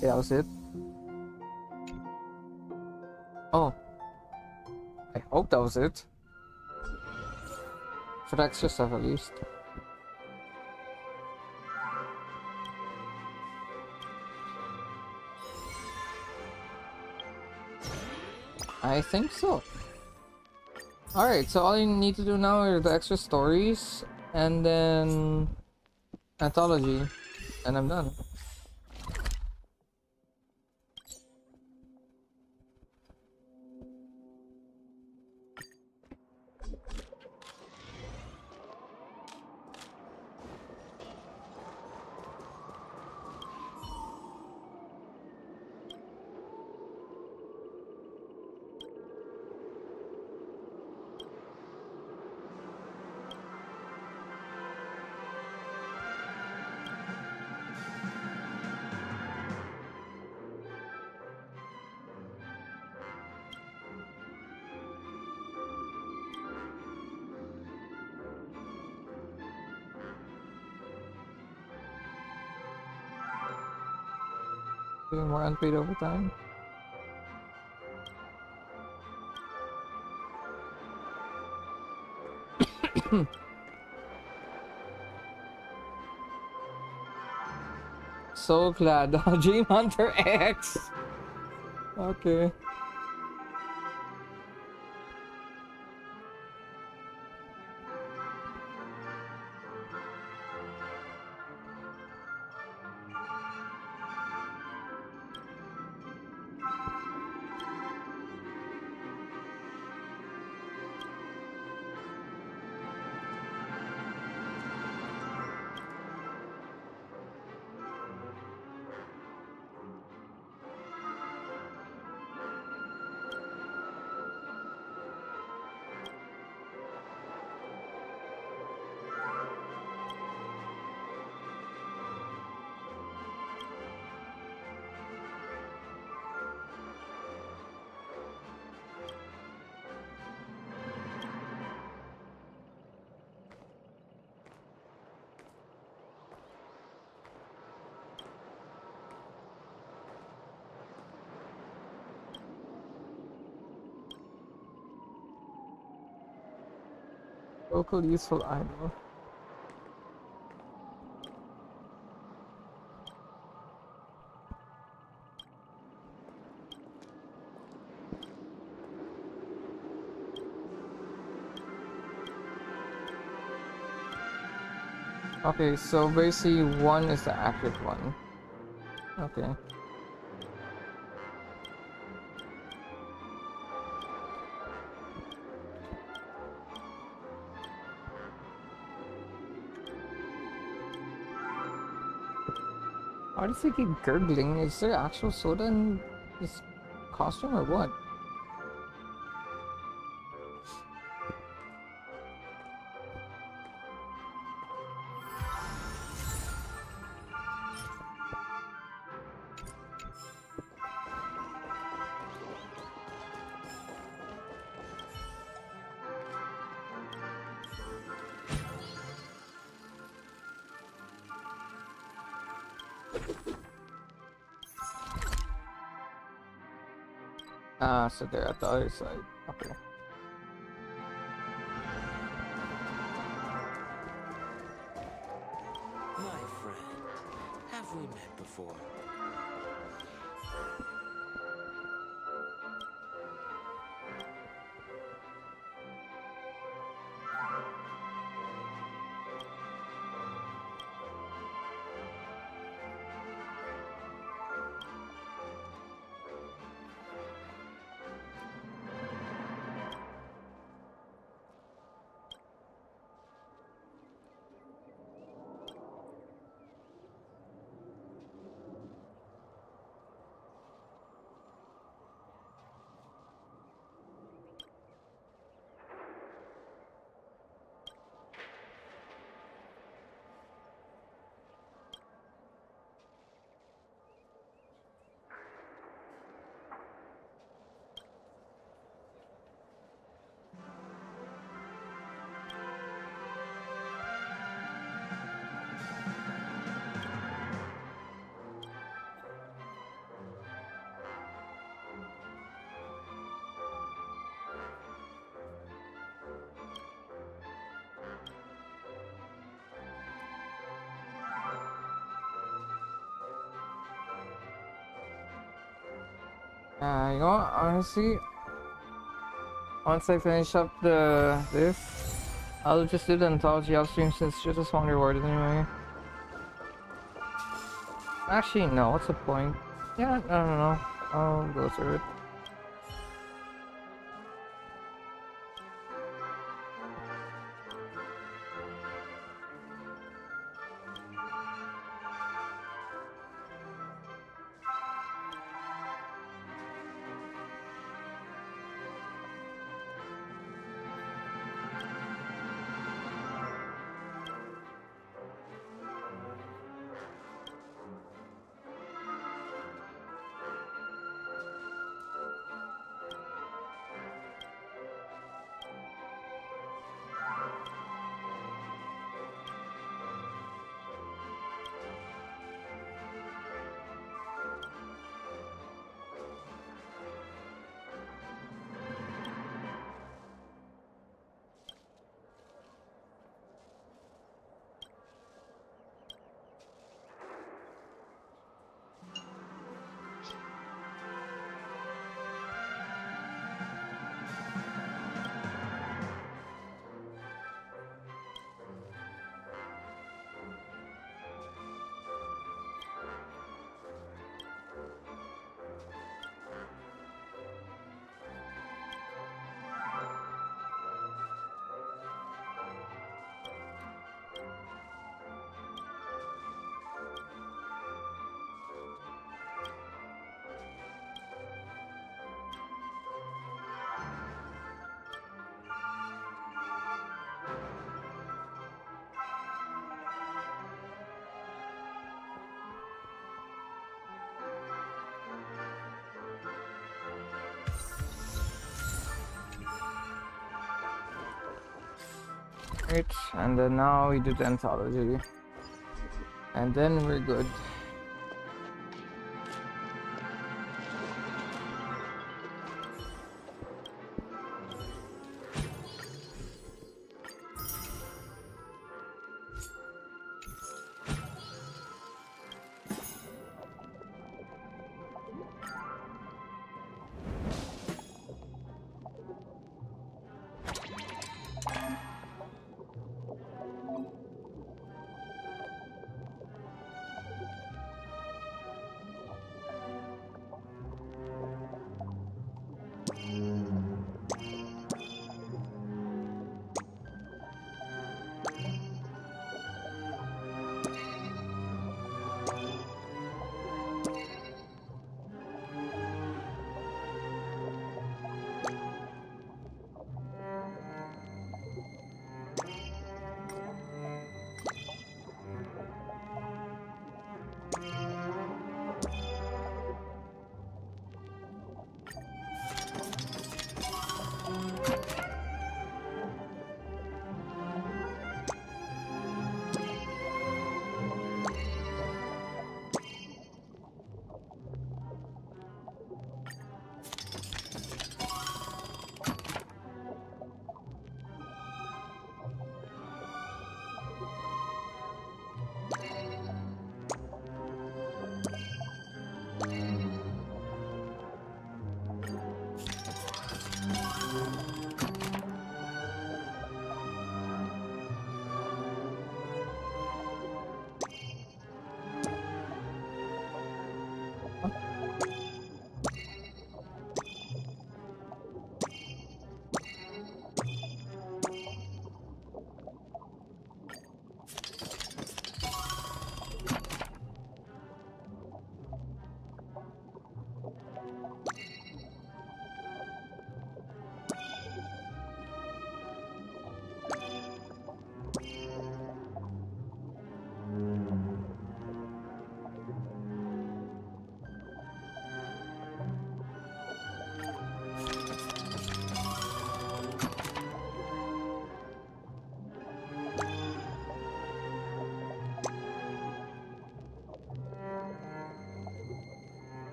Yeah, that was it. Oh. I hope that was it. For the extra stuff at least. I think so. Alright, so all you need to do now are the extra stories and then anthology, and I'm done. Doing more unpaid overtime. So glad. Dream Hunter X. Okay. Local useful idol. Okay, so basically one is the accurate one. Okay. Why does he keep gurgling? Is there actual soda in this costume or what? Ah, so they're at the other side. Okay. My friend, have we met before? You know what? Honestly, once I finish up this, I'll just do the anthology off stream since it's just one rewarded anyway. Actually, no. What's the point? Yeah, I don't know. I'll go through it. Right, and then now we do the anthology. And then we're good.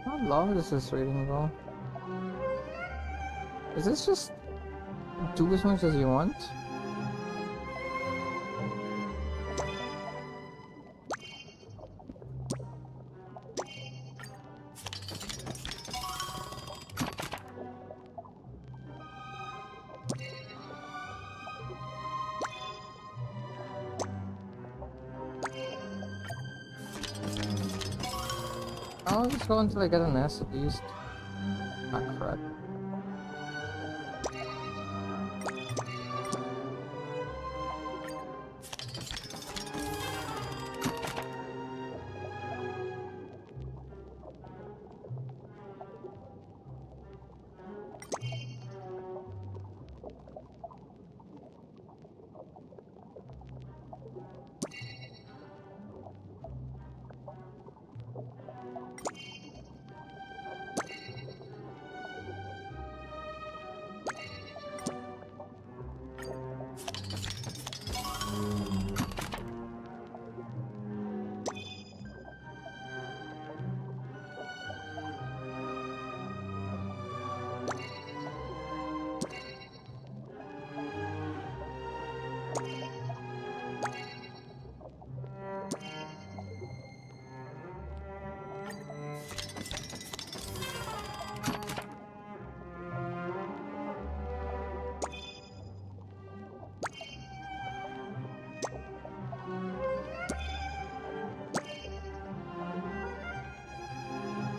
How long is this reading though? Is this just do as much as you want? I'll just go until I get an S at least. Ah, crap.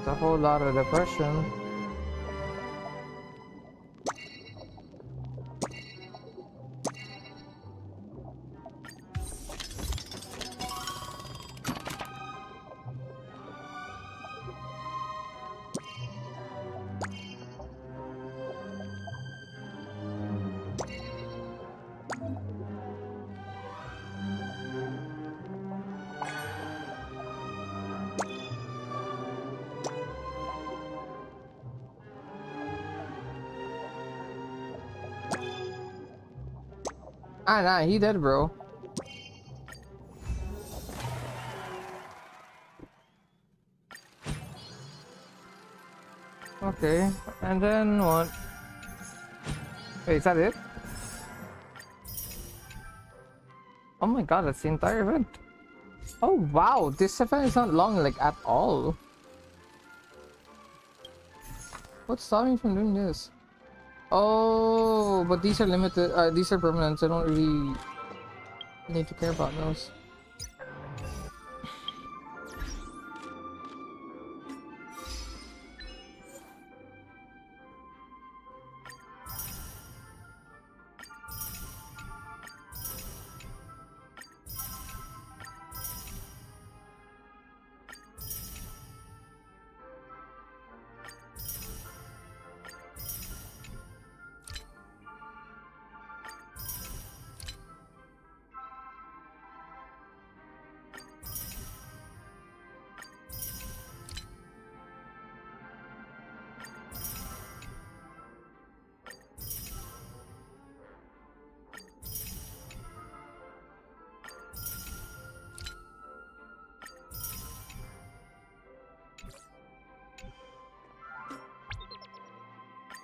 a whole lot of depression. Ah, nah, he dead, bro. Okay, and then what? Wait, is that it? Oh my god, that's the entire event. Oh wow, this event is not long, like, at all. What's stopping me from doing this? Oh, but these are limited, these are permanent, so I don't really need to care about those.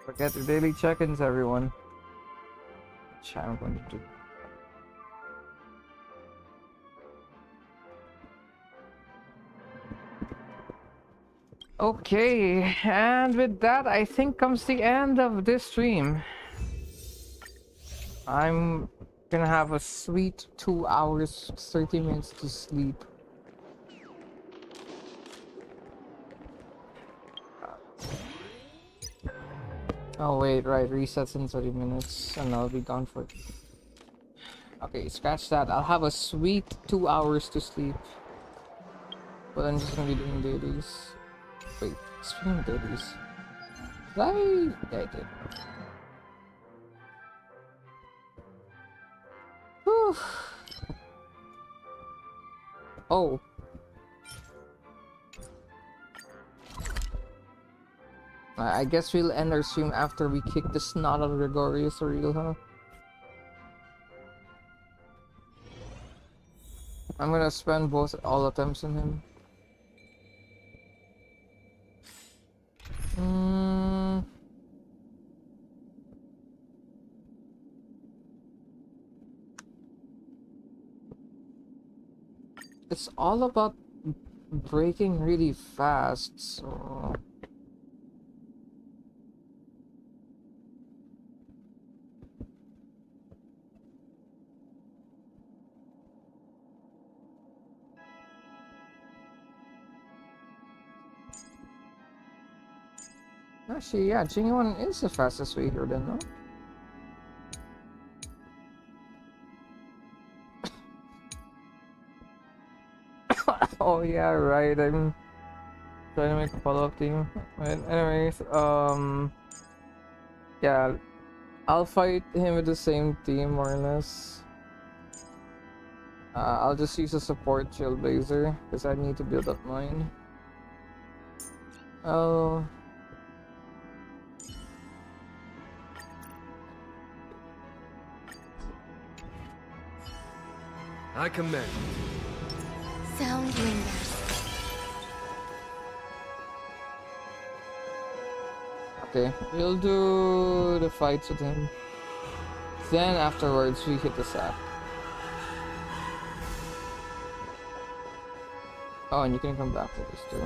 Forget your daily check-ins, everyone. Which I'm going to do. Okay, and with that, I think comes the end of this stream. I'm gonna have a sweet 2 hours, 30 minutes to sleep. Oh wait, right, resets in 30 minutes and I'll be gone for... Okay, scratch that. I'll have a sweet 2 hours to sleep. But I'm just gonna be doing dailies. Wait, speaking of dailies. Did I? Yeah, I did. Whew. Oh. I guess we'll end our stream after we kick the snot out of Gregorius for real, huh? I'm gonna spend all attempts on him. It's all about breaking really fast, so... Actually, yeah, Genuine is the fastest way here then, no? Oh yeah, right, I'm trying to make a follow-up team. But anyways, yeah, I'll fight him with the same team, more or less. I'll just use a support Trailblazer, because I need to build up mine. Oh... I commend. Sound lingers. Okay, we'll do the fights with him. Then afterwards, we hit the sack. Oh, and you can come back with this too.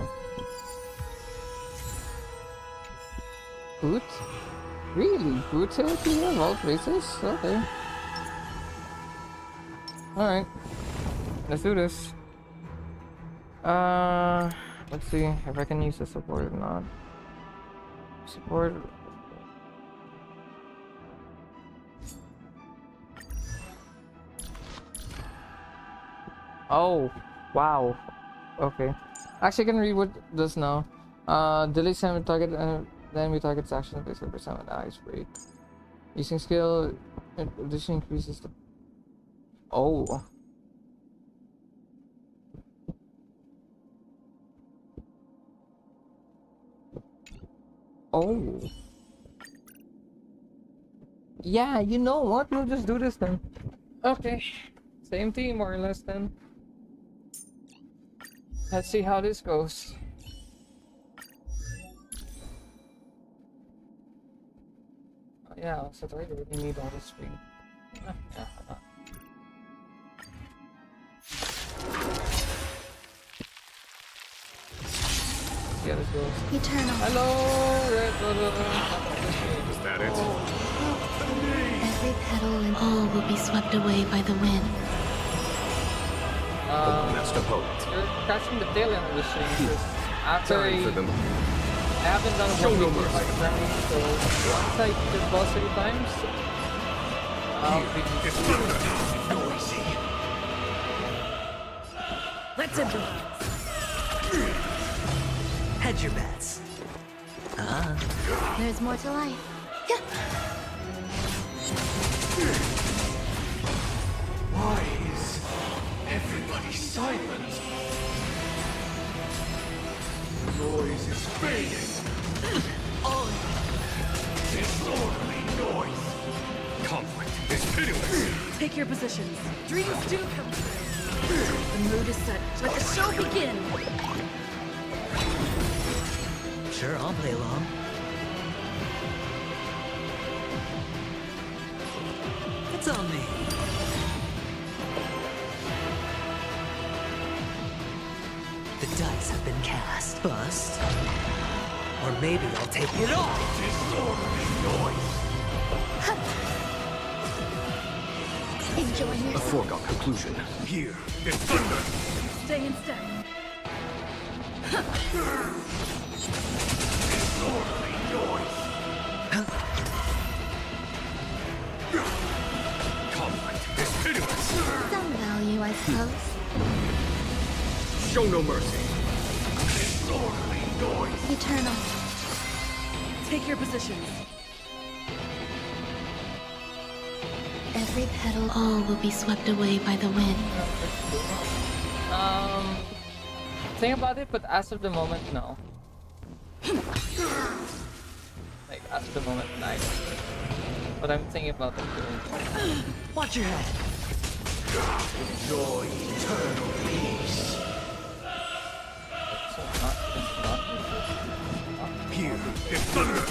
Boot? Really? Brutality of all places? Okay. Alright. Let's do this. Let's see if I can use the support or not. Support. Oh, wow. Okay. Actually, I can read what it does now. Delay summon target and then we target's action based over summon ice break. Using skill, addition increases the. Oh. Oh. Yeah, you know what? We'll just do this then. Okay. Same team, more or less then. Let's see how this goes. Oh, yeah, so I really need all this screen. Yeah, let's go. Eternal. Hello, Red. Is that it? Every petal and all will be swept away by the wind. Next opponent. You're catching the tail end of the stream. 'Cause after Time for them. I haven't done Show no one mercy. like running, so once I hit this boss 3 times, I'll be. Noisy. Let's improvise. Hedge your bets. There's more to life. Why is everybody silent? Noise is fading. Disorderly noise. Conflict is pitiless. Take your positions. Dreams do come true. The mood is set. Let the show begin. Sure, I'll play along. It's on me. The dice have been cast. Bust. Or maybe I'll take it off. Disorderly noise. Enjoying A yourself. foregone conclusion. Here is thunder. Stay in step. Disorderly noise. Conflict is pitiless. Some value, I suppose. Show no mercy. Disorderly noise. Eternal. Take your positions. Every petal, all will be swept away by the wind. Think about it, but as of the moment, no. Like, as of the moment, nice. But I'm thinking about it doing. Watch your head. Enjoy eternal peace. Here is thunder.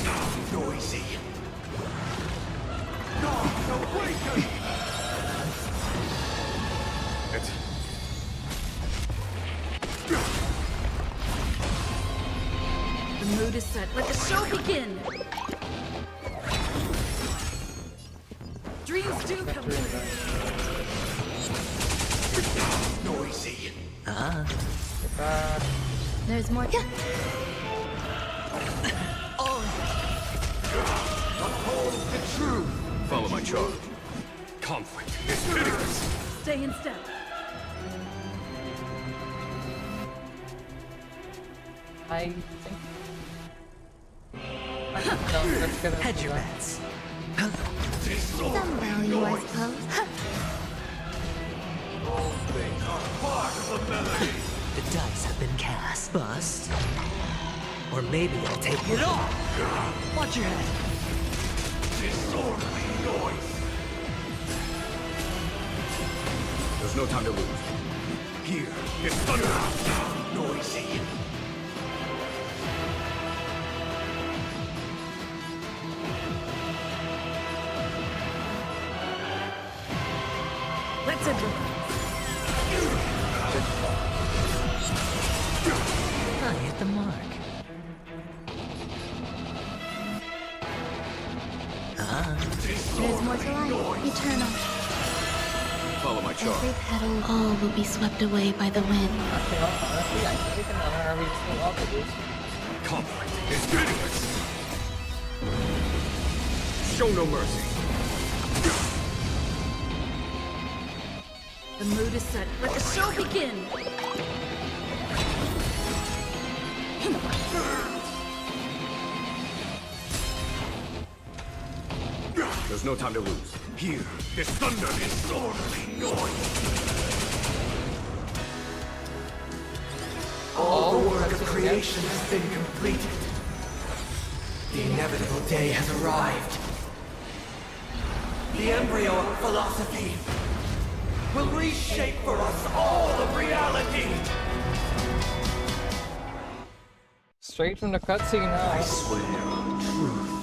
Noisy. God awaken! It's The mood is set. Let the show begin. Dreams do come true. Noisy. There's more to... Uphold the truth. follow my charge. Conflict is pitiless. Stay in step. I think. No, that's gonna. Hedge your bets. Some value, I suppose. All things are part of the melody. The dice have been cast. Bust. Or maybe I'll take it off. Watch your head. Disorderly noise. There's no time to lose. Here is thunder. Noisy. Let's improvise. I hit the mark. There's more to life. Eternal. Follow my charm. Every petal, all will be swept away by the wind. Actually, honestly, I think we can honorably still offer this. Conflict is pitiless. Show no mercy. The mood is set. Let the show begin! There's no time to lose. Here, this thunder is orderly noise. All the work of creation has been completed. The inevitable day has arrived. The embryo of philosophy will reshape for us all of reality. Straight from the cutscene now. I swear on truth.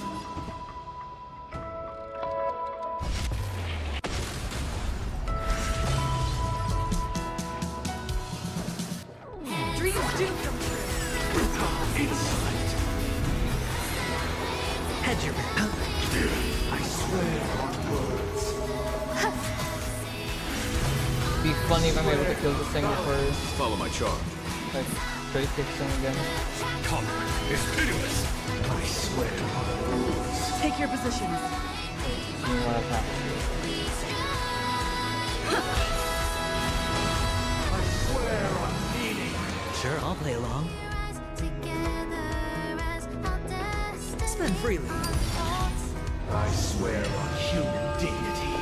Dreams do come true. Insight. Hedge your bet. I swear on words. Be funny if I'm able to kill this thing before Follow my charm. like straight kicks him again. Conflict is pitiless. I swear on words. Take your positions. See what happens. I swear on meaning. Sure, I'll play along. Spend freely. I swear on human dignity.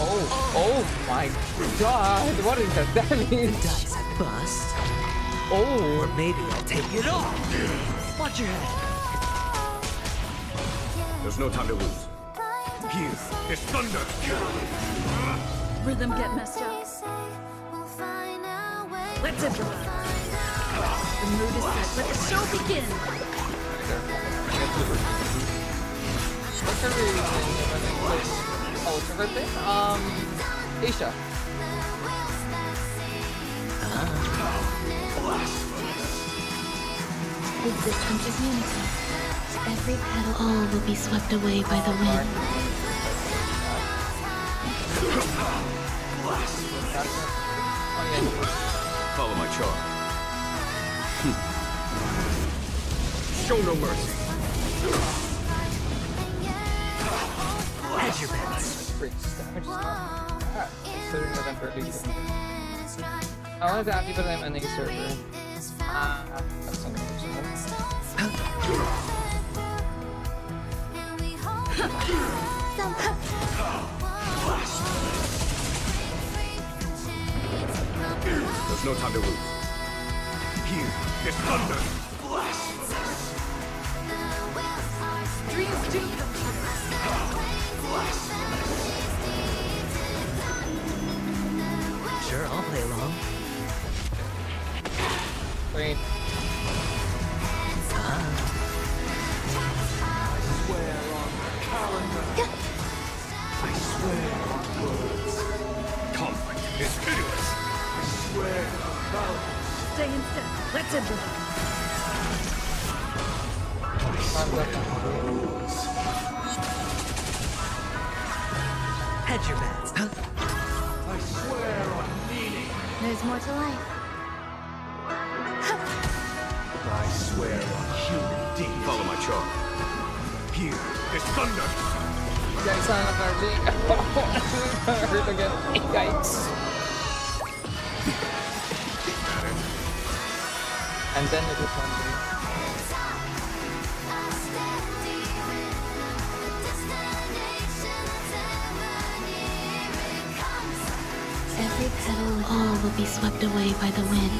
Oh my god, what is that? That means The dice have bust. oh, Or maybe I'll take it off. Watch your head. There's no time to lose. Here is thunder. Rhythm get messed up. Let's improvise. The mood is set. Let the show begin. what's her name? Oh, what's her birthday? Aisha. With this hunter's unity, every petal, all will be swept away by the wind. Follow my charm. Show no mercy. Hedge your bets. Bricks damage. Considering that I'm barely doing it. I wanted to ask you, but I'm ending server. That's unfortunate. There's no time to lose. Here is thunder. Blasphemous. Dreams do come true. Sure, I'll play along. Wait. I swear on the calendar. I swear on words. Conflict is pitiless. I swear on balance. Stay in step. Let's improvise. Hedge your bets. I swear on meaning. There's more to life. I swear on human dignity. Follow my charm. Here is thunder. Guys, sign up early. Hurt again. Yikes. And then it is one day. Every petal, all will be swept away by the wind.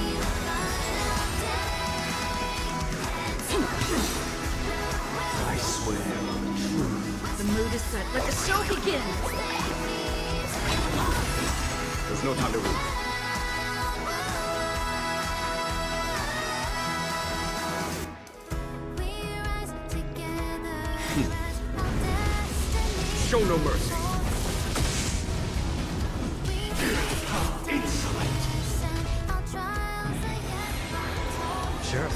I swear on truth. The mood is set. Let the show begin. There's no time to lose. Show no mercy. Insolent. Sure, I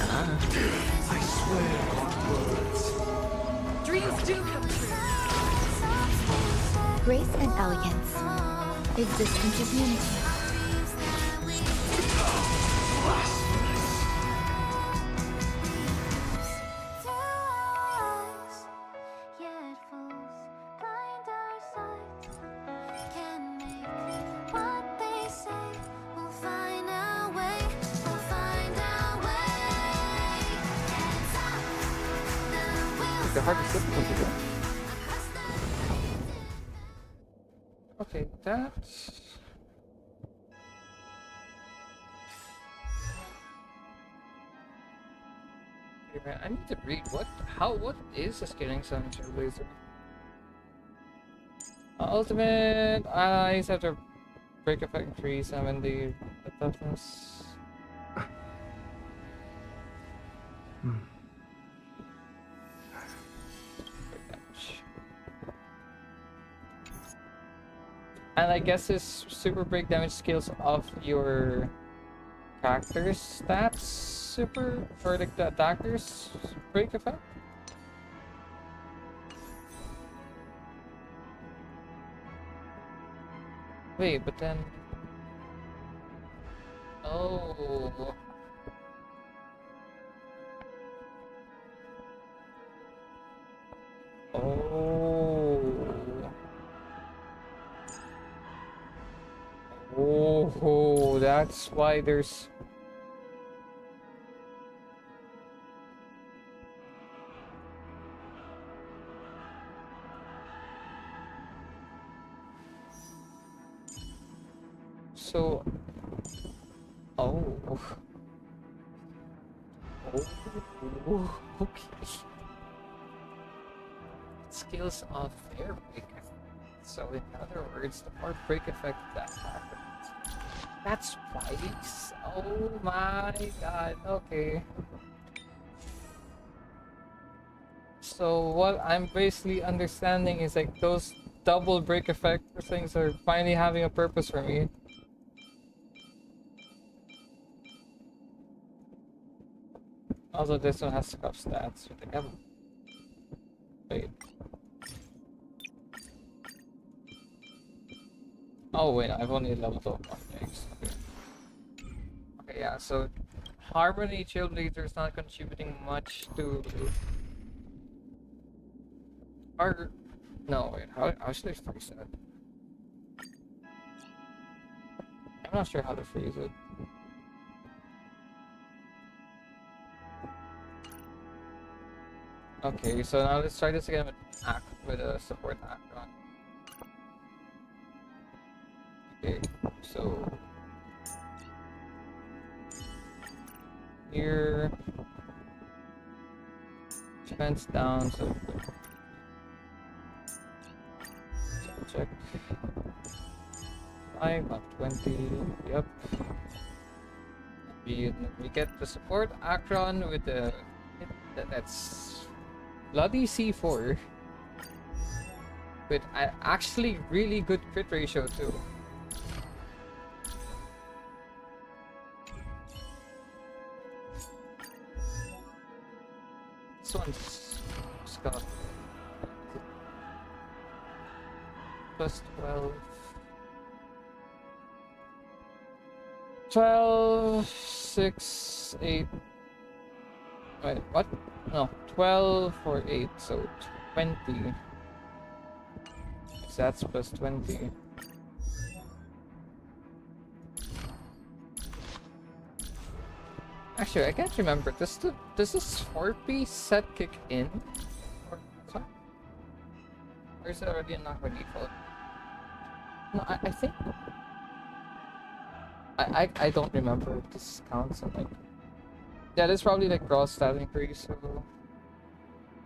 swear on words. Dreams do come true. Grace and elegance exist in community. The hardest difficulty there. Okay, that's... Okay, man, I need to read what is a scaling sun laser? Ultimate eyes after break effect 370 the toughness. And I guess this super break damage scales off your character's stats super, or like the attacker's break effect? Wait, but then... Oh... Oh, that's why there's... So... Oh... Oh, okay. Skills of air break effect. So in other words, the more break effect that happens. That's twice. Oh my god, okay. So what I'm basically understanding is like those double break effect things are finally having a purpose for me. Also, this one has scuff stats. Wait. Oh wait, I've only leveled up one things. Okay, yeah, so Harmony Trailblazer is not contributing much to our... No, wait, how should I freeze that? I'm not sure how to freeze it. Okay, so now let's try this again with a support Acron. Okay, so here defense down, so check 5 up 20, yep. We get the support Acron with the that's bloody C4 with actually really good crit ratio too. This one's got plus 12, 6, 8. Wait, what? No, 12 or 8, so 20. So that's plus 20. Actually, I can't remember. Does this 4P set kick in? Or is it already unlocked by default? No, I think... I don't remember if this counts. Like, yeah, this is probably like raw stat increase, so...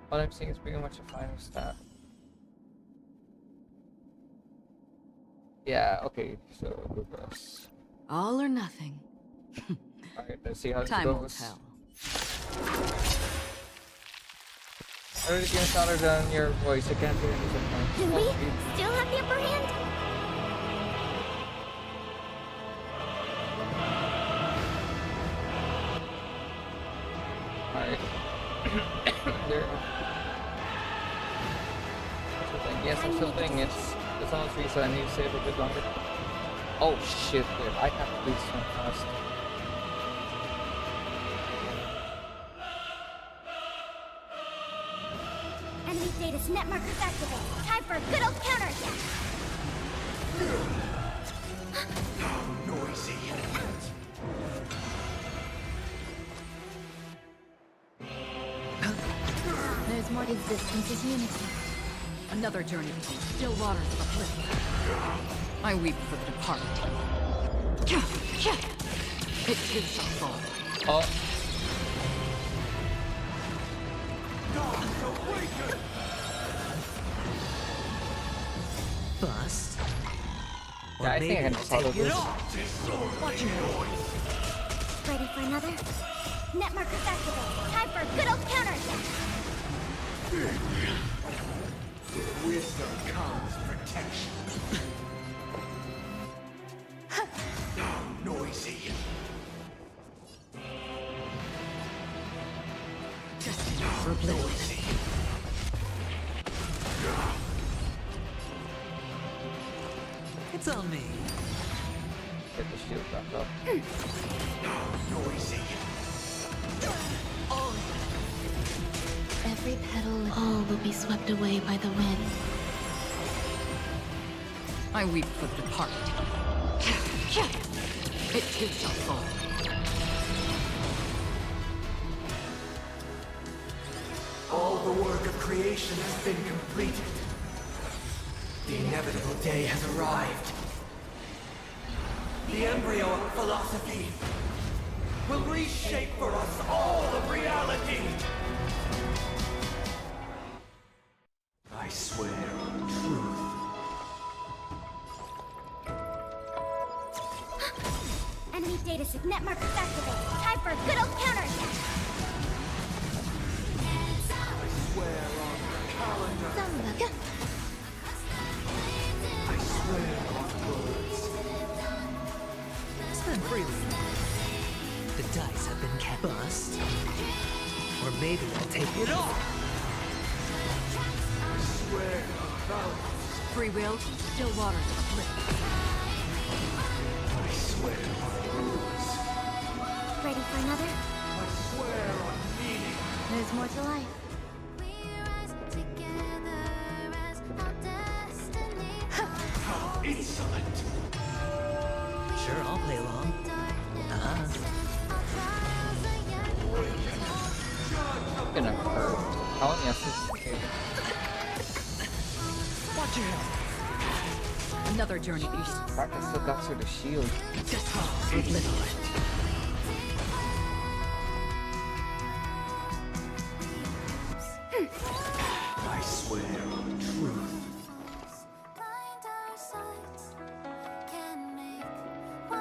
What I'm seeing is pretty much a final stat. Yeah, okay, so reverse. All or nothing. Alright, let's see how this Time goes. will tell. I already getting louder than your voice, I can't hear anything. Do we still have the upper hand? Alright. There. Yes, I'm still playing it. That's almost free, so I need to save a bit longer. Oh shit, dude. I have to do this one fast. Enemy data's net markers activated. Time for a good old counterattack. How noisy. There's more existence is unity. Another journey between still waters of oblivion. I weep for the departed. It too shall fall. Oh. Bust. Yeah, I think I can follow this. Watch your noise. Ready for another? Net markers activated. Time for a good old counterattack. With wisdom comes protection. How noisy. For noisy. It's on me. Get the shield back up. How noisy. Every petal, all will be swept away by the wind. I weep for the departed. It too shall fall. All the work of creation has been completed. The inevitable day has arrived. The embryo of philosophy will reshape for us all of reality. I swear on truth. Enemy data set net markers activated. Time for a good old counterattack. I swear on the calendar. I swear on words. Spend freely. The dice have been kept. Bust. Or maybe I'll take it all. I swear on values. Free will, still waters of oblivion. I swear on rules. Ready for another? I swear on meaning. There's more to life. How insolent. Sure, I'll play along. Gonna hurt. How many assists? Watch your head. Another journey east. Practice still got through the shield. I swear on truth.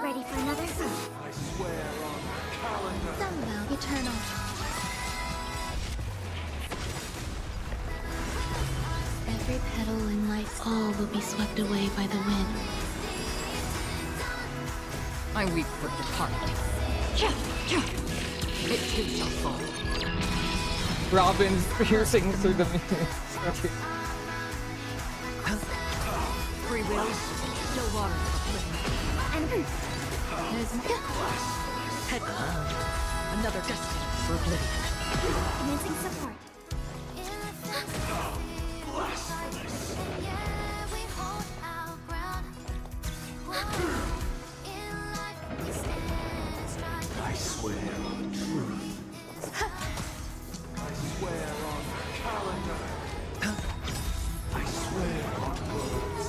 Ready for another? I swear on the calendar. Somehow eternal. Every petal in life, all will be swept away by the wind. I weep for the departed. It too shall fall. Robin's piercing through the mirror. Free will, still waters of oblivion. There's another destiny for oblivion. Commencing support. Blasphemous. I swear on truth. I swear on the calendar. I swear on words.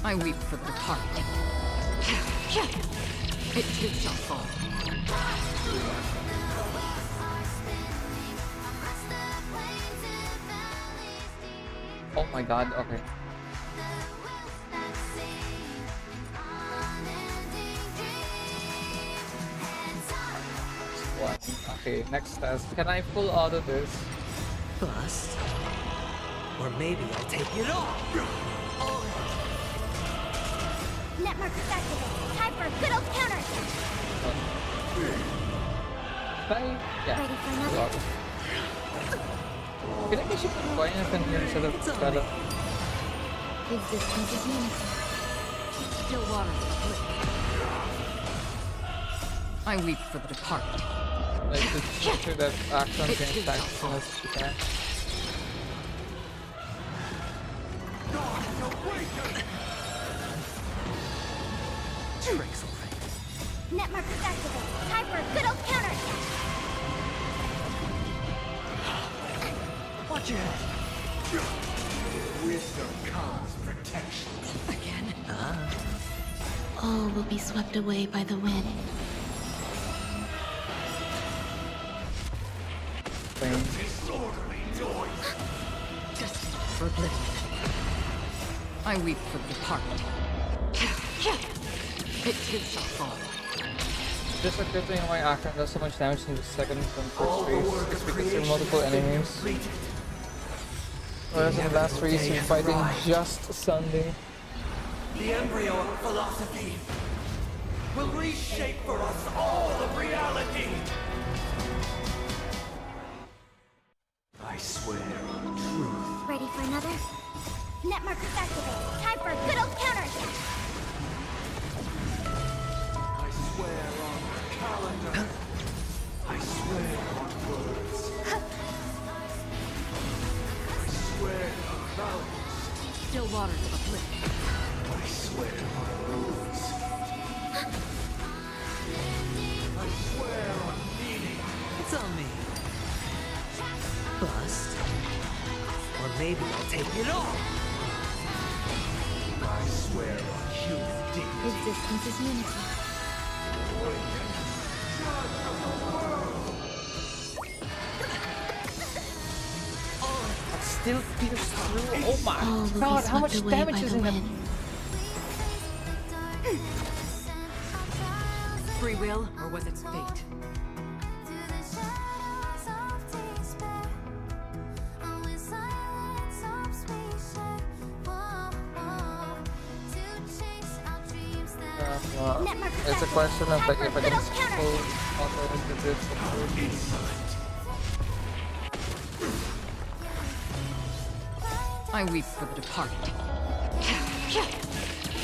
I weep for the departed. It too shall fall. Oh my god, okay. What? Okay, next test. Can I pull out of this? Bust. Or maybe I'll take it all. Net markers activated. Time for a good old counter. Bye. Yeah. Ready for another? I think I should put Violet in here instead of Bella. Existence is unity. Still water for the flip. I weep for the departed. Like, just make sure that Action can attack as soon as she can. Tricks already. Net markers activate. Time for a good old counter. Watch your head. Wisdom comes protection. Again? All will be swept away by the wind. Disorderly noise. Destined for oblivion. I weep for the departed. It too shall fall. Just a good thing why Action does so much damage in the second and first phase is because there are multiple enemies. Whereas in the last phase you're fighting just Sunday. The embryo of philosophy will reshape for us all of reality. I swear on truth. Ready for another? Net markers activate. Time for a good old counter. I swear on calendar. I swear on words. I swear on values. Still waters of flip. I swear on rules. I swear on meaning. It's on me. Bust. Or maybe I'll take it all. I swear on human dignity. Existence is unity. Still pierced through. Oh my All will god, be how much swept away damage by is the in him? wind. Free will, or was it fate? It's a question of like if I can pull also this. I weep for the departed.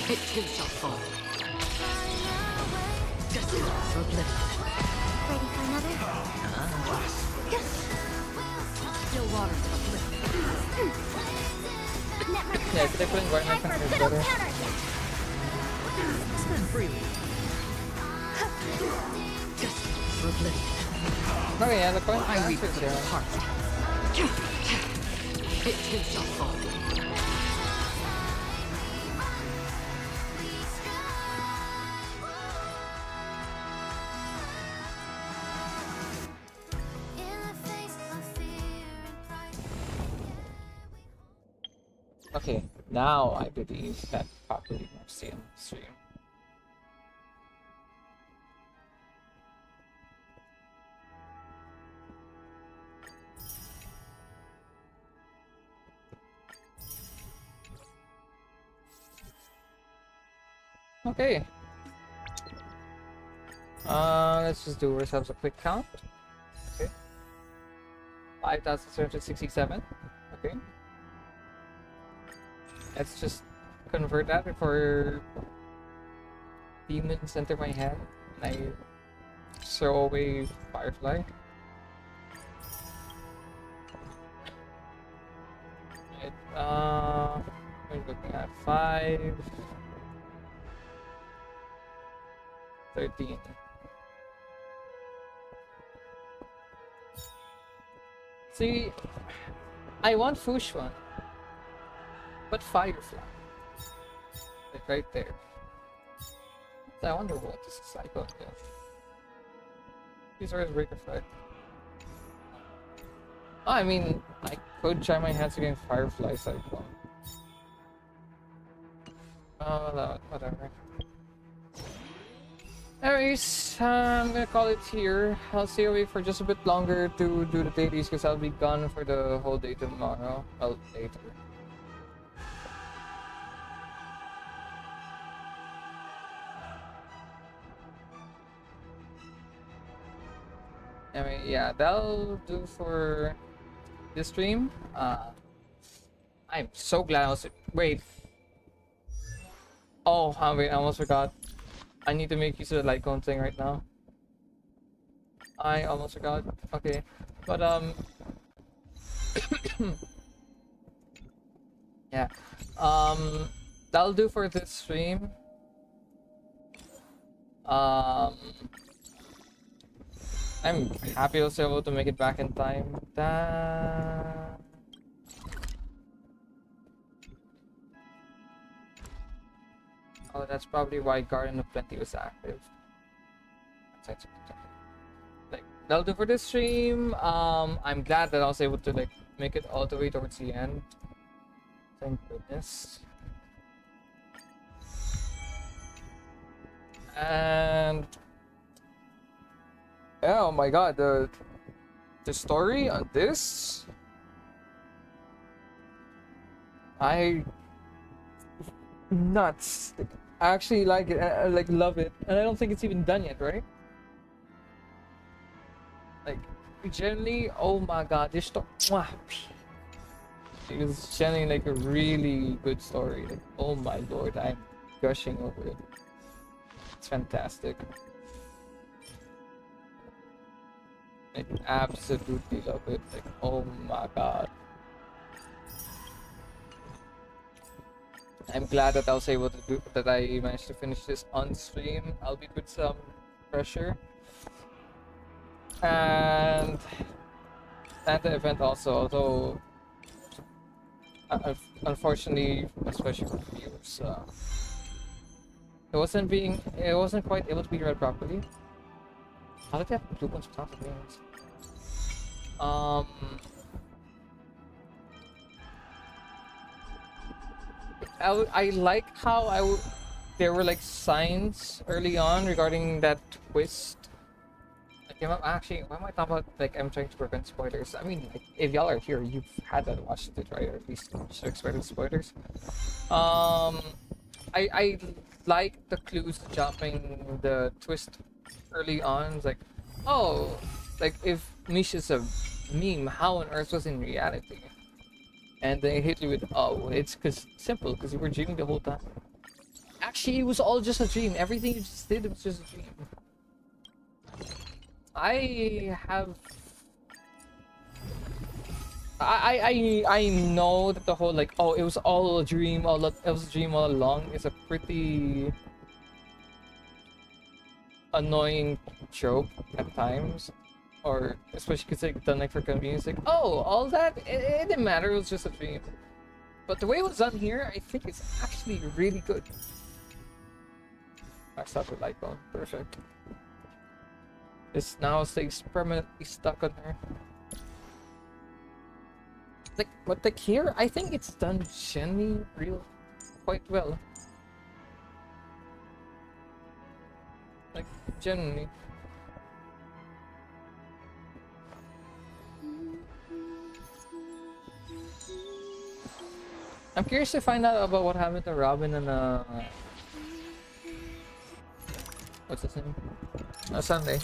It too shall fall. Destined for oblivion. Ready for another? Still water for the flip. Net markers Yeah, if they put in activate. Time environment for a is good old better. counter. Spend freely. Destined for oblivion. Okay, yeah, the point I weep for answers the here. departed. It too shall fall. Okay, now I believe that properly must see on the stream. Okay. Let's just do ourselves a quick count. Okay. 5,767. Okay. Let's just convert that before demons enter my head and I throw away Firefly. Right, we're looking at 5, 13. See, I want Fushuan, but Firefly. Like right there. So I wonder what this is like. Yeah. These are his break effect. Oh, I mean, I could try my hands against Firefly Cyclone. Oh, no, whatever. Anyways, I'm gonna call it here. I'll stay away for just a bit longer to do the dailies because I'll be gone for the whole day tomorrow. Well, later. Anyway, yeah, that'll do for this stream. I'm so glad I was. Wait. Oh, wait, I almost forgot. I need to make use of the light cone thing right now. I almost forgot. Okay, but yeah, that'll do for this stream. I'm happy I was able to make it back in time. Oh, that's probably why Garden of Plenty was active. Like, that'll do for this stream. I'm glad that I was able to like make it all the way towards the end. Thank goodness. And yeah, oh my god, the story on this, I nuts. Like, I actually like it. I like love it, and I don't think it's even done yet, right? Like, generally, oh my god, this story. It was generally like a really good story. Like, oh my lord, I'm gushing over it. It's fantastic. I absolutely love it. Like, oh my god. I'm glad that I was able to do that. I managed to finish this on stream, albeit with some pressure. And the event also, although unfortunately, especially for viewers, it wasn't quite able to be read properly. How did they have blue ones without the names? I like how there were like signs early on regarding that twist. Like, actually, why am I talking about like I'm trying to prevent spoilers? I mean, like, if y'all are here, you've had that watched it, right? Or at least should expect spoilers. I like the clues jumping the twist early on. It's like, oh, like if Misha's a meme, how on earth was in reality? And they hit you with, oh, it's simple, because you were dreaming the whole time. Actually, it was all just a dream. Everything you just did was just a dream. I know that the whole like, oh, it was all a dream, it was a dream all along is a pretty annoying trope at times. Or especially because like done like for convenience, like, oh, all that it didn't matter, it was just a dream. But the way it was done here, I think it's actually really good. I stopped with light bone, perfect. This now stays permanently stuck on her. Like, but like here, I think it's done genuinely quite well. Like, genuinely. I'm curious to find out about what happened to Robin and what's his name? Sunday.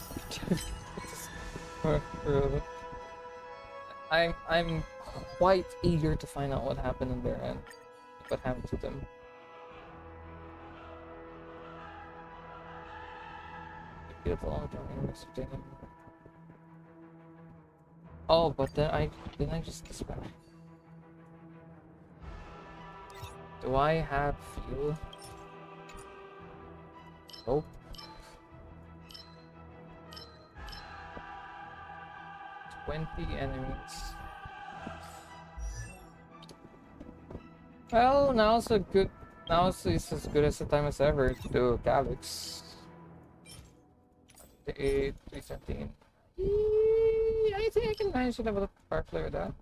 I'm quite eager to find out what happened in their end. What happened to them. Oh, but then I just dispatch. Do I have fuel? Nope. Enemies. Well, now it's as good as the time as ever to do Calyx. 8, 317. I think I can manage to level up Firefly with that.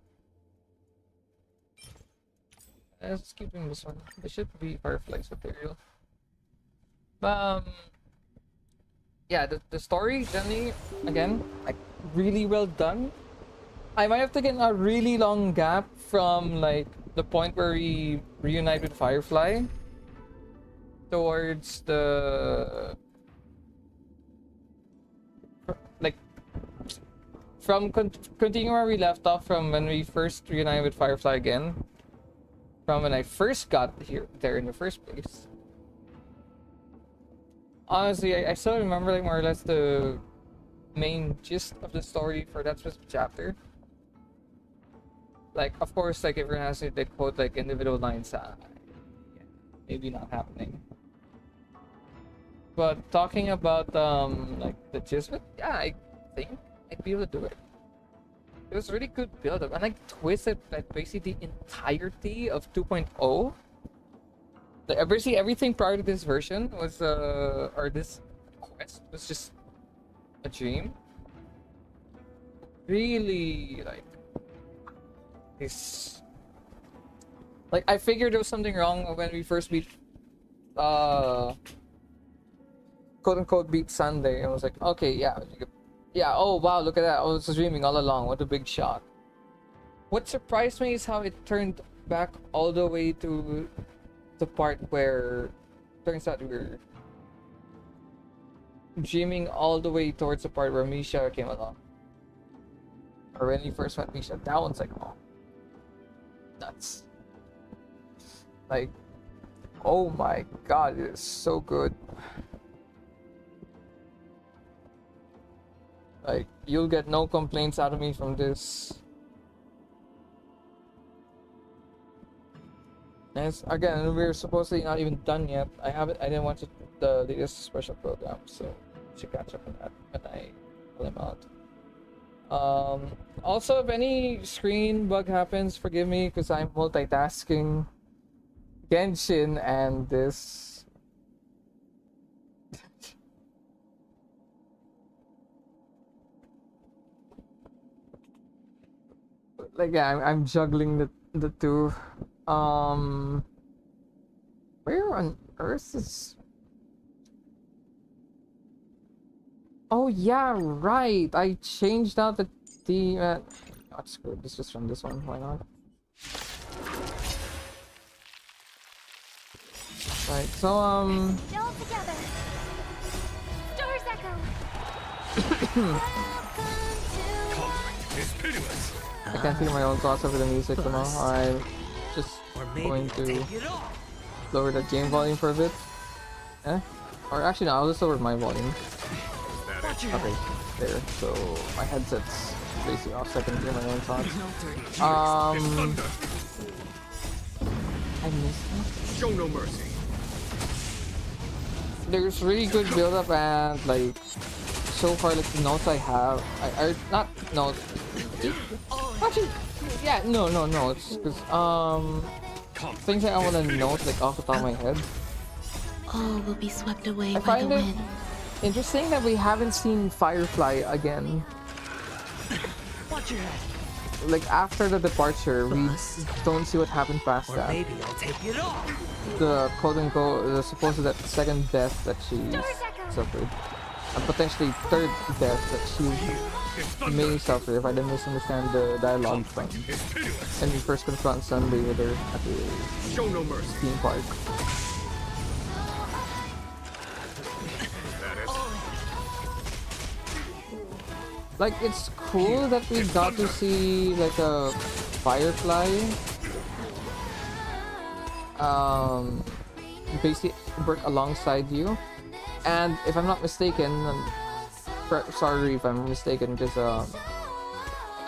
Let's keep doing this one. There should be Firefly's material. Yeah, the story, generally, again, like, really well done. I might have taken a really long gap from, like, the point where we reunite with Firefly towards the... Like, from continuing where we left off from when we first reunited with Firefly again, from when I first got there in the first place. Honestly, I still remember like more or less the main gist of the story for that specific chapter. Like, of course, like everyone has to like, quote like individual lines. Maybe not happening. But talking about like the gist, but yeah, I think I'd be able to do it. It was really good build up, and like twisted like basically the entirety of 2.0. Like basically everything prior to this version was or this quest was just a dream. Really like this. Like I figured there was something wrong when we first beat quote unquote beat Sunday. I was like, okay, yeah. Yeah, oh wow, look at that. I was dreaming all along. What a big shot. What surprised me is how it turned back all the way to the part where turns out we were dreaming all the way towards the part where Misha came along. Or when you first met Misha, that one's like, oh, nuts. Like, oh my god, it is so good. Like, you'll get no complaints out of me from this. And it's, again, we're supposedly not even done yet. I didn't watch the latest special program, so I should catch up on that when I pull them out. Also, if any screen bug happens, forgive me because I'm multitasking Genshin and this. Like, yeah, I'm juggling the two. Where on earth is? Oh yeah, right. I changed out the theme. Oh, screw it. Let's just run this one. Why not? Right. So All together. Stars echo. I can't feel my own thoughts over the music somehow. I'm just going to lower the game volume for a bit. Eh? Or actually no, I'll just lower my volume. Okay, there. So my headset's basically off so I can hear my own thoughts. I missed that. Show no mercy. There's really good build up and like so far like the notes I have I not notes. Actually, yeah, no, it's because things that I want to note like off the top of my head. All will be swept away I by the find it wind. interesting that we haven't seen Firefly again. Watch your head. Like after the departure, we don't see what happened past Or that. maybe I'll take it off. The quote unquote the supposed that second death that she suffered. And potentially third death that she may suffer if I didn't misunderstand the dialogue from when we first confront Sunday with her at the theme park. Like it's cool that we got to see like a Firefly basically work alongside you. And if I'm not mistaken, sorry if I'm mistaken, because I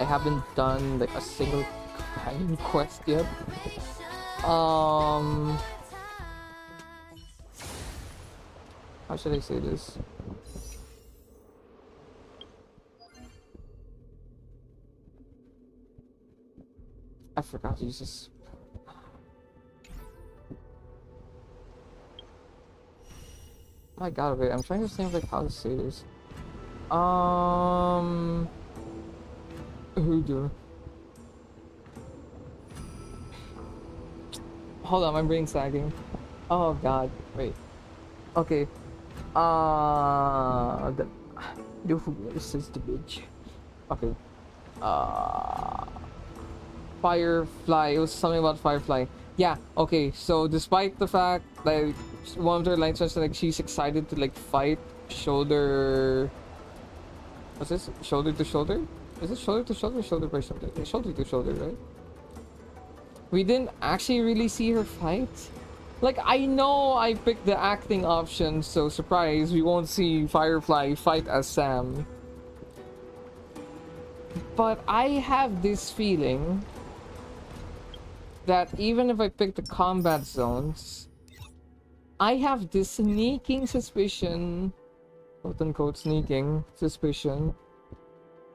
haven't done like a single companion quest yet. How should I say this? I forgot, Jesus. My god, wait, I'm trying to think like how to say this. Hoodoo. Hold on, my brain's sagging. Oh god, wait. Okay. This is the bitch. Okay. Firefly. It was something about Firefly. Yeah, okay, so despite the fact like one of their lines was like she's excited to like fight shoulder, what's this, shoulder to shoulder Is it shoulder to shoulder or shoulder by shoulder? Shoulder to shoulder, right? We didn't actually really see her fight. Like, I know I picked the acting option, so surprise, we won't see Firefly fight as Sam. But I have this feeling that even if I pick the combat zones, I have this sneaking suspicion, quote unquote sneaking suspicion,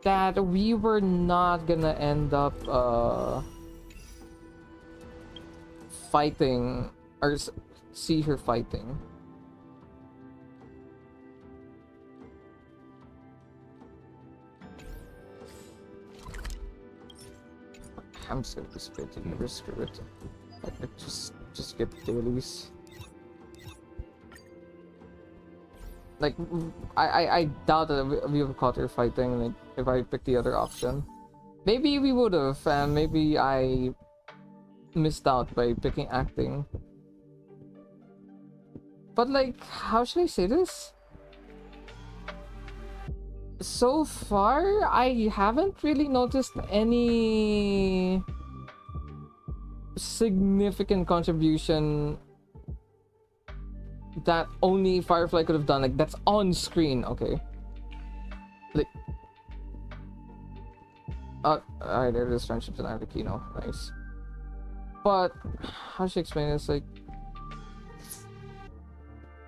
that we were not gonna end up fighting or see her fighting. I'm just gonna be spitting risk of it. Like, just get dailies. Like, I doubt that we would have caught her fighting, like, if I picked the other option. Maybe we would have, and maybe I missed out by picking acting. But, like, how should I say this? So far, I haven't really noticed any significant contribution that only Firefly could have done. Like, that's on screen, okay? Like, alright, there it is. Friendships and Arlecchino. Nice. But, how should I explain this? Like,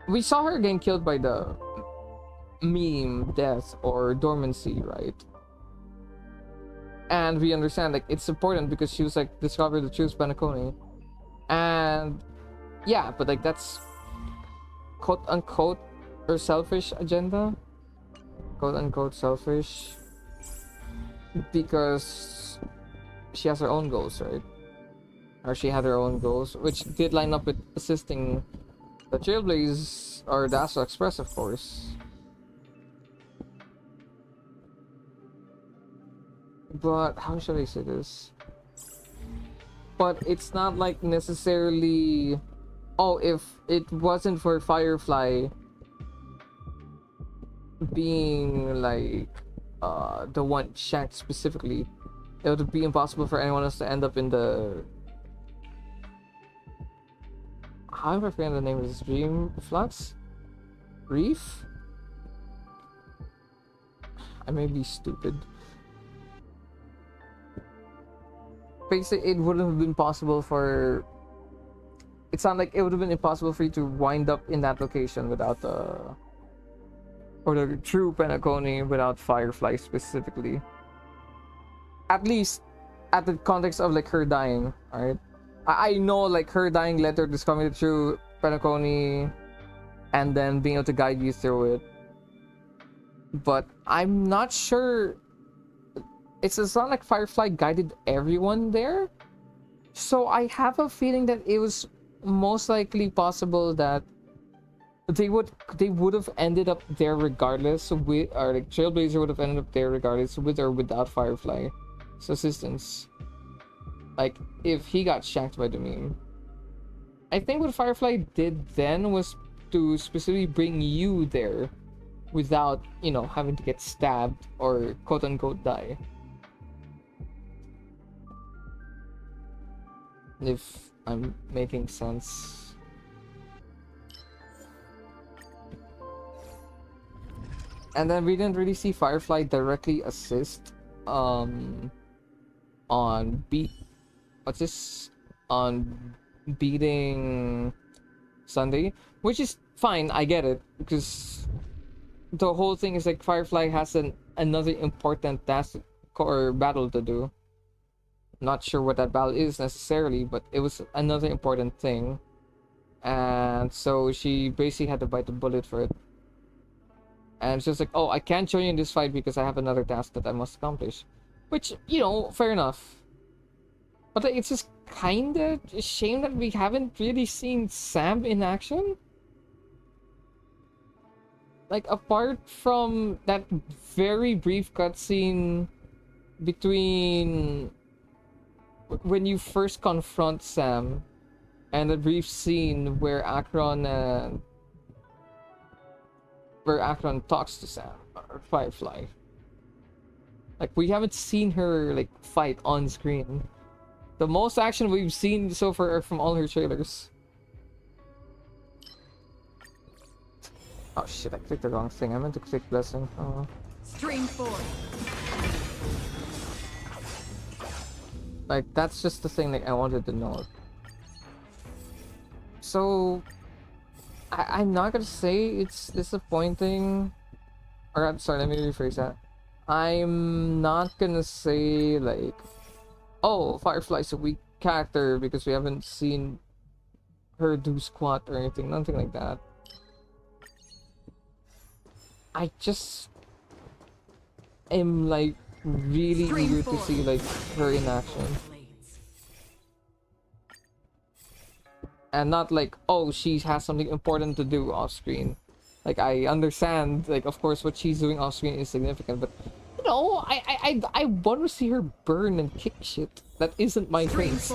we saw her getting killed by the meme death or dormancy, right? And we understand, like, it's important because she was like discovered the true Spanakoni, and yeah, but like that's quote unquote her selfish agenda, quote unquote selfish, because she has her own goals, right? Or she had her own goals, which did line up with assisting the Trailblaze or the Astral Express, of course. But how should I say this? But it's not like necessarily, oh, if it wasn't for Firefly being like the one shanked specifically, it would be impossible for anyone else to end up in the, how am I forgetting the name of this, Dream Flux? Reef? I may be stupid. Basically, it wouldn't have been possible for, it sounded like it would have been impossible for you to wind up in that location without the, or the true Penacony without Firefly specifically. At least at the context of like her dying, alright? I know like her dying led her discovering the true Penacony and then being able to guide you through it. But I'm not sure. It's not like Firefly guided everyone there. So I have a feeling that it was most likely possible that they would have ended up there regardless with, or like Trailblazer would have ended up there regardless with or without Firefly's assistance. Like if he got shanked by the meme. I think what Firefly did then was to specifically bring you there without, you know, having to get stabbed or quote unquote die. If I'm making sense. And then we didn't really see Firefly directly assist on beating Sunday, which is fine, I get it, because the whole thing is like Firefly has another important task or battle to do. Not sure what that battle is necessarily, but it was another important thing, and so she basically had to bite the bullet for it. And it's just like, oh, I can't join you in this fight because I have another task that I must accomplish, which, you know, fair enough. But it's just kind of a shame that we haven't really seen Sam in action. Like, apart from that very brief cutscene between when you first confront Sam and a brief scene where Akron talks to Sam or Firefly. Like, we haven't seen her, like, fight on screen. The most action we've seen so far are from all her trailers. Oh shit, I clicked the wrong thing. I meant to click Blessing. Oh. Stream 4. Like, that's just the thing that I wanted to know. So, I'm not gonna say it's disappointing. Or, I'm sorry, let me rephrase that. I'm not gonna say, like, oh, Firefly's a weak character because we haven't seen her do squat or anything. Nothing like that. I just am, like, really eager to see, like, her in action. And not like, oh, she has something important to do off screen. Like, I understand, like, of course, what she's doing off screen is significant, but you know, I want to see her burn and kick shit. That isn't my face.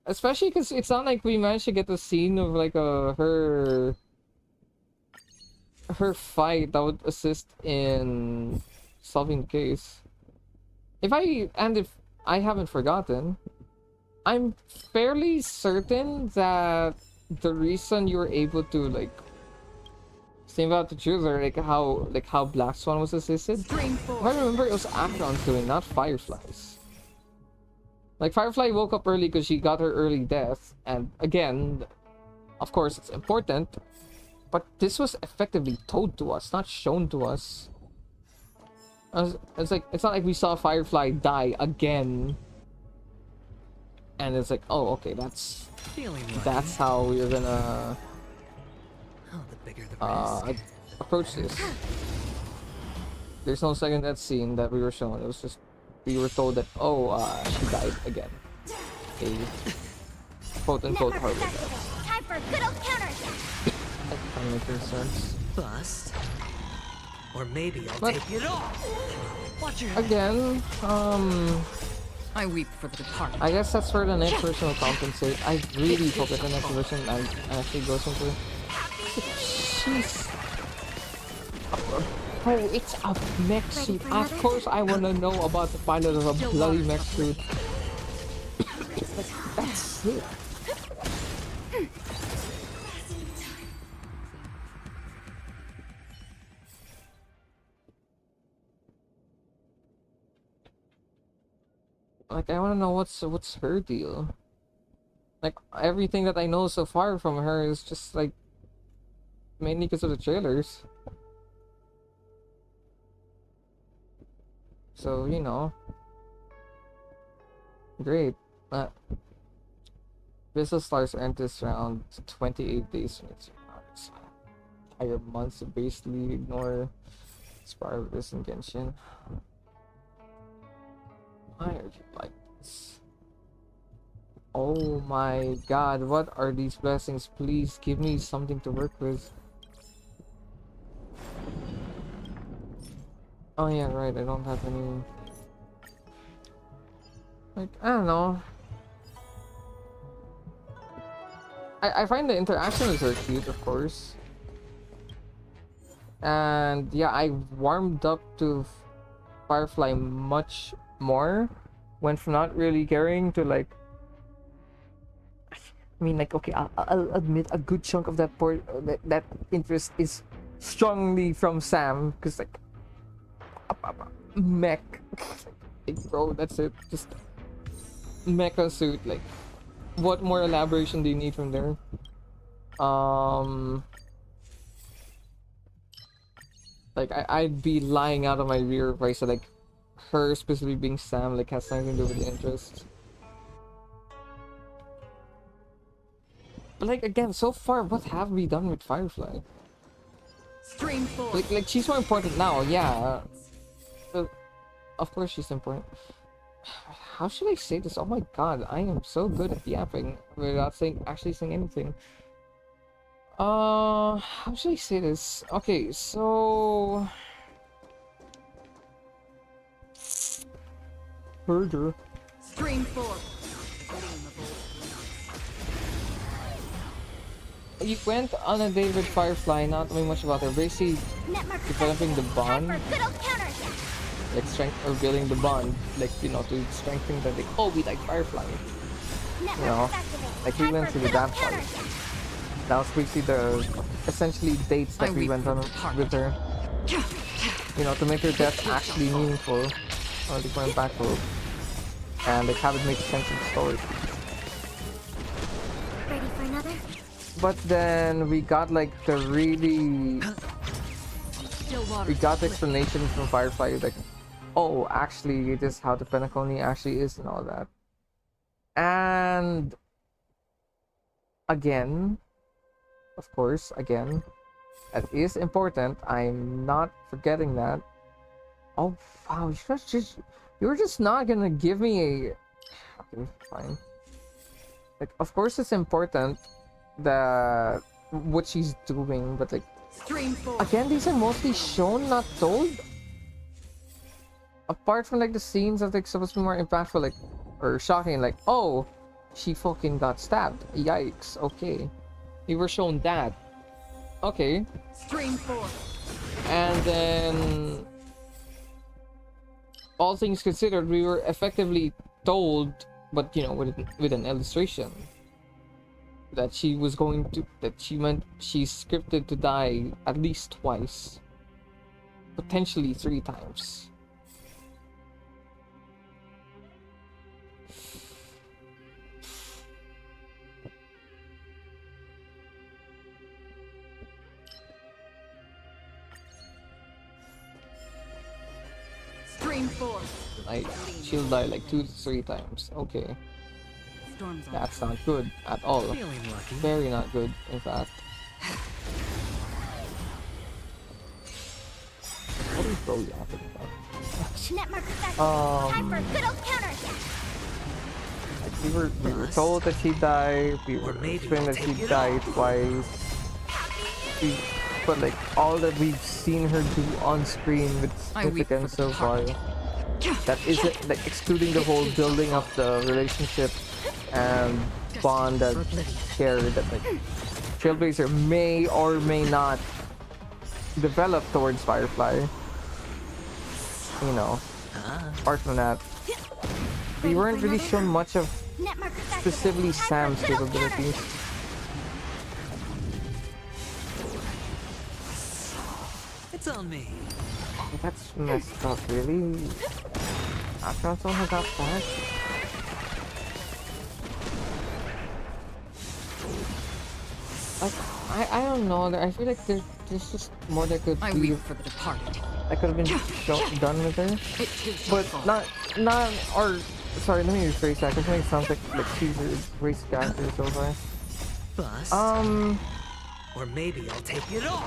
Especially because it's not like we managed to get the scene of like her fight that would assist in solving the case. If I haven't forgotten, I'm fairly certain that the reason you were able to like save out the chooser, like how Black Swan was assisted. If I remember, it was Acheron's doing, not Firefly's. Like, Firefly woke up early because she got her early death, and again, of course, it's important, but this was effectively told to us, not shown to us. It's like, it's not like we saw Firefly die again, and it's like, oh, okay, that's how we're gonna approach this. There's no second death scene that we were shown. It was just, we were told that, oh, she died again. A quote-unquote horrible death. Time for a good old counterattack. That kind of makes sense. Bust. Or maybe I'll But take it off. Watch your again, I weep for the departed. I guess that's where the next version will compensate. I really hope that the next version actually goes into... Jeez. Oh, it's a mech suit. Of course I want to know about the pilot of a bloody mech suit. That's it. Like, I want to know what's her deal. Like, everything that I know so far from her is just like mainly because of the trailers. So, you know. Great. Business stars earned this round 28 days from its entire months to basically ignore Spire of this and Genshin. Why are you like this? Oh my god, what are these blessings? Please give me something to work with. Oh yeah, right, I don't have any... Like, I don't know. I find the interaction with her cute, of course. And yeah, I warmed up to Firefly much more. Went from not really caring to like... I mean, like, okay, I'll admit a good chunk of that that interest is strongly from Sam, because like... mech. Like, bro, that's it. Just mecha suit. Like, what more elaboration do you need from there? Like, I'd be lying out of my rear if I said like her specifically being Sam like has something to do with the interest. But like, again, so far, what have we done with Firefly? Stream 4. Like she's more important now, yeah. Of course she's important. How should I say this? Oh my god, I am so good at yapping without actually saying anything. How should I say this? Okay, so... Burger. Stream 4. you went on a date with Firefly, not knowing much about her. Basically, developing the bond, like strength or building the bond, like to strengthen that. Like, oh, we like Firefly. Like we went to the dance party. That was basically the essentially dates that we went on with her. To make her death actually meaningful, or like more impactful, and like have it make sense in the story. Ready for another? But then we got like the explanation from Firefly, like, oh, actually, it is how the Penacony actually is and all that. And again, of course, that is important. I'm not forgetting that. Oh wow, you're just not gonna give me a. Okay, fine. Like, of course, it's important that what she's doing, but like, again, these are mostly shown, not told. Apart from like the scenes of like supposed to be more impactful, like, or shocking, like, oh, she fucking got stabbed. Yikes. Okay, we were shown that. Okay. And then, all things considered, we were effectively told, but with an illustration, that she was going to, she's scripted to die at least twice, potentially 3 times. Like, she'll die like 2 to 3 times. Okay. That's not good at all. Very not good, in fact. What is Broly laughing about? Like we were told that she died. We were explained that she died twice. But like all that we've seen her do on screen with significance so far, that isn't like excluding the whole building of the relationship and bond that carried, that like Trailblazer may or may not develop towards Firefly. Apart from that, we weren't really shown much of specifically Sam's capabilities. It's on me. That's messed up, really? After someone got that? Like, I don't know. I feel like there's just more that could be for the departed. That could have been done with her, but not. Or sorry, let me rephrase that. Because it sounds like she's a race character so far. Bust. Or maybe I'll take it all.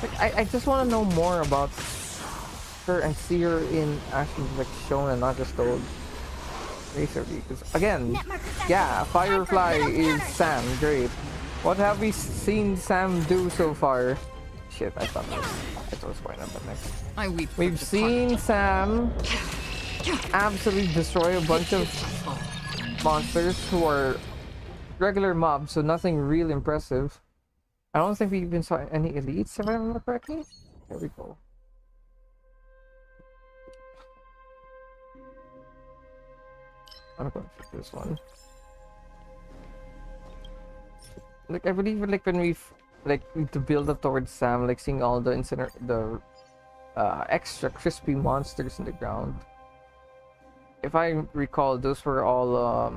Like, I just want to know more about her and see her in actually like shown and not just told. Basically, because again, yeah, Firefly is Sam, great. What have we seen Sam do so far? Shit, I thought it was going up next. We've seen Sam absolutely destroy a bunch of monsters who are regular mobs, so nothing real impressive. I don't think we even saw any elites, if I remember correctly. There we go. I'm going for this one. Like, I believe like when we've to build up towards Sam, like seeing all the extra crispy monsters in the ground. If I recall, those were all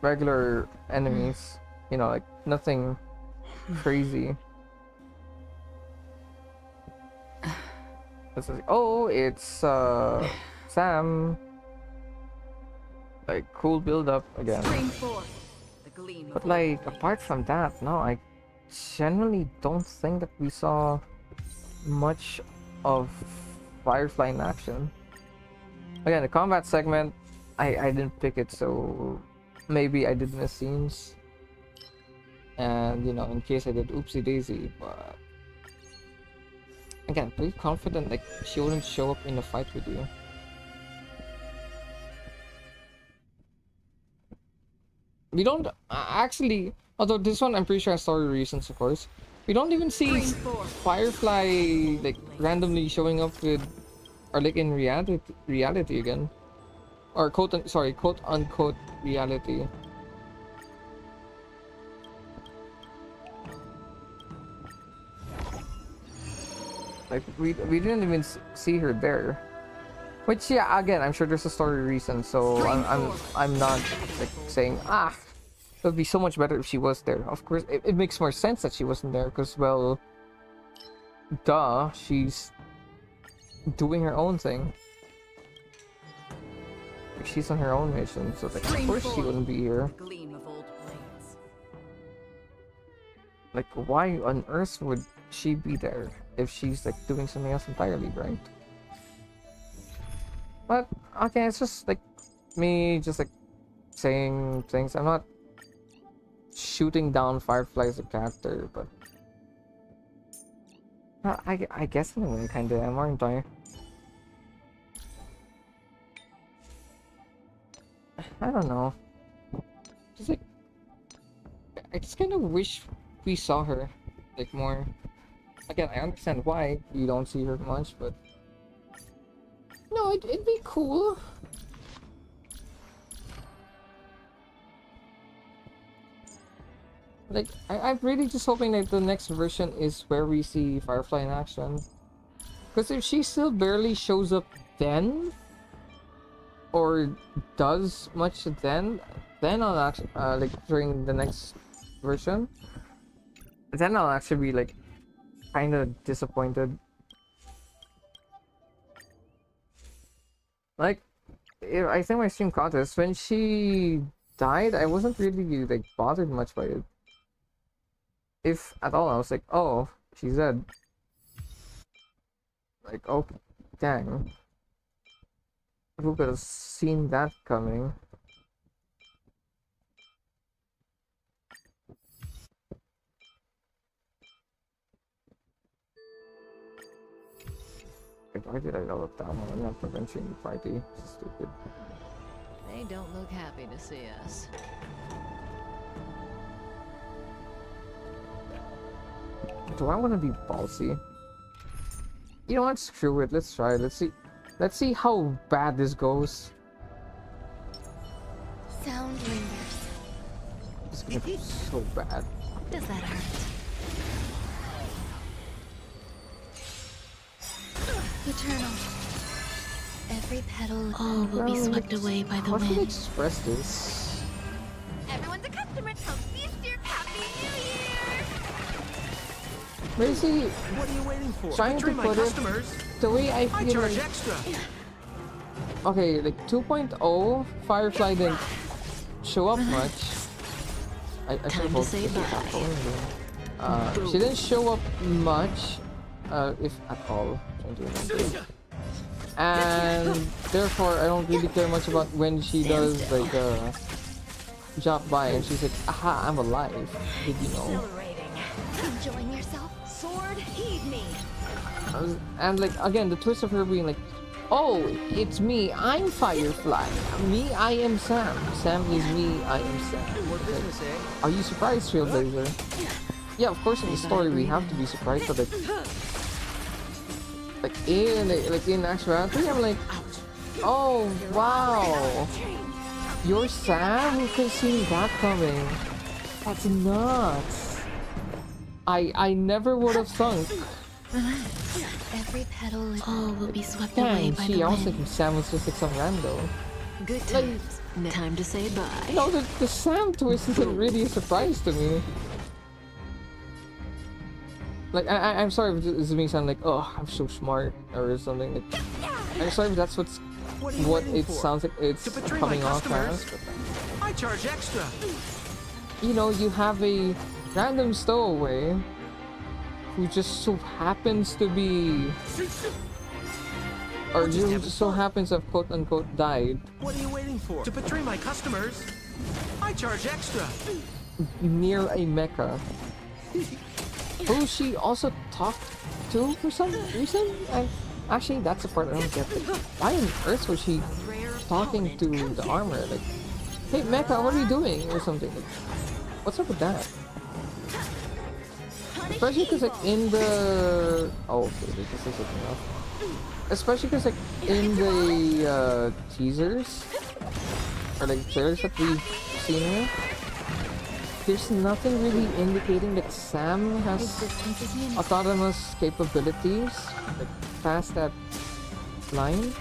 regular enemies. Like nothing crazy. Oh, it's Sam. Like, cool build up again. But like, apart from that, no, I generally don't think that we saw much of Firefly in action. Again, the combat segment, I didn't pick it, so maybe I did miss scenes. And, in case I did, oopsie daisy, but again, pretty confident like she wouldn't show up in a fight with you. We don't actually, although this one I'm pretty sure has story reasons, of course. We don't even see Firefly like randomly showing up with, or like in reality again, or quote unquote reality. Like we didn't even see her there. Which, yeah, again, I'm sure there's a story reason, so I'm not like saying it would be so much better if she was there. Of course, it makes more sense that she wasn't there because, well, duh, she's doing her own thing. Like, she's on her own mission, so like, of course she wouldn't be here. Like, why on earth would she be there if she's like doing something else entirely, right? But okay, it's just like me just like saying things. I'm not shooting down Firefly as a character, but I guess in a way kinda am, aren't I? I don't know. Just like I just kinda wish we saw her like more. Again, I understand why you don't see her much, but no, it'd be cool. Like, I'm really just hoping that the next version is where we see Firefly in action. Because if she still barely shows up then, or does much then I'll actually, like, during the next version, then I'll actually be, like, kind of disappointed. Like, I think my stream caught this. When she died, I wasn't really, like, bothered much by it. If at all, I was like, oh, she's dead. Like, oh, dang. Who could have seen that coming? Why did I look down on? I'm not preventing the party. Stupid. They don't look happy to see us. Do I want to be ballsy? You know what? Screw it. Let's try. Let's see how bad this goes. Sound lingers. It's gonna be so bad. Does that hurt? Eternal. Every petal, all will be swept away by the wind. How do I express this? Everyone's a customer till Easter. Happy New Year! Basically, what are you waiting for? Trying to put it the way I feel like, extra. Okay, like 2.0, Firefly didn't show up much. I Time to say bye. She didn't show up much, if at all. And therefore, I don't really care much about when she does like drop by and she's like, "Aha, I'm alive." Did you know? Enjoying yourself? Sword, heed me. And like again, the twist of her being like, "Oh, it's me. I'm Firefly. Me, I am Sam. Sam is me. I am Sam." What business, eh? Are you surprised, Trailblazer? Yeah, of course. In the story, we have to be surprised, but like in actuality, I'm like, oh wow, you're Sam. Who could have seen that coming? That's nuts. I never would have thunk. Every petal, all will be swept away by the wind. I was thinking Sam was just like some rando. Good times. Like, time to say bye. No, the Sam twist isn't really a surprise to me. Like, I'm sorry if this makes me sound like, oh, I'm so smart or something. Like, I'm sorry if that's what it sounds like it's coming off as. I charge extra. You know, you have a random stowaway who just so happens to be, or who just so happens to have quote unquote died. What are you waiting for? To betray my customers? I charge extra. Near a mecha. Who she also talked to for some reason? Actually, that's the part I don't get. Like, why on earth was she talking to the armor? Like, hey Mecha, what are you doing? Or something. Like, what's up with that? Especially because like in the okay, this isn't enough. Especially because like in the teasers or like trailers that we've seen here, there's nothing really indicating that Sam has autonomous capabilities, like past that line.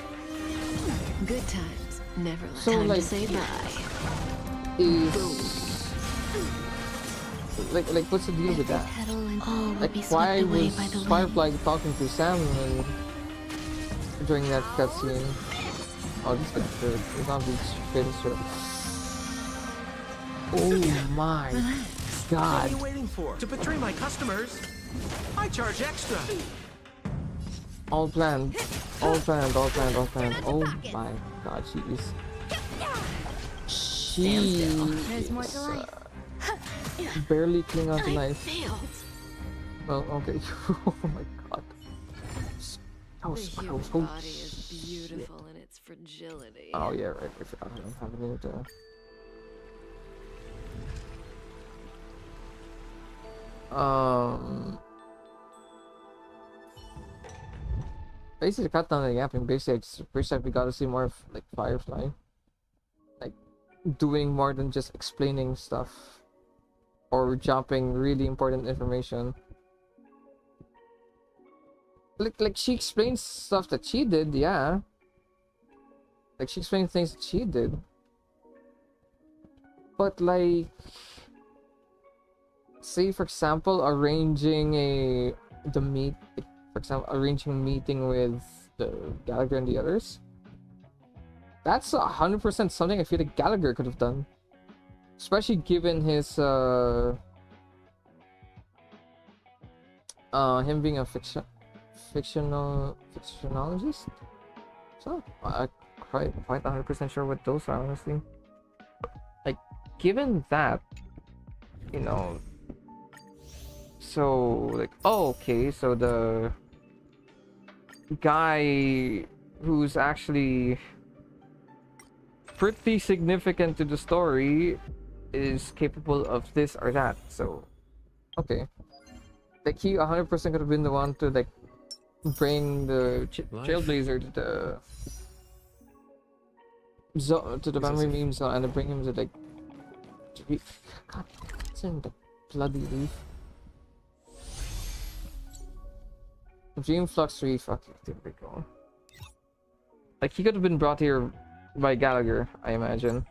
Good times, never let So time like, to say bye. is like what's the deal with that? Like why was Firefly talking to Sam during that cutscene? Oh, this gonna hurt. It's not being straight as hurt. Oh my god. What are you waiting for? To betray my customers? I charge extra. All planned. All planned, all planned, all planned. Oh my god, she's... There's more to life. barely cling on to life. Well, okay. Oh my god. That was The human body is beautiful in its fragility. Oh yeah, right. I forgot I don't have any to... Basically cut down the gap and basically I just wish that we got to see more of like Firefly. Like doing more than just explaining stuff or dropping really important information. Like she explains stuff that she did, yeah. Like she explained things that she did. But like, say for example, arranging the meet, for example, arranging a meeting with the Gallagher and the others. That's 100% something I feel like Gallagher could have done, especially given his him being a fictionologist. So I quite 100% sure what those are, honestly. Like, given that, you know, so like, oh okay, so the guy who's actually pretty significant to the story is capable of this or that, so okay. Like he 100% could have been the one to like bring the Trailblazer to the memory meme zone and to bring him to like God, it's in the bloody reef. Dream Flux Reef. Okay, there we go. Like he could have been brought here by Gallagher, I imagine.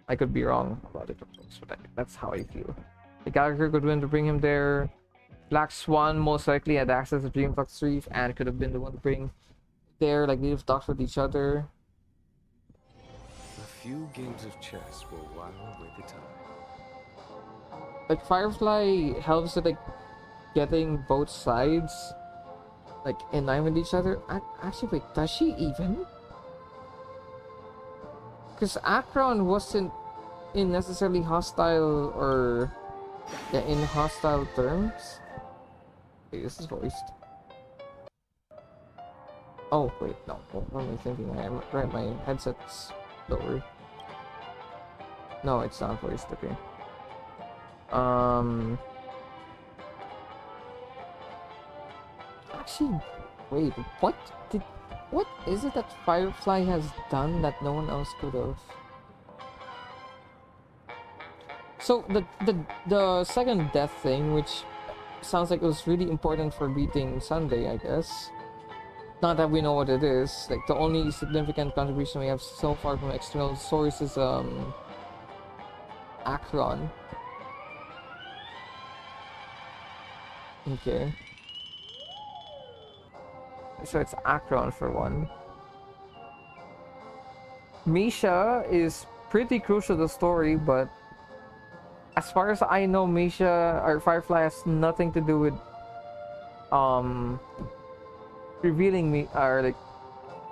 I could be wrong about it, of course, but that's how I feel. The Gallagher could have been to bring him there. Black Swan most likely had access to Dream Flux Reef and could have been the one to bring there. Like they've talked with each other. A few games of chess will while away the time. Like Firefly helps with like getting both sides like in line with each other. Actually, wait, does she even? Because Akron wasn't in necessarily hostile or in hostile terms. Wait, this is voiced. Oh wait, no. What am I thinking? I'm right. My headset's lower. No, it's not voiced. Okay. Actually, wait. What is it that Firefly has done that no one else could have? So the second death thing, which sounds like it was really important for beating Sunday, I guess. Not that we know what it is. Like the only significant contribution we have so far from external sources, Akron. Okay. So it's Akron for one. Misha is pretty crucial to the story, but as far as I know, Misha or Firefly has nothing to do with revealing me or like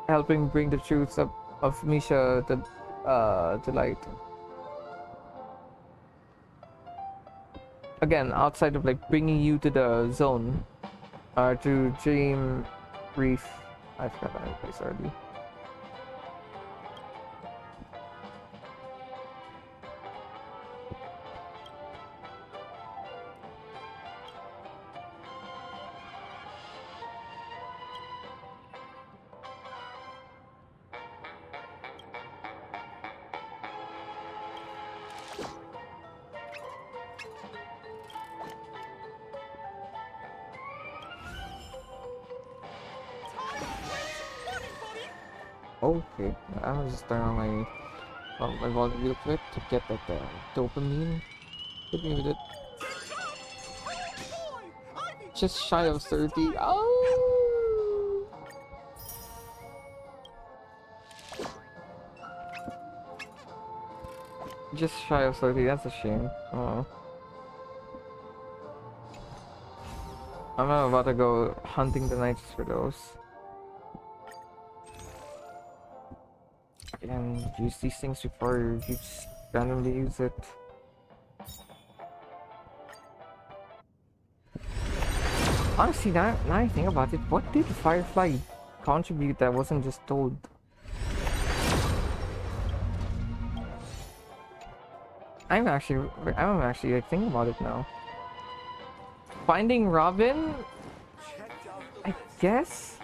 helping bring the truth of Misha to light. Again, outside of like bringing you to the zone, to Dream Reef. I forgot that place already. Okay, I'll just turn on my volume real quick to get that dopamine. Hit me with it. Just shy of 30. Oh! Just shy of 30, that's a shame. Oh. I'm not about to go hunting the nights for those. And use these things before you just randomly use it. Honestly, now I think about it, what did Firefly contribute that wasn't just told? I'm actually like thinking about it now. Finding Robin, I guess.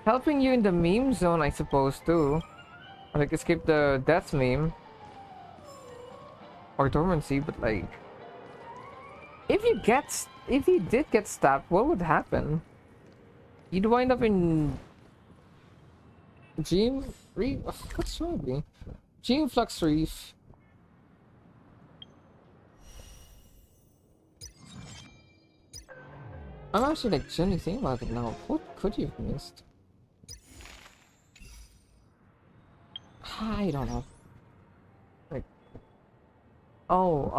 Helping you in the meme zone, I suppose too. Like escape the death meme or dormancy, but like, if you did get stabbed, what would happen? You'd wind up in Dream Reef. What's wrong with me? Dream Flux Reef. I'm actually like genuinely thinking about it now. What could you have missed? I don't know. Like, oh,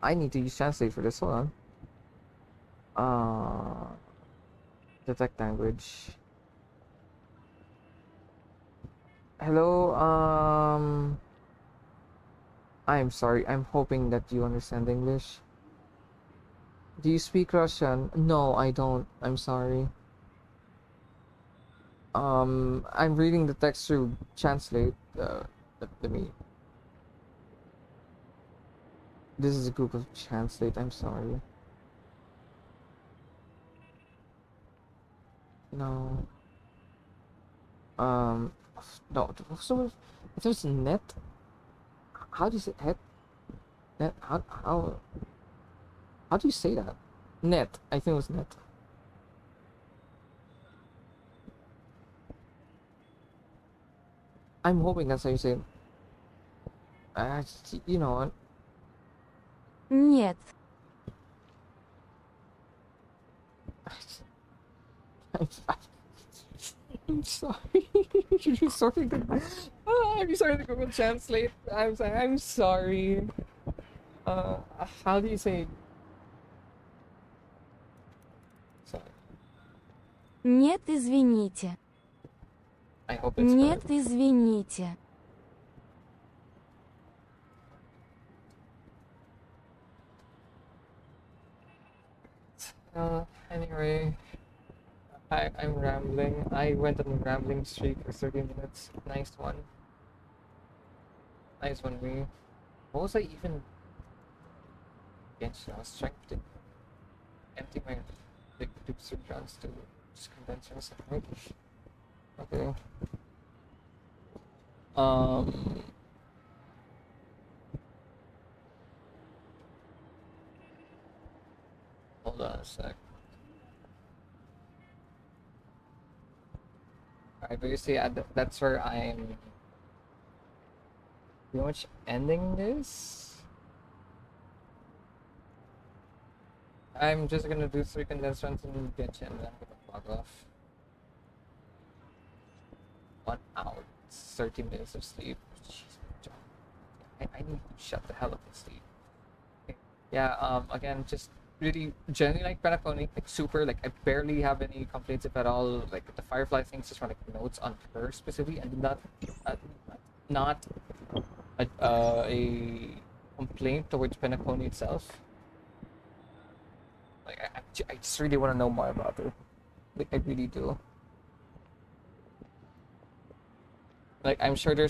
I need to use translate for this. Hold on. Detect language. Hello, I'm sorry. I'm hoping that you understand English. Do you speak Russian? No, I don't. I'm sorry. I'm reading the text through translate. Let me. This is a group of translate. I'm sorry. No. No. So if there's net, how do you say net? Net? How do you say that? Net. I think it was net. I'm hoping that's how you say it. You know what? Нет. I'm sorry. You're sorry to, I'm sorry to Google Translate. I'm sorry. How do you say? Sorry. Нет, извините. I hope it's Нет, correct. извините. Anyway, I'm rambling. I went on a rambling streak for 30 minutes. Nice one. Nice one, me. What was I even against? I was trying to empty my big dupster guns to just condense myself, right? Okay. Hold on a sec. Alright, but you see, that's where I'm pretty much ending this. I'm just gonna do 3 condensed runs and Genshin, and then I'm gonna log off. 1 hour, 30 minutes of sleep. Jeez, I need to shut the hell up and sleep. Okay. Yeah, again, just really genuinely like Penacony, like super, like I barely have any complaints if at all. Like the Firefly things just want like notes on her specifically, and not a complaint towards Penacony itself. Like I just really want to know more about her. Like I really do. Like I'm sure there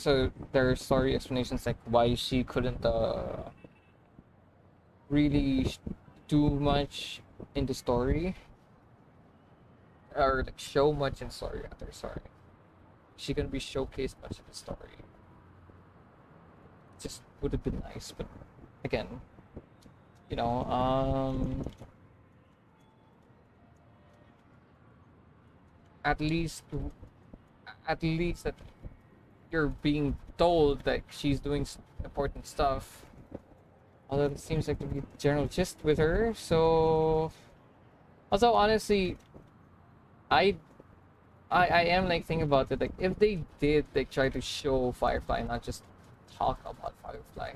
are story explanations like why she couldn't really do much in the story, or like show much in story rather. Sorry, she couldn't be showcased much in the story. Just would have been nice, but again, you know, at least that you're being told that she's doing important stuff. Although it seems like to be general gist with her. So, also honestly, I I am like thinking about it. Like if they did like try to show Firefly, not just talk about Firefly,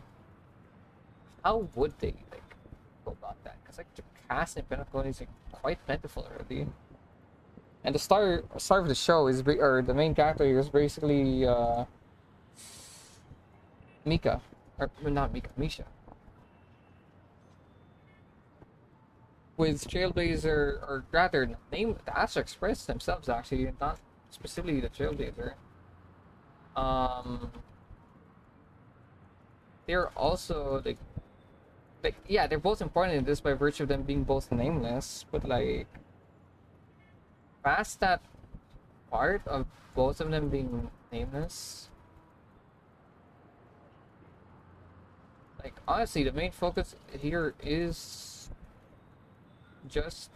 how would they like go about that? Because like the cast in Pinnacle is like, quite plentiful already. And the star of the show is or the main character is basically Mika, or not Mika, Misha. With Trailblazer, or rather, name the Astro Express themselves actually, not specifically the Trailblazer. They're also like yeah, they're both important in this by virtue of them being both nameless, but like past that part of both of them being nameless, like honestly, the main focus here is just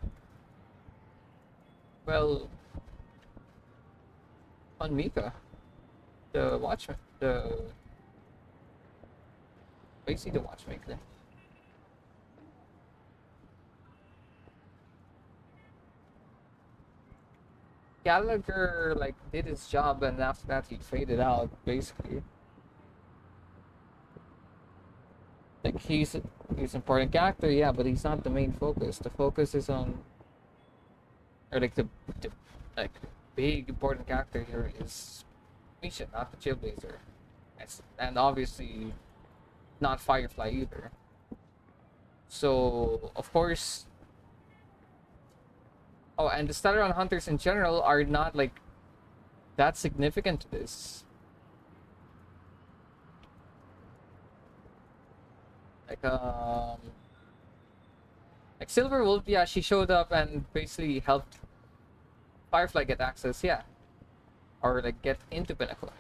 well on Mika, the watchman, the basically the watchmaker. Gallagher like did his job and after that he faded out basically. Like he's an important character, yeah, but he's not the main focus. The focus is on or like the like big important character here is Misha, not the Trailblazer. And obviously not Firefly either. So of course oh, and the Stellaron Hunters in general are not like that significant to this. Like Silver Wolf, yeah, she showed up and basically helped Firefly get access, yeah. Or like get into Pinnacle.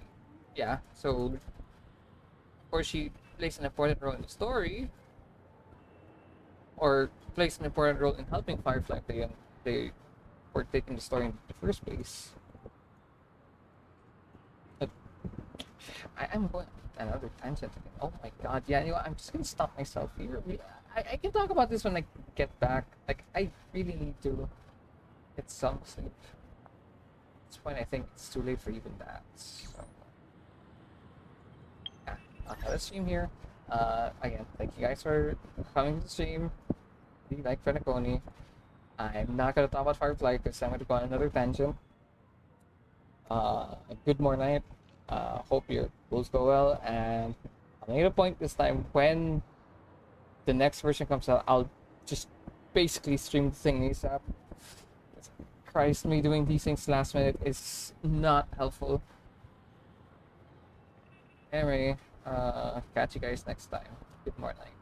Yeah, so of course she plays an important role in the story. Or plays an important role in helping Firefly play or taking the story in the first place. But I'm going another tangent again. Oh my god, yeah, anyway, I'm just gonna stop myself here. I can talk about this when I get back. Like, I really need to get some sleep. At this point, I think it's too late for even that. So, yeah, I'll have a stream here. Again, thank you guys for coming to the stream. If you like Fenaconi, I'm not gonna talk about Firefly because I'm gonna go on another tangent. Good more night. Hope your goals go well, and I'll make it a point this time when the next version comes out, I'll just basically stream the thing ASAP. Christ, me doing these things last minute is not helpful. Anyway, catch you guys next time. Good more night.